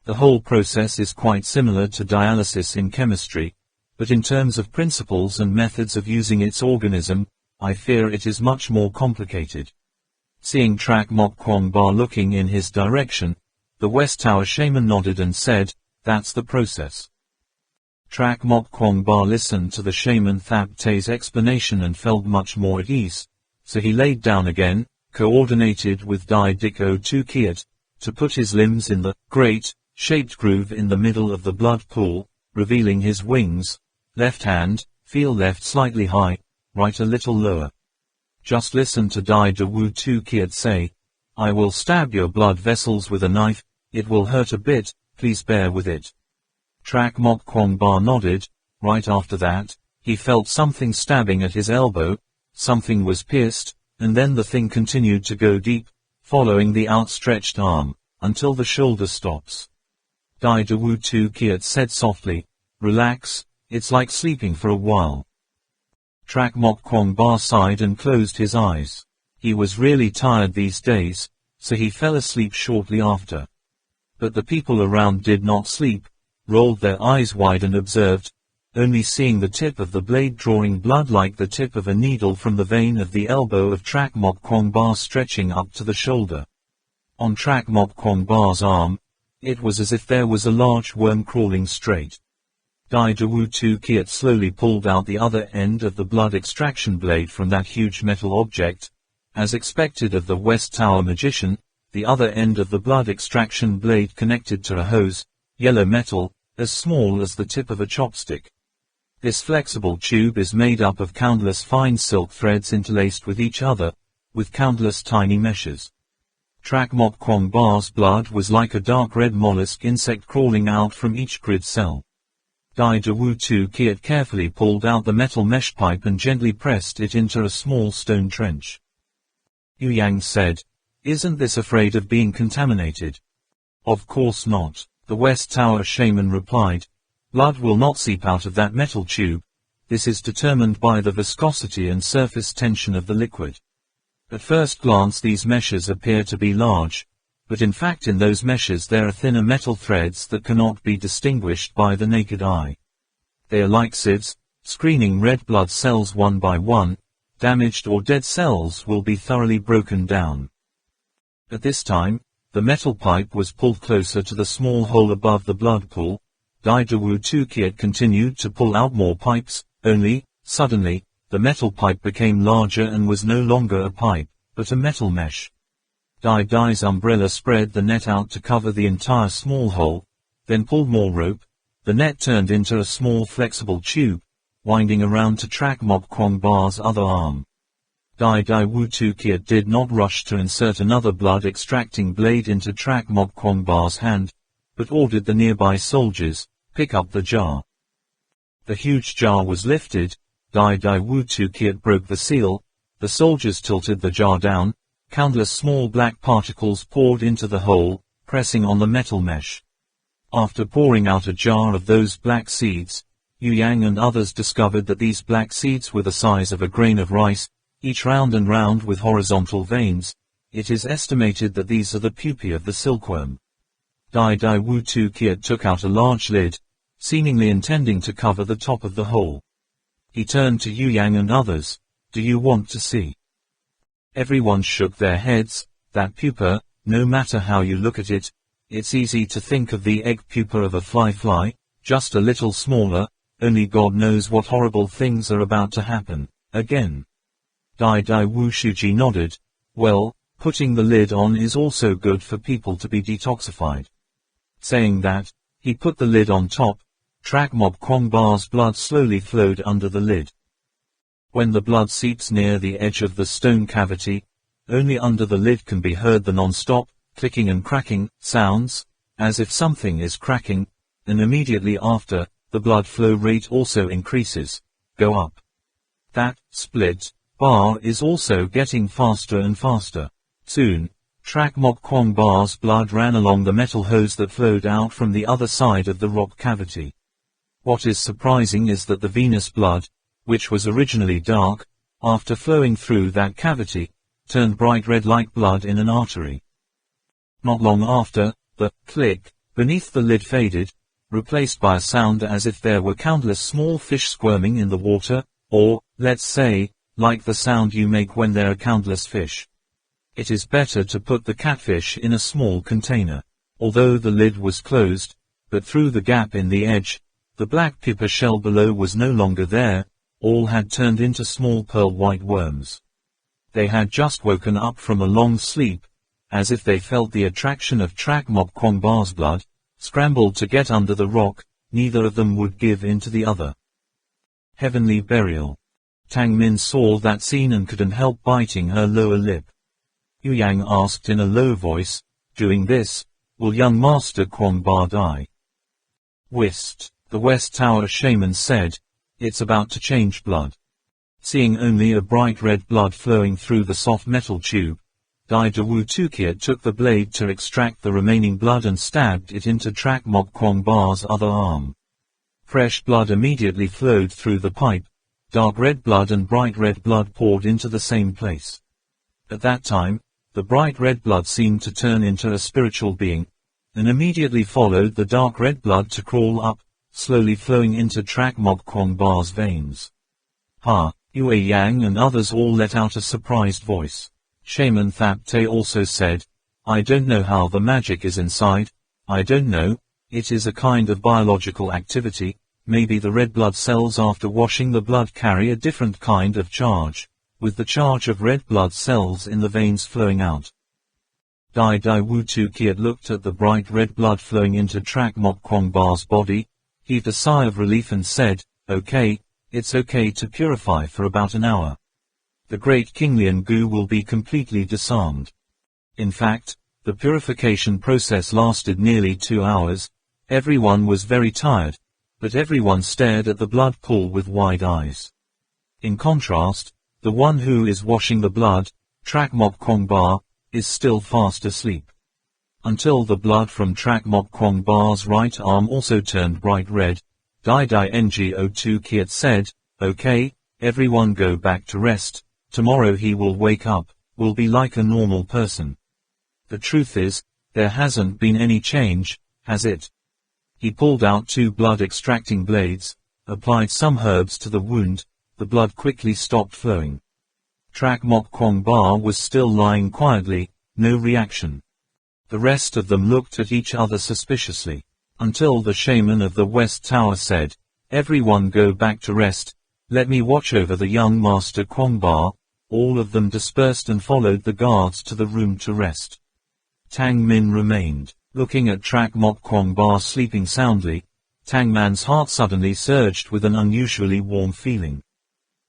The whole process is quite similar to dialysis in chemistry, but in terms of principles and methods of using its organism, I fear it is much more complicated." Seeing Trak Mok Kwong Ba looking in his direction, the West Tower shaman nodded and said, "That's the process." Trak Mok Kwong Ba listened to the shaman Thap Te's explanation and felt much more at ease, so he laid down again, coordinated with Dai Dik O Tu Kiat, to put his limbs in the great, shaped groove in the middle of the blood pool, revealing his wings. Left hand, feel left slightly high, right a little lower. Just listen to Dai De Wu Tu Kiat say, "I will stab your blood vessels with a knife, it will hurt a bit, please bear with it." Trak Mok Kwong Ba nodded. Right after that, he felt something stabbing at his elbow, something was pierced, and then the thing continued to go deep, following the outstretched arm, until the shoulder stops. Dai De Wu Tu Kiat said softly, "Relax, it's like sleeping for a while." Trak Mok Kwong Ba sighed and closed his eyes. He was really tired these days, so he fell asleep shortly after. But the people around did not sleep, rolled their eyes wide and observed, only seeing the tip of the blade drawing blood like the tip of a needle from the vein of the elbow of Trak Mok Kwong Ba stretching up to the shoulder. On Trak Mok Kwong Ba's arm, it was as if there was a large worm crawling straight. Dai De Wu Tu Kiat slowly pulled out the other end of the blood extraction blade from that huge metal object. As expected of the West Tower magician, the other end of the blood extraction blade connected to a hose, yellow metal, as small as the tip of a chopstick. This flexible tube is made up of countless fine silk threads interlaced with each other, with countless tiny meshes. Trak Mok Kwong Ba's blood was like a dark red mollusk insect crawling out from each grid cell. Dai De Wu Tu Kiat carefully pulled out the metal mesh pipe and gently pressed it into a small stone trench. Yu Yang said, "Isn't this afraid of being contaminated?" "Of course not," the West Tower shaman replied. "Blood will not seep out of that metal tube. This is determined by the viscosity and surface tension of the liquid. At first glance these meshes appear to be large, but in fact in those meshes there are thinner metal threads that cannot be distinguished by the naked eye. They are like sieves, screening red blood cells one by one. Damaged or dead cells will be thoroughly broken down." At this time, The metal pipe was pulled closer to the small hole above the blood pool. Dai Dawu Tukiat continued to pull out more pipes, only, suddenly, the metal pipe became larger and was no longer a pipe, but a metal mesh. Dai Dai's umbrella spread the net out to cover the entire small hole, then pulled more rope. The net turned into a small flexible tube, winding around to track Mok Kwong Ba's other arm. Dai Dawu Tukiat did not rush to insert another blood-extracting blade into track Mok Kwong Ba's hand, but ordered the nearby soldiers, pick up the jar. The huge jar was lifted. Dai Dawu Tukiat broke the seal. The soldiers tilted the jar down. Countless small black particles poured into the hole, pressing on the metal mesh. After pouring out a jar of those black seeds, Yu Yang and others discovered that these black seeds were the size of a grain of rice, each round and round with horizontal veins. It is estimated that these are the pupae of the silkworm. Dai Dawu Tukiat took out a large lid, seemingly intending to cover the top of the hole. He turned to Yu Yang and others. Do you want to see? Everyone shook their heads. That pupa, no matter how you look at it, it's easy to think of the egg pupa of a fly, just a little smaller. Only God knows what horrible things are about to happen. Again. Dai Dawu Shuji nodded. Well, putting the lid on is also good for people to be detoxified. Saying that, he put the lid on top. Track Mok Kwong Ba's blood slowly flowed under the lid. When the blood seeps near the edge of the stone cavity, only under the lid can be heard the non-stop, clicking and cracking, sounds, as if something is cracking, and immediately after, the blood flow rate also increases. Go up. That split bar is also getting faster and faster. Soon, track Mok Kwong Ba's blood ran along the metal hose that flowed out from the other side of the rock cavity. What is surprising is that the venous blood, which was originally dark, after flowing through that cavity, turned bright red like blood in an artery. Not long after, the click beneath the lid faded, replaced by a sound as if there were countless small fish squirming in the water, or, let's say, like the sound you make when there are countless fish. It is better to put the catfish in a small container. Although the lid was closed, but through the gap in the edge, the black pupa shell below was no longer there. All had turned into small pearl-white worms. They had just woken up from a long sleep, as if they felt the attraction of track Mok Kwong Ba's blood, scrambled to get under the rock. Neither of them would give in to the other. Heavenly burial. Tang Min saw that scene and couldn't help biting her lower lip. Yu Yang asked in a low voice, doing this, will young Master Kwong Ba die? Whist, the West Tower shaman said. It's about to change blood. Seeing only a bright red blood flowing through the soft metal tube, Dai Dawu Tukiat took the blade to extract the remaining blood and stabbed it into track Mok Kwong Ba's other arm. Fresh blood immediately flowed through the pipe. Dark red blood and bright red blood poured into the same place. At that time, the bright red blood seemed to turn into a spiritual being, and immediately followed the dark red blood to crawl up, slowly flowing into track Mok Kwong Ba's veins. Ha! Yu Yang and others all let out a surprised voice. Shaman Thap Te also said, I don't know how the magic is inside. I don't know. It is a kind of biological activity. Maybe the red blood cells after washing the blood carry a different kind of charge, with the charge of red blood cells in the veins flowing out. Dai Dawu Tukiat looked at the bright red blood flowing into track Mok Kwong Ba's body, heaved a sigh of relief and said, okay, it's okay to purify for about an hour. The great Kinglian goo will be completely disarmed. In fact, the purification process lasted nearly 2 hours. Everyone was very tired, but everyone stared at the blood pool with wide eyes. In contrast, the one who is washing the blood, track Mok Kwong Ba, is still fast asleep. Until the blood from track Mok Kwong Ba's right arm also turned bright red, Dai Ngo Tukiat said, okay, everyone go back to rest. Tomorrow he will wake up, will be like a normal person. The truth is, there hasn't been any change, has it? He pulled out 2 blood-extracting blades, applied some herbs to the wound. The blood quickly stopped flowing. Track Mok Kwong Ba was still lying quietly, no reaction. The rest of them looked at each other suspiciously, until the shaman of the West Tower said, "Everyone go back to rest, let me watch over the young master Kwangba." All of them dispersed and followed the guards to the room to rest. Tang Min remained, looking at Trak Mok Kwangba sleeping soundly. Tang Man's heart suddenly surged with an unusually warm feeling.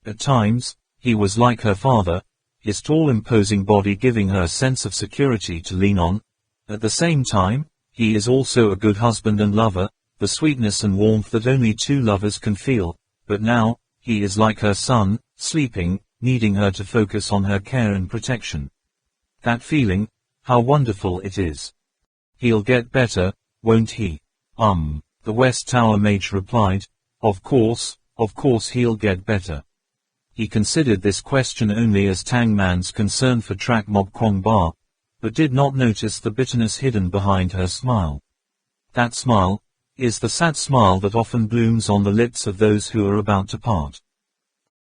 At times, he was like her father, his tall imposing body giving her a sense of security to lean on. At the same time, he is also a good husband and lover, the sweetness and warmth that only two lovers can feel, but now, he is like her son, sleeping, needing her to focus on her care and protection. That feeling, how wonderful it is. He'll get better, won't he? The West Tower mage replied, of course he'll get better. He considered this question only as Tang Man's concern for Trak Mok Kwangba, but did not notice the bitterness hidden behind her smile. That smile is the sad smile that often blooms on the lips of those who are about to part.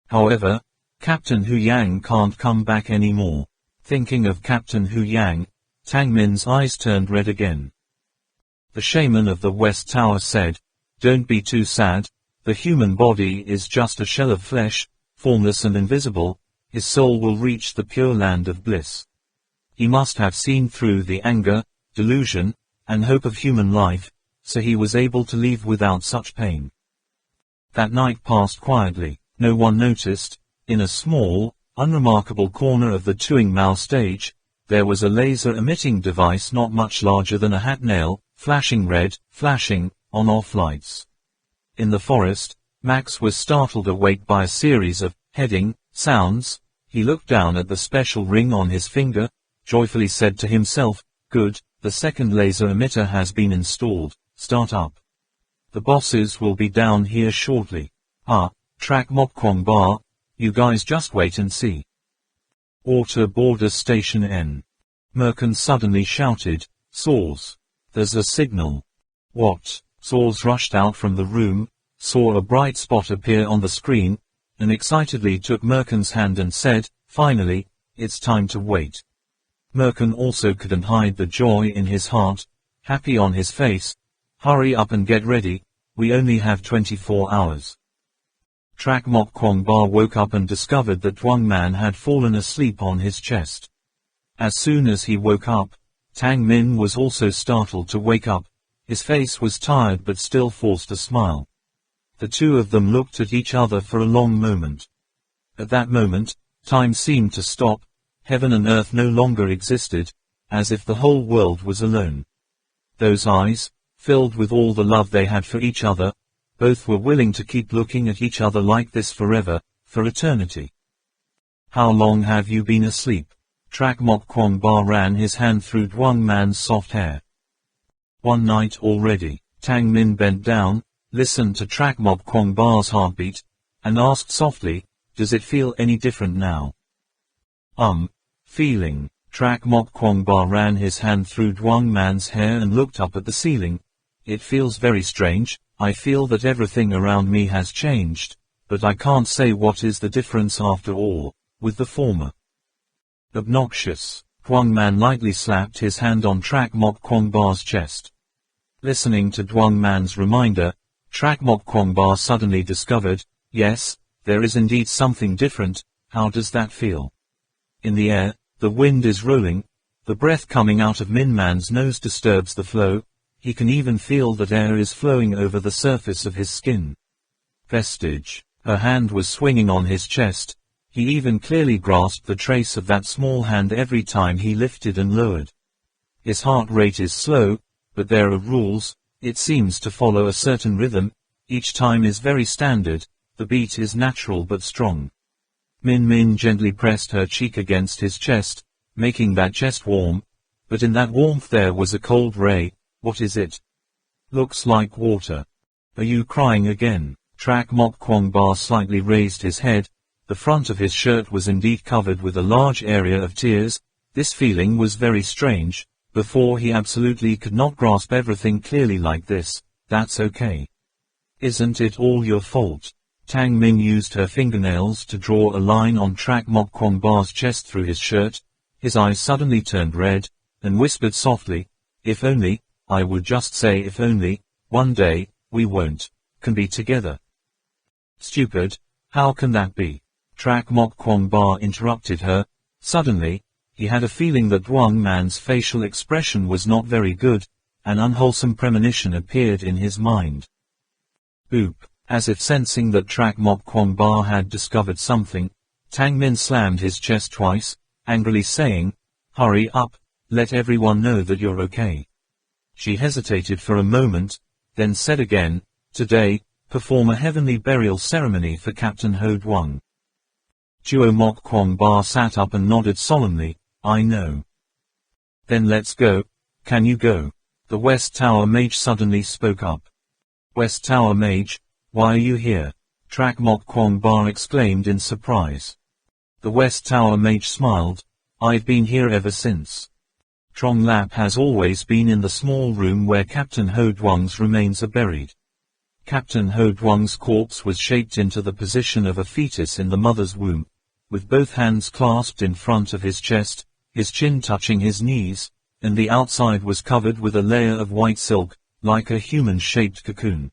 However, Captain Hu Yang can't come back anymore. Thinking of Captain Hu Yang, Tang Min's eyes turned red again. The shaman of the West Tower said, "Don't be too sad, the human body is just a shell of flesh, formless and invisible, his soul will reach the pure land of bliss." He must have seen through the anger, delusion, and hope of human life, so he was able to leave without such pain. That night passed quietly. No one noticed. In a small, unremarkable corner of the Tuk Mau stage, there was a laser-emitting device not much larger than a hat nail, flashing red, flashing, on-off lights. In the forest, Max was startled awake by a series of heading sounds. He looked down at the special ring on his finger, joyfully said to himself, "Good, the second laser emitter has been installed, start up. The bosses will be down here shortly. Trak Mok Kwangba, you guys just wait and see." Outer Border Station N. Merkin suddenly shouted, "Saws! There's a signal." "What?" Saws rushed out from the room, saw a bright spot appear on the screen, and excitedly took Merkin's hand and said, "Finally, it's time to wait." Merkin also couldn't hide the joy in his heart, happy on his face. "Hurry up and get ready, we only have 24 hours. Trak Mok Kwangba woke up and discovered that Tuang Man had fallen asleep on his chest. As soon as he woke up, Tang Min was also startled to wake up. His face was tired but still forced a smile. The two of them looked at each other for a long moment. At that moment, time seemed to stop, heaven and earth no longer existed, as if the whole world was alone. Those eyes, filled with all the love they had for each other, both were willing to keep looking at each other like this forever, for eternity. "How long have you been asleep?" Trak Mok Kwangba ran his hand through Tuang Man's soft hair. "One night already." Tang Min bent down, listened to Trak Mok Kwangba's heartbeat, and asked softly, "Does it feel any different now?" Feeling. Trak Mok Kwangba ran his hand through Tuang Man's hair and looked up at the ceiling. "It feels very strange. I feel that everything around me has changed, but I can't say what is the difference after all, with the former." Obnoxious. Tuang Man lightly slapped his hand on Trak Mok Kwangba's chest. Listening to Tuang Man's reminder, Trak Mok Kwangba suddenly discovered, "Yes, there is indeed something different. How does that feel?" "In the air, the wind is rolling. The breath coming out of Min Man's nose disturbs the flow. He can even feel that air is flowing over the surface of his skin." Vestige. Her hand was swinging on his chest. He even clearly grasped the trace of that small hand every time he lifted and lowered. His heart rate is slow, but there are rules. It seems to follow a certain rhythm. Each time is very standard. The beat is natural but strong. Min Min gently pressed her cheek against his chest, making that chest warm. But in that warmth there was a cold ray. "What is it?" "Looks like water." "Are you crying again?" Trak Mok Kwangba slightly raised his head. The front of his shirt was indeed covered with a large area of tears. This feeling was very strange. Before he absolutely could not grasp everything clearly like this. "That's okay. Isn't it all your fault?" Tang Min used her fingernails to draw a line on Trak Mok Kwangba's chest through his shirt. His eyes suddenly turned red. and whispered softly, "If only, I would just say if only, one day, we can be together." "Stupid, how can that be?" Trak Mok Kwong Ba interrupted her. Suddenly, he had a feeling that Wang Man's facial expression was not very good. An unwholesome premonition appeared in his mind. Boop. As if sensing that Trak Mok Kwong Ba had discovered something, Tang Min slammed his chest twice, angrily saying, "Hurry up, let everyone know that you're okay." She hesitated for a moment, then said again, "Today, perform a heavenly burial ceremony for Captain Ho Duong." Tuo Mok Kwong Ba sat up and nodded solemnly, "I know." "Then let's go. Can you go?" The West Tower Mage suddenly spoke up. "West Tower Mage, why are you here?" Trak Mok Kwong Ba exclaimed in surprise. The West Tower Mage smiled, "I've been here ever since. Trong Lap has always been in the small room where Captain Ho Duong's remains are buried." Captain Ho Duong's corpse was shaped into the position of a fetus in the mother's womb, with both hands clasped in front of his chest, his chin touching his knees, and the outside was covered with a layer of white silk, like a human-shaped cocoon.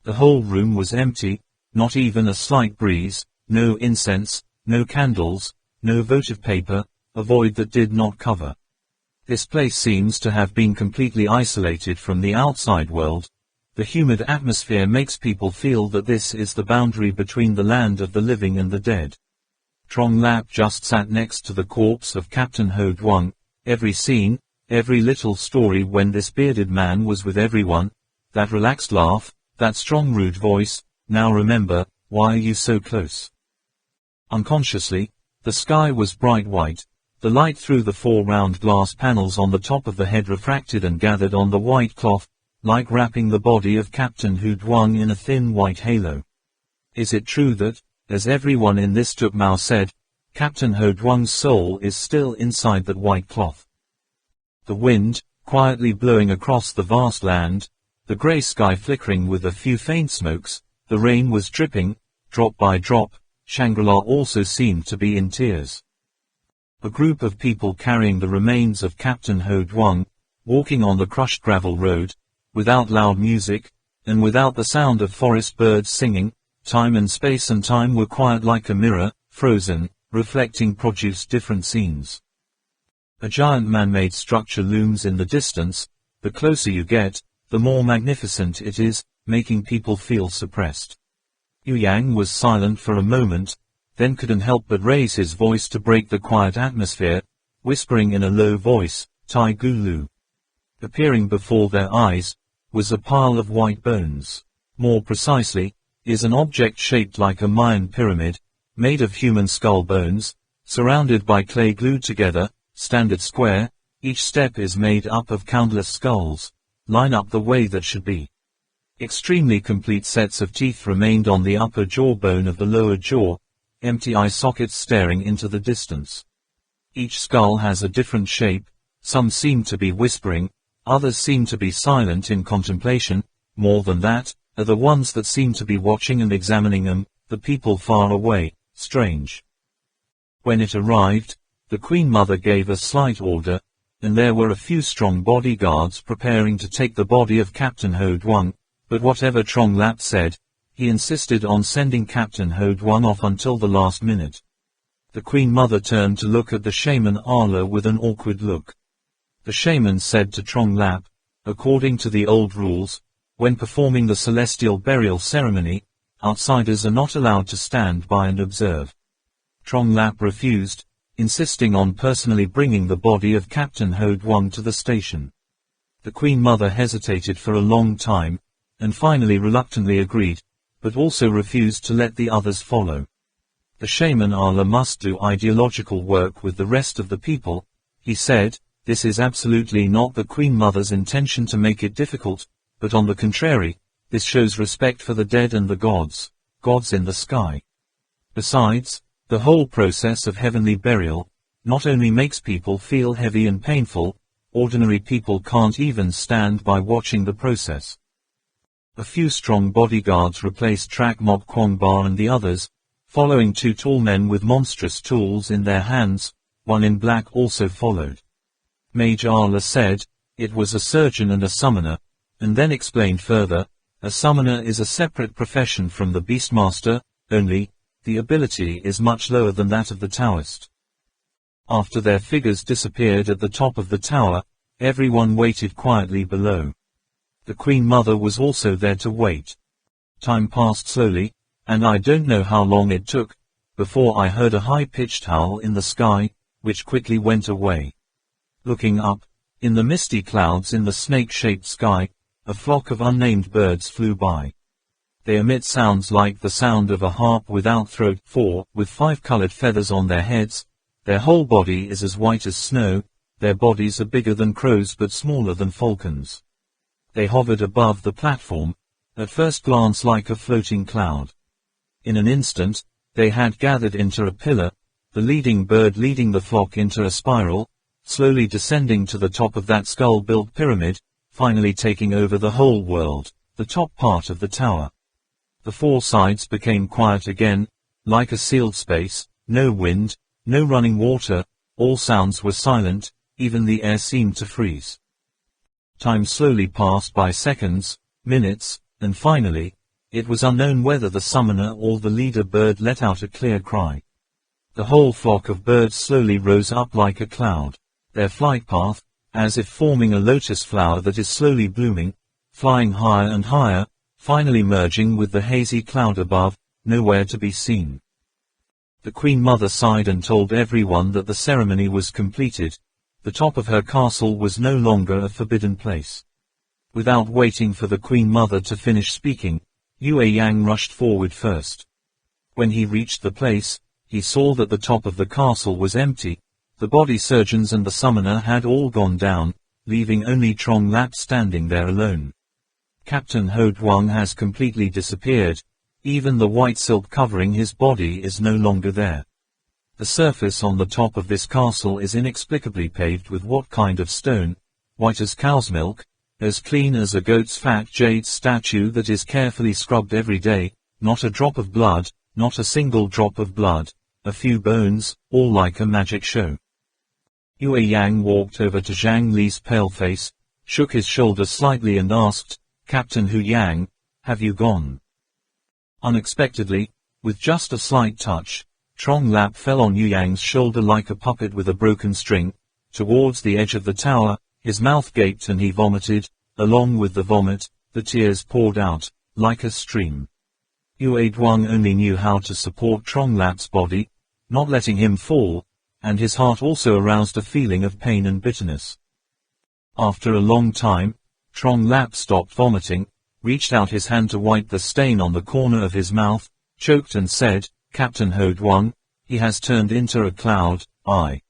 The whole room was empty, not even a slight breeze, no incense, no candles, no votive paper, a void that did not cover. This place seems to have been completely isolated from the outside world. The humid atmosphere makes people feel that this is the boundary between the land of the living and the dead. Trong Lap just sat next to the corpse of Captain Ho Duong. Every scene, every little story when this bearded man was with everyone, that relaxed laugh, that strong rude voice, "Now remember, why are you so close?" Unconsciously, the sky was bright white. The light through the 4 round glass panels on the top of the head refracted and gathered on the white cloth, like wrapping the body of Captain Ho Duong in a thin white halo. Is it true that, as everyone in this Tuk Mau said, Captain Ho Duong's soul is still inside that white cloth? The wind, quietly blowing across the vast land, the grey sky flickering with a few faint smokes, the rain was dripping, drop by drop. Shangri-La also seemed to be in tears. A group of people carrying the remains of Captain Ho Duong, walking on the crushed gravel road, without loud music, and without the sound of forest birds singing. Time and space and time were quiet like a mirror, frozen, reflecting produced different scenes. A giant man-made structure looms in the distance. The closer you get, the more magnificent it is, making people feel suppressed. Yu Yang was silent for a moment, then couldn't help but raise his voice to break the quiet atmosphere, whispering in a low voice, "Tai Gu Lu." Appearing before their eyes, was a pile of white bones. More precisely, is an object shaped like a Mayan pyramid, made of human skull bones, surrounded by clay glued together, standard square. Each step is made up of countless skulls, line up the way that should be. Extremely complete sets of teeth remained on the upper jawbone of the lower jaw, empty eye sockets staring into the distance. Each skull has a different shape. Some seem to be whispering, others seem to be silent in contemplation. More than that, are the ones that seem to be watching and examining them, the people far away. Strange. When it arrived, the Queen Mother gave a slight order, and there were a few strong bodyguards preparing to take the body of Captain Ho Duong. But whatever Trong Lap said, he insisted on sending Captain Ho Duong off until the last minute. The Queen Mother turned to look at the shaman Arla with an awkward look. The shaman said to Trong Lap, "According to the old rules, when performing the celestial burial ceremony, outsiders are not allowed to stand by and observe." Trong Lap refused, insisting on personally bringing the body of Captain Ho Duong to the station. The Queen Mother hesitated for a long time, and finally reluctantly agreed, but also refused to let the others follow. The shaman Arla must do ideological work with the rest of the people, he said. This is absolutely not the Queen Mother's intention to make it difficult, but on the contrary, this shows respect for the dead and the gods in the sky. Besides, the whole process of heavenly burial not only makes people feel heavy and painful, ordinary people can't even stand by watching the process. A few strong bodyguards replaced Trak Mok Kwong Ba and the others, following 2 tall men with monstrous tools in their hands. One in black also followed. Mage Arla said, "It was a surgeon and a summoner," and then explained further, "A summoner is a separate profession from the Beastmaster, only, the ability is much lower than that of the Taoist." After their figures disappeared at the top of the tower, everyone waited quietly below. The Queen Mother was also there to wait. Time passed slowly, and I don't know how long it took, before I heard a high-pitched howl in the sky, which quickly went away. Looking up, in the misty clouds in the snake-shaped sky, a flock of unnamed birds flew by. They emit sounds like the sound of a harp without throat, with 5 colored feathers on their heads. Their whole body is as white as snow, their bodies are bigger than crows but smaller than falcons. They hovered above the platform, at first glance like a floating cloud. In an instant, they had gathered into a pillar, the leading bird leading the flock into a spiral, slowly descending to the top of that skull-built pyramid, finally taking over the whole world, the top part of the tower. The 4 sides became quiet again, like a sealed space, no wind, no running water, all sounds were silent, even the air seemed to freeze. Time slowly passed by seconds, minutes, and finally, it was unknown whether the summoner or the leader bird let out a clear cry. The whole flock of birds slowly rose up like a cloud. Their flight path, as if forming a lotus flower that is slowly blooming, flying higher and higher, finally merging with the hazy cloud above, nowhere to be seen. The Queen Mother sighed and told everyone that the ceremony was completed. The top of her castle was no longer a forbidden place. Without waiting for the Queen Mother to finish speaking, Yue Yang rushed forward first. When he reached the place, he saw that the top of the castle was empty. The body surgeons and the summoner had all gone down, leaving only Trong Lap standing there alone. Captain Ho Duang has completely disappeared. Even the white silk covering his body is no longer there. The surface on the top of this castle is inexplicably paved with what kind of stone? White as cow's milk, as clean as a goat's fat jade statue that is carefully scrubbed every day, not a drop of blood, not a single drop of blood, a few bones, all like a magic show. Yue Yang walked over to Zhang Li's pale face, shook his shoulder slightly and asked, "Captain Hu Yang, have you gone?" Unexpectedly, with just a slight touch, Trong Lap fell on Yu Yang's shoulder like a puppet with a broken string, towards the edge of the tower. His mouth gaped and he vomited. Along with the vomit, the tears poured out, like a stream. Yue Duang only knew how to support Trong Lap's body, not letting him fall, and his heart also aroused a feeling of pain and bitterness. After a long time, Trong Lap stopped vomiting, reached out his hand to wipe the stain on the corner of his mouth, choked and said, "Captain Ho Duang, he has turned into a cloud. I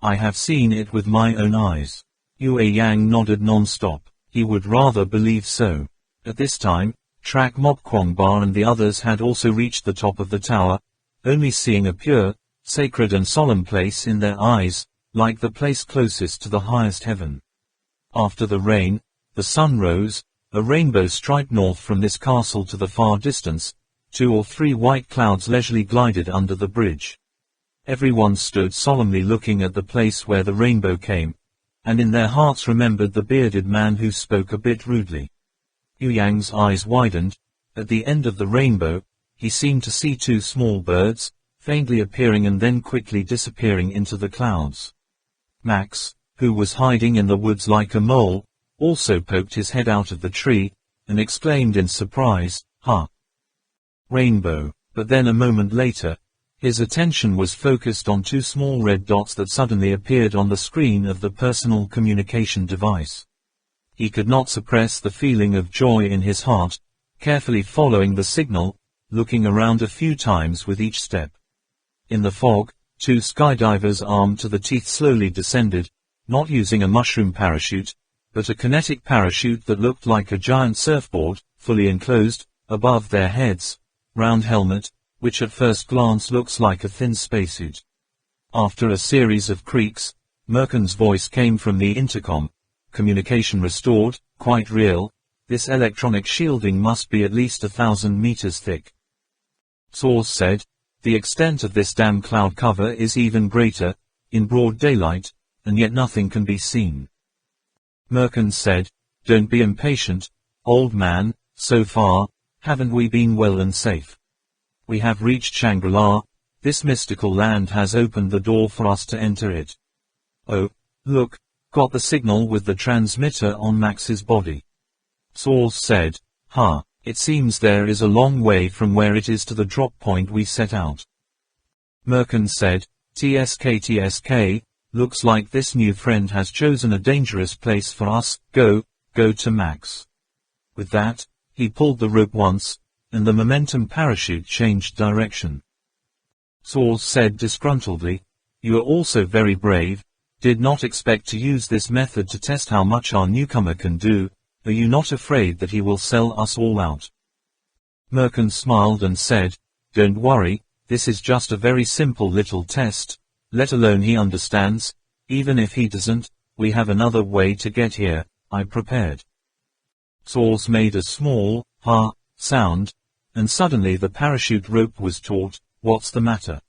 have seen it with my own eyes." Yue Yang nodded non-stop. He would rather believe so. At this time, Trak Mok Kwong Ba and the others had also reached the top of the tower, only seeing a pure, sacred and solemn place in their eyes, like the place closest to the highest heaven. After the rain, the sun rose. A rainbow striped north from this castle to the far distance. 2 or 3 white clouds leisurely glided under the bridge. Everyone stood solemnly looking at the place where the rainbow came, and in their hearts remembered the bearded man who spoke a bit rudely. Yu Yang's eyes widened. At the end of the rainbow, he seemed to see 2 small birds, faintly appearing and then quickly disappearing into the clouds. Max, who was hiding in the woods like a mole, also poked his head out of the tree, and exclaimed in surprise, "Ha! Rainbow!" But then a moment later, his attention was focused on 2 small red dots that suddenly appeared on the screen of the personal communication device. He could not suppress the feeling of joy in his heart, carefully following the signal, looking around a few times with each step. In the fog, 2 skydivers armed to the teeth slowly descended, not using a mushroom parachute, but a kinetic parachute that looked like a giant surfboard, fully enclosed, above their heads, round helmet, which at first glance looks like a thin spacesuit. After a series of creaks, Merkin's voice came from the intercom. "Communication restored, quite real. This electronic shielding must be at least 1,000 meters thick." Source said, "The extent of this damn cloud cover is even greater. In broad daylight, and yet nothing can be seen. Merkin said, "Don't be impatient, old man, so far, haven't we been well and safe? We have reached Shangri-La, this mystical land has opened the door for us to enter it. Oh, look, got the signal with the transmitter on Max's body." Saul said, it seems there is a long way from where it is to the drop point we set out." Merkin said, TSK, looks like this new friend has chosen a dangerous place for us, go to Max." With that, he pulled the rope once, and the momentum parachute changed direction. Saul said disgruntledly, "You are also very brave, did not expect to use this method to test how much our newcomer can do. Are you not afraid that he will sell us all out?" Merkin smiled and said, "Don't worry, this is just a very simple little test, let alone he understands, even if he doesn't, we have another way to get here, I prepared." Saul's made a small, sound, and suddenly the parachute rope was taut. "What's the matter?"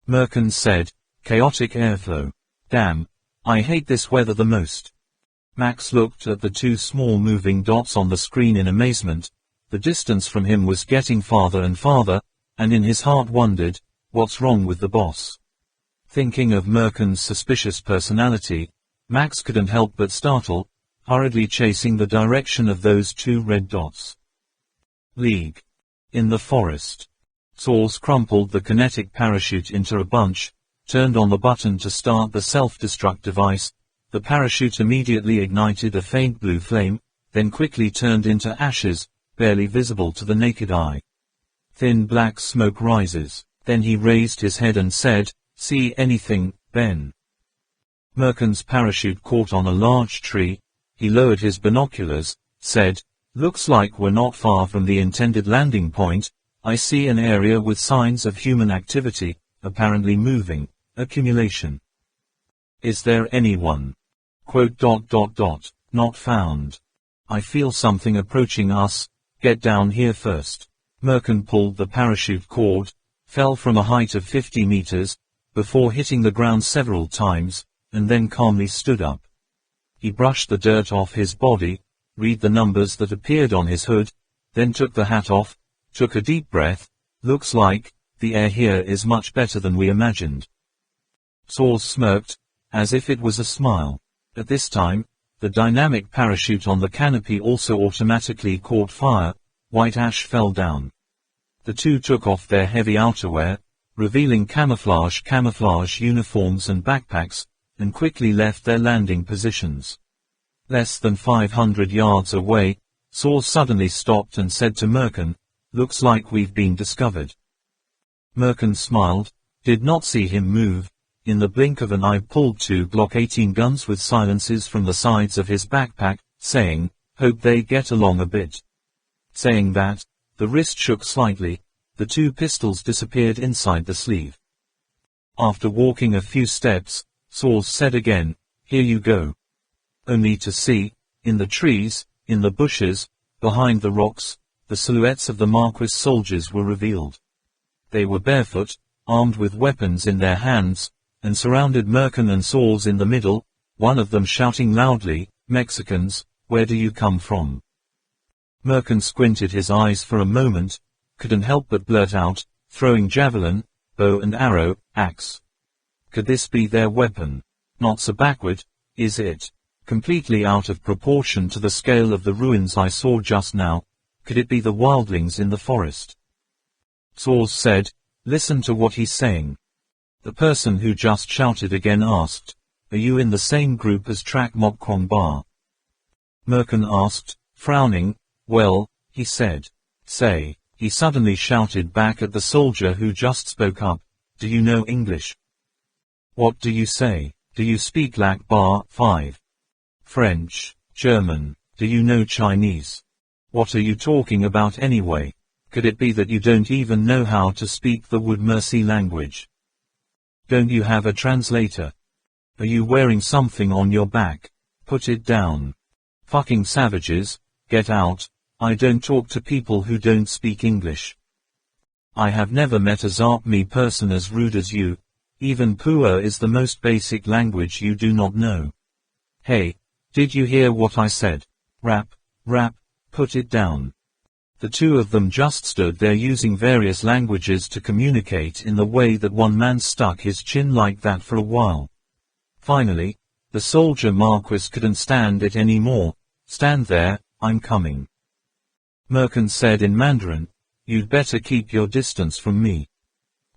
Merkin said, "Chaotic airflow. Damn, I hate this weather the most." Max looked at the two small moving dots on the screen in amazement. The distance from him was getting farther and farther, and in his heart wondered, what's wrong with the boss? Thinking of Merkin's suspicious personality, Max couldn't help but startle, hurriedly chasing the direction of those two red dots. League. In the forest. Saul crumpled the kinetic parachute into a bunch, turned on the button to start the self-destruct device. The parachute immediately ignited a faint blue flame, then quickly turned into ashes, barely visible to the naked eye. Thin black smoke rises. Then he raised his head and said, "See anything, Ben?" Merkin's parachute caught on a large tree. He lowered his binoculars, said, "Looks like we're not far from the intended landing point. I see an area with signs of human activity, apparently moving, accumulation. Is there anyone? Not found. I feel something approaching us, get down here first." Merkin pulled the parachute cord, fell from a height of 50 meters, before hitting the ground several times, and then calmly stood up. He brushed the dirt off his body, read the numbers that appeared on his hood, then took the hat off, took a deep breath. "Looks like, the air here is much better than we imagined." Saul smirked, as if it was a smile. At this time, the dynamic parachute on the canopy also automatically caught fire. White ash fell down. The two took off their heavy outerwear, revealing camouflage uniforms and backpacks, and quickly left their landing positions. Less than 500 yards away, Saul suddenly stopped and said to Merkin, "Looks like we've been discovered." Merkin smiled, did not see him move. In the blink of an eye pulled two Glock 18 guns with silencers from the sides of his backpack, saying, "Hope they get along a bit." Saying that, the wrist shook slightly, the two pistols disappeared inside the sleeve. After walking a few steps, Saul said again, "Here you go." Only to see, in the trees, in the bushes, behind the rocks, the silhouettes of the Marquis soldiers were revealed. They were barefoot, armed with weapons in their hands, and surrounded Merkin and Saul's in the middle, one of them shouting loudly, "Mexicans, where do you come from?" Merkin squinted his eyes for a moment, couldn't help but blurt out, "Throwing javelin, bow and arrow, axe." Could this be their weapon? Not so backward, is it? Completely out of proportion to the scale of the ruins I saw just now. Could it be the wildlings in the forest? Saul said, "Listen to what he's saying." The person who just shouted again asked, "Are you in the same group as Trak Mok Kwong Ba?" Merkin asked, frowning. "Well," he said. "Say," he suddenly shouted back at the soldier who just spoke up, "do you know English?" "What do you say? Do you speak Lak Ba 5? French, German, do you know Chinese? What are you talking about anyway? Could it be that you don't even know how to speak the Wood Mercy language? Don't you have a translator? Are you wearing something on your back? Put it down. Fucking savages, get out. I don't talk to people who don't speak English. I have never met a Zarpmi person as rude as you. Even Pua is the most basic language you do not know. Hey, did you hear what I said? Rap, rap, put it down. The two of them just stood there using various languages to communicate in the way that one man stuck his chin like that for a while. Finally, the soldier Marquis couldn't stand it anymore. Stand there, I'm coming. Merkin said in Mandarin, you'd better keep your distance from me.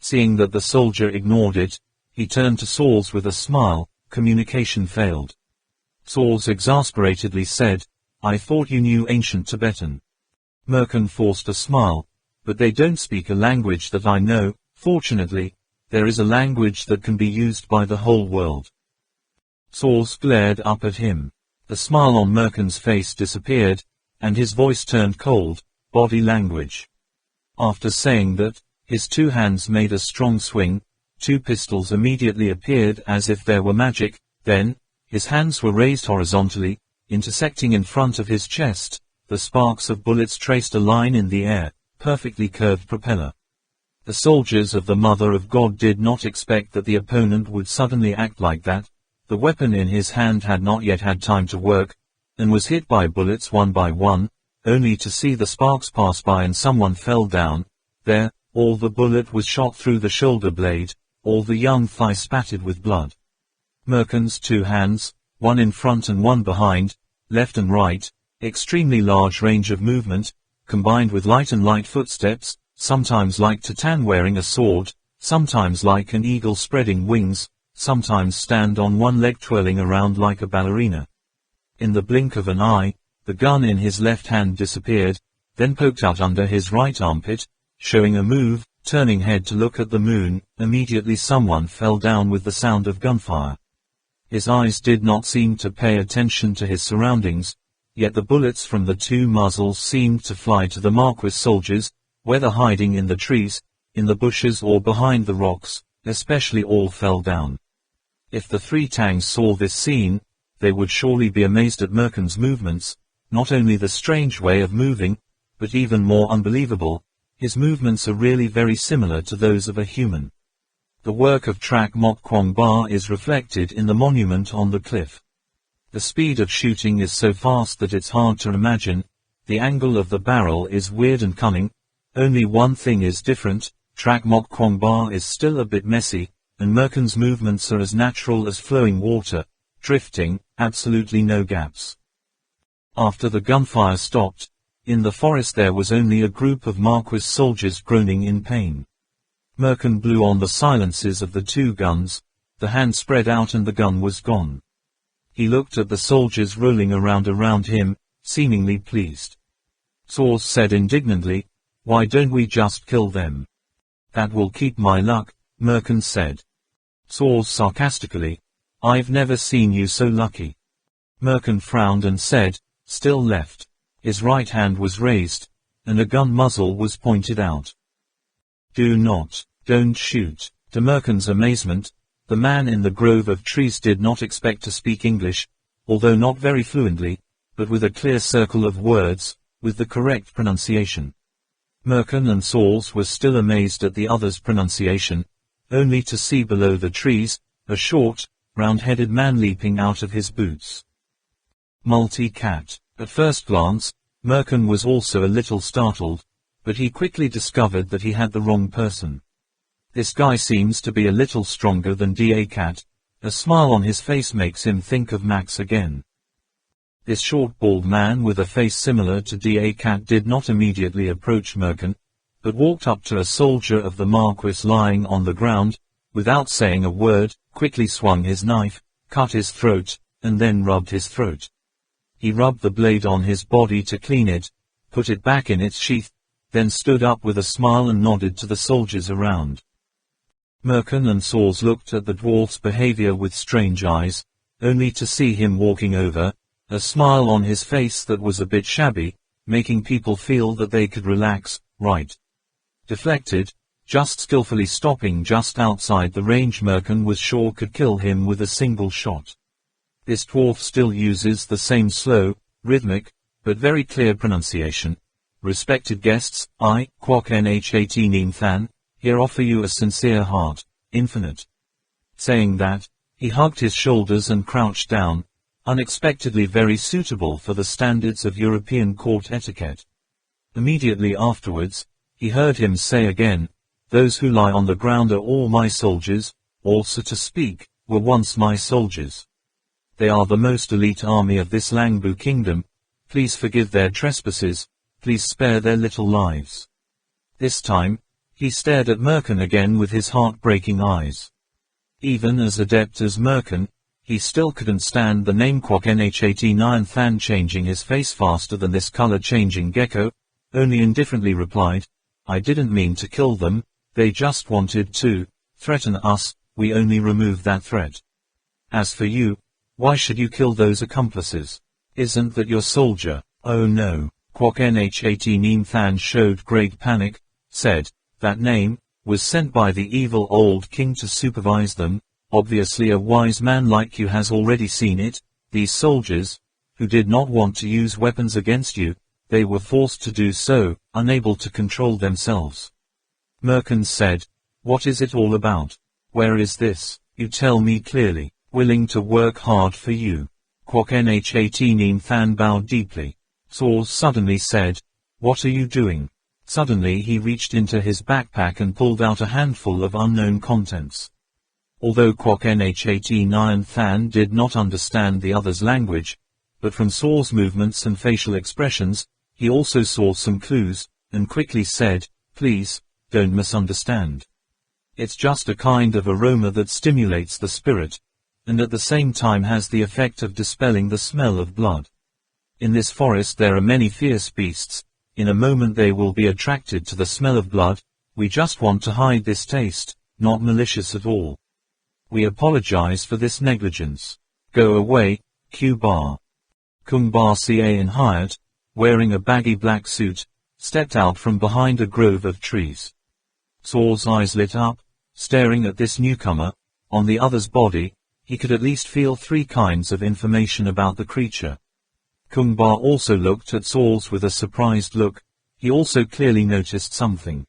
Seeing that the soldier ignored it, he turned to Sauls with a smile. Communication failed. Sauls exasperatedly said, I thought you knew ancient Tibetan. Merkin forced a smile, but they don't speak a language that I know. Fortunately, there is a language that can be used by the whole world. Sauls glared up at him. The smile on Merkin's face disappeared, and his voice turned cold. Body language. After saying that, his two hands made a strong swing. Two pistols immediately appeared as if there were magic. Then, his hands were raised horizontally, intersecting in front of his chest. The sparks of bullets traced a line in the air, perfectly curved propeller. The soldiers of the Mother of God did not expect that the opponent would suddenly act like that. The weapon in his hand had not yet had time to work, and was hit by bullets one by one, only to see the sparks pass by and someone fell down. There, all the bullet was shot through the shoulder blade, all the young thigh spattered with blood. Merkin's two hands, one in front and one behind, left and right, extremely large range of movement, combined with light footsteps, sometimes like Titan wearing a sword, sometimes like an eagle spreading wings, sometimes stand on one leg twirling around like a ballerina. In the blink of an eye, the gun in his left hand disappeared, then poked out under his right armpit, showing a move. Turning head to look at the moon, immediately someone fell down with the sound of gunfire. His eyes did not seem to pay attention to his surroundings, yet the bullets from the two muzzles seemed to fly to the Marquis soldiers, whether hiding in the trees, in the bushes or behind the rocks, especially all fell down. If the three Tangs saw this scene, they would surely be amazed at Merkin's movements, not only the strange way of moving, but even more unbelievable, his movements are really very similar to those of a human. The work of Trak Mok Kwong Ba is reflected in the monument on the cliff. The speed of shooting is so fast that it's hard to imagine. The angle of the barrel is weird and cunning. Only one thing is different. Trak Mok Kwong Ba is still a bit messy, and Merkin's movements are as natural as flowing water, drifting, absolutely no gaps. After the gunfire stopped, in the forest there was only a group of Marquis soldiers groaning in pain. Merkin blew on the silences of the two guns. The hand spread out and the gun was gone. He looked at the soldiers rolling around him, seemingly pleased. Sauls said indignantly, why don't we just kill them? That will keep my luck, Merkin said. Sauls sarcastically, I've never seen you so lucky. Merkin frowned and said, still left. His right hand was raised, and a gun muzzle was pointed out. Don't shoot. To Merkin's amazement, the man in the grove of trees did not expect to speak English, although not very fluently, but with a clear circle of words, with the correct pronunciation. Merkin and Sauls were still amazed at the other's pronunciation, only to see below the trees, a short, round-headed man leaping out of his boots. Multi-cat. At first glance, Merkin was also a little startled, but he quickly discovered that he had the wrong person. This guy seems to be a little stronger than Da Cat. A smile on his face makes him think of Max again. This short bald man with a face similar to Da Cat did not immediately approach Merkin, but walked up to a soldier of the Marquis lying on the ground, without saying a word, quickly swung his knife, cut his throat, and then rubbed his throat. He rubbed the blade on his body to clean it, put it back in its sheath, then stood up with a smile and nodded to the soldiers around. Merkin and Sauls looked at the dwarf's behavior with strange eyes, only to see him walking over, a smile on his face that was a bit shabby, making people feel that they could relax, right. Deflected, just skillfully stopping just outside the range Merkin was sure could kill him with a single shot. This dwarf still uses the same slow, rhythmic, but very clear pronunciation. Respected guests, I, Kwok Nh18 Than, here offer you a sincere heart, infinite Saying that, he hugged his shoulders and crouched down, unexpectedly very suitable for the standards of European court etiquette. Immediately afterwards, he heard him say again, "Those who lie on the ground are all my soldiers, or so to speak, were once my soldiers. They are the most elite army of this Langbu kingdom. Please forgive their trespasses, please spare their little lives." This time, he stared at Merkin again with his heartbreaking eyes. Even as adept as Merkin, he still couldn't stand the name Kwok Nh89 Than. Changing his face faster than this color-changing gecko, only indifferently replied, "I didn't mean to kill them, they just wanted to threaten us, we only removed that threat. As for you, why should you kill those accomplices? Isn't that your soldier?" "Oh no." Kwok Nh89 Than showed great panic, said, "That name was sent by the evil old king to supervise them. Obviously a wise man like you has already seen it. These soldiers, who did not want to use weapons against you, they were forced to do so, unable to control themselves." Merkin said, "What is it all about? Where is this? You tell me clearly." "Willing to work hard for you." Kwok Nh89 Than bowed deeply. Tual suddenly said, "What are you doing?" Suddenly he reached into his backpack and pulled out a handful of unknown contents. Although Kwok Nh89 Than did not understand the other's language, but from Tual's movements and facial expressions, he also saw some clues, and quickly said, "Please, don't misunderstand. It's just a kind of aroma that stimulates the spirit, and at the same time has the effect of dispelling the smell of blood. In this forest there are many fierce beasts. In a moment they will be attracted to the smell of blood. We just want to hide this taste, not malicious at all. We apologize for this negligence. Go away, Q-Bar." Kung Bar Ca in hired, wearing a baggy black suit, stepped out from behind a grove of trees. Tual's eyes lit up, staring at this newcomer. On the other's body, he could at least feel three kinds of information about the creature. Kung Bar also looked at Tual's with a surprised look. He also clearly noticed something.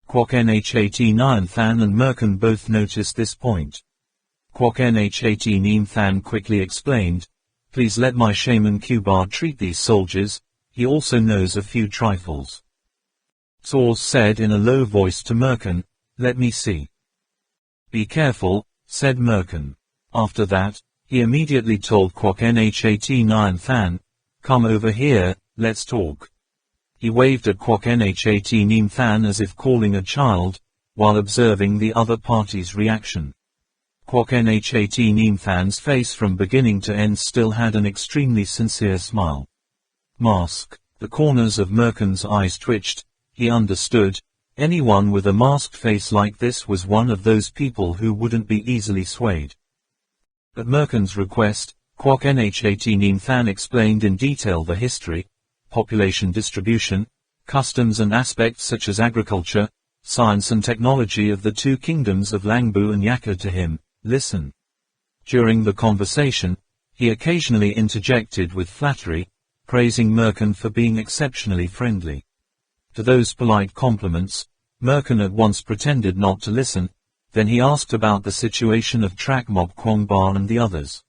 Kwok Nh89 Than and Merkin both noticed this point. Kwok Nh89 Than quickly explained, "Please let my shaman Q-Bar treat these soldiers, he also knows a few trifles." Tual said in a low voice to Merkin, "Let me see." "Be careful," said Merkin. After that, he immediately told Kwok Nh89 Than, "Come over here, let's talk." He waved at Kwok Nh89 Than as if calling a child, while observing the other party's reaction. Kwok Nh89 Than's face from beginning to end still had an extremely sincere smile. "Mask." The corners of Merkin's eyes twitched. He understood. Anyone with a masked face like this was one of those people who wouldn't be easily swayed. At Merkin's request, Kwok Nh89 Than explained in detail the history, population distribution, customs and aspects such as agriculture, science and technology of the two kingdoms of Langbu and Yaka to him. Listen. During the conversation, he occasionally interjected with flattery, praising Merkin for being exceptionally friendly. To those polite compliments, Merkin at once pretended not to listen. Then he asked about the situation of Trak Mok Kwong Bar and the others.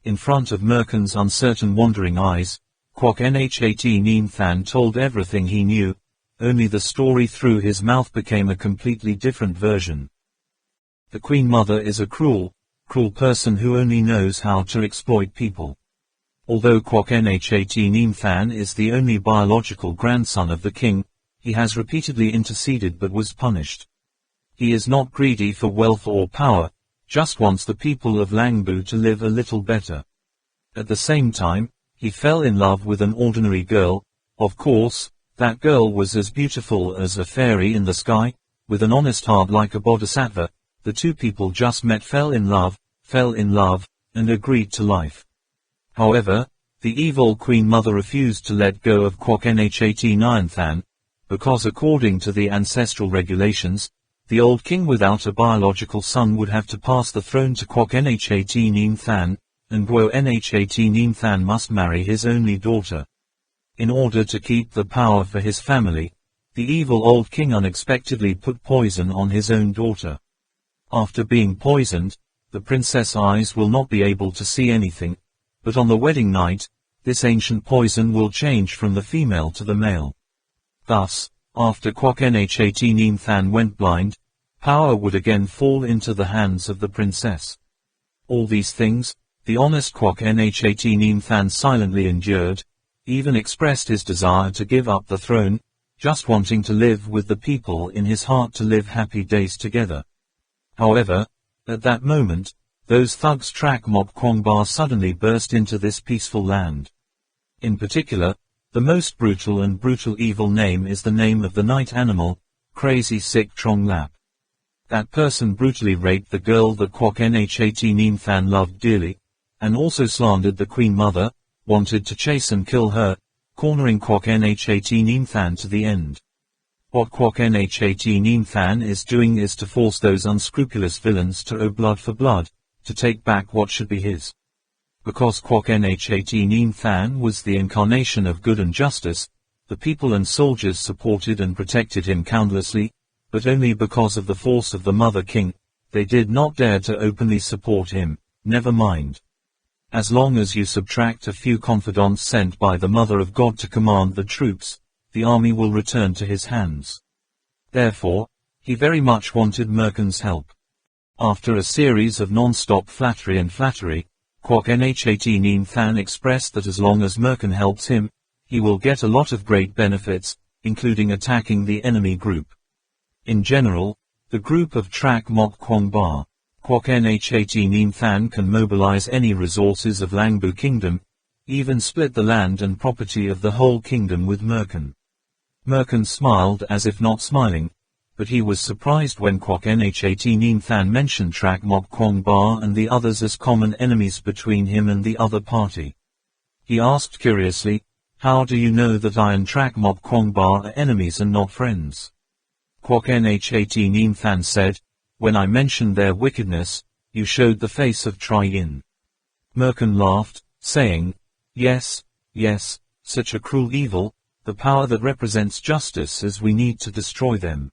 In front of Merkin's uncertain wandering eyes, Kwok Nh89 Than told everything he knew, only the story through his mouth became a completely different version. The Queen Mother is a cruel person who only knows how to exploit people. Although Kwok Nh89 Than is the only biological grandson of the king, he has repeatedly interceded but was punished. He is not greedy for wealth or power, just wants the people of Langbu to live a little better. At the same time, he fell in love with an ordinary girl. Of course, that girl was as beautiful as a fairy in the sky, with an honest heart like a bodhisattva. The two people just met, fell in love, and agreed to life. However, the evil Queen Mother refused to let go of Kwok Nh89 Than, because according to the ancestral regulations, the old king without a biological son would have to pass the throne to Kwok Nh89 Than, and Guo Nh89 Than must marry his only daughter. In order to keep the power for his family, the evil old king unexpectedly put poison on his own daughter. After being poisoned, the princess' eyes will not be able to see anything, but on the wedding night, this ancient poison will change from the female to the male. Thus, after Kwok Nhat Neem Than went blind, power would again fall into the hands of the princess. All these things, the honest Kwok Nhat Neem Than silently endured, even expressed his desire to give up the throne, just wanting to live with the people in his heart to live happy days together. However, at that moment, those thugs Trak Mok Kwong Ba suddenly burst into this peaceful land. In particular, the most brutal and brutal evil name is the name of the night animal, Crazy Sick Trong Lap. That person brutally raped the girl that Kwok Nhat Neem Than loved dearly, and also slandered the Queen Mother, wanted to chase and kill her, cornering Kwok Nhat Neem Than to the end. What Kwok Nhat Neem Than is doing is to force those unscrupulous villains to owe blood for blood, to take back what should be his. Because Kwok Nhat Neem Than was the incarnation of good and justice, the people and soldiers supported and protected him countlessly, but only because of the force of the Mother King, they did not dare to openly support him, never mind. As long as you subtract a few confidants sent by the Mother of God to command the troops, the army will return to his hands. Therefore, he very much wanted Merken's help. After a series of non-stop flattery, Kwok Nhat Neem Than expressed that as long as Merken helps him, he will get a lot of great benefits, including attacking the enemy group. In general, the group of Trak Mok Kwong Ba, Kwok Nhat Neem Than can mobilize any resources of Langbu Kingdom, even split the land and property of the whole kingdom with Merken. Merken smiled as if not smiling, but he was surprised when Kwok Nhat Neem Than mentioned Trak Mok Kwong Ba and the others as common enemies between him and the other party. He asked curiously, "How do you know that I and Trak Mok Kwong Ba are enemies and not friends?" Kwok Nhat Neem Than said, "When I mentioned their wickedness, you showed the face of Tri-In." Merken laughed, saying, Yes, such a cruel evil, the power that represents justice as we need to destroy them.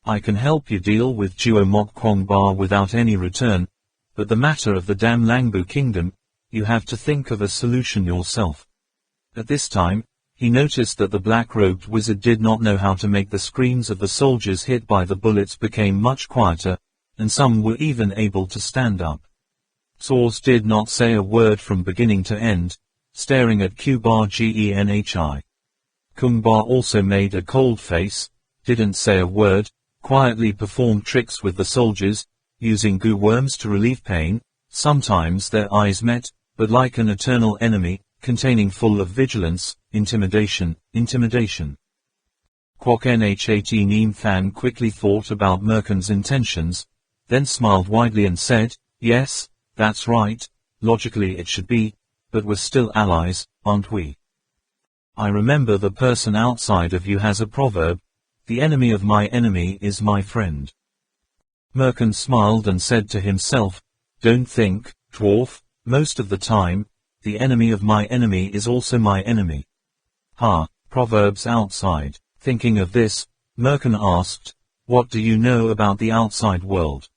I can help you deal with Duo Mok Kwong Ba without any return, but the matter of the damn Langbu Kingdom, you have to think of a solution yourself. At this time, he noticed that the black-robed wizard did not know how to make the screams of the soldiers hit by the bullets became much quieter, and some were even able to stand up. Source did not say a word from beginning to end, staring at Q-bar Genhi. Kung Ba also made a cold face, didn't say a word, quietly performed tricks with the soldiers, using goo worms to relieve pain. Sometimes their eyes met, but like an eternal enemy, containing full of vigilance, intimidation. Kwok Nhat Neem Than quickly thought about Merken's intentions, then smiled widely and said, "Yes, that's right, logically it should be, but we're still allies, aren't we? I remember the person outside of you has a proverb, the enemy of my enemy is my friend." Merken smiled and said to himself, "Don't think, dwarf, most of the time, the enemy of my enemy is also my enemy." Proverbs outside. Thinking of this, Merken asked, "What do you know about the outside world?"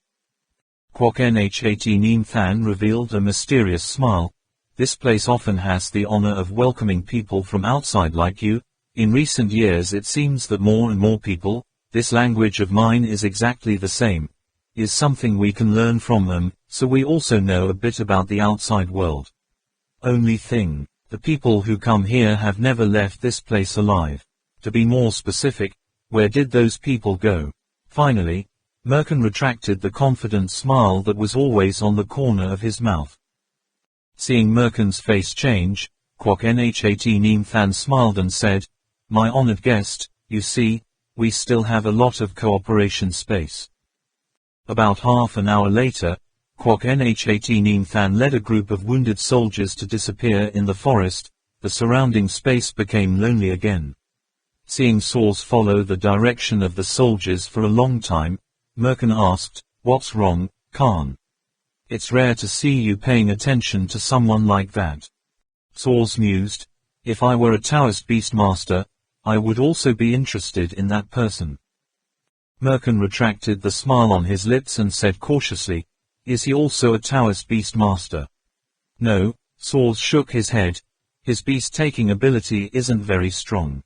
Kwok Nhat Neem Than revealed a mysterious smile. "This place often has the honor of welcoming people from outside like you. In recent years it seems that more and more people, this language of mine is exactly the same, is something we can learn from them, so we also know a bit about the outside world. Only thing, the people who come here have never left this place alive. To be more specific, where did those people go?" Finally, Merken retracted the confident smile that was always on the corner of his mouth. Seeing Merken's face change, Kwok Nhat Neem Than smiled and said, "My honored guest, you see, we still have a lot of cooperation space." About half an hour later, Kwok Nhat Neem Than led a group of wounded soldiers to disappear in the forest. The surrounding space became lonely again. Seeing Source follow the direction of the soldiers for a long time, Merken asked, "What's wrong, Khan? It's rare to see you paying attention to someone like that." Source mused, "If I were a Taoist beastmaster, I would also be interested in that person." Merkin retracted the smile on his lips and said cautiously, "Is he also a Taoist beast master?" "No," Saul shook his head. "His beast-taking ability isn't very strong.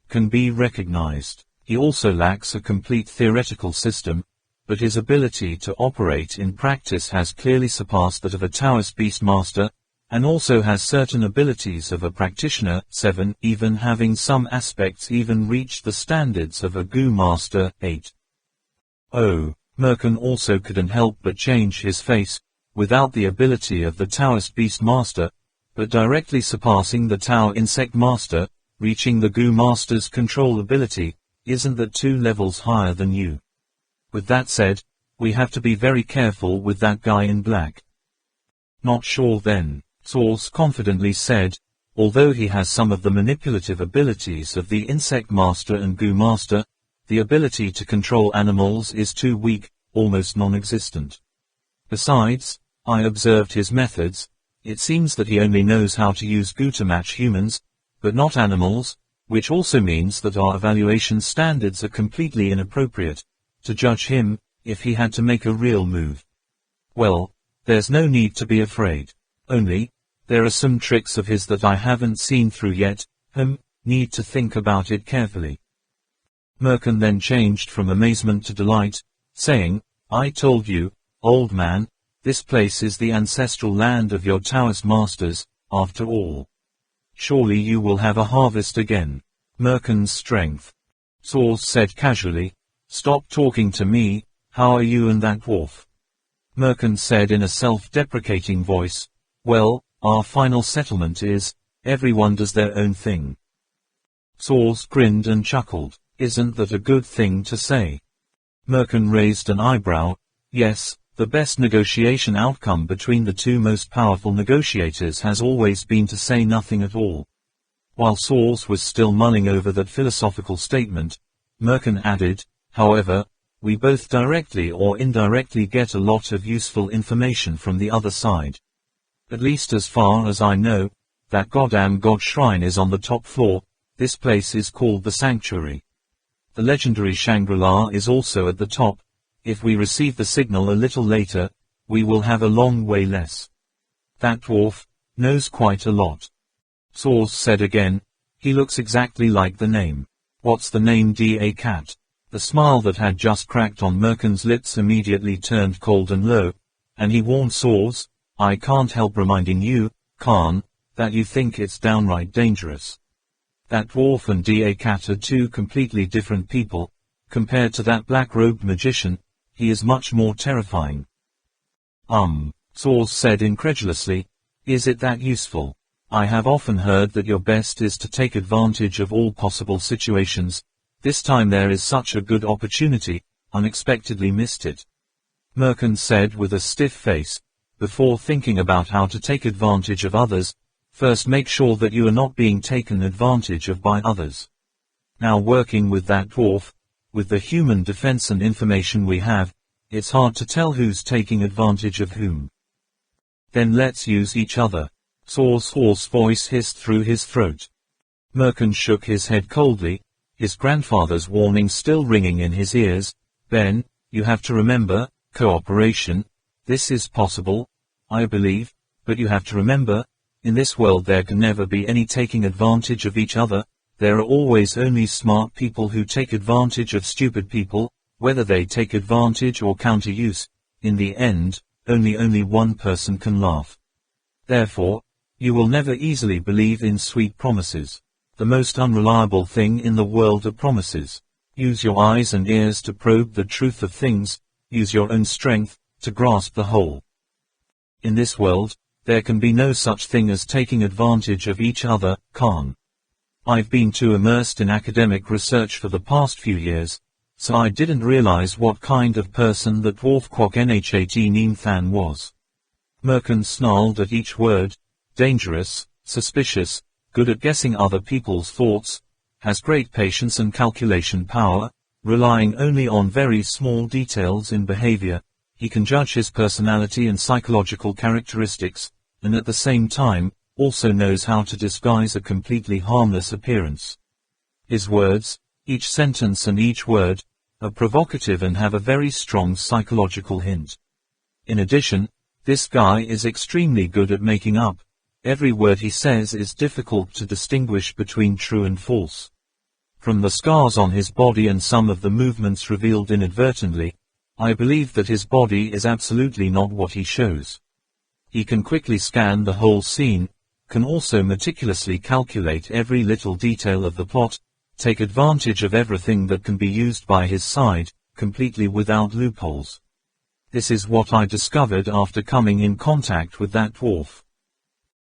Can be recognized. He also lacks a complete theoretical system, but his ability to operate in practice has clearly surpassed that of a Taoist beast master, and also has certain abilities of a practitioner, 7, even having some aspects even reached the standards of a Gu master, 8. Oh, Merkin also couldn't help but change his face, without the ability of the Taoist beast master, but directly surpassing the Tao insect master, reaching the Gu master's control ability. Isn't that 2 levels higher than you? With that said, we have to be very careful with that guy in black." "Not sure then," Source confidently said, "although he has some of the manipulative abilities of the insect master and Gu master, the ability to control animals is too weak, almost non-existent. Besides, I observed his methods. It seems that he only knows how to use Gu to match humans, but not animals, which also means that our evaluation standards are completely inappropriate to judge him, if he had to make a real move. Well, there's no need to be afraid. Only, there are some tricks of his that I haven't seen through yet, need to think about it carefully." Merkin then changed from amazement to delight, saying, "I told you, old man, this place is the ancestral land of your Taoist masters, after all. Surely you will have a harvest again." Merkin's strength. Source said casually, "Stop talking to me, how are you and that dwarf?" Merkin said in a self-deprecating voice, "Well, our final settlement is, everyone does their own thing." Source grinned and chuckled, "Isn't that a good thing to say?" Merkin raised an eyebrow. "Yes, the best negotiation outcome between the 2 most powerful negotiators has always been to say nothing at all." While Source was still mulling over that philosophical statement, Merkin added, "However, we both directly or indirectly get a lot of useful information from the other side. At least as far as I know, that goddamn god shrine is on the top floor. This place is called the Sanctuary. The legendary Shangri-La is also at the top. If we receive the signal a little later, we will have a long way less." "That dwarf knows quite a lot," Source said again. "He looks exactly like the name." "What's the name, Da Cat?" The smile that had just cracked on Merkin's lips immediately turned cold and low, and he warned Source, "I can't help reminding you, Khan, that you think it's downright dangerous. That dwarf and Da Cat are 2 completely different people. Compared to that black-robed magician, he is much more terrifying." Source said incredulously, "Is it that useful? I have often heard that your best is to take advantage of all possible situations. This time there is such a good opportunity, unexpectedly missed it." Merkin said with a stiff face, "Before thinking about how to take advantage of others, first make sure that you are not being taken advantage of by others. Now working with that dwarf, with the human defense and information we have, it's hard to tell who's taking advantage of whom. Then let's use each other." Source's hoarse voice hissed through his throat. Merkin shook his head coldly, his grandfather's warning still ringing in his ears. "Ben, you have to remember, cooperation. This is possible, I believe, but you have to remember, in this world there can never be any taking advantage of each other. There are always only smart people who take advantage of stupid people, whether they take advantage or counter-use. In the end, only one person can laugh. Therefore, you will never easily believe in sweet promises. The most unreliable thing in the world are promises. Use your eyes and ears to probe the truth of things, use your own strength, to grasp the whole. In this world, there can be no such thing as taking advantage of each other, Khan. I've been too immersed in academic research for the past few years, so I didn't realize what kind of person that dwarf Kwok Nhat Neemthan was." Merkin snarled at each word. "Dangerous, suspicious, good at guessing other people's thoughts, has great patience and calculation power, relying only on very small details in behavior. He can judge his personality and psychological characteristics, and at the same time, also knows how to disguise a completely harmless appearance. His words, each sentence and each word, are provocative and have a very strong psychological hint. In addition, this guy is extremely good at making up. Every word he says is difficult to distinguish between true and false. From the scars on his body and some of the movements revealed inadvertently, I believe that his body is absolutely not what he shows. He can quickly scan the whole scene, can also meticulously calculate every little detail of the plot, take advantage of everything that can be used by his side, completely without loopholes. This is what I discovered after coming in contact with that dwarf.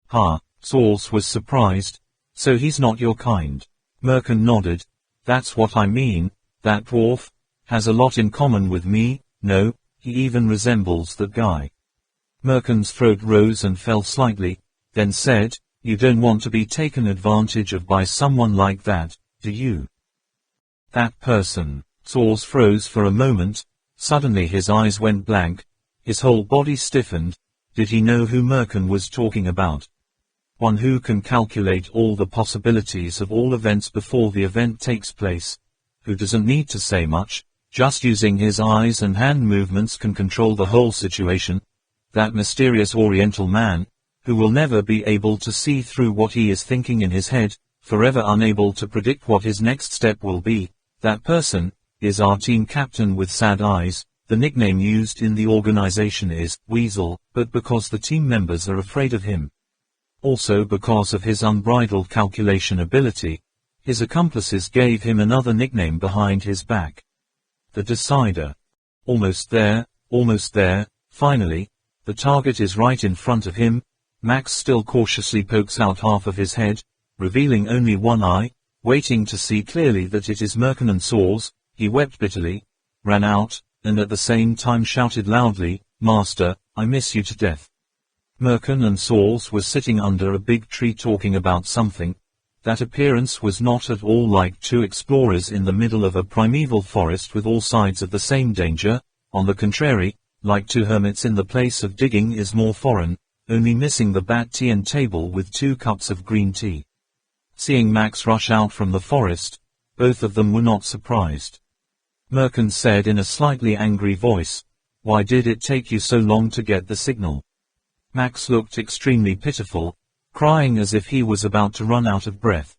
Ha, Sauls was surprised. So he's not your kind. Merkin nodded. That's what I mean, that dwarf has a lot in common with me. No, he even resembles that guy. Merkin's throat rose and fell slightly, then said, you don't want to be taken advantage of by someone like that, do you? That person. Sauls froze for a moment. Suddenly his eyes went blank. His whole body stiffened. Did he know who Merkin was talking about? One who can calculate all the possibilities of all events before the event takes place, who doesn't need to say much, just using his eyes and hand movements can control the whole situation. That mysterious Oriental man, who will never be able to see through what he is thinking in his head, forever unable to predict what his next step will be. That person is our team captain with sad eyes. The nickname used in the organization is Weasel, but because the team members are afraid of him. Also because of his unbridled calculation ability, his accomplices gave him another nickname behind his back. The Decider. Almost there, finally, the target is right in front of him. Max still cautiously pokes out half of his head, revealing only one eye, waiting to see clearly that it is Merkin and Sauls. He wept bitterly, ran out, and at the same time shouted loudly, Master, I miss you to death. Merkin and Sauls were sitting under a big tree talking about something. That appearance was not at all like two explorers in the middle of a primeval forest with all sides of the same danger. On the contrary, like two hermits in the place of digging is more foreign, only missing the bat tea and table with 2 cups of green tea. Seeing Max rush out from the forest, both of them were not surprised. Merkin said in a slightly angry voice, why did it take you so long to get the signal? Max looked extremely pitiful, crying as if he was about to run out of breath.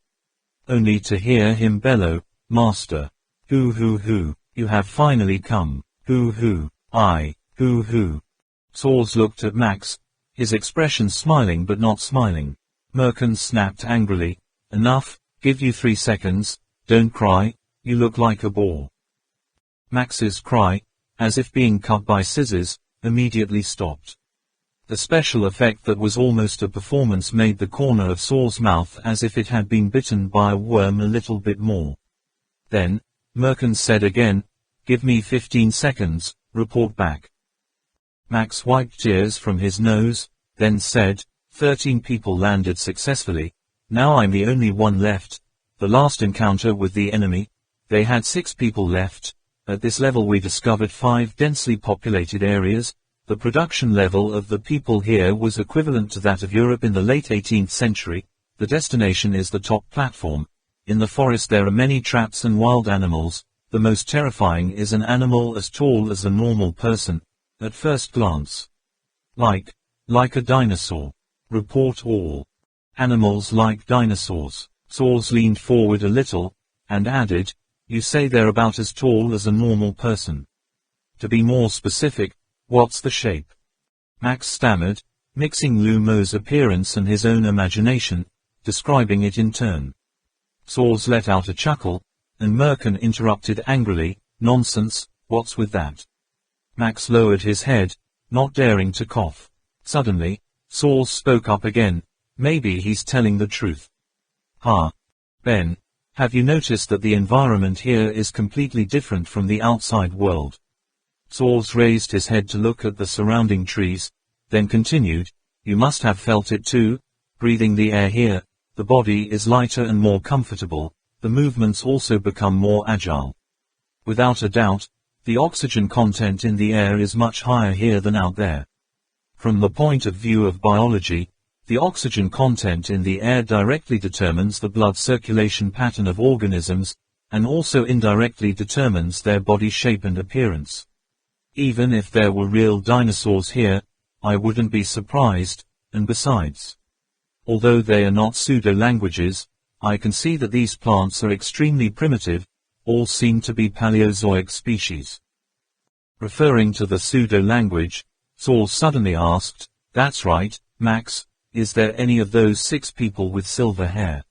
Only to hear him bellow, Master. Hoo, you have finally come. Hoo, hoo. Sauls looked at Max, his expression smiling but not smiling. Merkin snapped angrily, enough, give you 3 seconds, don't cry, you look like a bore. Max's cry, as if being cut by scissors, immediately stopped. The special effect that was almost a performance made the corner of Saul's mouth as if it had been bitten by a worm a little bit more. Then, Merkin said again, give me 15 seconds, report back. Max wiped tears from his nose, then said, 13 people landed successfully, now I'm the only one left. The last encounter with the enemy, they had 6 people left. At this level we discovered 5 densely populated areas. The production level of the people here was equivalent to that of Europe in the late 18th century. The destination is the top platform. In the forest there are many traps and wild animals. The most terrifying is an animal as tall as a normal person, at first glance. Like a dinosaur. Report all. Animals like dinosaurs. Sauls leaned forward a little, and added, you say they're about as tall as a normal person. To be more specific, what's the shape? Max stammered, mixing Lumo's appearance and his own imagination, describing it in turn. Sauls let out a chuckle, and Merkin interrupted angrily, nonsense, what's with that? Max lowered his head, not daring to cough. Suddenly, Sauls spoke up again, maybe he's telling the truth. Ben, have you noticed that the environment here is completely different from the outside world? Sauls raised his head to look at the surrounding trees, then continued, you must have felt it too, breathing the air here, the body is lighter and more comfortable, the movements also become more agile. Without a doubt, the oxygen content in the air is much higher here than out there. From the point of view of biology, the oxygen content in the air directly determines the blood circulation pattern of organisms, and also indirectly determines their body shape and appearance. Even if there were real dinosaurs here, I wouldn't be surprised, and besides, although they are not pseudo-languages, I can see that these plants are extremely primitive, all seem to be Paleozoic species. Referring to the pseudo-language, Saul suddenly asked, "That's right, Max, is there any of those 6 people with silver hair?"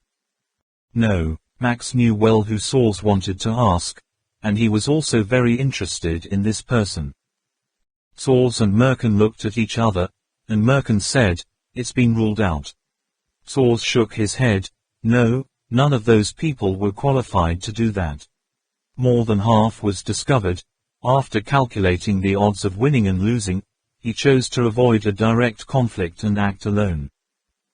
No, Max knew well who Saul wanted to ask, and he was also very interested in this person. Saul and Merkin looked at each other, and Merkin said, "It's been ruled out." Saul shook his head, "No, none of those people were qualified to do that. More than half was discovered. After calculating the odds of winning and losing, he chose to avoid a direct conflict and act alone."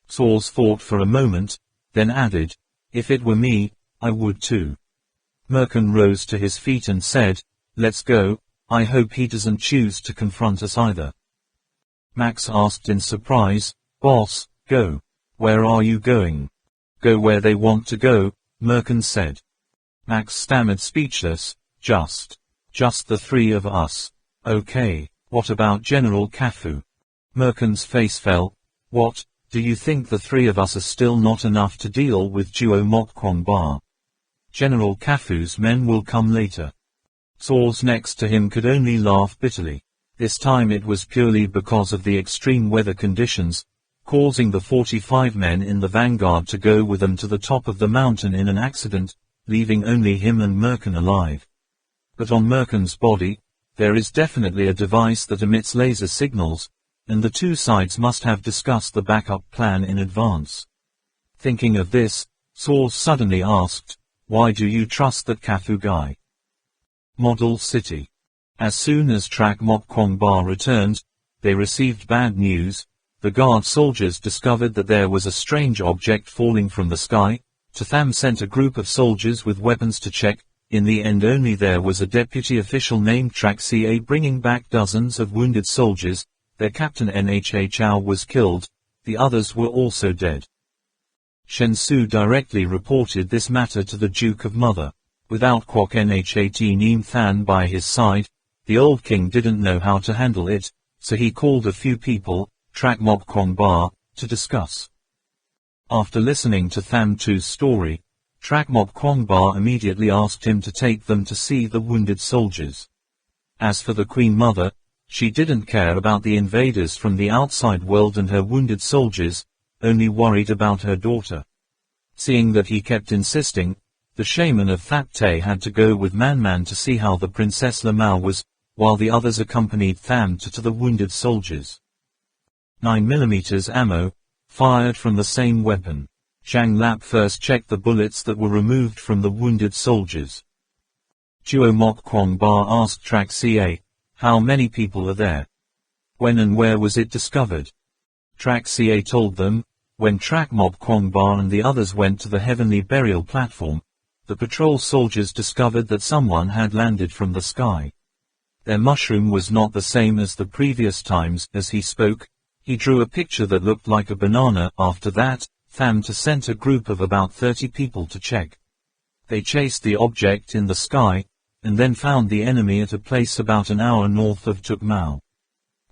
Saul thought for a moment, then added, "If it were me, I would too." Merkin rose to his feet and said, "Let's go, I hope he doesn't choose to confront us either." Max asked in surprise, "Boss, go. Where are you going?" "Go where they want to go," Merkin said. Max stammered, speechless, Just the 3 of us. Okay, what about General Cafu?" Merkin's face fell. "What, do you think the 3 of us are still not enough to deal with Duo Mokkwang Ba? General Cafu's men will come later." Saul's next to him could only laugh bitterly. This time it was purely because of the extreme weather conditions, causing the 45 men in the vanguard to go with them to the top of the mountain in an accident, leaving only him and Merkin alive. But on Merkin's body, there is definitely a device that emits laser signals, and the 2 sides must have discussed the backup plan in advance. Thinking of this, Saul suddenly asked, "Why do you trust that Cafu guy?" Model City. As soon as Trak Mokkwang Ba returned, they received bad news. The guard soldiers discovered that there was a strange object falling from the sky. Tham sent a group of soldiers with weapons to check. In the end only there was a deputy official named Trak Ca bringing back dozens of wounded soldiers. Their captain Nha Chao was killed, the others were also dead. Shen Su directly reported this matter to the Duke of Mother. Without Kwok Nhat Neem Than by his side, the old king didn't know how to handle it, so he called a few people, Trak Mokkwang Ba, to discuss. After listening to Tham Tu's story, Trak Mokkwang Ba immediately asked him to take them to see the wounded soldiers. As for the Queen Mother, she didn't care about the invaders from the outside world and her wounded soldiers, only worried about her daughter. Seeing that he kept insisting, the shaman of That Te had to go with Man to see how the Princess Lamau was, while the others accompanied Tham to the wounded soldiers. 9mm ammo, fired from the same weapon. Zhang Lap first checked the bullets that were removed from the wounded soldiers. Duo Mokkwang Ba asked Trak Ca, "How many people are there? When and where was it discovered?" Trak Ca told them, when Trak Mokkwang Ba and the others went to the heavenly burial platform, the patrol soldiers discovered that someone had landed from the sky. Their mushroom was not the same as the previous times. As he spoke, he drew a picture that looked like a banana. After that, Tham To sent a group of about 30 people to check. They chased the object in the sky, and then found the enemy at a place about an hour north of Tuk Mau.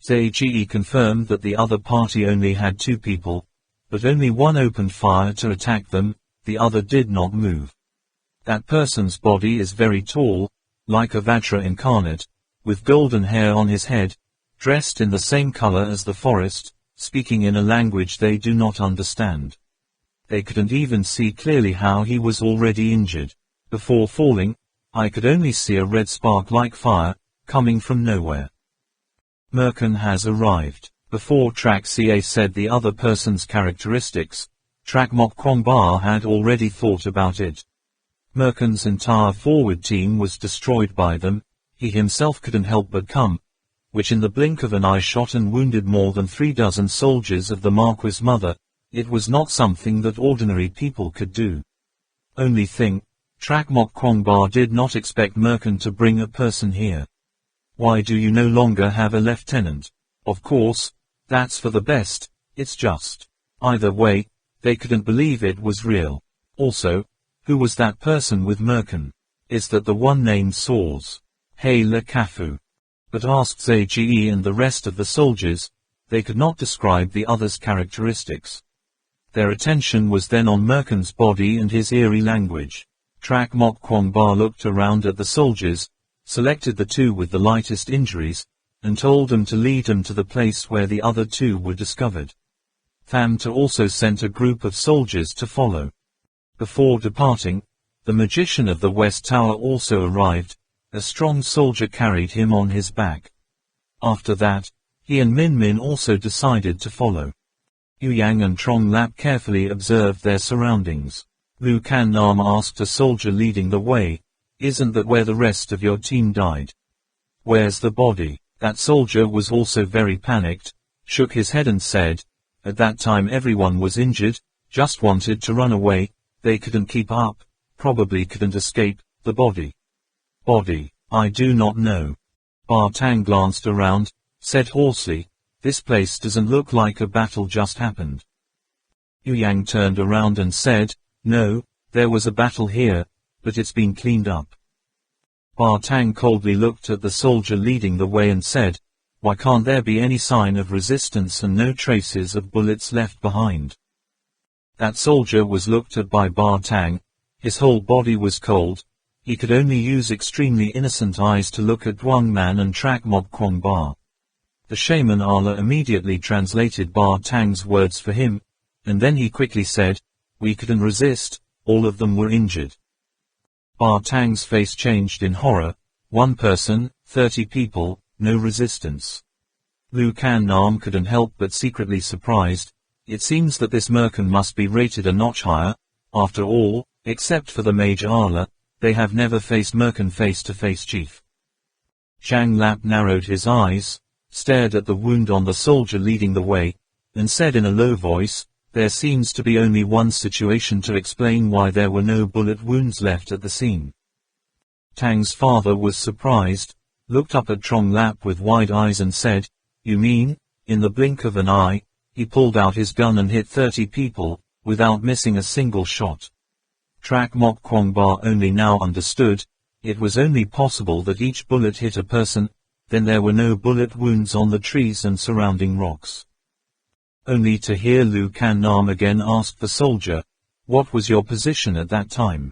Zhe confirmed that the other party only had 2 people, but only one opened fire to attack them, the other did not move. That person's body is very tall, like a Vajra incarnate, with golden hair on his head, dressed in the same color as the forest, speaking in a language they do not understand. They couldn't even see clearly how he was already injured. Before falling, I could only see a red spark like fire, coming from nowhere. Merkin has arrived. Before Trak Ca said the other person's characteristics, Trak Mokkwang Ba had already thought about it. Merkin's entire forward team was destroyed by them. He himself couldn't help but come, which in the blink of an eye shot and wounded more than 36 soldiers of the Marquis Mother. It was not something that ordinary people could do. Only thing, Trak Mokkwang Ba did not expect Merkin to bring a person here. "Why do you no longer have a lieutenant?" "Of course, that's for the best, it's just. Either way, they couldn't believe it was real. Also, who was that person with Merkin?" is that the one named soars. Hey Le Cafu. But asked Zage and the rest of the soldiers, they could not describe the other's characteristics. Their attention was then on Merkin's body and his eerie language. Trak Mok Kwong Ba looked around at the soldiers, selected the two with the lightest injuries, and told them to lead them to the place where the other two were discovered. Tham To also sent a group of soldiers to follow. Before departing, the magician of the West Tower also arrived. A strong soldier carried him on his back. After that, he and Min Min also decided to follow. Yu Yang and Trong Lap carefully observed their surroundings. Lu Kan Nam asked a soldier leading the way, "Isn't that where the rest of your team died? Where's the body?" That soldier was also very panicked, shook his head and said, "At that time everyone was injured, just wanted to run away, they couldn't keep up, probably couldn't escape. The body. I do not know." Ba Tang glanced around, said hoarsely, "This place doesn't look like a battle just happened." Yu Yang turned around and said, "No, there was a battle here, but it's been cleaned up." Ba Tang coldly looked at the soldier leading the way and said, "Why can't there be any sign of resistance and no traces of bullets left behind?" That soldier was looked at by Ba Tang. His whole body was cold. He could only use extremely innocent eyes to look at Duang Man and Trak Mok Kwong Ba. The shaman Allah immediately translated Ba Tang's words for him, and then he quickly said, "We couldn't resist, all of them were injured." Ba Tang's face changed in horror. 1 person, 30 people, no resistance. Lu Kan Nam couldn't help but secretly surprised. It seems that this Merkin must be rated a notch higher. After all, except for the Major Allah, they have never faced Merkin face-to-face chief. Zhang Lap narrowed his eyes, stared at the wound on the soldier leading the way, and said in a low voice, "There seems to be only one situation to explain why there were no bullet wounds left at the scene." Tang's father was surprised, looked up at Trong Lap with wide eyes and said, "You mean, in the blink of an eye, he pulled out his gun and hit 30 people, without missing a single shot?" Trak Mok Kwong Ba only now understood. It was only possible that each bullet hit a person, then there were no bullet wounds on the trees and surrounding rocks. Only to hear Lu Kan Nam again ask the soldier, "What was your position at that time?"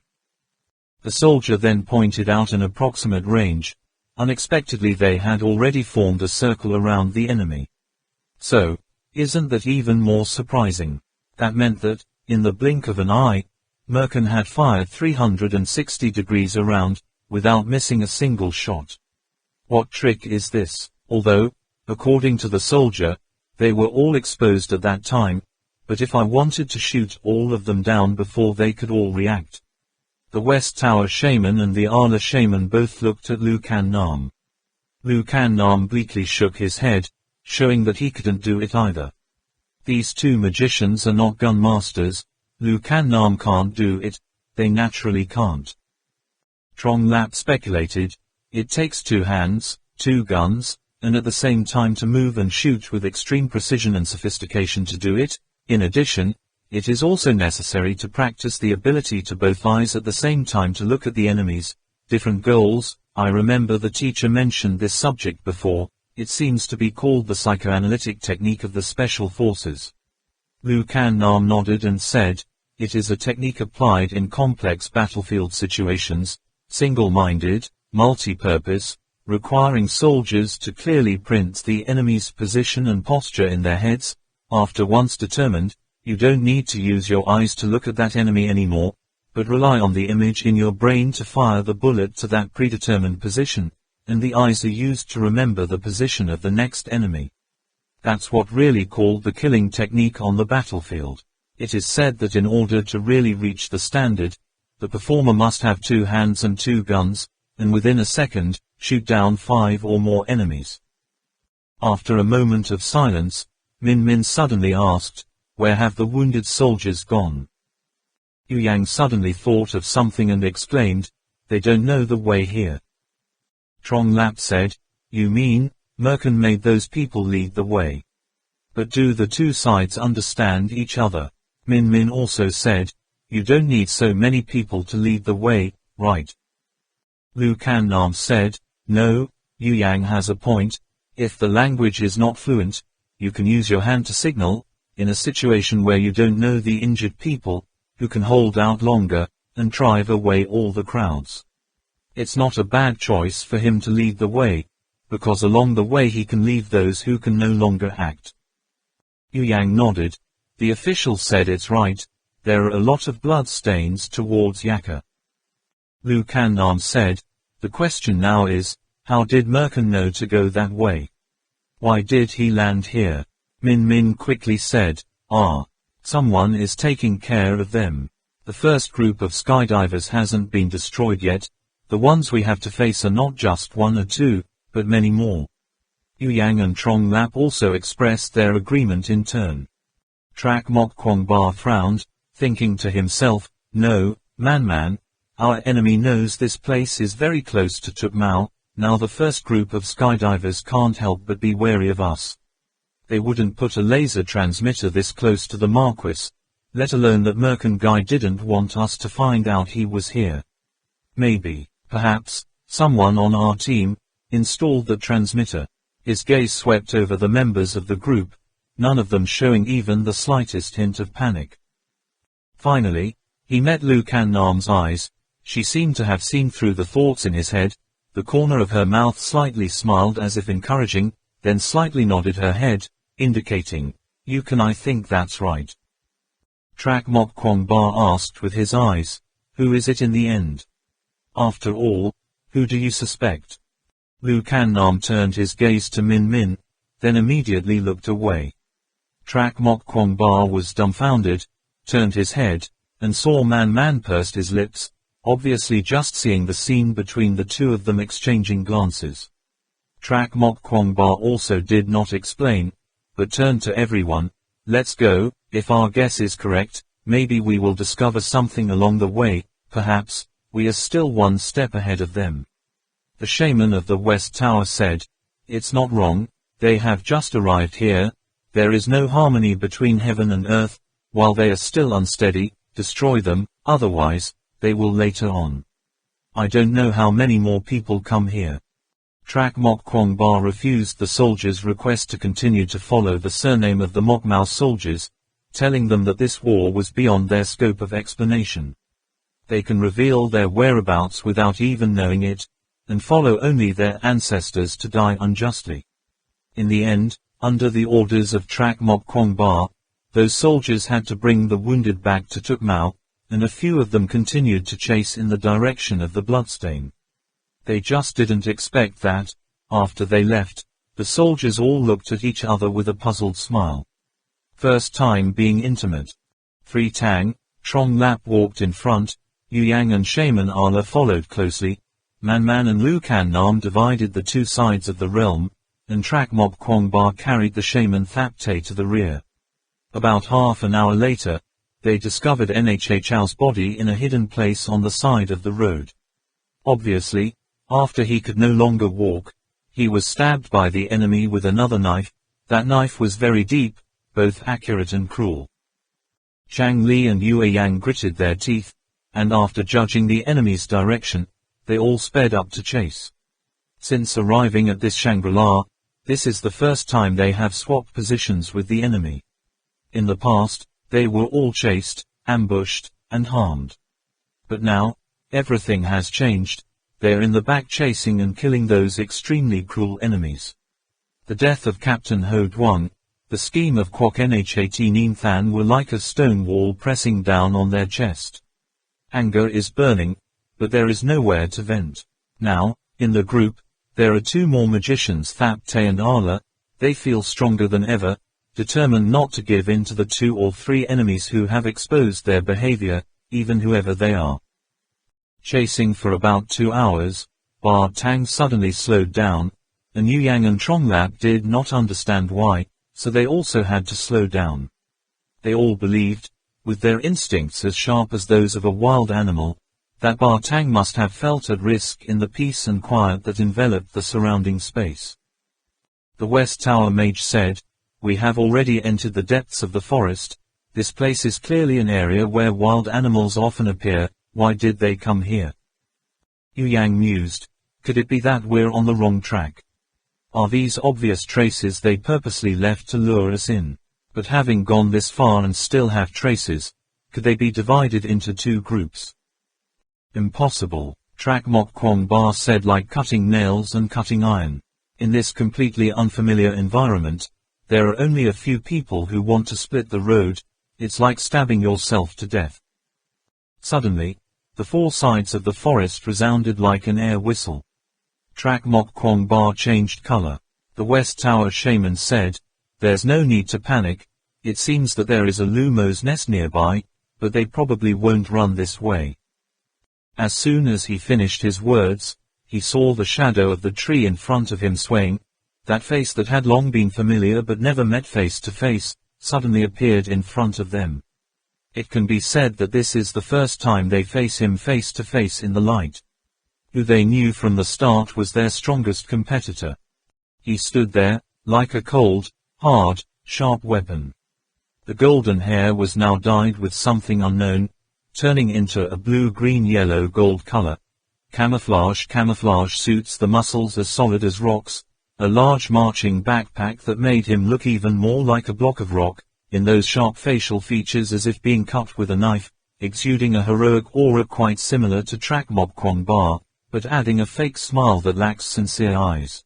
The soldier then pointed out an approximate range. Unexpectedly they had already formed a circle around the enemy. So, isn't that even more surprising? That meant that, in the blink of an eye, Merkin had fired 360 degrees around, without missing a single shot. What trick is this? Although, according to the soldier, they were all exposed at that time, but if I wanted to shoot all of them down before they could all react. The West Tower shaman and the Allah shaman both looked at Lu Kan Nam. Lu Kan Nam bleakly shook his head, showing that he couldn't do it either. These two magicians are not gun masters. Lu Kan Nam can't do it, they naturally can't. Trong Lap speculated, it takes 2 hands, 2 guns, and at the same time to move and shoot with extreme precision and sophistication to do it. In addition, it is also necessary to practice the ability to both eyes at the same time to look at the enemy's different goals. I remember the teacher mentioned this subject before. It seems to be called the psychoanalytic technique of the special forces. Lu Kan Nam nodded and said, it is a technique applied in complex battlefield situations, single-minded, multi-purpose, requiring soldiers to clearly print the enemy's position and posture in their heads. After once determined, you don't need to use your eyes to look at that enemy anymore, but rely on the image in your brain to fire the bullet to that predetermined position, and the eyes are used to remember the position of the next enemy. That's what really called the killing technique on the battlefield. It is said that in order to really reach the standard, the performer must have 2 hands and 2 guns, and within a second, shoot down 5 or more enemies. After a moment of silence, Min Min suddenly asked, where have the wounded soldiers gone? Yu Yang suddenly thought of something and exclaimed, they don't know the way here. Trong Lap said, you mean, Merkin made those people lead the way. But do the 2 sides understand each other? Min Min also said, you don't need so many people to lead the way, right? Lu Nam said, "No, Yu Yang has a point. If the language is not fluent, you can use your hand to signal, in a situation where you don't know the injured people, who can hold out longer, and drive away all the crowds. It's not a bad choice for him to lead the way, because along the way he can leave those who can no longer act." Yu Yang nodded. The official said it's right, there are a lot of blood stains towards Yaka. Lu Nam said, "The question now is, how did Merkin know to go that way? Why did he land here?" Min Min quickly said, "Someone is taking care of them. The first group of skydivers hasn't been destroyed yet. The ones we have to face are not just one or two, but many more." Yu Yang and Trong Lap also expressed their agreement in turn. Trak Mok Kwong Ba frowned, thinking to himself, "No, Man, our enemy knows this place is very close to Tuk Mau. Now the first group of skydivers can't help but be wary of us. They wouldn't put a laser transmitter this close to the Marquis, let alone that Merkin guy didn't want us to find out he was here. Maybe, perhaps, someone on our team installed the transmitter." His gaze swept over the members of the group, none of them showing even the slightest hint of panic. Finally, he met Lu Nam's eyes. She seemed to have seen through the thoughts in his head. The corner of her mouth slightly smiled as if encouraging, then slightly nodded her head, indicating, I think that's right." Trak Mok Kwong Ba asked with his eyes, "Who is it in the end? After all, who do you suspect?" Lu Nam turned his gaze to Min Min, then immediately looked away. Trak Mok Kwong Ba was dumbfounded, turned his head, and saw Man pursed his lips, obviously just seeing the scene between the two of them exchanging glances. Trak Mok Kwong Ba also did not explain, but turned to everyone, "Let's go, if our guess is correct, maybe we will discover something along the way, perhaps, we are still one step ahead of them." The shaman of the West Tower said, "It's not wrong, they have just arrived here, there is no harmony between heaven and earth, while they are still unsteady, destroy them, otherwise, they will later on. I don't know how many more people come here." Trak Mok Kwong Ba refused the soldiers' request to continue to follow the surname of the Mok Mau soldiers, telling them that this war was beyond their scope of explanation. They can reveal their whereabouts without even knowing it, and follow only their ancestors to die unjustly. In the end, under the orders of Trak Mok Kwong Ba, those soldiers had to bring the wounded back to Tuk Mau, and a few of them continued to chase in the direction of the bloodstain. They just didn't expect that, after they left, the soldiers all looked at each other with a puzzled smile. First time being intimate. 3 Tang, Trong Lap walked in front, Yu Yang and Shaman Ala followed closely, Man and Lu Nam divided the two sides of the realm, and Trak Mok Kwong Ba carried the shaman Thap Te to the rear. About half an hour later, they discovered Nha Chao's body in a hidden place on the side of the road. Obviously, after he could no longer walk, he was stabbed by the enemy with another knife. That knife was very deep, both accurate and cruel. Zhang Li and Yue Yang gritted their teeth, and after judging the enemy's direction, they all sped up to chase. Since arriving at this Shangri-La, this is the first time they have swapped positions with the enemy. In the past, they were all chased, ambushed, and harmed. But now, everything has changed. They are in the back chasing and killing those extremely cruel enemies. The death of Captain Ho Duong, the scheme of Kwok Nhat Nin Than were like a stone wall pressing down on their chest. Anger is burning, but there is nowhere to vent. Now, in the group, there are 2 more magicians, Thap Te and Ala. They feel stronger than ever, determined not to give in to the 2 or 3 enemies who have exposed their behavior, even whoever they are. Chasing for about 2 hours, Ba Tang suddenly slowed down, and Yu Yang and Trong Lap did not understand why, so they also had to slow down. They all believed, with their instincts as sharp as those of a wild animal, that Ba Tang must have felt at risk in the peace and quiet that enveloped the surrounding space. The West Tower mage said, "We have already entered the depths of the forest. This place is clearly an area where wild animals often appear. Why did they come here?" Yu Yang mused. Could it be that we're on the wrong track? Are these obvious traces they purposely left to lure us in? But having gone this far and still have traces, could they be divided into two groups? Impossible, Trak Mok Kwong Ba said, like cutting nails and cutting iron. In this completely unfamiliar environment, there are only a few people who want to split the road. It's like stabbing yourself to death. Suddenly, the four sides of the forest resounded like an air whistle. Trak Mok Kwong Ba changed color. The West Tower shaman said, "There's no need to panic. It seems that there is a lumo's nest nearby, but they probably won't run this way." As soon as he finished his words, he saw the shadow of the tree in front of him swaying. That face that had long been familiar but never met face to face, suddenly appeared in front of them. It can be said that this is the first time they face him face to face in the light. Who they knew from the start was their strongest competitor. He stood there, like a cold, hard, sharp weapon. The golden hair was now dyed with something unknown, turning into a blue-green-yellow-gold color. Camouflage suits, the muscles as solid as rocks, a large marching backpack that made him look even more like a block of rock, in those sharp facial features as if being cut with a knife, exuding a heroic aura quite similar to Trak Mok Kwong Ba, but adding a fake smile that lacks sincere eyes.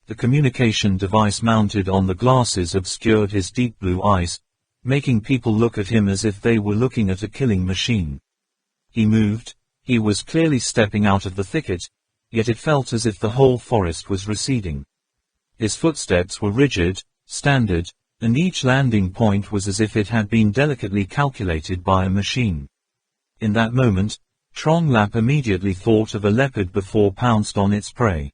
The communication device mounted on the glasses obscured his deep blue eyes, making people look at him as if they were looking at a killing machine. He moved. He was clearly stepping out of the thicket, yet it felt as if the whole forest was receding. His footsteps were rigid, standard, and each landing point was as if it had been delicately calculated by a machine. In that moment, Trong Lap immediately thought of a leopard before pounced on its prey.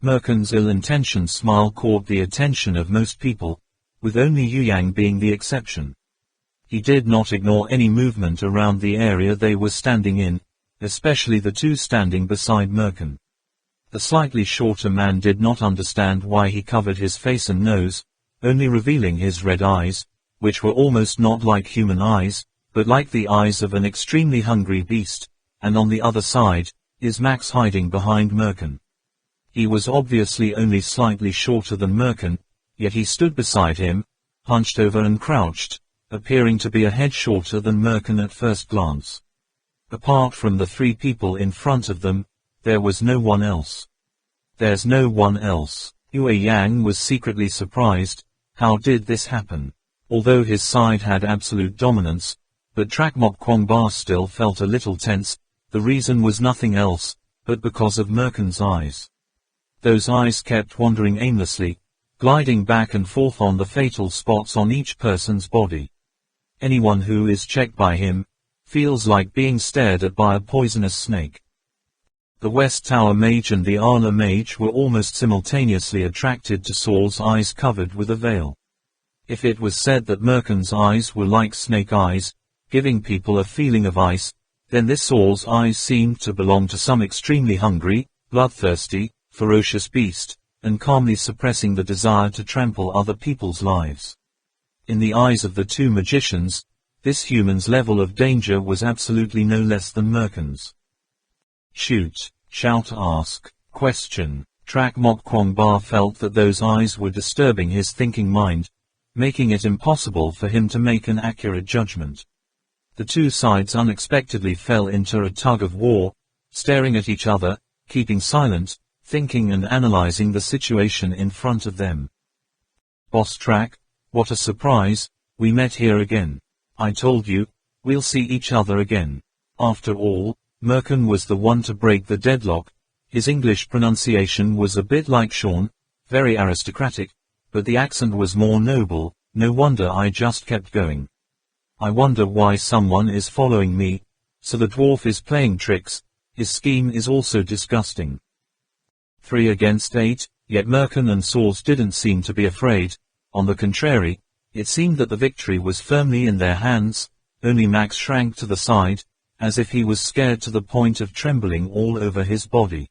Merkin's ill-intentioned smile caught the attention of most people, with only Yu Yang being the exception. He did not ignore any movement around the area they were standing in, especially the two standing beside Merkin. The slightly shorter man did not understand why he covered his face and nose, only revealing his red eyes, which were almost not like human eyes, but like the eyes of an extremely hungry beast, and on the other side, is Max hiding behind Merkin. He was obviously only slightly shorter than Merkin, yet he stood beside him, hunched over and crouched, appearing to be a head shorter than Merkin at first glance. Apart from the three people in front of them, there was no one else. There's no one else. Yu Yang was secretly surprised. How did this happen? Although his side had absolute dominance, but Trak Mok Kwong Ba still felt a little tense. The reason was nothing else, but because of Merkin's eyes. Those eyes kept wandering aimlessly, gliding back and forth on the fatal spots on each person's body. Anyone who is checked by him, feels like being stared at by a poisonous snake. The West Tower Mage and the Ala Mage were almost simultaneously attracted to Saul's eyes covered with a veil. If it was said that Merkin's eyes were like snake eyes, giving people a feeling of ice, then this Saul's eyes seemed to belong to some extremely hungry, bloodthirsty, ferocious beast, and calmly suppressing the desire to trample other people's lives. In the eyes of the two magicians, this human's level of danger was absolutely no less than Merkin's. Shoot, shout, ask, question. Trak Mok Kwong Ba felt that those eyes were disturbing his thinking mind, making it impossible for him to make an accurate judgment. The two sides unexpectedly fell into a tug of war, staring at each other, keeping silent, thinking and analyzing the situation in front of them. Boss Trak, what a surprise, we met here again. I told you, we'll see each other again. After all, Merkin was the one to break the deadlock. His English pronunciation was a bit like Sean, very aristocratic, but the accent was more noble. No wonder I just kept going. I wonder why someone is following me. So the dwarf is playing tricks. His scheme is also disgusting. 3 against 8, yet Merkin and Saws didn't seem to be afraid. On the contrary, it seemed that the victory was firmly in their hands. Only Max shrank to the side, as if he was scared to the point of trembling all over his body.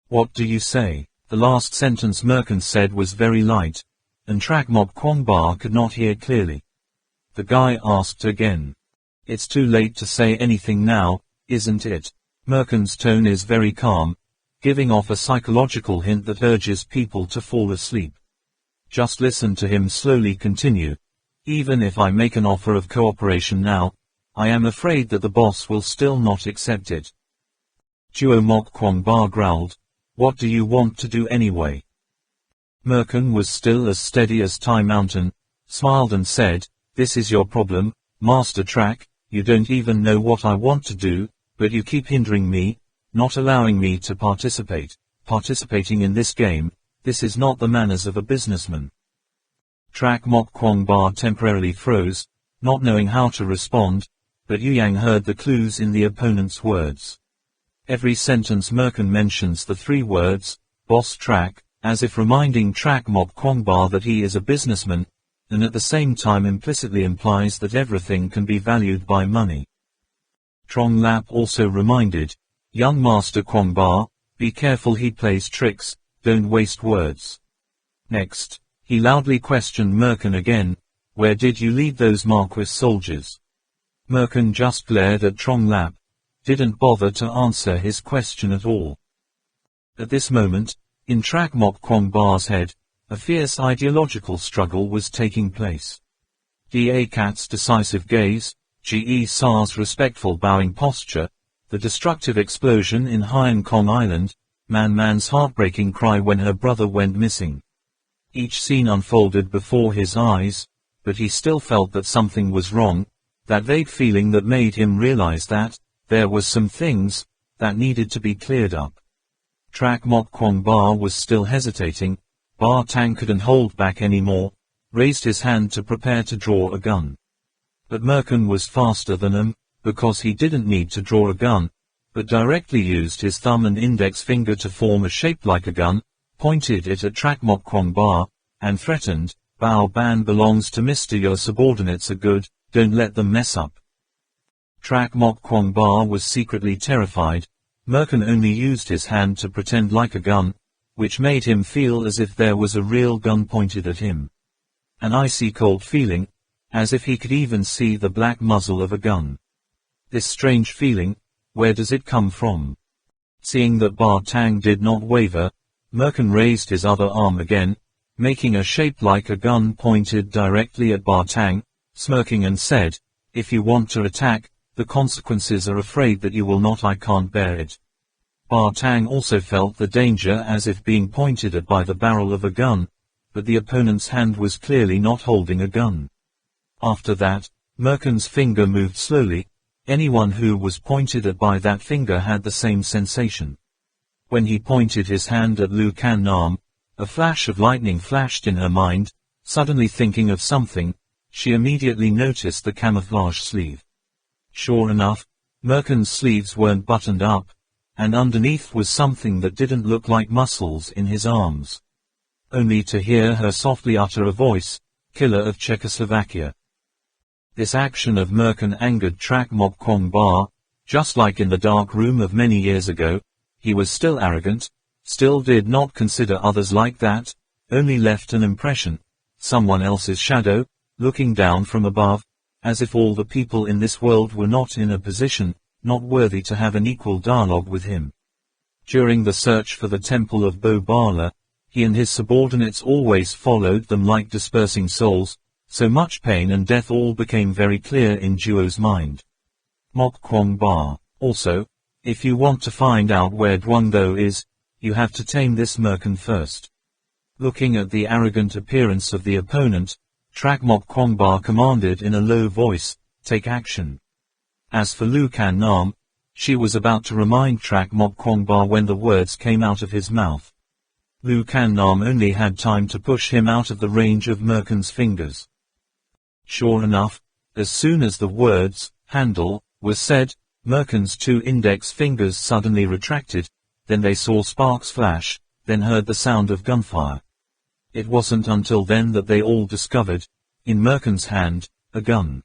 What do you say? The last sentence Merkin said was very light, and Trak Mok Kwong Ba could not hear clearly. The guy asked again. It's too late to say anything now, isn't it? Merkin's tone is very calm, giving off a psychological hint that urges people to fall asleep. Just listen to him slowly continue. Even if I make an offer of cooperation now, I am afraid that the boss will still not accept it. Duo Mok Kwong Ba growled, what do you want to do anyway? Merkin was still as steady as Tai Mountain, smiled and said, this is your problem, Master Track, you don't even know what I want to do, but you keep hindering me, not allowing me to participate. Participating in this game, this is not the manners of a businessman. Track Mok Kwong Ba temporarily froze, not knowing how to respond, but Yu Yang heard the clues in the opponent's words. Every sentence Merkin mentions the three words, Boss Track, as if reminding Track Mok Kwong Ba that he is a businessman, and at the same time implicitly implies that everything can be valued by money. Trong Lap also reminded, young Master Kwong Ba, be careful he plays tricks, don't waste words. Next, he loudly questioned Merkin again, where did you leave those Marquis soldiers? Merkin just glared at Trong Lap, didn't bother to answer his question at all. At this moment, in Track Mok Kwong Ba's head, a fierce ideological struggle was taking place. Da Cat's decisive gaze, Ge Sa's respectful bowing posture, the destructive explosion in Hainan Kong Island, Man's heartbreaking cry when her brother went missing. Each scene unfolded before his eyes, but he still felt that something was wrong, that vague feeling that made him realize that there was some things that needed to be cleared up. Track Mok Kwong Ba was still hesitating. Ba Tang couldn't hold back anymore, raised his hand to prepare to draw a gun. But Merkin was faster than him, because he didn't need to draw a gun, but directly used his thumb and index finger to form a shape like a gun, pointed it at Track Mok Kwong Ba, and threatened, Bao Ban belongs to Mr. Your subordinates are good, don't let them mess up. Track Mok Kwong Ba was secretly terrified. Merkin only used his hand to pretend like a gun, which made him feel as if there was a real gun pointed at him. An icy cold feeling, as if he could even see the black muzzle of a gun. This strange feeling, where does it come from? Seeing that Ba Tang did not waver, Merkin raised his other arm again, making a shape like a gun pointed directly at Ba Tang, smirking and said, if you want to attack, the consequences are afraid that you will not. I can't bear it. Ba Tang also felt the danger as if being pointed at by the barrel of a gun, but the opponent's hand was clearly not holding a gun. After that, Merkin's finger moved slowly. Anyone who was pointed at by that finger had the same sensation. When he pointed his hand at Lu Can Nam, a flash of lightning flashed in her mind. Suddenly thinking of something, she immediately noticed the camouflage sleeve. Sure enough, Merkin's sleeves weren't buttoned up, and underneath was something that didn't look like muscles in his arms. Only to hear her softly utter a voice, killer of Czechoslovakia. This action of Merkin angered Track Mok Kwong Ba. Just like in the dark room of many years ago, he was still arrogant, still did not consider others like that, only left an impression, someone else's shadow, looking down from above, as if all the people in this world were not in a position, not worthy to have an equal dialogue with him. During the search for the Temple of Bo Bala, he and his subordinates always followed them like dispersing souls, so much pain and death all became very clear in Duo's mind. Mok Kwong Ba, also, if you want to find out where Duongdo is, you have to tame this Merkin first. Looking at the arrogant appearance of the opponent, Track Mok Kwong Ba commanded in a low voice, take action. As for Lu Can Nam, she was about to remind Track Mok Kwong Ba when the words came out of his mouth. Lu Can Nam only had time to push him out of the range of Merkin's fingers. Sure enough, as soon as the words, handle, were said, Merkin's two index fingers suddenly retracted, then they saw sparks flash, then heard the sound of gunfire. It wasn't until then that they all discovered, in Merkin's hand, a gun.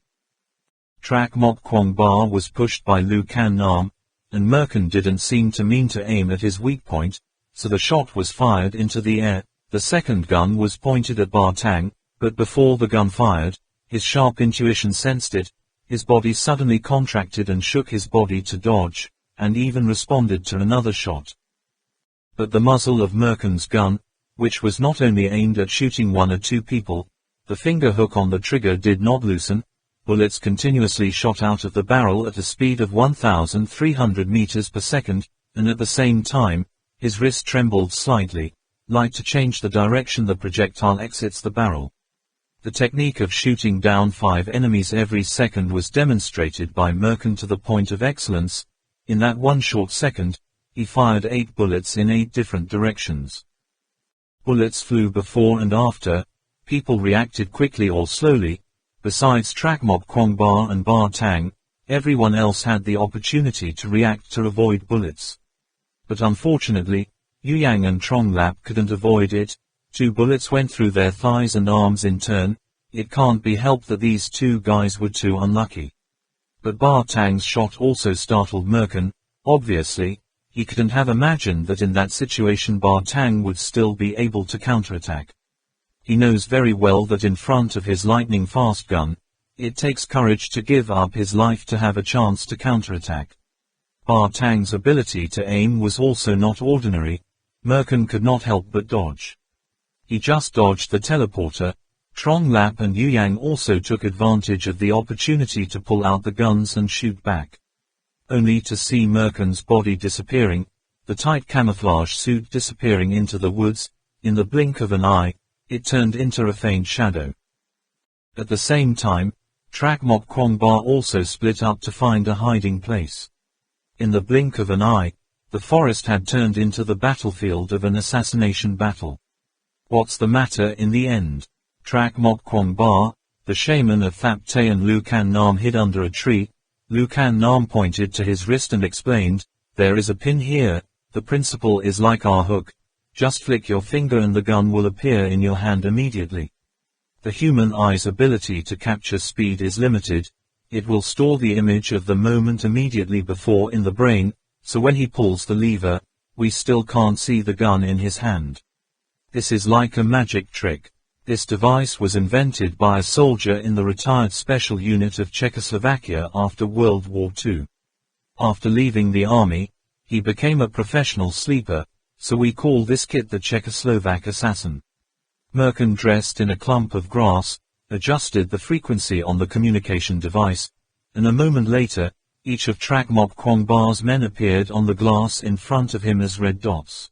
Track Mok Kwong Ba was pushed by Lu Can Nam, and Merkin didn't seem to mean to aim at his weak point, so the shot was fired into the air. The second gun was pointed at Ba Tang, but before the gun fired, his sharp intuition sensed it. His body suddenly contracted and shook his body to dodge, and even responded to another shot. But the muzzle of Merken's gun, which was not only aimed at shooting one or two people, the finger hook on the trigger did not loosen. Bullets continuously shot out of the barrel at a speed of 1,300 meters per second, and at the same time, his wrist trembled slightly, like to change the direction the projectile exits the barrel. The technique of shooting down 5 enemies every second was demonstrated by Merken to the point of excellence. In that one short second, he fired 8 bullets in 8 different directions. Bullets flew before and after. People reacted quickly or slowly. Besides Trak Mok Kwong Ba and Ba Tang, everyone else had the opportunity to react to avoid bullets. But unfortunately, Yu Yang and Trong Lap couldn't avoid it. 2 bullets went through their thighs and arms in turn. It can't be helped that these 2 guys were too unlucky. But Ba Tang's shot also startled Merken. Obviously, he couldn't have imagined that in that situation Ba Tang would still be able to counterattack. He knows very well that in front of his lightning-fast gun, it takes courage to give up his life to have a chance to counterattack. Ba Tang's ability to aim was also not ordinary. Merken could not help but dodge. He just dodged the teleporter. Trong Lap and Yu Yang also took advantage of the opportunity to pull out the guns and shoot back. Only to see Merken's body disappearing, the tight camouflage suit disappearing into the woods. In the blink of an eye, it turned into a faint shadow. At the same time, Trak Mok Kwong Ba also split up to find a hiding place. In the blink of an eye, the forest had turned into the battlefield of an assassination battle. What's the matter in the end? Trak Mok Kwong Ba, the shaman of Thap Tay and Lu Can Nam hid under a tree. Lu Can Nam pointed to his wrist and explained, "There is a pin here. The principle is like our hook. Just flick your finger and the gun will appear in your hand immediately. The human eye's ability to capture speed is limited. It will store the image of the moment immediately before in the brain, so when he pulls the lever, we still can't see the gun in his hand. This is like a magic trick. This device was invented by a soldier in the retired special unit of Czechoslovakia after World War II. After leaving the army, he became a professional sleeper, so we call this kit the Czechoslovak assassin." Merken dressed in a clump of grass, adjusted the frequency on the communication device, and a moment later, each of Trak Mok Kwong Ba's men appeared on the glass in front of him as red dots.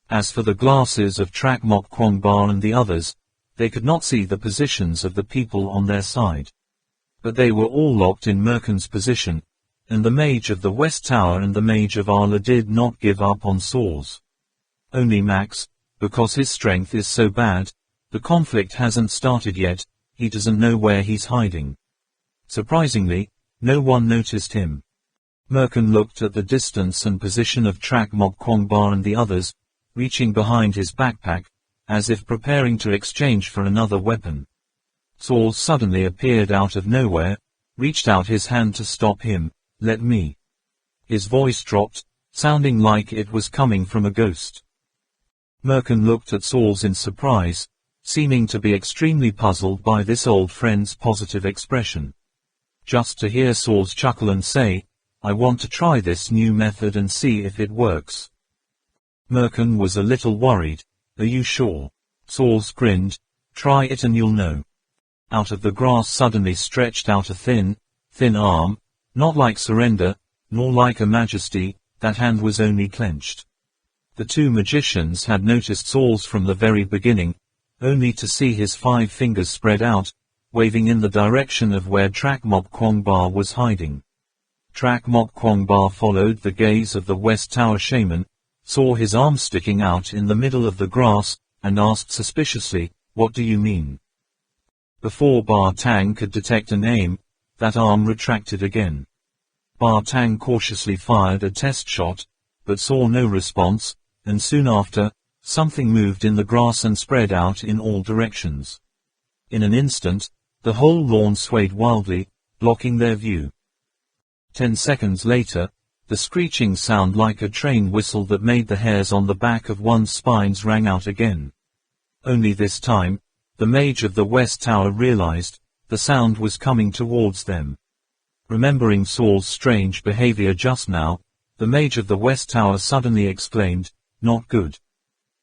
As for the glasses of Trak Mok Kwong Ba and the others, they could not see the positions of the people on their side. But they were all locked in Merken's position, and the mage of the West Tower and the mage of Arla did not give up on Saws. Only Max, because his strength is so bad, the conflict hasn't started yet, he doesn't know where he's hiding. Surprisingly, no one noticed him. Merken looked at the distance and position of Trak Mok Kwong Ba and the others, reaching behind his backpack, as if preparing to exchange for another weapon. Saws suddenly appeared out of nowhere, reached out his hand to stop him. "Let me." His voice dropped, sounding like it was coming from a ghost. Merken looked at Saws in surprise, seeming to be extremely puzzled by this old friend's positive expression. Just to hear Saws chuckle and say, "I want to try this new method and see if it works." Merken was a little worried. "Are you sure?" Saws grinned. "Try it and you'll know." Out of the grass suddenly stretched out a thin arm, not like surrender, nor like a majesty, that hand was only clenched. The 2 magicians had noticed Saws from the very beginning, only to see his 5 fingers spread out, waving in the direction of where Trak Mok Kwong Ba was hiding. Trak Mok Kwong Ba followed the gaze of the West Tower shaman, saw his arm sticking out in the middle of the grass, and asked suspiciously, "What do you mean?" Before Ba Tang could detect an aim, that arm retracted again. Ba Tang cautiously fired a test shot, but saw no response, and soon after, something moved in the grass and spread out in all directions. In an instant, the whole lawn swayed wildly, blocking their view. 10 seconds later, the screeching sound like a train whistle that made the hairs on the back of one's spines rang out again. Only this time, the mage of the West Tower realized, the sound was coming towards them. Remembering Saul's strange behavior just now, The mage of the West Tower suddenly exclaimed, "Not good.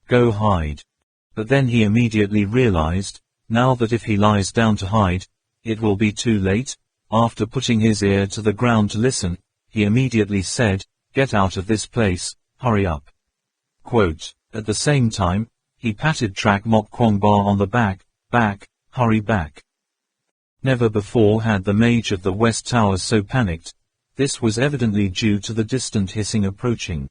Go hide." But then he immediately realized, now that if he lies down to hide, it will be too late. After putting his ear to the ground to listen, he immediately said, "Get out of this place, hurry up." Quote, at the same time, he patted Trak Mok Kwong Ba on the back, hurry back. Never before had the mage of the West Tower so panicked. This was evidently due to the distant hissing approaching.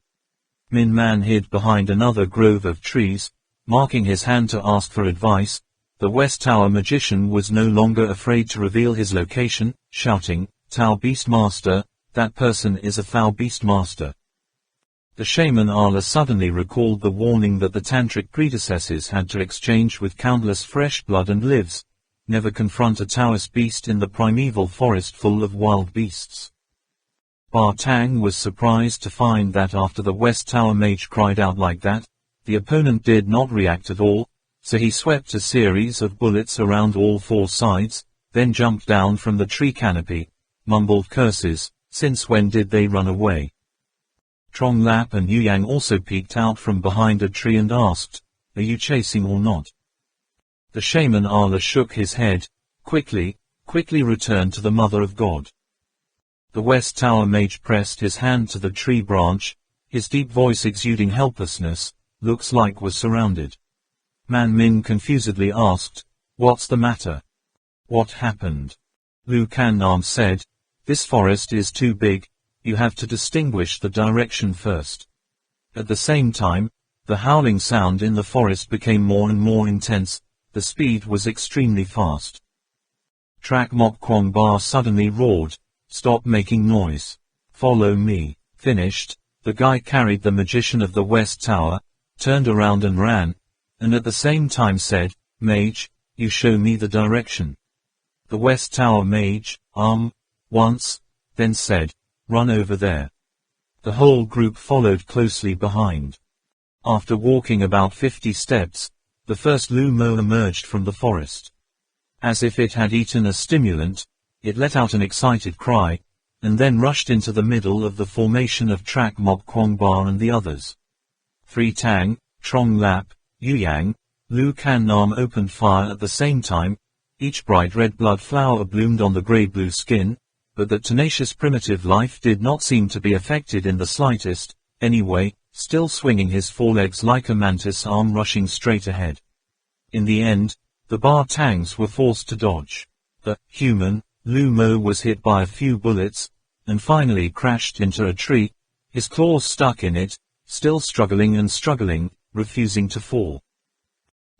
Min Man hid behind another grove of trees, marking his hand to ask for advice. The West Tower magician was no longer afraid to reveal his location, shouting, "Tao Beastmaster, that person is a Thou Beastmaster." The shaman Allah suddenly recalled the warning that the tantric predecessors had to exchange with countless fresh blood and lives. Never confront a Taoist beast in the primeval forest full of wild beasts. Ba Tang was surprised to find that after the West Tower mage cried out like that, the opponent did not react at all, so he swept a series of bullets around all four sides, then jumped down from the tree canopy, mumbled curses. Since when did they run away? Trong Lap and Yu Yang also peeked out from behind a tree and asked, "Are you chasing or not?" The shaman Allah shook his head, quickly return to the Mother of God. The West Tower mage pressed his hand to the tree branch, his deep voice exuding helplessness. "Looks like we're surrounded." Man Min confusedly asked, "What's the matter? What happened?" Lu Kan Nam said, "This forest is too big, you have to distinguish the direction first." At the same time, the howling sound in the forest became more and more intense. The speed was extremely fast. Trak Mok Kwong Ba suddenly roared, "Stop making noise. Follow me." Finished, the guy carried the magician of the West Tower, turned around and ran, and at the same time said, "Mage, you show me the direction." The West Tower mage, once, then said, "Run over there." The whole group followed closely behind. After walking about 50 steps, the first lumo emerged from the forest. As if it had eaten a stimulant, it let out an excited cry, and then rushed into the middle of the formation of Trak Mok Kwong Ba and the others. 3 Tang, Trong Lap, Yu Yang, Lu Kan Nam opened fire at the same time. Each bright red blood flower bloomed on the grey-blue skin, but that tenacious primitive life did not seem to be affected in the slightest, anyway, still swinging his forelegs like a mantis arm rushing straight ahead. In the end, the Ba Tangs were forced to dodge. The human, Lu Mo, was hit by a few bullets, and finally crashed into a tree, his claws stuck in it, still struggling and struggling, refusing to fall.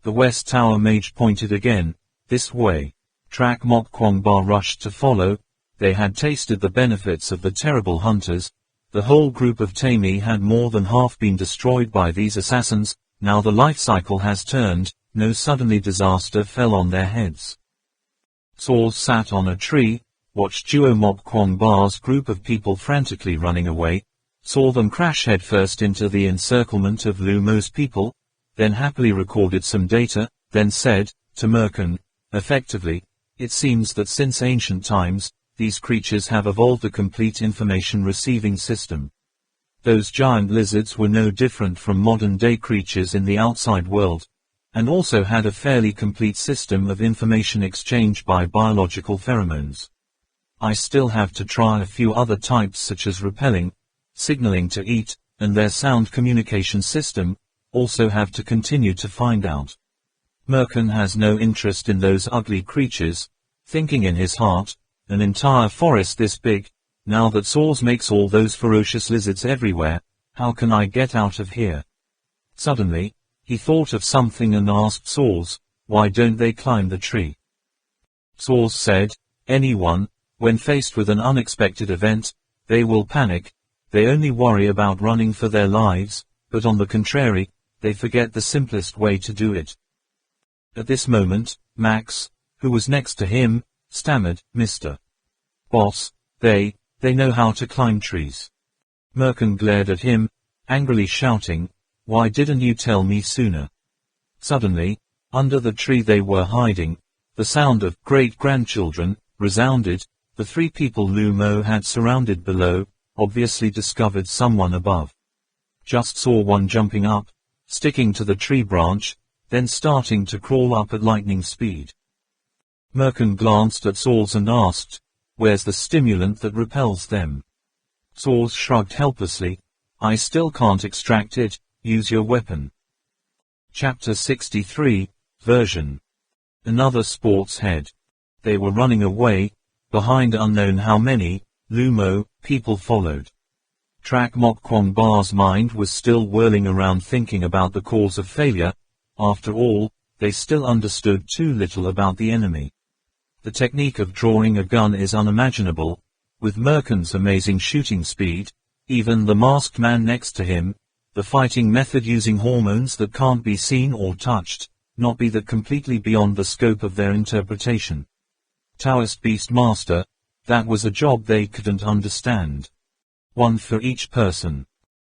The West Tower mage pointed again, "This way." Trak Mok Kwong Ba rushed to follow. They had tasted the benefits of the terrible hunters. The whole group of Taimi had more than half been destroyed by these assassins. Now the life cycle has turned, no suddenly disaster fell on their heads. Saul sat on a tree, watched Duo Mok Kwong Ba's group of people frantically running away, saw them crash headfirst into the encirclement of Lu Mo's people, then happily recorded some data, then said, to Merkin, effectively, "It seems that since ancient times, these creatures have evolved a complete information receiving system. Those giant lizards were no different from modern-day creatures in the outside world, and also had a fairly complete system of information exchange by biological pheromones. I still have to try a few other types such as repelling, signaling to eat, and their sound communication system, also have to continue to find out." Merkin has no interest in those ugly creatures, thinking in his heart, an entire forest this big, now that Saws makes all those ferocious lizards everywhere, how can I get out of here? Suddenly, he thought of something and asked Saws, "Why don't they climb the tree?" Saws said, "Anyone, when faced with an unexpected event, they will panic, they only worry about running for their lives, but on the contrary, they forget the simplest way to do it." At this moment, Max, who was next to him, stammered, "Mr. Boss, they know how to climb trees." Merkin glared at him, angrily shouting, "Why didn't you tell me sooner?" Suddenly, under the tree they were hiding, the sound of great-grandchildren resounded. The 3 people Lu Mo had surrounded below, obviously discovered someone above. Just saw one jumping up, sticking to the tree branch, then starting to crawl up at lightning speed. Merkin glanced at Sauls and asked, "Where's the stimulant that repels them?" Sauls shrugged helplessly, "I still can't extract it, use your weapon." Chapter 63, Version. Another sports head. They were running away, behind unknown how many, lumo, people followed. Trak Mok Kwong Ba's mind was still whirling around thinking about the cause of failure. After all, they still understood too little about the enemy. The technique of drawing a gun is unimaginable. With Merkin's amazing shooting speed, even the masked man next to him, the fighting method using hormones that can't be seen or touched, not be that completely beyond the scope of their interpretation. Taoist Beast Master, that was a job they couldn't understand. One for each person.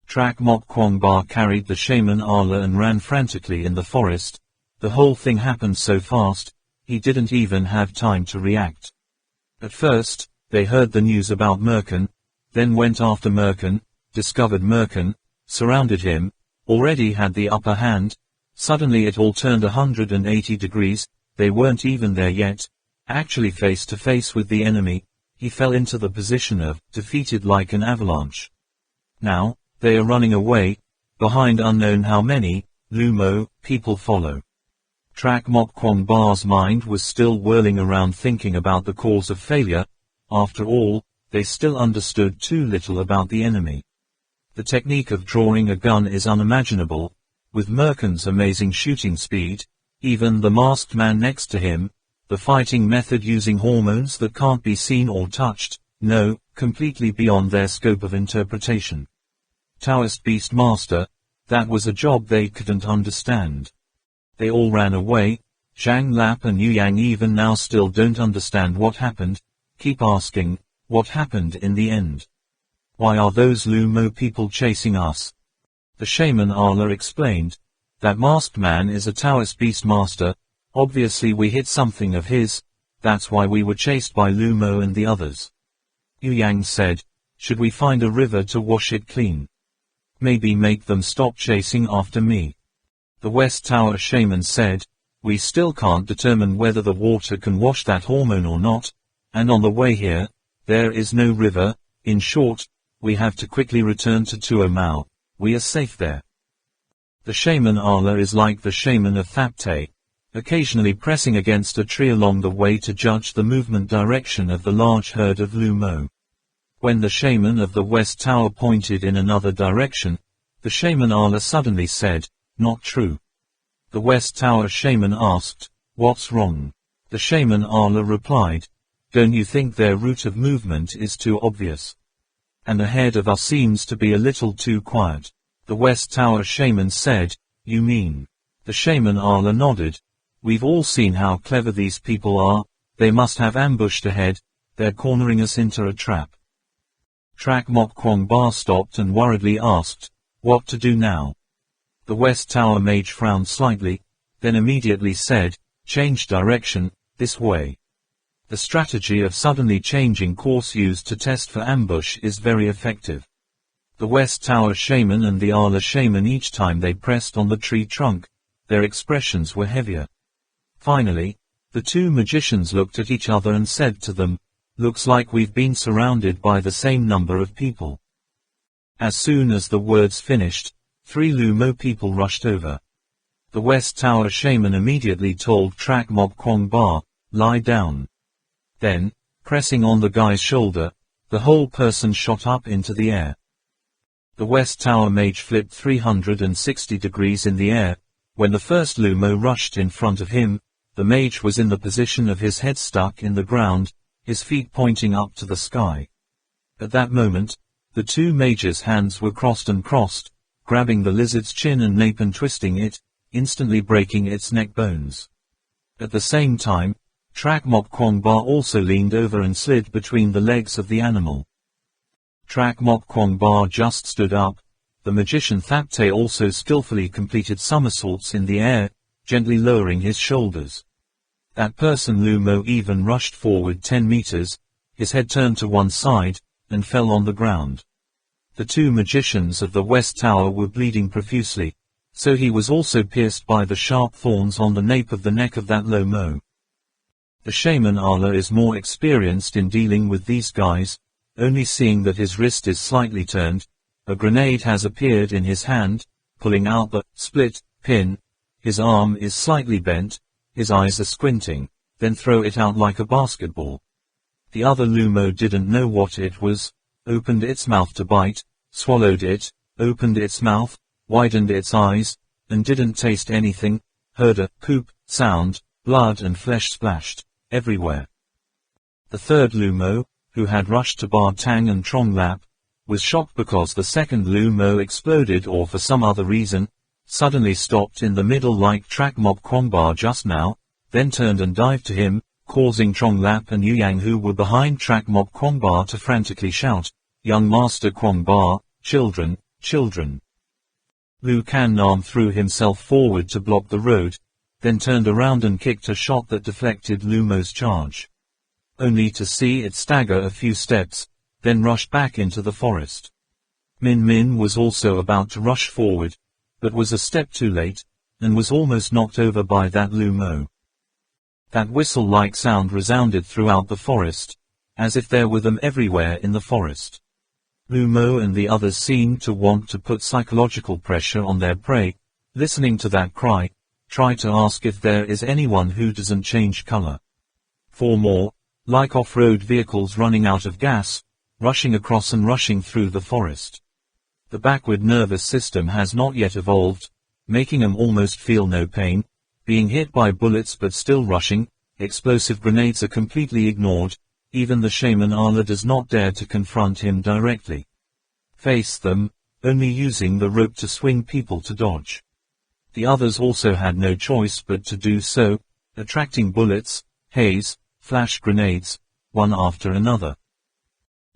Trak Mok Kwong Ba carried the shaman Ala and ran frantically in the forest. The whole thing happened so fast, he didn't even have time to react. At first, they heard the news about Merkin, then went after Merkin, discovered Merkin, surrounded him, already had the upper hand. Suddenly it all turned 180 degrees, they weren't even there yet, actually face to face with the enemy. He fell into the position of, defeated like an avalanche. Now, they are running away, behind unknown how many, lumo, people follow. Trak Mok Kwong Ba's mind was still whirling around thinking about the cause of failure. After all, they still understood too little about the enemy. The technique of drawing a gun is unimaginable. With Merkin's amazing shooting speed, even the masked man next to him, the fighting method using hormones that can't be seen or touched, no, completely beyond their scope of interpretation. Taoist Beast Master, that was a job they couldn't understand. They all ran away. Zhang Lap and Yu Yang even now still don't understand what happened, keep asking, what happened in the end? Why are those lumo people chasing us? The shaman Ala explained, that masked man is a Taoist Beast Master. Obviously we hit something of his, that's why we were chased by lumo and the others. Yu Yang said, should we find a river to wash it clean? Maybe make them stop chasing after me. The West Tower shaman said, we still can't determine whether the water can wash that hormone or not, and on the way here, there is no river. In short, we have to quickly return to Tuk Mau. We are safe there. The shaman Ala is like the shaman of Thapte, occasionally pressing against a tree along the way to judge the movement direction of the large herd of lumo. When the shaman of the West Tower pointed in another direction, the shaman Ala suddenly said, not true. The West Tower shaman asked, what's wrong? The shaman Ala replied, don't you think their route of movement is too obvious? And ahead of us seems to be a little too quiet. The West Tower shaman said, you mean? The shaman Ala nodded. We've all seen how clever these people are. They must have ambushed ahead. They're cornering us into a trap. Trak Mok Kwong Ba stopped and worriedly asked, what to do now? The West Tower mage frowned slightly, then immediately said, change direction, this way. The strategy of suddenly changing course used to test for ambush is very effective. The West Tower shaman and the Ala shaman, each time they pressed on the tree trunk, their expressions were heavier. Finally, the two magicians looked at each other and said to them, looks like we've been surrounded by the same number of people. As soon as the words finished, 3 lumo people rushed over. The West Tower shaman immediately told Trak Mok Kwong Ba, lie down. Then, pressing on the guy's shoulder, the whole person shot up into the air. The West Tower mage flipped 360 degrees in the air. When the first lumo rushed in front of him, the mage was in the position of his head stuck in the ground, his feet pointing up to the sky. At that moment, the two mages' hands were crossed, grabbing the lizard's chin and nape and twisting it, instantly breaking its neck bones. At the same time, Trak Mok Kwong Ba also leaned over and slid between the legs of the animal. Trak Mok Kwong Ba just stood up. The magician Thapte also skillfully completed somersaults in the air, gently lowering his shoulders. That person lumo even rushed forward 10 meters, his head turned to one side, and fell on the ground. The two magicians of the West Tower were bleeding profusely, so he was also pierced by the sharp thorns on the nape of the neck of that lumo. The shaman Allah is more experienced in dealing with these guys, only seeing that his wrist is slightly turned, a grenade has appeared in his hand, pulling out the split pin, his arm is slightly bent, his eyes are squinting, then throw it out like a basketball. The other lumo didn't know what it was, opened its mouth to bite, swallowed it, opened its mouth, widened its eyes, and didn't taste anything, heard a poop sound, blood and flesh splashed everywhere. The third lumo, who had rushed to Bar Tang and Trong Lap, was shocked because the second lumo exploded or for some other reason, suddenly stopped in the middle like Trak Mok Kwong Ba just now, then turned and dived to him, causing Trong Lap and Yu Yang who were behind Trak Mok Kwong Ba to frantically shout, "Young Master Kwong Ba, children, children." Lu Kan Nam threw himself forward to block the road, then turned around and kicked a shot that deflected Lumo's charge, only to see it stagger a few steps, then rush back into the forest. Min Min was also about to rush forward, but was a step too late, and was almost knocked over by that lumo. That whistle-like sound resounded throughout the forest, as if there were them everywhere in the forest. Lumo and the others seemed to want to put psychological pressure on their prey, listening to that cry, try to ask if there is anyone who doesn't change color. 4 more, like off-road vehicles running out of gas, rushing across and rushing through the forest. The backward nervous system has not yet evolved, making them almost feel no pain, being hit by bullets but still rushing, explosive grenades are completely ignored, even the shaman Allah does not dare to confront him directly. Face them, only using the rope to swing people to dodge. The others also had no choice but to do so, attracting bullets, haze, flash grenades, one after another.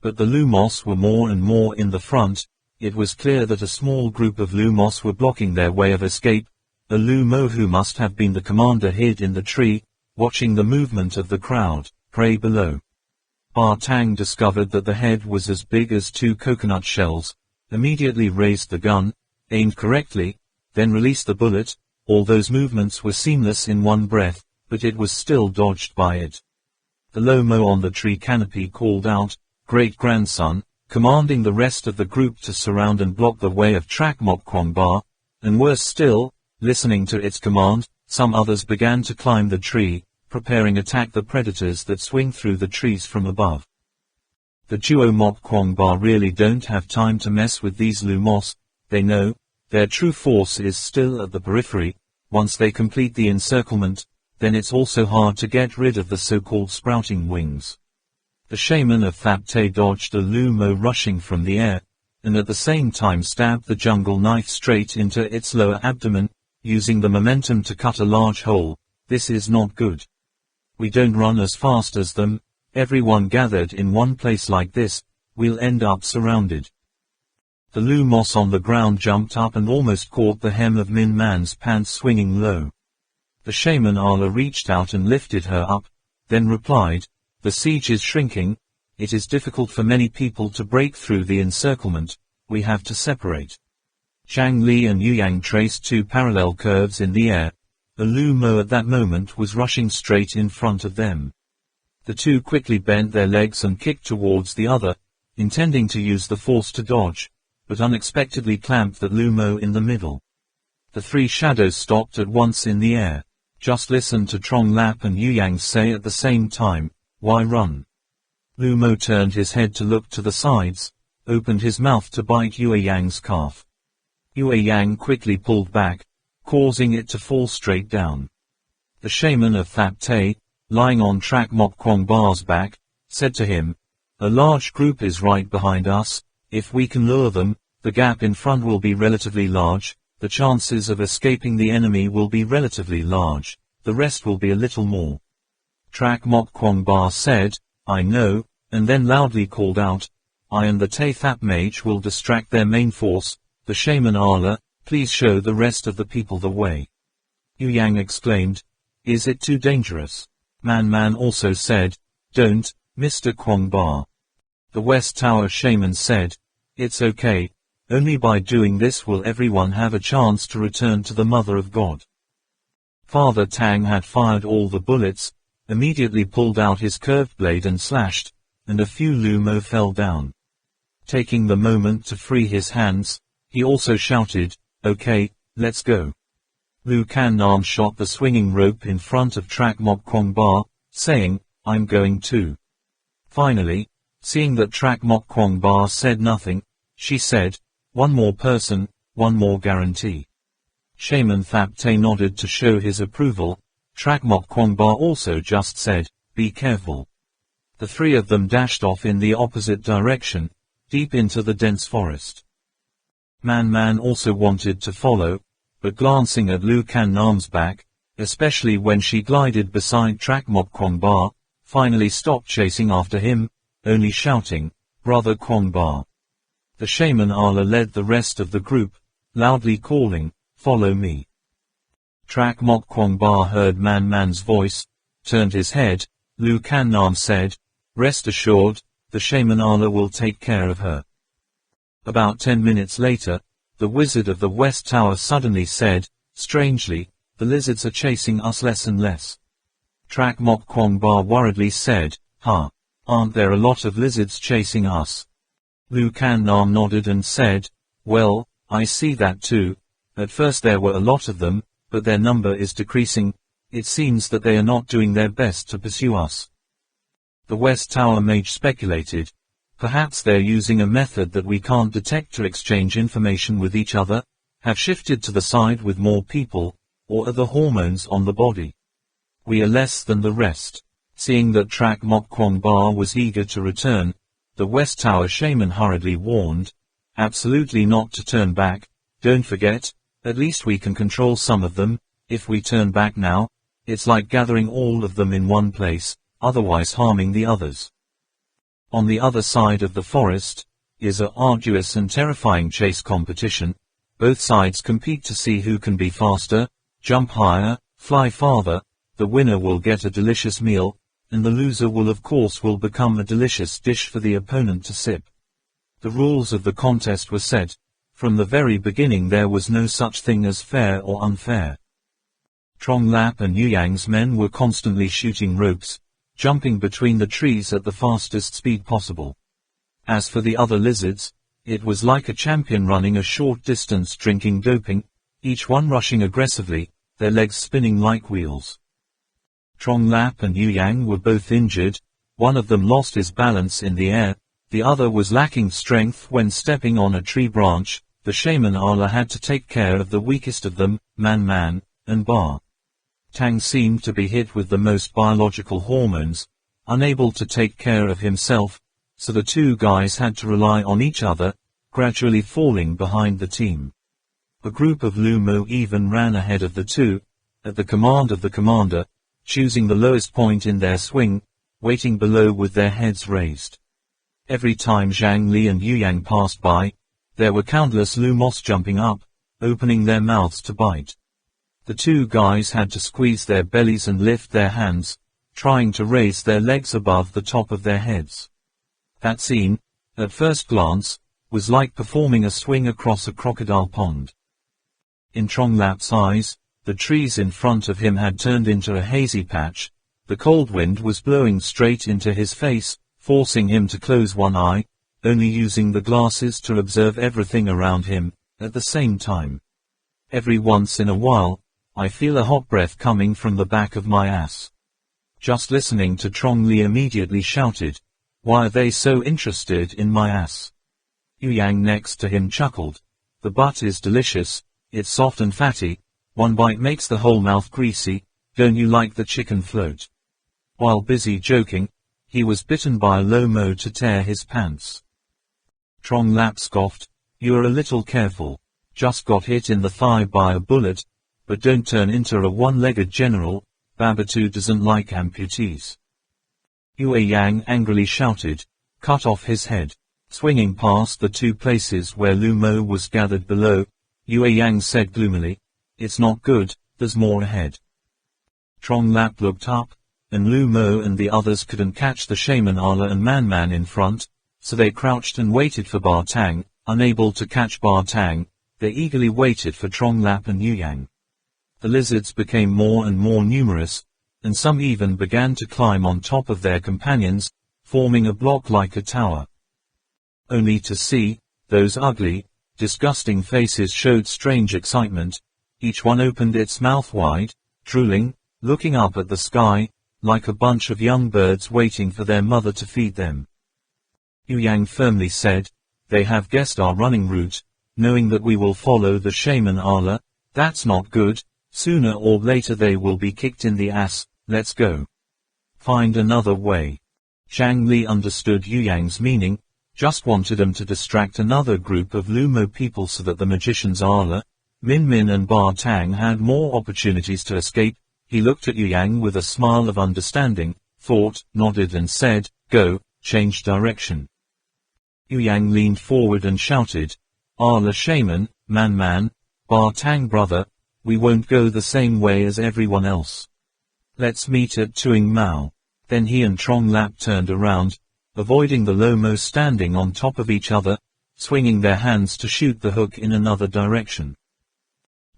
But the Lumos were more and more in the front. It was clear that a small group of Lumos were blocking their way of escape. A Lumo who must have been the commander hid in the tree, watching the movement of the crowd, prey below. Bar Tang discovered that the head was as big as 2 coconut shells, immediately raised the gun, aimed correctly, then released the bullet. All those movements were seamless in one breath, but it was still dodged by it. The Lomo on the tree canopy called out, "Great-grandson," commanding the rest of the group to surround and block the way of Trak Mok Kwong Ba, and worse still, listening to its command, some others began to climb the tree, preparing attack the predators that swing through the trees from above. The Duo Mok Kwong Ba really don't have time to mess with these Lumos. They know their true force is still at the periphery. Once they complete the encirclement, then it's also hard to get rid of the so-called sprouting wings. The shaman of Thap Te dodged a lumo rushing from the air, and at the same time stabbed the jungle knife straight into its lower abdomen, using the momentum to cut a large hole. This is not good. We don't run as fast as them. Everyone gathered in one place like this, we'll end up surrounded. The Lumos on the ground jumped up and almost caught the hem of Min Man's pants swinging low. The shaman Allah reached out and lifted her up, then replied, "The siege is shrinking. It is difficult for many people to break through the encirclement. We have to separate." Zhang Li and Yu Yang traced 2 parallel curves in the air. A Lumo at that moment was rushing straight in front of them. The two quickly bent their legs and kicked towards the other, intending to use the force to dodge, but unexpectedly clamped the Lumo in the middle. The 3 shadows stopped at once in the air. Just listen to Trong Lap and Yu Yang say at the same time, "Why run?" Lumo turned his head to look to the sides, opened his mouth to bite Yue Yang's calf. Yue Yang quickly pulled back, causing it to fall straight down. The shaman of Thap Te, lying on Trak Mok Kwong Ba's back, said to him, "A large group is right behind us. If we can lure them, the gap in front will be relatively large. The chances of escaping the enemy will be relatively large. The rest will be a little more." Trak Mok Kwong Ba said, "I know," and then loudly called out, "I and the Te Thap mage will distract their main force. The shaman Allah, please show the rest of the people the way." Yu Yang exclaimed, "Is it too dangerous?" Man also said, "Don't, Mr. Kwong Ba." The West Tower shaman said, It's okay, only by doing this will everyone have a chance to return to the Mother of God. Father Tang had fired all the bullets, immediately pulled out his curved blade and slashed, and a few lumo fell down. Taking the moment to free his hands, he also shouted, "Okay, let's go." Lu Kan Nam shot the swinging rope in front of Trak Mok Kwong Ba, saying, "I'm going too." Finally, seeing that Trak Mok Kwong Ba said nothing, she said, "One more person, one more guarantee." Shaman Thap Te nodded to show his approval. Trak Mok Kwong Ba also just said, "Be careful." The three of them dashed off in the opposite direction, deep into the dense forest. Man also wanted to follow, but glancing at Lu Kan Nam's back, especially when she glided beside Trak Mok Kwong Ba, finally stopped chasing after him, only shouting, "Brother Kwong Ba." The shaman Allah led the rest of the group, loudly calling, "Follow me." Trak Mok Kwong Ba heard Man's voice, turned his head. Lu Kan Nam said, "Rest assured, the shaman Allah will take care of her." About 10 minutes later, the wizard of the West Tower suddenly said, "Strangely, the lizards are chasing us less and less." Trak Mok Kwong Ba worriedly said, "Huh, aren't there a lot of lizards chasing us?" Lu Kan Nam nodded and said, "Well, I see that too. At first there were a lot of them, but their number is decreasing. It seems that they are not doing their best to pursue us." The West Tower mage speculated, "Perhaps they're using a method that we can't detect to exchange information with each other, have shifted to the side with more people, or are the hormones on the body. We are less than the rest." Seeing that Trak Mok Kwong Ba was eager to return, the West Tower shaman hurriedly warned, "Absolutely not to turn back. Don't forget, at least we can control some of them. If we turn back now, it's like gathering all of them in one place, otherwise harming the others." On the other side of the forest is a arduous and terrifying chase competition. Both sides compete to see who can be faster, jump higher, fly farther. The winner will get a delicious meal, and the loser will become a delicious dish for the opponent to sip. The rules of the contest were set. From the very beginning there was no such thing as fair or unfair. Trong Lap and Yu Yang's men were constantly shooting ropes, jumping between the trees at the fastest speed possible. As for the other lizards, it was like a champion running a short distance drinking doping, each one rushing aggressively, their legs spinning like wheels. Trong Lap and Yu Yang were both injured. One of them lost his balance in the air, the other was lacking strength when stepping on a tree branch. The shaman Allah had to take care of the weakest of them, Man, and Ba. Tang seemed to be hit with the most biological hormones, unable to take care of himself, so the two guys had to rely on each other, gradually falling behind the team. A group of lumo even ran ahead of the two, at the command of the commander, choosing the lowest point in their swing, waiting below with their heads raised. Every time Zhang Li and Yu Yang passed by, there were countless lumos jumping up, opening their mouths to bite. The two guys had to squeeze their bellies and lift their hands, trying to raise their legs above the top of their heads. That scene, at first glance, was like performing a swing across a crocodile pond. In Trong Lap's eyes, the trees in front of him had turned into a hazy patch. The cold wind was blowing straight into his face, forcing him to close one eye, only using the glasses to observe everything around him, at the same time. Every once in a while, I feel a hot breath coming from the back of my ass. Just listening to Trong Li immediately shouted, "Why are they so interested in my ass?" Yu Yang next to him chuckled, "The butt is delicious, it's soft and fatty, one bite makes the whole mouth greasy, don't you like the chicken float?" While busy joking, he was bitten by a lumo to tear his pants. Trong Lap scoffed, "You're a little careful, just got hit in the thigh by a bullet, but don't turn into a one-legged general, Babatu doesn't like amputees." Yue Yang angrily shouted, "Cut off his head." Swinging past the two places where lumo was gathered below, Yue Yang said gloomily, "It's not good, there's more ahead." Trong Lap looked up, and lumo and the others couldn't catch the shaman Allah and Man in front, so they crouched and waited for Bartang. Unable to catch Bartang, they eagerly waited for Tronglap and Yuyang. The lizards became more and more numerous, and some even began to climb on top of their companions, forming a block like a tower. Only to see, those ugly, disgusting faces showed strange excitement. Each one opened its mouth wide, drooling, looking up at the sky, like a bunch of young birds waiting for their mother to feed them. Yuyang firmly said, "They have guessed our running route, knowing that we will follow the shaman Allah. That's not good. Sooner or later they will be kicked in the ass. Let's go. Find another way." Zhang Li understood Yuyang's meaning, just wanted them to distract another group of Lumo people so that the magicians Allah, Min Min and Bartang had more opportunities to escape. He looked at Yuyang with a smile of understanding, thought, nodded and said, "Go, change direction." Yuyang leaned forward and shouted, "Allah shaman, man, Bartang brother, we won't go the same way as everyone else. Let's meet at Tuk Mau." Then he and Tronglap turned around, avoiding the Lumo standing on top of each other, swinging their hands to shoot the hook in another direction.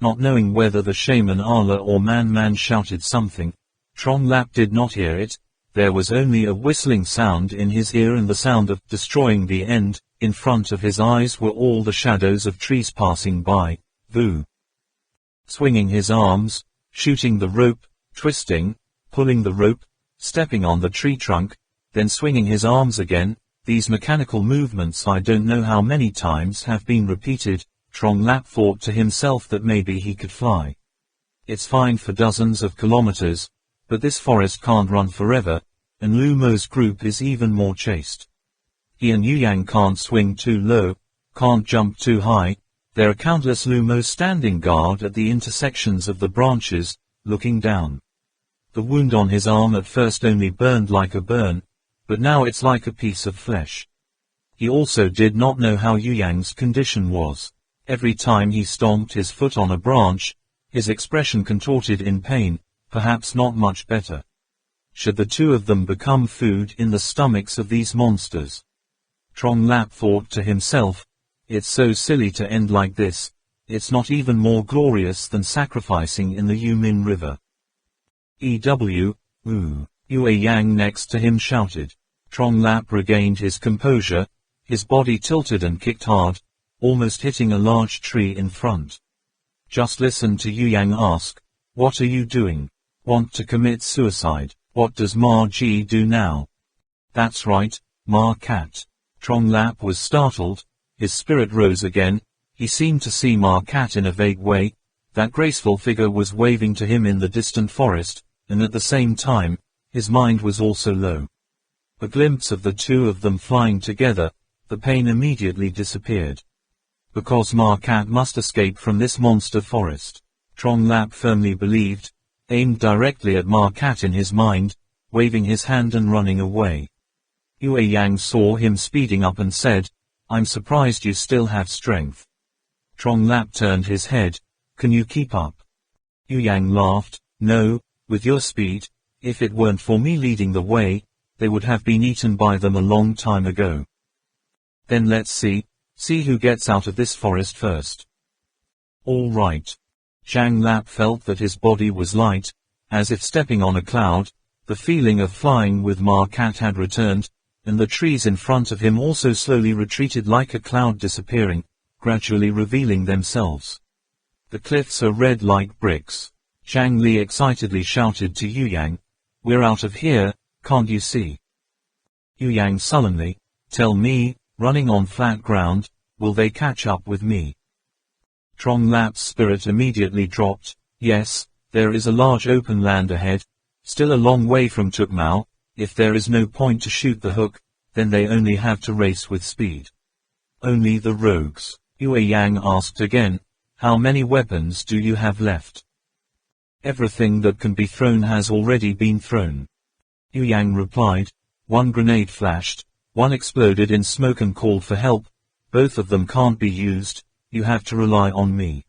Not knowing whether the shaman Allah or man shouted something, Tronglap did not hear it. There was only a whistling sound in his ear and the sound of destroying the end. In front of his eyes were all the shadows of trees passing by. Vu. Swinging his arms, shooting the rope, twisting, pulling the rope, stepping on the tree trunk, then swinging his arms again. These mechanical movements I don't know how many times have been repeated. Tronglap thought to himself that maybe he could fly. It's fine for dozens of kilometers, but this forest can't run forever, and Lumo's group is even more chaste. He and Yuyang can't swing too low, can't jump too high. There are countless Lumos standing guard at the intersections of the branches, looking down. The wound on his arm at first only burned like a burn, but now it's like a piece of flesh. He also did not know how Yuyang's condition was. Every time he stomped his foot on a branch, his expression contorted in pain, perhaps not much better. Should the two of them become food in the stomachs of these monsters? Tronglap thought to himself, it's so silly to end like this. It's not even more glorious than sacrificing in the Yumin River. Yuyang next to him shouted. Tronglap regained his composure, his body tilted and kicked hard, almost hitting a large tree in front. Just listen to Yuyang ask, "What are you doing? Want to commit suicide? What does Ma Ji do now?" "That's right, Ma Cat." Tronglap was startled, his spirit rose again. He seemed to see Ma Cat in a vague way. That graceful figure was waving to him in the distant forest, and at the same time, his mind was also low. A glimpse of the two of them flying together, the pain immediately disappeared. Because Ma Cat must escape from this monster forest. Tronglap firmly believed, aimed directly at Ma Cat in his mind, waving his hand and running away. Yuyang saw him speeding up and said, "I'm surprised you still have strength." Tronglap turned his head, "Can you keep up?" Yuyang laughed, "No, with your speed, if it weren't for me leading the way, they would have been eaten by them a long time ago. Then let's see who gets out of this forest first." "All right." Zhang Lap felt that his body was light, as if stepping on a cloud. The feeling of flying with Ma Cat had returned, and the trees in front of him also slowly retreated like a cloud disappearing, gradually revealing themselves. "The cliffs are red like bricks." Zhang Li excitedly shouted to Yuyang, "We're out of here, can't you see?" Yuyang sullenly, "Tell me, running on flat ground, will they catch up with me?" Tronglap's spirit immediately dropped. Yes, there is a large open land ahead, still a long way from Tuk Mau. If there is no point to shoot the hook, then they only have to race with speed. "Only the rogues?" Yuyang asked again, "How many weapons do you have left?" "Everything that can be thrown has already been thrown." Yuyang replied. One grenade flashed, one exploded in smoke and called for help. "Both of them can't be used, you have to rely on me."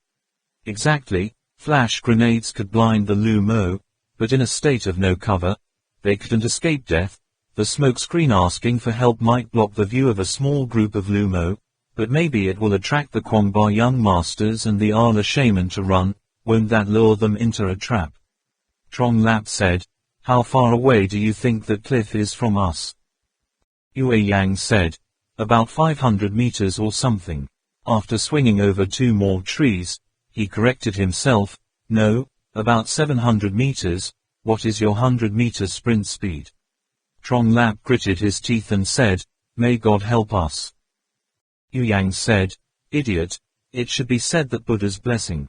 Exactly, flash grenades could blind the Lumo, but in a state of no cover, they couldn't escape death. The smokescreen asking for help might block the view of a small group of lumo, but maybe it will attract the Kwangba young masters and the Ala shaman to run. Won't that lure them into a trap? Trong Lap said, how far away do you think that cliff is from us? Yue Yang said, about 500 meters or something. After swinging over 2 more trees, he corrected himself, no, about 700 meters. What is your 100-meter sprint speed? Trong Lap gritted his teeth and said, may God help us. Yu Yang said, idiot, it should be said that Buddha's blessing.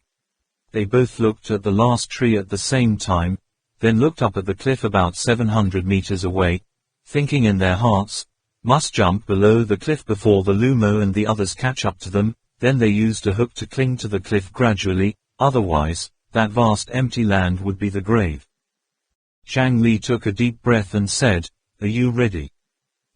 They both looked at the last tree at the same time, then looked up at the cliff about 700 meters away, thinking in their hearts, must jump below the cliff before the lumo and the others catch up to them. Then they used a hook to cling to the cliff gradually, otherwise, that vast empty land would be the grave. Zhang Li took a deep breath and said, are you ready?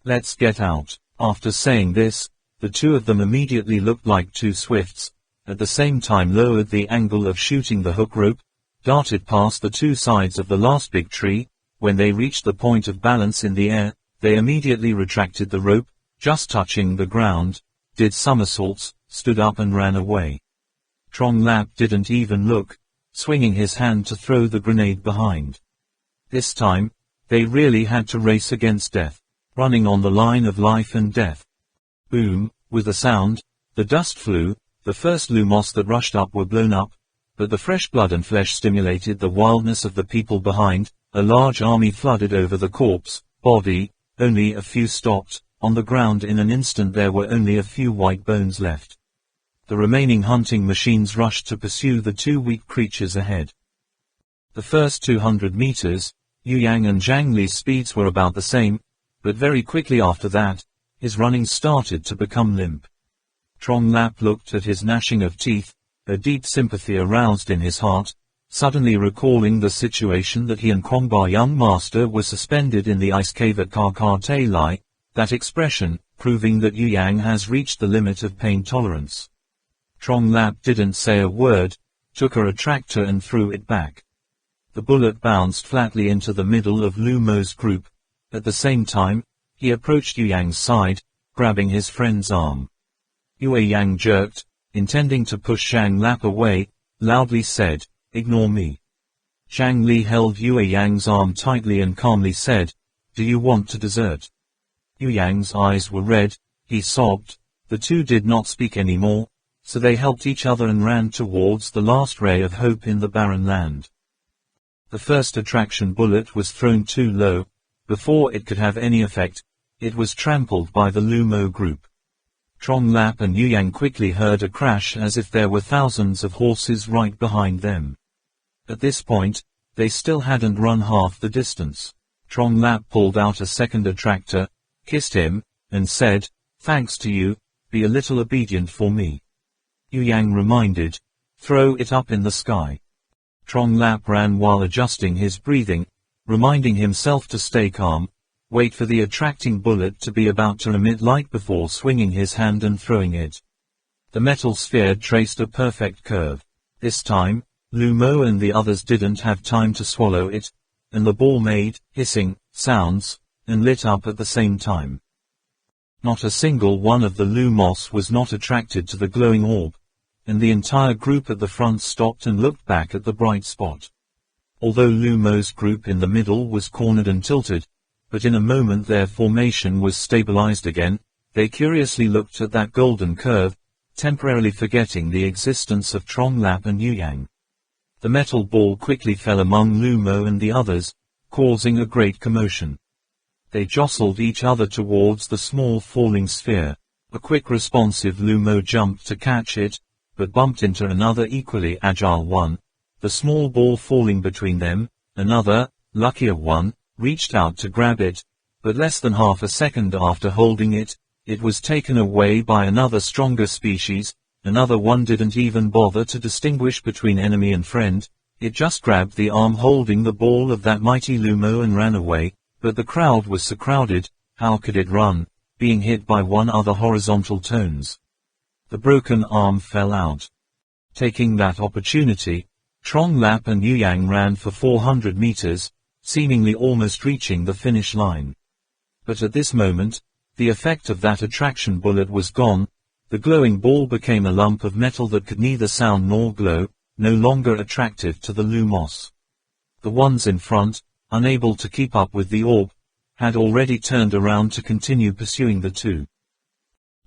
Let's get out. After saying this, the two of them immediately looked like two swifts, at the same time lowered the angle of shooting the hook rope, darted past the two sides of the last big tree. When they reached the point of balance in the air, they immediately retracted the rope, just touching the ground, did somersaults, stood up and ran away. Trong Lap didn't even look, swinging his hand to throw the grenade behind. This time, they really had to race against death, running on the line of life and death. Boom, with a sound, the dust flew, the first lumos that rushed up were blown up, but the fresh blood and flesh stimulated the wildness of the people behind. A large army flooded over the corpse, body, only a few stopped. On the ground in an instant there were only a few white bones left. The remaining hunting machines rushed to pursue the two weak creatures ahead. The first 200 meters, Yu Yang and Zhang Li's speeds were about the same, but very quickly after that, his running started to become limp. Trong Lap looked at his gnashing of teeth, a deep sympathy aroused in his heart, suddenly recalling the situation that he and Kwangba young master were suspended in the ice cave at Karkar Lai, that expression, proving that Yu Yang has reached the limit of pain tolerance. Trong Lap didn't say a word, took a retractor and threw it back. The bullet bounced flatly into the middle of Lumo's group. At the same time, he approached Yu Yang's side, grabbing his friend's arm. Yue Yang jerked, intending to push Zhang Lap away, loudly said, ignore me. Zhang Li held Yue Yang's arm tightly and calmly said, do you want to desert? Yu Yang's eyes were red, he sobbed. The two did not speak anymore, so they helped each other and ran towards the last ray of hope in the barren land. The first attraction bullet was thrown too low. Before it could have any effect, it was trampled by the Lumo group. Trong Lap and Yu Yang quickly heard a crash as if there were thousands of horses right behind them. At this point, they still hadn't run half the distance. Trong Lap pulled out a second attractor, kissed him, and said, thanks to you, be a little obedient for me. Yu Yang reminded, throw it up in the sky. Trong Lap ran while adjusting his breathing, reminding himself to stay calm, wait for the attracting bullet to be about to emit light before swinging his hand and throwing it. The metal sphere traced a perfect curve. This time, Lumo and the others didn't have time to swallow it, and the ball made hissing sounds, and lit up at the same time. Not a single one of the Lumos was not attracted to the glowing orb, and the entire group at the front stopped and looked back at the bright spot. Although Lumo's group in the middle was cornered and tilted, but in a moment their formation was stabilized again, they curiously looked at that golden curve, temporarily forgetting the existence of Trong Lap and Yu Yang. The metal ball quickly fell among Lumo and the others, causing a great commotion. They jostled each other towards the small falling sphere. A quick responsive Lumo jumped to catch it, but bumped into another equally agile one. The small ball falling between them, another, luckier one, reached out to grab it, but less than half a second after holding it, it was taken away by another stronger species. Another one didn't even bother to distinguish between enemy and friend, it just grabbed the arm holding the ball of that mighty Lumo and ran away. But the crowd was so crowded, how could it run, being hit by one other horizontal tones? The broken arm fell out. Taking that opportunity, Trong Lap and Yu Yang ran for 400 meters, seemingly almost reaching the finish line. But at this moment, the effect of that attraction bullet was gone. The glowing ball became a lump of metal that could neither sound nor glow, no longer attractive to the lumos. The ones in front, unable to keep up with the orb, had already turned around to continue pursuing the two.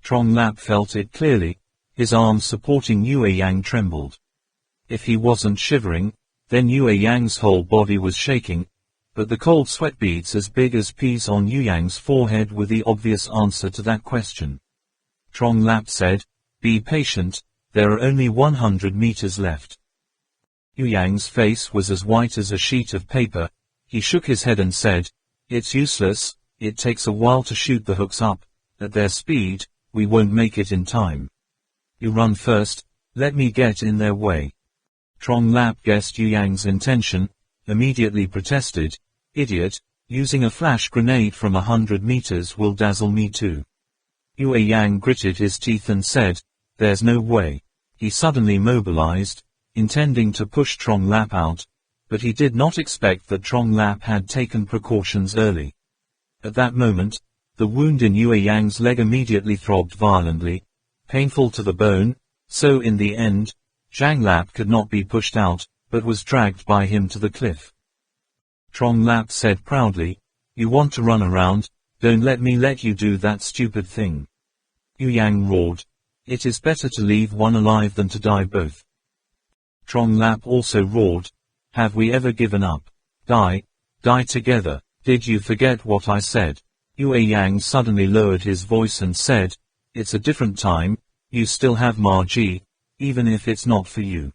Trong Lap felt it clearly. His arm supporting Yue Yang trembled. If he wasn't shivering, then Yue Yang's whole body was shaking, but the cold sweat beads as big as peas on Yu Yang's forehead were the obvious answer to that question. Trong Lap said, "Be patient, there are only 100 meters left." Yu Yang's face was as white as a sheet of paper. He shook his head and said, "It's useless, it takes a while to shoot the hooks up. At their speed, we won't make it in time. You run first, let me get in their way." Trong Lap guessed Yu Yang's intention, immediately protested, "Idiot, using a flash grenade from 100 meters will dazzle me too." Yue Yang gritted his teeth and said, "There's no way." He suddenly mobilized, intending to push Trong Lap out, but he did not expect that Trong Lap had taken precautions early. At that moment, the wound in Yue Yang's leg immediately throbbed violently, painful to the bone, so in the end, Zhang Lap could not be pushed out, but was dragged by him to the cliff. Trong Lap said proudly, "You want to run around, don't let me let you do that stupid thing." Yu Yang roared, "It is better to leave one alive than to die both." Trong Lap also roared, "Have we ever given up? Die together. Did you forget what I said?" Yue Yang suddenly lowered his voice and said, "It's a different time, you still have Ma Ji, even if it's not for you."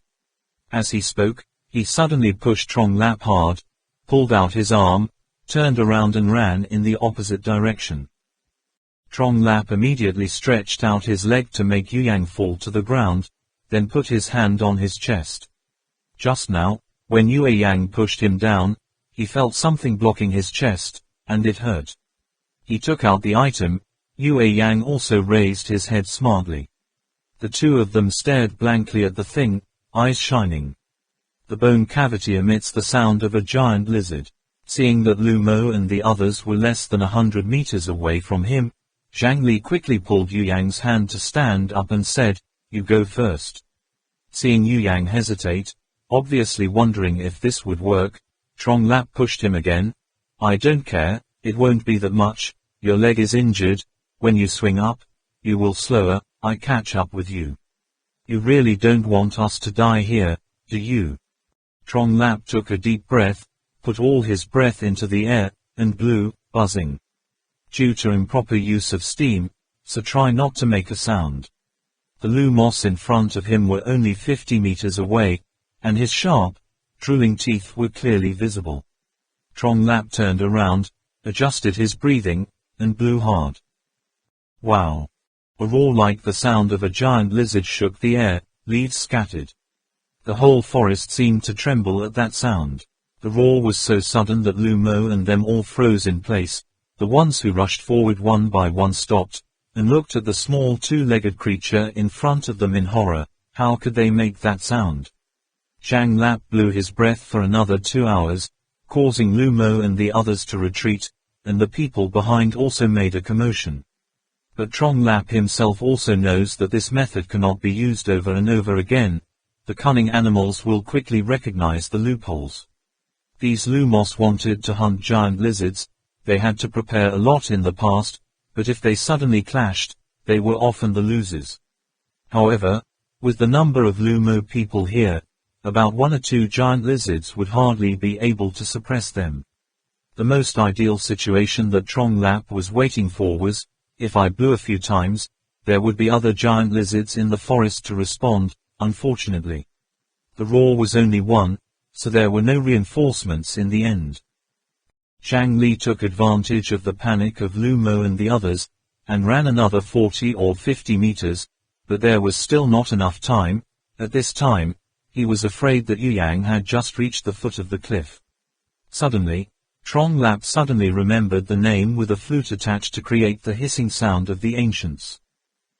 As he spoke, he suddenly pushed Trong Lap hard, pulled out his arm, turned around and ran in the opposite direction. Trong Lap immediately stretched out his leg to make Yu Yang fall to the ground, then put his hand on his chest. Just now, when Yue Yang pushed him down, he felt something blocking his chest, and it hurt. He took out the item. Yue Yang also raised his head smartly. The two of them stared blankly at the thing, eyes shining. The bone cavity emits the sound of a giant lizard. Seeing that Lumo and the others were less than 100 meters away from him, Zhang Li quickly pulled Yu Yang's hand to stand up and said, "You go first." Seeing Yu Yang hesitate, obviously wondering if this would work, Trong Lap pushed him again. "I don't care, it won't be that much, your leg is injured, when you swing up, you will slower, I catch up with you. You really don't want us to die here, do you?" Trong Lap took a deep breath, put all his breath into the air, and blew, buzzing. Due to improper use of steam, so try not to make a sound. The lumos in front of him were only 50 meters away, and his sharp, drooling teeth were clearly visible. Trong Lap turned around, adjusted his breathing, and blew hard. Wow! A roar like the sound of a giant lizard shook the air, leaves scattered. The whole forest seemed to tremble at that sound. The roar was so sudden that Lumo and them all froze in place. The ones who rushed forward one by one stopped, and looked at the small two-legged creature in front of them in horror. How could they make that sound? Zhang Lap blew his breath for another 2 hours, causing Lumo and the others to retreat, and the people behind also made a commotion. But Trong Lap himself also knows that this method cannot be used over and over again. The cunning animals will quickly recognize the loopholes. These lumos wanted to hunt giant lizards. They had to prepare a lot in the past, but if they suddenly clashed, they were often the losers. However, with the number of Lumo people here, about 1 or 2 giant lizards would hardly be able to suppress them. The most ideal situation that Trong Lap was waiting for was, if I blew a few times, there would be other giant lizards in the forest to respond. Unfortunately, the roar was only one, so there were no reinforcements in the end. Zhang Li took advantage of the panic of Lumo and the others, and ran another 40 or 50 meters, but there was still not enough time. At this time, he was afraid that Yu Yang had just reached the foot of the cliff. Suddenly, Trong Lap suddenly remembered the name with a flute attached to create the hissing sound of the ancients.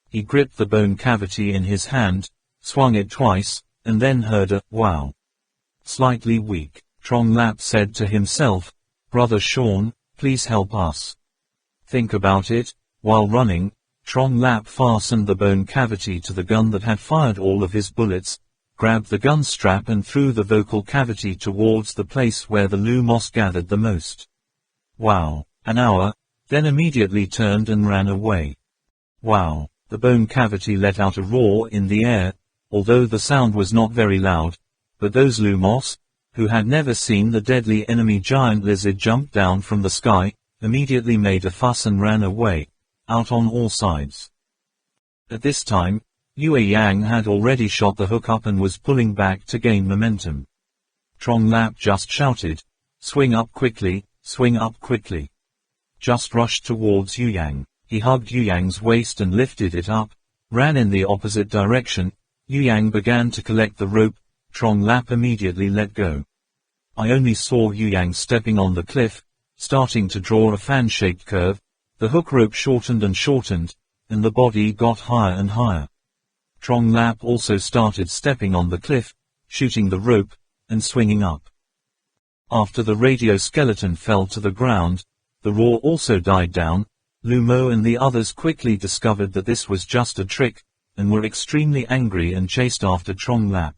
He gripped the bone cavity in his hand, swung it twice, and then heard a wow. Slightly weak, Trong Lap said to himself, "Brother Sean, please help us." Think about it. While running, Trong Lap fastened the bone cavity to the gun that had fired all of his bullets, grabbed the gun strap and threw the vocal cavity towards the place where the lumos gathered the most. Wow, an hour, then immediately turned and ran away. Wow, the bone cavity let out a roar in the air, although the sound was not very loud, but those lumos, who had never seen the deadly enemy giant lizard jump down from the sky, immediately made a fuss and ran away, out on all sides. At this time, Yue Yang had already shot the hook up and was pulling back to gain momentum. Trong Lap just shouted, "Swing up quickly, swing up quickly." Just rushed towards Yu Yang. He hugged Yu Yang's waist and lifted it up, ran in the opposite direction. Yu Yang began to collect the rope. Trong Lap immediately let go. I only saw Yu Yang stepping on the cliff, starting to draw a fan-shaped curve. The hook rope shortened and shortened, and the body got higher and higher. Trong Lap also started stepping on the cliff, shooting the rope, and swinging up. After the radio skeleton fell to the ground, the roar also died down. Lumo and the others quickly discovered that this was just a trick, and were extremely angry and chased after Trong Lap.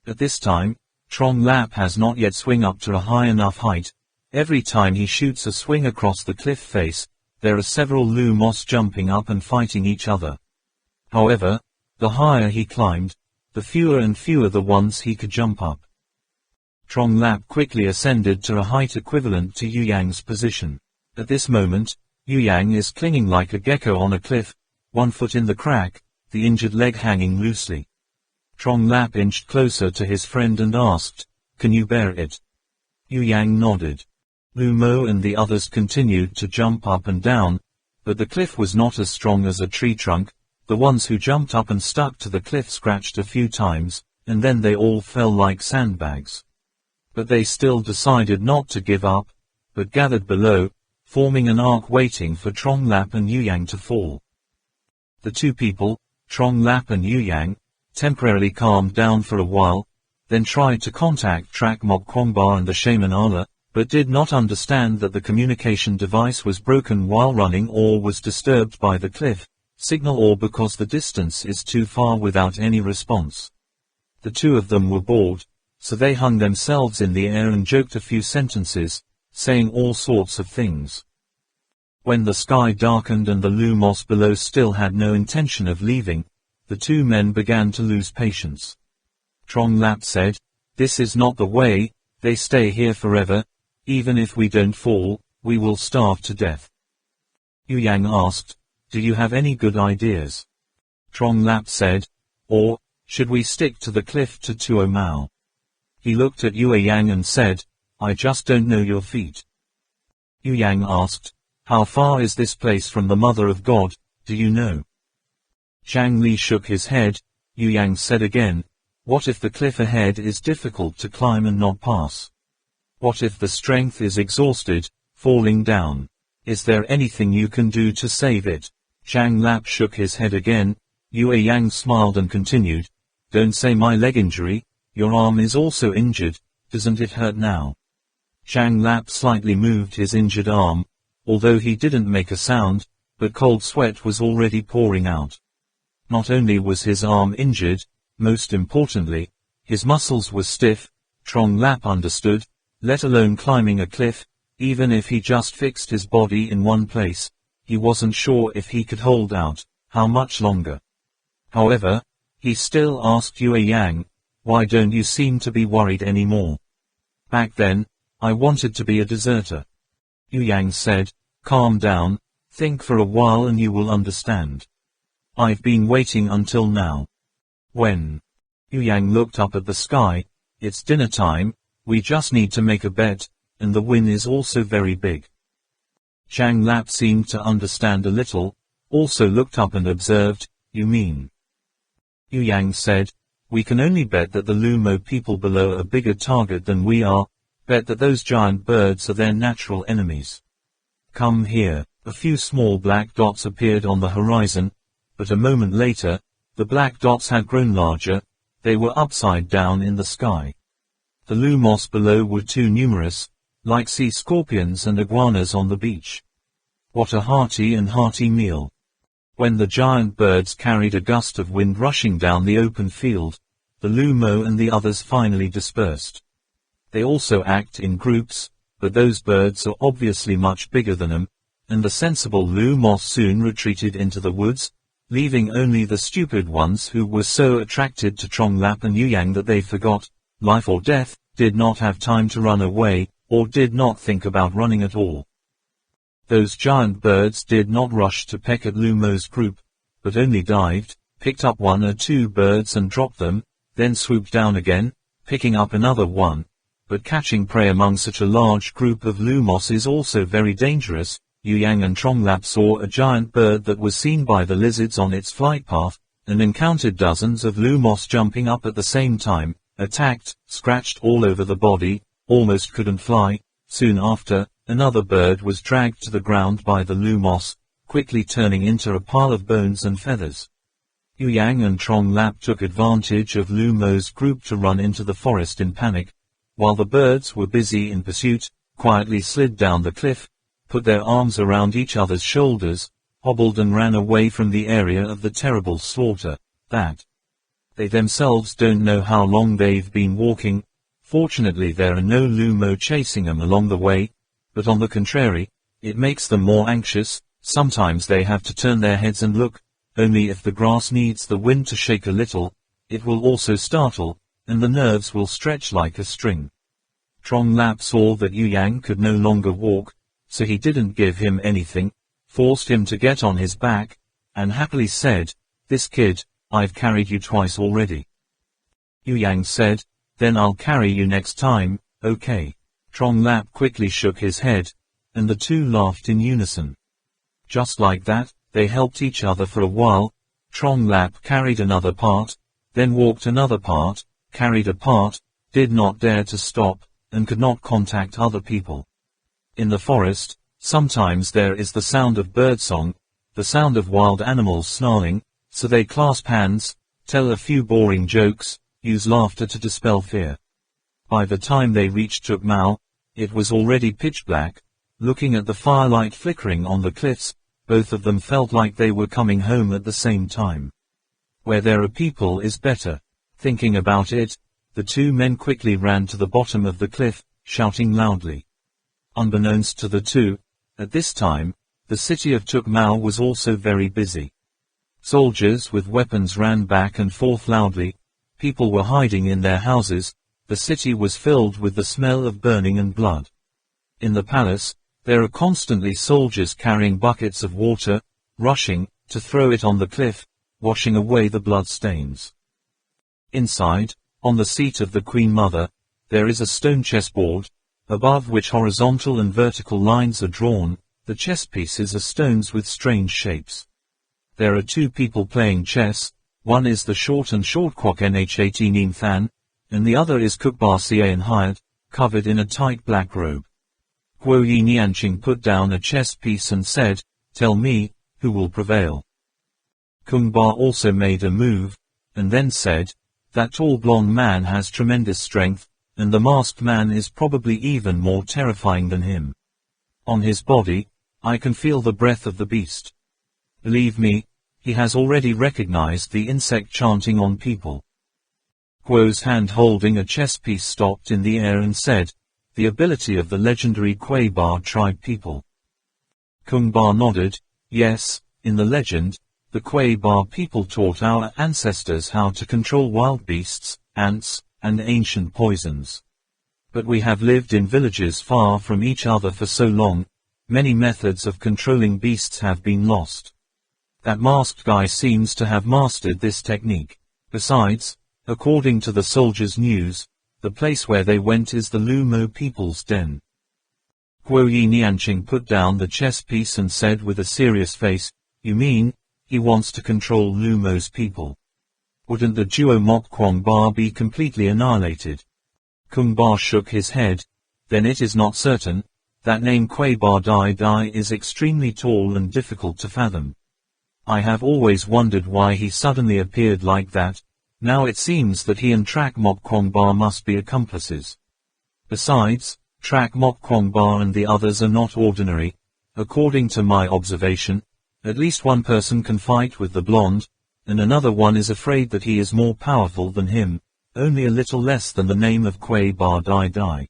At this time, Trong Lap has not yet swung up to a high enough height. Every time he shoots a swing across the cliff face, there are several lumos jumping up and fighting each other. However, the higher he climbed, the fewer and fewer the ones he could jump up. Trong Lap quickly ascended to a height equivalent to Yu Yang's position. At this moment, Yu Yang is clinging like a gecko on a cliff, one foot in the crack, the injured leg hanging loosely. Trong Lap inched closer to his friend and asked, "Can you bear it?" Yu Yang nodded. Lumo and the others continued to jump up and down, but the cliff was not as strong as a tree trunk. The ones who jumped up and stuck to the cliff scratched a few times, and then they all fell like sandbags. But they still decided not to give up, but gathered below, forming an arc waiting for Trong Lap and Yu Yang to fall. The two people, Trong Lap and Yu Yang, temporarily calmed down for a while, then tried to contact Trak Mok Kwongba and the Shaman Ala, but did not understand that the communication device was broken while running or was disturbed by the cliff signal or because the distance is too far without any response. The two of them were bored, so they hung themselves in the air and joked a few sentences, saying all sorts of things. When the sky darkened and the lumos below still had no intention of leaving, the two men began to lose patience. Trong Lap said, "This is not the way. They stay here forever. Even if we don't fall, we will starve to death." Yu Yang asked, "Do you have any good ideas?" Trong Lap said, "Or, should we stick to the cliff to Tuk Mau?" He looked at Yue Yang and said, "I just don't know your feet." Yu Yang asked, "How far is this place from the Mother of God, do you know?" Zhang Li shook his head. Yu Yang said again, "What if the cliff ahead is difficult to climb and not pass? What if the strength is exhausted, falling down? Is there anything you can do to save it?" Zhang Lap shook his head again. Yue Yang smiled and continued, "Don't say my leg injury, your arm is also injured, doesn't it hurt now?" Zhang Lap slightly moved his injured arm, although he didn't make a sound, but cold sweat was already pouring out. Not only was his arm injured, most importantly, his muscles were stiff. Trong Lap understood, let alone climbing a cliff, even if he just fixed his body in one place, he wasn't sure if he could hold out, how much longer. However, he still asked Yue Yang, "Why don't you seem to be worried anymore?" "Back then, I wanted to be a deserter." Yu Yang said, "Calm down, think for a while and you will understand. I've been waiting until now." "When?" Yu Yang looked up at the sky. "It's dinner time, we just need to make a bet, and the win is also very big." Zhang Lap seemed to understand a little, also looked up and observed, "You mean?" Yu Yang said, "We can only bet that the Lumo people below are a bigger target than we are, bet that those giant birds are their natural enemies. Come here." A few small black dots appeared on the horizon, but a moment later, the black dots had grown larger. They were upside down in the sky. The lumos below were too numerous, like sea scorpions and iguanas on the beach. What a hearty meal. When the giant birds carried a gust of wind rushing down the open field, the lumo and the others finally dispersed. They also act in groups, but those birds are obviously much bigger than them, and the sensible lumo soon retreated into the woods, leaving only the stupid ones who were so attracted to Tronglapp and Yuyang that they forgot, life or death, did not have time to run away, or did not think about running at all. Those giant birds did not rush to peck at Lumo's group, but only dived, picked up one or two birds and dropped them, then swooped down again, picking up another one. But catching prey among such a large group of Lumos is also very dangerous. Yuyang and Tronglapp saw a giant bird that was seen by the lizards on its flight path, and encountered dozens of Lumos jumping up at the same time, attacked, scratched all over the body, almost couldn't fly. Soon after, another bird was dragged to the ground by the Lumos, quickly turning into a pile of bones and feathers. Yuyang and Tronglapp took advantage of Lumo's group to run into the forest in panic, while the birds were busy in pursuit, quietly slid down the cliff, put their arms around each other's shoulders, hobbled and ran away from the area of the terrible slaughter, that they themselves don't know how long they've been walking. Fortunately there are no lumo chasing them along the way, but on the contrary, it makes them more anxious. Sometimes they have to turn their heads and look, only if the grass needs the wind to shake a little, it will also startle, and the nerves will stretch like a string. Tronglapp saw that Yuyang could no longer walk, so he didn't give him anything, forced him to get on his back, and happily said, "This kid, I've carried you twice already." Yuyang said, "Then I'll carry you next time, okay?" Tronglapp quickly shook his head, and the two laughed in unison. Just like that, they helped each other for a while. Tronglapp carried another part, then walked another part, carried a part, did not dare to stop, and could not contact other people. In the forest, sometimes there is the sound of birdsong, the sound of wild animals snarling, so they clasp hands, tell a few boring jokes, use laughter to dispel fear. By the time they reached Tuk Mau, it was already pitch black. Looking at the firelight flickering on the cliffs, both of them felt like they were coming home at the same time. Where there are people is better. Thinking about it, the two men quickly ran to the bottom of the cliff, shouting loudly. Unbeknownst to the two, at this time, the city of Tuk Mau was also very busy. Soldiers with weapons ran back and forth loudly, people were hiding in their houses, the city was filled with the smell of burning and blood. In the palace, there are constantly soldiers carrying buckets of water, rushing to throw it on the cliff, washing away the blood stains. Inside, on the seat of the Queen Mother, there is a stone chessboard, above which horizontal and vertical lines are drawn. The chess pieces are stones with strange shapes. There are two people playing chess, one is the short kwok nh18 Than, and the other is Kukbar Sian hired, covered in a tight black robe. Guo Yi Nianqing put down a chess piece and said, "Tell me, who will prevail?" Kungbar also made a move, and then said, "That tall blonde man has tremendous strength, and the masked man is probably even more terrifying than him. On his body, I can feel the breath of the beast. Believe me, he has already recognized the insect chanting on people." Guo's hand holding a chess piece stopped in the air and said, "The ability of the legendary Kuei-Bar tribe people." Kungbar nodded, "Yes, in the legend, the Kuei-Bar people taught our ancestors how to control wild beasts, ants, and ancient poisons. But we have lived in villages far from each other for so long, many methods of controlling beasts have been lost. That masked guy seems to have mastered this technique. Besides, according to the soldiers' news, the place where they went is the Lumo people's den." Guo Yi Nianqing put down the chess piece and said with a serious face, "You mean, he wants to control Lumo's people? Wouldn't the Duo Mok Kwong Bar be completely annihilated?" Kung Bar shook his head. "Then it is not certain. That name Kuei Bar Dai is extremely tall and difficult to fathom. I have always wondered why he suddenly appeared like that. Now it seems that he and Trak Mok Kwong Bar must be accomplices. Besides, Trak Mok Kwong Bar and the others are not ordinary. According to my observation, at least one person can fight with the blonde, and another one is afraid that he is more powerful than him, only a little less than the name of Kuei Ba Dai Dai.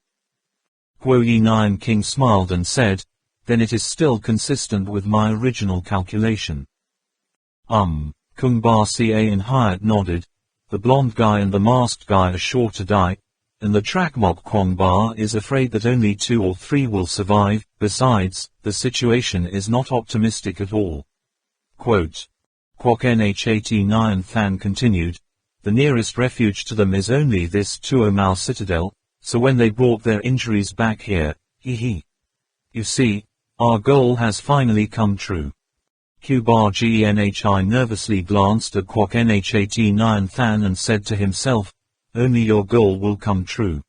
Guo Yi Nian King smiled and said, then it is still consistent with my original calculation. Kung Ba Ca and Hyatt nodded. The blonde guy and the masked guy are sure to die, and the Trakmok Kwong Ba is afraid that only 2 or 3 will survive. Besides, the situation is not optimistic at all. Quote. Kwok Nh89 Than continued, the nearest refuge to them is only this Tuo Mau citadel, so when they brought their injuries back here, You see, our goal has finally come true. Q-Bar Genhi nervously glanced at Kwok Nh89 Than and said to himself, only your goal will come true.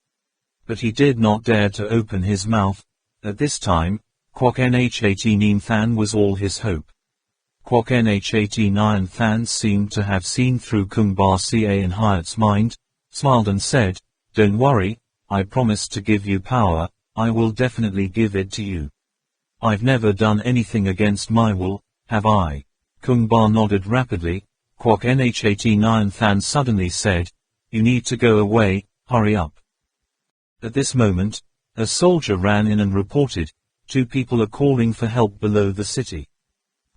But he did not dare to open his mouth. At this time, Kwok Nh89 Than was all his hope. Kwok Nh89 Than seemed to have seen through Kung Ba Ca and Hyatt's mind, smiled and said, don't worry, I promised to give you power, I will definitely give it to you. I've never done anything against my will, have I? Kung Ba nodded rapidly. Kwok Nh89 Than suddenly said, you need to go away, hurry up. At this moment, a soldier ran in and reported, 2 people are calling for help below the city.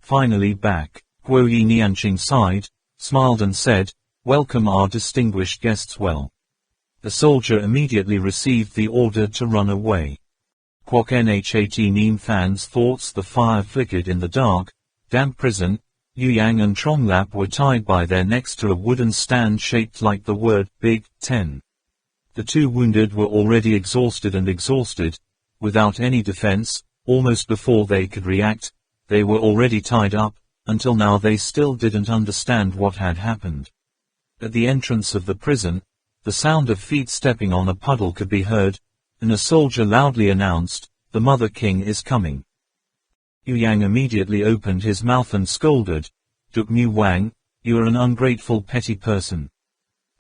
Finally back, Guo Yi Nianqing sighed, smiled and said, welcome our distinguished guests well. The soldier immediately received the order to run away. Kwok Nh89 Than's thoughts the fire flickered in the dark, damp prison. Yu Yang and Trong Lap were tied by their necks to a wooden stand shaped like the word Big 10. The 2 wounded were already exhausted, without any defense, almost before they could react. They were already tied up, until now they still didn't understand what had happened. At the entrance of the prison, the sound of feet stepping on a puddle could be heard, and a soldier loudly announced, the Mother King is coming. Yu Yang immediately opened his mouth and scolded, Tuk Mu Wang, you are an ungrateful petty person.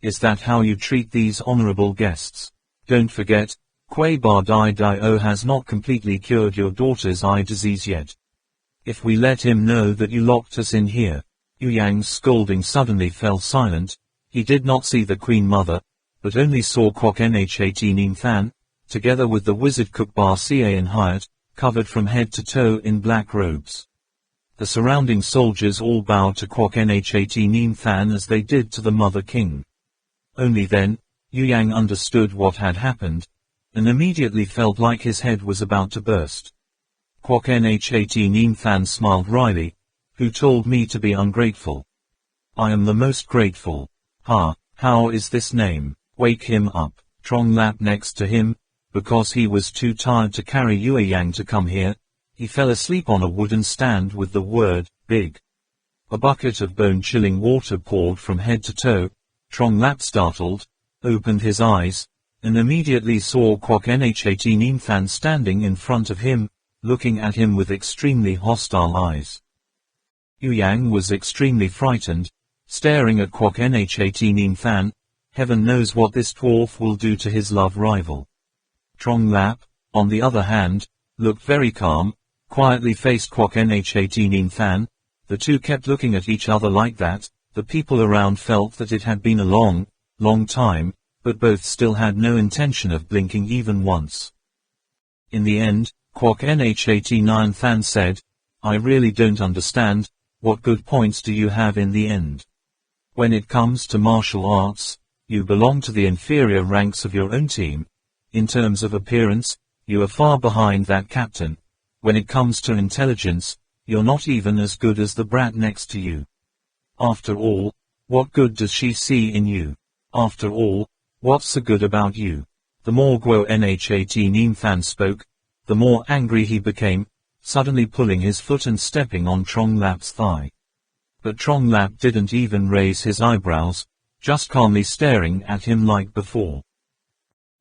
Is that how you treat these honorable guests? Don't forget, Kuei Ba Dai Dai O has not completely cured your daughter's eye disease yet. If we let him know that you locked us in here. Yu Yang's scolding suddenly fell silent. He did not see the Queen Mother, but only saw Kwok Nh89 Than, together with the wizard Cook Ba Ca and Hyatt, covered from head to toe in black robes. The surrounding soldiers all bowed to Kwok Nh89 Than as they did to the Mother King. Only then, Yu Yang understood what had happened, and immediately felt like his head was about to burst. Kwok Nh89 Than smiled wryly. Who told me to be ungrateful? I am the most grateful. How is this name? Wake him up. Trong Lap next to him, because he was too tired to carry Yu Yang to come here, he fell asleep on a wooden stand with the word, big. A bucket of bone-chilling water poured from head to toe. Trong Lap startled, opened his eyes, and immediately saw Kwok Nh89 Than standing in front of him, looking at him with extremely hostile eyes. Yu Yang was extremely frightened, staring at Kwok Nh89 Than. Heaven knows what this dwarf will do to his love rival. Trong Lap, on the other hand, looked very calm, quietly faced Kwok Nh89 Than. The 2 kept looking at each other like that. The people around felt that it had been a long time, but both still had no intention of blinking even once. In the end, Kwok Nh89 Than said, I really don't understand, what good points do you have in the end? When it comes to martial arts, you belong to the inferior ranks of your own team. In terms of appearance, you are far behind that captain. When it comes to intelligence, you're not even as good as the brat next to you. After all, what good does she see in you? After all, what's so good about you? The more Guo Nh89 Than spoke, the more angry he became, suddenly pulling his foot and stepping on Trong Lap's thigh. But Trong Lap didn't even raise his eyebrows, just calmly staring at him like before.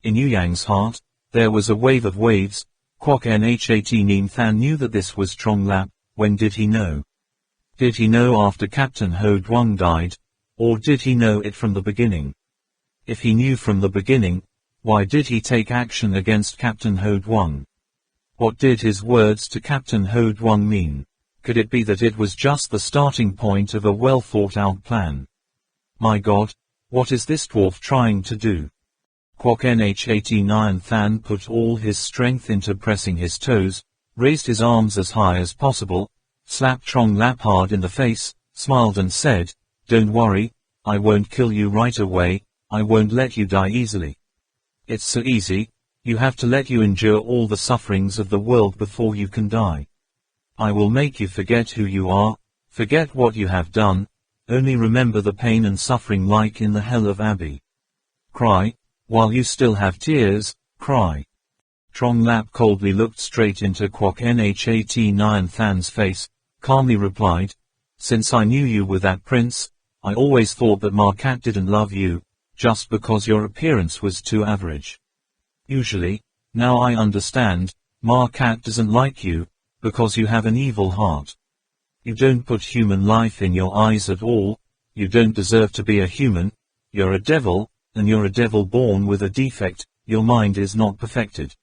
In Yu Yang's heart, there was a wave of waves. Kwok Nh89 Than knew that this was Trong Lap. When did he know? Did he know after Captain Ho Duong died, or did he know it from the beginning? If he knew from the beginning, why did he take action against Captain Ho Duong? What did his words to Captain Ho Duong mean? Could it be that it was just the starting point of a well-thought-out plan? My God, what is this dwarf trying to do? Kwok Nh89 Than put all his strength into pressing his toes, raised his arms as high as possible, slapped Trong Lap hard in the face, smiled and said, "Don't worry, I won't kill you right away, I won't let you die easily. It's so easy, you have to let you endure all the sufferings of the world before you can die. I will make you forget who you are, forget what you have done, only remember the pain and suffering like in the hell of Abbey. Cry, while you still have tears, cry." Trong Lap coldly looked straight into Kwok Nh89 Than's face, calmly replied, "Since I knew you were that prince, I always thought that Ma Cat didn't love you, just because your appearance was too average. Usually, now I understand, Ma Cat doesn't like you, because you have an evil heart. You don't put human life in your eyes at all, you don't deserve to be a human, you're a devil, and you're a devil born with a defect, your mind is not perfected."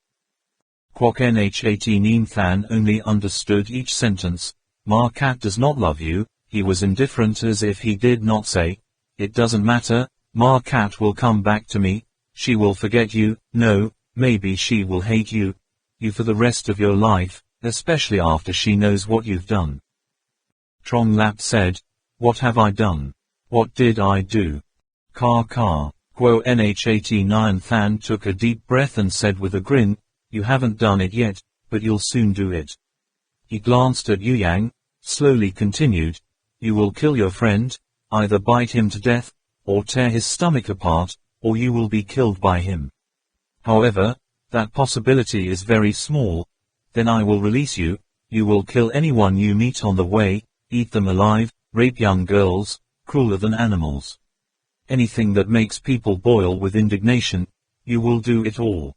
Kwok Nh89 Than only understood each sentence. Ma Cat does not love you. He was indifferent, as if he did not say, "It doesn't matter, Ma Cat will come back to me, she will forget you, no, maybe she will hate you for the rest of your life, especially after she knows what you've done." Trong Lap said, "What have I done? What did I do?" Ka. Kwok Nh89 Than took a deep breath and said with a grin, "You haven't done it yet, but you'll soon do it." He glanced at Yu Yang, slowly continued, "You will kill your friend, either bite him to death, or tear his stomach apart, or you will be killed by him. However, that possibility is very small. Then I will release you, you will kill anyone you meet on the way, eat them alive, rape young girls, crueler than animals. Anything that makes people boil with indignation, you will do it all.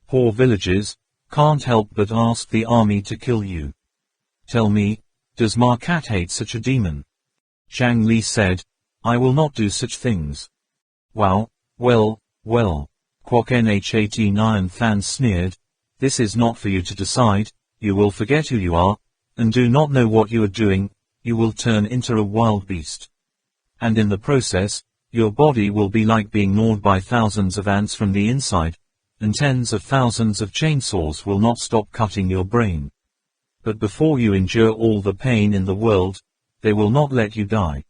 Poor villages, can't help but ask the army to kill you. Tell me, does Ma Cat hate such a demon?" Zhang Li said, "I will not do such things." "Wow, well. Kwok Nh89 Than sneered, "This is not for you to decide, you will forget who you are, and do not know what you are doing, you will turn into a wild beast. And in the process, your body will be like being gnawed by thousands of ants from the inside, and tens of thousands of chainsaws will not stop cutting your brain. But before you endure all the pain in the world, they will not let you die.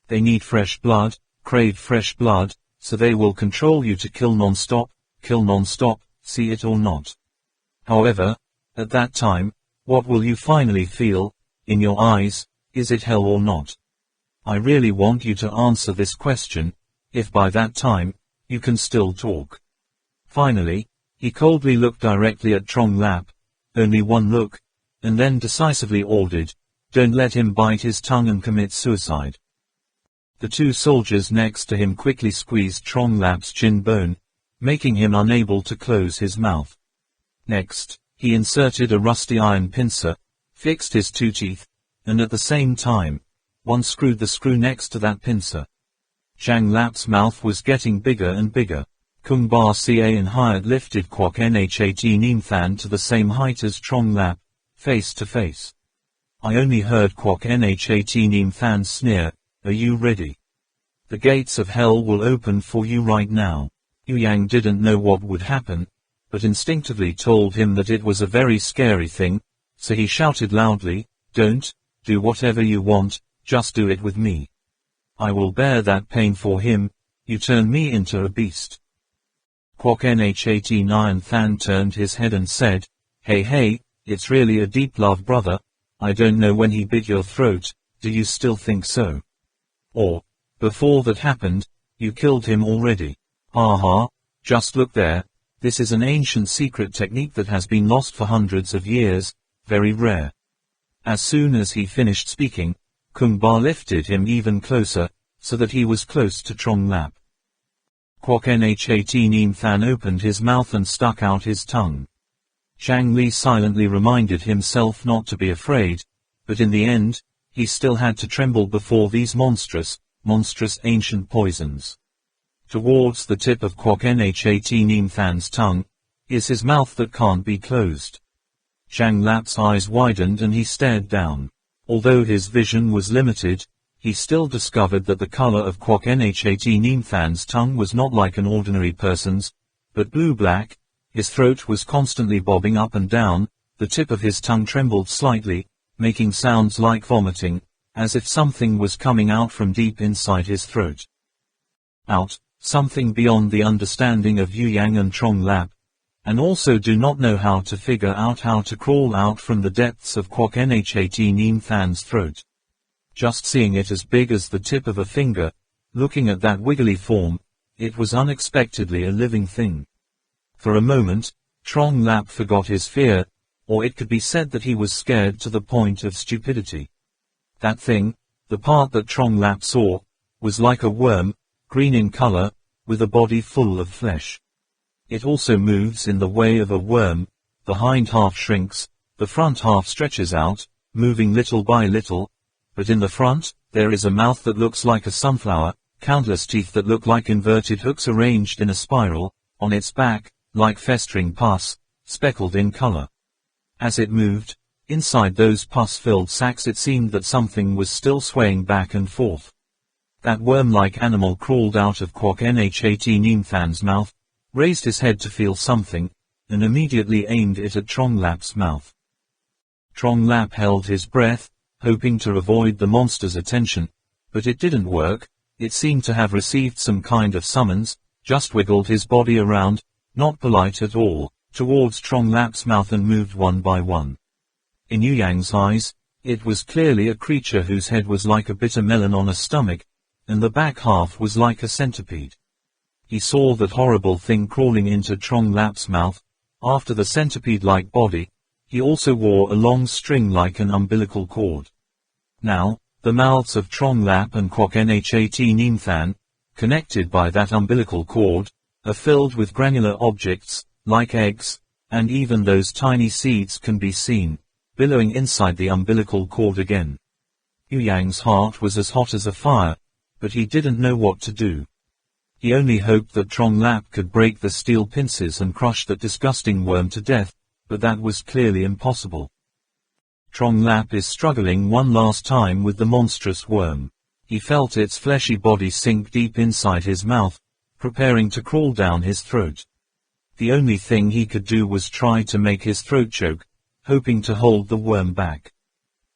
They need fresh blood, crave fresh blood, so they will control you to kill non-stop, see it or not. However, at that time, what will you finally feel, in your eyes, is it hell or not? I really want you to answer this question, if by that time, you can still talk." Finally, he coldly looked directly at Trong Lap, only one look, and then decisively ordered, "Don't let him bite his tongue and commit suicide." The two soldiers next to him quickly squeezed Trong Lap's chin bone, making him unable to close his mouth. Next, he inserted a rusty iron pincer, fixed his two teeth, and at the same time, unscrewed the screw next to that pincer. Zhang Lap's mouth was getting bigger and bigger. Kung Ba Ca and Hired lifted Kwok Nh89 Than to the same height as Trong Lap, face to face. I only heard Kwok Nh89 Than sneer, "Are you ready? The gates of hell will open for you right now." Yu Yang didn't know what would happen, but instinctively told him that it was a very scary thing, so he shouted loudly, "Don't, do whatever you want, just do it with me. I will bear that pain for him, you turn me into a beast." Kwok Nh89 Than turned his head and said, Hey, it's really a deep love, brother. I don't know when he bit your throat, do you still think so? Or, before that happened, you killed him already? Ha, just look there, this is an ancient secret technique that has been lost for hundreds of years, very rare." As soon as he finished speaking, Kung Ba lifted him even closer, so that he was close to Trong Lap. Kwok Nh89 Than opened his mouth and stuck out his tongue. Zhang Li silently reminded himself not to be afraid, but in the end, he still had to tremble before these monstrous ancient poisons. Towards the tip of Kwok Nh89 Than's tongue, is his mouth that can't be closed. Zhang Lap's eyes widened and he stared down. Although his vision was limited, he still discovered that the color of Kwok Nhat Neamthan's tongue was not like an ordinary person's, but blue-black. His throat was constantly bobbing up and down, the tip of his tongue trembled slightly, making sounds like vomiting, as if something was coming out from deep inside his throat. Out, something beyond the understanding of Yu Yang and Trong Lap, and also do not know how to figure out how to crawl out from the depths of Kwok Nhat Neamthan's throat. Just seeing it as big as the tip of a finger, looking at that wiggly form, it was unexpectedly a living thing. For a moment, Trong Lap forgot his fear, or it could be said that he was scared to the point of stupidity. That thing, the part that Trong Lap saw, was like a worm, green in color, with a body full of flesh. It also moves in the way of a worm, the hind half shrinks, the front half stretches out, moving little by little, but in the front, there is a mouth that looks like a sunflower, countless teeth that look like inverted hooks arranged in a spiral, on its back, like festering pus, speckled in color. As it moved, inside those pus-filled sacs it seemed that something was still swaying back and forth. That worm-like animal crawled out of Kwok Nhat Neamthan's mouth, raised his head to feel something, and immediately aimed it at Trong Lap's mouth. Trong Lap held his breath, hoping to avoid the monster's attention, but it didn't work. It seemed to have received some kind of summons, just wiggled his body around, not polite at all, towards Trong Lap's mouth and moved one by one. In Yu Yang's eyes, it was clearly a creature whose head was like a bitter melon on a stomach, and the back half was like a centipede. He saw that horrible thing crawling into Trong Lap's mouth. After the centipede-like body, he also wore a long string like an umbilical cord. Now, the mouths of Trong Lap and Kwok Nhat Neamthan, connected by that umbilical cord, are filled with granular objects, like eggs, and even those tiny seeds can be seen, billowing inside the umbilical cord again. Yu Yang's heart was as hot as a fire, but he didn't know what to do. He only hoped that Trong Lap could break the steel pincers and crush that disgusting worm to death, but that was clearly impossible. Trong Lap is struggling one last time with the monstrous worm. He felt its fleshy body sink deep inside his mouth, preparing to crawl down his throat. The only thing he could do was try to make his throat choke, hoping to hold the worm back.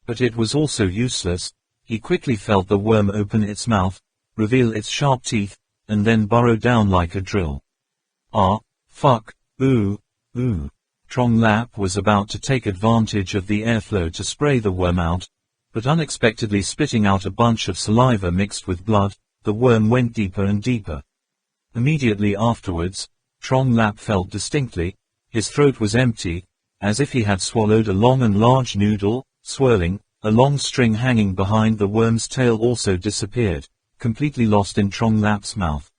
But it was also useless. He quickly felt the worm open its mouth, reveal its sharp teeth, and then burrow down like a drill. Ah, fuck, ooh, ooh. Trong Lap was about to take advantage of the airflow to spray the worm out, but unexpectedly spitting out a bunch of saliva mixed with blood, the worm went deeper and deeper. Immediately afterwards, Trong Lap felt distinctly, his throat was empty, as if he had swallowed a long and large noodle, swirling, a long string hanging behind the worm's tail also disappeared, completely lost in Trong Lap's mouth.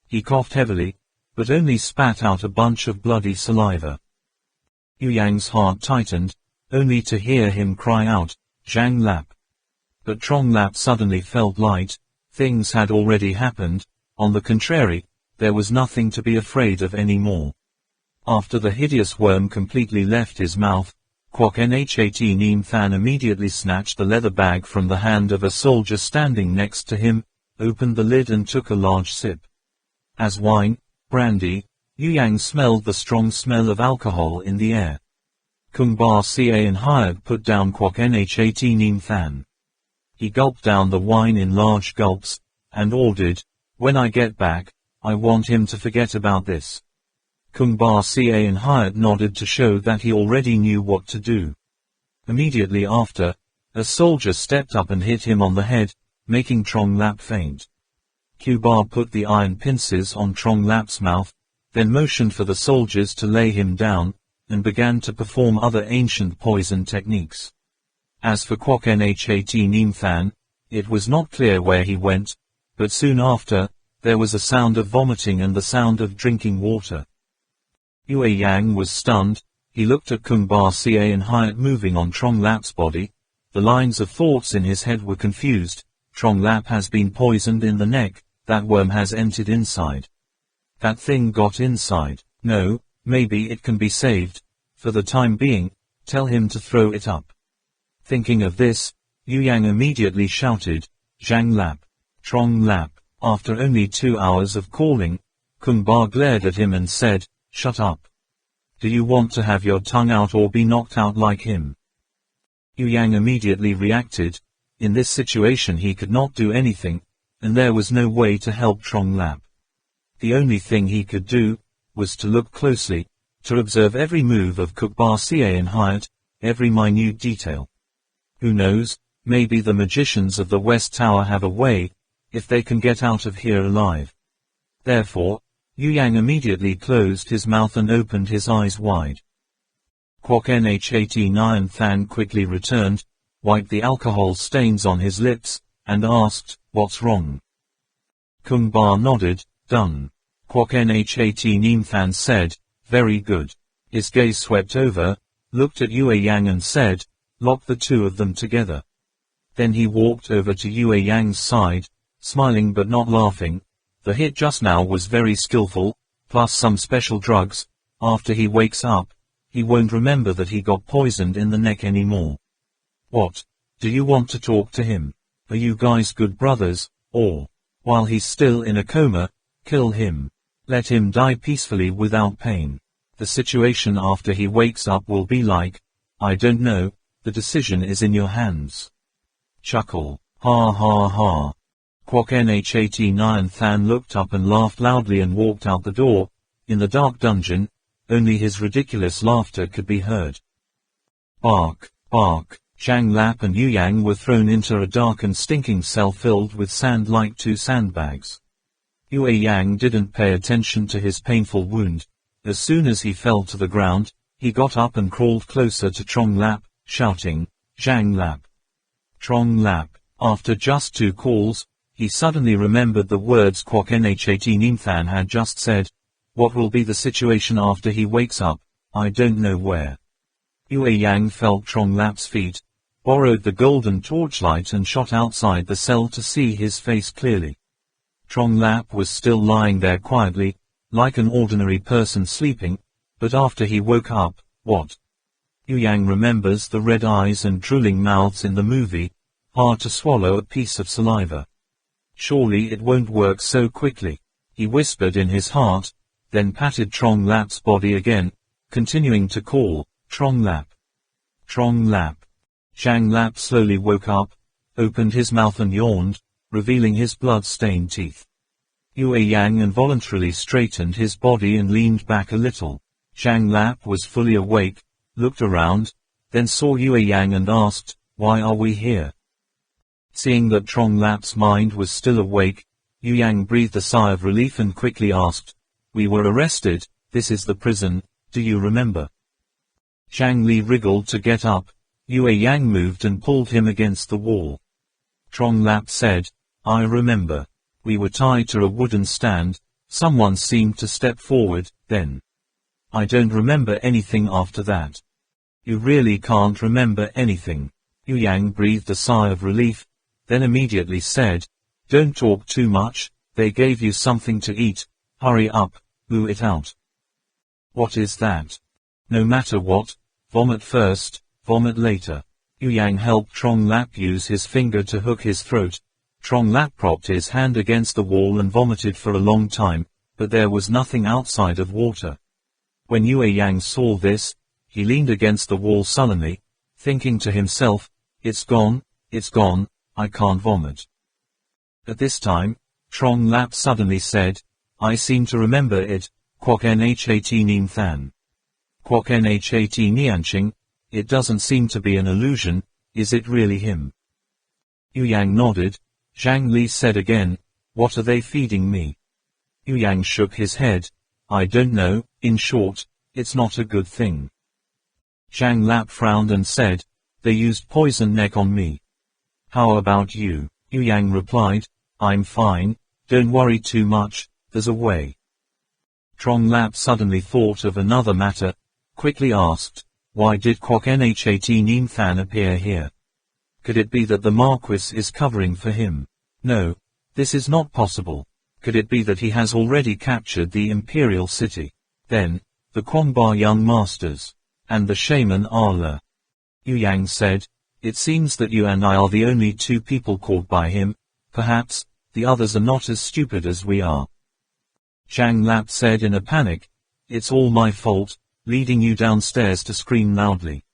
He coughed heavily, but only spat out a bunch of bloody saliva. Yu Yang's heart tightened, only to hear him cry out, Zhang Lap. But Trong Lap suddenly felt light. Things had already happened. On the contrary, there was nothing to be afraid of anymore. After the hideous worm completely left his mouth, Kwok Nhat Neamthan immediately snatched the leather bag from the hand of a soldier standing next to him, opened the lid and took a large sip. As wine, brandy, Yu Yang smelled the strong smell of alcohol in the air. Kung Ba Ca and Hired put down Kwok Nhat Neamthan. He gulped down the wine in large gulps, and ordered, "When I get back, I want him to forget about this." Kung Ba Ca and Hired nodded to show that he already knew what to do. Immediately after, a soldier stepped up and hit him on the head, making Trong Lap faint. Q-Bar put the iron pincers on Trong Lap's mouth, then motioned for the soldiers to lay him down, and began to perform other ancient poison techniques. As for Kwok Nhat Neamthan, it was not clear where he went, but soon after, there was a sound of vomiting and the sound of drinking water. Yue Yang was stunned. He looked at Kung Ba Ca and Hired moving on Trong Lap's body. The lines of thoughts in his head were confused. Trong Lap has been poisoned in the neck, that worm has entered inside. That thing got inside. No, maybe it can be saved. For the time being, Tell him to throw it up. Thinking of this, Yu Yang immediately shouted, Zhang Lap, Trong Lap. After only 2 hours of calling, Kung Ba glared at him and said, shut up. Do you want to have your tongue out or be knocked out like him? Yu Yang immediately reacted. In this situation he could not do anything, and there was no way to help Trong Lap. The only thing he could do was to look closely, to observe every move of Kuk Ba Sia and Hyatt, every minute detail. Who knows, maybe the magicians of the West Tower have a way, if they can get out of here alive. Therefore, Yu Yang immediately closed his mouth and opened his eyes wide. Kwok Nhat Than quickly returned, wiped the alcohol stains on his lips, and asked, what's wrong? Kung Ba nodded, done. Kwok Nhat Than said, very good. His gaze swept over, looked at Yue Yang and said, lock the two of them together. Then he walked over to Yue Yang's side, smiling but not laughing. The hit just now was very skillful, plus some special drugs. After he wakes up, he won't remember that he got poisoned in the neck anymore. What? Do you want to talk to him? Are you guys good brothers, or, while he's still in a coma, kill him? Let him die peacefully without pain. The situation after he wakes up will be like, I don't know, the decision is in your hands. Chuckle, ha ha ha. Kwok Nhat Than looked up and laughed loudly and walked out the door. In the dark dungeon, only his ridiculous laughter could be heard. Bark, bark. Zhang Lap and Yu Yang were thrown into a dark and stinking cell filled with sand like 2 sandbags. Yue Yang didn't pay attention to his painful wound. As soon as he fell to the ground, he got up and crawled closer to Trong Lap, shouting, Zhang Lap. Trong Lap. After just 2 calls, he suddenly remembered the words Kwok Nhat Than had just said. What will be the situation after he wakes up? I don't know where. Yue Yang felt Trong Lap's feet, borrowed the golden torchlight and shot outside the cell to see his face clearly. Trong Lap was still lying there quietly, like an ordinary person sleeping, but after he woke up, what? Yu Yang remembers the red eyes and drooling mouths in the movie, hard to swallow a piece of saliva. Surely it won't work so quickly. He whispered in his heart, then patted Trong Lap's body again, continuing to call, Trong Lap. Trong Lap. Zhang Lap slowly woke up, opened his mouth and yawned, revealing his blood-stained teeth. Yue Yang involuntarily straightened his body and leaned back a little. Zhang Lap was fully awake, looked around, then saw Yue Yang and asked, why are we here? Seeing that Trong Lap's mind was still awake, Yu Yang breathed a sigh of relief and quickly asked, we were arrested, this is the prison, do you remember? Zhang Li wriggled to get up. Yue Yang moved and pulled him against the wall. Trong Lap said, I remember. We were tied to a wooden stand, someone seemed to step forward, then. I don't remember anything after that. You really can't remember anything. Yu Yang breathed a sigh of relief, then immediately said, don't talk too much, they gave you something to eat, hurry up, blew it out. What is that? No matter what, vomit first, vomit later. Yu Yang helped Trong Lap use his finger to hook his throat. Trong Lap propped his hand against the wall and vomited for a long time, but there was nothing outside of water. When Yue Yang saw this, he leaned against the wall sullenly, thinking to himself, it's gone, I can't vomit. At this time, Trong Lap suddenly said, I seem to remember it, Kwok Nhat Than. Kwok Nhat, it doesn't seem to be an illusion, is it really him? Yu Yang nodded. Zhang Li said again, what are they feeding me? Yu Yang shook his head, I don't know, in short, it's not a good thing. Zhang Lap frowned and said, they used poison neck on me. How about you? Yu Yang replied, I'm fine, don't worry too much, there's a way. Trong Lap suddenly thought of another matter, quickly asked, why did Kwok Nhat Than appear here? Could it be that the Marquis is covering for him? No, this is not possible. Could it be that he has already captured the Imperial City? Then, the Kwangba young masters. and the shaman Arla. Yu Yang said, "It seems that you and I are the only two people caught by him. Perhaps, the others are not as stupid as we are." Zhang Lap said in a panic, "It's all my fault, leading you downstairs to scream loudly."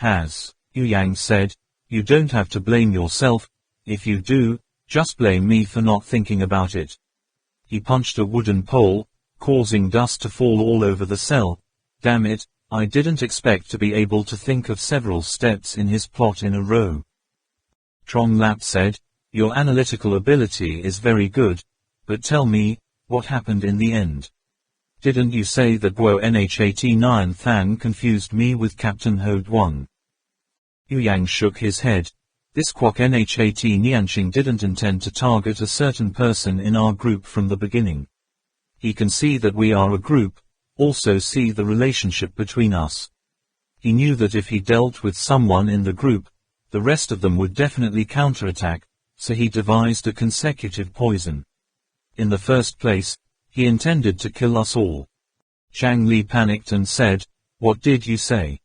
Yu Yang said, "You don't have to blame yourself. If you do, just blame me for not thinking about it." He punched a wooden pole, causing dust to fall all over the cell. Damn it, I didn't expect to be able to think of several steps in his plot in a row. Trong Lap said, "Your analytical ability is very good, but tell me, what happened in the end? Didn't you say that Guo Nh89 Than confused me with Captain Hode 1? Yu Yang shook his head. "This Kwok Nhat Nianqing didn't intend to target a certain person in our group from the beginning. He can see that we are a group, also see the relationship between us. He knew that if he dealt with someone in the group, the rest of them would definitely counterattack, so he devised a consecutive poison. In the first place, he intended to kill us all." Zhang Li panicked and said, "What did you say?"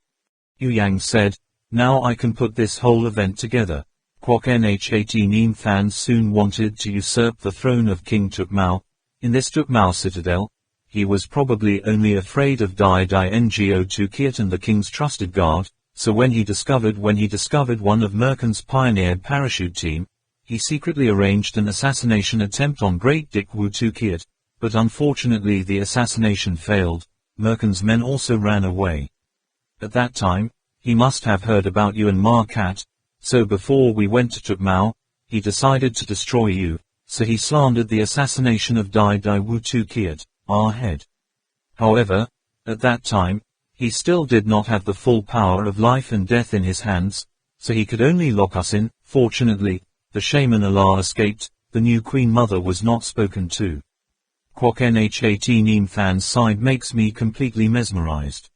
Yu Yang said, "Now I can put this whole event together. Kwok Nhat Than soon wanted to usurp the throne of King Tuk Mau. In this Tuk Mau citadel, he was probably only afraid of Dai Ngo Tu Kiat and the king's trusted guard, so when he discovered one of Merkin's pioneered parachute team, he secretly arranged an assassination attempt on Great Dick Wu Tu Kiat, but unfortunately the assassination failed. Merkin's men also ran away. At that time, he must have heard about you and Ma Cat, so before we went to Tuk Mau, he decided to destroy you, so he slandered the assassination of Dai Wu Tu Kiat, our head. However, at that time, he still did not have the full power of life and death in his hands, so he could only lock us in. Fortunately, the shaman Allah escaped, the new Queen Mother was not spoken to." Kwok Nhat Than's side makes me completely mesmerized.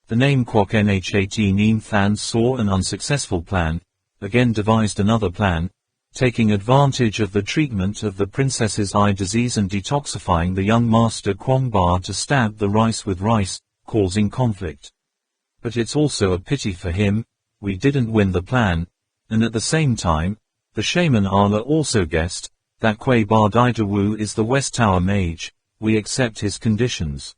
The name Kwok Nhat Than saw an unsuccessful plan, again devised another plan, taking advantage of the treatment of the princess's eye disease and detoxifying the young master Kwong Ba to stab the rice with rice, causing conflict. But it's also a pity for him, we didn't win the plan, and at the same time, the shaman Allah also guessed, that Kuei Ba Daidawu is the West Tower mage, we accept his conditions.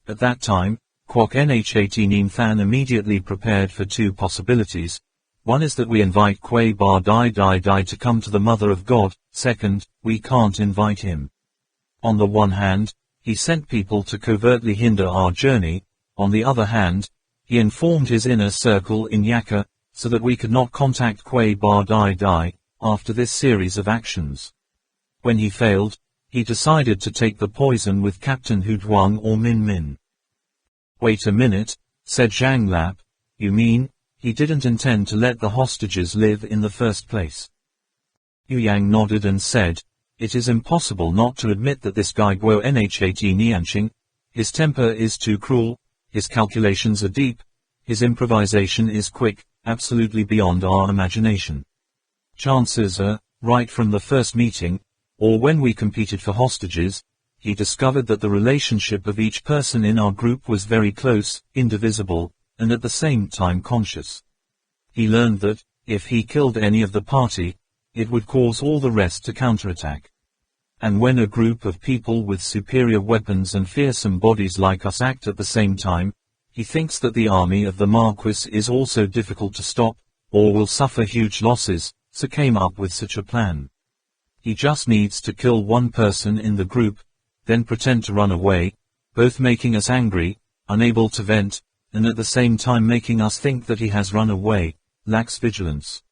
At that time, Kwok Nhat Than immediately prepared for two possibilities. One is that we invite Kuei Ba Dai to come to the Mother of God. Second, we can't invite him. On the one hand, he sent people to covertly hinder our journey. On the other hand, he informed his inner circle in Yaka, so that we could not contact Kuei Ba Dai after this series of actions. When he failed, he decided to take the poison with Captain Hu Duang or Min Min. "Wait a minute," said Zhang Lap, "you mean, he didn't intend to let the hostages live in the first place?" Yu Yang nodded and said, "It is impossible not to admit that this guy Guo Nhat Nianqing, his temper is too cruel, his calculations are deep, his improvisation is quick, absolutely beyond our imagination. Chances are, right from the first meeting, or when we competed for hostages, he discovered that the relationship of each person in our group was very close, indivisible, and at the same time conscious. He learned that, if he killed any of the party, it would cause all the rest to counterattack. And when a group of people with superior weapons and fearsome bodies like us act at the same time, he thinks that the army of the Marquis is also difficult to stop, or will suffer huge losses, so came up with such a plan. He just needs to kill one person in the group, then pretend to run away, both making us angry, unable to vent, and at the same time making us think that he has run away, lacks vigilance.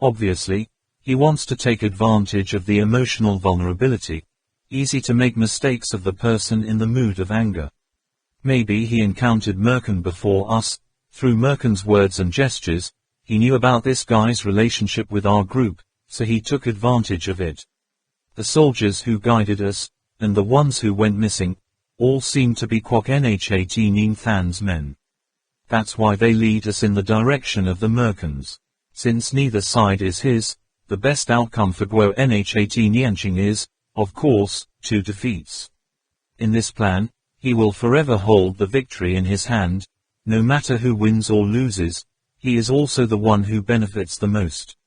Obviously, he wants to take advantage of the emotional vulnerability, easy to make mistakes of the person in the mood of anger. Maybe he encountered Merkin before us, through Merkin's words and gestures, he knew about this guy's relationship with our group, so he took advantage of it. The soldiers who guided us, and the ones who went missing, all seem to be Kwok Nhat Than's men. That's why they lead us in the direction of the Merkins. Since neither side is his, the best outcome for Guo Nhat Nianqing is, of course, 2 defeats. In this plan, he will forever hold the victory in his hand, no matter who wins or loses, he is also the one who benefits the most.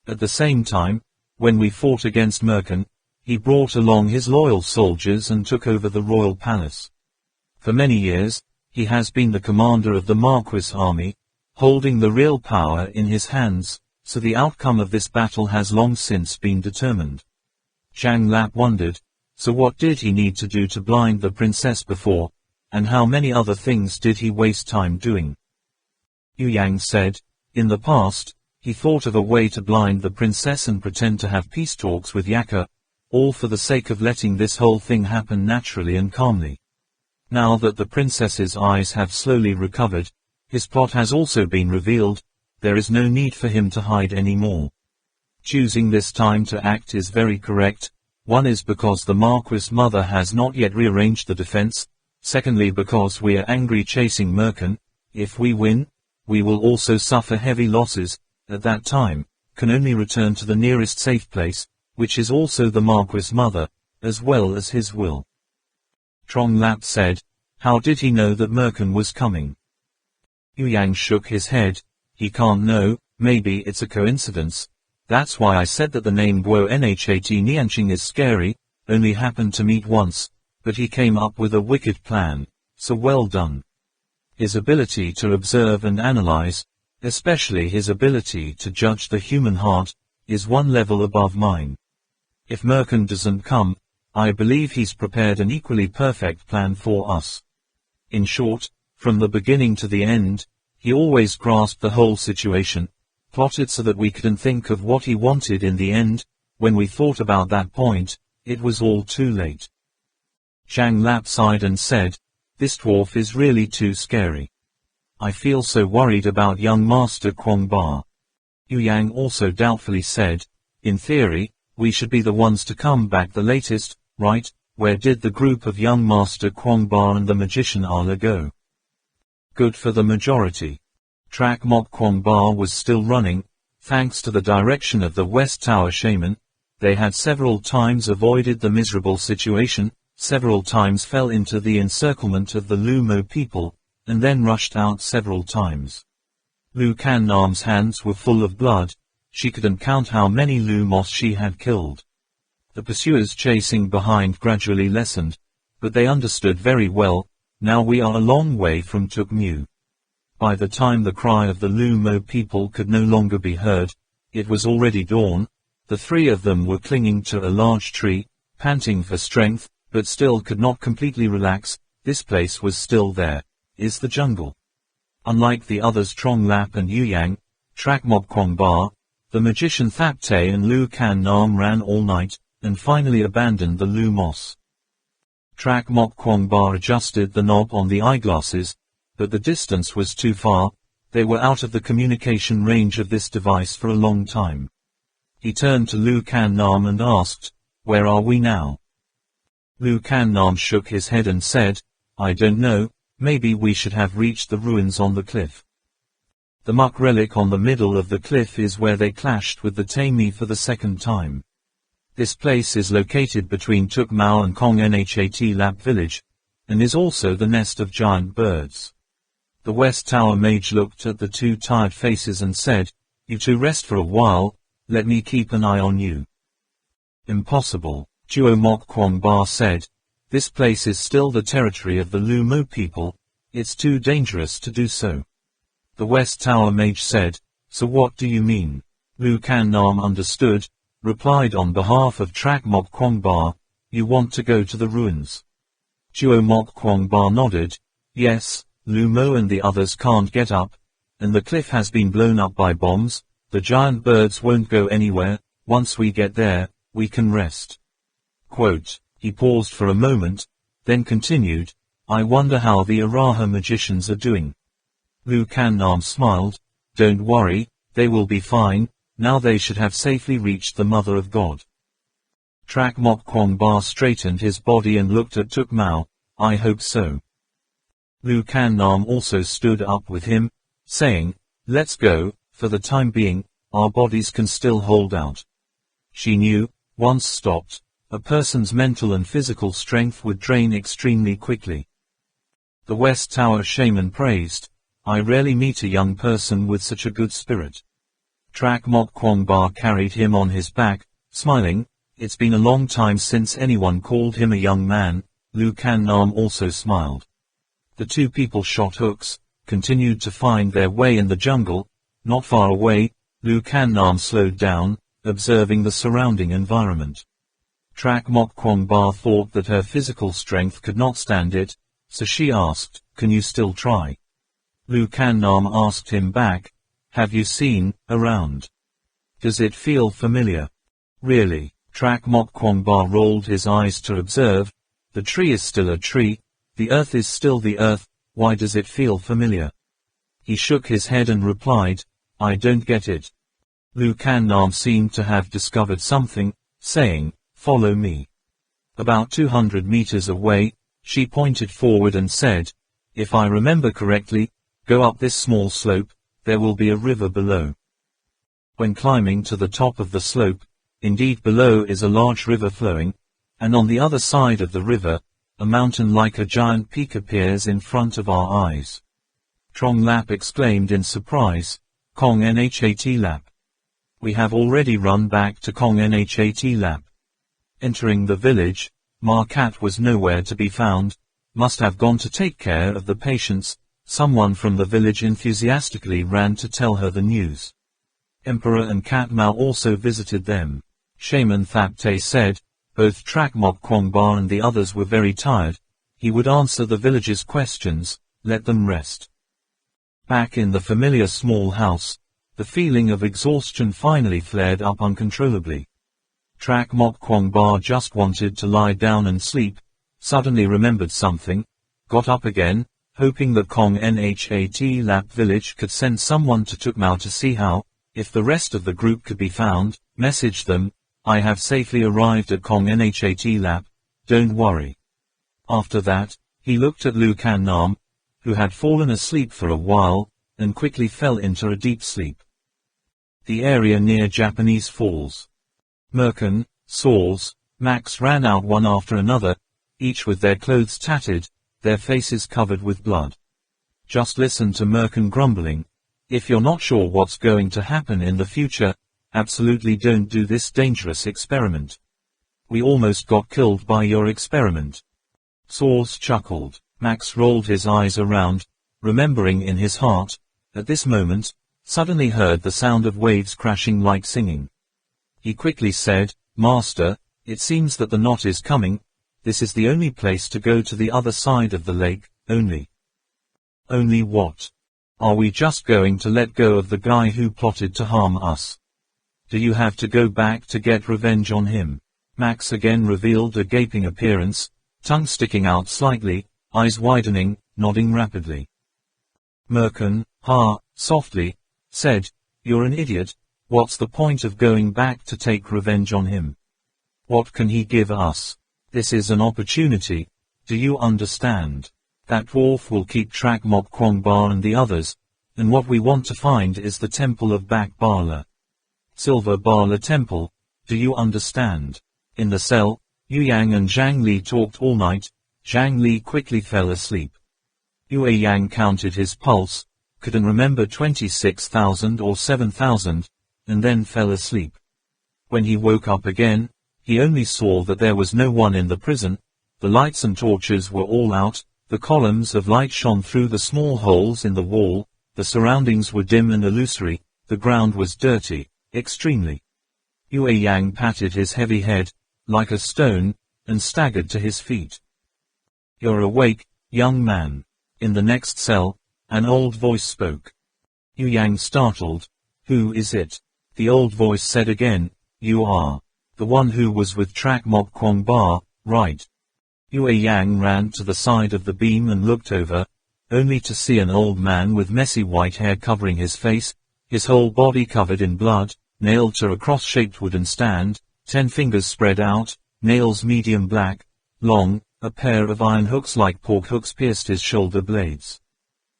At the same time, when we fought against Merkin, he brought along his loyal soldiers and took over the royal palace. For many years, he has been the commander of the Marquis army, holding the real power in his hands, so the outcome of this battle has long since been determined. Zhang Lap wondered, so what did he need to do to blind the princess before, and how many other things did he waste time doing? Yu Yang said, in the past, he thought of a way to blind the princess and pretend to have peace talks with Yaka, all for the sake of letting this whole thing happen naturally and calmly. Now that the princess's eyes have slowly recovered, his plot has also been revealed, there is no need for him to hide anymore. Choosing this time to act is very correct. One is because the Marquis mother has not yet rearranged the defense, secondly because we are angry chasing Merkin. If we win, we will also suffer heavy losses, at that time, can only return to the nearest safe place, which is also the Marquis mother, as well as his will. Trong Lap said, how did he know that Merkin was coming? Yu Yang shook his head, he can't know, maybe it's a coincidence. That's why I said that the name Guo Nhat Nianqing is scary, only happened to meet once, but he came up with a wicked plan, so well done. His ability to observe and analyze, especially his ability to judge the human heart, is one level above mine. If Merkin doesn't come, I believe he's prepared an equally perfect plan for us. In short, from the beginning to the end, he always grasped the whole situation, plotted so that we couldn't think of what he wanted in the end. When we thought about that point, it was all too late. Zhang Lap sighed and said, this dwarf is really too scary. I feel so worried about young Master Kwong Ba. Yu Yang also doubtfully said, in theory, we should be the ones to come back the latest, right? Where did the group of young Master Kwong Ba and the magician Ala go? Good for the majority. Track Mok Kwong Ba was still running, thanks to the direction of the West Tower shaman. They had several times avoided the miserable situation, several times fell into the encirclement of the Lumo people, and then rushed out several times. Lu Kan Nam's hands were full of blood, she couldn't count how many Lumos she had killed. The pursuers chasing behind gradually lessened, but they understood very well, now we are a long way from Tuk Mau. By the time the cry of the Lumo people could no longer be heard, it was already dawn. The three of them were clinging to a large tree, panting for strength, but still could not completely relax. This place was still there, is the jungle. Unlike the others Trong Lap and Yu Yang, Trak Mok Kwong Ba, the magician Thap Te and Lu Kan Nam ran all night, and finally abandoned the Lumos. Trak Mok Kwong Ba adjusted the knob on the eyeglasses, but the distance was too far. They were out of the communication range of this device for a long time. He turned to Lu Kan Nam and asked, where are we now? Lu Kan Nam shook his head and said, I don't know, maybe we should have reached the ruins on the cliff. The muck relic on the middle of the cliff is where they clashed with the Taimi for the second time. This place is located between Tuk Mau and Kong Nhat Lap village, and is also the nest of giant birds. The West Tower mage looked at the two tired faces and said, you two rest for a while, let me keep an eye on you. Impossible, Duo Mok Kwong Ba said. This place is still the territory of the Lumo people, it's too dangerous to do so. The West Tower mage said, so what do you mean? Lu Kan Nam understood, replied on behalf of Trak Mok Kwong Ba, you want to go to the ruins. Duo Mok Kwong Ba nodded, yes, Lumo and the others can't get up, and the cliff has been blown up by bombs. The giant birds won't go anywhere. Once we get there, we can rest. Quote, he paused for a moment, then continued, I wonder how the Araha magicians are doing. Lu Kan Nam smiled, don't worry, they will be fine, now they should have safely reached the Mother of God. Trak Mok Kwong Ba straightened his body and looked at Tuk Mau, I hope so. Lu Kan Nam also stood up with him, saying, let's go. For the time being, our bodies can still hold out. She knew, once stopped, a person's mental and physical strength would drain extremely quickly. The West Tower shaman praised, I rarely meet a young person with such a good spirit. Trak Mok Kwong Ba carried him on his back, smiling. It's been a long time since anyone called him a young man. Lu Kan Nam also smiled. The two people shot hooks, continued to find their way in the jungle. Not far away, Lu Kan Nam slowed down, observing the surrounding environment. Trak Mok Kwong Ba thought that her physical strength could not stand it, so she asked, "Can you still try?" Lu Kan Nam asked him back, "Have you seen around? Does it feel familiar?" "Really?" Trak Mok Kwong Ba rolled his eyes to observe. "The tree is still a tree, the earth is still the earth, why does it feel familiar?" He shook his head and replied, "I don't get it." Lu Kan Nam seemed to have discovered something, saying, "Follow me." About 200 meters away, she pointed forward and said, "If I remember correctly, go up this small slope, there will be a river below." When climbing to the top of the slope, indeed below is a large river flowing, and on the other side of the river, a mountain like a giant peak appears in front of our eyes. Trong Lap exclaimed in surprise, "Kong Nhat Lap. We have already run back to Kong Nhat Lap." Entering the village, Ma Kat was nowhere to be found, must have gone to take care of the patients. Someone from the village enthusiastically ran to tell her the news. Emperor and Kat Mau also visited them. Shaman Thapte said, both Trak Mok Kwong Ba and the others were very tired. He would answer the villagers' questions, let them rest. Back in the familiar small house, the feeling of exhaustion finally flared up uncontrollably. Trak Mok Kwong Ba just wanted to lie down and sleep, suddenly remembered something, got up again, hoping that Kong Nhat Lap village could send someone to Tuk Mau to see how, if the rest of the group could be found, message them, "I have safely arrived at Kong Nhat Lap, don't worry." After that, he looked at Lu Kan Nam, who had fallen asleep for a while, and quickly fell into a deep sleep. The area near Japanese Falls. Merkin, Saws, Max ran out one after another, each with their clothes tattered, their faces covered with blood. Just listen to Merkin grumbling, "If you're not sure what's going to happen in the future, absolutely don't do this dangerous experiment. We almost got killed by your experiment." Saws chuckled. Max rolled his eyes around, remembering in his heart, at this moment, suddenly heard the sound of waves crashing like singing. He quickly said, "Master, it seems that the knot is coming. This is the only place to go to the other side of the lake, only." "Only what? Are we just going to let go of the guy who plotted to harm us? Do you have to go back to get revenge on him?" Max again revealed a gaping appearance, tongue sticking out slightly, eyes widening, nodding rapidly. Merkin, softly, said, "You're an idiot. What's the point of going back to take revenge on him? What can he give us? This is an opportunity. Do you understand? That dwarf will keep Trak Mok Kwong Ba and the others, and what we want to find is the temple of Bak Bala. Silver Bala Temple, do you understand?" In the cell, Yu Yang and Zhang Li talked all night. Zhang Li quickly fell asleep. Yue Yang counted his pulse, couldn't remember 26,000 or 7,000, and then fell asleep. When he woke up again, he only saw that there was no one in the prison. The lights and torches were all out, the columns of light shone through the small holes in the wall, the surroundings were dim and illusory, the ground was dirty, extremely. Yue Yang patted his heavy head, like a stone, and staggered to his feet. "You're awake, young man." In the next cell, an old voice spoke. Yu Yang startled. "Who is it?" The old voice said again, "You are the one who was with Trak Mok Kwong Ba, right?" Yue Yang ran to the side of the beam and looked over, only to see an old man with messy white hair covering his face, his whole body covered in blood, nailed to a cross-shaped wooden stand, 10 fingers spread out, nails medium black, long, a pair of iron hooks like pork hooks pierced his shoulder blades.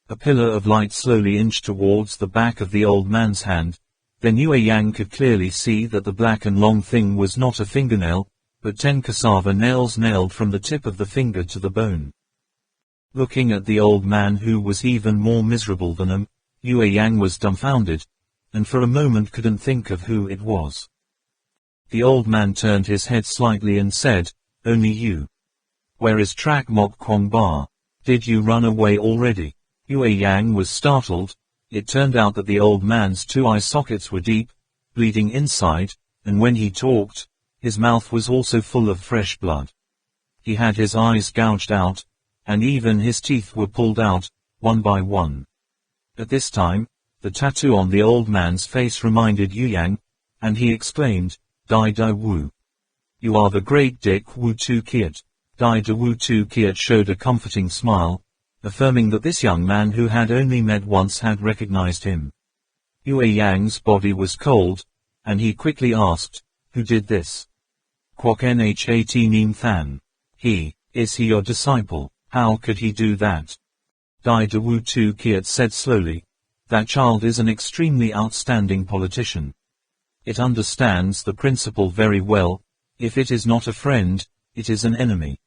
A pillar of light slowly inched towards the back of the old man's hand. Then Yue Yang could clearly see that the black and long thing was not a fingernail, but 10 cassava nails nailed from the tip of the finger to the bone. Looking at the old man who was even more miserable than him, Yue Yang was dumbfounded, and for a moment couldn't think of who it was. The old man turned his head slightly and said, "Only you. Where is Trak Mok Kwong Ba? Did you run away already?" Yue Yang was startled. It turned out that the old man's two eye sockets were deep, bleeding inside, and when he talked, his mouth was also full of fresh blood. He had his eyes gouged out, and even his teeth were pulled out, one by one. At this time, the tattoo on the old man's face reminded Yu Yang, and he exclaimed, "Dai Dai Wu. You are the great Dick Wu Tu Kiat." Dai Dai Wu Tu Kiat showed a comforting smile, affirming that this young man who had only met once had recognized him. Yue Yang's body was cold, and he quickly asked, "Who did this?" "Kwok Nhat Nim Than. Is he your disciple? How could he do that?" Dai Dai Wu Tu Kiat said slowly, "That child is an extremely outstanding politician. It understands the principle very well. If it is not a friend, it is an enemy.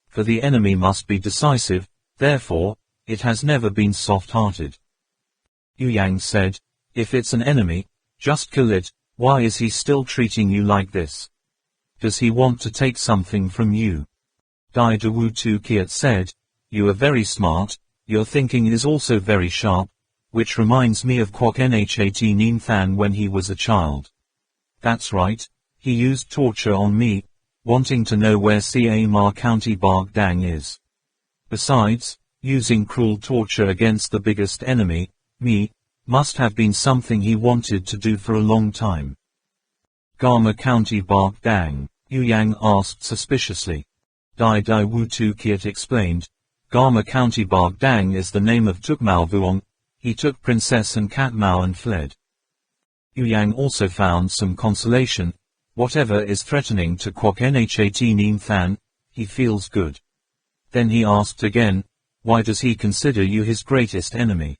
For the enemy must be decisive, therefore, it has never been soft-hearted." Yu Yang said, "If it's an enemy, just kill it. Why is he still treating you like this? Does he want to take something from you?" Dai Dai Wu Tu Kiat said, "You are very smart, your thinking is also very sharp, which reminds me of Kwok Nhat Nim Than when he was a child. That's right, he used torture on me, wanting to know where Ca County Bark Dang is. Besides, using cruel torture against the biggest enemy, me, must have been something he wanted to do for a long time." "Gama County Bark Dang?" Yu Yang asked suspiciously. Dai Dai Wu Tu Kiat explained, "Gama County Bark Dang is the name of Tuk Mau Vuong. He took Princess and Cat Mau and fled." Yu Yang also found some consolation. Whatever is threatening to Kwok Nhat Nim Than, he feels good. Then he asked again, "Why does he consider you his greatest enemy?"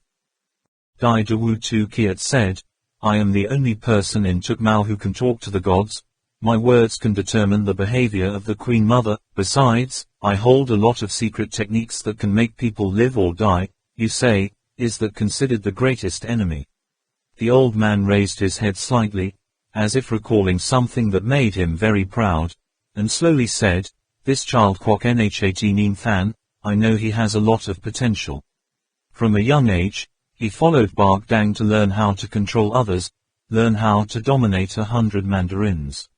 Dai Dai Wu Tu Kiat said, "I am the only person in Tuk Mau who can talk to the gods. My words can determine the behavior of the Queen Mother. Besides, I hold a lot of secret techniques that can make people live or die. You say, is that considered the greatest enemy?" The old man raised his head slightly, as if recalling something that made him very proud, and slowly said, "This child Kwok Nhat Nim Than, I know he has a lot of potential. From a young age, he followed Bark Dang to learn how to control others, learn how to dominate 100 mandarins.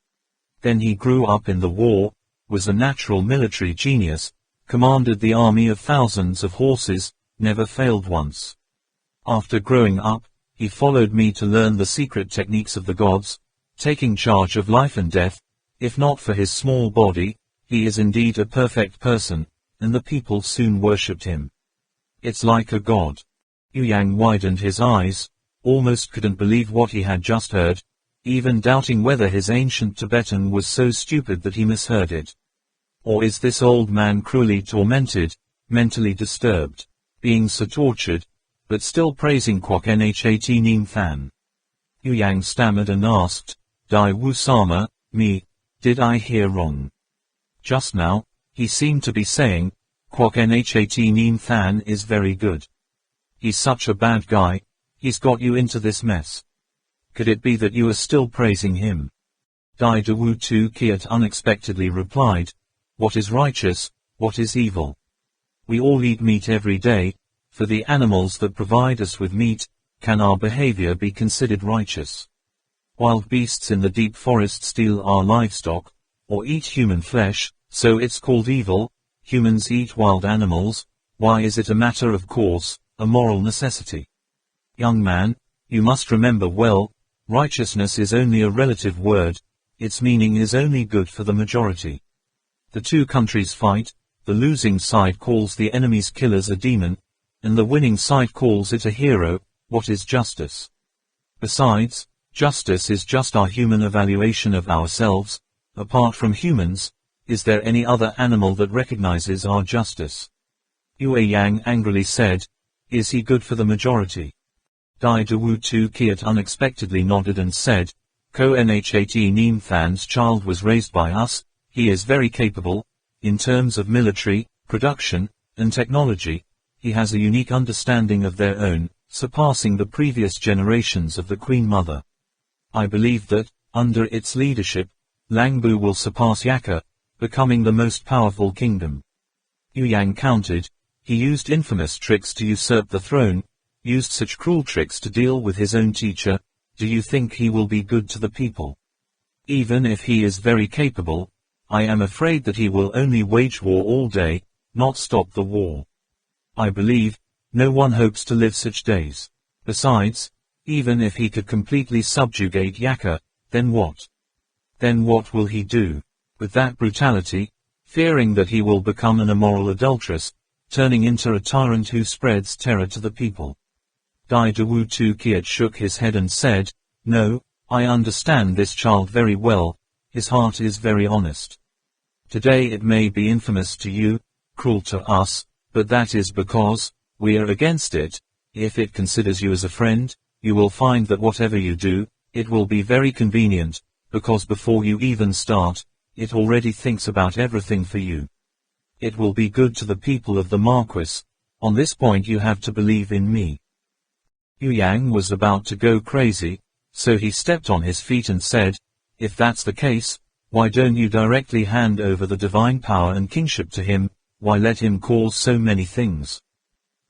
Then he grew up in the war, was a natural military genius, commanded the army of thousands of horses, never failed once. After growing up, he followed me to learn the secret techniques of the gods, taking charge of life and death. If not for his small body, he is indeed a perfect person, and the people soon worshipped him. It's like a god." Yu Yang widened his eyes, almost couldn't believe what he had just heard, even doubting whether his ancient Tibetan was so stupid that he misheard it. Or is this old man cruelly tormented, mentally disturbed, being so tortured, but still praising Kwok Nhat Nim Than? Yu Yang stammered and asked, "Dai Wu Sama, me, did I hear wrong? Just now, he seemed to be saying, Kwok Nhat Nim Than is very good. He's such a bad guy, he's got you into this mess. Could it be that you are still praising him?" Dai Dai Wu Tu Kiat unexpectedly replied, "What is righteous, what is evil? We all eat meat every day. For the animals that provide us with meat, can our behavior be considered righteous? Wild beasts in the deep forest steal our livestock, or eat human flesh, so it's called evil. Humans eat wild animals. Why is it a matter of course, a moral necessity? Young man, you must remember well, righteousness is only a relative word, its meaning is only good for the majority. The two countries fight, the losing side calls the enemy's killers a demon, and the winning side calls it a hero. What is justice? Besides, justice is just our human evaluation of ourselves. Apart from humans, is there any other animal that recognizes our justice?" Yue Yang angrily said, "Is he good for the majority?" Dai Dai Wu Tu Kiat unexpectedly nodded and said, "Ko Nhat Nim Than's child was raised by us. He is very capable. In terms of military production, and technology, he has a unique understanding of their own, surpassing the previous generations of the Queen Mother. I believe that, under its leadership, Langbu will surpass Yaka, becoming the most powerful kingdom. Yu Yang countered. He used infamous tricks to usurp the throne, used such cruel tricks to deal with his own teacher. Do you think he will be good to the people? Even if he is very capable, I am afraid that he will only wage war all day, not stop the war. I believe, no one hopes to live such days. Besides, even if he could completely subjugate Yaka, then what? Then what will he do? With that brutality, fearing that he will become an immoral adulteress, turning into a tyrant who spreads terror to the people. Dai Dawu Tu Kiat shook his head and said, "No, I understand this child very well, his heart is very honest. Today it may be infamous to you, cruel to us, but that is because, we are against it. If it considers you as a friend, you will find that whatever you do, it will be very convenient, because before you even start, it already thinks about everything for you. It will be good to the people of the Marquis. On this point you have to believe in me." Yu Yang was about to go crazy, so he stepped on his feet and said, "If that's the case, why don't you directly hand over the divine power and kingship to him? Why let him cause so many things?"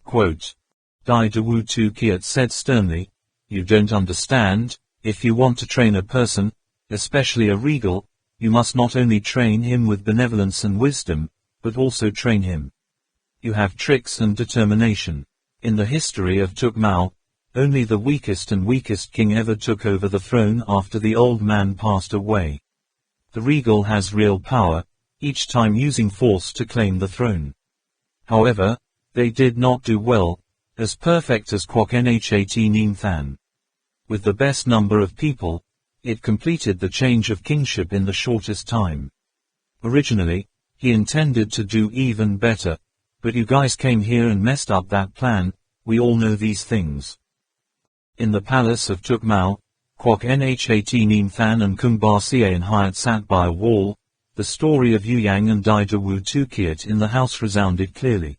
Quote. Dai Dawu Tu Kiat said sternly, "You don't understand. If you want to train a person, especially a regal, you must not only train him with benevolence and wisdom, but also train him. You have tricks and determination. In the history of Tuk Mau, only the weakest king ever took over the throne after the old man passed away. The regal has real power, each time using force to claim the throne. However, they did not do well, as perfect as Kwok Nhat Nim Than. With the best number of people, it completed the change of kingship in the shortest time. Originally, he intended to do even better, but you guys came here and messed up that plan. We all know these things." In the palace of Tuk Mau, Kwok Nhat Nim Than and Kung Ba Sian Hyat sat by a wall. The story of Yu Yang and Dai Dawu Tu Kiat in the house resounded clearly.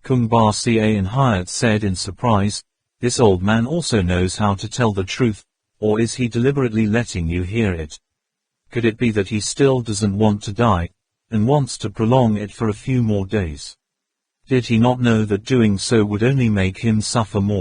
Kung Ba Sian Hyat said in surprise, "This old man also knows how to tell the truth, or is he deliberately letting you hear it? Could it be that he still doesn't want to die, and wants to prolong it for a few more days? Did he not know that doing so would only make him suffer more?"